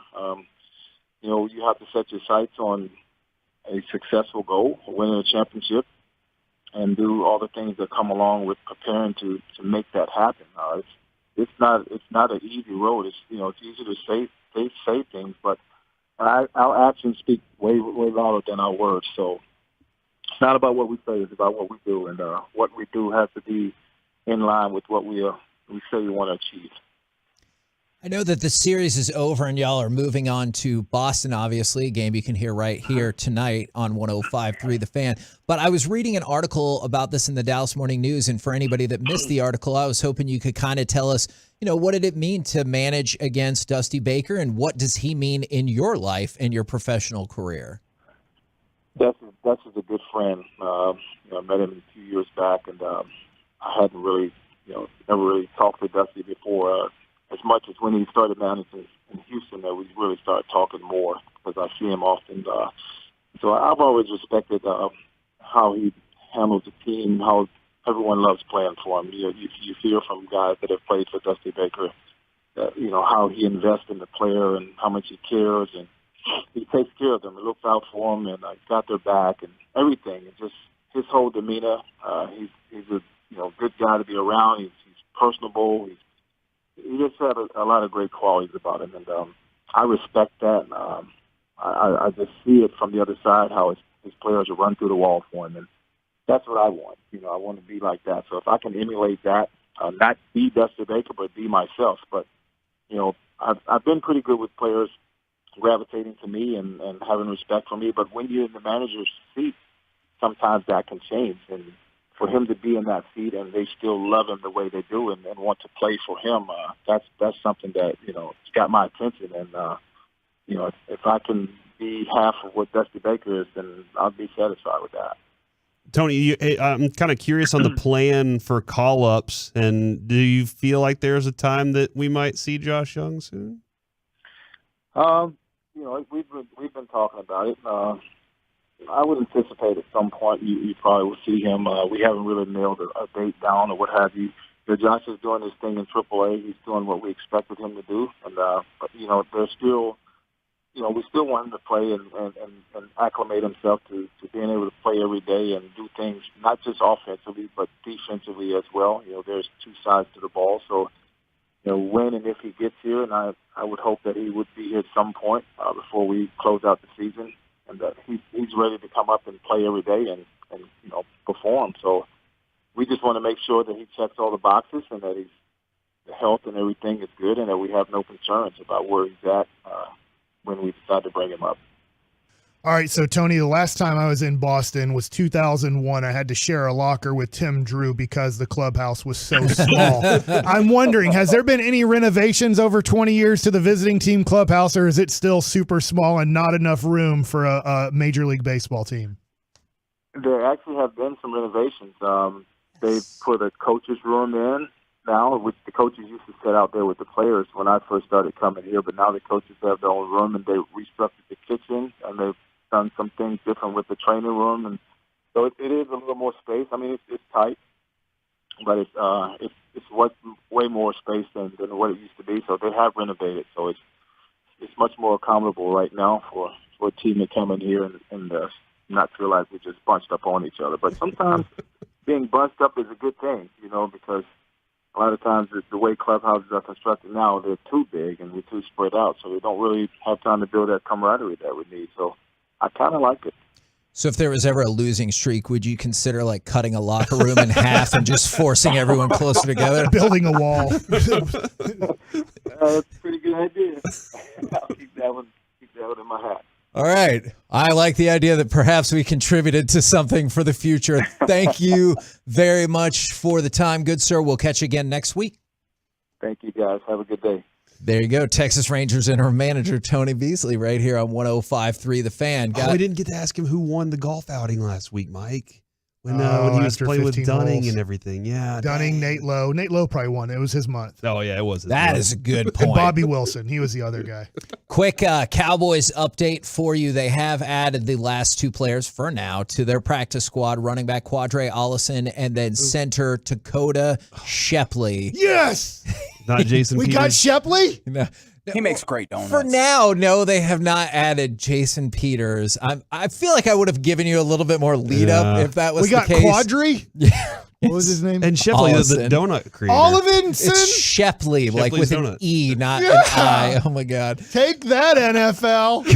You have to set your sights on a successful goal, winning a championship, and do all the things that come along with preparing to make that happen. It's not an easy road. It's easy to say things, but our actions speak way louder than our words. So it's not about what we say; it's about what we do, and what we do has to be in line with what we say we want to achieve. I know that the series is over and y'all are moving on to Boston, obviously, a game you can hear right here tonight on 105.3 The Fan. But I was reading an article about this in the Dallas Morning News, and for anybody that missed the article, I was hoping you could kind of tell us, what did it mean to manage against Dusty Baker, and what does he mean in your life and your professional career? Dusty is a good friend. I met him 2 years back, and I hadn't really, never really talked to Dusty before. As much as when he started managing in Houston, that we really started talking more because I see him often. So I've always respected how he handles the team, how everyone loves playing for him. You hear from guys that have played for Dusty Baker, how he invests in the player and how much he cares, and he takes care of them. He looks out for them and got their back and everything. It's just his whole demeanor. He's a good guy to be around. He's personable. He just had a lot of great qualities about him, and I respect that. I just see it from the other side, how his players will run through the wall for him, and that's what I want. I want to be like that. So if I can emulate that, not be Dusty Baker, but be myself. But I've been pretty good with players gravitating to me and having respect for me. But when you're in the manager's seat, sometimes that can change. And for him to be in that seat and they still love him the way they do and want to play for him, that's something that it's got my attention. And if I can be half of what Dusty Baker is, then I'll be satisfied with that. Tony, I'm kind of curious on the plan for call-ups, and do you feel like there's a time that we might see Josh Young soon? We've been talking about it. I would anticipate at some point you probably will see him. We haven't really nailed a date down or what have you. Josh is doing his thing in AAA. He's doing what we expected him to do, and but there's still. We still want him to play and acclimate himself to being able to play every day and do things, not just offensively, but defensively as well. There's two sides to the ball. So, when and if he gets here, and I would hope that he would be here at some point before we close out the season, and that he's ready to come up and play every day and perform. So we just want to make sure that he checks all the boxes and that the health and everything is good and that we have no concerns about where he's at when we decide to bring him up. All right, so Tony, the last time I was in Boston was 2001. I had to share a locker with Tim Drew because the clubhouse was so small. I'm wondering, has there been any renovations over 20 years to the visiting team clubhouse, or is it still super small and not enough room for a Major League Baseball team? There actually have been some renovations. They've put a coach's room in now, which the coaches used to sit out there with the players when I first started coming here, but now the coaches have their own room, and they restructured the kitchen, and they've done some things different with the training room, and so it is a little more space. I mean, it's tight, but it's way more space than what it used to be, so they have renovated, so it's much more accommodable right now for a team to come in here and not feel like we're just bunched up on each other. But sometimes being bunched up is a good thing, because a lot of times the way clubhouses are constructed now, they're too big and we're too spread out, so we don't really have time to build that camaraderie that we need. So I kind of like it. So if there was ever a losing streak, would you consider like cutting a locker room in half and just forcing everyone closer together? Building a wall. That's a pretty good idea. I'll keep that one in my hat. All right. I like the idea that perhaps we contributed to something for the future. Thank you very much for the time, good sir. We'll catch you again next week. Thank you, guys. Have a good day. There you go. Texas Rangers interim manager Tony Beasley right here on 105.3 The Fan. We didn't get to ask him who won the golf outing last week, Mike. When he was playing with Dunning holes. And everything. Yeah. Dunning, Nate Lowe. Nate Lowe probably won. It was his month. Oh, yeah, it was. That is a good point. And Bobby Wilson. He was the other guy. Quick Cowboys update for you. They have added the last two players for now to their practice squad, running back Quadre Ollison and then center Dakota Shepley. Yes! Not Jason We Peters. got Shepley? No. He makes great donuts. For now, no, they have not added Jason Peters. I feel like I would have given you a little bit more lead up if that was the case. We got Quadri? Yeah. What was his name? And Shepley is the donut creator. Ollivinson? It's Shepley, like with Shepley's an E, not an I. Oh, my God. Take that, NFL.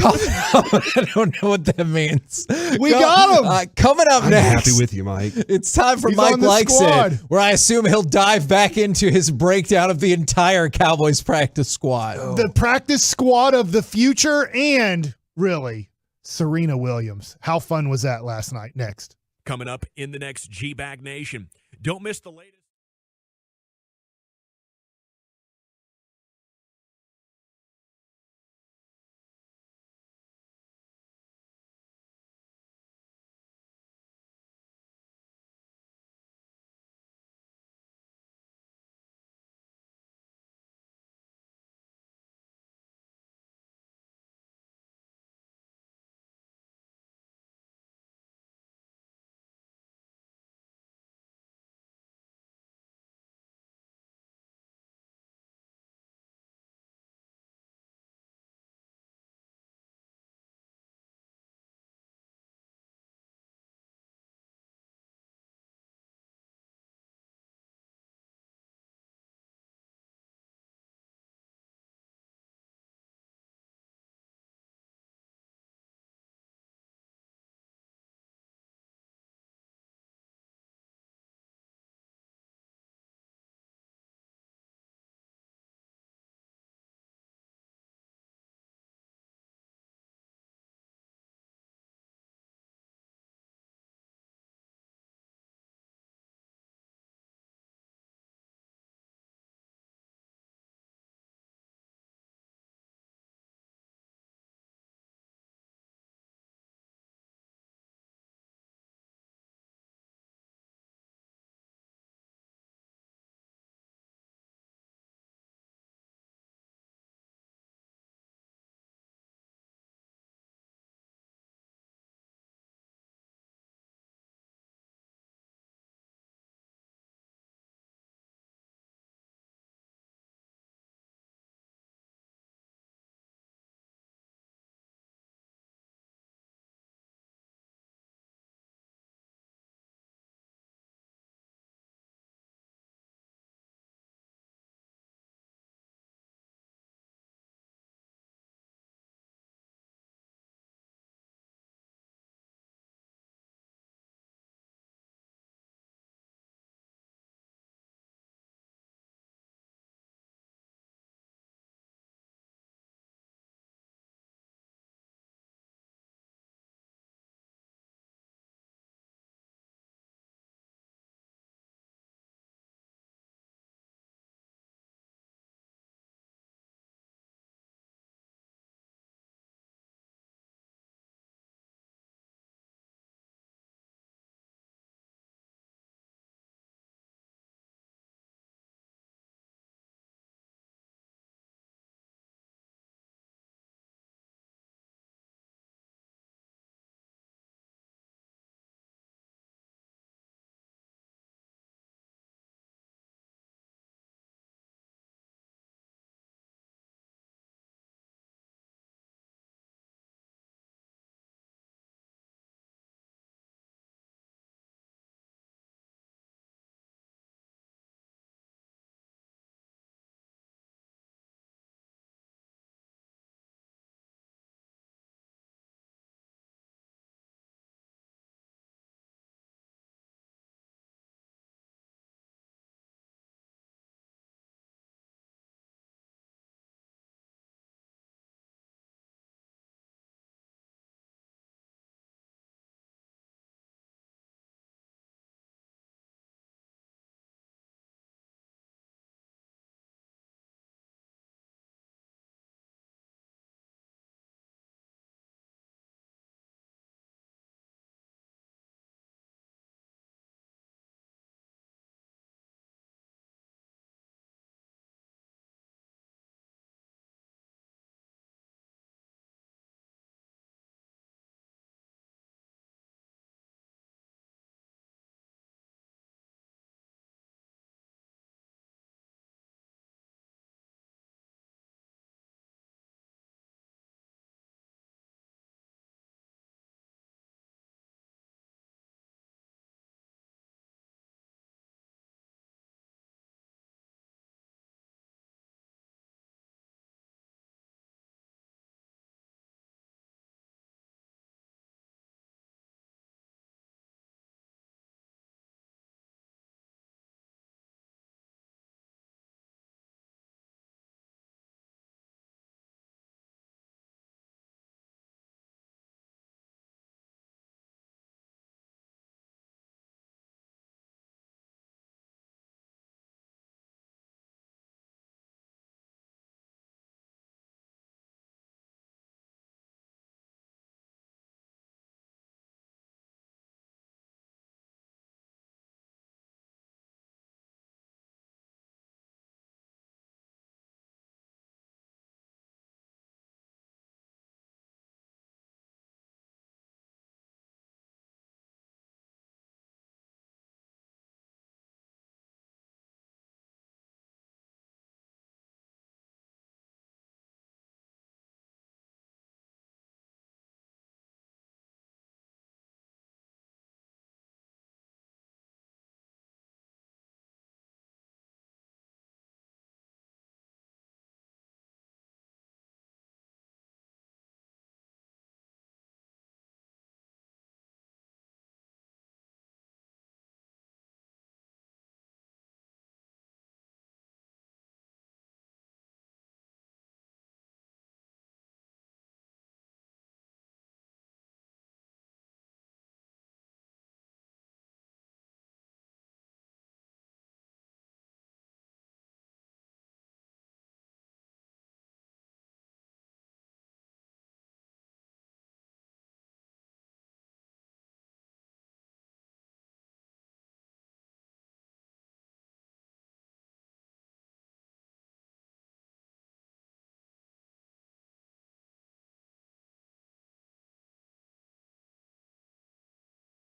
I don't know what that means. We got him. Coming up I'm next. happy with you, Mike. It's time for He's Mike on the Likes squad. It, where I assume he'll dive back into his breakdown of the entire Cowboys practice squad. The practice squad of the future and, really, Serena Williams. How fun was that last night? Next. Coming up in the next G-Bag Nation. Don't miss the latest.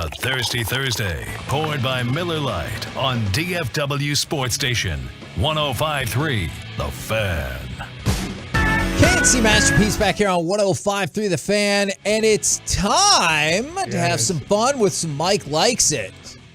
A Thirsty Thursday, poured by Miller Lite on DFW Sports Station 105.3 The Fan. KNC Masterpiece back here on 105.3 The Fan, and it's time to have some fun with some Mike Likes It.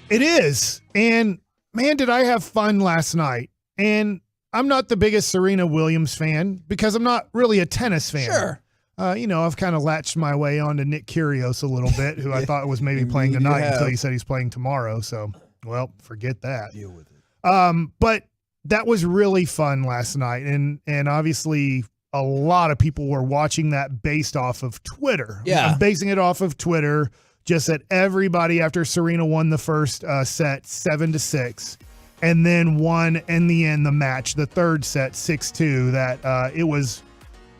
It is, and man, did I have fun last night. And I'm not the biggest Serena Williams fan because I'm not really a tennis fan. Sure. I've kind of latched my way onto Nick Kyrgios a little bit, who I thought was maybe playing tonight until he said he's playing tomorrow. So, well, forget that. Deal with it. But that was really fun last night, and obviously a lot of people were watching that based off of Twitter. Yeah. I'm basing it off of Twitter, just that everybody after Serena won the first set 7-6, and then won in the end the match, the third set 6-2, that it was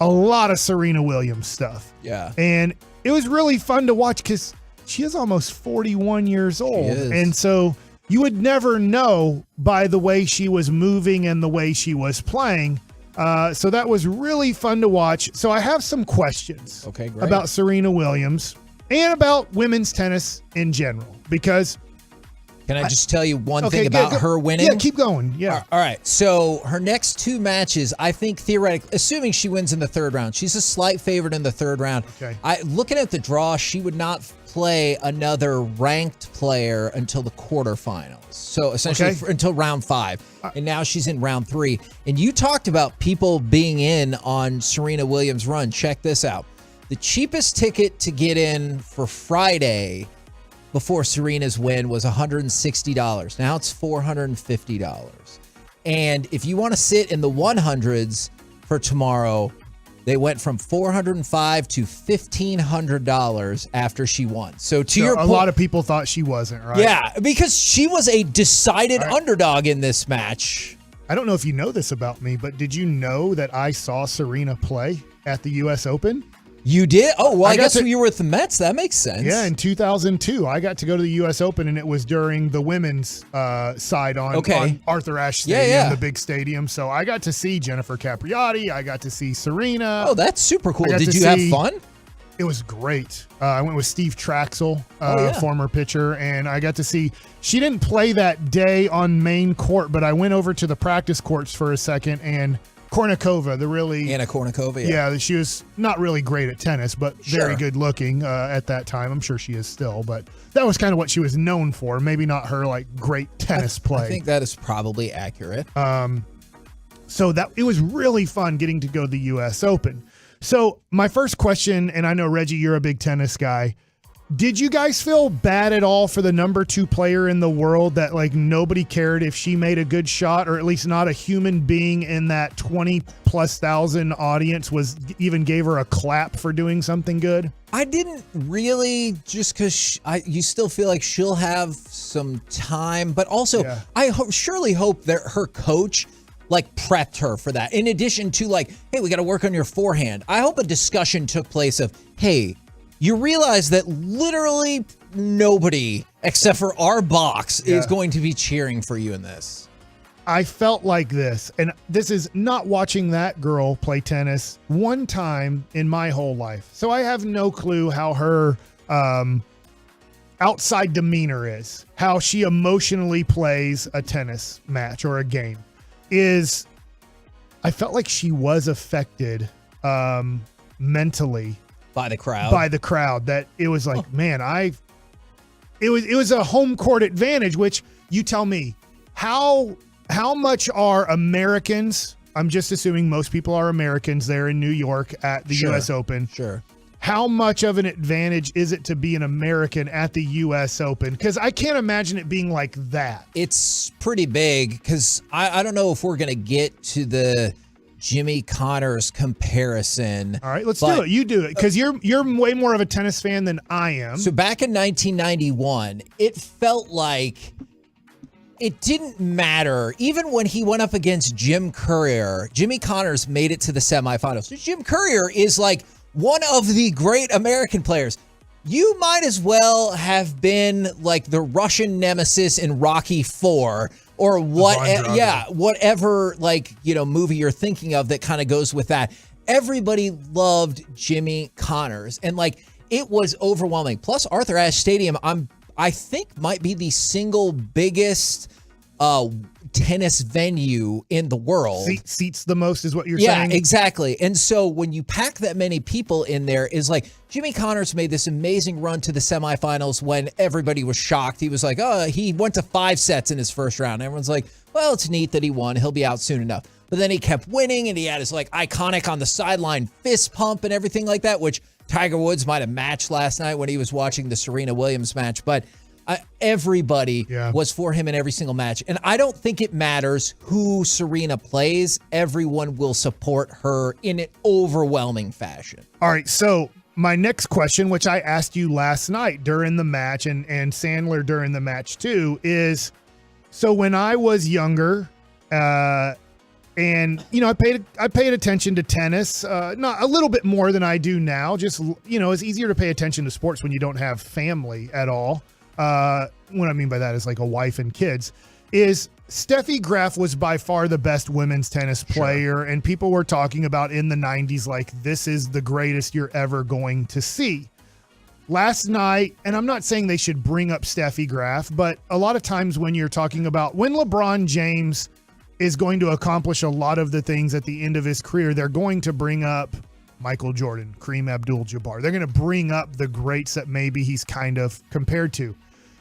a lot of Serena Williams stuff. Yeah. And it was really fun to watch because she is almost 41 years old. And so you would never know by the way she was moving and the way she was playing. So that was really fun to watch. So I have some questions about Serena Williams and about women's tennis in general, because can I just tell you one thing about her winning? Yeah, keep going. Yeah. All right. So her next two matches, I think theoretically, assuming she wins in the third round, she's a slight favorite in the third round. Okay. Looking at the draw, she would not play another ranked player until the quarterfinals. So essentially until round 5. And now she's in round 3. And you talked about people being in on Serena Williams' run. Check this out. The cheapest ticket to get in for Friday before Serena's win was $160. Now it's $450. And if you want to sit in the 100s for tomorrow, they went from $405 to $1,500 after she won. So your point, a lot of people thought she wasn't, right? Yeah, because she was a decided underdog in this match. I don't know if you know this about me, but did you know that I saw Serena play at the U.S. Open? You did? Oh, well, I guess you were with the Mets. That makes sense. Yeah, in 2002, I got to go to the U.S. Open, and it was during the women's side on Arthur Ashe Stadium, the big stadium. So I got to see Jennifer Capriati. I got to see Serena. Oh, that's super cool. Did you have fun? It was great. I went with Steve Traxel, former pitcher, and I got to see. She didn't play that day on main court, but I went over to the practice courts for a second, and Kournikova, Anna Kournikova, yeah, she was not really great at tennis, but very good looking at that time. I'm sure she is still, but that was kind of what she was known for. Maybe not her great tennis play. I think that is probably accurate. So that it was really fun getting to go to the U.S. Open. So my first question, and I know Reggie, you're a big tennis guy. Did you guys feel bad at all for the number 2 player in the world that nobody cared if she made a good shot, or at least not a human being in that 20,000+ audience even gave her a clap for doing something good? I didn't really, just because you still feel like she'll have some time, but also I surely hope that her coach prepped her for that. In addition to hey, we got to work on your forehand. I hope a discussion took place of, hey, you realize that literally nobody except for our box is going to be cheering for you in this. I felt like this, and this is not watching that girl play tennis one time in my whole life. So I have no clue how her outside demeanor is, how she emotionally plays a tennis match or a game. I felt like she was affected mentally by the crowd. That it was man, it was a home court advantage, which you tell me how much are Americans, I'm just assuming most people are Americans there in New York at the U.S. Open. Sure. How much of an advantage is it to be an American at the U.S. Open? Because I can't imagine it being like that. It's pretty big, because I don't know if we're going to get to the Jimmy Connors comparison. All right, let's do it. You do it, because you're way more of a tennis fan than I am. So back in 1991, it felt like it didn't matter. Even when he went up against Jim Courier, Jimmy Connors made it to the semifinals. So Jim Courier is one of the great American players. You might as well have been the Russian nemesis in Rocky IV, or whatever movie you're thinking of that kind of goes with that. Everybody loved Jimmy Connors, and it was overwhelming. Plus Arthur Ashe Stadium, I think might be the single biggest tennis venue in the world. Seats the most is what you're Yeah, saying? exactly. And so when you pack that many people in there, is like Jimmy Connors made this amazing run to the semifinals when everybody was shocked. He was like, oh, he went to 5 sets in his first round. Everyone's like, well, it's neat that he won. He'll be out soon enough. But then he kept winning, and he had his like iconic on the sideline fist pump and everything like that, which Tiger Woods might have matched last night when he was watching the Serena Williams match. But everybody was for him in every single match. And I don't think it matters who Serena plays. Everyone will support her in an overwhelming fashion. All right, so my next question, which I asked you last night during the match and Sandler during the match too, is so when I was younger, and I paid attention to tennis, not a little bit more than I do now. Just it's easier to pay attention to sports when you don't have family at all. What I mean by that is like a wife and kids. Is Steffi Graf was by far the best women's tennis player, and people were talking about in the 90s like this is the greatest you're ever going to see. Last night, and I'm not saying they should bring up Steffi Graf, but a lot of times when you're talking about when LeBron James is going to accomplish a lot of the things at the end of his career, they're going to bring up Michael Jordan, Kareem Abdul-Jabbar. They're going to bring up the greats that maybe he's kind of compared to.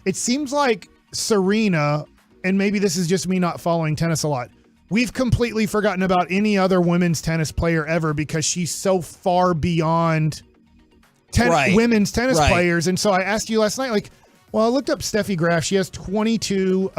It seems like Serena, and maybe this is just me not following tennis a lot, we've completely forgotten about any other women's tennis player ever because she's so far beyond women's tennis players. And so I asked you last night, I looked up Steffi Graf. She has 22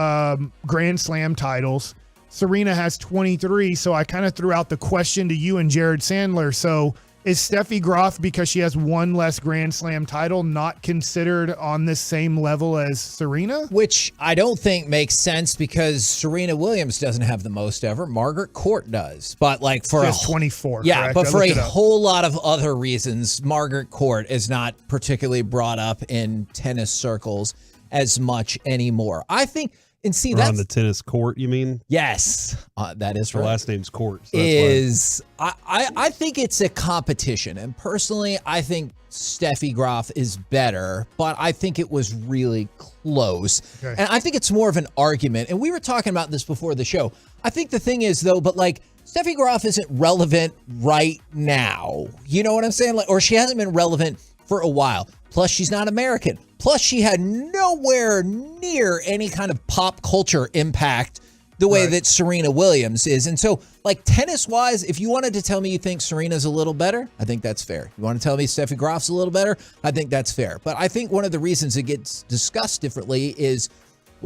Grand Slam titles. Serena has 23, so I kind of threw out the question to you and Jared Sandler. So is Steffi Graf, because she has one less Grand Slam title, not considered on the same level as Serena? Which I don't think makes sense because Serena Williams doesn't have the most ever. Margaret Court does. But she has 24. Yeah, correct? but for a whole lot of other reasons, Margaret Court is not particularly brought up in tennis circles as much anymore. I think... And see, that's on the tennis court, you mean? Yes, that is her right. last name's Court. So I think it's a competition, and personally, I think Steffi Graf is better, but I think it was really close, and I think it's more of an argument. And we were talking about this before the show. I think the thing is though, but Steffi Graf isn't relevant right now. You know what I'm saying? Or she hasn't been relevant for a while. Plus, she's not American. Plus, she had nowhere near any kind of pop culture impact the way that Serena Williams is. And so, tennis-wise, if you wanted to tell me you think Serena's a little better, I think that's fair. You want to tell me Steffi Graf's a little better? I think that's fair. But I think one of the reasons it gets discussed differently is,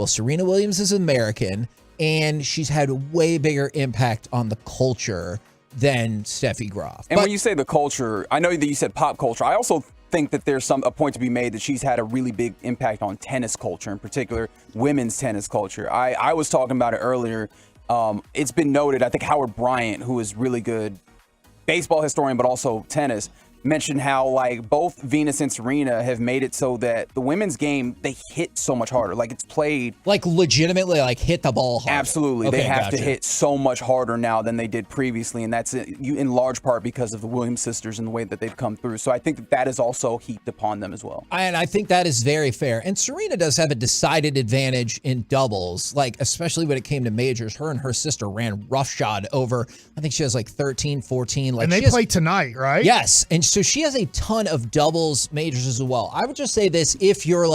Serena Williams is American, and she's had a way bigger impact on the culture than Steffi Graf. And when you say the culture, I know that you said pop culture. I also think that there's a point to be made that she's had a really big impact on tennis culture, in particular women's tennis culture. I was talking about it earlier. It's been noted, I think Howard Bryant, who is really good baseball historian but also tennis, mentioned how both Venus and Serena have made it so that the women's game, they hit so much harder. It's played legitimately hit the ball hard. Absolutely. Okay, they have to hit so much harder now than they did previously, and that's in large part because of the Williams sisters and the way that they've come through. So I think that is also heaped upon them as well. And I think that is very fair. And Serena does have a decided advantage in doubles, especially when it came to majors. Her and her sister ran roughshod over, I think she has 13, 14. And they play tonight, right? Yes. And so she has a ton of doubles majors as well. I would just say this, if you're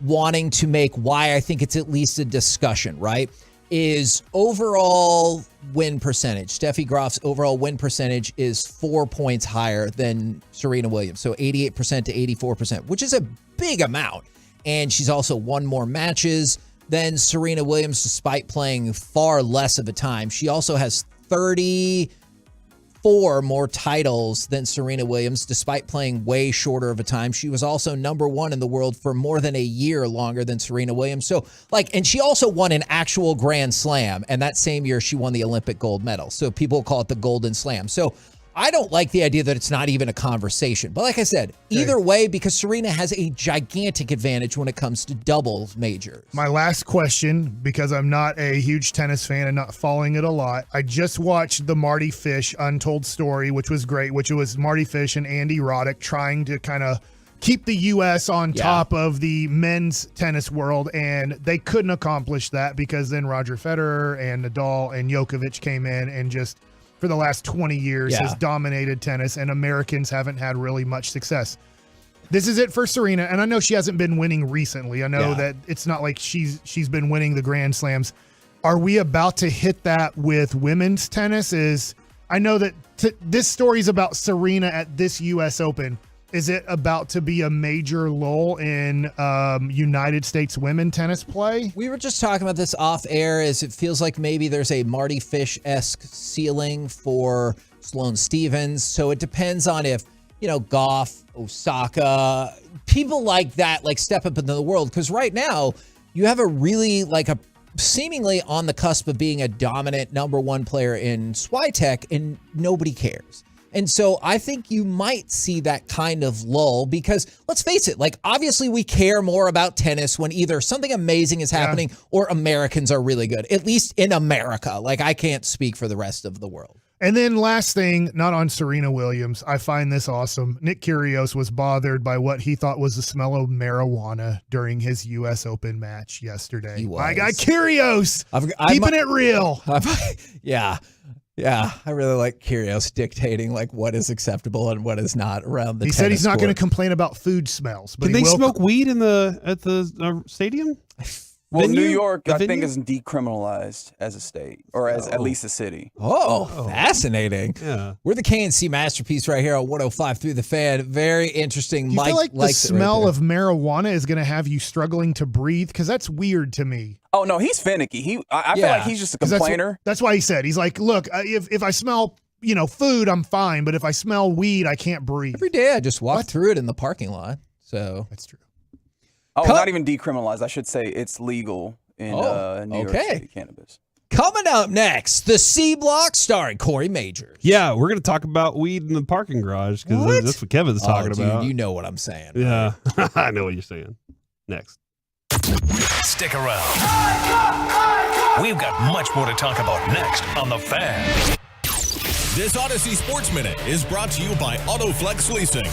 wanting to make why I think it's at least a discussion, right, is overall win percentage. Steffi Graf's overall win percentage is 4 points higher than Serena Williams. So 88% to 84%, which is a big amount. And she's also won more matches than Serena Williams, despite playing far less of a time. She also has 34 more titles than Serena Williams, despite playing way shorter of a time. She was also number one in the world for more than a year longer than Serena Williams. So, and she also won an actual Grand Slam, and that same year she won the Olympic gold medal. So people call it the Golden Slam. So I don't like the idea that it's not even a conversation. But like I said, either way, because Serena has a gigantic advantage when it comes to doubles majors. My last question, because I'm not a huge tennis fan and not following it a lot, I just watched the Marty Fish Untold Story, which was great, which was Marty Fish and Andy Roddick trying to kind of keep the U.S. on top of the men's tennis world, and they couldn't accomplish that because then Roger Federer and Nadal and Djokovic came in and just for the last 20 years has dominated tennis, and Americans haven't had really much success. This is it for Serena, and I know she hasn't been winning recently. I know that it's not like she's been winning the Grand Slams. Are we about to hit that with women's tennis? I know that this story is about Serena at this U.S. Open. Is it about to be a major lull in United States women tennis play? We were just talking about this off air as it feels like maybe there's a Marty Fish-esque ceiling for Sloane Stephens. So it depends on if, Goff, Osaka, people like that, step up into the world. Because right now you have a really seemingly on the cusp of being a dominant number one player in Swiatek, and nobody cares. And so I think you might see that kind of lull because let's face it, obviously we care more about tennis when either something amazing is happening or Americans are really good, at least in America. I can't speak for the rest of the world. And then last thing, not on Serena Williams, I find this awesome. Nick Kyrgios was bothered by what he thought was the smell of marijuana during his U.S. Open match yesterday. He was. My guy Kyrgios, keeping it real. Yeah, I really like Kyrgios dictating what is acceptable and what is not around the. He said he's not going to complain about food smells. But Can they smoke weed at the stadium? Well, New York, I think, is decriminalized as a state, or as at least a city. Oh, fascinating. Yeah. We're the KNC Masterpiece right here on 105.3 The Fan. Very interesting. Do you feel like the smell right of marijuana is going to have you struggling to breathe? Because that's weird to me. Oh, no, he's finicky. I feel like he's just a complainer. That's why he said, he's like, look, if I smell, food, I'm fine. But if I smell weed, I can't breathe. Every day I just walk through it in the parking lot. So that's true. Oh, not even decriminalized. I should say it's legal in New York City, cannabis. Coming up next, the C Block starring Corey Majors. Yeah, we're going to talk about weed in the parking garage because that's what Kevin's talking dude, about. You know what I'm saying. Yeah, I know what you're saying. Next. Stick around. We've got much more to talk about next on The Fan. This Odyssey Sports Minute is brought to you by AutoFlex Leasing.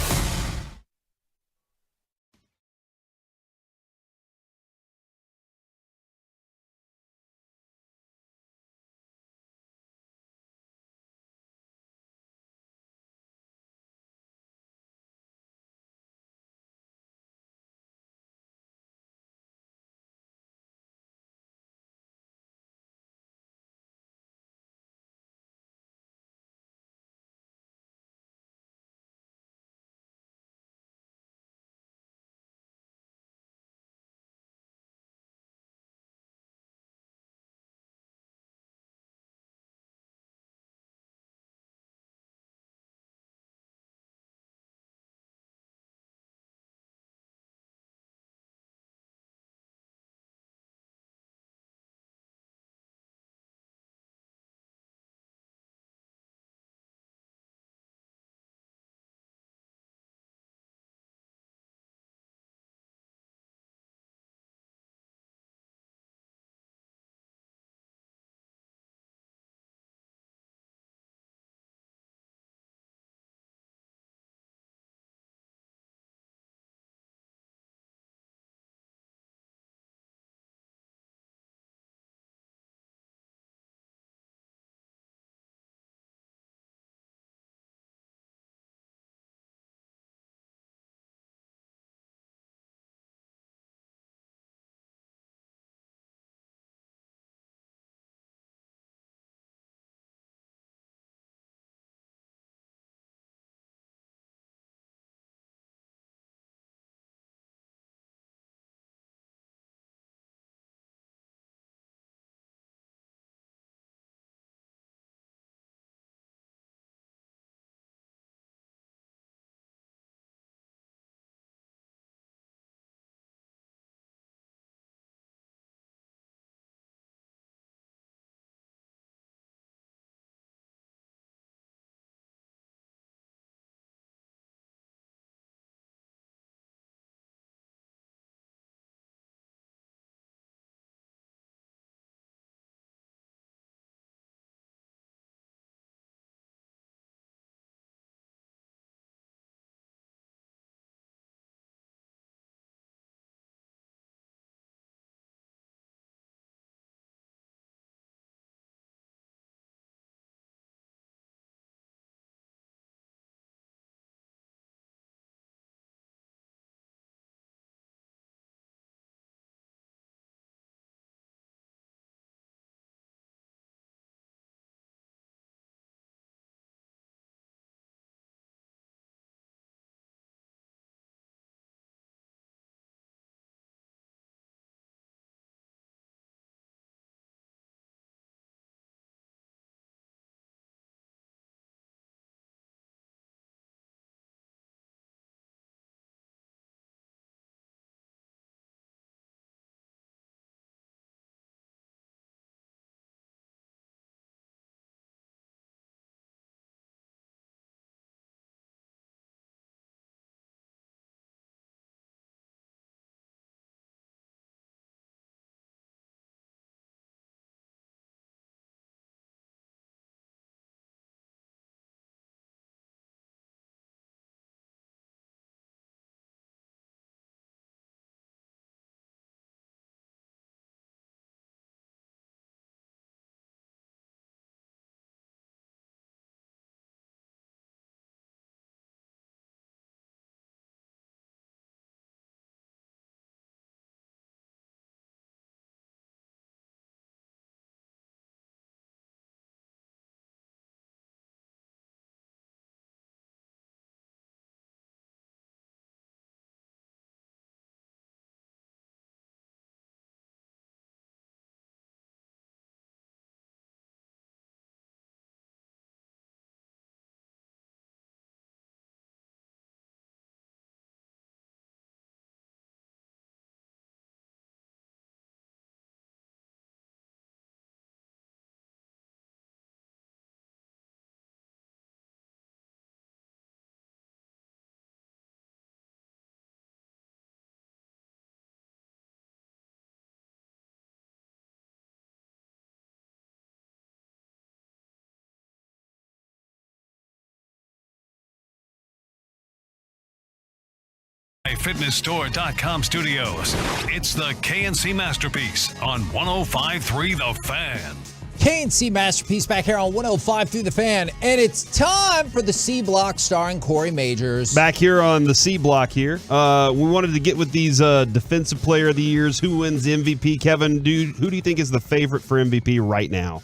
ConnectFitnessStore.com studios. It's the KNC Masterpiece on 105.3 The Fan. KNC Masterpiece back here on 105.3 The Fan, and it's time for the C Block starring Corey Majors. Back here on the C Block here. We wanted to get with these Defensive Player of the Years. Who wins the MVP? Kevin, who do you think is the favorite for MVP right now?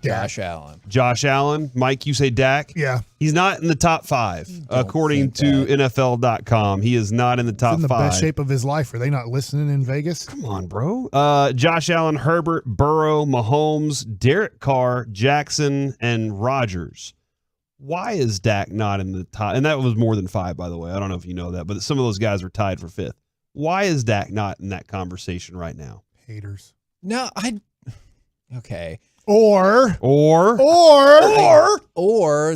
Josh Allen. Josh Allen. Mike, you say Dak? Yeah. He's not in the top 5, according to NFL.com. He is not in the top 5. He's in the best shape of his life. Are they not listening in Vegas? Come on, bro. Josh Allen, Herbert, Burrow, Mahomes, Derek Carr, Jackson, and Rodgers. Why is Dak not in the top? And that was more than 5, by the way. I don't know if you know that, but some of those guys were tied for 5th. Why is Dak not in that conversation right now? Haters. No, okay. Or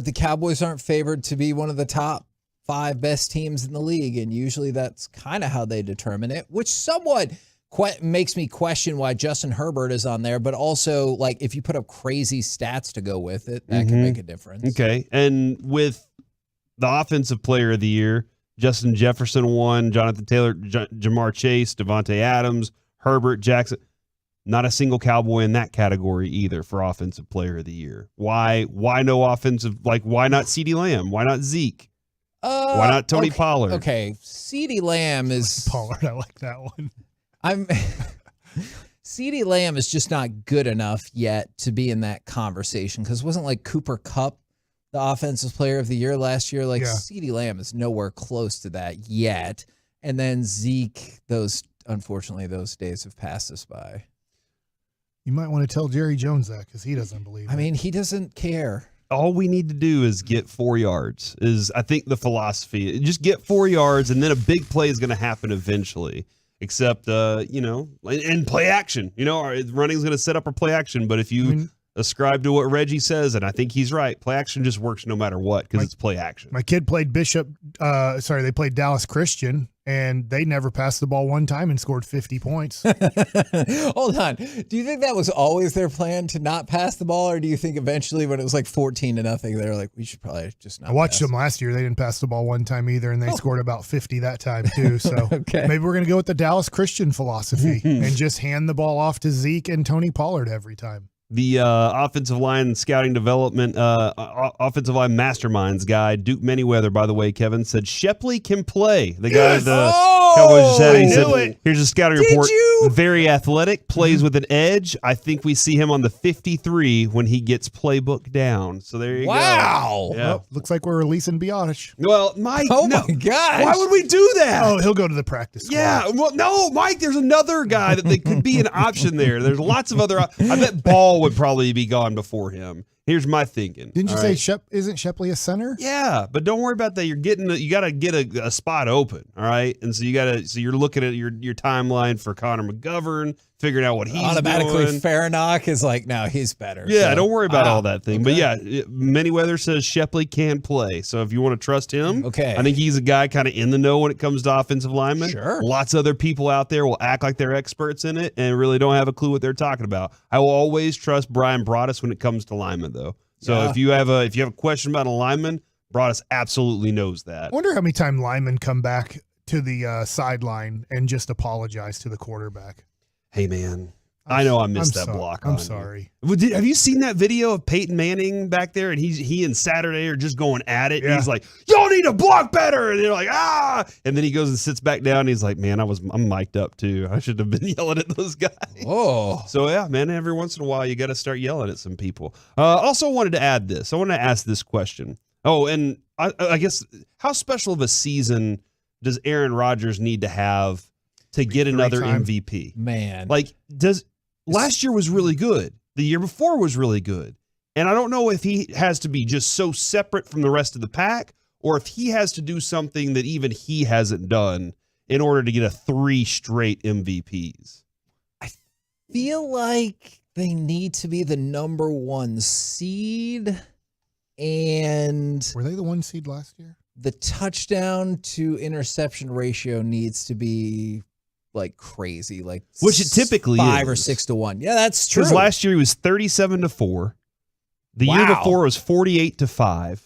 the Cowboys aren't favored to be one of the top 5 best teams in the league, and usually that's kind of how they determine it, which somewhat makes me question why Justin Herbert is on there, but also, like, if you put up crazy stats to go with it, that can make a difference. Okay, and with the Offensive Player of the Year, Justin Jefferson won, Jonathan Taylor, Jamar Chase, Devontae Adams, Herbert, Jackson. Not a single Cowboy in that category either for Offensive Player of the Year. Why no offensive? Like, why not CeeDee Lamb? Why not Zeke? Why not Tony Pollard? Okay, CeeDee Lamb is Pollard. I like that one. CeeDee Lamb is just not good enough yet to be in that conversation, because it wasn't like Cooper Kupp the Offensive Player of the Year last year. Like, CeeDee Lamb is nowhere close to that yet. And then Zeke, unfortunately, those days have passed us by. You might want to tell Jerry Jones that, because he doesn't believe it. I mean, he doesn't care. All we need to do is get 4 yards is, I think, the philosophy. Just get 4 yards, and then a big play is going to happen eventually. Except, and play action. Running is going to set up a play action, but if you ascribe to what Reggie says, and I think he's right, play action just works no matter what, because it's play action. My kid played they played Dallas Christian, and they never passed the ball one time and scored 50 points. Hold on. Do you think that was always their plan, to not pass the ball, or do you think eventually when it was like 14-0, they were like, we should probably just not I watched them last year. They didn't pass the ball one time either, and they scored about 50 that time too. So maybe we're going to go with the Dallas Christian philosophy and just hand the ball off to Zeke and Tony Pollard every time. The offensive line scouting development, offensive line masterminds guy, Duke Manyweather, by the way, Kevin, said Shepley can play. The guy the Cowboys said, he said, here's a scouting report. Very athletic, plays with an edge. I think we see him on the 53 when he gets playbook down. So there you go. Wow. Yeah. Well, looks like we're releasing Biadasz. Well, Mike. Oh, my gosh. Why would we do that? Oh, he'll go to the practice squad. Yeah. Well, no, Mike, there's another guy that they could be an option there. There's lots of other. I bet Ball would probably be gone before him. Here's my thinking. Didn't you say isn't Shepley a center? Yeah, but don't worry about that. You got to get a spot open, all right? And so you're looking at your timeline for Connor McGovern, figuring out what he's automatically doing. Farrakhan is like, no, he's better. Yeah, don't worry about all that thing. But yeah, Manyweather says Shepley can play. So if you want to trust him, I think he's a guy kind of in the know when it comes to offensive linemen. Sure. Lots of other people out there will act like they're experts in it and really don't have a clue what they're talking about. I will always trust Brian Broaddus when it comes to linemen, though. So if you have a question about a lineman, Broaddus absolutely knows that. I wonder how many times linemen come back to the sideline and just apologize to the quarterback. Hey, man, I know I missed that block. I'm sorry. Have you seen that video of Peyton Manning back there? And he and Saturday are just going at it. Yeah. And he's like, y'all need to block better. And they're like, ah. And then he goes and sits back down. And he's like, man, I'm mic'd up too. I should have been yelling at those guys. Oh. So, yeah, man, every once in a while, you got to start yelling at some people. Also wanted to add this. I want to ask this question. Oh, and I guess, how special of a season does Aaron Rodgers need to have to get another MVP? Man. Like, last year was really good. The year before was really good. And I don't know if he has to be just so separate from the rest of the pack, or if he has to do something that even he hasn't done in order to get 3 straight MVPs. I feel like they need to be the number 1 seed. And were they the 1 seed last year? The touchdown to interception ratio needs to be like crazy, like which it typically 5 is. or 6 to 1. Yeah, that's true. Because last year he was 37-4. The year before was 48-5.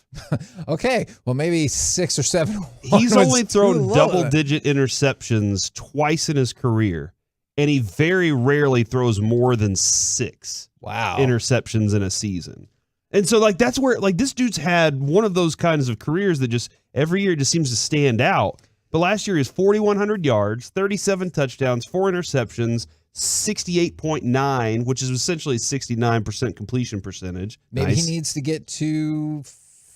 Okay, well maybe 6 or 7. He's only thrown double-digit interceptions twice in his career, and he very rarely throws more than 6 interceptions in a season. And so, like, that's where, like, this dude's had one of those kinds of careers that just every year just seems to stand out. But last year, he has 4,100 yards, 37 touchdowns, 4 interceptions, 68.9, which is essentially 69% completion percentage. Maybe he needs to get to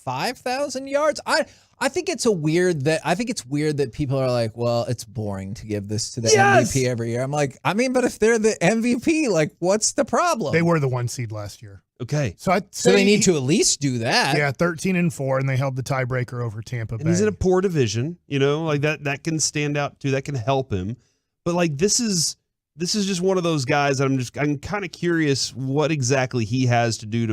5,000 yards. I think it's weird that people are like, well, it's boring to give this to the MVP every year. I'm like, I mean, but if they're the MVP, like, what's the problem? They were the 1 seed last year. Okay. So I'd say they need to at least do that. Yeah, 13-4, and they held the tiebreaker over Tampa Bay. And he's in a poor division, you know, like that can stand out too. That can help him. But like this is just one of those guys that I'm kind of curious what exactly he has to do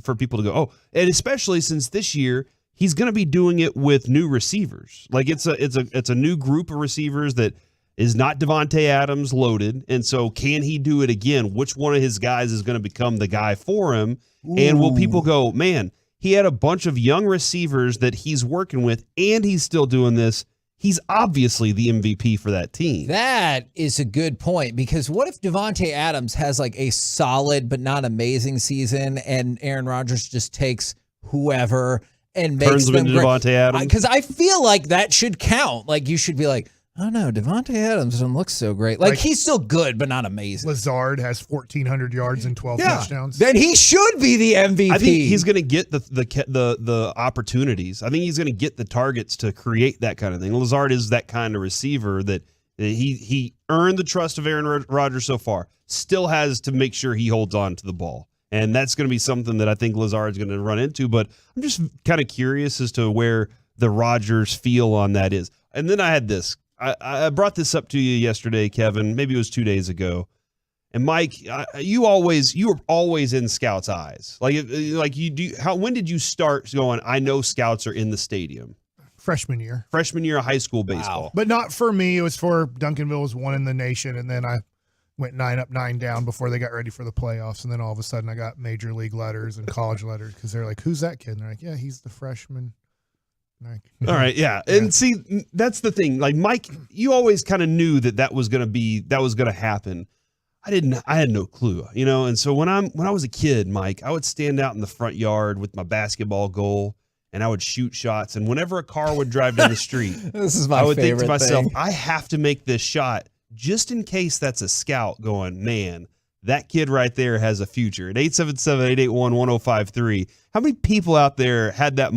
for people to go, oh, and especially since this year he's going to be doing it with new receivers. Like it's a new group of receivers that is not Devontae Adams loaded. And so can he do it again? Which one of his guys is going to become the guy for him? Ooh. And will people go, man, he had a bunch of young receivers that he's working with and he's still doing this. He's obviously the MVP for that team. That is a good point, because what if Devontae Adams has like a solid but not amazing season and Aaron Rodgers just takes whoever and makes turns them into Devontae Adams? Because I feel like that should count. Like you should be like, oh no, Devontae Adams doesn't look so great. Like he's still good, but not amazing. Lazard has 1,400 yards and 12 touchdowns. Then he should be the MVP. I think he's going to get the opportunities. I think he's going to get the targets to create that kind of thing. Lazard is that kind of receiver that he earned the trust of Aaron Rodgers so far. Still has to make sure he holds on to the ball. And that's going to be something that I think Lazard's going to run into. But I'm just kind of curious as to where the Rodgers feel on that is. And then I had this. I brought this up to you yesterday, Kevin. Maybe it was 2 days ago. And Mike, you were always in scouts' eyes. When did you start going, I know scouts are in the stadium? Freshman year of high school baseball. Wow. But not for me. It was for Duncanville was one in the nation, and then I went 9 up, 9 down before they got ready for the playoffs. And then all of a sudden I got major league letters and college letters because they're like, who's that kid? And they're like, yeah, he's the freshman. All right, yeah. And see, that's the thing. Like Mike, you always kind of knew that was going to happen. I had no clue, you know. And so when I was a kid, Mike, I would stand out in the front yard with my basketball goal and I would shoot shots. And whenever a car would drive down the street, I would think to myself, I have to make this shot just in case that's a scout going, man, that kid right there has a future. At 877-881-1053, how many people out there had that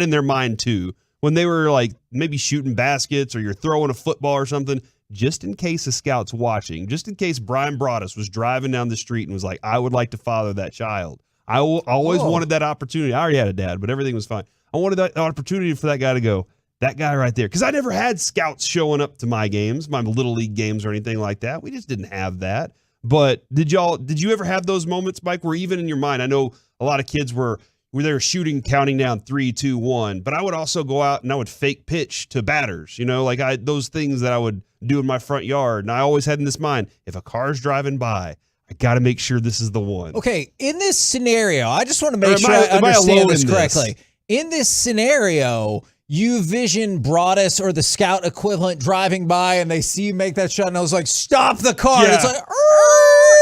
in their mind too, when they were like maybe shooting baskets or you're throwing a football or something, just in case a scout's watching, just in case Brian Broaddus was driving down the street and was like, I would like to father that child. I always wanted that opportunity. I already had a dad, but everything was fine. I wanted that opportunity for that guy to go, that guy right there. Because I never had scouts showing up to my games, my little league games or anything like that. We just didn't have that. But did you ever have those moments, Mike, where even in your mind, I know a lot of kids were they were shooting, counting down 3, 2, 1. But I would also go out and I would fake pitch to batters, you know, like those things that I would do in my front yard. And I always had in this mind, if a car's driving by, I got to make sure this is the one. Okay, in this scenario, I just want to make sure I understand this correctly. In this scenario, you vision Broaddus or the scout equivalent driving by and they see you make that shot and I was like, stop the car. Yeah. And it's like,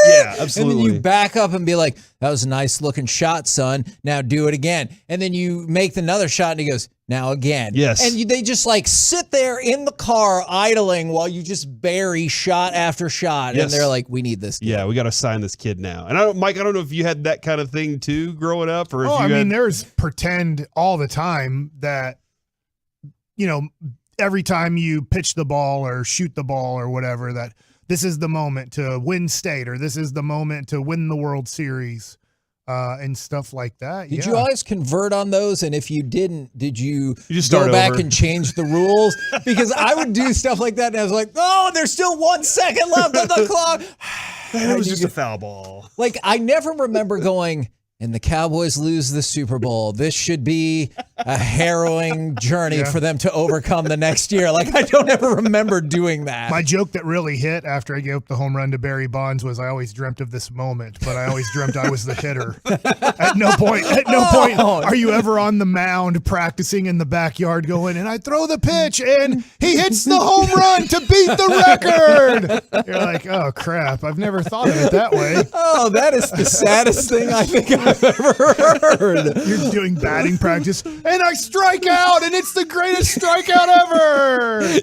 yeah, absolutely. And then you back up and be like, that was a nice looking shot, son. Now do it again. And then you make another shot and he goes, now again. Yes. And they just like sit there in the car idling while you just bury shot after shot. Yes. And they're like, we need this kid. Yeah, we got to sign this kid now. And Mike, I don't know if you had that kind of thing too growing up or if there's pretend all the time that, you know, every time you pitch the ball or shoot the ball or whatever, that this is the moment to win state or this is the moment to win the World Series and stuff like that. Did you always convert on those? And if you didn't, did you just go back over and change the rules? Because I would do stuff like that and I was like, oh, there's still 1 second left on the clock. It was just a foul ball. Like, I never remember going, and the Cowboys lose the Super Bowl. This should be a harrowing journey for them to overcome the next year. Like, I don't ever remember doing that. My joke that really hit after I gave up the home run to Barry Bonds was I always dreamt of this moment, but I always dreamt I was the hitter. At no point are you ever on the mound practicing in the backyard going, and I throw the pitch and he hits the home run to beat the record. You're like, oh crap, I've never thought of it that way. Oh, that is the saddest thing I think I've ever heard. You're doing batting practice and I strike out and it's the greatest strikeout ever.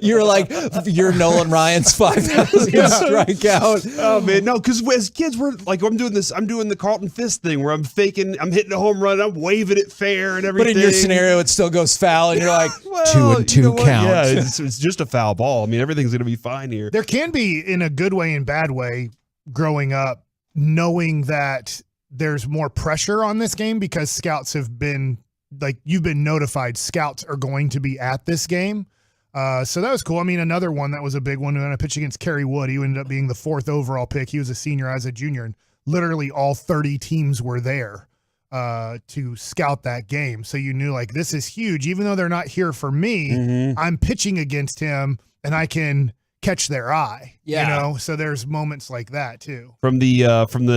You're Nolan Ryan's 5,000 strikeout. Oh man, no, because as kids we're like, I'm doing the Carlton Fist thing where I'm hitting a home run, I'm waving it fair and everything. But in your scenario, it still goes foul, and you're like, 2-2 count. Yeah, it's just a foul ball. I mean, everything's going to be fine here. There can be, in a good way and bad way, growing up, knowing that there's more pressure on this game because scouts have been, like, you've been notified scouts are going to be at this game. So that was cool. I mean, another one that was a big one when I pitched against Kerry Wood, he ended up being the 4th overall pick. He was a senior, I was a junior, and literally all 30 teams were there to scout that game. So you knew, like, this is huge. Even though they're not here for me, I'm pitching against him and I can catch their eye. Yeah. You know, so there's moments like that too. From the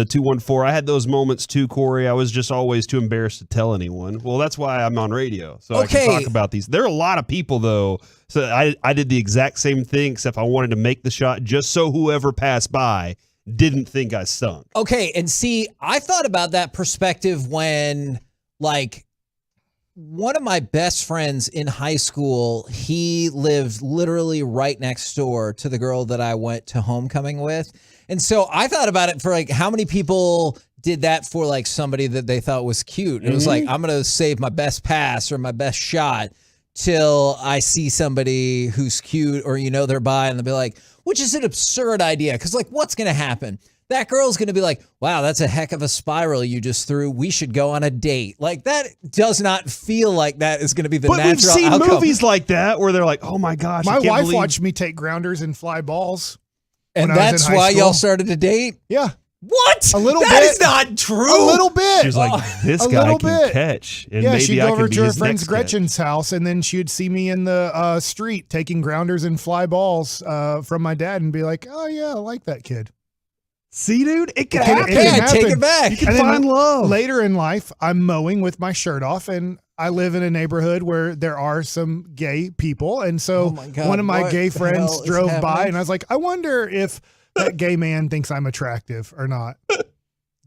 214, I had those moments too, Corey. I was just always too embarrassed to tell anyone. Well, that's why I'm on radio, so I can talk about these. There are a lot of people though. So I did the exact same thing, except I wanted to make the shot just so whoever passed by didn't think I stunk. Okay, and see, I thought about that perspective when, like, one of my best friends in high school, he lived literally right next door to the girl that I went to homecoming with. And so I thought about it for, like, how many people did that for, like, somebody that they thought was cute. And it was like, I'm going to save my best pass or my best shot till I see somebody who's cute or, you know, they're by, and they'll be like, which is an absurd idea. Because, like, what's going to happen? That girl's going to be like, wow, that's a heck of a spiral you just threw. We should go on a date. Like, that does not feel like that is going to be the natural outcome. But we've seen movies like that where they're like, oh my gosh, my wife watched me take grounders and fly balls. And that's why y'all started to date? Yeah. What? A little bit. That is not true. A little bit. She was like, this guy can catch. And yeah, maybe she'd go over to her friend's next Gretchen's house, and then she'd see me in the street taking grounders and fly balls from my dad and be like, oh, yeah, I like that kid. See, dude, it can happen. Take it back. You can find love. Later in life, I'm mowing with my shirt off, and I live in a neighborhood where there are some gay people. And so one of my gay friends drove by, and I was like, I wonder if that gay man thinks I'm attractive or not.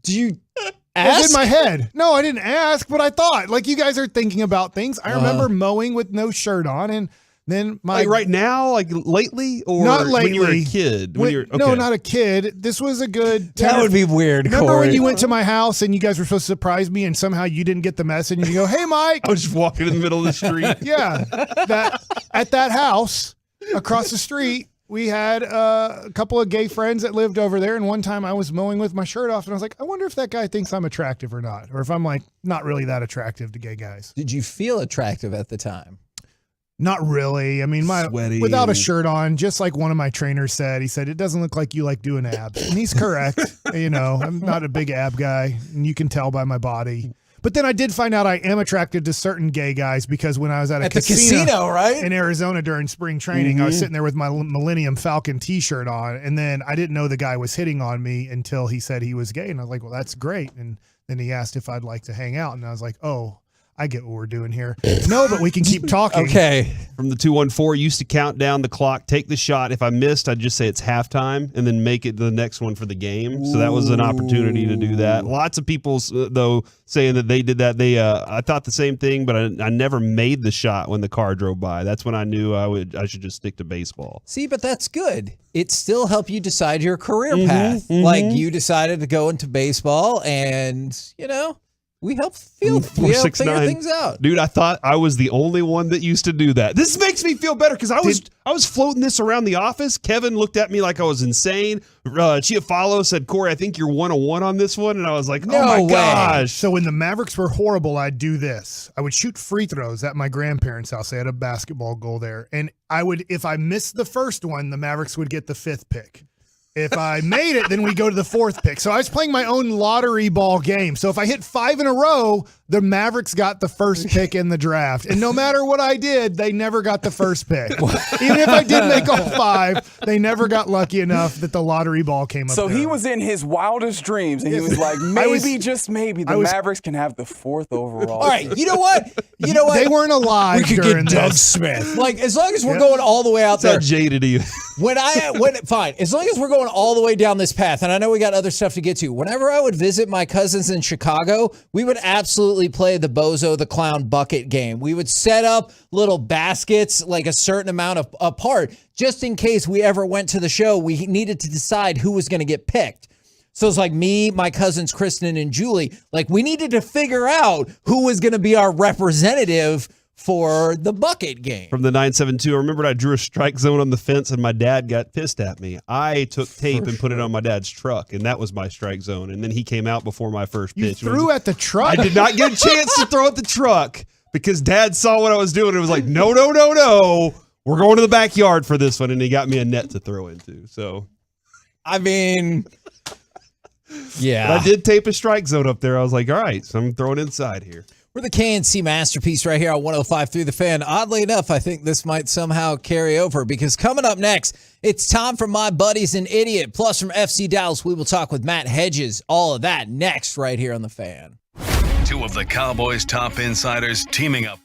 Do you ask? It was in my head. No, I didn't ask, but I thought, like, you guys are thinking about things. I remember mowing with no shirt on, and then like right now, like lately, or not lately. When you were a kid? No, not a kid. This was a good. That would be weird. Remember Corey, when you went to my house and you guys were supposed to surprise me, and somehow you didn't get the message, and you go, "Hey, Mike." I was just walking in the middle of the street. Yeah, at that house across the street, we had a couple of gay friends that lived over there, and one time I was mowing with my shirt off, and I was like, I wonder if that guy thinks I'm attractive or not, or if I'm, like, not really that attractive to gay guys. Did you feel attractive at the time? Not really. I mean, without a shirt on, just like one of my trainers said, he said, it doesn't look like you like doing abs. And he's correct. You know, I'm not a big ab guy, and you can tell by my body. But then I did find out I am attracted to certain gay guys because when I was at the casino, right? In Arizona during spring training, I was sitting there with my Millennium Falcon t-shirt on, and then I didn't know the guy was hitting on me until he said he was gay. And I was like, well, that's great. And then he asked if I'd like to hang out, and I was like, oh, I get what we're doing here. No, but we can keep talking. Okay. From the 214, used to count down the clock, take the shot. If I missed, I'd just say it's halftime and then make it the next one for the game. So that was an opportunity to do that. Lots of people, though, saying that they did that. I thought the same thing, but I never made the shot when the car drove by. That's when I knew I should just stick to baseball. See, but that's good. It still helped you decide your career path. Like, you decided to go into baseball, and, you know, we help figure things out. Dude, I thought I was the only one that used to do that. This makes me feel better because I was floating this around the office. Kevin looked at me like I was insane. Chiafalo said, Corey, I think you're 101 on this one. And I was like, oh my gosh. So when the Mavericks were horrible, I'd do this. I would shoot free throws at my grandparents' house. They had a basketball goal there. And if I missed the first one, the Mavericks would get the 5th pick. If I made it, then we go to the 4th pick. So I was playing my own lottery ball game. So if I hit 5 in a row, the Mavericks got the first pick in the draft. And no matter what I did, they never got the first pick. Even if I did make all 5, they never got lucky enough that the lottery ball came up. So there. he was in his wildest dreams, and he was like, just maybe, the Mavericks can have the 4th overall. All right, you know what? They weren't alive We could during get Doug this. Smith. Like, as long as we're going all the way out there. How jaded are you? Fine. As long as we're going all the way down this path, and I know we got other stuff to get to. Whenever I would visit my cousins in Chicago, we would absolutely play the Bozo the Clown bucket game. We would set up little baskets like a certain amount apart, just in case we ever went to the show. We needed to decide who was going to get picked. So it's like me, my cousins, Kristen, and Julie. Like, we needed to figure out who was going to be our representative for the bucket game. From the 972, I remembered I drew a strike zone on the fence and my dad got pissed at me. I took tape and put it on my dad's truck, and that was my strike zone. And then he came out before my first pitch. You threw at the truck? I did not get a chance to throw at the truck because dad saw what I was doing and was like, no. We're going to the backyard for this one. And he got me a net to throw into. So, I mean, yeah. But I did tape a strike zone up there. I was like, all right, so I'm throwing inside here. We're the KNC Masterpiece right here on 105.3 The Fan. Oddly enough, I think this might somehow carry over because coming up next, it's time for My Buddy's an Idiot. Plus from FC Dallas, we will talk with Matt Hedges. All of that next right here on The Fan. 2 of the Cowboys' top insiders teaming up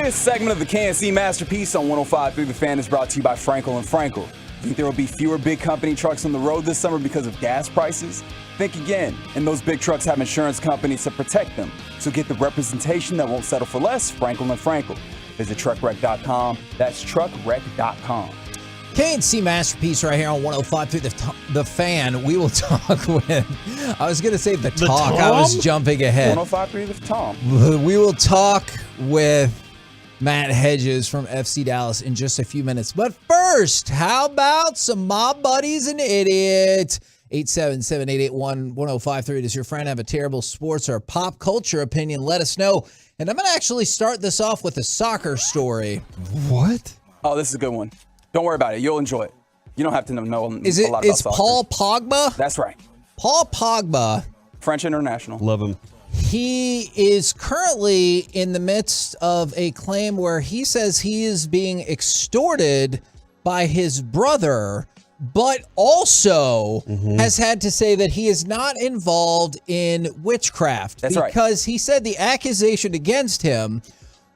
This segment of the KNC Masterpiece on 105.3 The Fan is brought to you by Frankel & Frankel. Think there will be fewer big company trucks on the road this summer because of gas prices? Think again. And those big trucks have insurance companies to protect them. So get the representation that won't settle for less, Frankel & Frankel. Visit truckwreck.com. That's truckwreck.com. KNC Masterpiece right here on 105.3 The Fan. We will talk with, I was going to say the talk. I was jumping ahead. 105.3 The Tom. We will talk with Matt Hedges from FC Dallas in just a few minutes. But first, how about some Mob Buddies and Idiot? 877-881-1053. Does your friend have a terrible sports or pop culture opinion? Let us know. And I'm going to actually start this off with a soccer story. What? Oh, this is a good one. Don't worry about it. You'll enjoy it. You don't have to know a lot about It's soccer. Paul Pogba? That's right. Paul Pogba. French international. Love him. He is currently in the midst of a claim where he says he is being extorted by his brother, but also has had to say that he is not involved in witchcraft. That's right. Because he said the accusation against him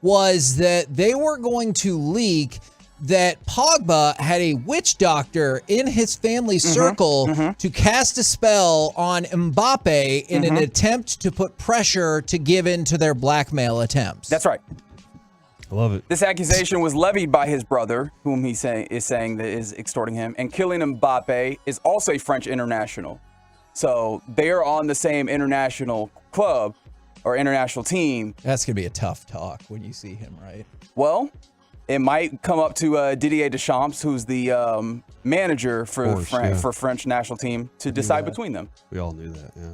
was that they were going to leak that Pogba had a witch doctor in his family circle to cast a spell on Mbappe in an attempt to put pressure to give in to their blackmail attempts. That's right. I love it. This accusation was levied by his brother, whom he is saying that is extorting him. And Kylian Mbappe is also a French international. So they are on the same international club or international team. That's going to be a tough talk when you see him, right? Well, it might come up to Didier Deschamps, who's the manager for French national team, to decide between them. We all knew that, yeah.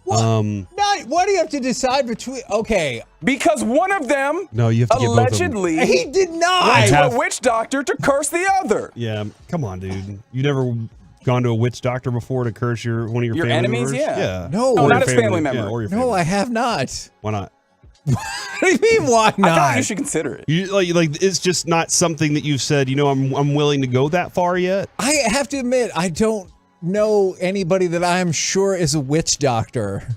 Why do you have to decide between? Okay. Because one of them you have to allegedly get both of them. He did not went to a witch doctor to curse the other. Yeah, come on, dude. You never gone to a witch doctor before to curse one of your family enemies? members? Yeah. No, not his family member. Yeah, or your No, I have not. Why not? What do you mean, why not? I thought you should consider it. You like it's just not something that you've said, I'm willing to go that far yet? I have to admit, I don't know anybody that I'm sure is a witch doctor.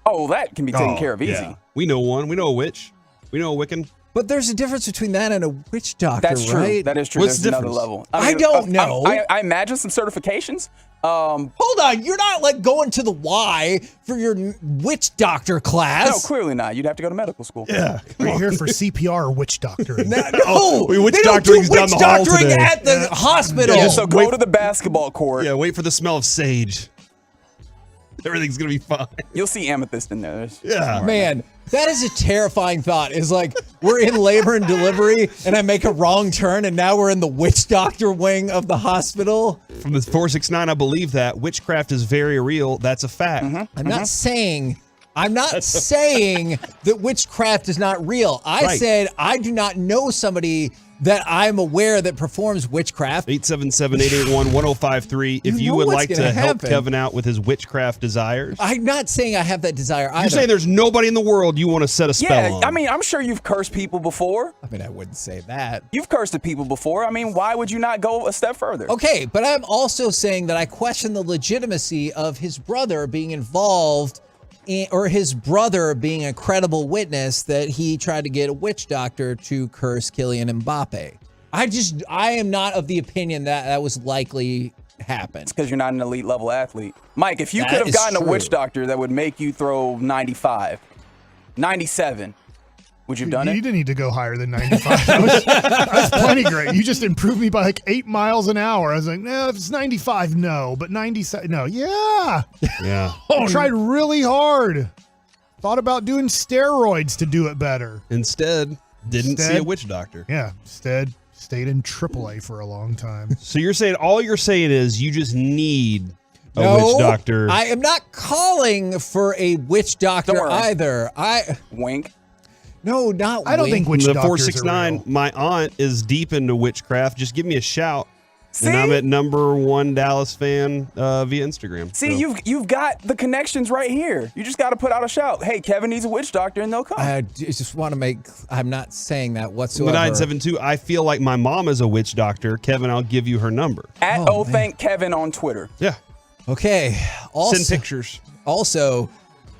Oh, that can be taken care of easy. Yeah. We know one. We know a witch. We know a Wiccan. But there's a difference between that and a witch doctor, That's true. right? That is true. What's There's the another difference? level. I don't know. I imagine some certifications. Hold on, you're not like going to the Y for your witch doctor class. No, clearly not. You'd have to go to medical school. Yeah, we're here for CPR or witch doctoring. No, witch they don't do doctoring's down witch the hall doctoring today. at the hospital. Yeah, so go to the basketball court. Yeah, wait for the smell of sage. Everything's gonna be fine. You'll see amethyst in there. Yeah, man, that is a terrifying thought. Is like we're in labor and delivery, and I make a wrong turn, and now we're in the witch doctor wing of the hospital. From the 469, I believe that witchcraft is very real. That's a fact. I'm not saying that witchcraft is not real. I said I do not know somebody that I'm aware that performs witchcraft. 877-881-1053. If you would like to help Kevin out with his witchcraft desires. I'm not saying I have that desire either. You're saying there's nobody in the world you want to set a spell on. I mean, I'm sure you've cursed people before. I mean, I wouldn't say that. You've cursed at people before. I mean, why would you not go a step further? Okay, but I'm also saying that I question the legitimacy of his brother being involved or his brother being a credible witness that he tried to get a witch doctor to curse Kylian Mbappe. I am not of the opinion that was likely happened. It's because you're not an elite level athlete. Mike, if you could have gotten a witch doctor that would make you throw 95, 97, would you have done it? You didn't need to go higher than 95. That's plenty great. You just improved me by like 8 miles an hour. I was like, no, if it's 95, no. But 97, no. Yeah. Yeah. I tried really hard. Thought about doing steroids to do it better. Instead, didn't see a witch doctor. Yeah. Instead, stayed in AAA for a long time. So all you're saying is you just need a witch doctor. I am not calling for a witch doctor either. Wink. No, not I don't think witch doctors 469, my aunt is deep into witchcraft. Just give me a shout. See? And I'm at #1 Dallas fan via Instagram. See, you've got the connections right here. You just got to put out a shout. Hey, Kevin needs a witch doctor, and they'll come. I just want to make. I'm not saying that whatsoever. 972. I feel like my mom is a witch doctor. Kevin, I'll give you her number. At thank Kevin on Twitter. Yeah. Okay. Also, send pictures. Also,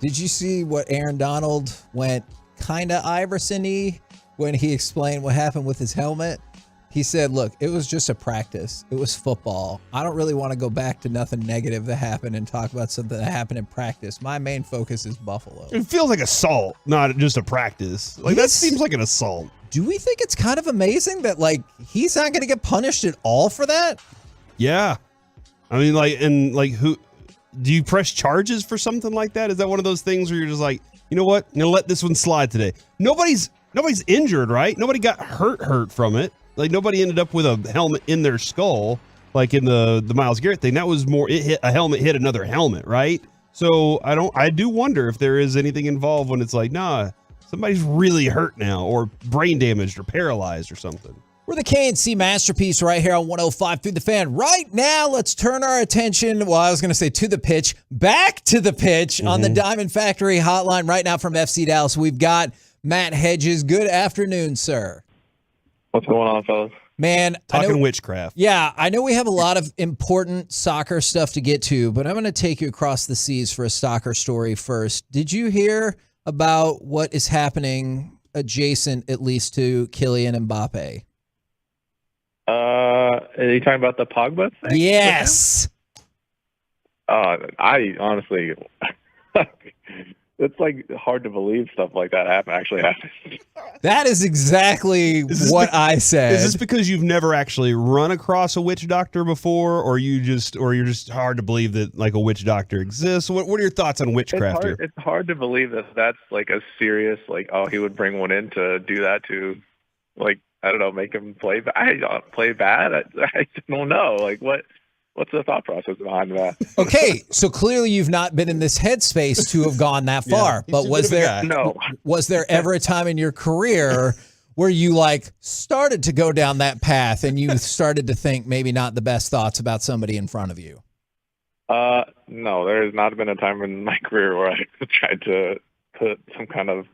did you see what Aaron Donald went kind of Iverson-y when he explained what happened with his helmet. He said, look, it was just a practice. It was football. I don't really want to go back to nothing negative that happened and talk about something that happened in practice. My main focus is Buffalo. It feels like assault, not just a practice. Like, that seems like an assault. Do we think it's kind of amazing that, like, he's not going to get punished at all for that? Yeah. I mean, like, and like, who do you press charges for something like that? Is that one of those things where you're just like, you know what? I'm going to let this one slide today. Nobody's injured, right? Nobody got hurt from it. Like, nobody ended up with a helmet in their skull, like in the Myles Garrett thing. That was more, a helmet hit another helmet, right? So I do wonder if there is anything involved when it's like, nah, somebody's really hurt now, or brain damaged or paralyzed or something. We're the KNC Masterpiece right here on 105 through the Fan. Right now, let's turn our attention, well, I was going to say to the pitch, back to the pitch on the Diamond Factory hotline right now from FC Dallas. We've got Matt Hedges. Good afternoon, sir. What's going on, fellas? Man, talking witchcraft. Yeah, I know we have a lot of important soccer stuff to get to, but I'm going to take you across the seas for a soccer story first. Did you hear about what is happening adjacent, at least, to Kylian Mbappe? Are you talking about the Pogba thing? Yes. I honestly, it's like hard to believe stuff like that actually happens. That is exactly what I said. Is this because you've never actually run across a witch doctor before, or you're just hard to believe that like a witch doctor exists? What are your thoughts on witchcraft here? It's hard to believe that that's like a serious, like, oh, he would bring one in to do that to, like, I don't know, make him play bad. I don't know. Like, what's the thought process behind that? Okay, so clearly you've not been in this headspace to have gone that far. But was there ever a time in your career where you like started to go down that path and you started to think maybe not the best thoughts about somebody in front of you? No, there has not been a time in my career where I tried to put some kind of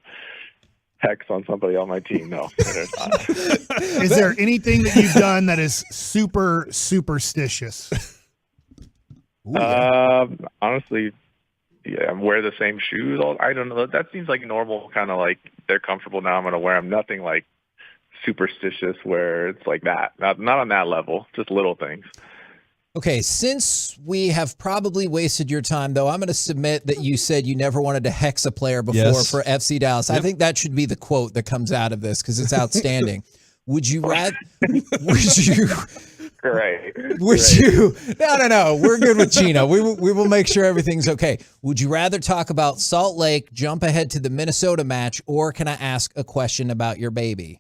hex on somebody on my team. No, there's not. Is there anything that you've done that is super superstitious? Honestly, yeah, wear the same shoes. I don't know. That seems like normal, kind of like they're comfortable now. I'm going to wear them. Nothing like superstitious where it's like that. Not on that level, just little things. Okay, since we have probably wasted your time, though, I'm going to submit that you said you never wanted to hex a player before for FC Dallas. Yep. I think that should be the quote that comes out of this because it's outstanding. Would you rather? Would you? Great. Would you? No. We're good with Chino. We will make sure everything's okay. Would you rather talk about Salt Lake, jump ahead to the Minnesota match, or can I ask a question about your baby?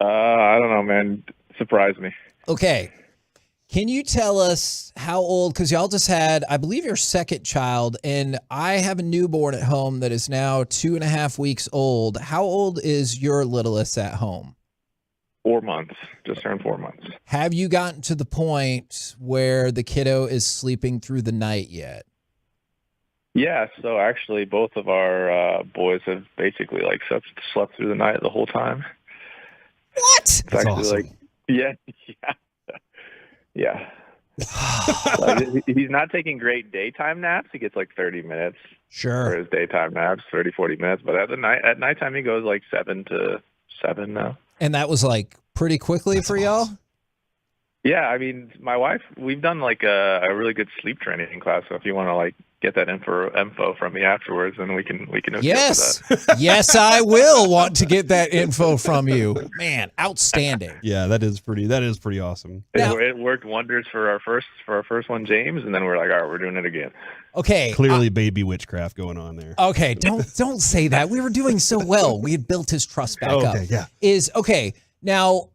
I don't know, man. Surprise me. Okay. Can you tell us how old, because y'all just had, I believe, your second child, and I have a newborn at home that is now 2.5 weeks old. How old is your littlest at home? 4 months. Just turned 4 months. Have you gotten to the point where the kiddo is sleeping through the night yet? Yeah, so actually both of our boys have basically like slept through the night the whole time. What? It's actually awesome. like, yeah. Yeah. Like, he's not taking great daytime naps. He gets like 30 minutes for his daytime naps, 30, 40 minutes. But at nighttime, he goes like 7 to 7 now. And that was like pretty quickly for y'all? Yeah, I mean, my wife, we've done like a really good sleep training class. So if you want to like get that info from me afterwards, then we can Yes. Yes, I will want to get that info from you. Man, outstanding. Yeah, that is pretty awesome. It worked wonders for our first one, James, and then we're like, all right, we're doing it again. Okay. Clearly baby witchcraft going on there. Okay, don't say that. We were doing so well. We had built his trust back up. Okay, yeah. Now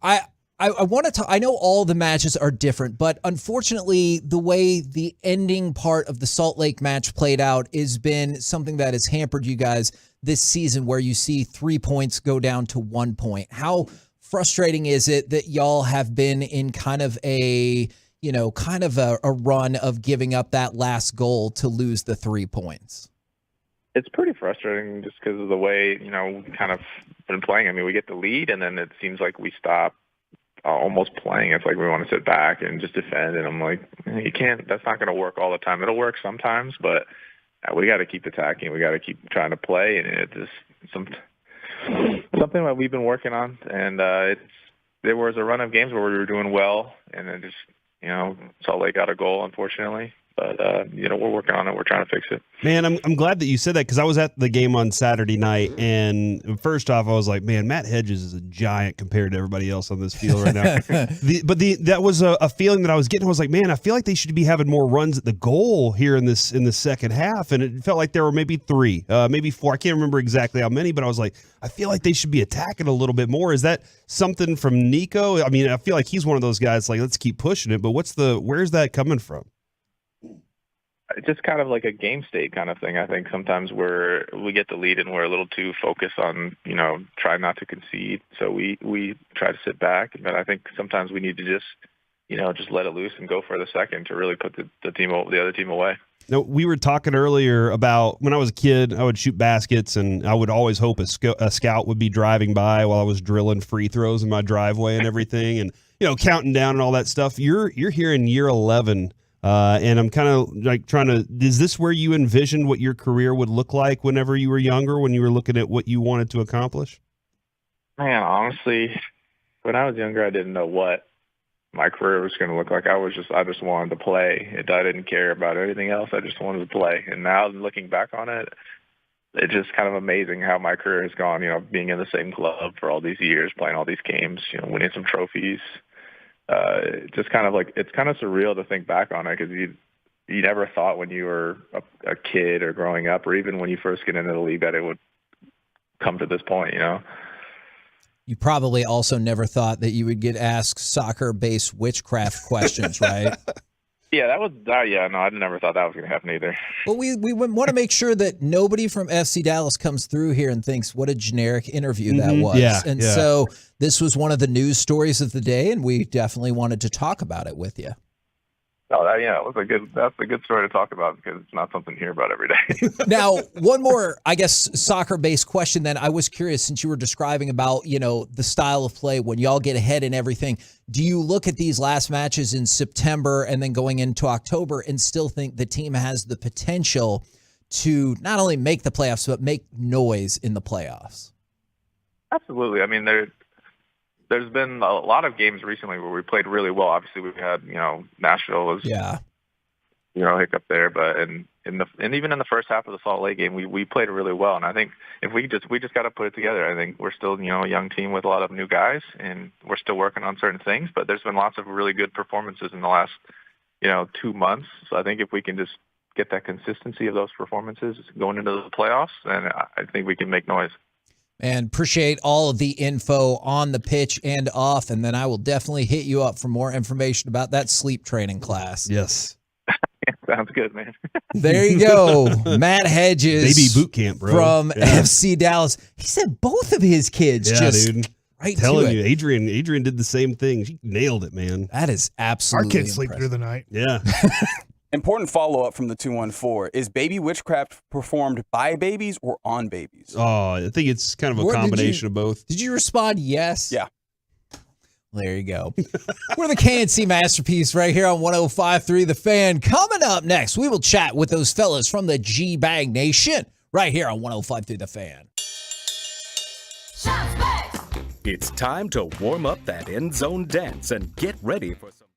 I want to talk. I know all the matches are different, but unfortunately, the way the ending part of the Salt Lake match played out has been something that has hampered you guys this season, where you see 3 points go down to 1 point. How frustrating is it that y'all have been in kind of a run of giving up that last goal to lose the 3 points? It's pretty frustrating just because of the way, we kind of been playing. I mean, we get the lead, and then it seems like we stop almost playing. It's like we want to sit back and just defend, and I'm like, you can't. That's not going to work all the time. It'll work sometimes, but we got to keep attacking. We got to keep trying to play, and it just something something that we've been working on, and there was a run of games where we were doing well, and then just Salt Lake got a goal, unfortunately. But we're working on it. We're trying to fix it. Man, I'm glad that you said that because I was at the game on Saturday night, and first off, I was like, man, Matt Hedges is a giant compared to everybody else on this field right now. That was a feeling that I was getting. I was like, man, I feel like they should be having more runs at the goal here in the second half, and it felt like there were maybe 3, maybe 4. I can't remember exactly how many, but I was like, I feel like they should be attacking a little bit more. Is that something from Nico? I mean, I feel like he's one of those guys like, let's keep pushing it, but where's that coming from? It's just kind of like a game state kind of thing. I think sometimes we get the lead and we're a little too focused on, trying not to concede. So we try to sit back. But I think sometimes we need to just let it loose and go for the second to really put the other team away. No, we were talking earlier about when I was a kid, I would shoot baskets, and I would always hope a scout would be driving by while I was drilling free throws in my driveway and everything, and counting down and all that stuff. You're here in year 11. And I'm kind of like is this where you envisioned what your career would look like whenever you were younger, when you were looking at what you wanted to accomplish? Man, honestly, when I was younger, I didn't know what my career was going to look like. I just wanted to play. I didn't care about anything else. I just wanted to play. And now looking back on it, it's just kind of amazing how my career has gone, being in the same club for all these years, playing all these games, winning some trophies. Just kind of like, it's kind of surreal to think back on it because you never thought when you were a kid or growing up or even when you first get into the league that it would come to this point, You probably also never thought that you would get asked soccer-based witchcraft questions, right? Yeah, that was no, I never thought that was going to happen either. Well, we want to make sure that nobody from FC Dallas comes through here and thinks what a generic interview that was. So this was one of the news stories of the day, and we definitely wanted to talk about it with you. No, that's a good story to talk about because it's not something you hear about every day. Now, one more, I guess, soccer-based question then. I was curious, since you were describing about, the style of play, when y'all get ahead and everything, do you look at these last matches in September and then going into October and still think the team has the potential to not only make the playoffs, but make noise in the playoffs? Absolutely. I mean, there's been a lot of games recently where we played really well. Obviously, we've had, Nashville was, hiccup there, but and even in the first half of the Salt Lake game, we played really well. And I think if we just got to put it together. I think we're still, a young team with a lot of new guys, and we're still working on certain things. But there's been lots of really good performances in the last, 2 months. So I think if we can just get that consistency of those performances going into the playoffs, then I think we can make noise. And appreciate all of the info on the pitch and off. And then I will definitely hit you up for more information about that sleep training class. Yes. Sounds good, man. There you go. Matt Hedges. Baby boot camp, bro. From FC Dallas. He said both of his kids dude. Right telling to you, it. Adrian did the same thing. She nailed it, man. That is absolutely Our kids sleep through the night. Yeah. Important follow-up from the 214. Is baby witchcraft performed by babies or on babies? Oh, I think it's kind of a combination of both. Did you respond yes? Yeah. There you go. We're the KNC Masterpiece right here on 105.3 The Fan. Coming up next, we will chat with those fellas from the G-Bag Nation right here on 105.3 The Fan. It's time to warm up that end zone dance and get ready for some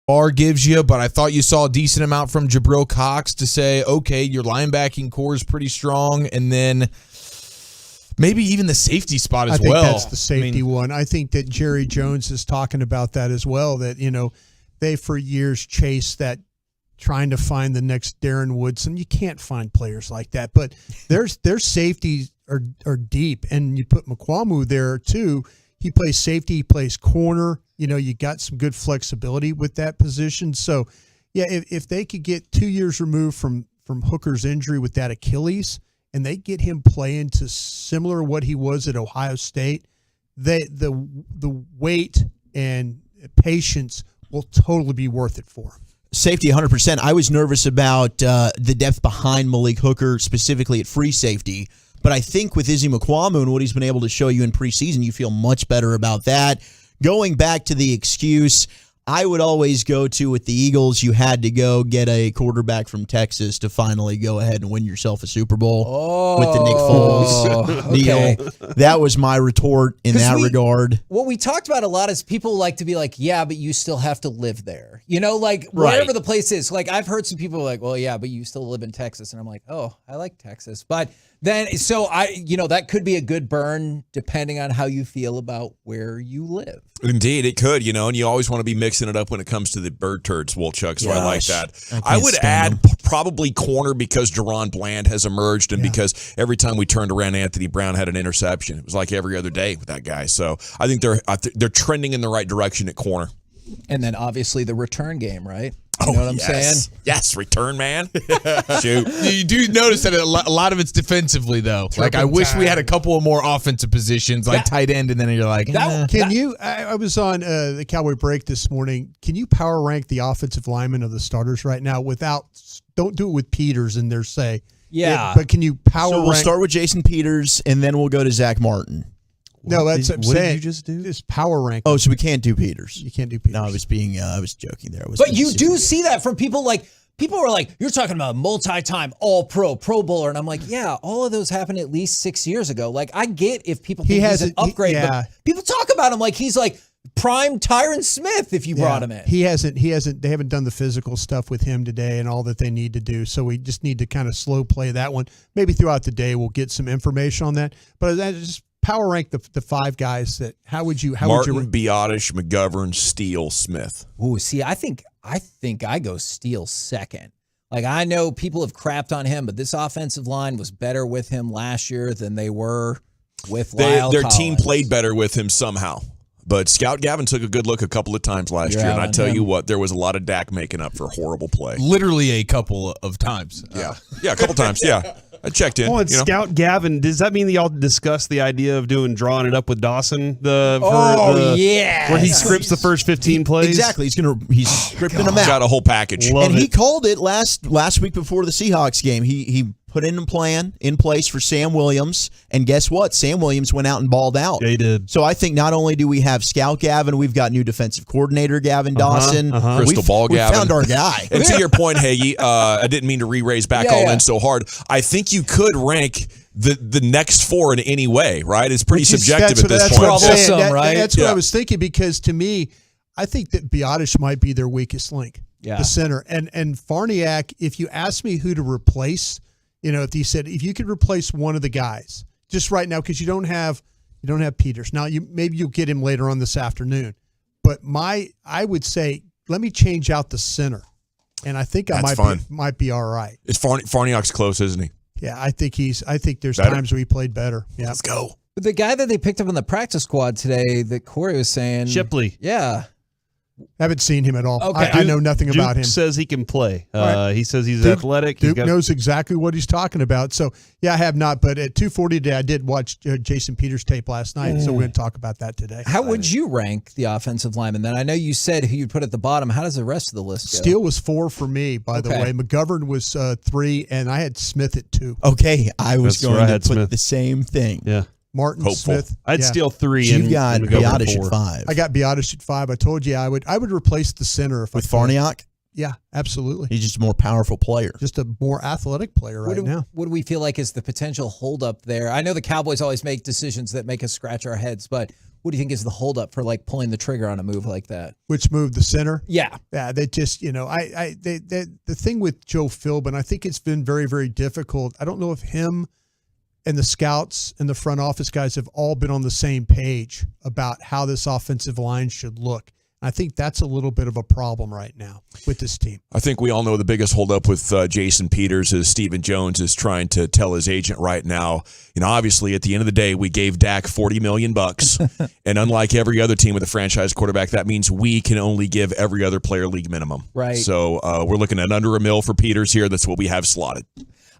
Barr gives you, but I thought you saw a decent amount from Jabril Cox to say, okay, your linebacking core is pretty strong, and then maybe even the safety spot as well. I think that's the safety one. I think that Jerry Jones is talking about that as well, that, they for years chased that, trying to find the next Darren Woodson. You can't find players like that, but their safeties are deep, and you put McQuamu there too. He plays safety, he plays corner. You got some good flexibility with that position. So, yeah, if they could get 2 years removed from Hooker's injury with that Achilles, and they get him playing to similar what he was at Ohio State, the weight and patience will totally be worth it for him. Safety 100%. I was nervous about the depth behind Malik Hooker, specifically at free safety. But I think with Izzy McQuamu and what he's been able to show you in preseason, you feel much better about that. Going back to the excuse, I would always go to with the Eagles, you had to go get a quarterback from Texas to finally go ahead and win yourself a Super Bowl with the Nick Foles deal. That was my retort in that regard. What we talked about a lot is people like to be like, yeah, but you still have to live there. Wherever the place is. Like, I've heard some people like, well, yeah, but you still live in Texas. And I'm like, oh, I like Texas. But then, that could be a good burn depending on how you feel about where you live. Indeed, it could, and you always want to be mixing it up when it comes to the bird turds, Wolchuk, so I like that. I would add probably corner because Jerron Bland has emerged and because every time we turned around, Anthony Brown had an interception. It was like every other day with that guy. So I think they're trending in the right direction at corner. And then obviously the return game, right? You know what I'm saying? Yes, return man. Shoot. You do notice that a lot of it's defensively, though. Like, I wish we had a couple of more offensive positions, like tight end, and then you're like, I was on the Cowboy Break this morning. Can you power rank the offensive linemen of the starters right now don't do it with Peters in their say. Yeah. But can you power rank? We'll start with Jason Peters, and then we'll go to Zach Martin. No, that's what I'm saying. What did you just do? Just power rank. Oh, so we can't do Peters. You can't do Peters. No, I was joking there. But you do see that from people people are like, you're talking about multi-time All-Pro, Pro Bowler. And I'm like, yeah, all of those happened at least 6 years ago. Like, I get if people think he's an upgrade, but people talk about him like he's like prime Tyron Smith if you brought him in. They haven't done the physical stuff with him today and all that they need to do. So we just need to kind of slow play that one. Maybe throughout the day we'll get some information on that. But just power rank the five guys that Martin, Biotish, McGovern, Steele, Smith. Ooh, see, I think I go Steele second. Like, I know people have crapped on him, but this offensive line was better with him last year than they were with Lyle Their Collins. team played better with him somehow. But Scout Gavin took a good look a couple of times last year, and I tell you what, there was a lot of Dak making up for horrible play. Literally a couple of times. Yeah, a couple times, yeah. I checked in. Well, and Scout Gavin, does that mean that y'all discussed the idea of drawing it up with Dawson? Where he scripts the first 15 plays? Exactly. He's scripting them out. Got a whole package. He called it last week before the Seahawks game. He put in a plan in place for Sam Williams, and guess what? Sam Williams went out and balled out. Yeah, he did. So I think not only do we have Scout Gavin, we've got new defensive coordinator Gavin Dawson. Crystal ball Gavin. We found our guy. And to your point, Hagee, I didn't mean to re-raise back in so hard. I think you could rank the next four in any way, right? It's pretty subjective at this point. That's what I was thinking, because to me, I think that Biotish might be their weakest link, the center. And Farniak, if you ask me who to replace, if you could replace one of the guys just right now, because you don't have Peters. Now maybe you'll get him later on this afternoon. But I would say, let me change out the center. And I think I might be all right. It's Farniak's close, isn't he? Yeah, I think there's times where he played better. Yeah. Let's go. But the guy that they picked up on the practice squad today that Corey was saying, Shipley. Yeah. Haven't seen him at all. Okay. I know nothing about him. Duke says he can play. Right. He says he's athletic. Duke knows exactly what he's talking about. So, yeah, I have not. But at 2:40 today, I did watch Jason Peters' tape last night, so we're going to talk about that today. How would you rank the offensive lineman then? I know you said who you'd put at the bottom. How does the rest of the list go? Steele was 4 for me, by the way. McGovern was 3, and I had Smith at 2. Okay, I was going to put the same thing. Yeah. Martin Smith. I'd steal 3. You've got Biotish at 5. I got Biotish at 5. I told you I would replace the center if with Farniak. Yeah, absolutely. He's just a more powerful player. Just a more athletic player now. What do we feel like is the potential holdup there? I know the Cowboys always make decisions that make us scratch our heads, but What do you think is the holdup for like pulling the trigger on a move like that? Which move, the center? Yeah. Yeah, they just, the thing with Joe Philbin, I think it's been very, very difficult. I don't know if him and the scouts and the front office guys have all been on the same page about how this offensive line should look. I think that's a little bit of a problem right now with this team. I think we all know the biggest holdup with Jason Peters is Stephen Jones is trying to tell his agent right now. Obviously, at the end of the day, we gave Dak $40 million, and unlike every other team with a franchise quarterback, that means we can only give every other player league minimum. Right. So we're looking at under $1 million for Peters here. That's what we have slotted.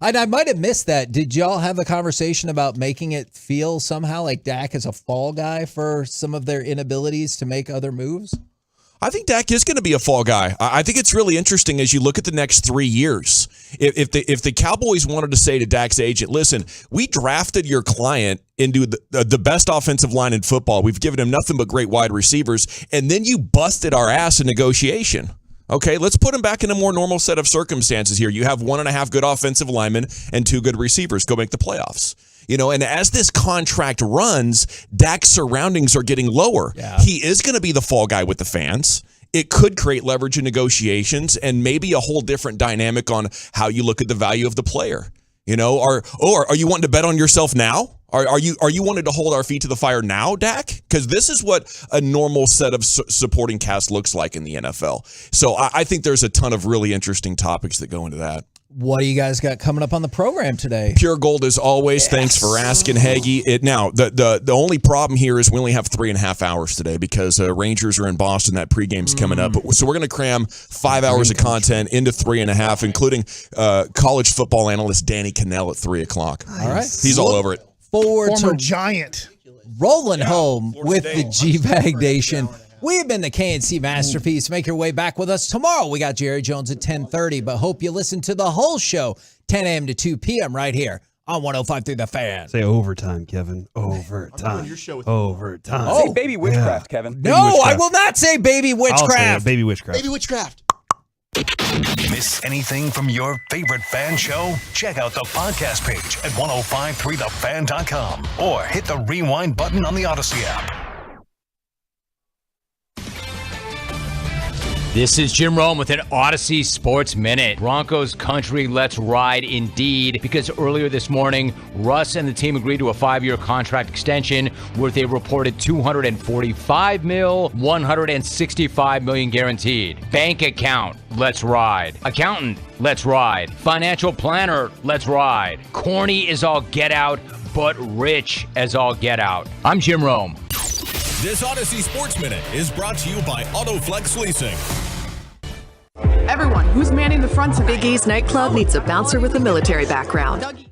I might have missed that. Did y'all have a conversation about making it feel somehow like Dak is a fall guy for some of their inabilities to make other moves? I think Dak is going to be a fall guy. I think it's really interesting as you look at the next 3 years. If the Cowboys wanted to say to Dak's agent, listen, we drafted your client into the best offensive line in football. We've given him nothing but great wide receivers, and then you busted our ass in negotiation. Okay, let's put him back in a more normal set of circumstances here. You have 1.5 good offensive linemen and 2 good receivers. Go make the playoffs. And as this contract runs, Dak's surroundings are getting lower. Yeah. He is going to be the fall guy with the fans. It could create leverage in negotiations and maybe a whole different dynamic on how you look at the value of the player. Or are you wanting to bet on yourself now? Are you wanting to hold our feet to the fire now, Dak? Because this is what a normal set of supporting cast looks like in the NFL. So I think there's a ton of really interesting topics that go into that. What do you guys got coming up on the program today? Pure gold as always. Yes. Thanks for asking, Heggie. Now, the only problem here is we only have 3.5 hours today because Rangers are in Boston. That pregame's coming up. So we're going to cram 5 hours of content into 3.5, including college football analyst Danny Cannell at 3 o'clock. All right. He's all over it. Former Giant. Rolling home with the G-Bag Nation. We have been the KNC Masterpiece. Make your way back with us tomorrow. We got Jerry Jones at 10:30, but hope you listen to the whole show, 10 a.m. to 2 p.m. right here on 105.3 The Fan. Say overtime, Kevin. Overtime. Overtime. Oh, say baby witchcraft, Kevin. No, I will not say baby witchcraft. I'll say it, baby witchcraft. Baby witchcraft. Miss anything from your favorite fan show? Check out the podcast page at 1053thefan.com or hit the rewind button on the Odyssey app. This is Jim Rome with an Odyssey Sports Minute. Broncos country, let's ride indeed. Because earlier this morning, Russ and the team agreed to a 5-year contract extension worth a reported $245 million, $165 million guaranteed. Bank account, let's ride. Accountant, let's ride. Financial planner, let's ride. Corny as all get out, but rich as all get out. I'm Jim Rome. This Odyssey Sports Minute is brought to you by AutoFlex Leasing. Everyone who's manning the front of Big E's nightclub needs a bouncer with a military background.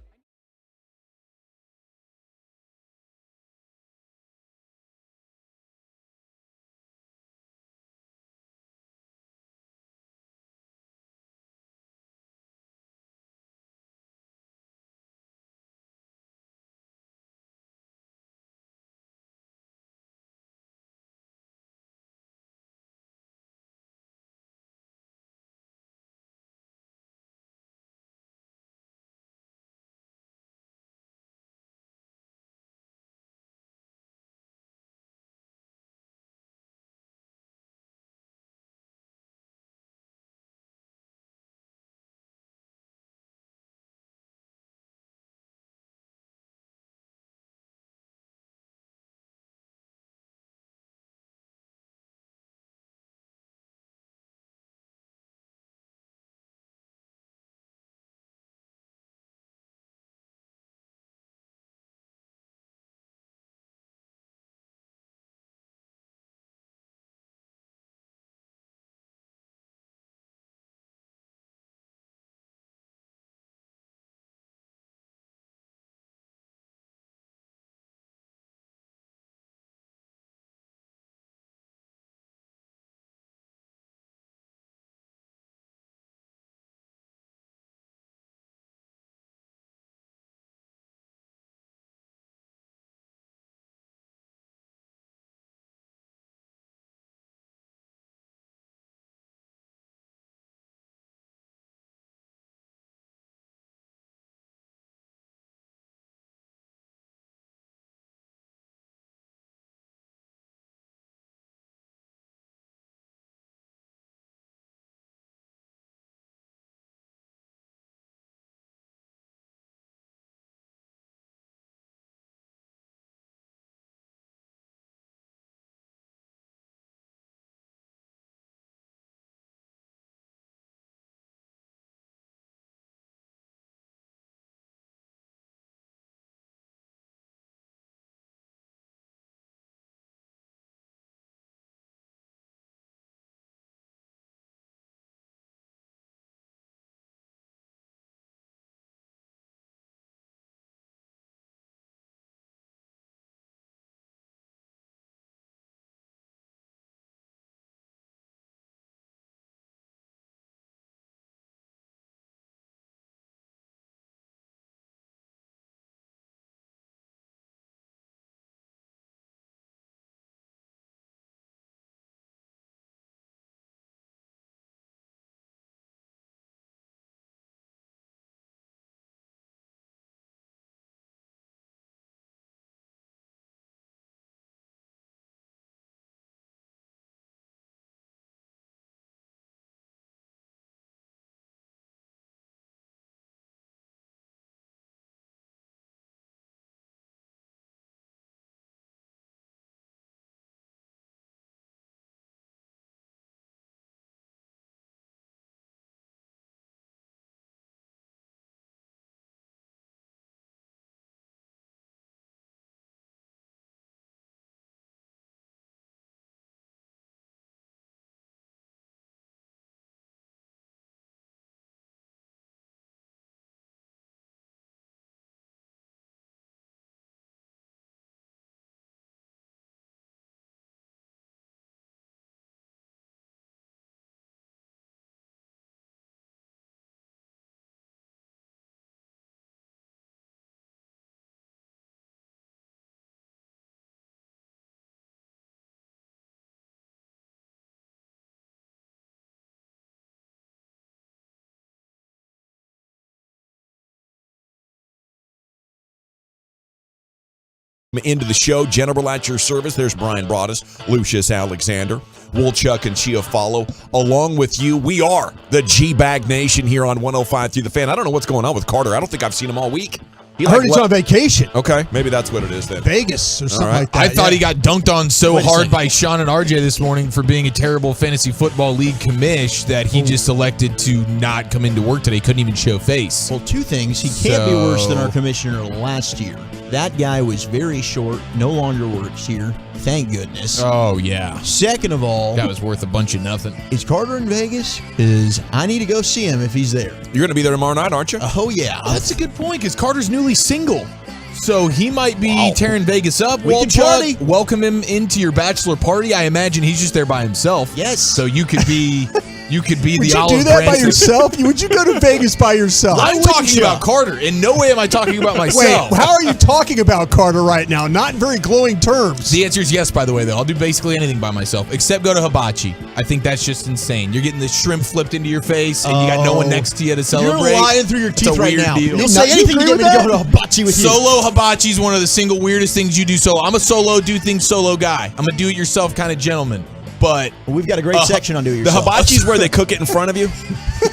Into the show, General at your service. There's Brian Broaddus, Lucius Alexander, Wolchuk, and Chiafalo. Along with you, we are the G-Bag Nation here on 105 through the Fan. I don't know what's going on with Carter. I don't think I've seen him all week. I heard he's on vacation. Okay, maybe that's what it is then. Vegas or something like that. I thought he got dunked on so hard by Sean and RJ this morning for being a terrible fantasy football league commish that he just elected to not come into work today. Couldn't even show face. Well, two things. He can't be worse than our commissioner last year. That guy was very short, no longer works here. Thank goodness. Oh, yeah. Second of all, that was worth a bunch of nothing. Is Carter in Vegas? Because I need to go see him if he's there. You're going to be there tomorrow night, aren't you? Oh, yeah. That's a good point because Carter's newly single. So he might be tearing Vegas up. We can party. Welcome him into your bachelor party. I imagine he's just there by himself. Yes. So you could be the Would you Olive do that by Branson. yourself? Would you go to Vegas by yourself? I'm talking about Carter. In no way am I talking about myself. Wait, how are you talking about Carter right now? Not in very glowing terms. The answer is yes, by the way, though. I'll do basically anything by myself, except go to hibachi. I think that's just insane. You're getting the shrimp flipped into your face, and you got no one next to you to celebrate. You're lying through your teeth right now. Deal. You'll say anything to get me to go to hibachi with you. Solo hibachi is one of the single weirdest things you do solo. I'm a solo, do things solo guy. I'm a do-it-yourself kind of gentleman. But we've got a great section on do-it-yourself. The hibachi is where they cook it in front of you?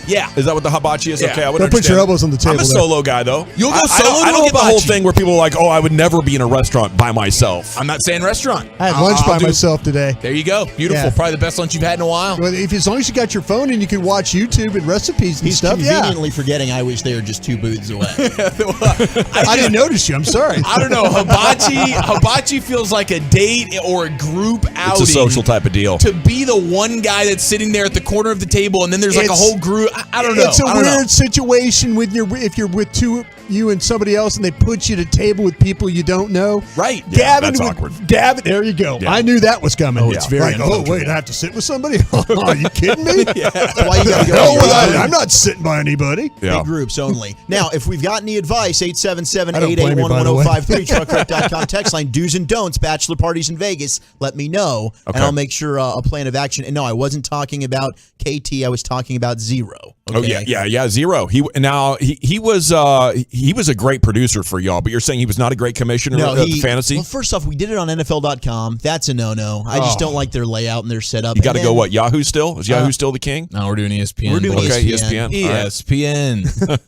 Yeah. Is that what the hibachi is? Yeah. Okay, I would Don't put your understand. elbows on the table. I'm a solo guy, though. You'll go solo I to don't get the whole hibachi. thing where people are like, oh, I would never be in a restaurant by myself. I'm not saying restaurant. I had lunch by myself today. There you go. Beautiful. Yeah. Probably the best lunch you've had in a while. Well, as long as you got your phone and you can watch YouTube and recipes and He's stuff, conveniently forgetting I was there just 2 booths away. I didn't notice you. I'm sorry. I don't know. Hibachi feels like a date or a group outing. It's a social type of deal. To be the one guy that's sitting there at the corner of the table, and then there's like a whole group. I don't know. It's a weird situation when if you're with you and somebody else, and they put you at a table with people you don't know. Right. Yeah, that's awkward. Gavin, there you go. Yeah. I knew that was coming. Oh, it's very Like, wait, I have to sit with somebody? Are you kidding me? That's why you gotta go. I'm not sitting by anybody. Yeah. Big groups only. Now, if we've got any advice, 877-881-1053, truckcrack.com text line, do's and don'ts, bachelor parties in Vegas, let me know, and I'll make sure a plan of action. And no, I wasn't talking about KT, I was talking about Zero. Okay? Oh yeah, Zero. He was a great producer for y'all, but you're saying he was not a great commissioner of fantasy? Well, first off, we did it on NFL.com. That's a no-no. I just don't like their layout and their setup. You got to go what? Yahoo still? Is Yahoo still the king? No, we're doing ESPN. We're doing ESPN. ESPN.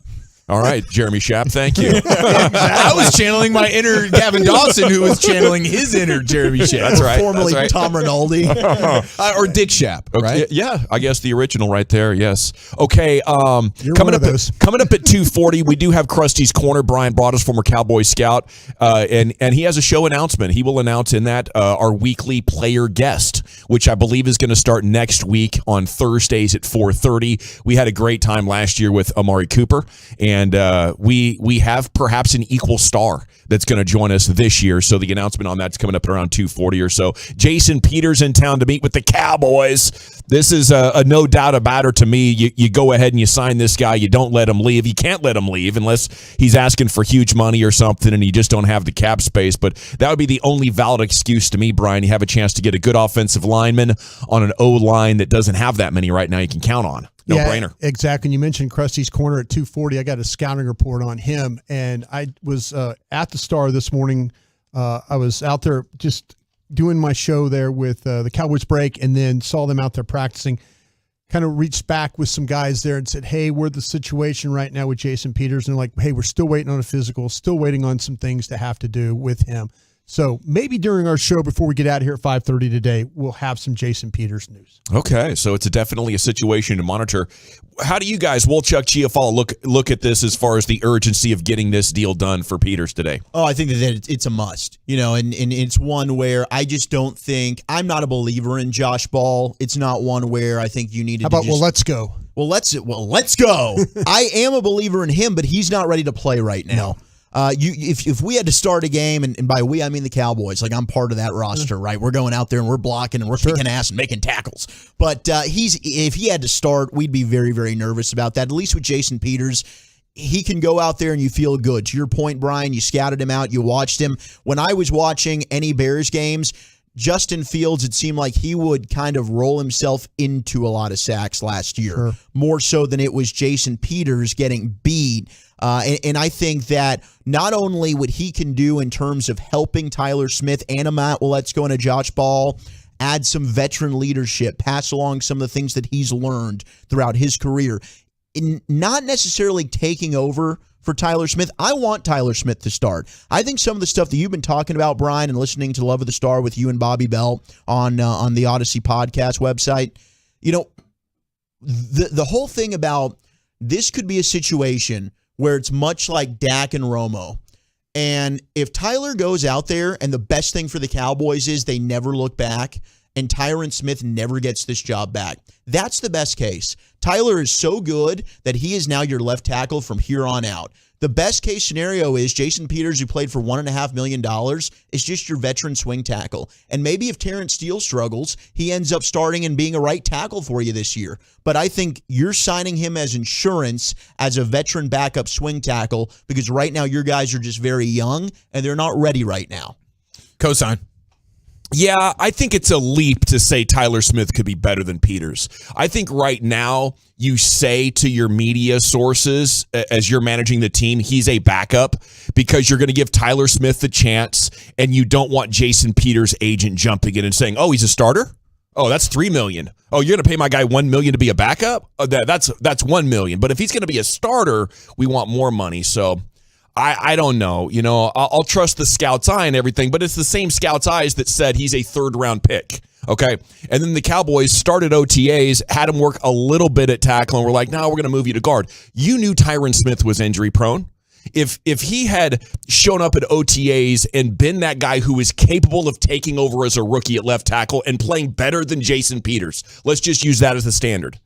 All right, Jeremy Schaap, thank you. I was channeling my inner Gavin Dawson, who was channeling his inner Jeremy Schaap. That's right. Formerly That's right. Tom Rinaldi. Or Dick Schaap, right? Yeah, I guess the original right there, yes. Okay, You're coming one up of those. coming up at 2:40, we do have Krusty's Corner. Brian Broaddus, former Cowboy scout, and he has a show announcement. He will announce in that our weekly player guest, which I believe is going to start next week on Thursdays at 4:30. We had a great time last year with Amari Cooper, and we have perhaps an equal star that's going to join us this year. So the announcement on that's coming up at around 2:40 or so. Jason Peters in town to meet with the Cowboys. This is a no doubt about it to me. You go ahead and you sign this guy. You don't let him leave. You can't let him leave unless he's asking for huge money or something and you just don't have the cap space. But that would be the only valid excuse to me, Brian. You have a chance to get a good offensive lineman on an O-line that doesn't have that many right now you can count on. No brainer. Exactly. And you mentioned Krusty's Corner at 2:40. I got a scouting report on him, and I was at the Star this morning. I was out there just doing my show there with the Cowboys break, and then saw them out there practicing. Kind of reached back with some guys there and said, hey, we're the situation right now with Jason Peters. And they're like, hey, we're still waiting on a physical, still waiting on some things to have to do with him. So maybe during our show before we get out of here at 5:30 today, we'll have some Jason Peters news. Okay, so it's definitely a situation to monitor. How do you guys, Wolchuk, Chiafalo, look at this as far as the urgency of getting this deal done for Peters today? Oh, I think that it's a must, and it's one where I just don't think I'm not a believer in Josh Ball. It's not one where I think you need to. How about let's go? Well, let's go. I am a believer in him, but he's not ready to play right now. No. If we had to start a game, and by we I mean the Cowboys, like I'm part of that roster, right? We're going out there and we're blocking and we're kicking ass and making tackles. But if he had to start, we'd be very, very nervous about that. At least with Jason Peters, he can go out there and you feel good. To your point, Brian, you scouted him out, you watched him. When I was watching any Bears games, Justin Fields, it seemed like he would kind of roll himself into a lot of sacks last year, more so than it was Jason Peters getting beat. And I think that not only what he can do in terms of helping Tyler Smith and Matt Let's-Go and a Josh Ball add some veteran leadership, pass along some of the things that he's learned throughout his career, in not necessarily taking over for Tyler Smith. I want Tyler Smith to start. I think some of the stuff that you've been talking about, Brian, and listening to Love of the Star with you and Bobby Bell on the Odyssey podcast website, the whole thing about this could be a situation where it's much like Dak and Romo. And if Tyler goes out there and the best thing for the Cowboys is they never look back and Tyron Smith never gets this job back, that's the best case. Tyler is so good that he is now your left tackle from here on out. The best case scenario is Jason Peters, who played for $1.5 million, is just your veteran swing tackle. And maybe if Terrence Steele struggles, he ends up starting and being a right tackle for you this year. But I think you're signing him as insurance as a veteran backup swing tackle because right now your guys are just very young and they're not ready right now. Cosign. Yeah, I think it's a leap to say Tyler Smith could be better than Peters. I think right now you say to your media sources as you're managing the team, he's a backup because you're going to give Tyler Smith the chance and you don't want Jason Peters' agent jumping in and saying, oh, he's a starter? Oh, that's $3 million. Oh, you're going to pay my guy $1 million to be a backup? Oh, that's $1 million. But if he's going to be a starter, we want more money. So I don't know. I'll trust the scout's eye and everything, but it's the same scout's eyes that said he's a third-round pick. Okay? And then the Cowboys started OTAs, had him work a little bit at tackle, and we're like, no, we're going to move you to guard. You knew Tyron Smith was injury-prone. If he had shown up at OTAs and been that guy who is capable of taking over as a rookie at left tackle and playing better than Jason Peters, let's just use that as the standard.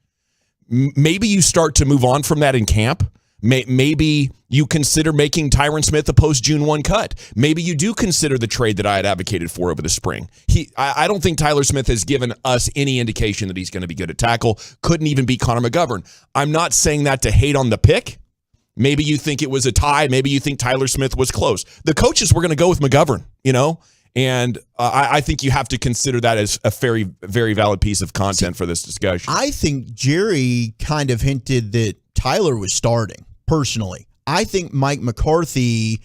Maybe you start to move on from that in camp. Maybe you consider making Tyron Smith a post-June 1 cut. Maybe you do consider the trade that I had advocated for over the spring. I don't think Tyler Smith has given us any indication that he's going to be good at tackle. Couldn't even beat Connor McGovern. I'm not saying that to hate on the pick. Maybe you think it was a tie. Maybe you think Tyler Smith was close. The coaches were going to go with McGovern, and I think you have to consider that as a very, very valid piece of content for this discussion. I think Jerry kind of hinted that Tyler was starting. Personally, I think Mike McCarthy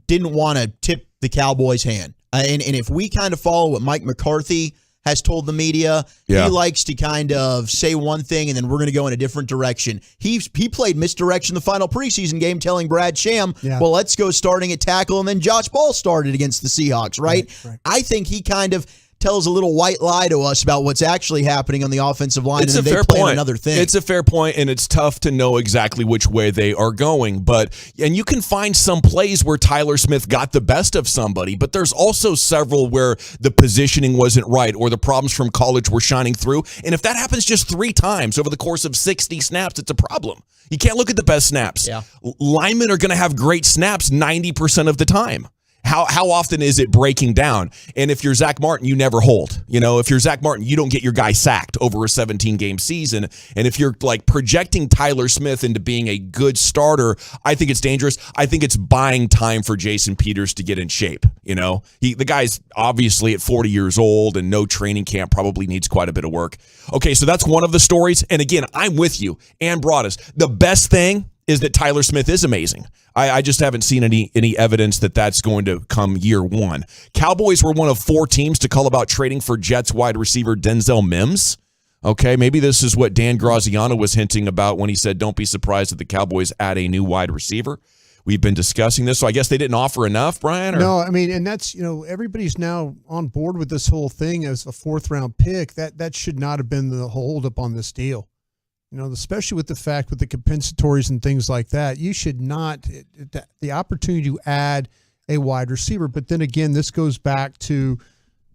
didn't want to tip the Cowboys' hand. And if we kind of follow what Mike McCarthy has told the media, he likes to kind of say one thing and then we're going to go in a different direction. He played misdirection the final preseason game telling Brad Sham, well, let's go starting at tackle, and then Josh Ball started against the Seahawks, right? I think he kind of tells a little white lie to us about what's actually happening on the offensive line, it's and then a they fair plan point. Another thing. It's a fair point, and it's tough to know exactly which way they are going. And you can find some plays where Tyler Smith got the best of somebody, but there's also several where the positioning wasn't right or the problems from college were shining through. And if that happens just 3 times over the course of 60 snaps, it's a problem. You can't look at the best snaps. Linemen are going to have great snaps 90% of the time. How often is it breaking down? And if you're Zach Martin, you never hold. If you're Zach Martin, you don't get your guy sacked over a 17-game season. And if you're like projecting Tyler Smith into being a good starter, I think it's dangerous. I think it's buying time for Jason Peters to get in shape. The guy's obviously at 40 years old and no training camp, probably needs quite a bit of work. Okay, so that's one of the stories. And again, I'm with you and Broadus. The best thing is that Tyler Smith is amazing. I just haven't seen any evidence that that's going to come year one. Cowboys were one of 4 teams to call about trading for Jets wide receiver Denzel Mims. Okay, maybe this is what Dan Graziano was hinting about when he said, don't be surprised if the Cowboys add a new wide receiver. We've been discussing this, so I guess they didn't offer enough, Brian? Or? No, I mean, and that's, everybody's now on board with this whole thing as a 4th-round pick. That should not have been the holdup on this deal. Especially with the fact with the compensatories and things like that, you should not the opportunity to add a wide receiver. But then again, this goes back to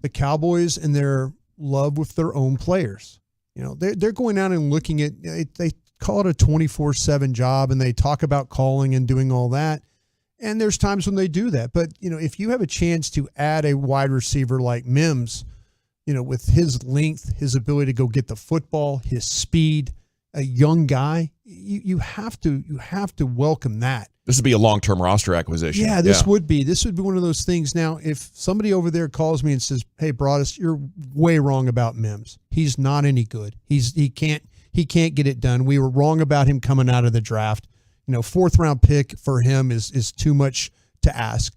the Cowboys and their love with their own players. They're going out and looking at, they call it a 24/7 job and they talk about calling and doing all that. And there's times when they do that. But, if you have a chance to add a wide receiver like Mims, with his length, his ability to go get the football, his speed, a young guy, you have to welcome that. This would be a long-term roster acquisition. Yeah, this would be one of those things. Now, if somebody over there calls me and says, "Hey, Broadus, you're way wrong about Mims. He's not any good. He can't get it done. We were wrong about him coming out of the draft. Fourth round pick for him is too much to ask."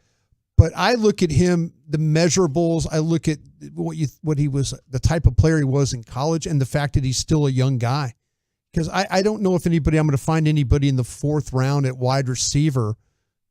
But I look at him, the measurables. I look at what he was, the type of player he was in college, and the fact that he's still a young guy. Because I don't know if I'm going to find anybody in the fourth round at wide receiver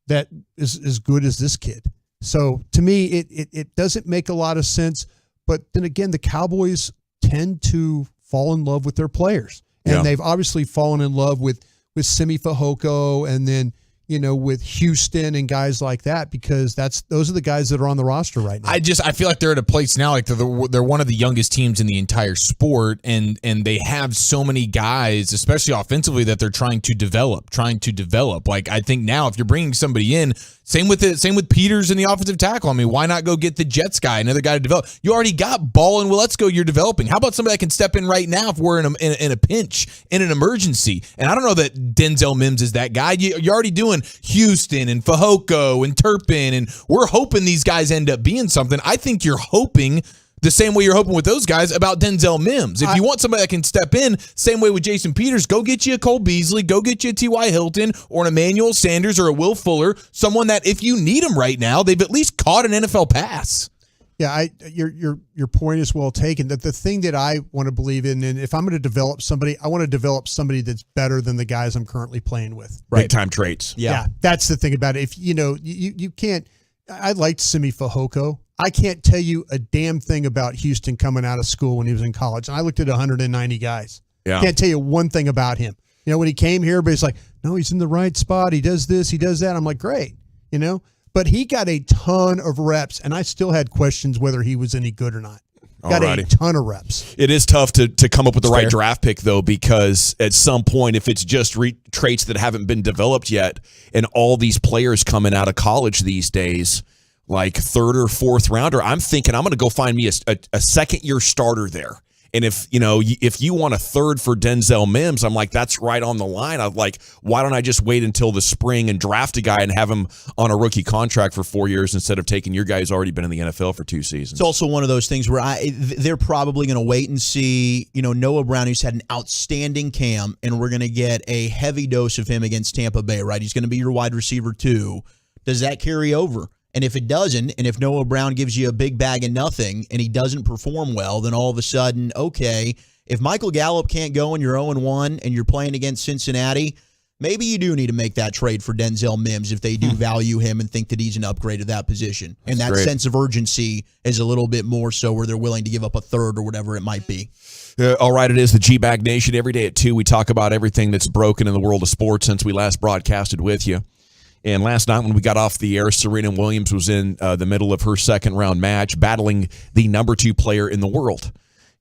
that is as good as this kid. So to me, it doesn't make a lot of sense. But then again, the Cowboys tend to fall in love with their players. And they've obviously fallen in love with Simi Fehoko and then, with Houston and guys like that, because those are the guys that are on the roster right now. I feel like they're at a place now, like they're one of the youngest teams in the entire sport, and they have so many guys, especially offensively, that they're trying to develop. Like, I think now if you're bringing somebody in, same with Peters in the offensive tackle. I mean, why not go get the Jets guy, another guy to develop? You already got Ball and Willetsko you're developing. How about somebody that can step in right now if we're in a pinch, in an emergency? And I don't know that Denzel Mims is that guy. You're already doing Houston and Fehoko and Turpin, and we're hoping these guys end up being something. I think you're hoping the same way you're hoping with those guys about Denzel Mims. If you want somebody that can step in, same way with Jason Peters, go get you a Cole Beasley, go get you a T.Y. Hilton or an Emmanuel Sanders or a Will Fuller, someone that if you need them right now, they've at least caught an NFL pass. Yeah, your point is well taken. That the thing that I want to believe in, and if I'm going to develop somebody, I want to develop somebody that's better than the guys I'm currently playing with. Right, big time traits. Yeah, that's the thing about it. If you can't. I liked Simi Fehoko. I can't tell you a damn thing about Houston coming out of school when he was in college. And I looked at 190 guys. Yeah. Can't tell you one thing about him. When he came here, everybody's like, no, he's in the right spot. He does this, he does that. I'm like, great. But he got a ton of reps, and I still had questions whether he was any good or not. Got a ton of reps. It is tough to come up with the right draft pick, though, because at some point, if it's just traits that haven't been developed yet, and all these players coming out of college these days, like third or fourth rounder, I'm thinking I'm going to go find me a second-year starter there. And if you want a third for Denzel Mims, I'm like, that's right on the line. I'm like, why don't I just wait until the spring and draft a guy and have him on a rookie contract for 4 years instead of taking your guy who's already been in the NFL for 2 seasons? It's also one of those things where they're probably going to wait and see, Noah Brown, who's had an outstanding camp, and we're going to get a heavy dose of him against Tampa Bay, right? He's going to be your wide receiver too. Does that carry over? And if it doesn't, and if Noah Brown gives you a big bag of nothing and he doesn't perform well, then all of a sudden, okay, if Michael Gallup can't go and you're 0-1 and you're playing against Cincinnati, maybe you do need to make that trade for Denzel Mims if they do value him and think that he's an upgrade at that position. And that sense of urgency is a little bit more so where they're willing to give up a third or whatever it might be. All right, it is the G-Bag Nation. Every day at 2, we talk about everything that's broken in the world of sports since we last broadcasted with you. And last night when we got off the air, Serena Williams was in the middle of her second-round match battling the number 2 player in the world.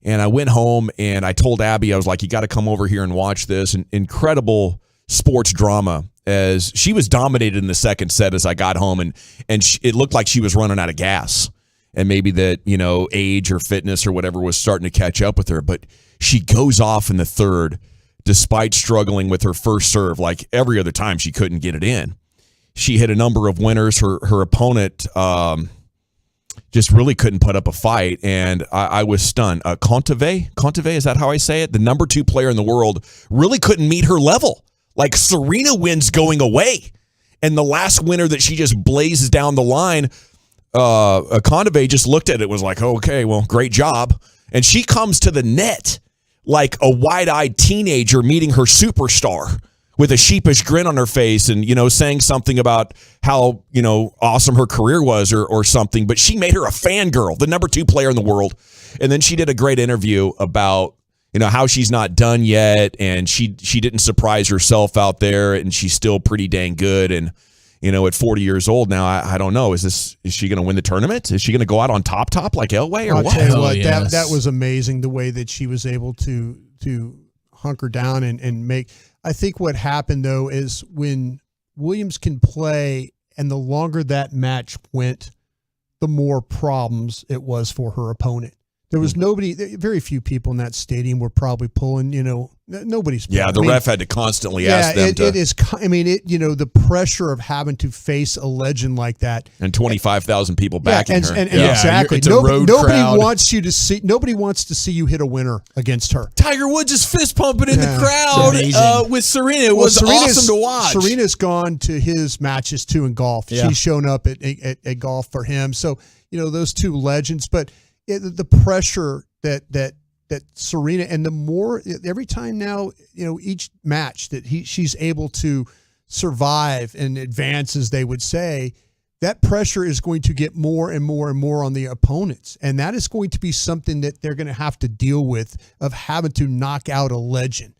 And I went home and I told Abby, I was like, you got to come over here and watch this. An incredible sports drama as she was dominated in the second set as I got home. And it looked like she was running out of gas. And maybe that, age or fitness or whatever was starting to catch up with her. But she goes off in the third despite struggling with her first serve. Like every other time she couldn't get it in. She hit a number of winners. Her opponent just really couldn't put up a fight, and I was stunned. Kontaveit, is that how I say it? The number 2 player in the world really couldn't meet her level. Like Serena wins going away, and the last winner that she just blazes down the line, Kontaveit just looked at it, was like, okay, well, great job. And she comes to the net like a wide-eyed teenager meeting her superstar, with a sheepish grin on her face and, saying something about how, awesome her career was or something. But she made her a fangirl, the number 2 player in the world. And then she did a great interview about, how she's not done yet. And she didn't surprise herself out there. And she's still pretty dang good. And, at 40 years old now, I don't know. Is she going to win the tournament? Is she going to go out on top like Elway or I'll what? tell you what, that was amazing the way that she was able to hunker down and make – I think what happened, though, is when Williams can play and the longer that match went, the more problems it was for her opponent. There was nobody, very few people in that stadium were probably pulling, nobody's pulling. Yeah, the ref had to constantly ask them it is, the pressure of having to face a legend like that. And 25,000 people backing her. And exactly. It's a road nobody crowd. Nobody wants to see you hit a winner against her. Tiger Woods is fist pumping in the crowd with Serena. It was awesome to watch. Serena's gone to his matches too in golf. Yeah. She's shown up at golf for him. So, those two legends, but the pressure that Serena, and the more every time now, each match that she's able to survive and advance, as they would say, that pressure is going to get more and more and more on the opponents. And that is going to be something that they're going to have to deal with, of having to knock out a legend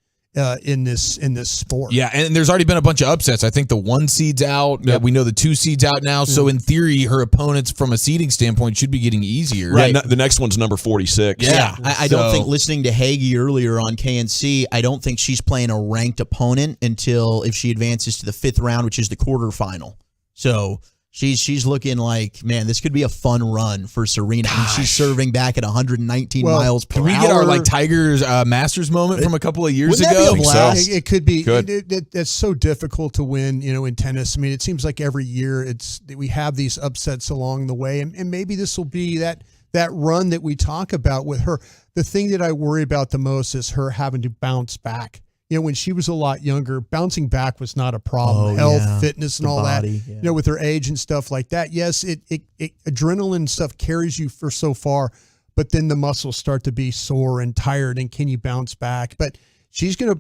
in this sport. Yeah, and there's already been a bunch of upsets. I think the 1 seed's out. Yep. We know the 2 seed's out now. So in theory, her opponents from a seeding standpoint should be getting easier. Right. The next one's number 46. Yeah. I don't think, listening to Hagee earlier on KNC, I don't think she's playing a ranked opponent until if she advances to the 5th round, which is the quarterfinal. So she's looking like, man, this could be a fun run for Serena. I mean, she's serving back at 119 miles per hour. Can we get our Tiger's Masters moment from a couple of years ago? That be a blast? It could be. It's so difficult to win, in tennis. I mean, it seems like every year we have these upsets along the way, and maybe this will be that run that we talk about with her. The thing that I worry about the most is her having to bounce back. When she was a lot younger, bouncing back was not a problem. Health, fitness, and all body, that. With her age and stuff like that. Yes, it adrenaline stuff carries you for so far, but then the muscles start to be sore and tired, and can you bounce back? But she's gonna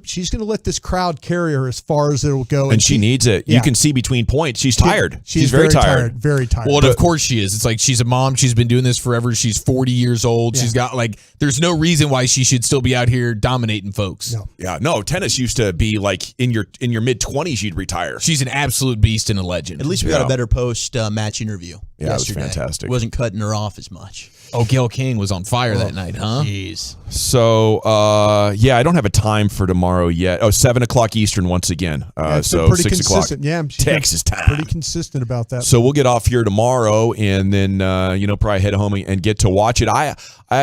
let this crowd carry her as far as it'll go, and she needs it. Yeah. You can see between points. She's tired. She's very tired. Very tired. Well, and of course she is. It's like she's a mom. She's been doing this forever. She's 40 years old. Yeah. She's got there's no reason why she should still be out here dominating folks. No. Yeah, no. Tennis used to be like in your mid-20s you'd retire. She's an absolute beast and a legend. At least we got a better post-match interview. Yeah, yesterday. it was fantastic. Wasn't cutting her off as much. Oh, Gail King was on fire that night, huh? Jeez. So, I don't have a time for tomorrow yet. 7 o'clock Eastern once again. So pretty 6 o'clock consistent. Yeah, Texas time. Pretty consistent about that. So we'll get off here tomorrow, and then probably head home and get to watch it. I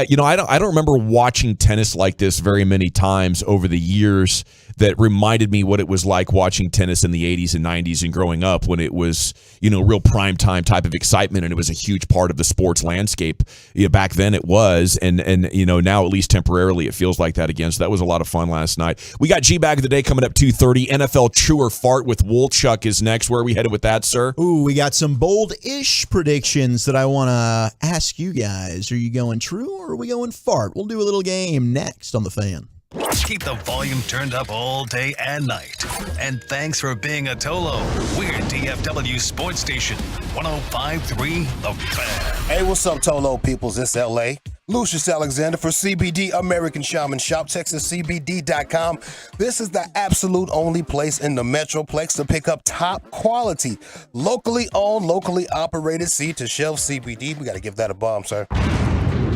don't remember watching tennis like this very many times over the years. That reminded me what it was like watching tennis in the 80s and 90s and growing up, when it was, real prime time type of excitement, and it was a huge part of the sports landscape. Back then it was, and now at least temporarily it feels like that again. So that was a lot of fun last night. We got G-Bag of the Day coming up 2:30. NFL True or Fart with Wolchuk is next. Where are we headed with that, sir? Ooh, we got some bold-ish predictions that I want to ask you guys. Are you going true or are we going fart? We'll do a little game next on The Fan. Keep the volume turned up all day and night. And thanks for being a Tolo. We're DFW Sports Station 105.3 The Fan. Hey, what's up, Tolo peoples? It's LA. Lucius Alexander for CBD American Shaman Shop, TexasCBD.com. This is the absolute only place in the Metroplex to pick up top quality, locally owned, locally operated seed-to-shelf CBD. We got to give that a bomb, sir.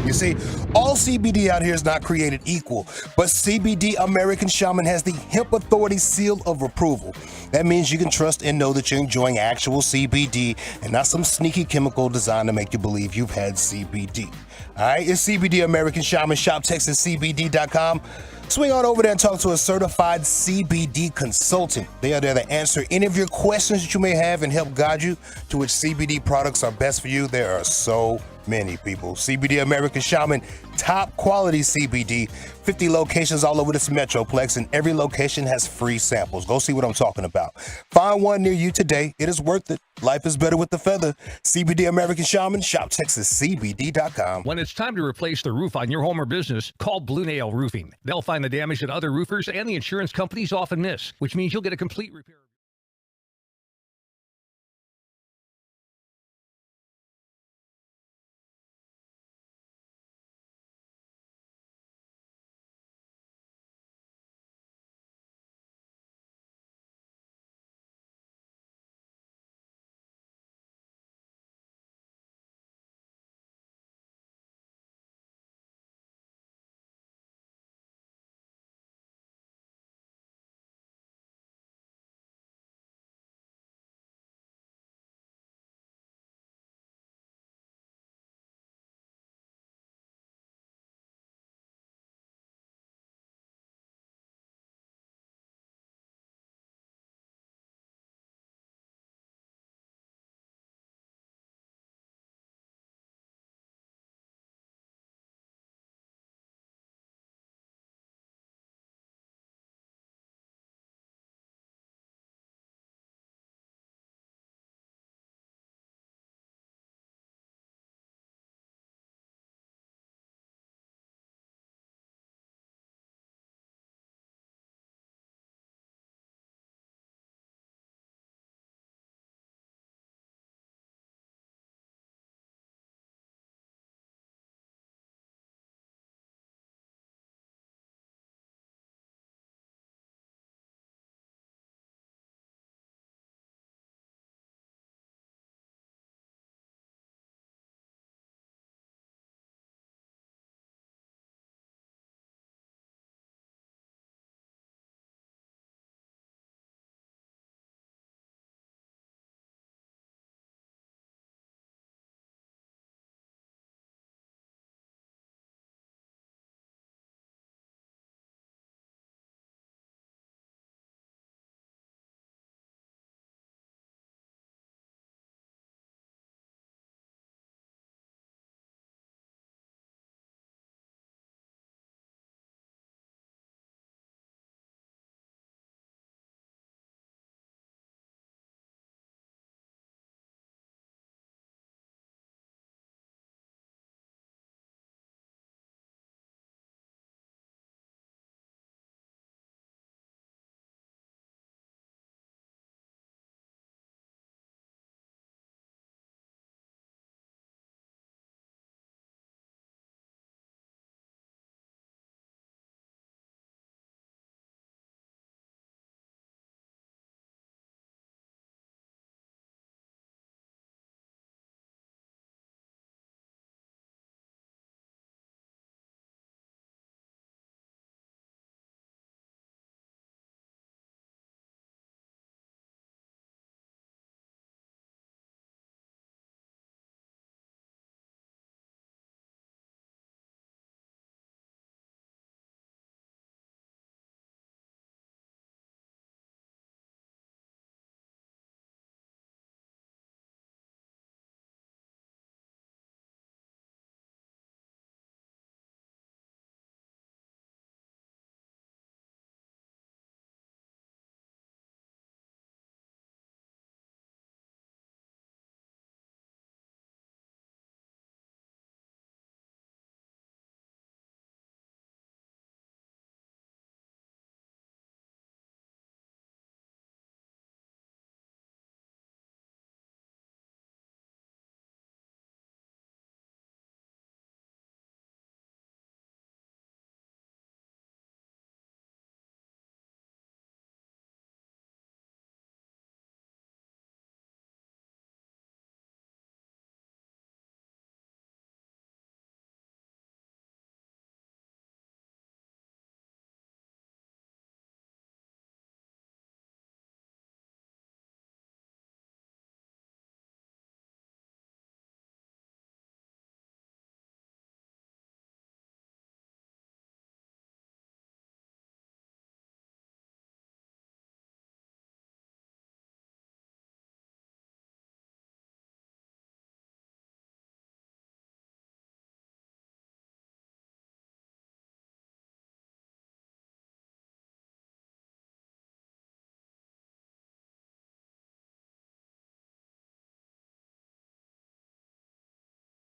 You see, all CBD out here is not created equal, but CBD American Shaman has the Hemp Authority seal of approval. That means you can trust and know that you're enjoying actual CBD and not some sneaky chemical designed to make you believe you've had CBD. All right, it's CBD American Shaman Shop, TexasCBD.com. Swing on over there and talk to a certified CBD consultant. They are there to answer any of your questions that you may have and help guide you to which CBD products are best for you. There are so many people. CBD American Shaman, top quality CBD, 50 locations all over this Metroplex, and every location has free samples. Go see what I'm talking about. Find one near you today. It is worth it. Life is better with the feather. CBD American Shaman, shop TexasCBD.com. When it's time to replace the roof on your home or business, call Blue Nail Roofing. They'll find the damage that other roofers and the insurance companies often miss, which means you'll get a complete repair.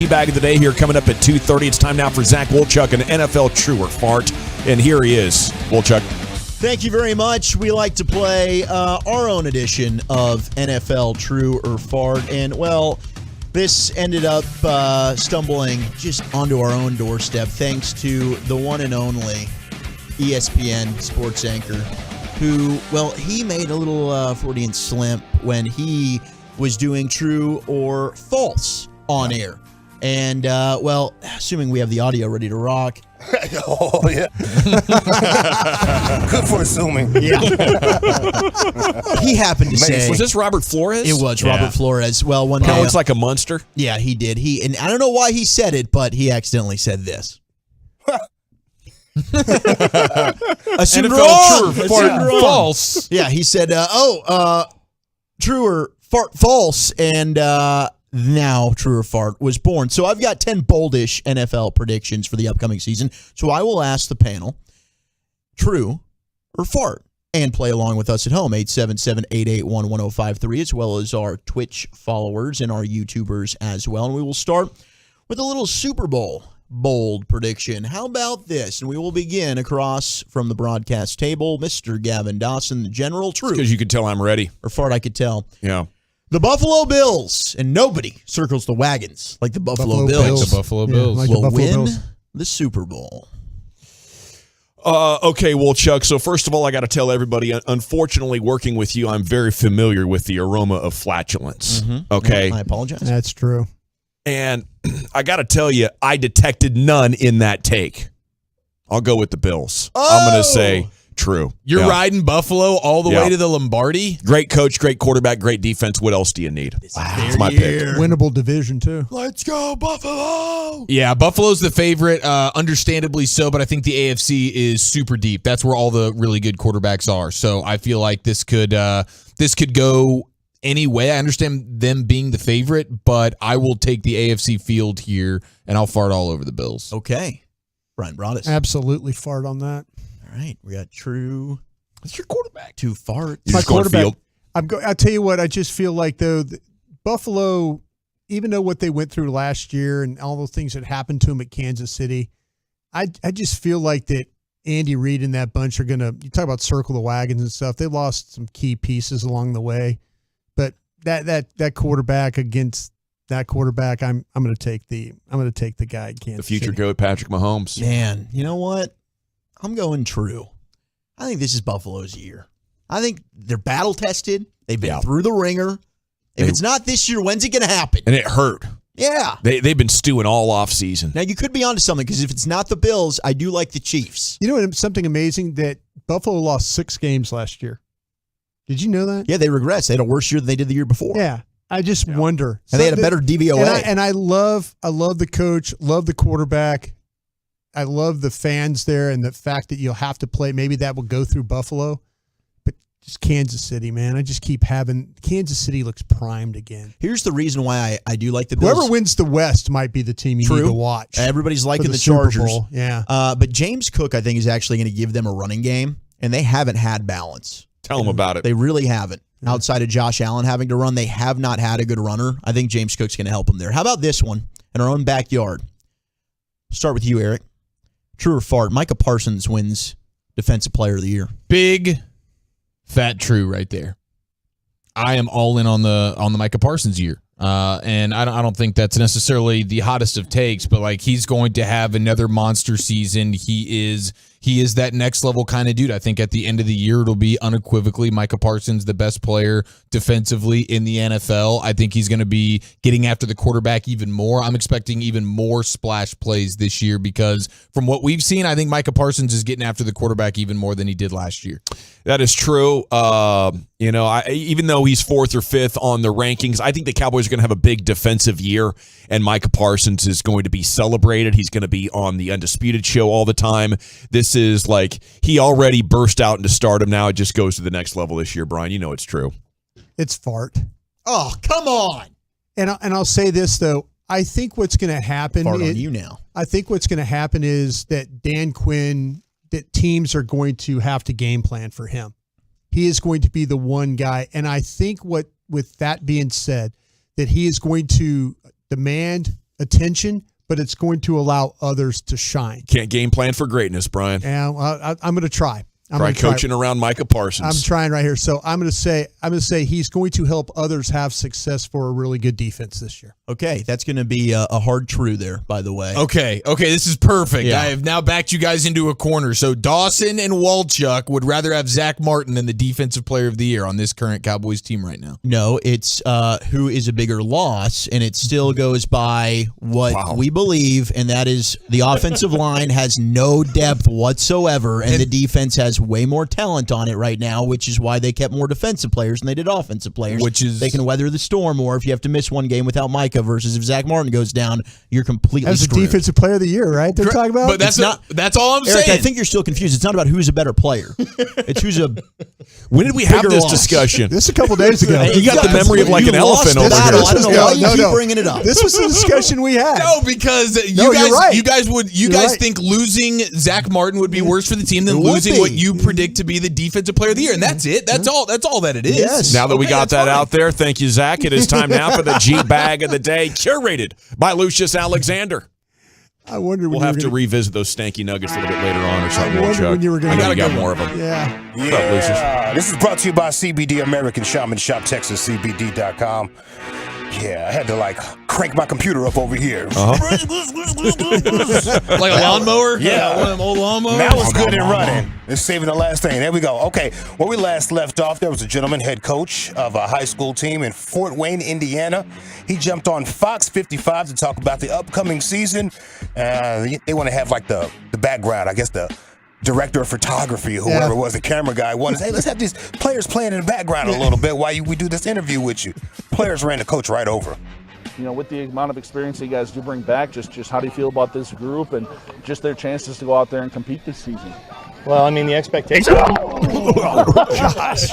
Bag of the day here coming up at 2:30. It's time now for Zach Wolchuk, an NFL True or Fart. And here he is, Wolchuk. Thank you very much. We like to play our own edition of NFL True or Fart. And, well, this ended up stumbling just onto our own doorstep thanks to the one and only ESPN sports anchor who, well, he made a little Freudian slip when he was doing True or False on air. And, well, assuming we have the audio ready to rock. Oh, yeah. Good for assuming. Yeah. He happened to say. Was this Robert Flores? It was Robert Flores. Well, one Kind day. of looks like a monster. Yeah, he did. And I don't know why he said it, but he accidentally said this. Assumed wrong. True or fart false. Yeah, he said, true or fart false, and now True or Fart was born. So I've got 10 boldish NFL predictions for the upcoming season. So I will ask the panel, True or Fart? And play along with us at home, 877-881-1053, as well as our Twitch followers and our YouTubers as well. And we will start with a little Super Bowl bold prediction. How about this? And we will begin across from the broadcast table. Mr. Gavin Dawson, the general. True. Because you could tell I'm ready. Or Fart, I could tell. Yeah. The Buffalo Bills, and nobody circles the wagons like the Buffalo Bills. Like the Buffalo Bills. like will the Buffalo win Bills. the Super Bowl. Okay, well, Chuck, so first of all, I got to tell everybody, unfortunately, working with you, I'm very familiar with the aroma of flatulence. Okay? I apologize. That's true. And I got to tell you, I detected none in that take. I'll go with the Bills. I'm going to say true. You're riding Buffalo all the way to the Lombardi? Great coach, great quarterback, great defense. What else do you need? That's my pick. Winnable division, too. Let's go, Buffalo! Yeah, Buffalo's the favorite, understandably so, but I think the AFC is super deep. That's where all the really good quarterbacks are. So I feel like this could go any way. I understand them being the favorite, but I will take the AFC field here, and I'll fart all over the Bills. Okay. Brian Broaddus. Absolutely fart on that. All right. We got True. That's your quarterback. Two farts. You just going field. I'll tell you what, I just feel like, though, Buffalo, even though what they went through last year and all those things that happened to them at Kansas City, I just feel like that Andy Reid and that bunch are going to, you talk about circle the wagons and stuff, they lost some key pieces along the way. But that quarterback against that quarterback, I'm going to take the guy at Kansas The future City. goat, Patrick Mahomes. Man, you know what? I'm going True. I think this is Buffalo's year. I think they're battle tested. They've been through the ringer. If it's not this year, when's it going to happen? And it hurt. Yeah. They've been stewing all off season. Now, you could be onto something, because if it's not the Bills, I do like the Chiefs. You know something amazing? That Buffalo lost 6 games last year. Did you know that? Yeah, they regressed. They had a worse year than they did the year before. Yeah. I just wonder. And they had a better DVOA. And I love the coach, love the quarterback. I love the fans there and the fact that you'll have to play. Maybe that will go through Buffalo. But just Kansas City, man. I just keep having Kansas City looks primed again. Here's the reason why I do like the Bills. Whoever wins the West might be the team you need to watch. Everybody's liking the Super Chargers. Bowl. Yeah. But James Cook, I think, is actually going to give them a running game, and they haven't had balance. Tell them about it. They really haven't. Outside of Josh Allen having to run, they have not had a good runner. I think James Cook's going to help them there. How about this one in our own backyard? Start with you, Eric. True or fart? Micah Parsons wins Defensive Player of the Year. Big, fat true right there. I am all in on the Micah Parsons year. And I don't think that's necessarily the hottest of takes, but like he's going to have another monster season. He is that next level kind of dude. I think at the end of the year, it'll be unequivocally Micah Parsons, the best player defensively in the NFL. I think he's going to be getting after the quarterback even more. I'm expecting even more splash plays this year because from what we've seen, I think Micah Parsons is getting after the quarterback even more than he did last year. That is true. Even though he's 4th or 5th on the rankings, I think the Cowboys are going to have a big defensive year, and Micah Parsons is going to be celebrated. He's going to be on the Undisputed show all the time. This is like he already burst out into stardom. Now it just goes to the next level this year, Brian. You know it's true. It's fart. Oh, come on. And I'll say this, though. I think what's going to happen Fart on you now. I think what's going to happen is that Dan Quinn, that teams are going to have to game plan for him. He is going to be the one guy. And I think with that being said, that he is going to demand attention, but it's going to allow others to shine. Can't game plan for greatness, Brian. And I'm going to try. Try coaching around Micah Parsons. I'm trying right here. So I'm going to say he's going to help others have success for a really good defense this year. Okay, that's going to be a hard true there, by the way. Okay, this is perfect. Yeah. I have now backed you guys into a corner. So Dawson and Walchuk would rather have Zach Martin than the Defensive Player of the Year on this current Cowboys team right now. No, it's who is a bigger loss, and it still goes by what we believe, and that is the offensive line has no depth whatsoever, and the defense has way more talent on it right now, which is why they kept more defensive players than they did offensive players. Which is they can weather the storm, or if you have to miss one game without Micah versus if Zach Martin goes down, you're completely screwed. That's the Defensive Player of the Year, right? They're talking about. But that's all I'm Eric, saying. I think you're still confused. It's not about who's a better player. It's who's a. When did we have this loss. discussion? This a couple days ago. You got the memory of like an elephant over here. I don't know why you keep bringing it up. This was the discussion we had. No, because you guys think losing Zach Martin would be worse for the team than losing what you predict to be the Defensive Player of the Year, and that's it. That's all that it is. Yes. Now that we got that out there, thank you, Zach. It is time now for the G Bag of the Day, curated by Lucius Alexander. I wonder. We'll have to revisit those stanky nuggets a little bit later on or something. I wonder when you were going to. I got more of them. Yeah. What's up, Lucius? This is brought to you by CBD American Shaman Shop, Texas, CBD.com. Yeah, I had to crank my computer up over here. Like a lawnmower? Yeah. One of them old lawnmowers? Now it's good and running. It's saving the last thing. There we go. Okay, where we last left off, there was a gentleman, head coach of a high school team in Fort Wayne, Indiana. He jumped on Fox 55 to talk about the upcoming season. They want to have the background, I guess the director of photography, whoever it was, the camera guy, wanted to say, hey, let's have these players playing in the background a little bit while we do this interview with you. Players ran the coach right over. You know, with the amount of experience you guys do bring back, just how do you feel about this group and just their chances to go out there and compete this season? Well, I mean, the expectation. Oh, gosh.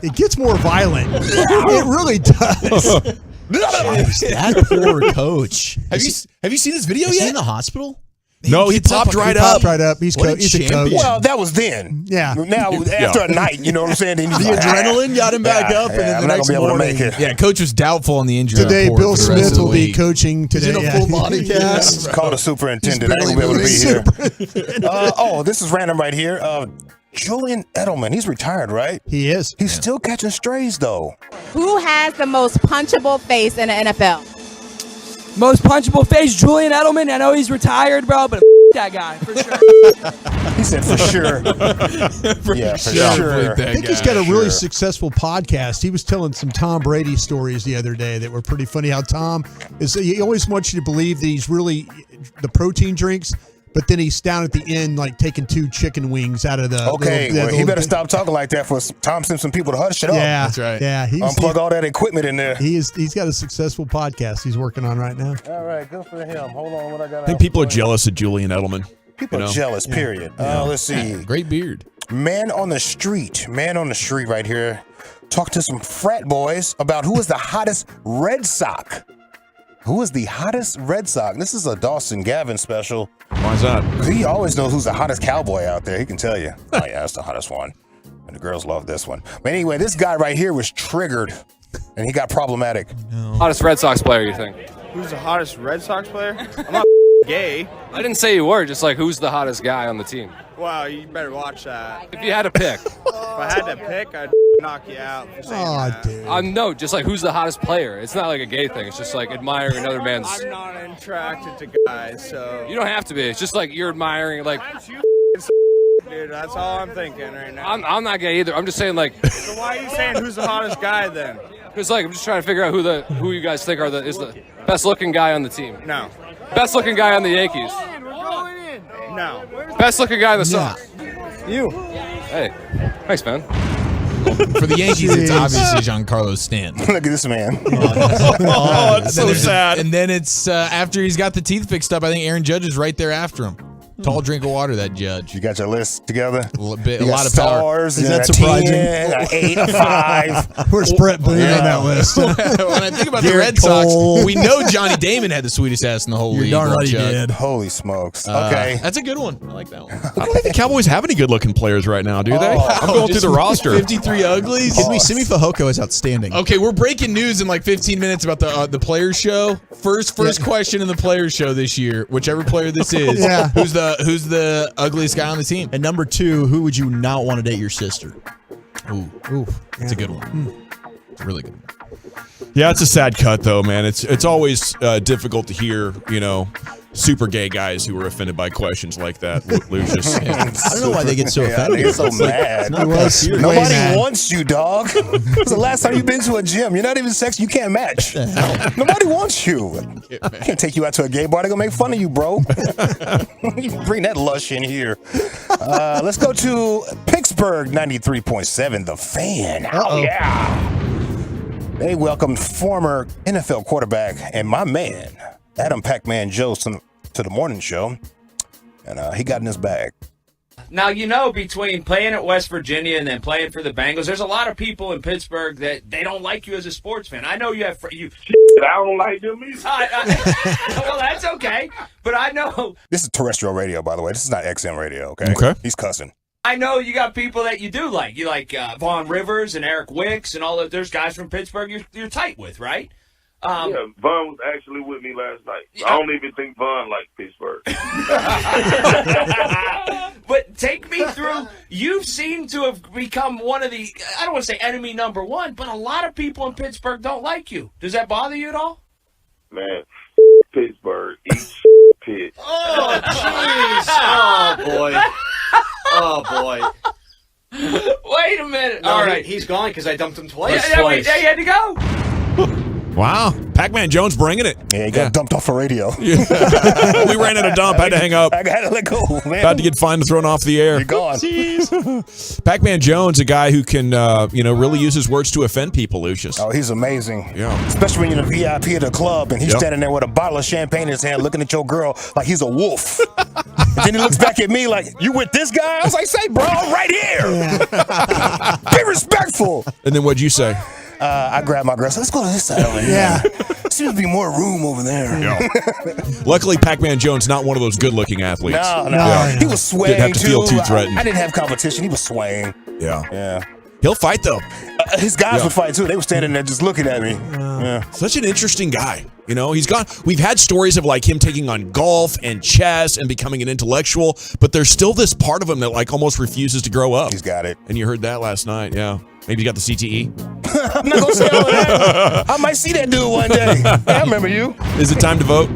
It gets more violent. It really does. Jeez, that poor coach. Have you seen this video yet? Is he in the hospital? No, he popped right up. He's a coach. Well, that was then. Yeah. Now, after a night, you know what I'm saying? Then the adrenaline got him back up, and then the next morning. Yeah, coach was doubtful on the injury today. report Bill Smith will be coaching today. He's in a full body cast. It's called a superintendent. I ain't gonna be able to be here. This is random right here. Julian Edelman, he's retired, right? He is. He's still catching strays, though. Who has the most punchable face in the NFL? Most punchable face, Julian Edelman. I know he's retired, bro, but that guy, for sure. He said for sure. Yeah, for sure. I think he's got a really successful podcast. He was telling some Tom Brady stories the other day that were pretty funny. How Tom he always wants you to believe that he's really the protein drinks, but then he's down at the end taking 2 chicken wings out of the. Okay, he better stop talking like that for Tom send some people to hush it up. Yeah, that's right. Yeah, unplug all that equipment in there. He's got a successful podcast he's working on right now. All right, good for him. Hold on, what I got. I think people are jealous of Julian Edelman. People are jealous. Period. Let's see. Great beard. Man on the street right here. Talk to some frat boys about who is the hottest Red Sox. Who is the hottest Red Sox? This is a Dawson Gavin special. Why's that? He always knows who's the hottest Cowboy out there. He can tell you. Oh, yeah, that's the hottest one. And the girls love this one. But anyway, this guy right here was triggered, and he got problematic. Hottest Red Sox player, you think? Who's the hottest Red Sox player? I'm not gay. I didn't say you were, just who's the hottest guy on the team? Wow, you better watch that. If you had to pick. If I had to pick, I'd knock you out for saying that. Dude. No, just who's the hottest player. It's not like a gay thing. It's just admiring another man's. I'm not attracted to guys, so. You don't have to be. It's just you're admiring Dude, that's all I'm thinking right now. I'm not gay either. I'm just saying So why are you saying who's the hottest guy then? Because I'm just trying to figure out who you guys think is the best looking guy on the team. No. Best looking guy on the Yankees. No. Best looking guy on the Sox. You. Hey, thanks, man. For the Yankees, it's obviously Giancarlo Stanton. Look at this man. Oh, it's so sad. And then it's after he's got the teeth fixed up, I think Aaron Judge is right there after him. Tall drink of water, that judge. You got your list together? A You lot got of power. stars. Is and that a surprising? 10, an 8, a 5. Where's Brett Boone on that list? When I think about the Garrett Red Sox, Cole. we know Johnny Damon had the sweetest ass in the whole You're league. darn old right he Judge. did. Holy smokes. Okay. That's a good one. I like that one. I don't think the Cowboys have any good-looking players right now, do they? I'm going through the roster. 53 uglies. Simi Fehoko is outstanding. Okay, we're breaking news in like 15 minutes about the Players Show. First question in the Players Show this year, whichever player this is. Yeah. Who's the ugliest guy on the team? And number 2, who would you not want to date your sister? Ooh, that's a good one. It's a really good one. Yeah, it's a sad cut though, man. It's always difficult to hear, super gay guys who were offended by questions like that, Lucius. I don't know why they get so offended. They get so mad. Nobody wants you, dog. It's the last time you've been to a gym. You're not even sexy. You can't match. Nobody wants you. Can't take you out to a gay bar. They're going to make fun of you, bro. You bring that lush in here. Let's go to Pittsburgh 93.7, The Fan. Oh, yeah. They welcomed former NFL quarterback and my man, Adam Pac-Man Jones, to the morning show, and he got in his bag. Now, between playing at West Virginia and then playing for the Bengals, there's a lot of people in Pittsburgh that they don't like you as a sports fan. I know you have you. I don't like them either. Well, that's okay, but I know This is terrestrial radio, by the way. This is not XM radio. Okay. He's cussing. I know you got people that you do like. You like Vaughn Rivers and Eric Wicks and all of. There's guys from Pittsburgh you're tight with, right? Yeah, Vaughn was actually with me last night. I don't even think Vaughn liked Pittsburgh. But take me through. You seem to have become one of the, I don't want to say enemy number one, but a lot of people in Pittsburgh don't like you. Does that bother you at all? Man, Pittsburgh eats Pitt. Oh, jeez. Oh, boy. Oh, boy. Wait a minute. No, All right. He's gone because I dumped him twice. Yeah, he had to go. Wow. Pac-Man Jones bringing it. Yeah, he got dumped off for radio. We ran out of dump. Had to hang up. I got to let go, man. About to get fined and thrown off the air. You're gone. Pac-Man Jones, a guy who can, really use his words to offend people, Lucius. Oh, he's amazing. Yeah. Especially when you're the VIP of the club and he's standing there with a bottle of champagne in his hand looking at your girl like he's a wolf. And then he looks back at me like, you with this guy? I was like, say, bro, I'm right here. Be respectful. And then what'd you say? I grabbed my girl. So let's go to this side over here. Yeah. Seems to be more room over there. Yeah. Luckily, Pac-Man Jones not one of those good-looking athletes. No. Yeah. He was swaying Didn't have to feel too threatened. I didn't have competition. He was swaying. Yeah. He'll fight, though. His guys would fight, too. They were standing there just looking at me. Yeah. Such an interesting guy. He's gone. We've had stories of like him taking on golf and chess and becoming an intellectual, but there's still this part of him that like almost refuses to grow up. He's got it. And you heard that last night. Yeah. Maybe he got the CTE. I'm not going to say all that. I might see that dude one day. Hey, I remember you. Is it time to vote?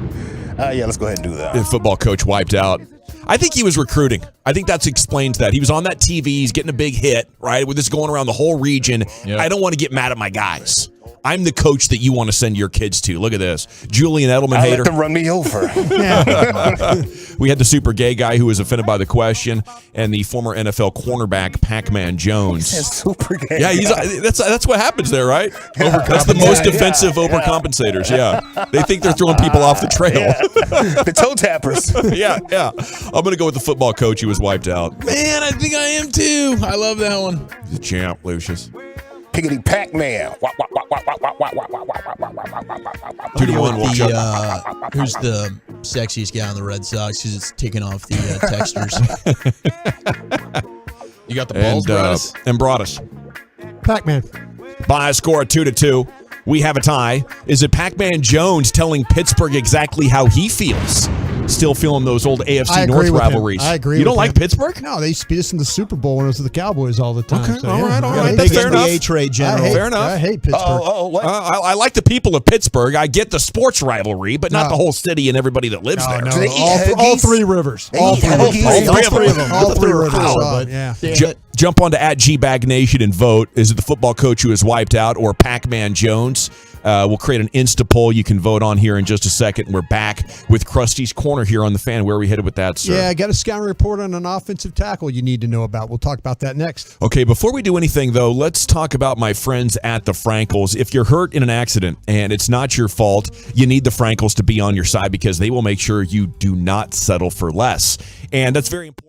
Yeah, let's go ahead and do that. The football coach wiped out. I think he was recruiting. I think that explains that. He was on that TV. He's getting a big hit, right? With this going around the whole region. Yep. I don't want to get mad at my guys. I'm the coach that you want to send your kids to. Look at this. Julian Edelman hater. Let them run me over. We had the super gay guy who was offended by the question, and the former NFL cornerback Pac-Man Jones. Super gay. Yeah, that's what happens there, right? That's the most offensive overcompensators. Yeah, they think they're throwing people off the trail. Yeah. The toe tappers. Yeah. I'm gonna go with the football coach who was wiped out. Man, I think I am too. I love that one. He's a champ, Lucius. Piggity Pac-Man. 2-1. Who's the sexiest guy on the Red Sox? Because it's taking off the texters. You got the balls, and Broadus. Pac-Man. By a score of 2-2, we have a tie. Is it Pac-Man Jones telling Pittsburgh exactly how he feels? Still feeling those old AFC North rivalries. I agree. You don't like Pittsburgh? No, they used to beat us in the Super Bowl when it was with the Cowboys all the time. Okay, so, all right. Big Fair enough. NBA trade general. Fair enough. I hate Pittsburgh. What? I like the people of Pittsburgh. I get the sports rivalry, but not the whole city and everybody that lives there. No, Do they eat all three rivers. All three of them. All three rivers. But Yeah. Jump onto @GBagNation and vote. Is it the football coach who is wiped out or Pac-Man Jones? We'll create an Insta poll you can vote on here in just a second. We're back with Krusty's Corner here on the Fan. Where are we headed with that, sir? Yeah, I got a scouting report on an offensive tackle you need to know about. We'll talk about that next. Okay, before we do anything, though, let's talk about my friends at the Frankels. If you're hurt in an accident and it's not your fault, you need the Frankels to be on your side because they will make sure you do not settle for less. And that's very important.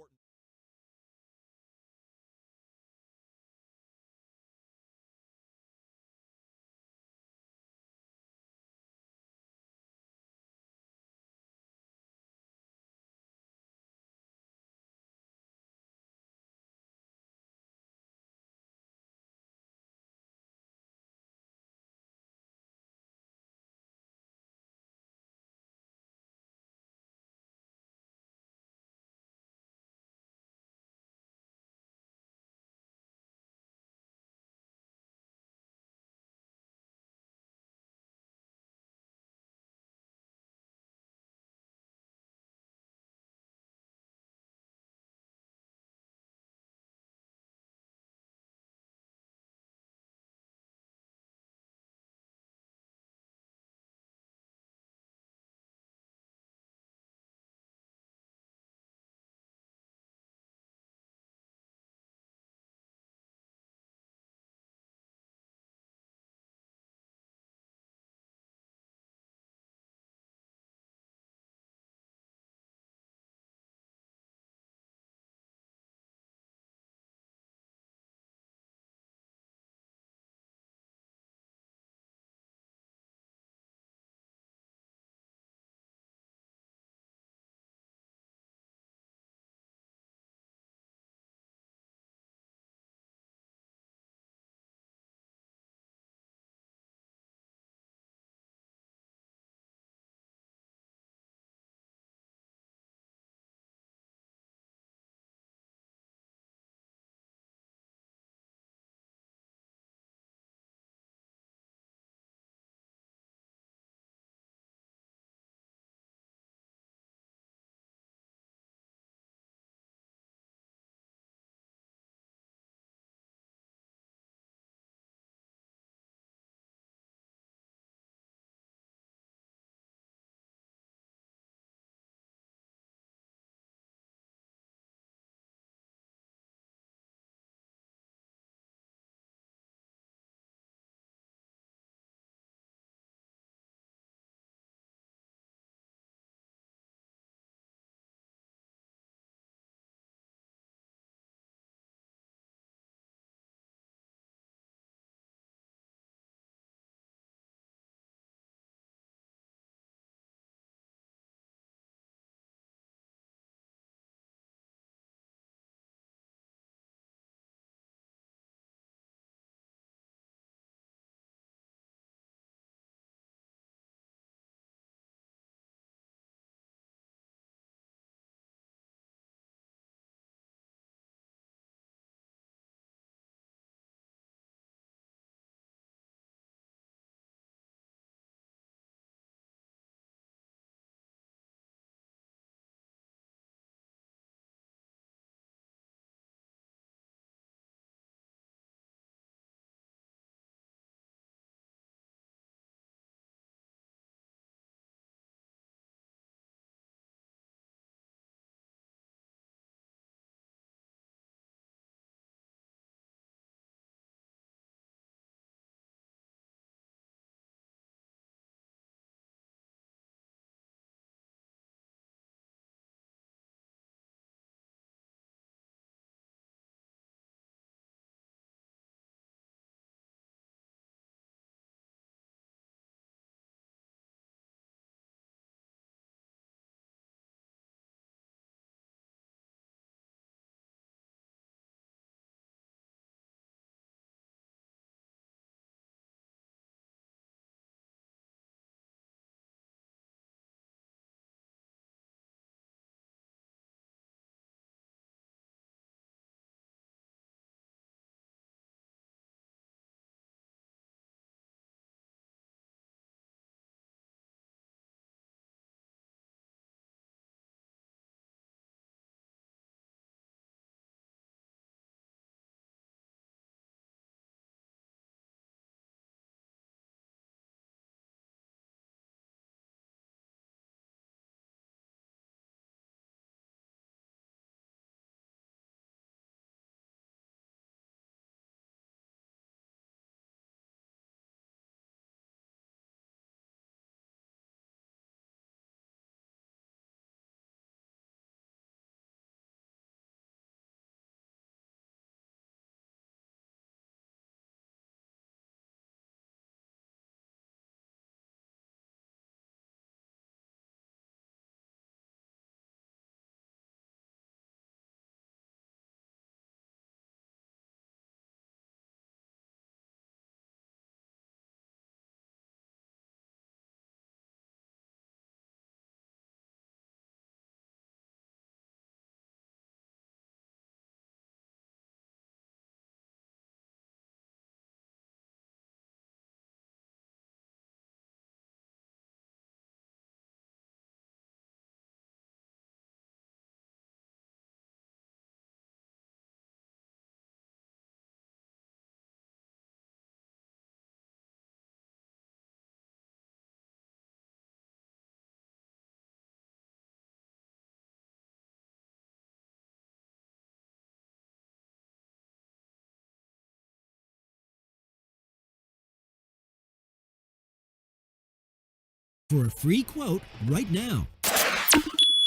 for a free quote right now.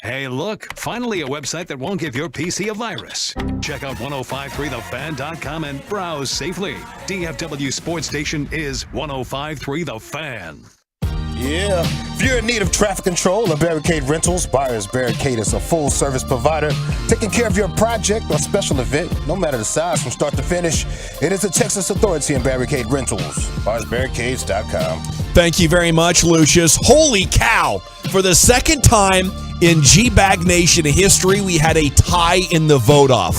Hey, look, finally a website that won't give your PC a virus. Check out 1053thefan.com and browse safely. DFW Sports Station is 1053 The Fan. Yeah. If you're in need of traffic control or barricade rentals, Buyers Barricade is a full-service provider taking care of your project or special event, no matter the size from start to finish. It is a Texas authority in barricade rentals. BuyersBarricades.com. Thank you very much, Lucius. Holy cow. For the second time in G-Bag Nation history, we had a tie in the vote-off.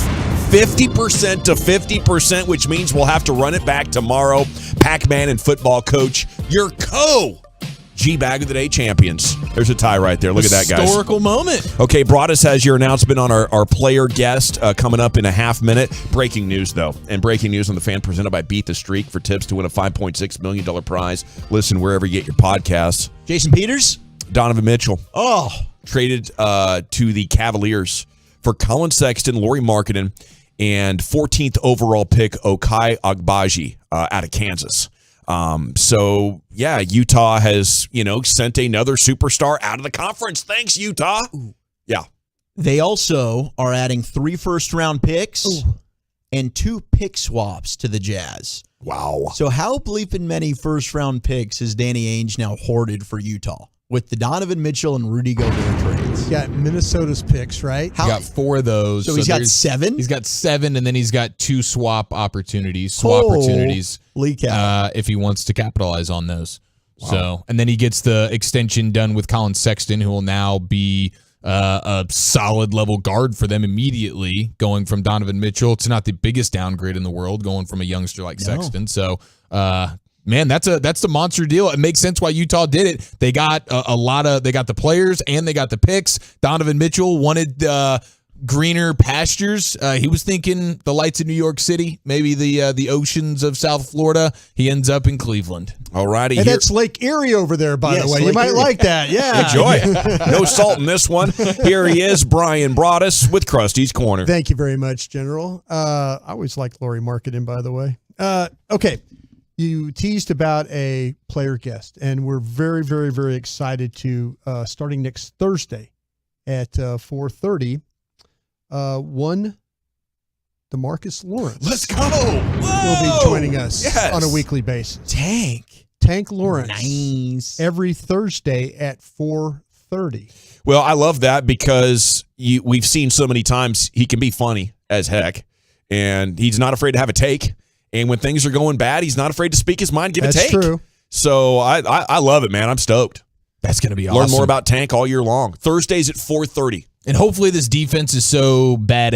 50% to 50%, which means we'll have to run it back tomorrow. Pac-Man and football coach, your G-Bag of the Day champions. There's a tie right there. Look at that, guys. Historical moment. Okay, Broadus has your announcement on our player guest coming up in a half minute. Breaking news, though. And breaking news on the Fan presented by Beat the Streak for tips to win a $5.6 million prize. Listen wherever you get your podcasts. Jason Peters? Donovan Mitchell. Oh. Traded to the Cavaliers for Colin Sexton, Lauri Markkanen, and 14th overall pick Ochai Agbaji out of Kansas. So, yeah, Utah has, sent another superstar out of the conference. Thanks, Utah. Ooh. Yeah. They also are adding 3 first-round picks and 2 pick swaps to the Jazz. Wow. So how bleeping many first-round picks has Danny Ainge now hoarded for Utah with the Donovan Mitchell and Rudy Gobert trades? Got Minnesota's picks, right? He got 4 of those. So he's got 7? He's got 7, and then he's got 2 opportunities if he wants to capitalize on those. Wow. So, and then he gets the extension done with Colin Sexton, who will now be a solid level guard for them immediately, going from Donovan Mitchell. It's not the biggest downgrade in the world, going from a youngster like Sexton. So, man, that's the monster deal. It makes sense why Utah did it. They got they got the players and they got the picks. Donovan Mitchell wanted greener pastures. He was thinking the lights of New York City, maybe the oceans of South Florida. He ends up in Cleveland. All righty. And that's Lake Erie over there, by the way. You might like that. Yeah. Enjoy it. No salt in this one. Here he is, Brian Broadus with Krusty's Corner. Thank you very much, General. I always liked Lauri Markkanen, by the way. Okay. You teased about a player guest, and we're very, very, very excited to, starting next Thursday at 4:30, one DeMarcus Lawrence. Let's go. Will be joining us on a weekly basis. Tank Lawrence. Nice. Every Thursday at 4:30. Well, I love that because we've seen so many times he can be funny as heck, and he's not afraid to have a take. And when things are going bad, he's not afraid to speak his mind, give a take. That's true. So I love it, man. I'm stoked. That's going to be awesome. Learn more about Tank all year long. Thursdays at 4:30. And hopefully this defense is so bad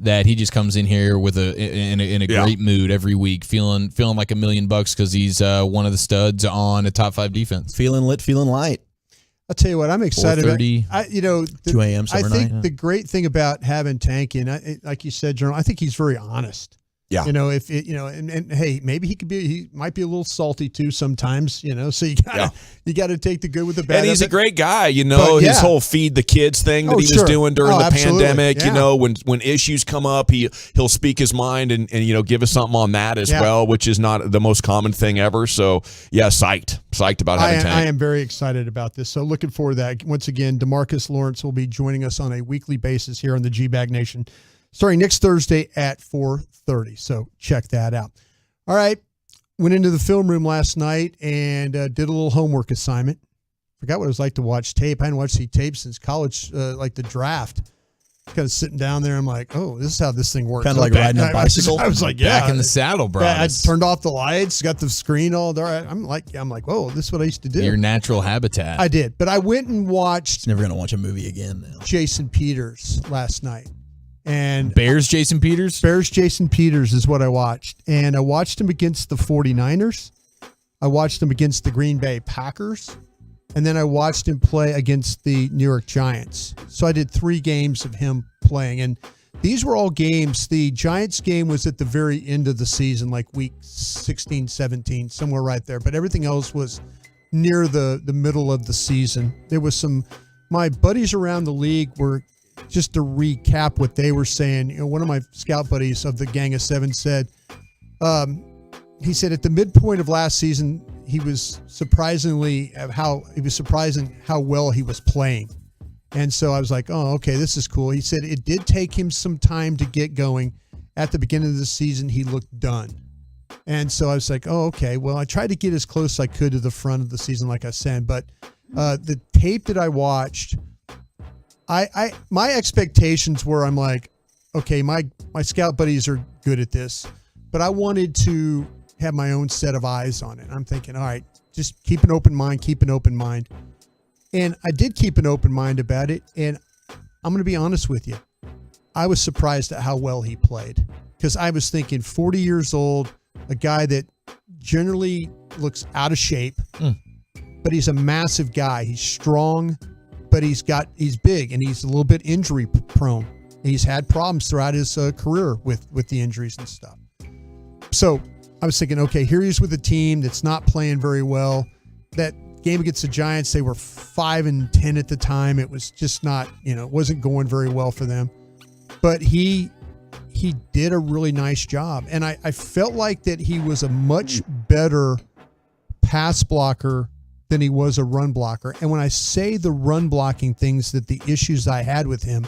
that he just comes in here with in a great mood every week, feeling like $1 million because he's one of the studs on a top 5 defense. Feeling lit, feeling light. I'll tell you what, I'm excited about. 2 a.m. I think night. The great thing about having Tank in, like you said, General, I think he's very honest. Yeah. And hey, maybe he might be a little salty too sometimes, so you gotta take the good with the bad. And he's a great guy, his whole feed the kids thing that he was doing during the pandemic, when issues come up, he'll speak his mind and give us something on that as well, which is not the most common thing ever. So psyched about having Tank. I am very excited about this. So looking forward to that. Once again, DeMarcus Lawrence will be joining us on a weekly basis here on the G-Bag Nation, starting next Thursday at 4:30. So check that out. All right. Went into the film room last night and did a little homework assignment. Forgot what it was like to watch tape. I hadn't watched the tape since college, like the draft. Kind of sitting down there. I'm like, oh, this is how this thing works. Kind of like riding a bicycle. I was like, back in the saddle, bro. I turned off the lights, got the screen all dark. I'm like, whoa, this is what I used to do. Your natural habitat. I did. But I went and watched. Never going to watch a movie again now. Jason Peters last night. And Bears Jason Peters is what I watched. And I watched him against the 49ers. I watched him against the Green Bay Packers. And then I watched him play against the New York Giants. So I did 3 games of him playing. And these were all games. The Giants game was at the very end of the season, like week 16, 17, somewhere right there. But everything else was near the middle of the season. There was my buddies around the league were, just to recap what they were saying, one of my scout buddies of the Gang of 7 said, he said at the midpoint of last season, was surprising how well he was playing. And so I was like, oh, okay, this is cool. He said it did take him some time to get going. At the beginning of the season, he looked done. And so I was like, oh, okay. Well, I tried to get as close as I could to the front of the season, like I said. But the tape that I watched, my expectations were, I'm like, okay, my scout buddies are good at this, but I wanted to have my own set of eyes on it. I'm thinking, all right, just keep an open mind. And I did keep an open mind about it. And I'm going to be honest with you. I was surprised at how well he played, because I was thinking 40 years old, a guy that generally looks out of shape, but he's a massive guy. He's strong, but he's big, and he's a little bit injury prone. He's had problems throughout his career with the injuries and stuff. So I was thinking, okay, here he is with a team that's not playing very well. That game against the Giants, they were 5-10 at the time. It was just not, it wasn't going very well for them. But he did a really nice job. And I felt like that he was a much better pass blocker than he was a run blocker. And when I say the run blocking things, that the issues I had with him,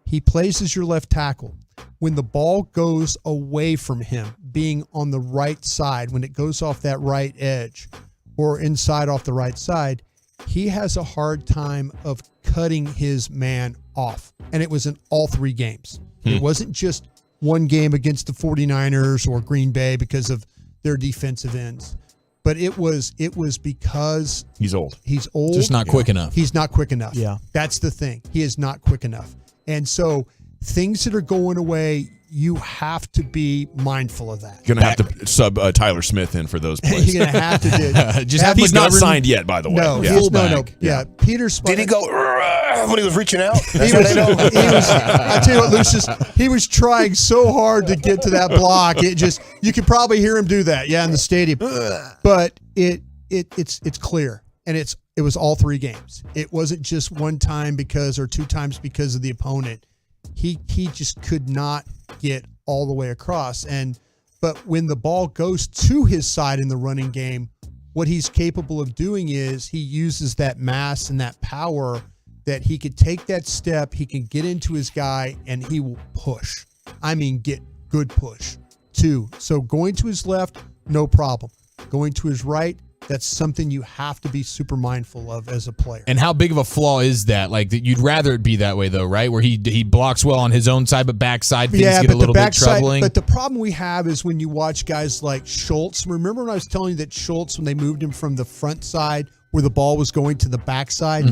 he plays as your left tackle. When the ball goes away from him, being on the right side, when it goes off that right edge or inside off the right side, he has a hard time of cutting his man off. And it was in all three games. It wasn't just one game against the 49ers or Green Bay because of their defensive ends. But it was because he's old. He's old. Just not quick enough. He's not quick enough. Yeah. That's the thing. He is not quick enough. And so things that are going away, you have to be mindful of that. Going to have to sub Tyler Smith in for those plays. You're going to have to do. He's not signed yet, by the way. No, no. Yeah, Peter. Did he go when he was reaching out? I tell you what, Lucius, he was trying so hard to get to that block. You could probably hear him do that. Yeah, in the stadium. But it's clear, and it was all three games. It wasn't just one time or two times because of the opponent. He just could not get all the way across. But when the ball goes to his side in the running game, what he's capable of doing is he uses that mass and that power that he could take that step, he can get into his guy, and he will push. I mean, get good push too. So going to his left, no problem. Going to his right, that's something you have to be super mindful of as a player. And how big of a flaw is that? Like, you'd rather it be that way, though, right? Where he blocks well on his own side, but backside things get a little bit troubling. But the problem we have is when you watch guys like Schultz. Remember when I was telling you that Schultz, when they moved him from the front side where the ball was going to the backside,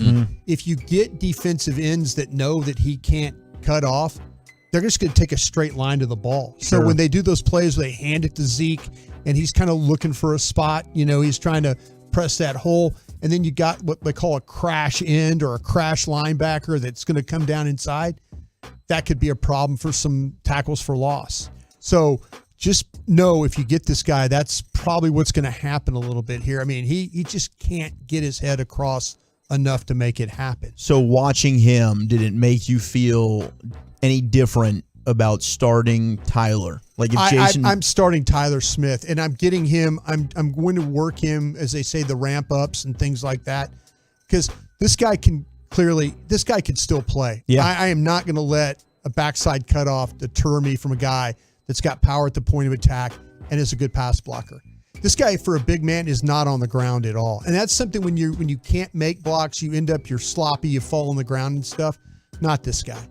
if you get defensive ends that know that he can't cut off, they're just going to take a straight line to the ball. Sure. So when they do those plays, they hand it to Zeke, and he's kind of looking for a spot. He's trying to press that hole. And then you got what they call a crash end or a crash linebacker that's going to come down inside. That could be a problem for some tackles for loss. So just know if you get this guy, that's probably what's going to happen a little bit here. I mean, he just can't get his head across enough to make it happen. So watching him, did it make you feel any different about starting Tyler? Like if Jason, I'm starting Tyler Smith, and I'm getting him. I'm going to work him, as they say, the ramp ups and things like that, because this guy can still play. Yeah. I am not going to let a backside cutoff deter me from a guy that's got power at the point of attack and is a good pass blocker. This guy, for a big man, is not on the ground at all, and that's something when you can't make blocks, you're sloppy, you fall on the ground and stuff. Not this guy.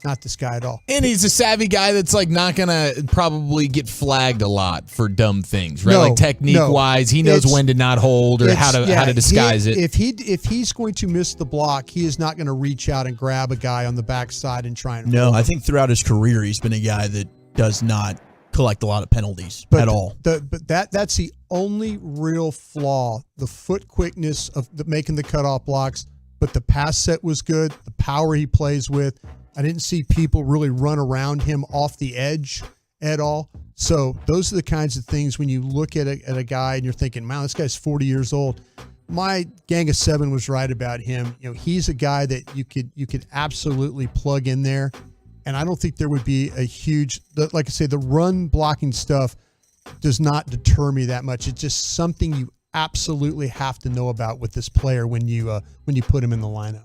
Not this guy at all. And he's a savvy guy that's like not going to probably get flagged a lot for dumb things, right? Like technique-wise, he knows when to not hold or how to disguise it. If he's going to miss the block, he is not going to reach out and grab a guy on the backside and try and No, I think throughout his career, he's been a guy that does not collect a lot of penalties at all. But that's the only real flaw, the foot quickness of making the cutoff blocks, but the pass set was good, the power he plays with. I didn't see people really run around him off the edge at all. So those are the kinds of things when you look at a guy and you're thinking, wow, this guy's 40 years old. My gang of seven was right about him. He's a guy that you could absolutely plug in there. And I don't think there would be a huge, like I say, the run blocking stuff does not deter me that much. It's just something you absolutely have to know about with this player when you put him in the lineup.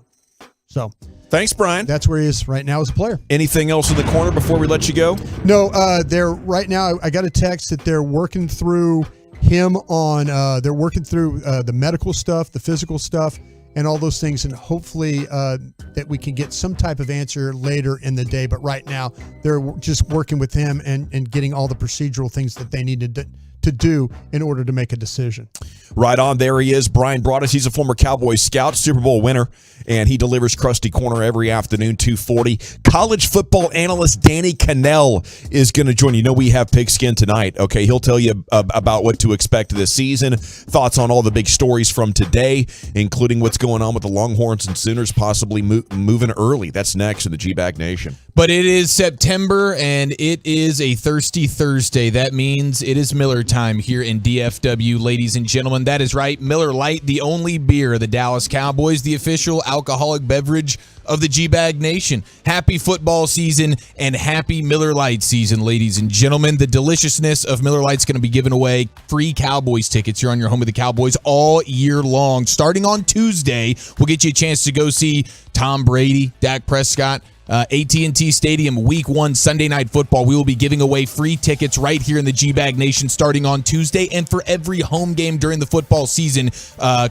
So thanks, Brian. That's where he is right now as a player. Anything else in the corner before we let you go? No, they're right now. I got a text that they're working through him on. They're working through the medical stuff, the physical stuff, and all those things, and hopefully that we can get some type of answer later in the day. But right now, they're just working with him and getting all the procedural things that they needed to do in order to make a decision. Right on. There he is, Brian Broaddus. He's a former Cowboys scout, Super Bowl winner, and he delivers Krusty Corner every afternoon, 2:40. College football analyst Danny Cannell is going to join you. You know we have Pigskin tonight. Okay, he'll tell you about what to expect this season, thoughts on all the big stories from today, including what's going on with the Longhorns and Sooners possibly moving early. That's next in the G-Bag Nation. But it is September, and it is a thirsty Thursday. That means it is Miller time here in DFW, ladies and gentlemen. That is right. Miller Lite, the only beer of the Dallas Cowboys, the official alcoholic beverage of the G-Bag Nation. Happy football season and happy Miller Lite season, ladies and gentlemen. The deliciousness of Miller Lite's going to be giving away free Cowboys tickets. You're on your home of the Cowboys all year long. Starting on Tuesday, we'll get you a chance to go see Tom Brady, Dak Prescott, AT&T Stadium, Week 1 Sunday Night Football. We will be giving away free tickets right here in the G-Bag Nation starting on Tuesday, and for every home game during the football season,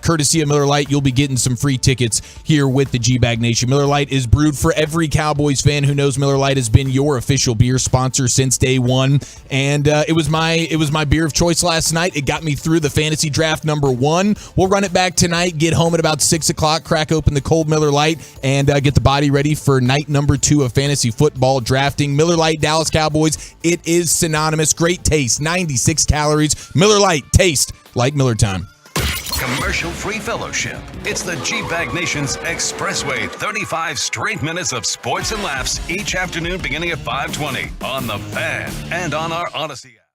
courtesy of Miller Lite, you'll be getting some free tickets here with the G-Bag Nation. Miller Lite is brewed for every Cowboys fan who knows Miller Lite has been your official beer sponsor since day one, and it was my beer of choice last night. It got me through the fantasy draft number 1. We'll run it back tonight, get home at about 6 o'clock, crack open the cold Miller Lite, and get the body ready for night number 2 of fantasy football drafting. Miller Lite, Dallas Cowboys, it is synonymous. Great taste, 96 calories. Miller Lite, taste like Miller time. Commercial-free fellowship. It's the G-Bag Nation's Expressway, 35 straight minutes of sports and laughs each afternoon beginning at 5:20 on The Fan and on our Odyssey app.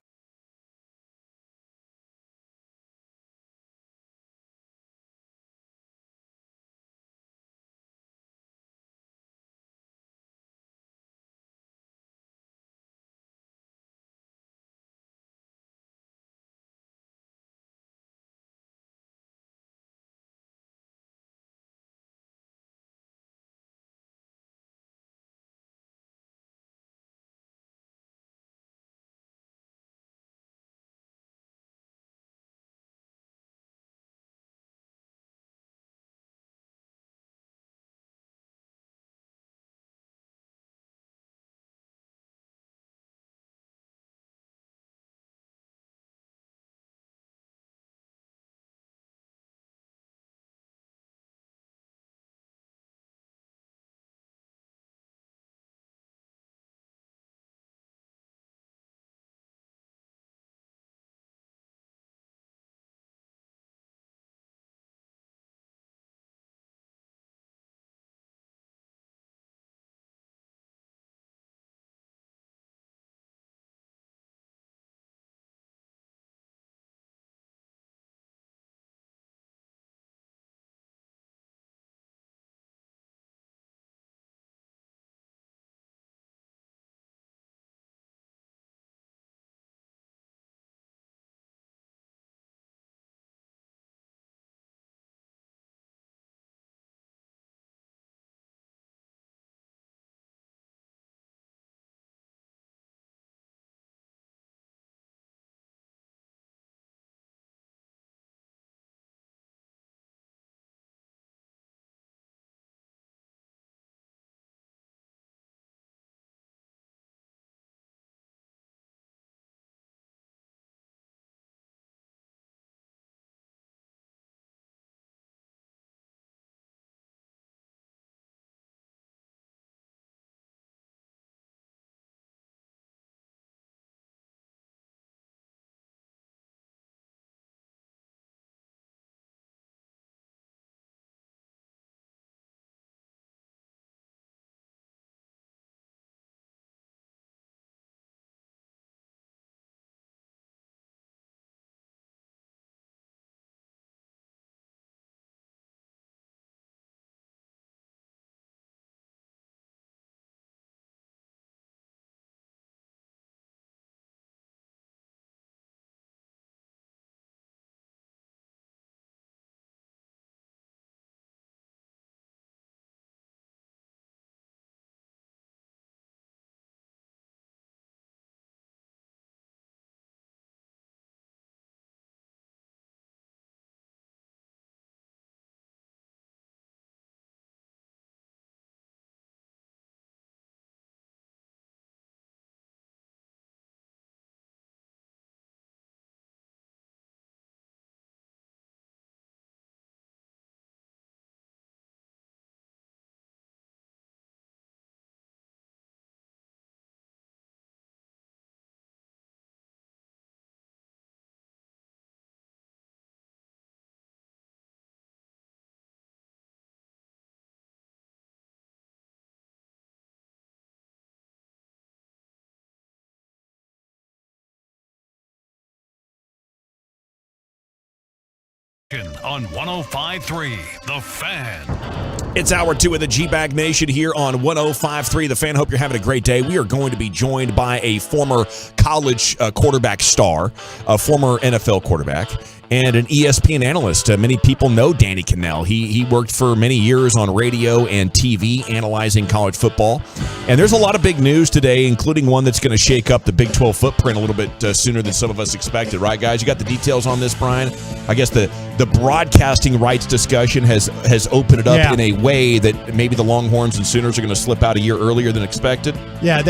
On 105.3 The Fan. It's hour 2 of the G-Bag Nation here on 105.3 The Fan. Hope you're having a great day. We are going to be joined by a former college quarterback star, a former NFL quarterback, and an ESPN analyst. Many people know Danny Cannell. He worked for many years on radio and TV analyzing college football. And there's a lot of big news today, including one that's going to shake up the Big 12 footprint a little bit sooner than some of us expected. Right, guys? You got the details on this, Brian? I guess the broadcasting rights discussion has opened it up in a way that maybe the Longhorns and Sooners are going to slip out a year earlier than expected. Yeah,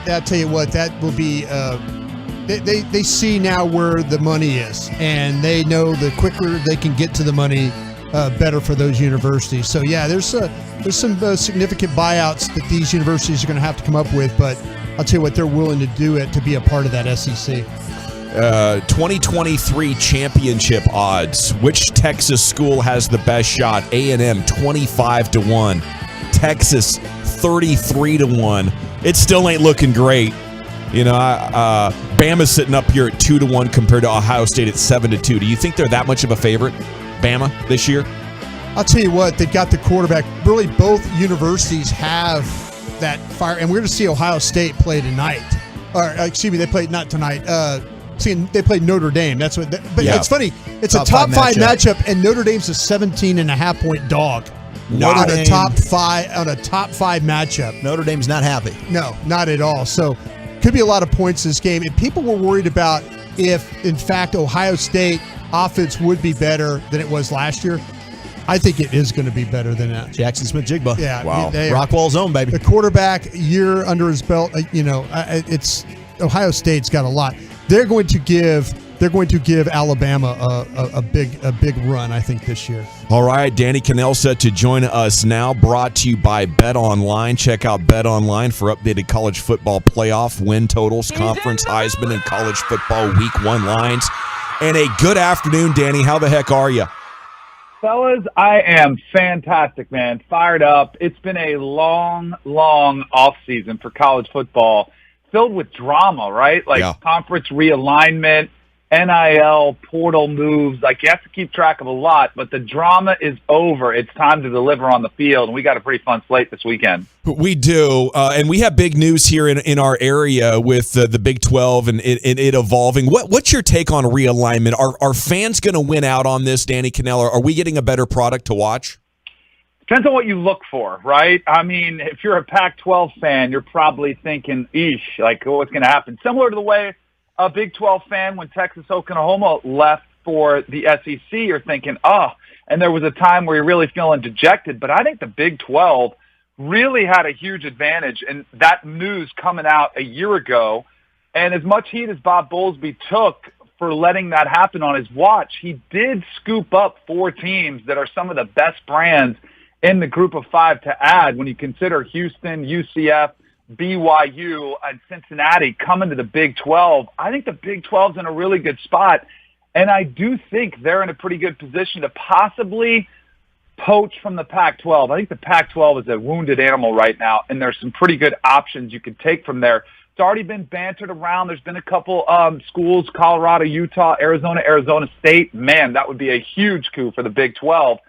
I'll tell you what, that will be they see now where the money is, and they know the quicker they can get to the money, better for those universities. So, yeah, there's some significant buyouts that these universities are going to have to come up with, but I'll tell you what, they're willing to do it to be a part of that SEC. 2023 championship odds. Which Texas school has the best shot? A&M 25-1. Texas 33-1. It still ain't looking great. You know, Bama's sitting up here at 2-1 compared to Ohio State at 7-2. Do you think they're that much of a favorite, Bama, this year? I'll tell you what, they've got the quarterback. Really, both universities have that fire, and we're going to see Ohio State play tonight. Or excuse me, they played not tonight. They played Notre Dame. That's what. But it's funny. It's a top five matchup, and Notre Dame's a 17.5-point dog. On a top five matchup. Notre Dame's not happy. No, not at all. So, could be a lot of points this game. And people were worried about if, in fact, Ohio State offense would be better than it was last year. I think it is going to be better than that. Jackson Smith-Jigba. Yeah. Wow. Rockwall's own, baby. The quarterback, year under his belt, it's Ohio State's got a lot. They're going to give Alabama a big run, I think, this year. All right, Danny Cannell set to join us now, brought to you by Bet Online. Check out Bet Online for updated college football playoff win totals, conference Heisman, and college football week 1 lines. And a good afternoon, Danny. How the heck are you? Fellas, I am fantastic, man. Fired up. It's been a long offseason for college football, filled with drama, right? Conference realignment, NIL, portal moves. You have to keep track of a lot, but the drama is over. It's time to deliver on the field, and we got a pretty fun slate this weekend. We do, and we have big news here in our area with the Big 12 and it evolving. What's your take on realignment? Are fans going to win out on this, Danny Cannell? Are we getting a better product to watch? Depends on what you look for, right? I mean, if you're a Pac-12 fan, you're probably thinking, what's going to happen? Similar to the way a Big 12 fan, when Texas Oklahoma left for the SEC, you're thinking, and there was a time where you're really feeling dejected. But I think the Big 12 really had a huge advantage, and that news coming out a year ago, and as much heat as Bob Bowlesby took for letting that happen on his watch, he did scoop up 4 teams that are some of the best brands in the group of 5 to add when you consider Houston, UCF, BYU, and Cincinnati coming to the Big 12. I think the Big 12's in a really good spot, and I do think they're in a pretty good position to possibly poach from the Pac-12. I think the Pac-12 is a wounded animal right now, and there's some pretty good options you could take from there. It's already been bantered around. There's been a couple schools, Colorado, Utah, Arizona State. Man, that would be a huge coup for the Big 12.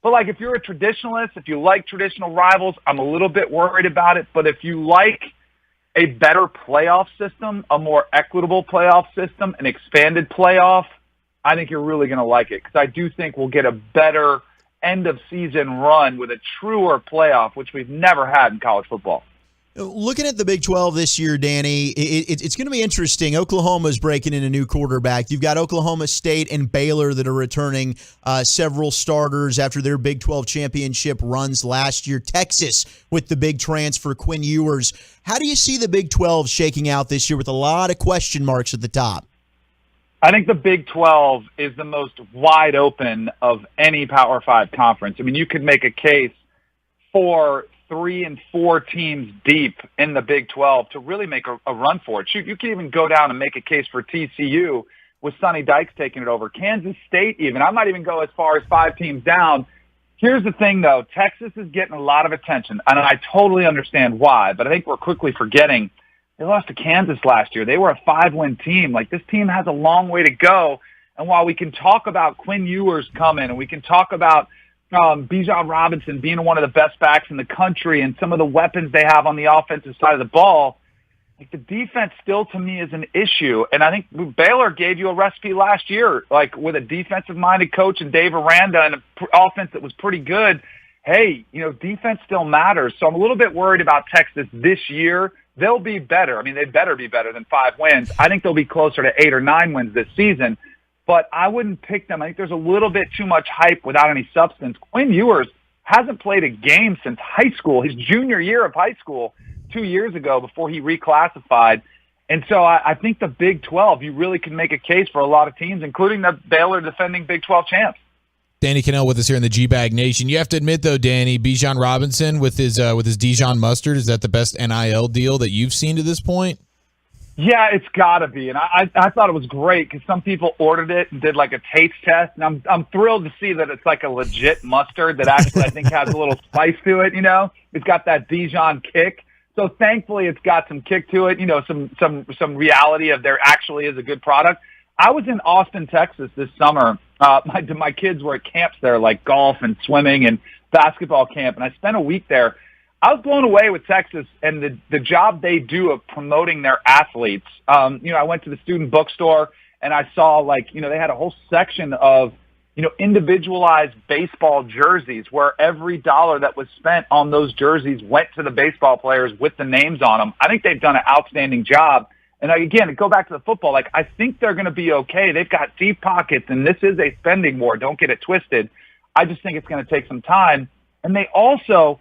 But, if you're a traditionalist, if you like traditional rivals, I'm a little bit worried about it. But if you like a better playoff system, a more equitable playoff system, an expanded playoff, I think you're really going to like it. Because I do think we'll get a better end-of-season run with a truer playoff, which we've never had in college football. Looking at the Big 12 this year, Danny, it's going to be interesting. Oklahoma's breaking in a new quarterback. You've got Oklahoma State and Baylor that are returning several starters after their Big 12 championship runs last year. Texas with the big transfer, Quinn Ewers. How do you see the Big 12 shaking out this year with a lot of question marks at the top? I think the Big 12 is the most wide open of any Power 5 conference. I mean, you could make a case for 3 and 4 teams deep in the Big 12 to really make a run for it. You can even go down and make a case for TCU with Sonny Dykes taking it over. Kansas State even. I might even go as far as 5 teams down. Here's the thing, though. Texas is getting a lot of attention, and I totally understand why, but I think we're quickly forgetting they lost to Kansas last year. They were a 5-win team. This team has a long way to go, And while we can talk about Quinn Ewers coming, and we can talk about Bijan Robinson being one of the best backs in the country and some of the weapons they have on the offensive side of the ball, like the defense still to me is an issue. And I think Baylor gave you a recipe last year, like with a defensive-minded coach and Dave Aranda and an offense that was pretty good. Hey, defense still matters. So I'm a little bit worried about Texas this year. They'll be better. I mean, they better be better than 5 wins. I think they'll be closer to 8 or 9 wins this season. But I wouldn't pick them. I think there's a little bit too much hype without any substance. Quinn Ewers hasn't played a game since high school, his junior year of high school 2 years ago before he reclassified. And so I think the Big 12, you really can make a case for a lot of teams, including the Baylor defending Big 12 champs. Danny Cannell with us here in the G-Bag Nation. You have to admit, though, Danny, Bijan Robinson with his Dijon mustard, is that the best NIL deal that you've seen to this point? Yeah, it's got to be. And I thought it was great because some people ordered it and did like a taste test. And I'm thrilled to see that it's like a legit mustard that actually I think has a little spice to it, It's got that Dijon kick. So thankfully it's got some kick to it, some reality of there actually is a good product. I was in Austin, Texas this summer. My kids were at camps there, like golf and swimming and basketball camp, and I spent a week there. I was blown away with Texas and the job they do of promoting their athletes. I went to the student bookstore and I saw they had a whole section of, individualized baseball jerseys where every dollar that was spent on those jerseys went to the baseball players with the names on them. I think they've done an outstanding job. And again, go back to the football, I think they're going to be okay. They've got deep pockets and this is a spending war. Don't get it twisted. I just think it's going to take some time. And they also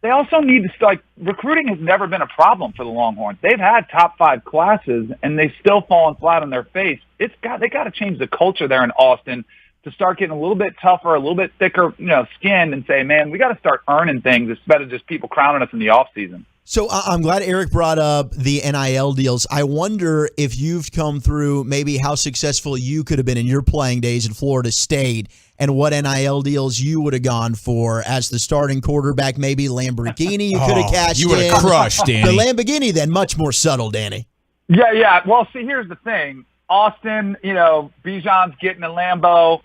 need to start. Recruiting has never been a problem for the Longhorns. They've had top 5 classes, and they've still fallen flat on their face. They got to change the culture there in Austin to start getting a little bit tougher, a little bit thicker, skin, and say, man, we got to start earning things instead of just people crowning us in the off season. So I'm glad Eric brought up the NIL deals. I wonder if you've come through maybe how successful you could have been in your playing days at Florida State and what NIL deals you would have gone for as the starting quarterback, maybe Lamborghini you could have cashed in. You would have crushed, Danny. The Lamborghini then, much more subtle, Danny. Yeah. Well, see, here's the thing. Austin, Bijan's getting a Lambo.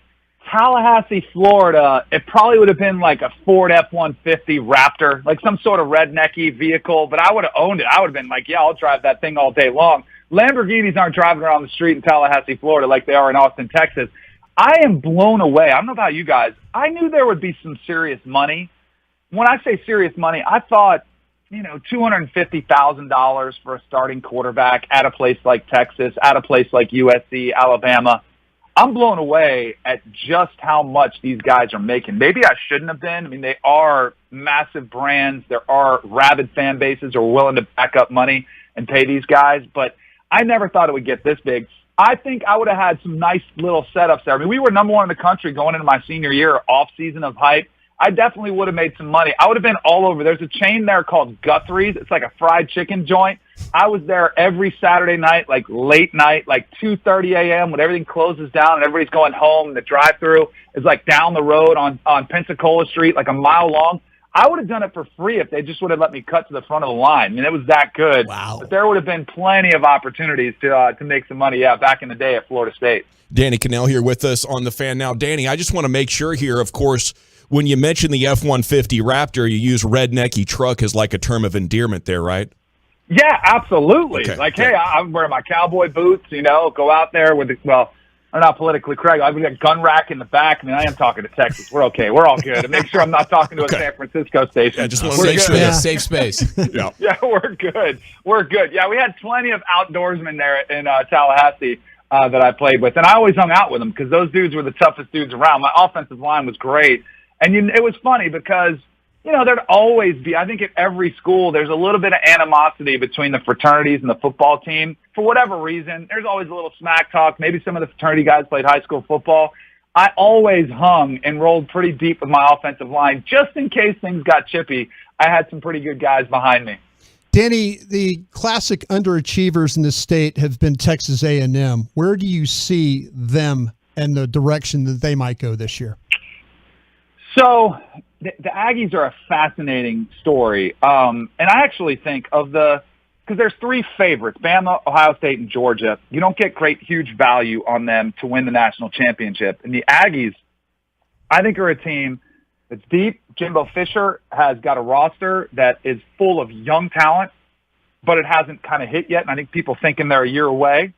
Tallahassee, Florida, it probably would have been like a Ford F-150 Raptor, like some sort of rednecky vehicle, but I would have owned it. I would have been like, yeah, I'll drive that thing all day long. Lamborghinis aren't driving around the street in Tallahassee, Florida like they are in Austin, Texas. I am blown away. I don't know about you guys. I knew there would be some serious money. When I say serious money, I thought, $250,000 for a starting quarterback at a place like Texas, at a place like USC, Alabama. I'm blown away at just how much these guys are making. Maybe I shouldn't have been. I mean, they are massive brands. There are rabid fan bases who are willing to back up money and pay these guys, but I never thought it would get this big. I think I would have had some nice little setups there. I mean, we were number 1 in the country going into my senior year, off season of hype. I definitely would have made some money. I would have been all over. There's a chain there called Guthrie's. It's like a fried chicken joint. I was there every Saturday night, like late night, like 2:30 a.m. when everything closes down and everybody's going home. The drive-through is like down the road on Pensacola Street, like a mile long. I would have done it for free if they just would have let me cut to the front of the line. I mean, it was that good. Wow. But there would have been plenty of opportunities to make some money, back in the day at Florida State. Danny Cannell here with us on The Fan Now. Danny, I just want to make sure here, of course, when you mention the F-150 Raptor, you use rednecky truck as like a term of endearment there, right? Yeah, absolutely. Okay, hey, I'm wearing my cowboy boots, go out there with I'm not politically correct. I've got a gun rack in the back. I mean, I am talking to Texas. We're okay. We're all good. And make sure I'm not talking to a San Francisco station. I just want to make sure that's safe space. Yeah, we're good. We're good. Yeah, we had plenty of outdoorsmen there in Tallahassee that I played with. And I always hung out with them because those dudes were the toughest dudes around. My offensive line was great. And it was funny because, there'd always be, I think at every school, there's a little bit of animosity between the fraternities and the football team. For whatever reason, there's always a little smack talk. Maybe some of the fraternity guys played high school football. I always hung and rolled pretty deep with my offensive line. Just in case things got chippy, I had some pretty good guys behind me. Danny, the classic underachievers in the state have been Texas A&M. Where do you see them and the direction that they might go this year? So the Aggies are a fascinating story. And I actually think of the because there's three favorites, Bama, Ohio State, and Georgia. You don't get great, huge value on them to win the national championship. And the Aggies, I think, are a team that's deep. Jimbo Fisher has got a roster that is full of young talent, but it hasn't kind of hit yet. And I think people thinking they're a year away.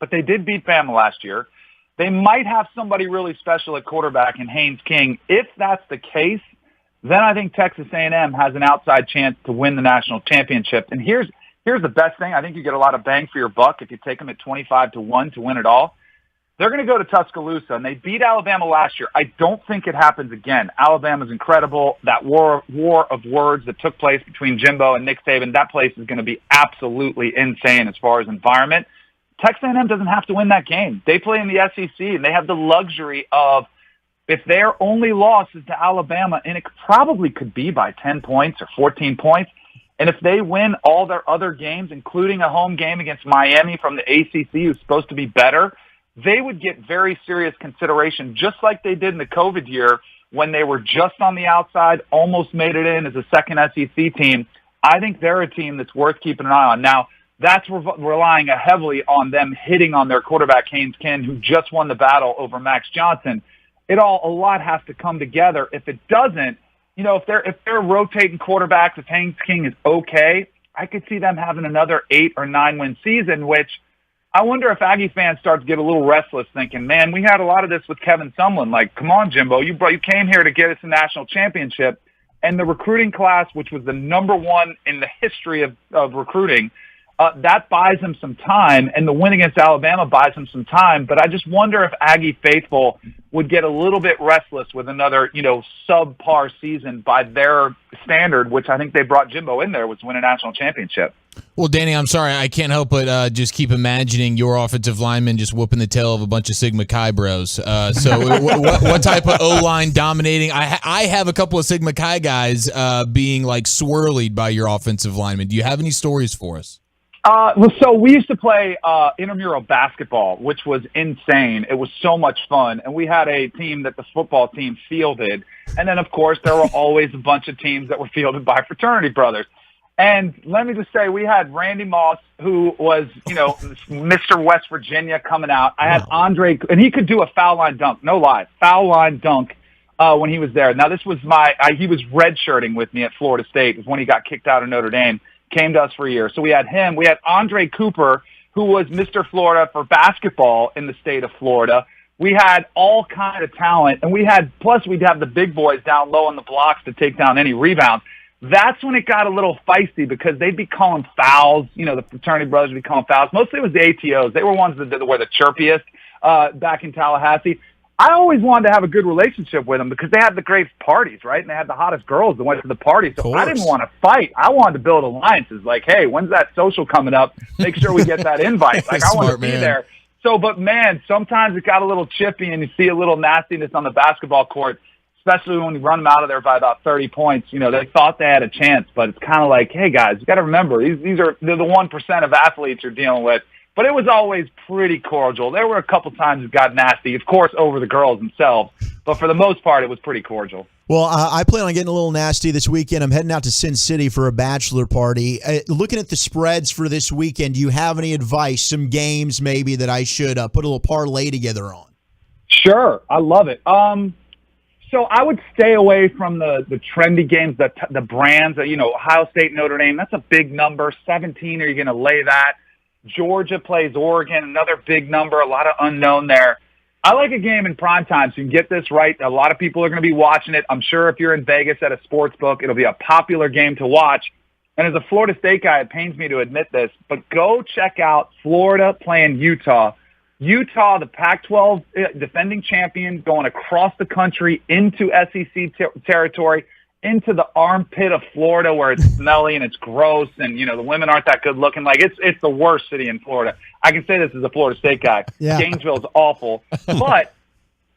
But they did beat Bama last year. They might have somebody really special at quarterback in Haynes King. If that's the case, then I think Texas A&M has an outside chance to win the national championship. And here's the best thing. I think you get a lot of bang for your buck if you take them at 25-1 to win it all. They're going to go to Tuscaloosa, and they beat Alabama last year. I don't think it happens again. Alabama's incredible. That war of words that took place between Jimbo and Nick Saban, that place is going to be absolutely insane as far as environment. Texas A&M doesn't have to win that game. They play in the SEC, and they have the luxury of, if their only loss is to Alabama, and it probably could be by 10 points or 14 points, and if they win all their other games, including a home game against Miami from the ACC, who's supposed to be better, they would get very serious consideration, just like they did in the COVID year when they were just on the outside, almost made it in as a second SEC team. I think they're a team that's worth keeping an eye on. Now, that's relying heavily on them hitting on their quarterback, Haynes King, who just won the battle over Max Johnson. A lot has to come together. If it doesn't, if they're rotating quarterbacks, if Haynes King is okay, I could see them having another 8 or 9 win season, which I wonder if Aggie fans start to get a little restless thinking, man, we had a lot of this with Kevin Sumlin. Like, come on, Jimbo, you came here to get us a national championship. And the recruiting class, which was the number one in the history of recruiting, that buys them some time, and the win against Alabama buys them some time. But I just wonder if Aggie faithful would get a little bit restless with another, subpar season by their standard, which I think they brought Jimbo in there, was win a national championship. Well, Danny, I'm sorry. I can't help but just keep imagining your offensive lineman just whooping the tail of a bunch of Sigma Chi bros. So what type of O-line dominating? I have a couple of Sigma Chi guys being like swirled by your offensive lineman. Do you have any stories for us? So we used to play intramural basketball, which was insane. It was so much fun. And we had a team that the football team fielded. And then, of course, there were always a bunch of teams that were fielded by fraternity brothers. And let me just say, we had Randy Moss, who was, Mr. West Virginia coming out. I had Andre, and he could do a foul line dunk. No lie. Foul line dunk when he was there. Now, this was he was redshirting with me at Florida State. It was when he got kicked out of Notre Dame. Came to us for a year. So we had him. We had Andre Cooper, who was Mr. Florida for basketball in the state of Florida. We had all kind of talent, and we'd have the big boys down low on the blocks to take down any rebounds. That's when it got a little feisty because they'd be calling fouls. The fraternity brothers would be calling fouls. Mostly it was the ATOs. They were ones that were the chirpiest back in Tallahassee. I always wanted to have a good relationship with them because they had the great parties, right? And they had the hottest girls that went to the party. So I didn't want to fight. I wanted to build alliances. Like, hey, when's that social coming up? Make sure we get that invite. Like, I want to be there. So, but man, sometimes it got a little chippy and you see a little nastiness on the basketball court, especially when you run them out of there by about 30 points. They thought they had a chance, but it's kind of like, hey, guys, you got to remember, they're the 1% of athletes you're dealing with. But it was always pretty cordial. There were a couple times it got nasty, of course, over the girls themselves. But for the most part, it was pretty cordial. Well, I plan on getting a little nasty this weekend. I'm heading out to Sin City for a bachelor party. Looking at the spreads for this weekend, do you have any advice, some games maybe that I should put a little parlay together on? Sure. I love it. So I would stay away from the trendy games, the brands, Ohio State, Notre Dame. That's a big number. 17, are you going to lay that? Georgia plays Oregon, another big number, a lot of unknown there. I like a game in prime time, so you can get this right. A lot of people are going to be watching it. I'm sure if you're in Vegas at a sports book, it'll be a popular game to watch. And as a Florida State guy, it pains me to admit this, but go check out Florida playing Utah. Utah, the Pac-12 defending champion, going across the country into SEC territory, into the armpit of Florida where it's smelly and it's gross and, the women aren't that good looking. Like, it's the worst city in Florida. I can say this as a Florida State guy. Yeah. Gainesville's awful. But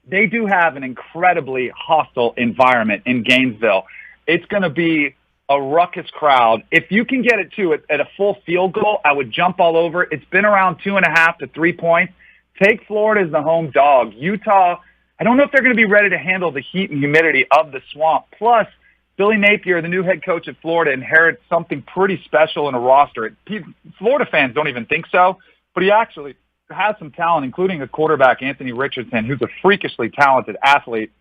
they do have an incredibly hostile environment in Gainesville. It's going to be a ruckus crowd. If you can get it at a full field goal, I would jump all over. It's been around 2.5 to 3 points. Take Florida as the home dog. Utah, I don't know if they're going to be ready to handle the heat and humidity of the swamp. Plus, Billy Napier, the new head coach at Florida, inherits something pretty special in a roster. Florida fans don't even think so, but he actually has some talent, including a quarterback, Anthony Richardson, who's a freakishly talented athlete.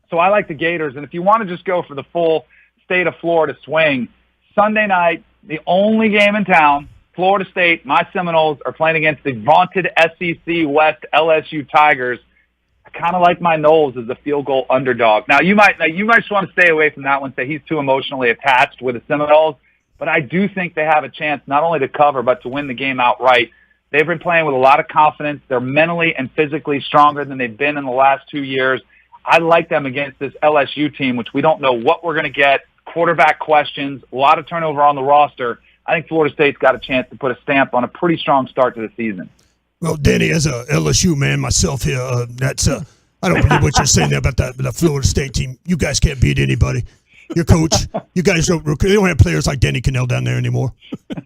So I like the Gators. And if you want to just go for the full state of Florida swing, Sunday night, the only game in town, Florida State, my Seminoles, are playing against the vaunted SEC West LSU Tigers. I kind of like my Noles as the field goal underdog. Now you might just want to stay away from that one, say he's too emotionally attached with the Seminoles, but I do think they have a chance not only to cover, but to win the game outright. They've been playing with a lot of confidence. They're mentally and physically stronger than they've been in the last 2 years. I like them against this LSU team, which we don't know what we're going to get. Quarterback questions, a lot of turnover on the roster. I think Florida State's got a chance to put a stamp on a pretty strong start to the season. Well, Danny, as a LSU man myself here, I don't believe what you're saying there about the Florida State team. You guys can't beat anybody. Your coach, you guys don't have players like Danny Cannell down there anymore.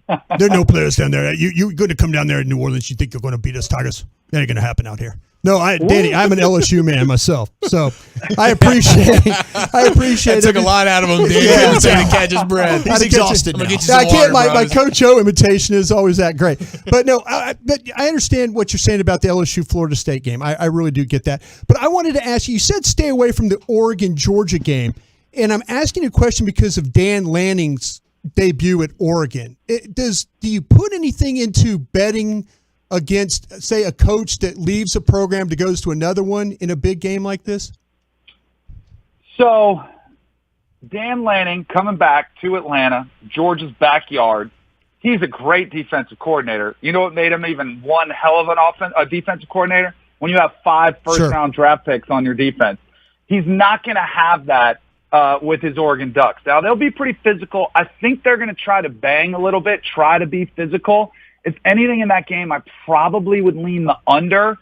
There are no players down there. You're going to come down there in New Orleans. You think you're going to beat us Tigers? That ain't going to happen out here. No, Danny, I'm an LSU man myself, so I appreciate. It took a lot out of him, Danny. Yeah, to catch his breath. He's exhausted now. I can't. My Coach O imitation is always that great, but no. But I understand what you're saying about the LSU Florida State game. I really do get that. But I wanted to ask you. You said stay away from the Oregon Georgia game, and I'm asking you a question because of Dan Lanning's debut at Oregon. Do you put anything into betting against, say, a coach that leaves a program to goes to another one in a big game like this? So, Dan Lanning coming back to Atlanta, Georgia's backyard. He's a great defensive coordinator. You know what made him even one hell of a defensive coordinator? When you have 5 first-round draft picks on your defense. He's not going to have that with his Oregon Ducks. Now, they'll be pretty physical. I think they're going to try to bang a little bit, try to be physical. If anything in that game, I probably would lean the under,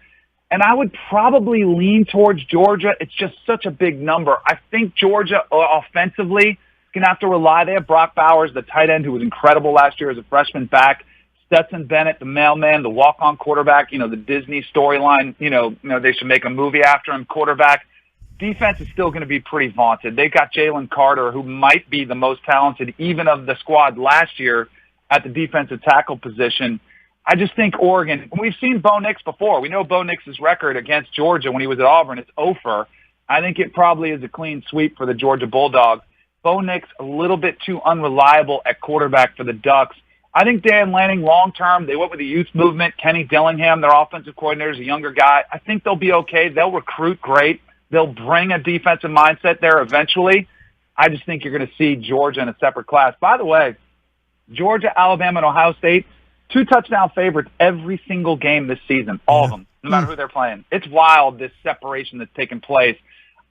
and I would probably lean towards Georgia. It's just such a big number. I think Georgia offensively is going to have to rely. They have Brock Bowers, the tight end, who was incredible last year as a freshman back. Stetson Bennett, the mailman, the walk-on quarterback, the Disney storyline, they should make a movie after him, quarterback. Defense is still going to be pretty vaunted. They've got Jalen Carter, who might be the most talented even of the squad last year at the defensive tackle position. I just think Oregon, we've seen Bo Nix before. We know Bo Nix's record against Georgia when he was at Auburn. It's 0-for. I think it probably is a clean sweep for the Georgia Bulldogs. Bo Nix, a little bit too unreliable at quarterback for the Ducks. I think Dan Lanning, long-term, they went with the youth movement. Kenny Dillingham, their offensive coordinator, is a younger guy. I think they'll be okay. They'll recruit great. They'll bring a defensive mindset there eventually. I just think you're going to see Georgia in a separate class. By the way, Georgia, Alabama, and Ohio State, 2 touchdown favorites every single game this season, all of them, no matter who they're playing. It's wild, this separation that's taken place.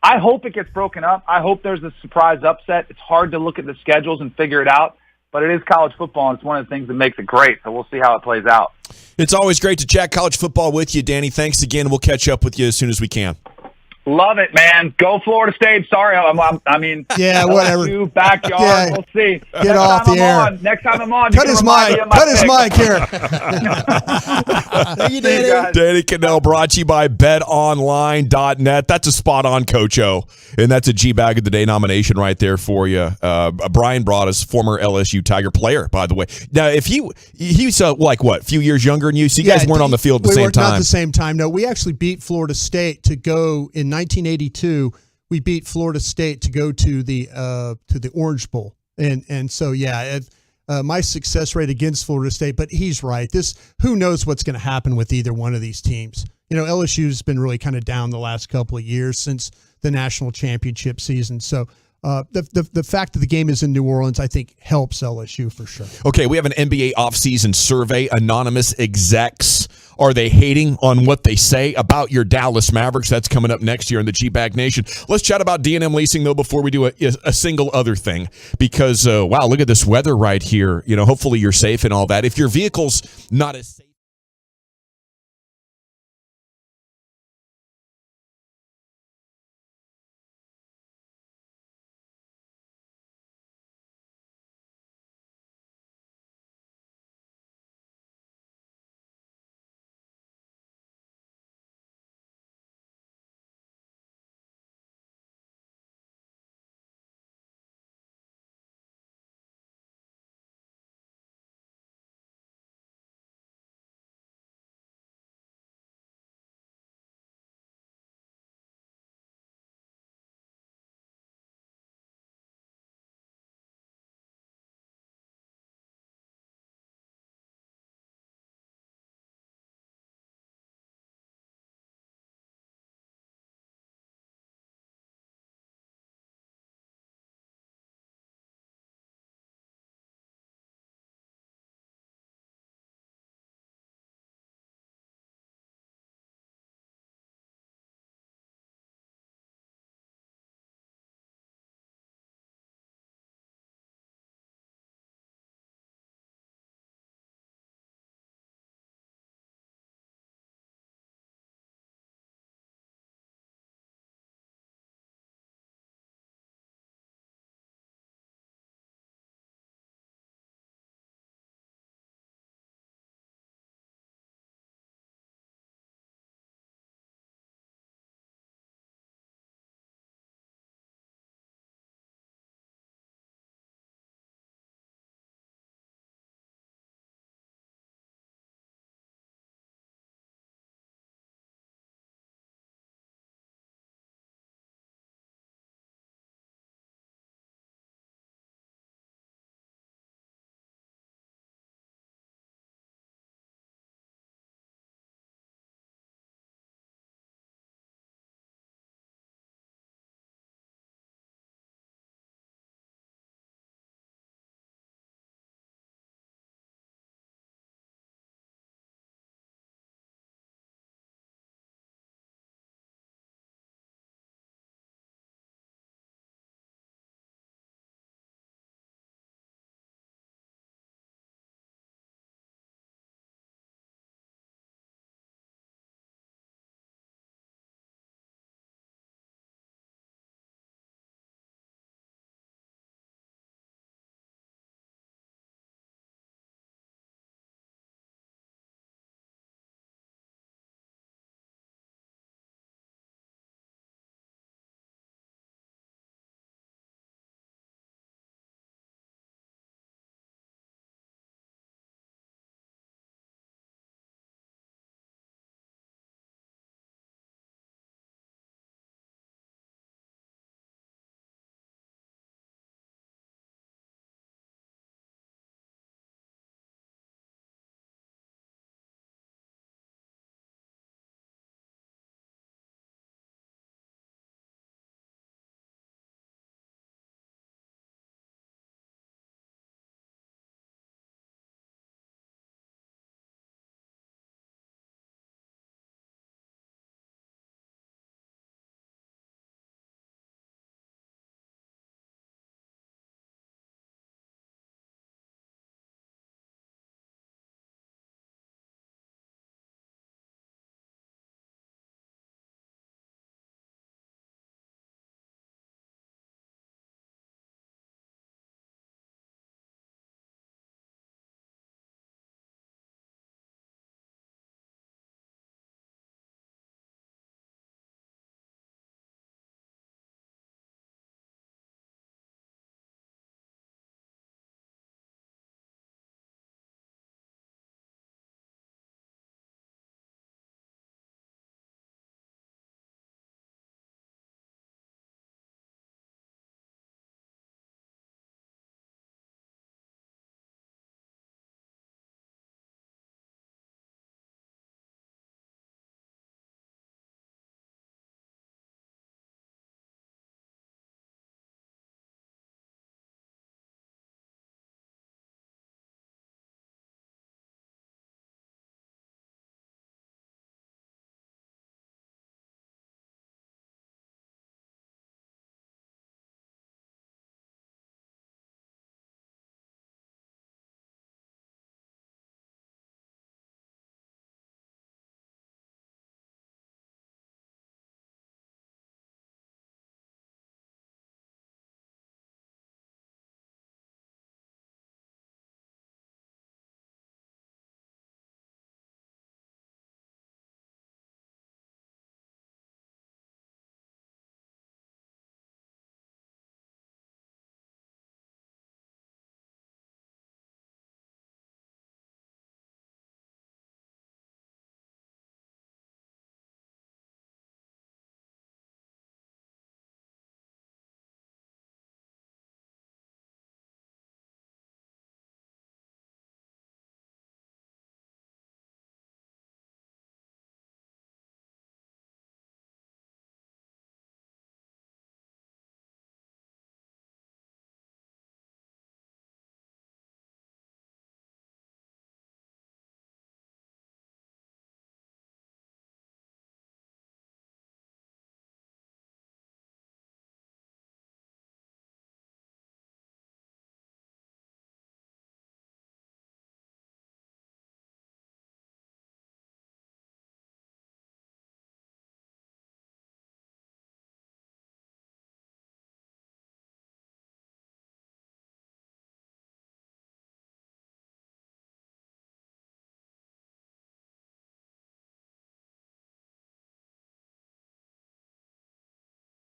I hope it gets broken up. I hope there's a surprise upset. It's hard to look at the schedules and figure it out, but it is college football, and it's one of the things that makes it great, so we'll see how it plays out. It's always great to chat college football with you, Danny. Thanks again. We'll catch up with you as soon as we can. Love it, man. Go Florida State. Sorry, yeah, whatever. Backyard. Yeah. We'll see. Get off the air. Next time I'm on, cut his mic here. Thank you, Danny. Danny Cannell, brought to you by BetOnline.net. That's a spot on, Coach O, and that's a G-Bag of the Day nomination right there for you. Brian Broaddus, former LSU Tiger player, by the way. Now, if he's a few years younger than you, so you guys weren't on the field at the same time. Not at the same time. No, we actually beat Florida State to go in 1982. We beat Florida State to go to the Orange Bowl, and so my success rate against Florida State. But he's right. Who knows what's going to happen with either one of these teams? LSU's been really kind of down the last couple of years since the national championship season. So the fact that the game is in New Orleans, I think, helps LSU for sure. Okay, we have an NBA offseason survey. Anonymous execs. Are they hating on what they say about your Dallas Mavericks? That's coming up next year in the G-Bag Nation. Let's chat about D&M leasing, though, before we do a single other thing. Because, wow, look at this weather right here. Hopefully you're safe and all that. If your vehicle's not as safe,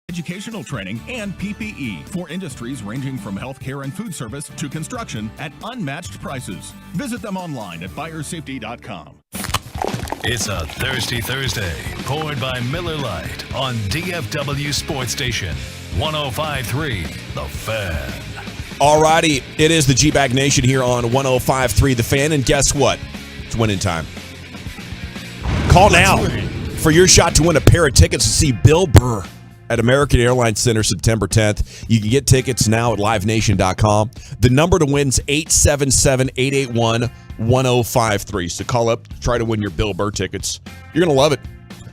educational training, and PPE for industries ranging from healthcare and food service to construction at unmatched prices. Visit them online at buyersafety.com. It's a Thirsty Thursday, poured by Miller Lite on DFW Sports Station 105.3 The Fan. All righty, it is the G-Bag Nation here on 105.3 The Fan, and guess what? It's winning time. Call now for your shot to win a pair of tickets to see Bill Burr at American Airlines Center September 10th. You can get tickets now at livenation.com. The number to win is 877-881-1053. So call up, try to win your Bill Burr tickets. You're going to love it.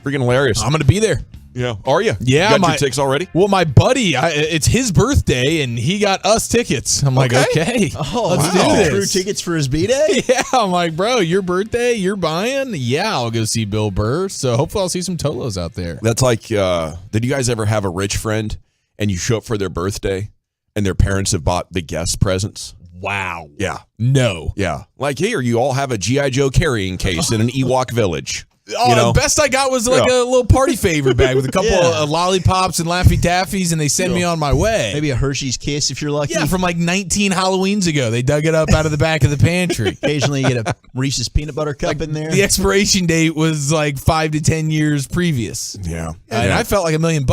Freaking hilarious. I'm going to be there. Yeah. Are you? Yeah. You got your tickets already? Well, my buddy, it's his birthday, and he got us tickets. I'm like, okay. Let's do this. True tickets for his B-Day? Yeah. I'm like, bro, your birthday, you're buying? Yeah, I'll go see Bill Burr. So hopefully I'll see some Tolos out there. That's like, did you guys ever have a rich friend and you show up for their birthday and their parents have bought the guest presents? Wow. Yeah. No. Yeah. Like, here, you all have a G.I. Joe carrying case in an Ewok village. Oh, the best I got was like a little party favor bag with a couple of lollipops and Laffy Taffies, and they send me on my way. Maybe a Hershey's Kiss if you're lucky. Yeah, from like 19 Halloweens ago. They dug it up out of the back of the pantry. Occasionally you get a Reese's peanut butter cup in there. The expiration date was like 5 to 10 years previous. Yeah. And I felt like $1 million.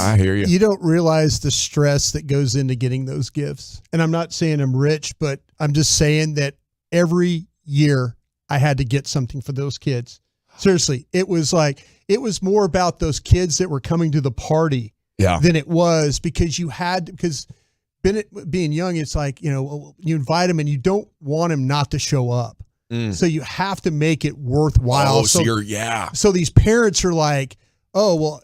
I hear you. You don't realize the stress that goes into getting those gifts. And I'm not saying I'm rich, but I'm just saying that every year I had to get something for those kids. Seriously, it was more about those kids that were coming to the party than it was because Bennett being young, it's like, you invite him and you don't want him not to show up. So you have to make it worthwhile. Oh, so these parents are like, oh, well,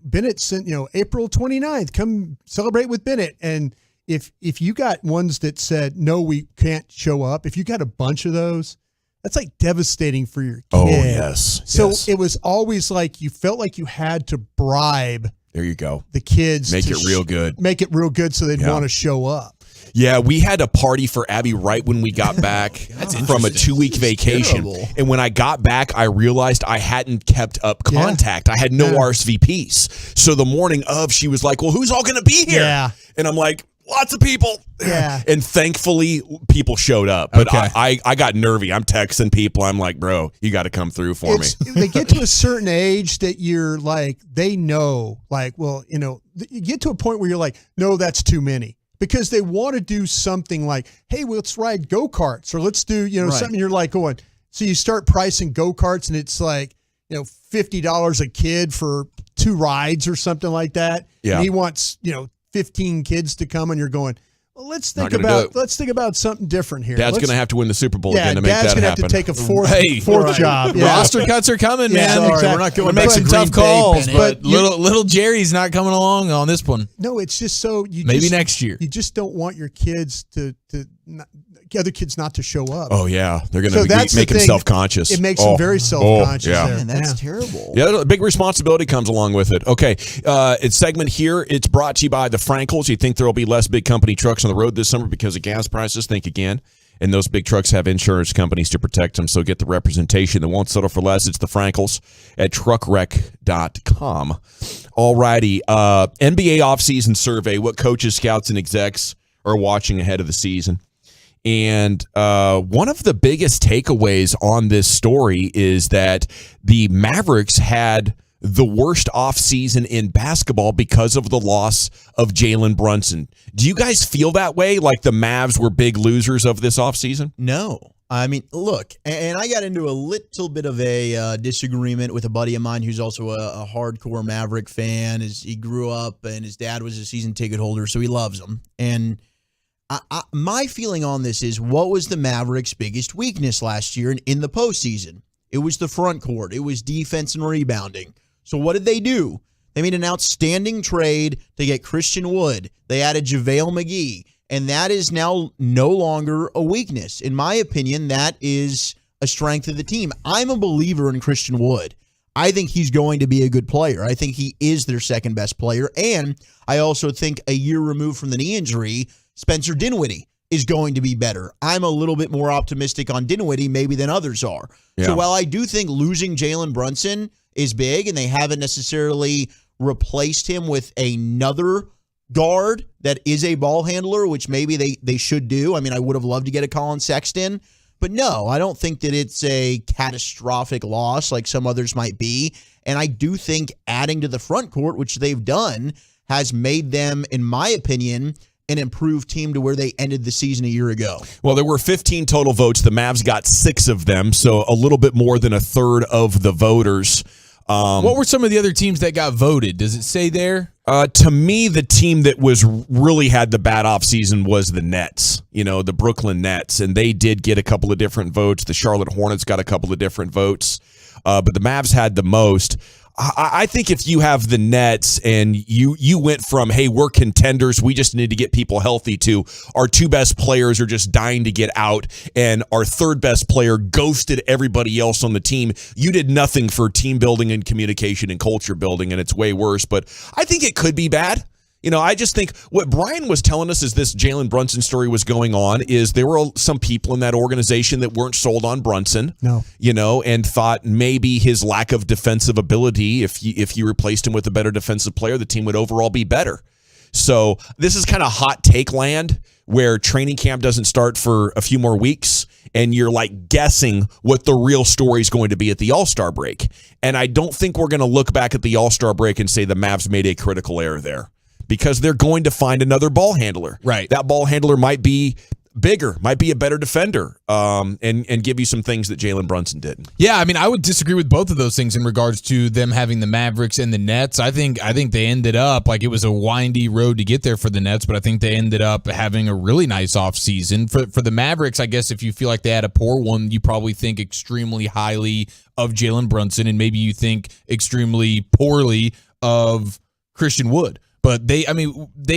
Bennett sent, April 29th, come celebrate with Bennett. And if you got ones that said, no, we can't show up, if you got a bunch of those, that's like devastating for your kid. Oh, yes. So it was always like you felt like you had to bribe. There you go. The kids. Make it real good. Make it real good so they'd want to show up. Yeah, we had a party for Abby right when we got back from a 2-week vacation. And when I got back, I realized I hadn't kept up contact. I had no RSVPs. So the morning of, she was like, well, who's all going to be here? Yeah. And I'm like, lots of people. Yeah. And thankfully, people showed up. But I got nervy. I'm texting people. I'm like, bro, you got to come through for me. They get to a certain age that you're like, they know, like, well, you get to a point where you're like, no, that's too many. Because they want to do something like, hey, well, let's ride go-karts or let's do, something you're like going. So you start pricing go-karts and it's like, $50 a kid for 2 rides or something like that. Yeah. And he wants, 15 kids to come and you're going, well, let's think about something different here. Dad's going to have to win the Super Bowl again to make that happen. Dad's going to have to take a fourth job. Yeah. Roster cuts are coming, man. Sorry. We're not going to make some tough calls, but little Jerry's not coming along on this one. No, it's just so maybe next year. You just don't want your kids other kids not to show up. Oh, yeah. They're going to make them self-conscious. It makes them very self-conscious. Yeah. Man, that's terrible. Yeah, a big responsibility comes along with it. Okay, it's segment here. It's brought to you by the Frankels. You think there will be less big company trucks on the road this summer because of gas prices? Think again. And those big trucks have insurance companies to protect them, so get the representation that won't settle for less. It's the Frankels at truckwreck.com. All righty. NBA offseason survey, what coaches, scouts, and execs are watching ahead of the season. And one of the biggest takeaways on this story is that the Mavericks had the worst offseason in basketball because of the loss of Jalen Brunson. Do you guys feel that way? Like the Mavs were big losers of this offseason? No. I mean, look, and I got into a little bit of a disagreement with a buddy of mine who's also a hardcore Maverick fan. He grew up and his dad was a season ticket holder, so he loves them. And my feeling on this is, what was the Mavericks' biggest weakness last year in the postseason? It was the front court. It was defense and rebounding. So what did they do? They made an outstanding trade to get Christian Wood. They added JaVale McGee, and that is now no longer a weakness. In my opinion, that is a strength of the team. I'm a believer in Christian Wood. I think he's going to be a good player. I think he is their second best player, and I also think a year removed from the knee injury, Spencer Dinwiddie is going to be better. I'm a little bit more optimistic on Dinwiddie maybe than others are. Yeah. So while I do think losing Jalen Brunson is big and they haven't necessarily replaced him with another guard that is a ball handler, which maybe they should do. I mean, I would have loved to get a Colin Sexton, but no, I don't think that it's a catastrophic loss like some others might be. And I do think adding to the front court, which they've done, has made them, in my opinion, an improved team to where they ended the season a year ago. Well, there were 15 total votes. The Mavs got 6 of them, so a little bit more than a third of the voters. What were some of the other teams that got voted? Does it say there? To me, the team that was really had the bad offseason was the Nets, the Brooklyn Nets, and they did get a couple of different votes. The Charlotte Hornets got a couple of different votes, but the Mavs had the most. I think if you have the Nets and you went from, hey, we're contenders, we just need to get people healthy, to our 2 best players are just dying to get out, and our 3rd best player ghosted everybody else on the team, you did nothing for team building and communication and culture building, and it's way worse. But I think it could be bad. I just think what Brian was telling us as this Jalen Brunson story was going on is there were some people in that organization that weren't sold on Brunson. No. And thought maybe his lack of defensive ability, if you replaced him with a better defensive player, the team would overall be better. So this is kind of hot take land where training camp doesn't start for a few more weeks and you're like guessing what the real story is going to be at the All-Star break. And I don't think we're going to look back at the All-Star break and say the Mavs made a critical error there, because they're going to find another ball handler. Right. That ball handler might be bigger, might be a better defender, and give you some things that Jalen Brunson did. Yeah, I mean, I would disagree with both of those things in regards to them having the Mavericks and the Nets. I think they ended up, like, it was a windy road to get there for the Nets, but I think they ended up having a really nice offseason. For the Mavericks, I guess if you feel like they had a poor one, you probably think extremely highly of Jalen Brunson, and maybe you think extremely poorly of Christian Wood. But they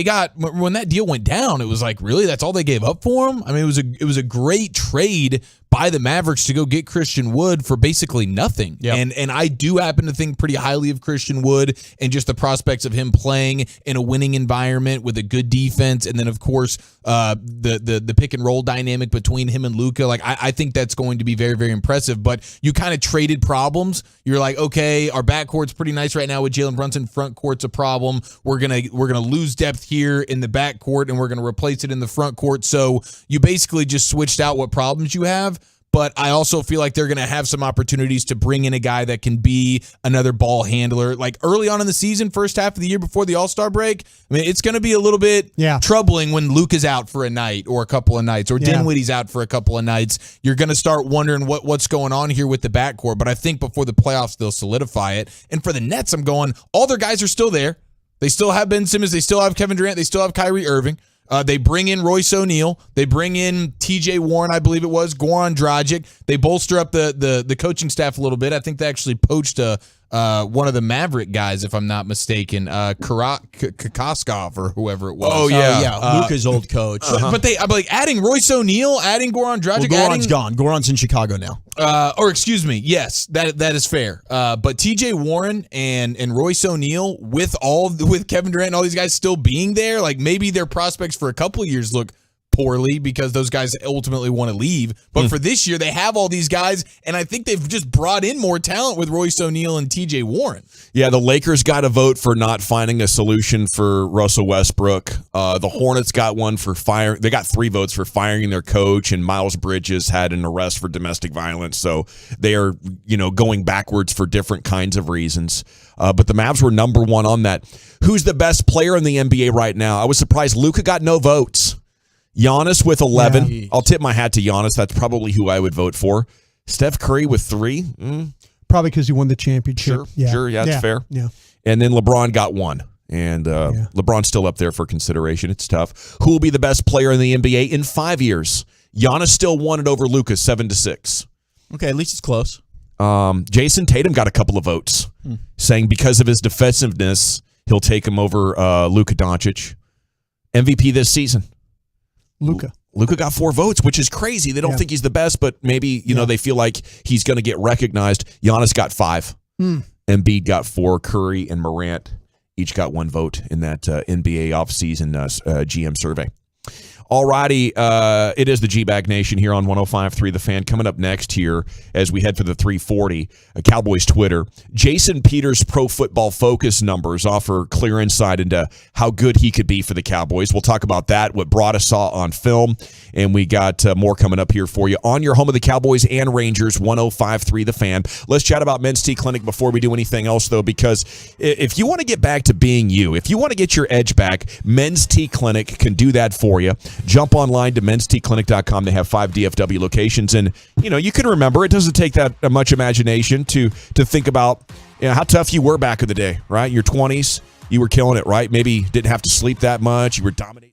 got, when that deal went down, it was like, really, that's all they gave up for him? I mean, it was a great trade by the Mavericks to go get Christian Wood for basically nothing. Yep. And I do happen to think pretty highly of Christian Wood and just the prospects of him playing in a winning environment with a good defense, and then of course the pick and roll dynamic between him and Luka. Like, I think that's going to be very, very impressive. But you kind of traded problems. You're like, okay, our backcourt's pretty nice right now with Jalen Brunson. Front court's a problem. We're gonna lose depth here in the backcourt, and we're gonna replace it in the front court. So you basically just switched out what problems you have. But I also feel like they're going to have some opportunities to bring in a guy that can be another ball handler. Like early on in the season, first half of the year before the All-Star break, I mean, it's going to be a little bit troubling when Luke is out for a night or a couple of nights, or Dinwiddie's out for a couple of nights. You're going to start wondering what's going on here with the backcourt. But I think before the playoffs, they'll solidify it. And for the Nets, I'm going, all their guys are still there. They still have Ben Simmons. They still have Kevin Durant. They still have Kyrie Irving. They bring in Royce O'Neal. They bring in TJ Warren, I believe it was, Goran Dragic. They bolster up the coaching staff a little bit. I think they actually poached one of the Maverick guys, if I'm not mistaken, Kokoskov or whoever it was. Oh, yeah. Luka's old coach. But I'm like, adding Royce O'Neal, adding Goran Dragic. Well, Goran's gone. Goran's in Chicago now. Or excuse me, yes, that is fair. But TJ Warren and Royce O'Neal with Kevin Durant and all these guys still being there, like maybe their prospects for a couple of years look poorly because those guys ultimately want to leave. But for this year, they have all these guys, and I think they've just brought in more talent with Royce O'Neal and TJ Warren. Yeah, the Lakers got a vote for not finding a solution for Russell Westbrook. The Hornets got one for firing. They got 3 votes for firing their coach, and Miles Bridges had an arrest for domestic violence. So they are, going backwards for different kinds of reasons. But the Mavs were number 1 on that. Who's the best player in the NBA right now? I was surprised Luka got no votes. Giannis with 11. Yeah. I'll tip my hat to Giannis. That's probably who I would vote for. Steph Curry with 3. Probably because he won the championship. Sure. Yeah, that's fair. Yeah. And then LeBron got 1. And LeBron's still up there for consideration. It's tough. Who will be the best player in the NBA in 5 years? Giannis still won it over Luka 7-6. Okay, at least it's close. Jason Tatum got a couple of votes, saying because of his defensiveness, he'll take him over Luka Doncic. MVP this season. Luka got 4 votes, which is crazy. They don't think he's the best, but maybe they feel like he's going to get recognized. Giannis got 5. Embiid got 4. Curry and Morant each got 1 vote in that NBA offseason GM survey. All righty, it is the G-Bag Nation here on 105.3 The Fan. Coming up next here as we head for the 340, Cowboys Twitter. Jason Peters' Pro Football Focus numbers offer clear insight into how good he could be for the Cowboys. We'll talk about that, what Broada saw on film, and we got more coming up here for you on your home of the Cowboys and Rangers, 105.3 The Fan. Let's chat about Men's T Clinic before we do anything else, though, because if you want to get back to being you, if you want to get your edge back, Men's T Clinic can do that for you. Jump online to mensteclinic.com. They have 5 DFW locations. And, you can remember, it doesn't take that much imagination to think about how tough you were back in the day, right? Your 20s, you were killing it, right? Maybe didn't have to sleep that much. You were dominating.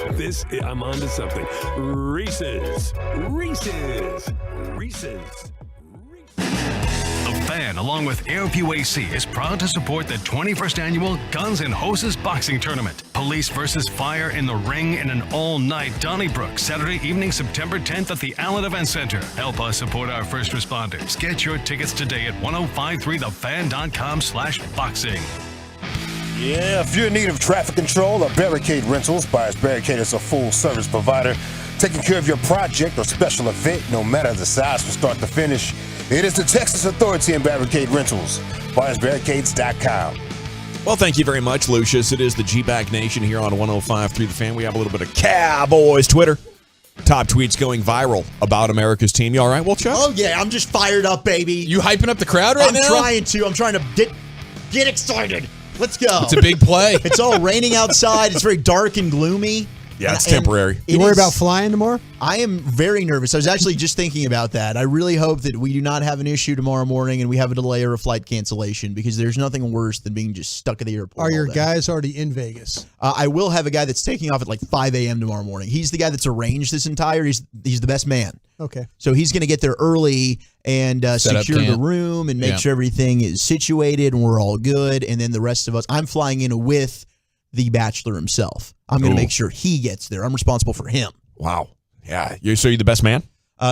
I'm on to something. Reese's. The Fan, along with Airview AC, is proud to support the 21st annual Guns and Hoses Boxing Tournament. Police versus fire in the ring in an all-night Donnybrook, Saturday evening, September 10th at the Allen Event Center. Help us support our first responders. Get your tickets today at 1053thefan.com/boxing. Yeah, if you're in need of traffic control or barricade rentals, Buyers Barricade is a full-service provider taking care of your project or special event, no matter the size from start to finish. It is the Texas Authority in Barricade Rentals. BuyersBarricades.com. Well, thank you very much, Lucius. It is the G-Bag Nation here on 105.3 The Fan. We have a little bit of Cowboys Twitter. Top tweets going viral about America's team. You all right, Wolchuk? Oh, yeah. I'm just fired up, baby. You hyping up the crowd right now? I'm trying to get excited. Let's go. It's a big play. It's all raining outside. It's very dark and gloomy. Yeah, it's temporary. You worry about flying tomorrow? I am very nervous. I was actually just thinking about that. I really hope that we do not have an issue tomorrow morning and we have a delay or a flight cancellation, because there's nothing worse than being just stuck at the airport. Are your guys already in Vegas? I will have a guy that's taking off at like 5 a.m. tomorrow morning. He's the guy that's arranged this entire. He's the best man. Okay. So he's going to get there early and secure the room and make sure everything is situated and we're all good. And then the rest of us, I'm flying in with the Bachelor himself. I'm going to make sure he gets there. I'm responsible for him. Wow. Yeah. So you're the best man?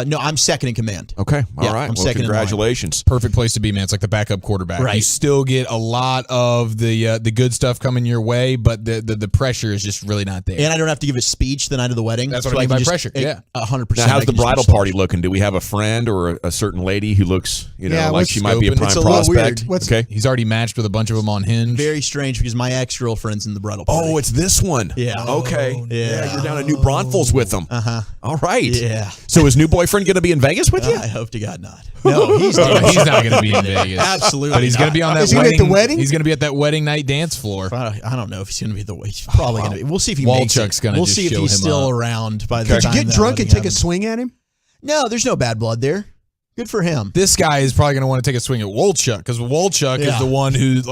No, I'm second in command. Okay. All right. I'm second congratulations. Perfect place to be, man. It's like the backup quarterback. Right. You still get a lot of the good stuff coming your way, but the pressure is just really not there. And I don't have to give a speech the night of the wedding. That's what I mean by pressure. Yeah. 100%. Now, how's the bridal party looking? Do we have a friend or a certain lady who looks, like she might be a prime prospect? Okay. He's already matched with a bunch of them on Hinge. Very strange, because my ex-girlfriend's in the bridal party. Oh, it's this one. Yeah. Okay. Yeah. You're down at New Braunfels with them. Uh-huh. All right. Yeah. So is new boyfriend going to be in Vegas with you? I hope to God not. No, he's not going to be in Vegas. Absolutely. But he's going to be on that Is he wedding. at the wedding? He's going to be at that wedding night dance floor. I don't know if he's going to be at the wedding. He's probably going to be. We'll see if he makes it. Gonna We'll just see if show he's him still up. around by the Did you time get that drunk and wedding take a happens. swing at him? No, there's no bad blood there. Good for him. This guy is probably going to want to take a swing at Wolchuk, because Wolchuk is the one who,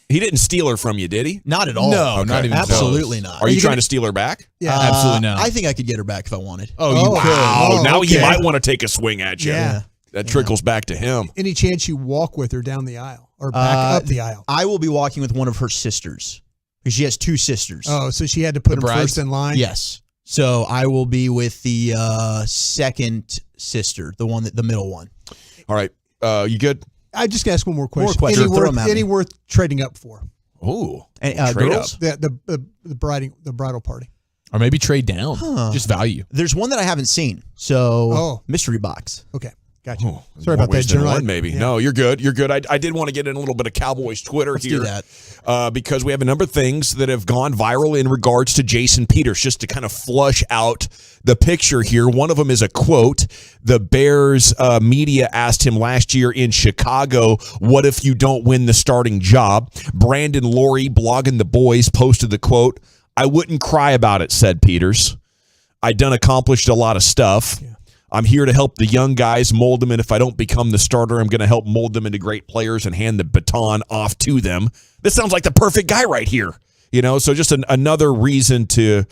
he didn't steal her from you, did he? Not at all. No, not even absolutely close. not. Are you trying to steal her back? Yeah, absolutely not. I think I could get her back if I wanted. Wow. Now you might want to take a swing at you. Yeah. That trickles back to him. Any chance you walk with her down the aisle or back up the aisle? I will be walking with one of her sisters, because she has two sisters. Oh, so she had to put him brides? first in line? Yes. So I will be with the second sister, the middle one. All right. You good? I just got to ask one more question. More questions. Throw 'em at me. Any worth trading up for? Oh. Girls? The bridal party. Or maybe trade down. Just value. There's one that I haven't seen. So mystery box. Okay. Gotcha. Oh, Sorry about that, General. One, maybe. Yeah. No, you're good. You're good. I did want to get in a little bit of Cowboys Twitter here. Do that. Because we have a number of things that have gone viral in regards to Jason Peters, just to kind of flush out the picture here. One of them is a quote. The Bears media asked him last year in Chicago, what if you don't win the starting job? Brandon Laurie, blogging the boys, posted the quote, I wouldn't cry about it, said Peters. I done accomplished a lot of stuff. Yeah. I'm here to help the young guys, mold them, and if I don't become the starter, I'm going to help mold them into great players and hand the baton off to them. This sounds like the perfect guy right here. So just another reason to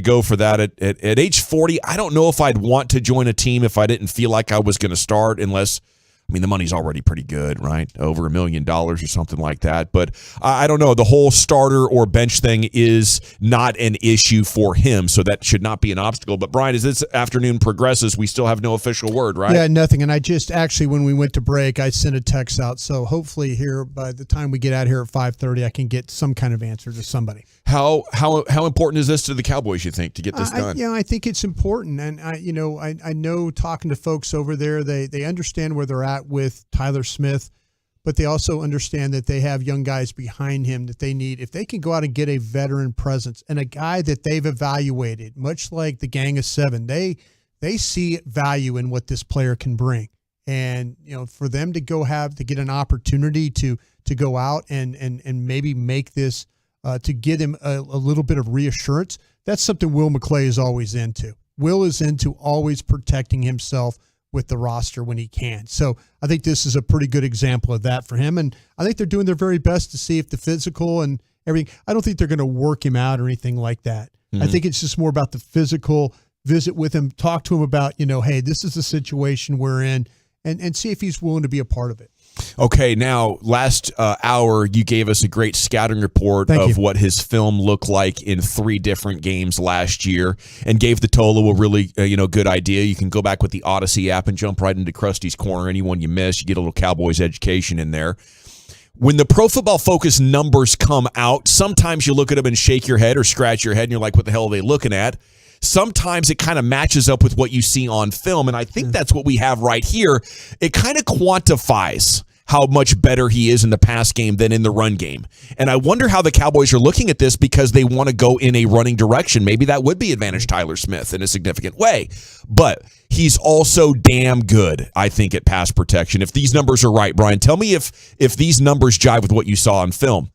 go for that. At age 40, I don't know if I'd want to join a team if I didn't feel like I was going to start, unless the money's already pretty good, right? Over $1 million or something like that. But I don't know. The whole starter or bench thing is not an issue for him, so that should not be an obstacle. But, Brian, as this afternoon progresses, we still have no official word, right? Yeah, nothing. And I just actually, when we went to break, I sent a text out. So hopefully here, by the time we get out here at 5:30, I can get some kind of answer to somebody. How important is this to the Cowboys, you think, to get this done? I think it's important. And, I know talking to folks over there, they understand where they're at with Tyler Smith, but they also understand that they have young guys behind him that they need. If they can go out and get a veteran presence and a guy that they've evaluated, much like the Gang of Seven, they see value in what this player can bring. And, for them to get an opportunity to go out and maybe make this, to get him a little bit of reassurance, that's something Will McClay is always into. Will is into always protecting himself with the roster when he can. So I think this is a pretty good example of that for him. And I think they're doing their very best to see if the physical and everything, I don't think they're going to work him out or anything like that. I think it's just more about the physical visit with him, talk to him about, hey, this is the situation we're in, and see if he's willing to be a part of it. Okay, now, last hour, you gave us a great scouting report of what his film looked like in 3 different games last year and gave the Tolo a really good idea. You can go back with the Odyssey app and jump right into Krusty's Corner. Anyone you miss, you get a little Cowboys education in there. When the Pro Football Focus numbers come out, sometimes you look at them and shake your head or scratch your head, and you're like, what the hell are they looking at? Sometimes it kind of matches up with what you see on film, and I think that's what we have right here. It kind of quantifies how much better he is in the pass game than in the run game. And I wonder how the Cowboys are looking at this because they want to go in a running direction. Maybe that would be advantage Tyler Smith in a significant way. But he's also damn good, I think, at pass protection. If these numbers are right, Brian, tell me if these numbers jive with what you saw on film.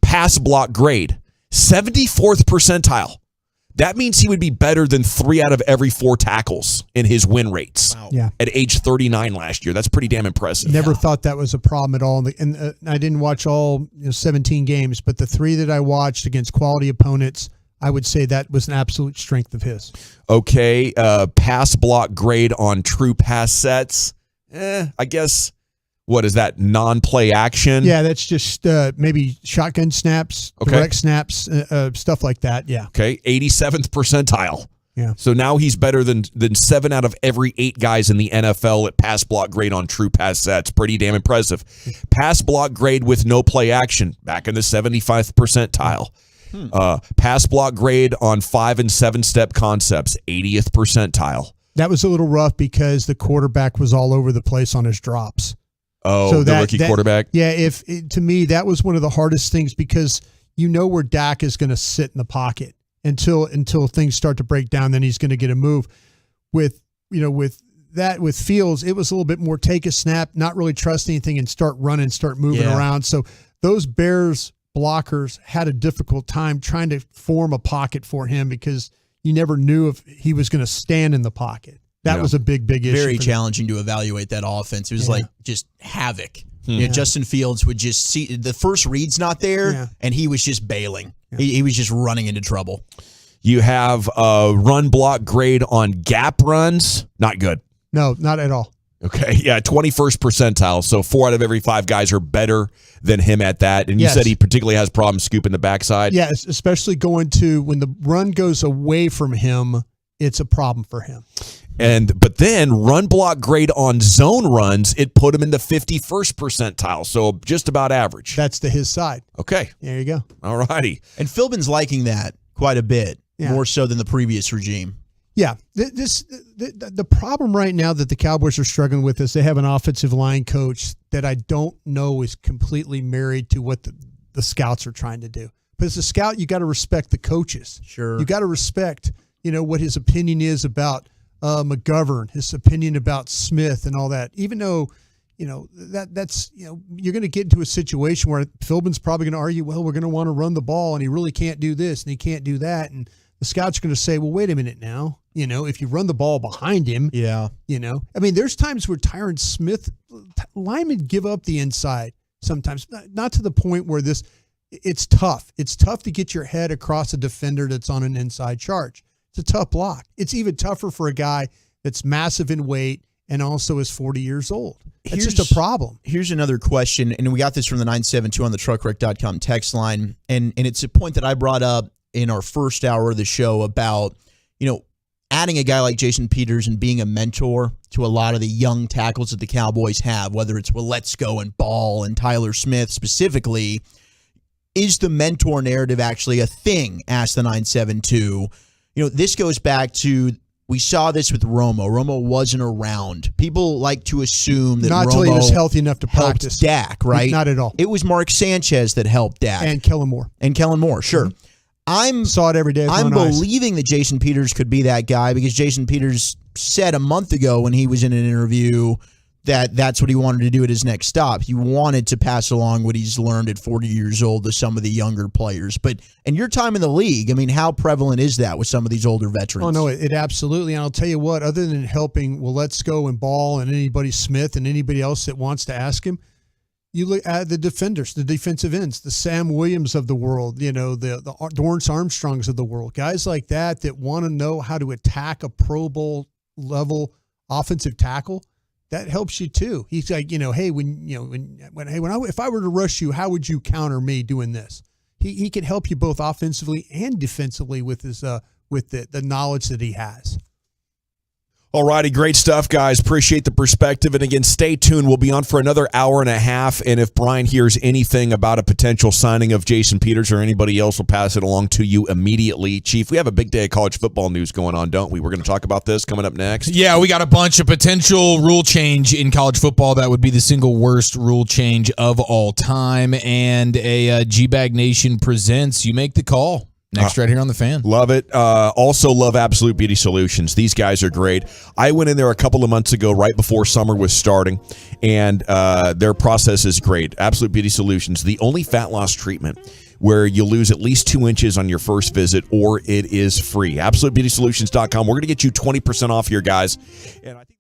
Pass block grade, 74th percentile. That means he would be better than 3 out of every 4 tackles in his win rates. Wow. Yeah. At age 39 last year. That's pretty damn impressive. Never thought that was a problem at all. And I didn't watch all 17 games, but the 3 that I watched against quality opponents, I would say that was an absolute strength of his. Okay, pass block grade on true pass sets. I guess, what is that, non-play action? Yeah, that's just maybe shotgun snaps, direct snaps, stuff like that, yeah. Okay, 87th percentile. Yeah. So now he's better than 7 out of every 8 guys in the NFL at pass block grade on true pass sets. Pretty damn impressive. Pass block grade with no play action, back in the 75th percentile. Pass block grade on 5 and 7 step concepts, 80th percentile. That was a little rough because the quarterback was all over the place on his drops. Oh, so the rookie quarterback? Yeah, to me, that was one of the hardest things because where Dak is going to sit in the pocket until things start to break down, then he's going to get a move. With Fields, it was a little bit more take a snap, not really trust anything, and start running, start moving around. So those Bears blockers had a difficult time trying to form a pocket for him because you never knew if he was going to stand in the pocket. That was a big issue. Very challenging to evaluate that offense. It was like just havoc. Justin Fields would just see the first read's not there, and he was just bailing. He was just running into trouble. You have a run block grade on gap runs. Not good. No, not at all. Okay, yeah, 21st percentile. So 4 out of every 5 guys are better than him at that. And you said he particularly has problems scooping the backside. Yeah, especially going to when the run goes away from him, it's a problem for him. But then run block grade on zone runs, it put him in the 51st percentile, so just about average. That's to his side. Okay. There you go. All righty. And Philbin's liking that quite a bit, more so than the previous regime. Yeah. The problem right now that the Cowboys are struggling with is they have an offensive line coach that I don't know is completely married to what the scouts are trying to do. But as a scout, you got to respect the coaches. Sure. You got to respect, what his opinion is about McGovern, his opinion about Smith and all that, even though, that's you're going to get into a situation where Philbin's probably going to argue, well, we're going to want to run the ball and he really can't do this and he can't do that. And the scouts are going to say, well, wait a minute now, if you run the ball behind him, there's times where Tyron Smith linemen give up the inside sometimes, not to the point where it's tough. It's tough to get your head across a defender that's on an inside charge. It's a tough block. It's even tougher for a guy that's massive in weight and also is 40 years old. It's just a problem. Here's another question, and we got this from the 972 on the truckwreck.com text line, and it's a point that I brought up in our first hour of the show about, adding a guy like Jason Peters and being a mentor to a lot of the young tackles that the Cowboys have, whether it's Willetsko and Ball and Tyler Smith specifically. Is the mentor narrative actually a thing? Asked the 972. This goes back to, we saw this with Romo. Romo wasn't around. People like to assume that not Romo until he was healthy enough to practice. Dak, right? Not at all. It was Mark Sanchez that helped Dak. And Kellen Moore. Sure. Mm-hmm. Saw it every day. I'm believing that Jason Peters could be that guy because Jason Peters said a month ago when he was in an interview that that's what he wanted to do at his next stop. He wanted to pass along what he's learned at 40 years old to some of the younger players. But in your time in the league, how prevalent is that with some of these older veterans? Oh, no, it absolutely. And I'll tell you what, other than helping Willetsko and Ball and anybody Smith and anybody else that wants to ask him, You look at the defenders, the defensive ends, the Sam Williams of the world, the Dorrance Armstrongs of the world, guys like that want to know how to attack a Pro Bowl level offensive tackle. That helps you too. He's like, hey, if I were to rush you, how would you counter me doing this? He can help you both offensively and defensively with his with the knowledge that he has. All righty, great stuff, guys. Appreciate the perspective. And again, stay tuned. We'll be on for another hour and a half. And if Brian hears anything about a potential signing of Jason Peters or anybody else, we'll pass it along to you immediately. Chief, we have a big day of college football news going on, don't we? We're going to talk about this coming up next. Yeah, we got a bunch of potential rule change in college football. That would be the single worst rule change of all time. And a G-Bag Nation presents You Make the Call. Next, right here on The Fan. Love it. Also love Absolute Beauty Solutions. These guys are great. I went in there a couple of months ago, right before summer was starting, and their process is great. Absolute Beauty Solutions, the only fat loss treatment where you lose at least 2 inches on your first visit, or it is free. AbsoluteBeautySolutions.com. We're going to get you 20% off here, guys. And I think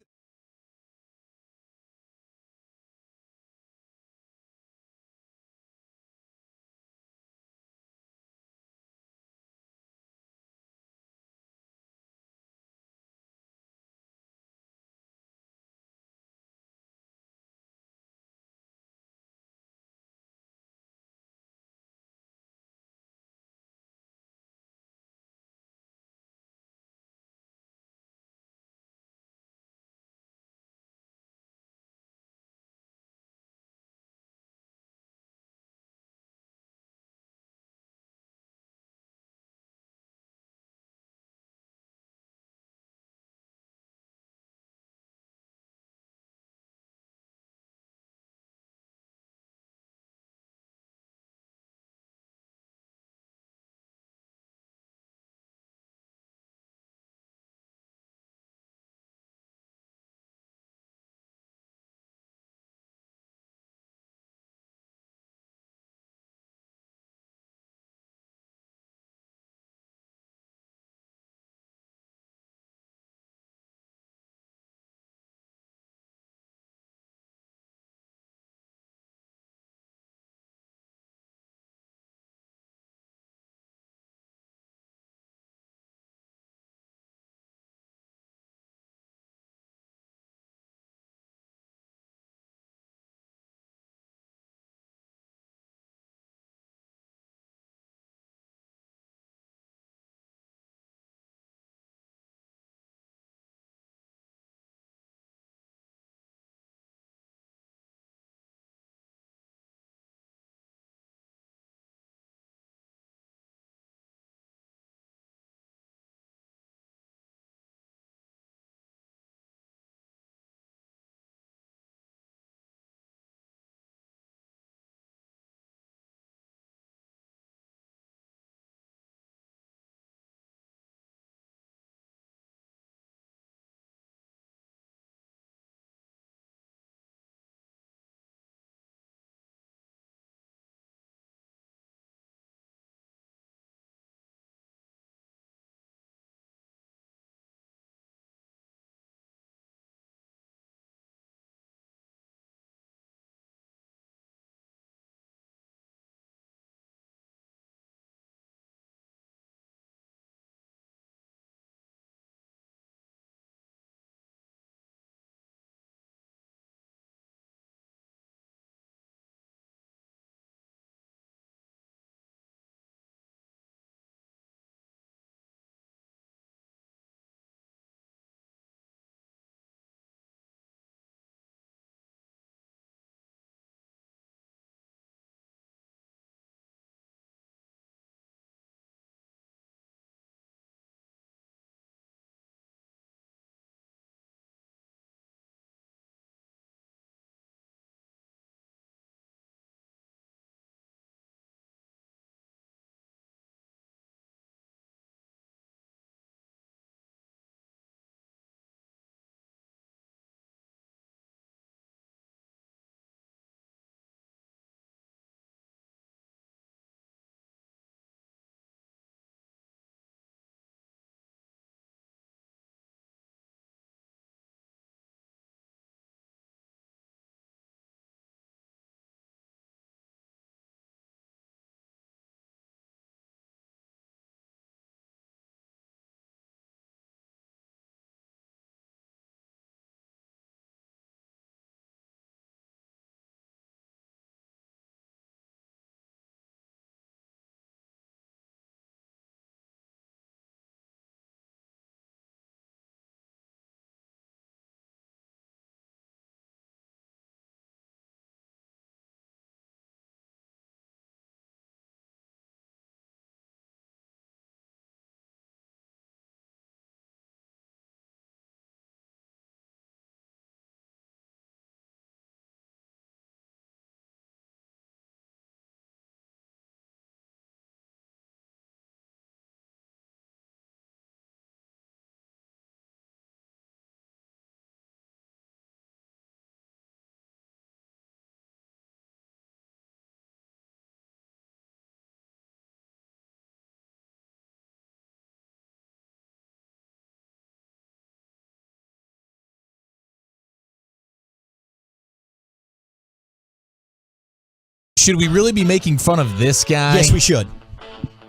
should we really be making fun of this guy? Yes, we should.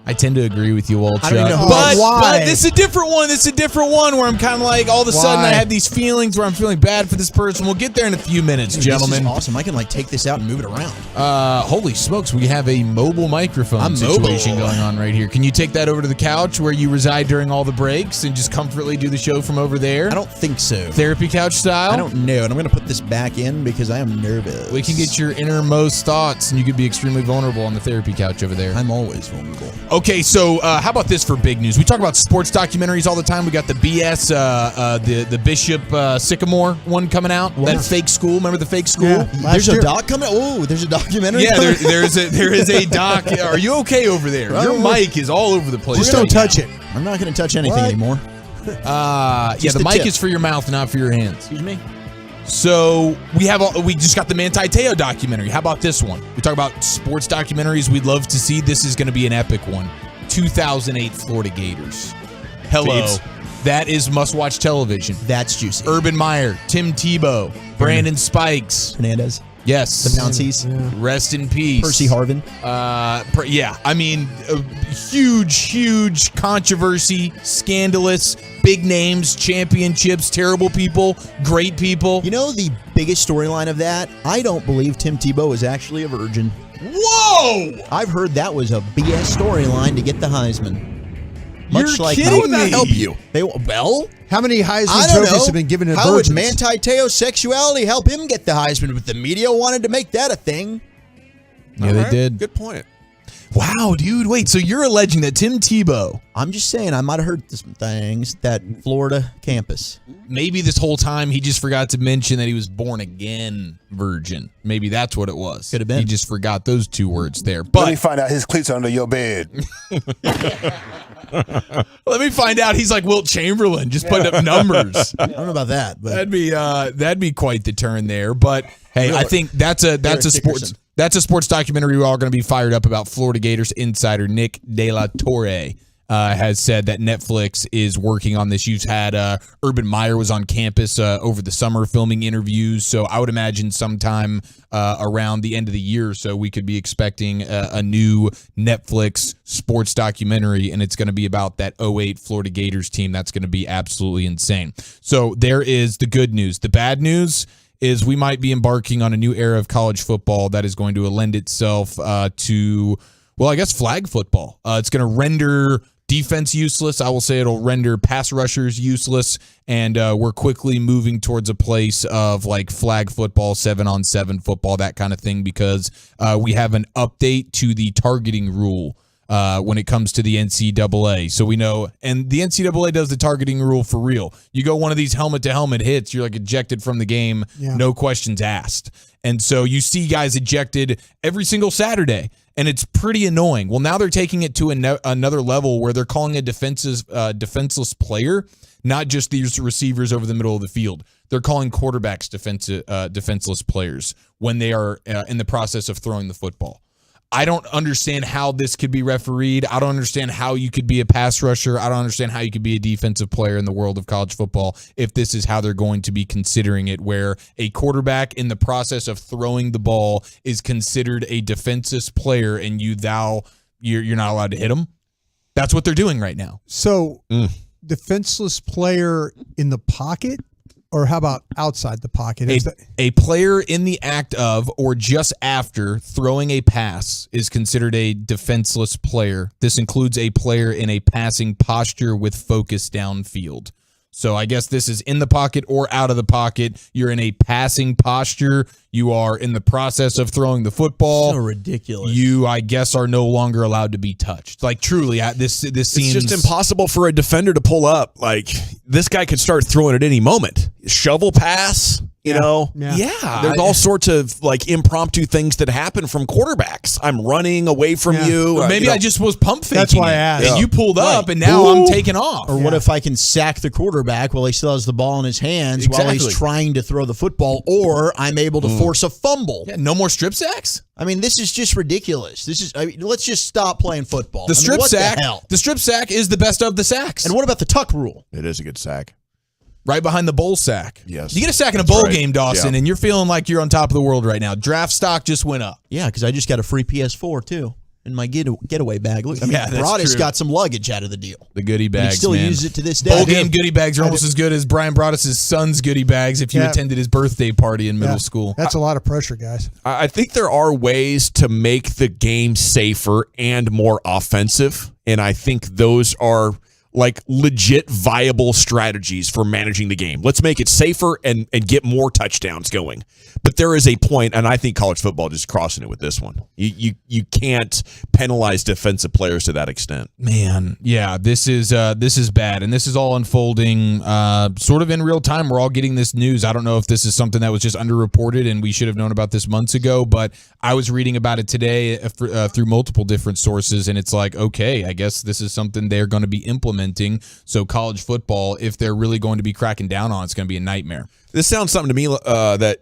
I tend to agree with you, Walchuck. I don't even know but this is a different one. This is a different one where I'm kind of like, all of a sudden I have these feelings where I'm feeling bad for this person. We'll get there in a few minutes, gentlemen. This is awesome. I can take this out and move it around. Holy smokes, we have a mobile microphone situation going on right here. Can you take that over to the couch where you reside during all the breaks and just comfortably do the show from over there? I don't think so. Therapy couch style? I don't know. And I'm going to put this back in because I am nervous. We can get your innermost thoughts, and you could be extremely vulnerable on the therapy couch over there. I'm always vulnerable. Okay, so how about this for big news? We talk about sports documentaries all the time. We got the BS, the Bishop Sycamore one coming out. What? That fake school. Remember the fake school? Yeah, there's a doc coming out. Oh, there's a documentary. Yeah, there is a doc. Are you okay over there? Your mic is all over the place. Just don't touch it. I'm not going to touch anything anymore. Yeah, the mic is for your mouth, not for your hands. Excuse me. So we just got the Manti Te'o documentary. How about this one? We talk about sports documentaries we'd love to see. This is going to be an epic one. 2008 Florida Gators. Hello. Jeez. That is must-watch television. That's juicy. Urban Meyer, Tim Tebow, Brandon Spikes. Hernandez. Yes. The Mounties. Yeah. Rest in peace. Percy Harvin. Yeah, I mean, huge controversy, scandalous, big names, championships, terrible people, great people. You know the biggest storyline of that? I don't believe Tim Tebow is actually a virgin. Whoa! I've heard that was a BS storyline to get the Heisman. Much You're like kidding how would that me. help you? Well, how many Heisman I don't trophies know. have been given to How virgins? would Manti Te'o's sexuality help him get the Heisman? But the media wanted to make that a thing. Yeah, they did. Good point. Wow, dude. Wait, so you're alleging that Tim Tebow... I'm just saying, I might have heard some things that Florida campus. Maybe this whole time he just forgot to mention that he was born again virgin. Maybe that's what it was. Could have been. He just forgot those two words there. But Let me find out his cleats are under your bed. let me find out he's like Wilt Chamberlain, just putting up numbers. I don't know about that, but that'd be quite the turn there. But hey, Really? I think that's a sports documentary we're all going to be fired up about. Florida Gators insider Nick De La Torre has said that Netflix is working on this. You've had Urban Meyer was on campus over the summer filming interviews, so I would imagine sometime around the end of the year or so we could be expecting a new Netflix sports documentary, and it's going to be about that 2008 Florida Gators team. That's going to be absolutely insane. So there is the good news. The bad news is we might be embarking on a new era of college football that is going to lend itself to, well, I guess flag football. It's going to render defense useless. I will say it'll render pass rushers useless, and we're quickly moving towards a place of like flag football, 7-on-7 football, that kind of thing, because we have an update to the targeting rule when it comes to the NCAA. So we know, and the NCAA does the targeting rule for real. You go one of these helmet-to-helmet hits, you're like ejected from the game, no questions asked. And so you see guys ejected every single Saturday, and it's pretty annoying. Well, now they're taking it to another level where they're calling a defenseless player, not just these receivers over the middle of the field. They're calling quarterbacks defenseless players when they are in the process of throwing the football. I don't understand how this could be refereed. I don't understand how you could be a pass rusher. I don't understand how you could be a defensive player in the world of college football if this is how they're going to be considering it, where a quarterback in the process of throwing the ball is considered a defensive player and you're not allowed to hit him. That's what they're doing right now. So, defenseless player in the pocket? Or how about outside the pocket? A player in the act of or just after throwing a pass is considered a defenseless player. This includes a player in a passing posture with focus downfield. So I guess this is in the pocket or out of the pocket. You're in a passing posture. You are in the process of throwing the football. So ridiculous. You, I guess, are no longer allowed to be touched. Like, truly, this seems... It's just impossible for a defender to pull up. Like, this guy could start throwing at any moment. Shovel pass, you know? Yeah. There's all sorts of, like, impromptu things that happen from quarterbacks. I'm running away from you. Maybe I just was pump faking. That's why I asked. And you pulled up, and now I'm taking off. Or what if I can sack the quarterback while he still has the ball in his hands while he's trying to throw the football, or I'm able to force a fumble. Yeah, no more strip sacks? I mean, this is just ridiculous. Let's just stop playing football. The strip sack is the best of the sacks. And what about the tuck rule? It is a good sack. Right behind the bowl sack. Yes. You get a sack in a bowl game, Dawson, and you're feeling like you're on top of the world right now. Draft stock just went up. Yeah, because I just got a free PS4, too, in my getaway bag. Look, Broadus got some luggage out of the deal. The goodie bags, He still man. uses it to this day. Bowl game goodie bags are almost as good as Brian Broadus' son's goodie bags if you attended his birthday party in middle school. That's a lot of pressure, guys. I think there are ways to make the game safer and more offensive, and I think those are like legit viable strategies for managing the game. Let's make it safer and get more touchdowns going. But there is a point, and I think college football just crossing it with this one. You can't penalize defensive players to that extent. Man, yeah, this is bad, and this is all unfolding sort of in real time. We're all getting this news. I don't know if this is something that was just underreported and we should have known about this months ago, but I was reading about it today through multiple different sources, and it's like, okay, I guess this is something they're going to be implementing. So college football, if they're really going to be cracking down on it, it's going to be a nightmare. This sounds something to me that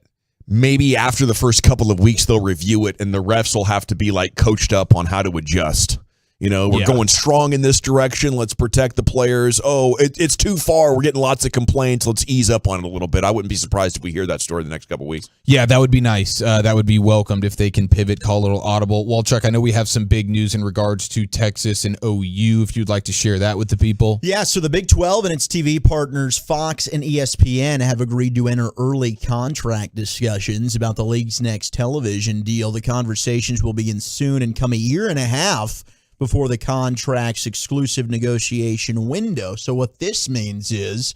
maybe after the first couple of weeks they'll review it and the refs will have to be like coached up on how to adjust. You know, we're going strong in this direction. Let's protect the players. Oh, it's too far. We're getting lots of complaints. Let's ease up on it a little bit. I wouldn't be surprised if we hear that story the next couple of weeks. Yeah, that would be nice. That would be welcomed if they can pivot, call a little audible. Walchuk, I know we have some big news in regards to Texas and OU, if you'd like to share that with the people. Yeah, so the Big 12 and its TV partners, Fox and ESPN, have agreed to enter early contract discussions about the league's next television deal. The conversations will begin soon and come a year and a half before the contract's exclusive negotiation window. So what this means is,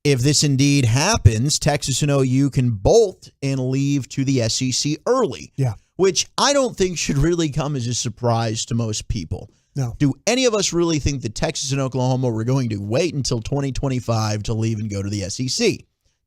if this indeed happens, Texas and OU can bolt and leave to the SEC early. Yeah. Which I don't think should really come as a surprise to most people. No. Do any of us really think that Texas and Oklahoma were going to wait until 2025 to leave and go to the SEC?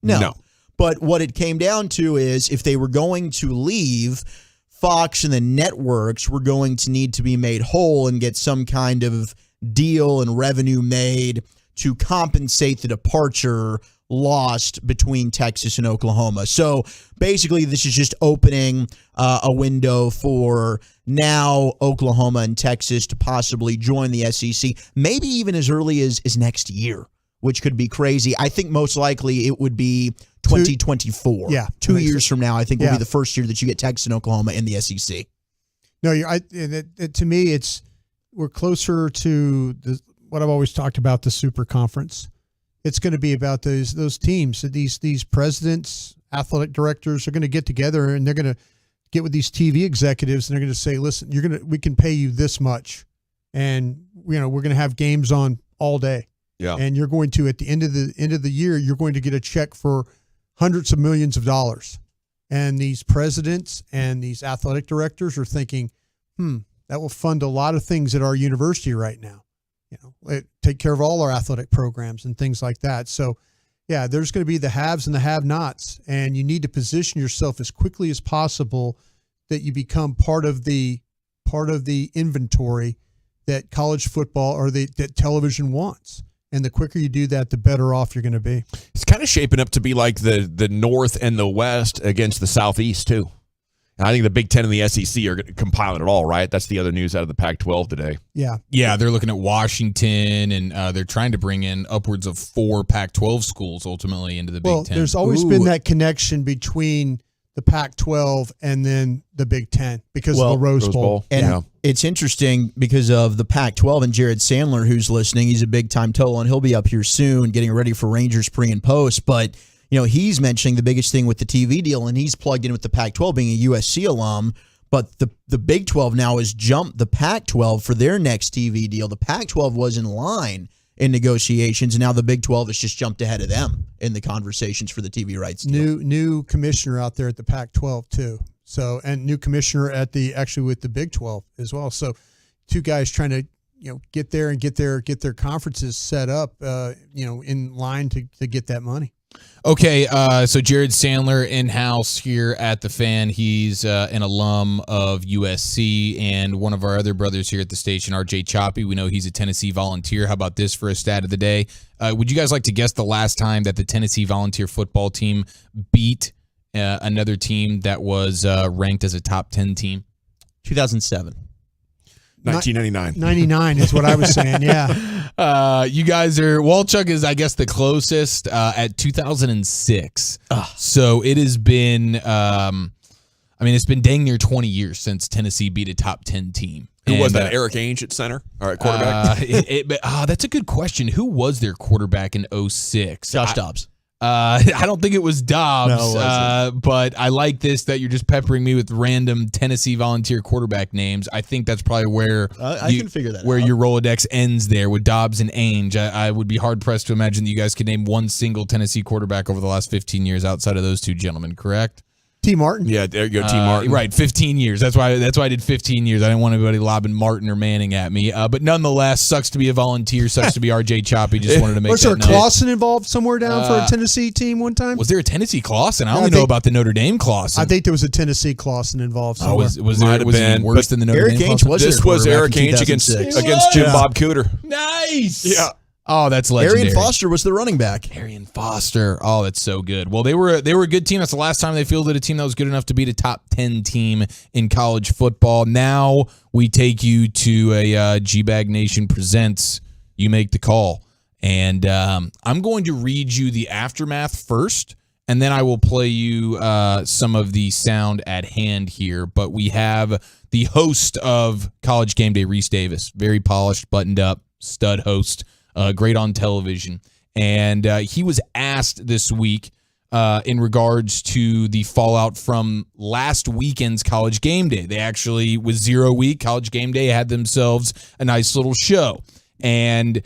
No. But what it came down to is, if they were going to leave, Fox and the networks were going to need to be made whole and get some kind of deal and revenue made to compensate the departure lost between Texas and Oklahoma. So basically, this is just opening a window for now Oklahoma and Texas to possibly join the SEC, maybe even as early as next year, which could be crazy. I think most likely it would be 2024. Yeah. 2 years from now, I think will be the first year that you get Texas and Oklahoma in the SEC. No, to me, we're closer to what I've always talked about, the super conference. It's going to be about those teams. These presidents, athletic directors are going to get together and they're going to get with these TV executives and they're going to say, listen, we can pay you this much, and we're going to have games on all day. Yeah. And you're going to, at the end of the year, you're going to get a check for hundreds of millions of dollars. And these presidents and these athletic directors are thinking, that will fund a lot of things at our university right now. Take care of all our athletic programs and things like that. So, yeah, there's going to be the haves and the have-nots, and you need to position yourself as quickly as possible that you become part of the inventory that college football or that television wants. And the quicker you do that, the better off you're going to be. It's kind of shaping up to be like the North and the West against the Southeast, too. And I think the Big Ten and the SEC are compiling it all, right? That's the other news out of the Pac-12 today. Yeah. Yeah, they're looking at Washington, and they're trying to bring in upwards of 4 Pac-12 schools ultimately into the Big Ten. There's always been that connection between the Pac-12 and then the Big Ten because of the Rose Bowl. And it's interesting because of the Pac-12 and Jared Sandler, who's listening. He's a big-time total, and he'll be up here soon getting ready for Rangers pre and post. But he's mentioning the biggest thing with the TV deal, and he's plugged in with the Pac-12 being a USC alum. But the Big 12 now has jumped the Pac-12 for their next TV deal. The Pac-12 was in line in negotiations, and now the Big 12 has just jumped ahead of them in the conversations for the TV rights deal. New commissioner out there at the Pac-12 too. So, and new commissioner actually with the Big 12 as well. So, two guys trying to get there and get their conferences set up in line to get that money. Okay, so Jared Sandler in-house here at The Fan. He's an alum of USC, and one of our other brothers here at the station, RJ Choppy. We know he's a Tennessee Volunteer. How about this for a stat of the day? Would you guys like to guess the last time that the Tennessee Volunteer football team beat another team that was ranked as a top 10 team? 2007. 1999. 99 is what I was saying, yeah. You guys are, Walchuk is, I guess, the closest at 2006. So it has been, it's been dang near 20 years since Tennessee beat a top 10 team. Who was that? Eric Ainge at center? All right, quarterback. That's a good question. Who was their quarterback in 06? Josh Dobbs. I don't think it was Dobbs, No, it wasn't. but I like this that you're just peppering me with random Tennessee volunteer quarterback names. I think that's probably where I can figure that where out. your Rolodex ends there with Dobbs and Ainge. I would be hard pressed to imagine that you guys could name one single Tennessee quarterback over the last 15 years outside of those two gentlemen. Correct? T. Martin. Yeah, there you go, T. Martin. Right, 15 years. That's why I did 15 years. I didn't want anybody lobbing Martin or Manning at me. But nonetheless, sucks to be a volunteer. Sucks to be R.J. Choppy. Just wanted to make Was that there note. Clausen involved somewhere down for a Tennessee team one time? Was there a Tennessee Clausen? I Yeah, only know about the Notre Dame Clausen. I think there was a Tennessee Clausen involved somewhere. Was he worse than the Notre Eric Dame Ainge Clausen? was This their was quarterback Eric in Ainge against 2006. Jim Bob Cooter. Nice. Yeah. Oh, that's legendary. Arian Foster was the running back. Arian Foster. Oh, that's so good. Well, they were a good team. That's the last time they fielded a team that was good enough to beat a top 10 team in college football. Now we take you to a G-Bag Nation presents You Make the Call. And I'm going to read you the aftermath first, and then I will play you some of the sound at hand here. But we have the host of College Game Day, Reese Davis. Very polished, buttoned up, stud host. Great on television. And he was asked this week in regards to the fallout from last weekend's College Game Day. They actually, with 0 week, College Game Day had themselves a nice little show. And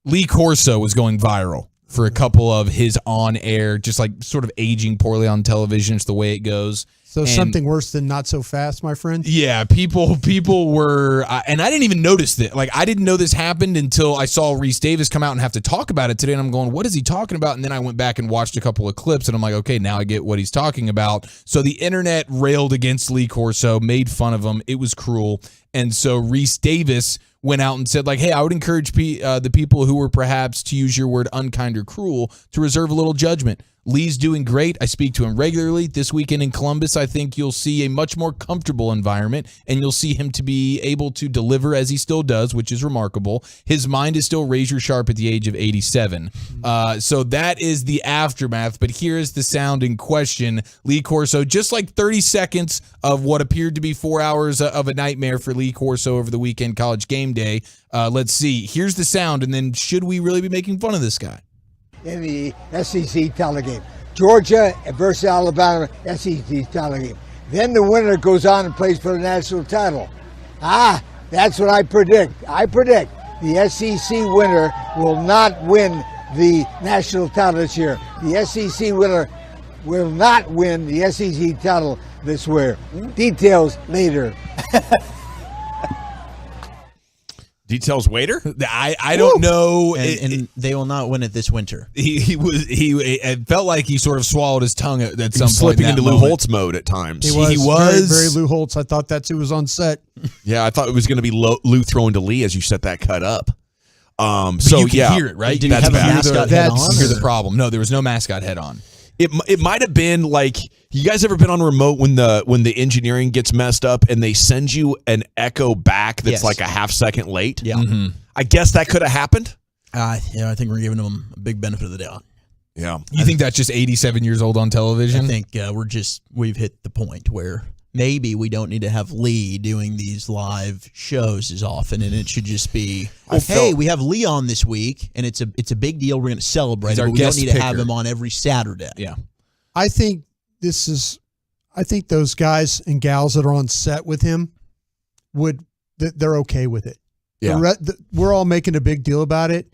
Lee Corso was going viral for a couple of his on-air, just like sort of aging poorly on television. It's the way it goes. So something worse than not so fast, my friend? Yeah, people were, and I didn't even notice that. Like, I didn't know this happened until I saw Reese Davis come out and have to talk about it today, and I'm going, what is he talking about? And then I went back and watched a couple of clips, and I'm like, okay, now I get what he's talking about. So the internet railed against Lee Corso, made fun of him. It was cruel. And so Reese Davis went out and said, like, hey, I would encourage the people who were perhaps, to use your word, unkind or cruel, to reserve a little judgment. Lee's doing great. I speak to him regularly. This weekend in Columbus, I think you'll see a much more comfortable environment, and you'll see him to be able to deliver as he still does, which is remarkable. His mind is still razor sharp at the age of 87. So that is the aftermath, but here is the sound in question. Lee Corso, just like 30 seconds of what appeared to be 4 hours of a nightmare for Lee Corso over the weekend College Game Day. Let's see. Here's the sound, and then should we really be making fun of this guy? In the SEC title game. Georgia versus Alabama, SEC title game. Then the winner goes on and plays for the national title. That's what I predict. I predict the SEC winner will not win the national title this year. The SEC winner will not win the SEC title this year. Details later. Details waiter? I don't know. And they will not win it this winter. It felt like he sort of swallowed his tongue at some point. Slipping into Lou Holtz mode at times. He was very Lou Holtz. I thought that's who was on set. Yeah, I thought it was going to be Lou throwing to Lee as you set that cut up. So you can hear it, right? Did he have a mascot head on? Here's the problem. No, there was no mascot head on. It might have been like, you guys ever been on a remote when the engineering gets messed up and they send you an echo back that's like a half second late? Yeah. Mm-hmm. I guess that could have happened. I think we're giving them a big benefit of the doubt. Yeah. You think that's just 87 years old on television? I think we've hit the point where maybe we don't need to have Lee doing these live shows as often, and it should just be, hey, we have Lee on this week, and it's a big deal. We're going to celebrate it, but we don't need to have him on every Saturday. Yeah. I think those guys and gals that are on set with him they're okay with it. Yeah. We're all making a big deal about it,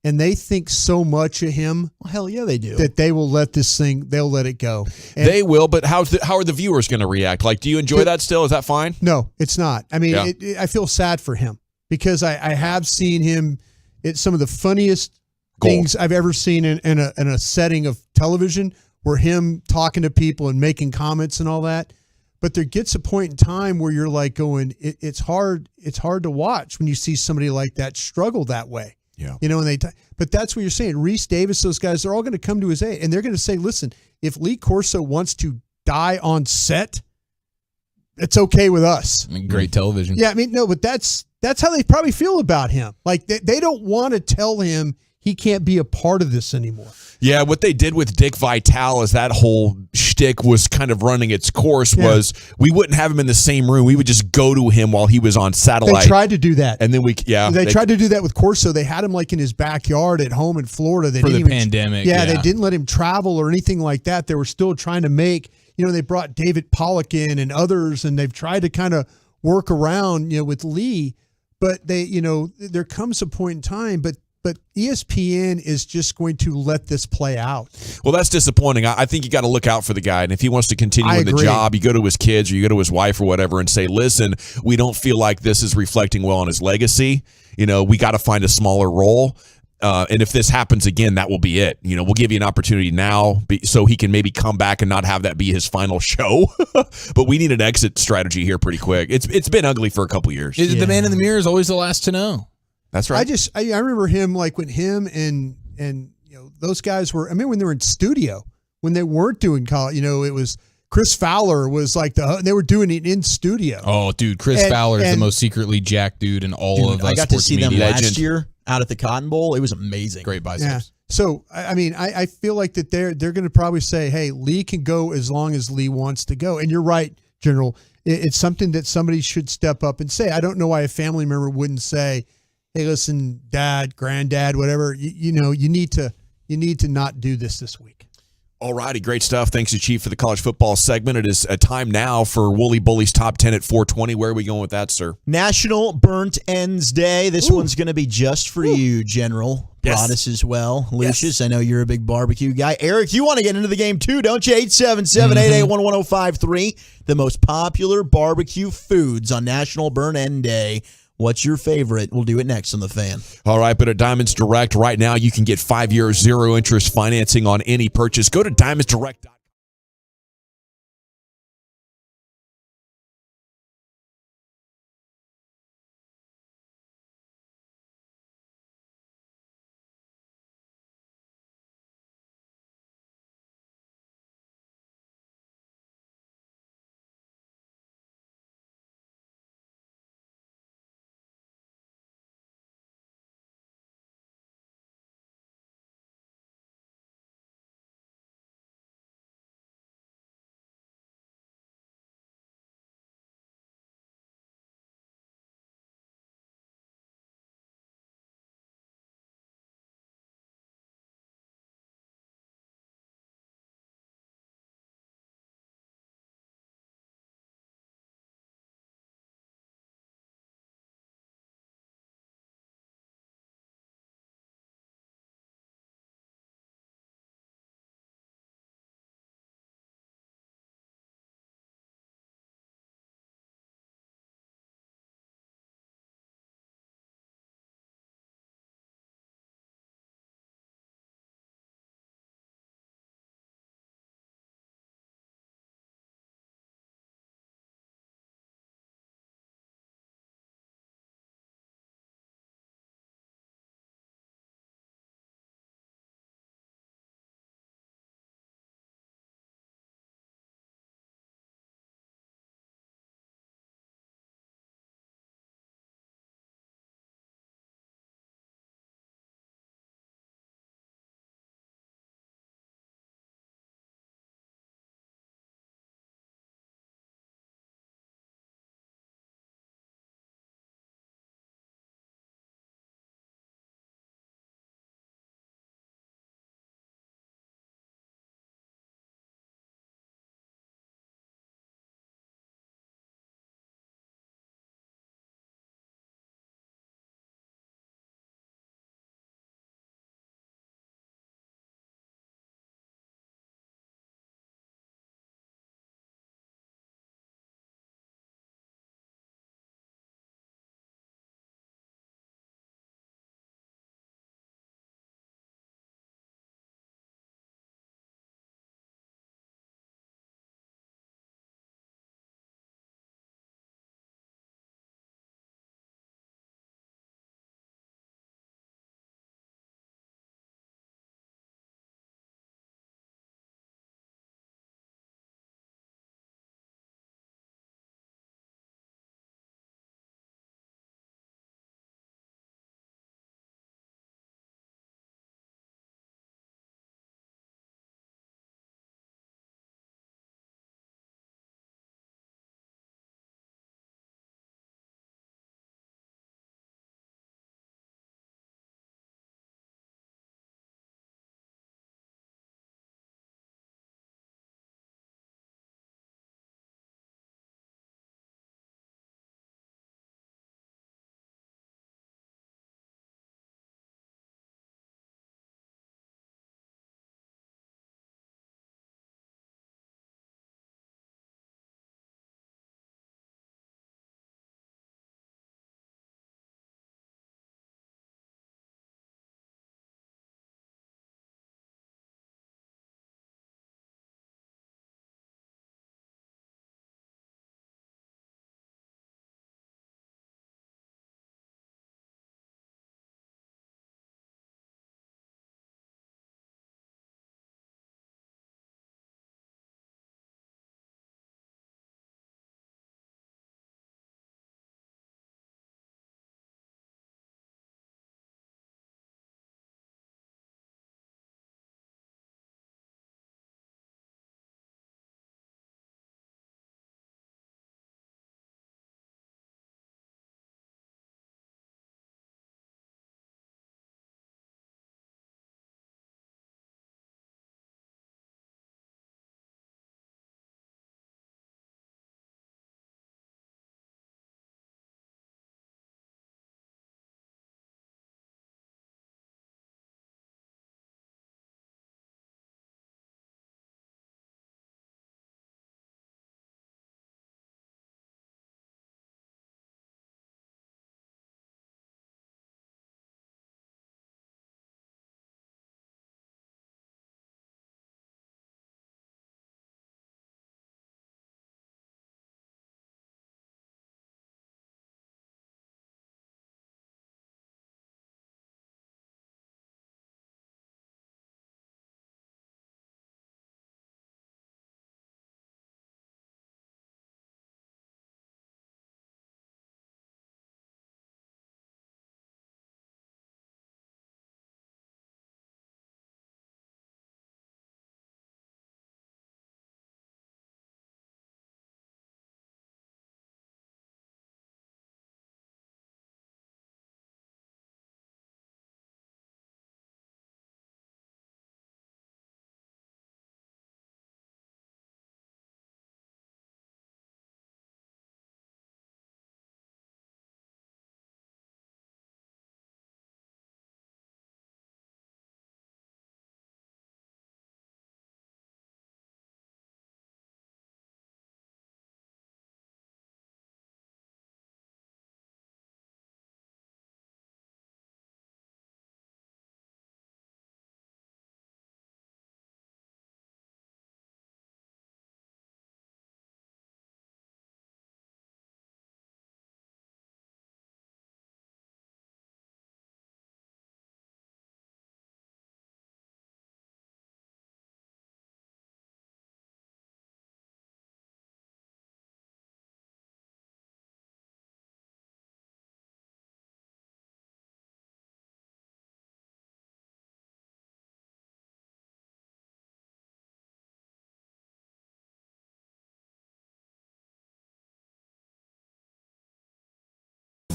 and they think so much of him. Well, hell yeah, they do. That they will let they'll let it go. And they will, but how are the viewers going to react? Like, do you enjoy that still? Is that fine? No, it's not. I mean, I feel sad for him because I have seen him. It's some of the funniest things I've ever seen in a setting of television, where him talking to people and making comments and all that. But there gets a point in time where you're like going, it's hard to watch when you see somebody like that struggle that way. Yeah. You know, but that's what you're saying. Reese Davis, those guys, they're all going to come to his aid, and they're going to say, listen, if Lee Corso wants to die on set, it's okay with us. I mean, great television. Yeah, I mean, no, but that's how they probably feel about him. Like they don't want to tell him he can't be a part of this anymore. Yeah, what they did with Dick Vitale is that whole shtick was kind of running its course. Was we wouldn't have him in the same room. We would just go to him while he was on satellite. They tried to do that. And then they tried to do that with Corso. They had him like in his backyard at home in Florida. They For didn't the pandemic. Yeah, they didn't let him travel or anything like that. They were still trying to make, they brought David Pollock in and others, and they've tried to kind of work around, with Lee. But there comes a point in time, but ESPN is just going to let this play out. Well, that's disappointing. I think you got to look out for the guy. And if he wants to continue in the job, you go to his kids or you go to his wife or whatever and say, listen, we don't feel like this is reflecting well on his legacy. We got to find a smaller role. And if this happens again, that will be it. We'll give you an opportunity now so he can maybe come back and not have that be his final show. But we need an exit strategy here pretty quick. It's been ugly for a couple years. The man in the mirror is always the last to know. That's right. I remember him like when him and those guys were. I mean, when they were in studio, when they weren't doing college, it was Chris Fowler was like they were doing it in studio. Oh, dude, Chris Fowler is the most secretly jacked dude in all of. I got to see them last legend. year out at the Cotton Bowl. It was amazing. Great biceps. Yeah. So I mean, I feel like that they're going to probably say, hey, Lee can go as long as Lee wants to go. And you're right, General. It's something that somebody should step up and say. I don't know why a family member wouldn't say, hey, listen, dad, granddad, whatever, you need to not do this week. All righty, great stuff. Thanks to Chief for the college football segment. It is a time now for Wooly Bully's Top 10 at 420. Where are we going with that, sir? National Burnt Ends Day. This one's going to be just for you, General. Yes. Broadus as well. Lucius, I know you're a big barbecue guy. Eric, you want to get into the game too, don't you? 877-881-1053. The most popular barbecue foods on National Burnt End Day. What's your favorite? We'll do it next on The Fan. All right, but at Diamonds Direct right now, you can get 5-year 0-interest financing on any purchase. Go to diamondsdirect.com.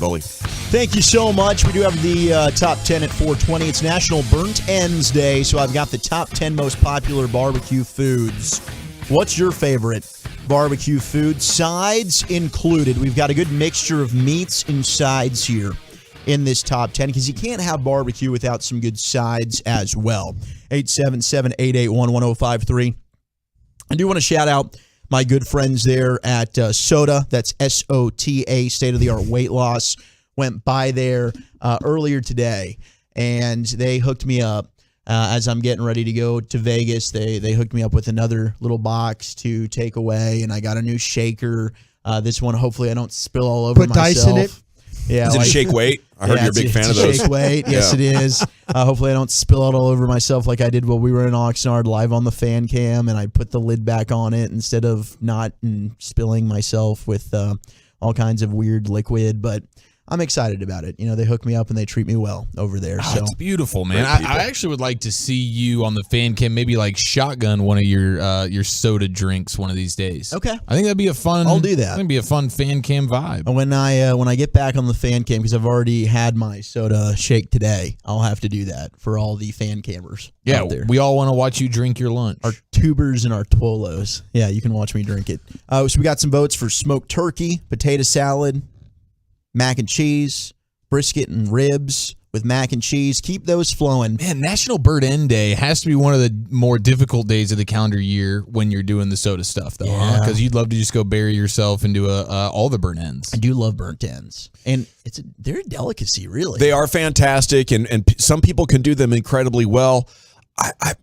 Bully. Thank you so much. We do have the top 10 at 4:20. It's National Burnt Ends Day, so I've got the top 10 most popular barbecue foods. What's your favorite barbecue food? Sides included. We've got a good mixture of meats and sides here in this top 10 because you can't have barbecue without some good sides as well. 877-881-1053. I do want to shout out my good friends there at SOTA. That's SOTA, state-of-the-art weight loss. Went by there earlier today, and they hooked me up as I'm getting ready to go to Vegas. They hooked me up with another little box to take away, and I got a new shaker. This one, hopefully, I don't spill all over myself. Put dice in it. Yeah, is it a shake weight? I heard you're a big fan of those. Shake weight, yes, it is. Hopefully, I don't spill it all over myself like I did while we were in Oxnard live on the fan cam, and I put the lid back on it instead of not spilling myself with all kinds of weird liquid. But I'm excited about it. You know, they hook me up and they treat me well over there. Oh, so it's beautiful, man. I actually would like to see you on the fan cam, maybe like shotgun one of your soda drinks one of these days. Okay. I think that'd be a fun. I'll do that. That'd be a fun fan cam vibe. When I get back on the fan cam, because I've already had my soda shake today, I'll have to do that for all the fan cammers. Yeah, out there. we all want to watch you drink your lunch. Our tubers and our tolos. Yeah, you can watch me drink it. So we got some votes for smoked turkey, potato salad, mac and cheese, brisket and ribs with mac and cheese. Keep those flowing. Man, National Bird End Day has to be one of the more difficult days of the calendar year when you're doing the soda stuff, though, huh? Because you'd love to just go bury yourself into all the burnt ends. I do love burnt ends. And they're a delicacy, really. They are fantastic, and some people can do them incredibly well.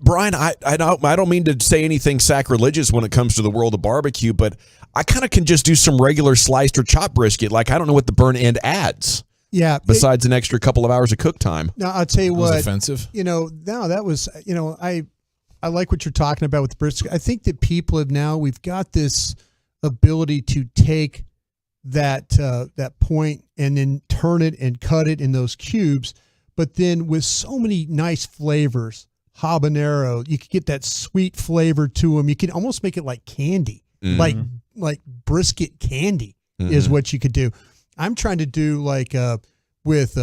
Brian, I don't mean to say anything sacrilegious when it comes to the world of barbecue, but I kind of can just do some regular sliced or chopped brisket. Like, I don't know what the burnt end adds. Yeah. Besides an extra couple of hours of cook time. No, I'll tell you what. Was offensive. That was, I like what you're talking about with brisket. I think that people we've got this ability to take that point and then turn it and cut it in those cubes. But then with so many nice flavors, habanero, you could get that sweet flavor to them. You can almost make it like candy, like brisket candy is what you could do. I'm trying to do like with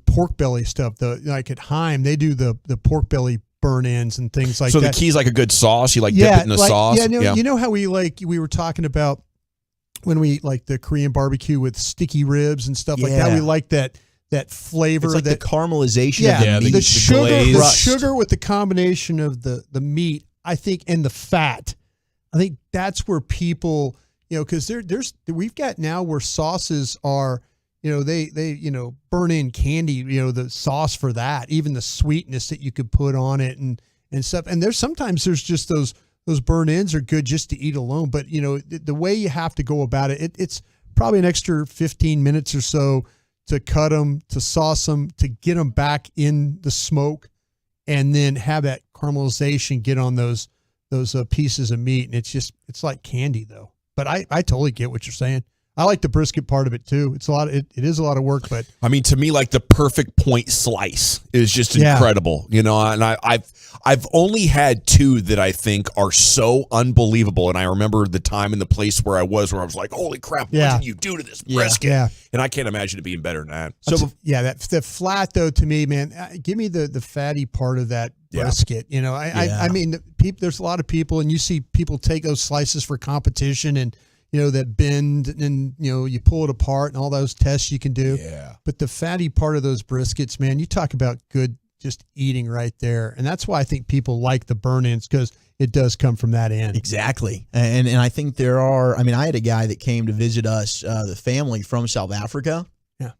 pork belly stuff. Like at Heim, they do the pork belly burn ends and things like that. So the key's like a good sauce. You dip it in the sauce. Yeah, you know how we were talking about when we like the Korean barbecue with sticky ribs and stuff like that. We like that flavor, it's like the caramelization of the meat. The sugar with the combination of the meat, I think, and the fat. I think that's where people, because we've got now where sauces are, they burn in candy, the sauce for that, even the sweetness that you could put on it and stuff. And sometimes there's just those burn ends are good just to eat alone. But the way you have to go about it's probably an extra 15 minutes or so to cut them, to sauce them, to get them back in the smoke, and then have that caramelization get on those pieces of meat. And it's like candy though. But I totally get what you're saying. I like the brisket part of it too. It's it is a lot of work, but I mean, to me, like the perfect point slice is just incredible, and I've only had two that I think are so unbelievable. And I remember the time and the place where I was like, holy crap, what did you do to this brisket? Yeah. And I can't imagine it being better than that. So that flat though, to me, man, give me the fatty part of that brisket. I mean, there's a lot of people, and you see people take those slices for competition and that bend and, you pull it apart and all those tests you can do. Yeah. But the fatty part of those briskets, man, you talk about good just eating right there. And that's why I think people like the burn ends, because it does come from that end. Exactly. And I think I had a guy that came to visit us, the family from South Africa. Yeah.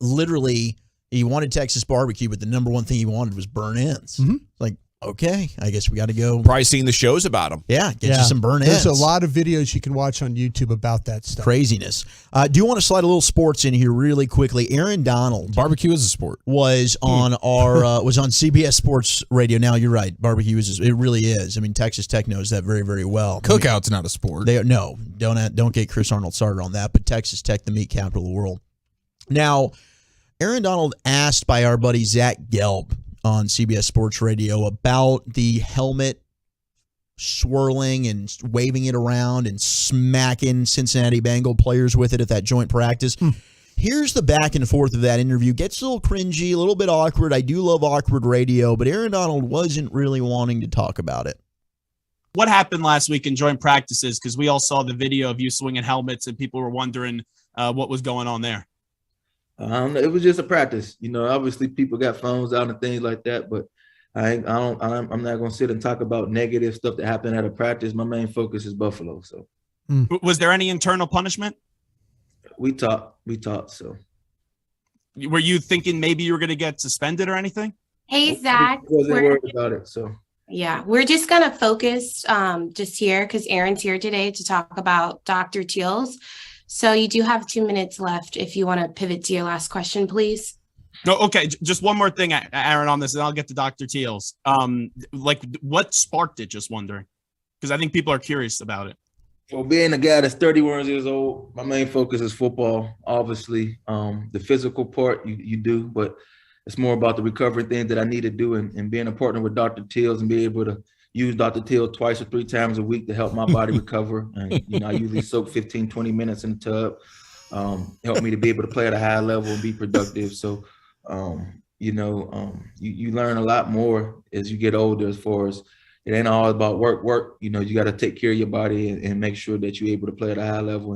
Literally, he wanted Texas barbecue, but the number one thing he wanted was burn ends. Mm-hmm. Like, okay, I guess we got to go. Probably seen the shows about them. Yeah, get you some burn ends. There's a lot of videos you can watch on YouTube about that stuff. Craziness. Do you want to slide a little sports in here really quickly? Aaron Donald. Barbecue is a sport. Was on was on CBS Sports Radio. Now you're right. Barbecue it really is. I mean, Texas Tech knows that very, very well. Cookout's not a sport. Don't get Chris Arnold started on that. But Texas Tech, the meat capital of the world. Now, Aaron Donald asked by our buddy Zach Gelb on CBS Sports Radio about the helmet swirling and waving it around and smacking Cincinnati Bengal players with it at that joint practice. Here's the back and forth of that interview. Gets a little cringy, a little bit awkward. I do love awkward radio, but Aaron Donald wasn't really wanting to talk about it. What happened last week in joint practices? Because we all saw the video of you swinging helmets, and people were wondering what was going on there. It was just a practice. Obviously people got phones out and things like that, but I'm not going to sit and talk about negative stuff that happened at a practice. My main focus is Buffalo. So, Was there any internal punishment? We talked. So, were you thinking maybe you were going to get suspended or anything? Hey, Zach. I wasn't worried about it. So, yeah, we're just going to focus just here because Aaron's here today to talk about Dr. Teals. So you do have 2 minutes left if you want to pivot to your last question, please. No, okay. Just one more thing, Aaron, on this, and I'll get to Dr. Teals. What sparked it? Just wondering, because I think people are curious about it. Well, being a guy that's 31 years old, my main focus is football. Obviously, the physical part you do, but it's more about the recovery things that I need to do, and being a partner with Dr. Teals and be able to use Dr. Teals 2 or 3 times a week to help my body recover. And I usually soak 15, 20 minutes in the tub, help me to be able to play at a high level and be productive. So, you learn a lot more as you get older, as far as it ain't all about work. You got to take care of your body and make sure that you're able to play at a high level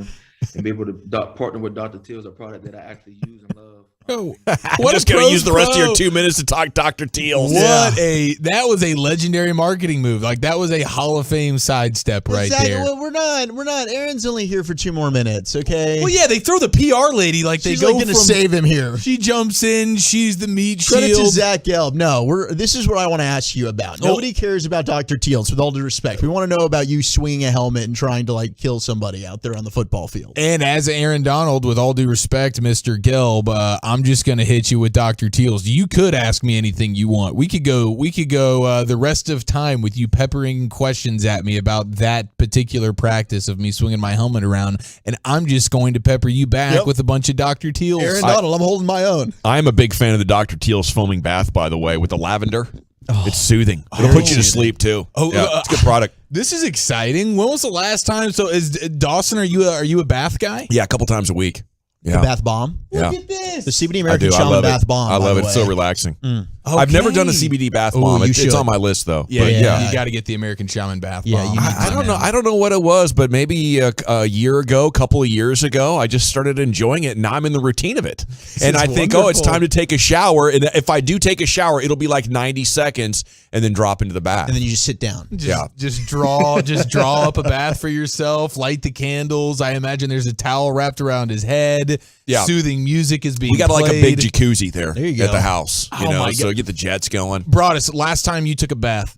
and be able to partner with Dr. Teals, a product that I actually use and love. What just going to use the rest of your 2 minutes to talk Dr. Teals. That was a legendary marketing move. Like, that was a Hall of Fame sidestep right there. Well, we're not. Aaron's only here for 2 more minutes, okay? Well, yeah, they throw the PR lady like they She's go going to save him here. She jumps in. She's the meat Credit shield. to Zach Gelb. No, this is what I want to ask you about. Nobody cares about Dr. Teals, with all due respect. We want to know about you swinging a helmet and trying to kill somebody out there on the football field. And as Aaron Donald, with all due respect, Mr. Gelb, I'm just going to hit you with Dr. Teals. You could ask me anything you want. We could go the rest of time with you peppering questions at me about that particular practice of me swinging my helmet around, and I'm just going to pepper you back with a bunch of Dr. Teals. Aaron Donald, I'm holding my own. I'm a big fan of the Dr. Teals foaming bath, by the way, with the lavender. It's soothing. It'll put you to sleep, too. It's a good product. This is exciting. When was the last time? So, Dawson, are you a bath guy? Yeah, a couple times a week. Yeah. The bath bomb. Yeah. Look at this. The CBD American Shaman bath bomb. I love it. It's so relaxing. I've never done a CBD bath bomb. It's on my list, though. Yeah. You got to get the American Shaman bath bomb. I don't know. I don't know what it was, but maybe a year ago, a couple of years ago, I just started enjoying it, and now I'm in the routine of it. And I think, it's time to take a shower. And if I do take a shower, it'll be like 90 seconds, and then drop into the bath. And then you just sit down. Just draw up a bath for yourself. Light the candles. I imagine there's a towel wrapped around his head. Yeah. Soothing music is being played. We got played. like a big jacuzzi there you go. at the house. So get the jets going. Broadus, last time you took a bath?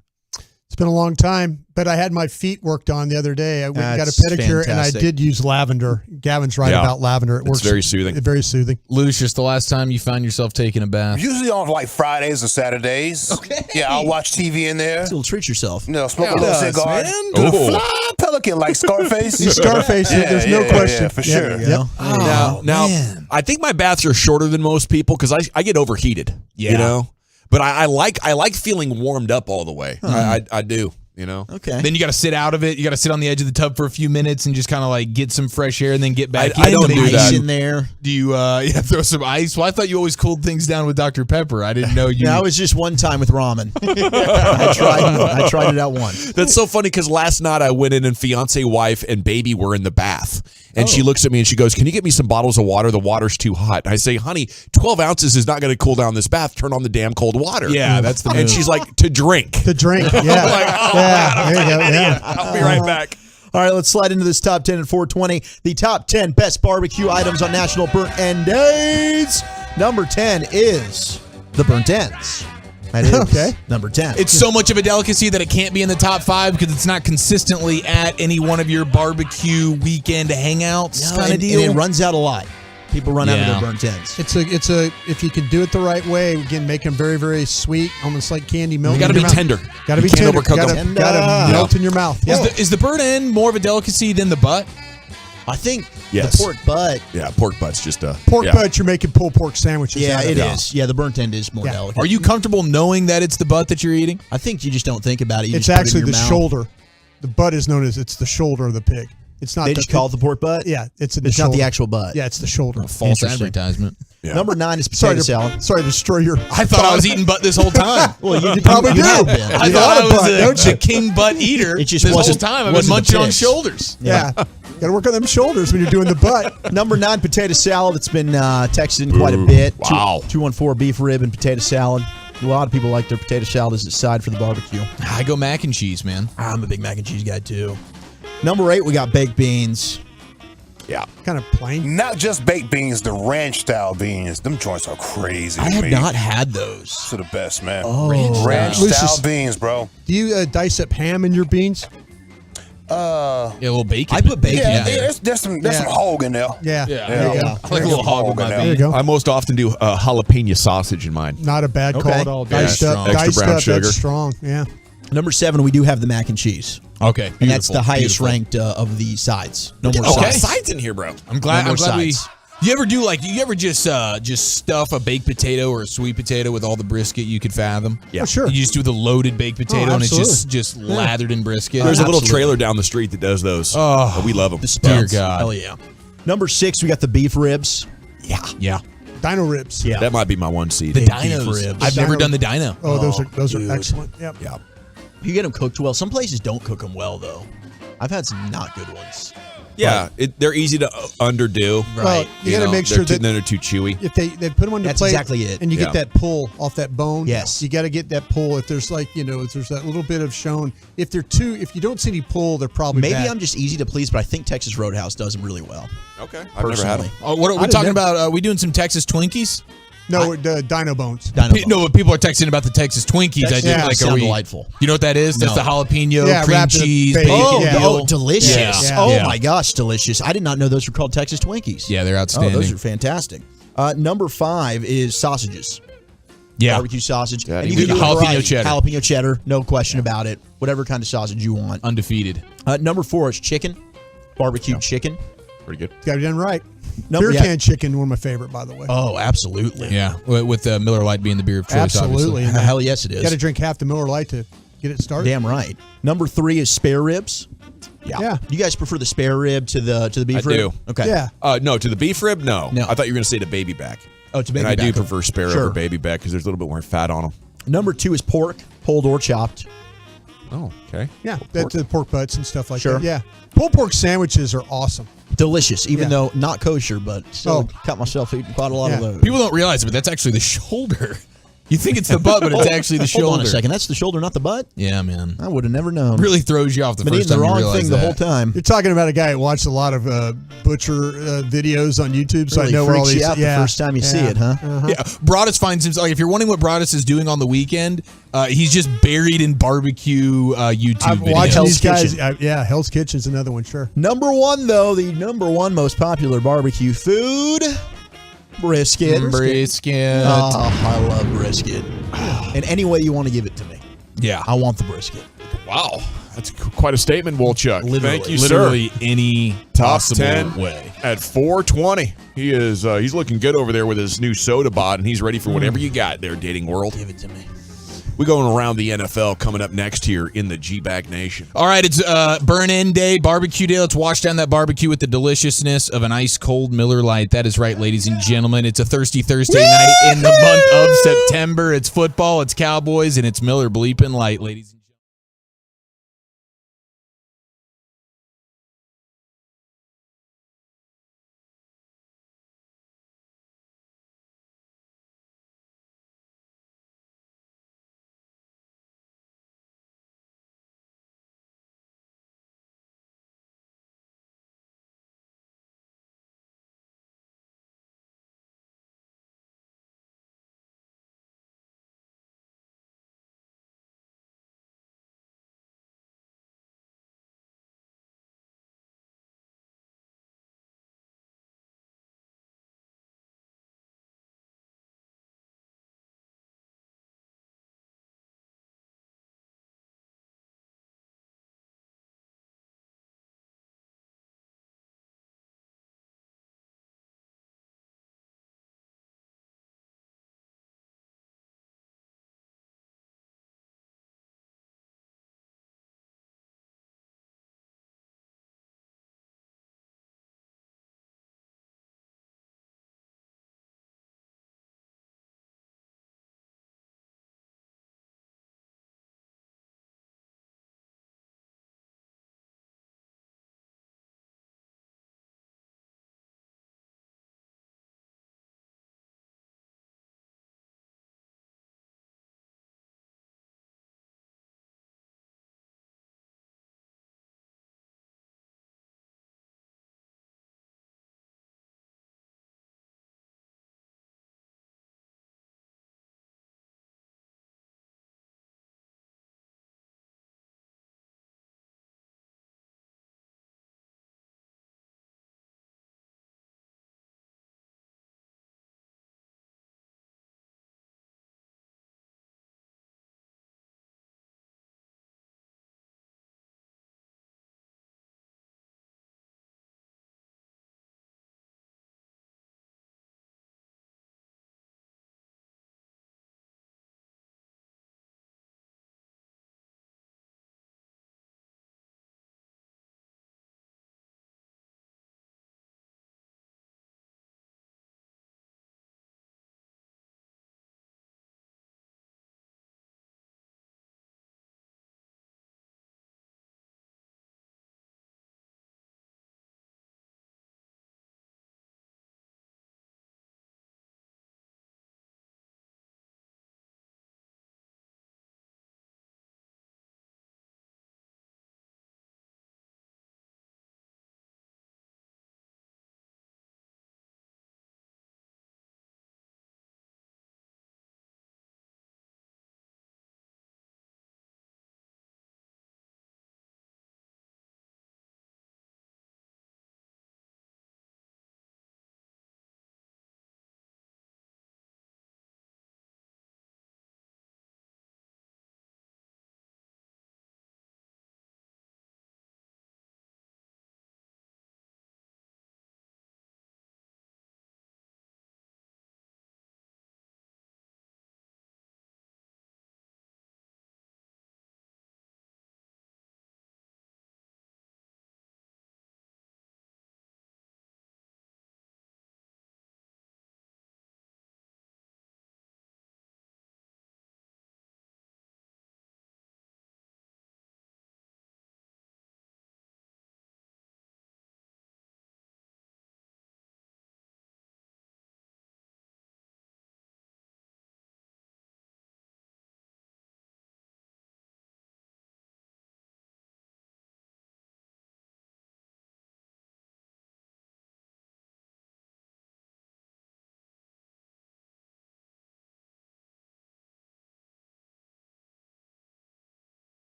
It's been a long time, but I had my feet worked on the other day. I went and got a pedicure, and I did use lavender. Gavin's right about lavender. It works. It's very soothing. Very soothing. Lucius, the last time you found yourself taking a bath? Usually on Fridays or Saturdays. Okay. Yeah, I'll watch TV in there. Still treat yourself. Smoke a little cigar. Do the fly pelican like Scarface. Scarface, there's no question. Yeah, for sure. Yep. Now, I think my baths are shorter than most people because I get overheated. Yeah. But I like feeling warmed up all the way. I do. Okay. Then you got to sit out of it. You got to sit on the edge of the tub for a few minutes and just kind of get some fresh air and then get back in. I don't do that. In there. Do you throw some ice? Well, I thought you always cooled things down with Dr. Pepper. I didn't know you. Yeah, I was just one time with ramen. I tried it out once. That's so funny because last night I went in and fiance, wife, and baby were in the bath. And she looks at me and she goes, "Can you get me some bottles of water? The water's too hot." And I say, "Honey, 12 ounces is not going to cool down this bath. Turn on the damn cold water." Yeah, that's the move. And she's like, "To drink." To drink, yeah. I'm like, there you go. Yeah. I'll be right back. All right, let's slide into this top 10 at 420. The top 10 best barbecue items on National Burnt End Days. Number 10 is the burnt ends. That is okay. Number 10. It's so much of a delicacy that it can't be in the top 5 because it's not consistently at any one of your barbecue weekend hangouts kind of deal. And it runs out a lot. People run out of their burnt ends. It's a if you can do it the right way, again, make them very, very sweet, almost like candy milk. You got to be tender. Got to be tender. Got to melt in your mouth. Yeah. Is the burnt end more of a delicacy than the butt? I think yes. The pork butt. Yeah, pork butt's just a pork butt. You're making pulled pork sandwiches. Yeah, out of it is. Yeah, the burnt end is more delicate. Are you comfortable knowing that it's the butt that you're eating? I think you just don't think about it. It's actually the shoulder. The butt is known as it's the shoulder of the pig. It's not. They just call it the pork butt? Yeah, it's not the shoulder. actual butt. Yeah, it's the shoulder. False advertisement. Yeah. Number 9 is potato salad. Sorry to destroy your. I thought I was eating butt this whole time. Well, you probably do. have been. I thought I was the king butt eater It just this whole wasn't- time. I've been wasn't the munching on pigs. shoulders. Yeah, got to work on them shoulders when you're doing the butt. Number 9, potato salad. It's been texted in quite a bit. Wow. 214 beef rib and potato salad. A lot of people like their potato salad as a side for the barbecue. I go mac and cheese, man. I'm a big mac and cheese guy too. Number 8, we got baked beans. Yeah. Kind of plain. Not just baked beans, the ranch style beans. Them joints are crazy. I to have me. not had those. Those are the best, man. Oh. ranch Lucius, style beans, bro. Do you dice up ham in your beans? Yeah, a little bacon. I put bacon Yeah, in there. there's some hog in there. Yeah. Yeah. There you go. I like a little hog with my There you beans. go. I most often do jalapeno sausage in mine. Not a bad call Okay. at all. Yeah, Diced up. strong. Extra Diced brown up. sugar. That's strong. Yeah. Number 7, we do have the mac and cheese. Okay, And that's the beautiful, highest beautiful. ranked of the sides. No more Okay. sides. Sides in here, bro. I'm glad. No I'm more glad we. sides. You ever do you ever just stuff a baked potato or a sweet potato with all the brisket you could fathom? Yeah. Oh, sure. You just do the loaded baked potato and it's just absolutely. lathered in brisket. There's a little Absolutely. trailer down the street that does those. Oh. We love them. The studs. Dear God. Hell yeah. Number 6, we got the beef ribs. Yeah. Dino ribs. Yeah. That might be my one seed. The Big dinos. beef ribs. I've never Dino- done the dino. Oh, those dude. are excellent. Yep. Yeah. You get them cooked well. Some places don't cook them well, though. I've had some not good ones. Yeah, they're easy to underdo. Well, you got to make sure that they're too chewy. if they put them on the That's plate, exactly it. and you Yeah. get that pull off that bone. Yes. you got to get that pull. If there's if there's that little bit of shown, if you don't see any pull, they're probably Maybe bad. I'm just easy to please, but I think Texas Roadhouse does them really well. Okay, I've never had them. Oh, what are we I talking didn't- about? Are we doing some Texas Twinkies? no the Dino bones. Dino No, but people are texting about the Texas Twinkies. Texas I Twinkies think, sound delightful. You know what that is? That's No. the jalapeno, Yeah, cream wrapped in cheese, bacon. bacon. Yeah. Oh, delicious. Yeah. Oh, Yeah. my gosh, delicious. I did not know those were called Texas Twinkies. Yeah, they're Oh, outstanding. those are fantastic. Number 5 is sausages. Yeah. Barbecue sausage. Yeah, And you we can do got a jalapeno variety. cheddar. Jalapeno cheddar, no question about it. Whatever kind of sausage you want. Undefeated. Number 4 is chicken. Barbecue chicken. Pretty good. Got it done right. Number- Beer yeah. can chicken, one of my favorite, by the way. Oh, absolutely. Yeah, with Miller Lite being the beer of choice. Absolutely. Obviously. Hell yes, it is. Got to drink half the Miller Lite to get it started. Damn right. Number 3 is spare ribs. Yeah. You guys prefer the spare rib to the beef I rib? do. Okay. Yeah. No, to the beef rib, no. No. I thought you were going to say the baby back. Oh, it's a baby And I do back. prefer spare Sure. over baby back because there's a little bit more fat on them. Number 2 is pork, pulled or chopped. Oh, okay. Yeah, that's the pork butts and stuff like Sure. that. Yeah. Pulled pork sandwiches are awesome. Delicious, even Yeah. though not kosher, but still caught myself eating quite a lot of Yeah. those. People don't realize it, but that's actually the shoulder. You think it's the butt, but it's actually the shoulder. Hold on a second. That's the shoulder, not the butt? Yeah, man. I would have never known. Really throws you off the Been first eating the time you wrong realize thing that. the whole time. You're talking about a guy who watched a lot of butcher videos on YouTube, so Really I know where all freaks these. you out the first time you see it, huh? Yeah, Broadus finds himself. Like, if you're wondering what Broadus is doing on the weekend, he's just buried in barbecue YouTube I've videos. watched Hell's these guys. Kitchen. Yeah, Hell's Kitchen's another one, sure. Number 1, though, the number 1 most popular barbecue food, brisket. Brisket. Oh, I love brisket. In any way you want to give it to me. Yeah. I want the brisket. Wow. That's quite a statement, Wolchuk. Literally. Thank you, Literally sir. any Top possible 10 way. at 420. He is he's looking good over there with his new soda bot, and he's ready for whatever you got there, dating world. Give it to me. We're going around the NFL coming up next here in the G-Bag Nation. All right, it's burn-in day, barbecue day. Let's wash down that barbecue with the deliciousness of an ice-cold Miller Lite. That is right, ladies and gentlemen. It's a thirsty Thursday night in the month of September. It's football, it's Cowboys, and it's Miller Bleepin' Light, ladies and gentlemen.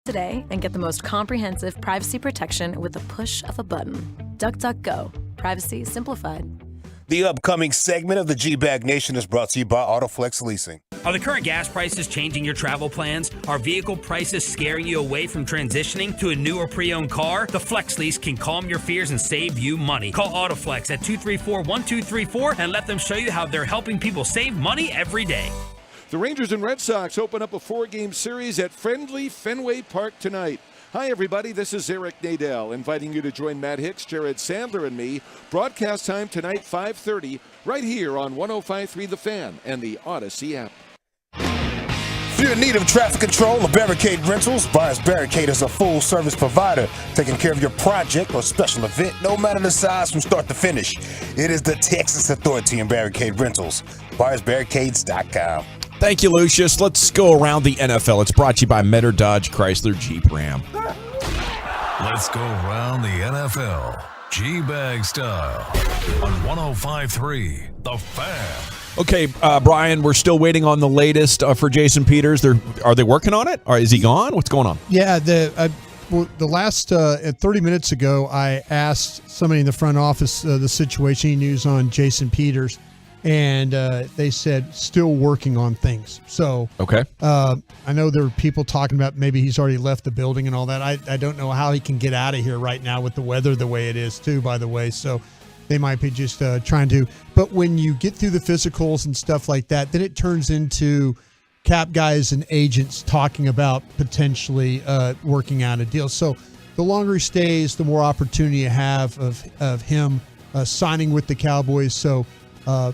today and get the most comprehensive privacy protection with the push of a button. DuckDuckGo. Privacy simplified. The upcoming segment of the G-Bag Nation is brought to you by Autoflex Leasing. Are the current gas prices changing your travel plans? Are vehicle prices scaring you away from transitioning to a new or pre-owned car? The Flex Lease can calm your fears and save you money. Call Autoflex at 234-1234 and let them show you how they're helping people save money every day. The Rangers and Red Sox open up a 4-game series at friendly Fenway Park tonight. Hi, everybody. This is Eric Nadel, inviting you to join Matt Hicks, Jared Sandler, and me. Broadcast time tonight, 5:30, right here on 105.3 The Fan and the Odyssey app. If you're in need of traffic control or barricade rentals, Buyers Barricade is a full-service provider taking care of your project or special event, no matter the size from start to finish. It is the Texas Authority in barricade rentals. BuyersBarricades.com. Thank you, Lucius. Let's go around the NFL. It's brought to you by Metter Dodge Chrysler Jeep Ram. Let's go around the NFL, G-Bag style, on 105.3 The Fan. Okay, Brian, we're still waiting on the latest for Jason Peters. Are they working on it? Or is he gone? What's going on? Yeah, the last 30 minutes ago, I asked somebody in the front office the situation he knew on Jason Peters. And they said still working on things. So okay, I know there are people talking about maybe he's already left the building and all that. I don't know how he can get out of here right now with the weather the way it is too, by the way. So they might be just trying to. But when you get through the physicals and stuff like that, then it turns into cap guys and agents talking about potentially working out a deal. So the longer he stays, the more opportunity you have of him signing with the Cowboys. So.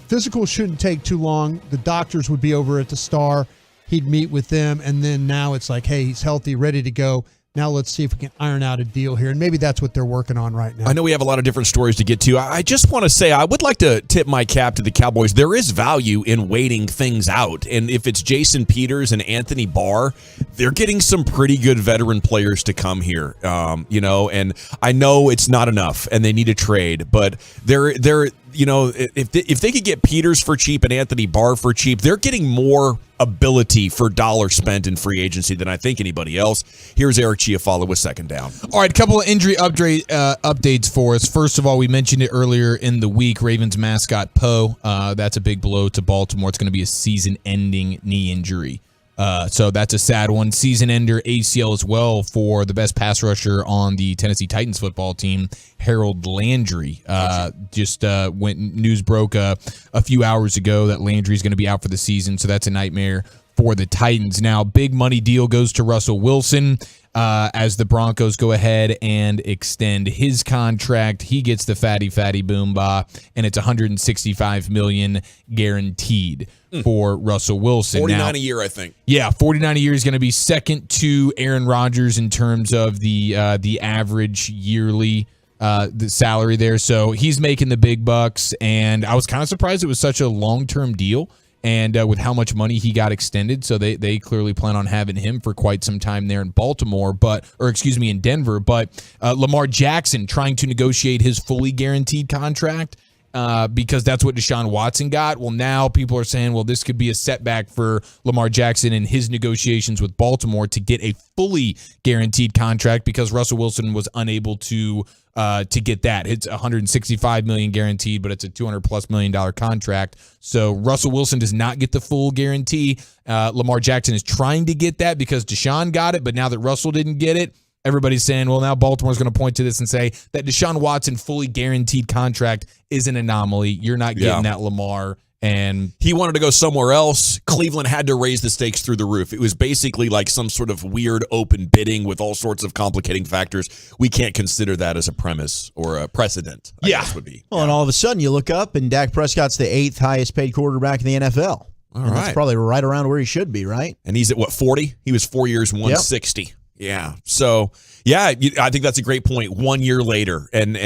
Physical shouldn't take too long. The doctors would be over at the Star. He'd meet with them, and then now it's like, hey, he's healthy, ready to go. Now let's see if we can iron out a deal here. And maybe that's what they're working on right now. I know we have a lot of different stories to get to. I just want to say I would like to tip my cap to the Cowboys. There is value in waiting things out. And if it's Jason Peters and Anthony Barr, they're getting some pretty good veteran players to come here. And I know it's not enough and they need a trade, but they're if they could get Peters for cheap and Anthony Barr for cheap, they're getting more ability for dollars spent in free agency than I think anybody else. Here's Eric Chiafalo with second down. All right, a couple of injury updates for us. First of all, we mentioned it earlier in the week, Ravens mascot Poe. That's a big blow to Baltimore. It's going to be a season-ending knee injury. So that's a sad one. Season ender ACL as well for the best pass rusher on the Tennessee Titans football team, Harold Landry. When news broke a few hours ago that Landry is going to be out for the season, so that's a nightmare for the Titans. Now, big money deal goes to Russell Wilson as the Broncos go ahead and extend his contract. He gets the fatty boom bah, and it's $165 million guaranteed for Russell Wilson. 49 a year, I think. Yeah, 49 a year is going to be second to Aaron Rodgers in terms of the average yearly the salary there. So he's making the big bucks, and I was kind of surprised it was such a long-term deal. And with how much money he got extended, so they clearly plan on having him for quite some time there in in Denver. But Lamar Jackson trying to negotiate his fully guaranteed contract because that's what Deshaun Watson got. Well, now people are saying, well, this could be a setback for Lamar Jackson in his negotiations with Baltimore to get a fully guaranteed contract because Russell Wilson was unable to get that. It's $165 million guaranteed, but it's a $200+ million contract. So Russell Wilson does not get the full guarantee. Lamar Jackson is trying to get that because Deshaun got it, but now that Russell didn't get it, everybody's saying, well, now Baltimore's going to point to this and say that Deshaun Watson fully guaranteed contract is an anomaly. You're not getting that, Lamar. And he wanted to go somewhere else. Cleveland had to raise the stakes through the roof. It was basically like some sort of weird open bidding with all sorts of complicating factors. We can't consider that as a premise or a precedent, I guess would be. Well, and all of a sudden you look up and Dak Prescott's the 8th highest paid quarterback in the NFL. That's probably right around where he should be, right? And he's at, 40? He was 4 years, 160. Yep. Yeah. So, I think that's a great point. 1 year later, and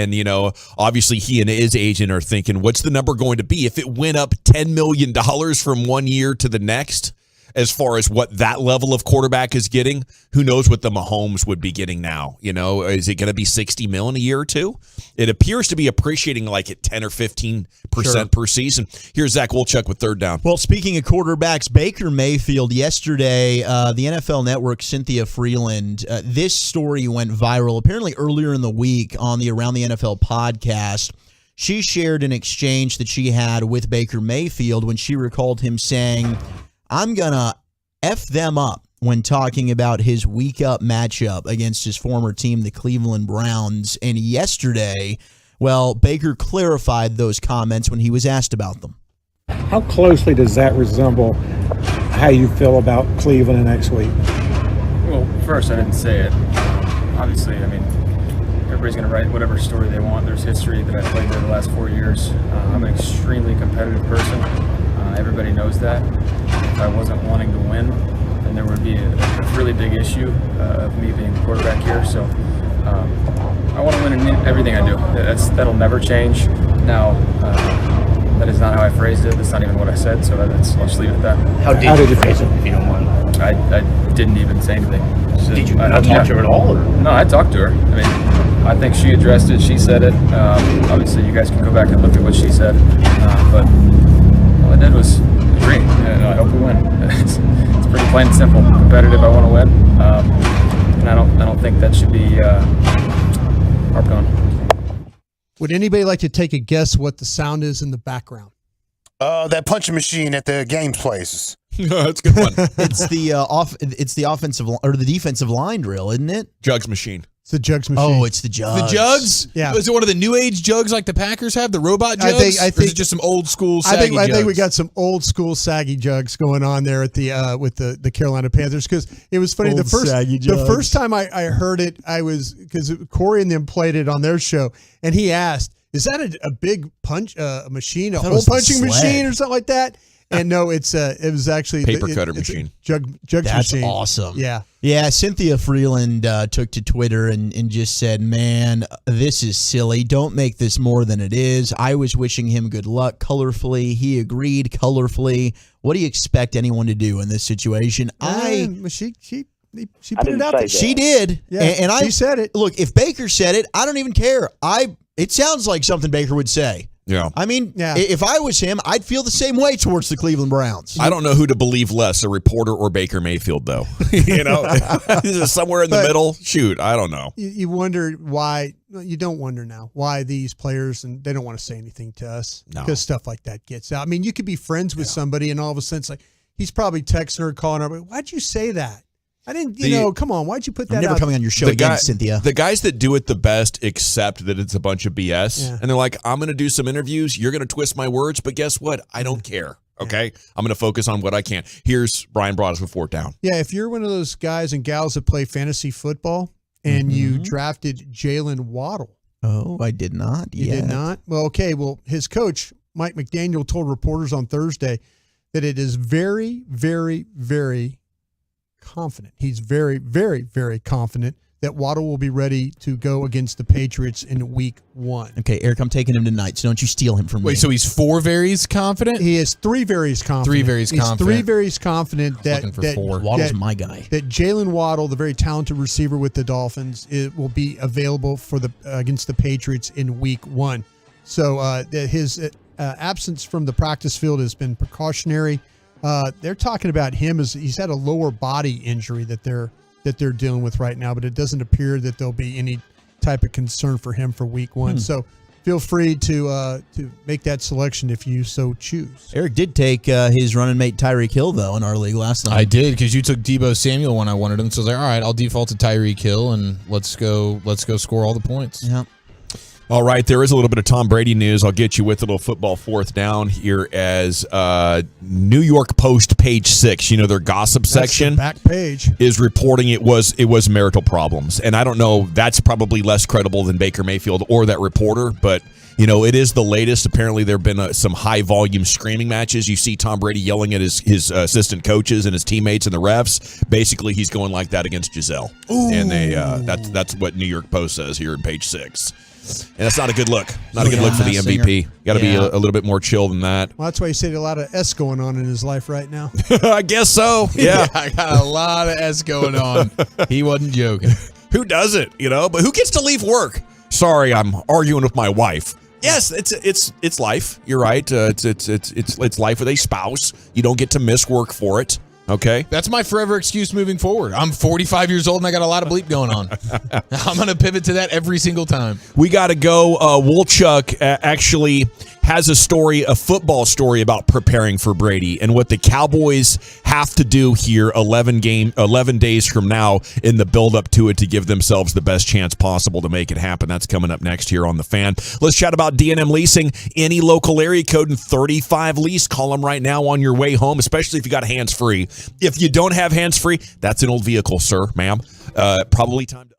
obviously he and his agent are thinking, what's the number going to be? If it went up $10 million from 1 year to the next, as far as what that level of quarterback is getting. Who knows what the Mahomes would be getting now? Is it going to be $60 million a year or two? It appears to be appreciating like at 10 or 15% per season. Here's Zach Wolchuk with third down. Well, speaking of quarterbacks, Baker Mayfield yesterday, the NFL Network, Cynthia Freeland, this story went viral apparently earlier in the week on the Around the NFL podcast. She shared an exchange that she had with Baker Mayfield when she recalled him saying, I'm going to F them up, when talking about his week up matchup against his former team, the Cleveland Browns. And yesterday, well, Baker clarified those comments when he was asked about them. How closely does that resemble how you feel about Cleveland next week? Well, first, I didn't say it. Obviously, everybody's going to write whatever story they want. There's history that I've played there the last 4 years. I'm an extremely competitive person. Everybody knows that. If I wasn't wanting to win, then there would be a really big issue of me being the quarterback here. So I want to win in everything I do. That'll never change. Now, that is not how I phrased it. That's not even what I said, so I'll just leave it at that. How did you phrase it, if you don't mind? I didn't even say anything. Did you not talk to her at all? Or? No, I talked to her. I think she addressed it. She said it. Obviously, you guys can go back and look at what she said. But all I did was agree. I hope we win. It's pretty plain and simple. Competitive. I want to win, and I don't think that should be harped on. Would anybody like to take a guess what the sound is in the background? That punching machine at the game places. That's a good one. It's the offensive or the defensive line drill, isn't it? Jugs machine. It's the jugs machine. Oh, it's the jugs. The jugs? Yeah. Is it one of the new age jugs like the Packers have, the robot jugs? I think or is it just some old school saggy jugs? I think we got some old school saggy jugs going on there at the with the Carolina Panthers, because it was funny. Old The first time I heard it, because Corey and them played it on their show, and he asked, "Is that a big punch machine, a hole punching machine, or something like that?" And no, it was actually paper cutter machine. Jugs That's machine. Awesome. Yeah. Yeah, Cynthia Freeland took to Twitter and just said, man, this is silly. Don't make this more than it is. I was wishing him good luck colorfully. He agreed colorfully. What do you expect anyone to do in this situation? She put it out there. She did. Yeah, and she said it. Look, if Baker said it, I don't even care. It sounds like something Baker would say. Yeah. If I was him, I'd feel the same way towards the Cleveland Browns. I don't know who to believe less, a reporter or Baker Mayfield, though. Somewhere in the middle. Shoot, I don't know. You wonder why. You don't wonder now why these players, and they don't want to say anything to us because stuff like that gets out. You could be friends with somebody, and all of a sudden, it's like he's probably texting her, calling her. Why'd you say that? I didn't, come on. Why'd you put that out? I'm never coming on your show again, Cynthia. The guys that do it the best accept that it's a bunch of BS. Yeah. And they're like, I'm going to do some interviews. You're going to twist my words. But guess what? I don't care. Okay? Yeah. I'm going to focus on what I can. Here's Brian brought us with fourth down. Yeah, if you're one of those guys and gals that play fantasy football and you drafted Jalen Waddle. Oh, I did not. You did not? Well, okay. Well, his coach, Mike McDaniel, told reporters on Thursday that it is very, very, very confident. He's very, very, very confident that Waddle will be ready to go against the Patriots in week 1. Okay, Eric, I'm taking him tonight, so don't you steal him from me. Wait, so he's 4 varies confident? He is 3 varies confident. 3 varies confident. He's 3 varies confident that Waddle's my guy. That Jalen Waddle, the very talented receiver with the Dolphins, will be available for the against the Patriots in week 1. So his absence from the practice field has been precautionary. They're talking about him as he's had a lower body injury that they're dealing with right now, but it doesn't appear that there'll be any type of concern for him for week 1. So feel free to make that selection if you so choose. Eric did take his running mate Tyreek Hill though in our league last night. I did, because you took Deebo Samuel when I wanted him. So I was like, all right, I'll default to Tyreek Hill and let's go score all the points. Yeah. All right, there is a little bit of Tom Brady news. I'll get you with a little football fourth down here as New York Post page 6, their gossip section. The back page is reporting it was marital problems. And I don't know, that's probably less credible than Baker Mayfield or that reporter, but it is the latest. Apparently there have been some high volume screaming matches. You see Tom Brady yelling at his assistant coaches and his teammates and the refs. Basically, he's going like that against Giselle. Ooh. And that's what New York Post says here in page 6. And that's not a good look. Not a good look for the MVP. Got to be a little bit more chill than that. Well, that's why you said a lot of S going on in his life right now. I guess so. Yeah. I got a lot of S going on. He wasn't joking. Who doesn't, But who gets to leave work? Sorry, I'm arguing with my wife. Yes, it's life. You're right. It's life with a spouse. You don't get to miss work for it. Okay. That's my forever excuse moving forward. I'm 45 years old and I got a lot of bleep going on. I'm going to pivot to that every single time. We got to go. Woolchuck actually has a football story about preparing for Brady and what the Cowboys have to do here 11 days from now in the build up to it to give themselves the best chance possible to make it happen. That's coming up next here on The Fan. Let's chat about D&M Leasing. Any local area code and 35 lease. Call them right now on your way home, especially if you got hands-free. If you don't have hands-free, that's an old vehicle, sir, ma'am. Probably time to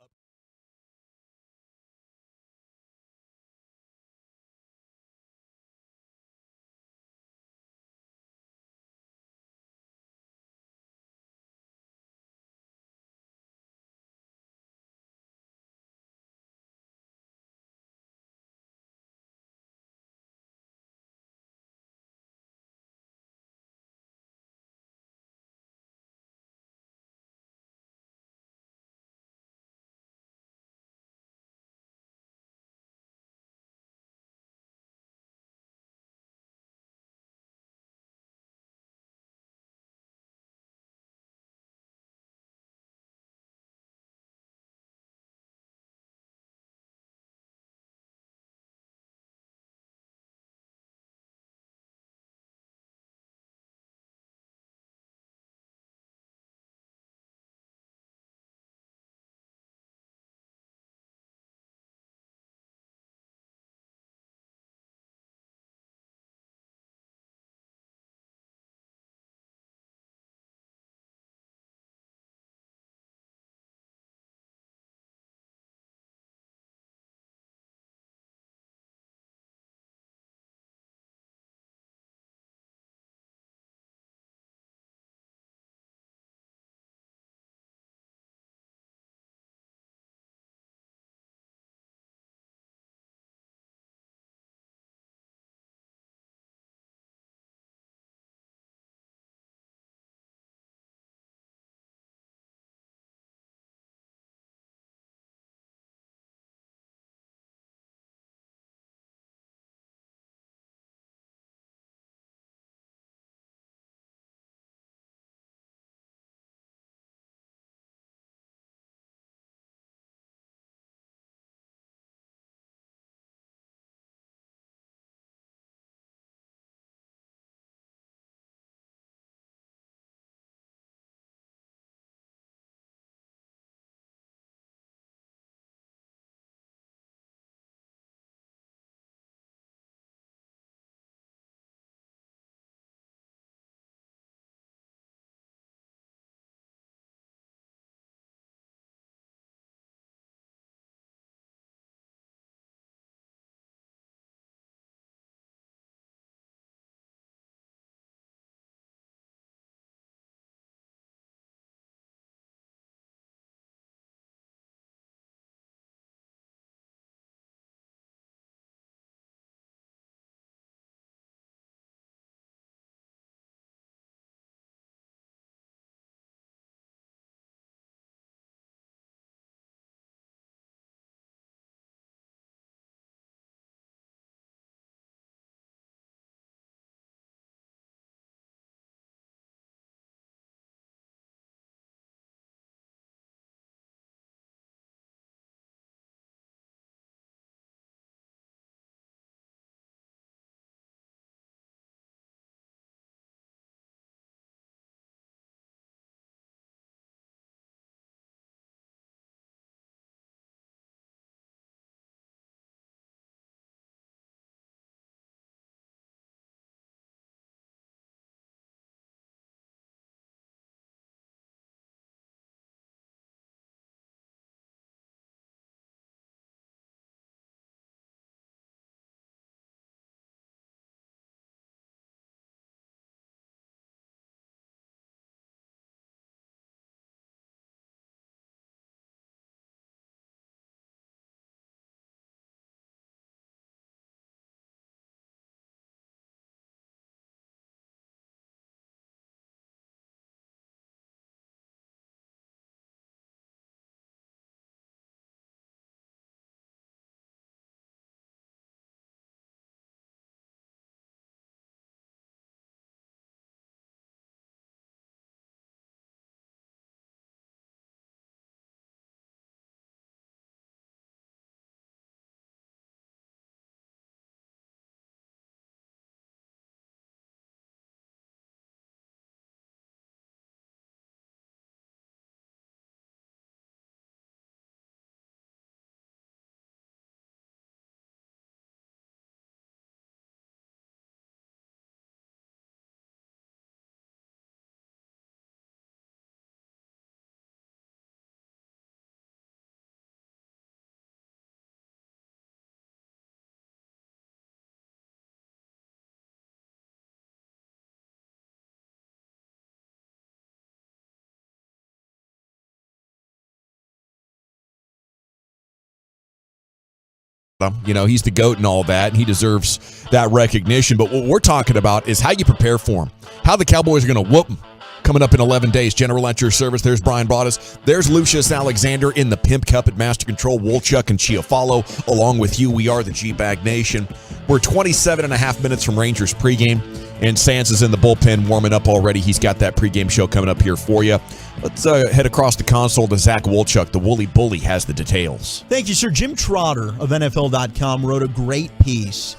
He's the GOAT and all that, and he deserves that recognition. But what we're talking about is how you prepare for him, how the Cowboys are going to whoop him. Coming up in 11 days, General at your service. There's Brian Broaddus. There's Lucius Alexander in the Pimp Cup at Master Control. Wolchuk and Chiafalo along with you. We are the G-Bag Nation. We're 27 and a half minutes from Rangers pregame, and Sands is in the bullpen warming up already. He's got that pregame show coming up here for you. Let's head across the console to Zach Wolchuk. The Woolly Bully has the details. Thank you, sir. Jim Trotter of NFL.com wrote a great piece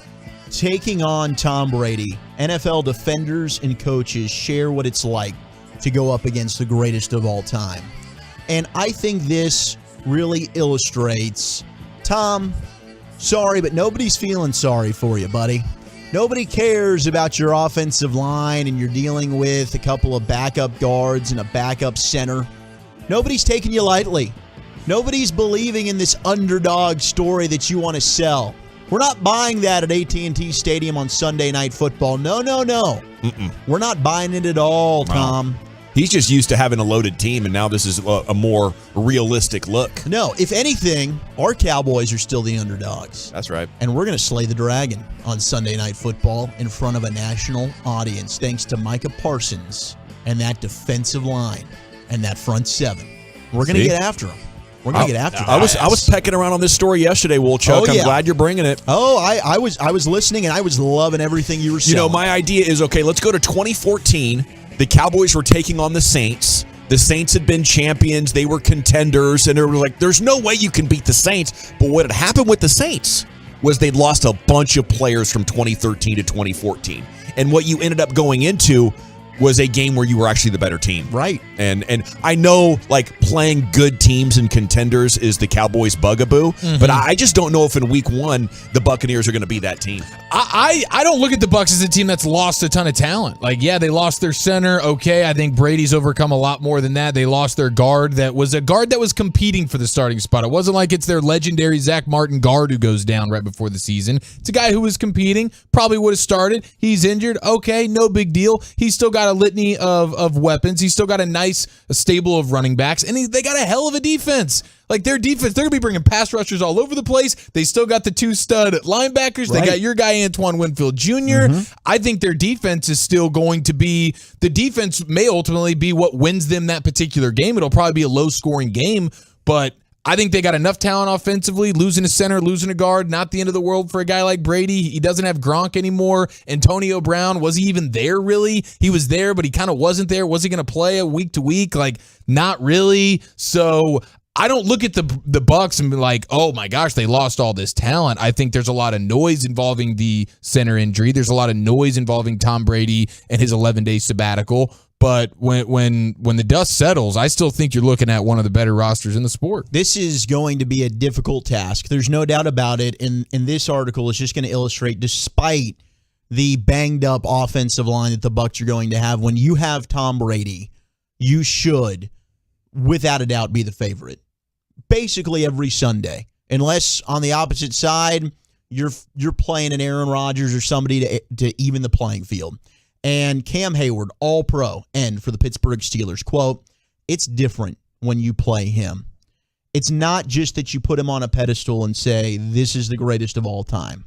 taking on Tom Brady. NFL defenders and coaches share what it's like to go up against the greatest of all time. And I think this really illustrates, Tom, sorry, but nobody's feeling sorry for you, buddy. Nobody cares about your offensive line, and you're dealing with a couple of backup guards and a backup center. Nobody's taking you lightly. Nobody's believing in this underdog story that you want to sell. We're not buying that at AT&T Stadium on Sunday Night Football. No. We're not buying it at all, Tom. He's just used to having a loaded team, and now this is a more realistic look. No, if anything, our Cowboys are still the underdogs. That's right. And we're going to slay the dragon on Sunday Night Football in front of a national audience, thanks to Micah Parsons and that defensive line and that front seven. We're going to get after them. We're going to get after them. I was pecking around on this story yesterday, Wolchuk. I'm glad you're bringing it. Oh, I was listening, and I was loving everything you were saying. My idea is, okay, let's go to 2014. The Cowboys were taking on the Saints. The Saints had been champions. They were contenders. And they were like, there's no way you can beat the Saints. But what had happened with the Saints was they'd lost a bunch of players from 2013 to 2014. And what you ended up going into was a game where you were actually the better team. Right. And I know, playing good teams and contenders is the Cowboys' bugaboo, but I just don't know if in week one the Buccaneers are going to be that team. I don't look at the Bucs as a team that's lost a ton of talent. They lost their center. Okay, I think Brady's overcome a lot more than that. They lost their guard that was a guard that was competing for the starting spot. It wasn't like it's their legendary Zach Martin guard who goes down right before the season. It's a guy who was competing, probably would have started. He's injured. Okay, no big deal. He's still got a litany of weapons. He's still got a stable of running backs, and they got a hell of a defense. Their defense, they're going to be bringing pass rushers all over the place. They still got the two stud linebackers. Right. They got your guy, Antoine Winfield Jr. I think their defense is still going to be, the defense may ultimately be what wins them that particular game. It'll probably be a low-scoring game, but I think they got enough talent offensively. Losing a center, losing a guard, not the end of the world for a guy like Brady. He doesn't have Gronk anymore. Antonio Brown, was he even there really? He was there, but he kind of wasn't there. Was he going to play week to week? Not really. So I don't look at the Bucs and be like, oh my gosh, they lost all this talent. I think there's a lot of noise involving the center injury. There's a lot of noise involving Tom Brady and his 11-day sabbatical. But when the dust settles, I still think you're looking at one of the better rosters in the sport. This is going to be a difficult task. There's no doubt about it. And this article is just going to illustrate, despite the banged-up offensive line that the Bucs are going to have, when you have Tom Brady, you should, without a doubt, be the favorite. Basically every Sunday. Unless on the opposite side, you're playing an Aaron Rodgers or somebody to even the playing field. And Cam Hayward, all-pro, and for the Pittsburgh Steelers, quote, it's different when you play him. It's not just that you put him on a pedestal and say, this is the greatest of all time.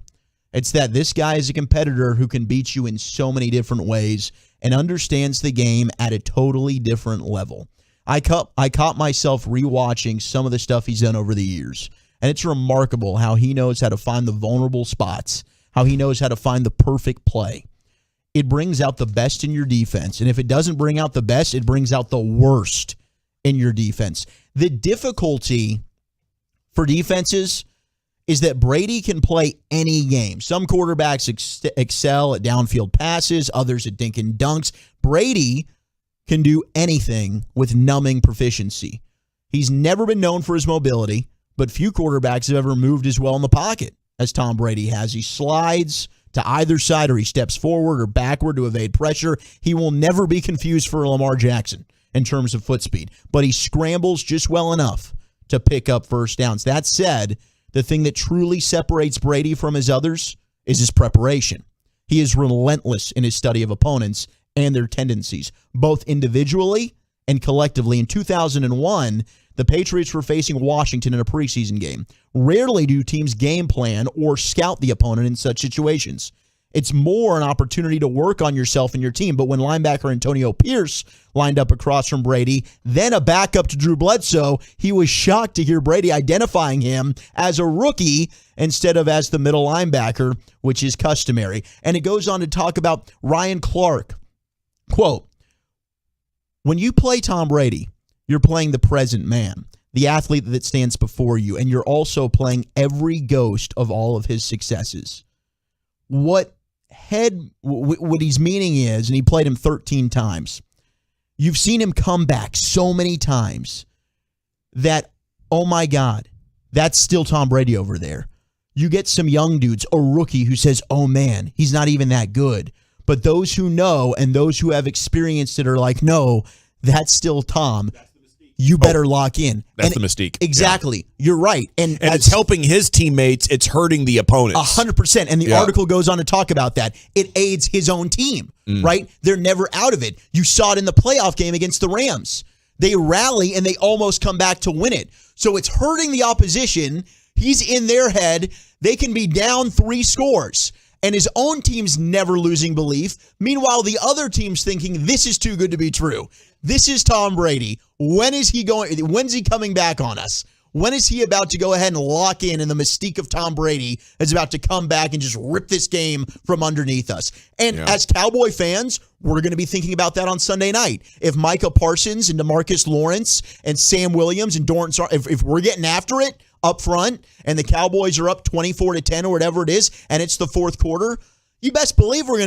It's that this guy is a competitor who can beat you in so many different ways and understands the game at a totally different level. I caught myself rewatching some of the stuff he's done over the years, and it's remarkable how he knows how to find the vulnerable spots, how he knows how to find the perfect play. It brings out the best in your defense. And if it doesn't bring out the best, it brings out the worst in your defense. The difficulty for defenses is that Brady can play any game. Some quarterbacks excel at downfield passes, others at dink and dunks. Brady can do anything with numbing proficiency. He's never been known for his mobility, but few quarterbacks have ever moved as well in the pocket as Tom Brady has. He slides to either side, or he steps forward or backward to evade pressure. He will never be confused for Lamar Jackson in terms of foot speed, but he scrambles just well enough to pick up first downs. That said, the thing that truly separates Brady from his others is his preparation. He is relentless in his study of opponents and their tendencies, both individually and collectively. In 2001, The Patriots were facing Washington in a preseason game. Rarely do teams game plan or scout the opponent in such situations. It's more an opportunity to work on yourself and your team. But when linebacker Antonio Pierce lined up across from Brady, then a backup to Drew Bledsoe, he was shocked to hear Brady identifying him as a rookie instead of as the middle linebacker, which is customary. And it goes on to talk about Ryan Clark. Quote, when you play Tom Brady, you're playing the present man, the athlete that stands before you, and you're also playing every ghost of all of his successes. What he's meaning is, and he played him 13 times, you've seen him come back so many times that, oh my God, that's still Tom Brady over there. You get some young dudes, a rookie who says, oh man, he's not even that good. But those who know and those who have experienced it are like, no, that's still Tom. You better lock in. That's the mystique. Exactly. Yeah. You're right. And it's helping his teammates. It's hurting the opponents. 100%. And the article goes on to talk about that. It aids his own team, right? They're never out of it. You saw it in the playoff game against the Rams. They rally and they almost come back to win it. So it's hurting the opposition. He's in their head. They can be down 3 scores. And his own team's never losing belief. Meanwhile, the other team's thinking, this is too good to be true. This is Tom Brady. When's he coming back on us? When is he about to go ahead and lock in, and the mystique of Tom Brady is about to come back and just rip this game from underneath us? And as Cowboy fans, we're going to be thinking about that on Sunday night. If Micah Parsons and DeMarcus Lawrence and Sam Williams and Dorrance, if we're getting after it up front and the Cowboys are up 24-10 or whatever it is, and it's the fourth quarter, you best believe we're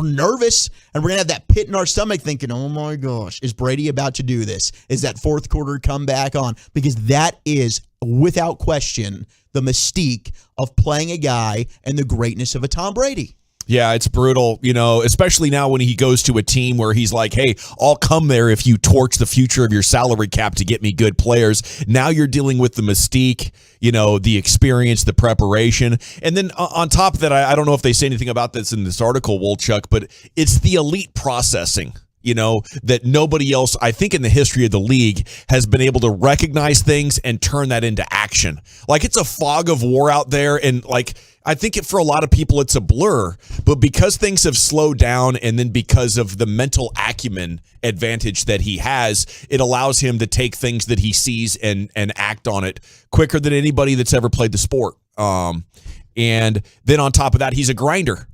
nervous, and we're going to have that pit in our stomach thinking, oh my gosh, is Brady about to do this? Is that fourth quarter comeback on? Because that is, without question, the mystique of playing a guy and the greatness of a Tom Brady. Yeah, it's brutal, especially now when he goes to a team where he's like, hey, I'll come there if you torch the future of your salary cap to get me good players. Now you're dealing with the mystique, the experience, the preparation. And then on top of that, I don't know if they say anything about this in this article, Wolchuk, but it's the elite processing. That nobody else, I think in the history of the league, has been able to recognize things and turn that into action. Like, it's a fog of war out there, and I think for a lot of people it's a blur, but because things have slowed down and then because of the mental acumen advantage that he has, it allows him to take things that he sees and act on it quicker than anybody that's ever played the sport. And then on top of that, he's a grinder.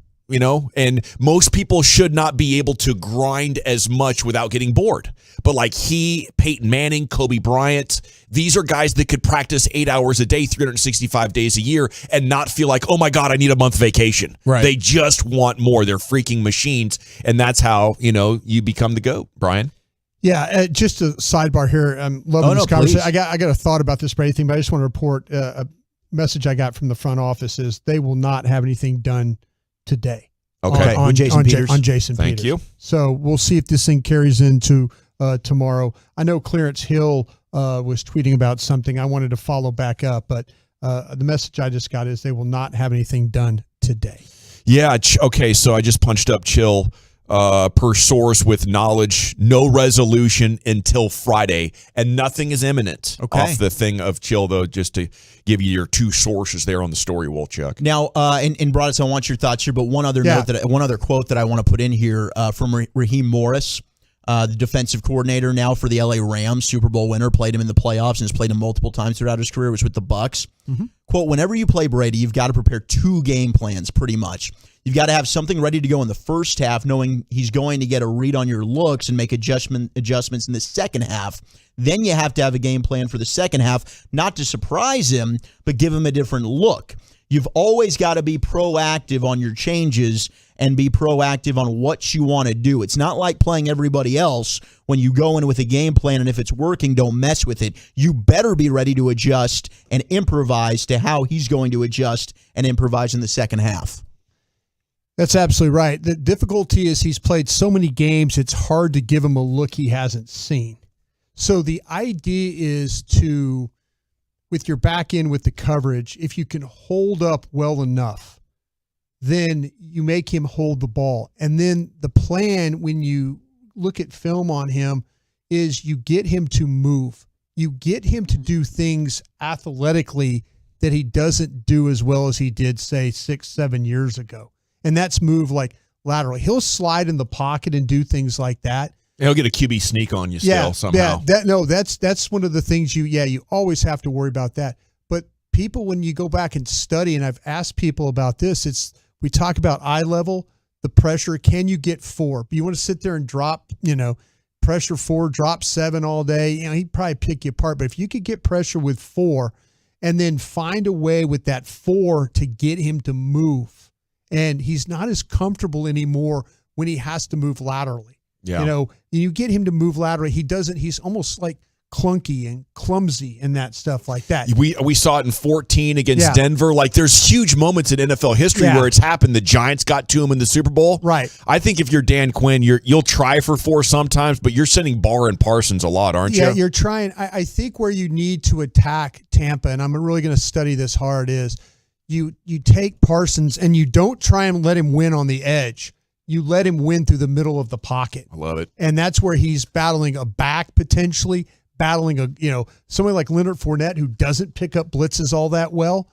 And most people should not be able to grind as much without getting bored. But like Peyton Manning, Kobe Bryant, these are guys that could practice 8 hours a day, 365 days a year, and not feel like, oh my God, I need a month vacation. Right. They just want more. They're freaking machines. And that's how, you become the GOAT, Brian. Yeah, just a sidebar here. I'm loving this conversation. I got a thought about this Brady thing, but I just want to report a message I got from the front office is they will not have anything done today. Okay. On Jason Peters. Thank you. So we'll see if this thing carries into tomorrow. I know Clarence Hill was tweeting about something. I wanted to follow back up, but the message I just got is they will not have anything done today. Yeah. Okay. So I just punched up Chill. Per source with knowledge, no resolution until Friday, and nothing is imminent. Off the thing of Chill, though, just to give you your 2 sources there on the story, Wolchuk. Now, and Broadus, I want your thoughts here, but one other quote that I want to put in here from Raheem Morris, the defensive coordinator now for the LA Rams, Super Bowl winner, played him in the playoffs and has played him multiple times throughout his career, was with the Bucs. Mm-hmm. Quote, whenever you play Brady, you've got to prepare 2 game plans pretty much. You've got to have something ready to go in the first half, knowing he's going to get a read on your looks and make adjustments in the second half. Then you have to have a game plan for the second half, not to surprise him, but give him a different look. You've always got to be proactive on your changes and be proactive on what you want to do. It's not like playing everybody else when you go in with a game plan, and if it's working, don't mess with it. You better be ready to adjust and improvise to how he's going to adjust and improvise in the second half. That's absolutely right. The difficulty is he's played so many games, it's hard to give him a look he hasn't seen. So the idea is to, with your back end with the coverage, if you can hold up well enough, then you make him hold the ball. And then the plan, when you look at film on him, is you get him to move. you get him to do things athletically that he doesn't do as well as he did, say, 6-7 years ago. And that's move like laterally. He'll slide in the pocket and do things like that. He'll get a QB sneak on you still somehow. Yeah, that's one of the things you always have to worry about that. But people, when you go back and study, and I've asked people about this, we talk about eye level, the pressure. Can you get 4? You want to sit there and drop, pressure 4, drop 7 all day. He'd probably pick you apart. But if you could get pressure with 4 and then find a way with that 4 to get him to move, and he's not as comfortable anymore when he has to move laterally. Yeah. You get him to move laterally. He's almost like clunky and clumsy and that stuff like that. We saw it in 14 against Denver. Like, there's huge moments in NFL history where it's happened. The Giants got to him in the Super Bowl. Right. I think if you're Dan Quinn, you'll try for 4 sometimes, but you're sending Barr and Parsons a lot, aren't you? Yeah, you're trying. I think where you need to attack Tampa, and I'm really going to study this hard, is you take Parsons and you don't try and let him win on the edge. You let him win through the middle of the pocket. I love it. And that's where he's battling a back, potentially battling somebody like Leonard Fournette, who doesn't pick up blitzes all that well.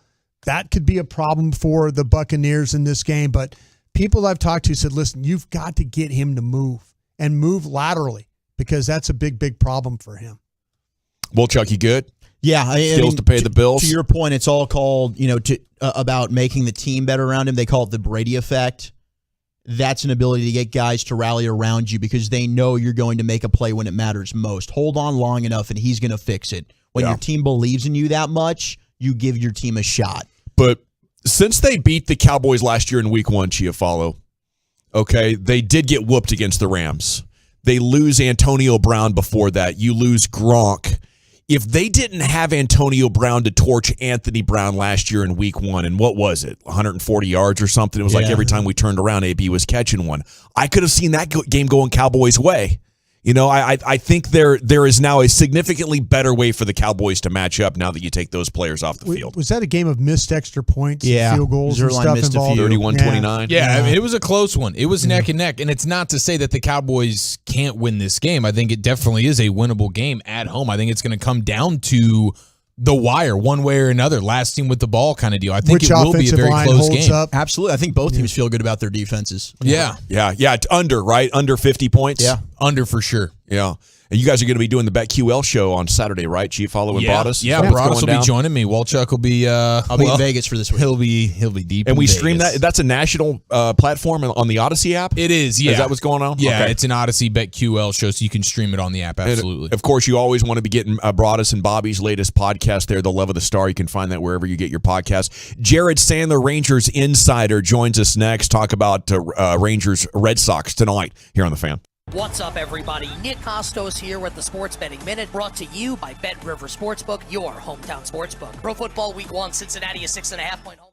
That could be a problem for the Buccaneers in this game. But people I've talked to said, listen, you've got to get him to move and move laterally, because that's a big, big problem for him. Well, Chuck, you good? Yeah, Skills to pay the bills. To your point, it's all called, about making the team better around him. They call it the Brady effect. That's an ability to get guys to rally around you because they know you're going to make a play when it matters most. Hold on long enough, and he's going to fix it. When your team believes in you that much, you give your team a shot. But since they beat the Cowboys last year in Week 1, Chiafalo, okay, they did get whooped against the Rams. They lose Antonio Brown before that. You lose Gronk. If they didn't have Antonio Brown to torch Anthony Brown last year in Week 1, and what was it, 140 yards or something? It was like every time we turned around, AB was catching one. I could have seen that game going Cowboys' way. I think there is now a significantly better way for the Cowboys to match up now that you take those players off the field. Was that a game of missed extra points, field goals, and stuff involved? 31-29. Yeah, I mean, it was a close one. It was neck and neck, and it's not to say that the Cowboys can't win this game. I think it definitely is a winnable game at home. I think it's going to come down to the wire, one way or another, last team with the ball kind of deal. I think it will be a very close game. Absolutely. I think both teams feel good about their defenses. Yeah. Under, right? Under 50 points? Yeah. Under for sure. Yeah. And you guys are going to be doing the BetQL show on Saturday, right? Chief following Broadus? Yeah, Broadus will be joining me. Walchuk will be I'll be in Vegas for this week. He'll be deep and we in stream Vegas. that's a national platform on the Odyssey app? It is, yeah. Is that what's going on? Yeah, Okay. It's an Odyssey BetQL show, so you can stream it on the app, absolutely. And of course, you always want to be getting Broadus and Bobby's latest podcast there, The Love of the Star. You can find that wherever you get your podcast. Jared Sandler, Rangers Insider, joins us next. Talk about Rangers Red Sox tonight here on The Fan. What's up, everybody? Nick Costos here with the Sports Betting Minute, brought to you by Bet River Sportsbook, your hometown sportsbook. Pro Football Week 1, Cincinnati, a 6.5-point home.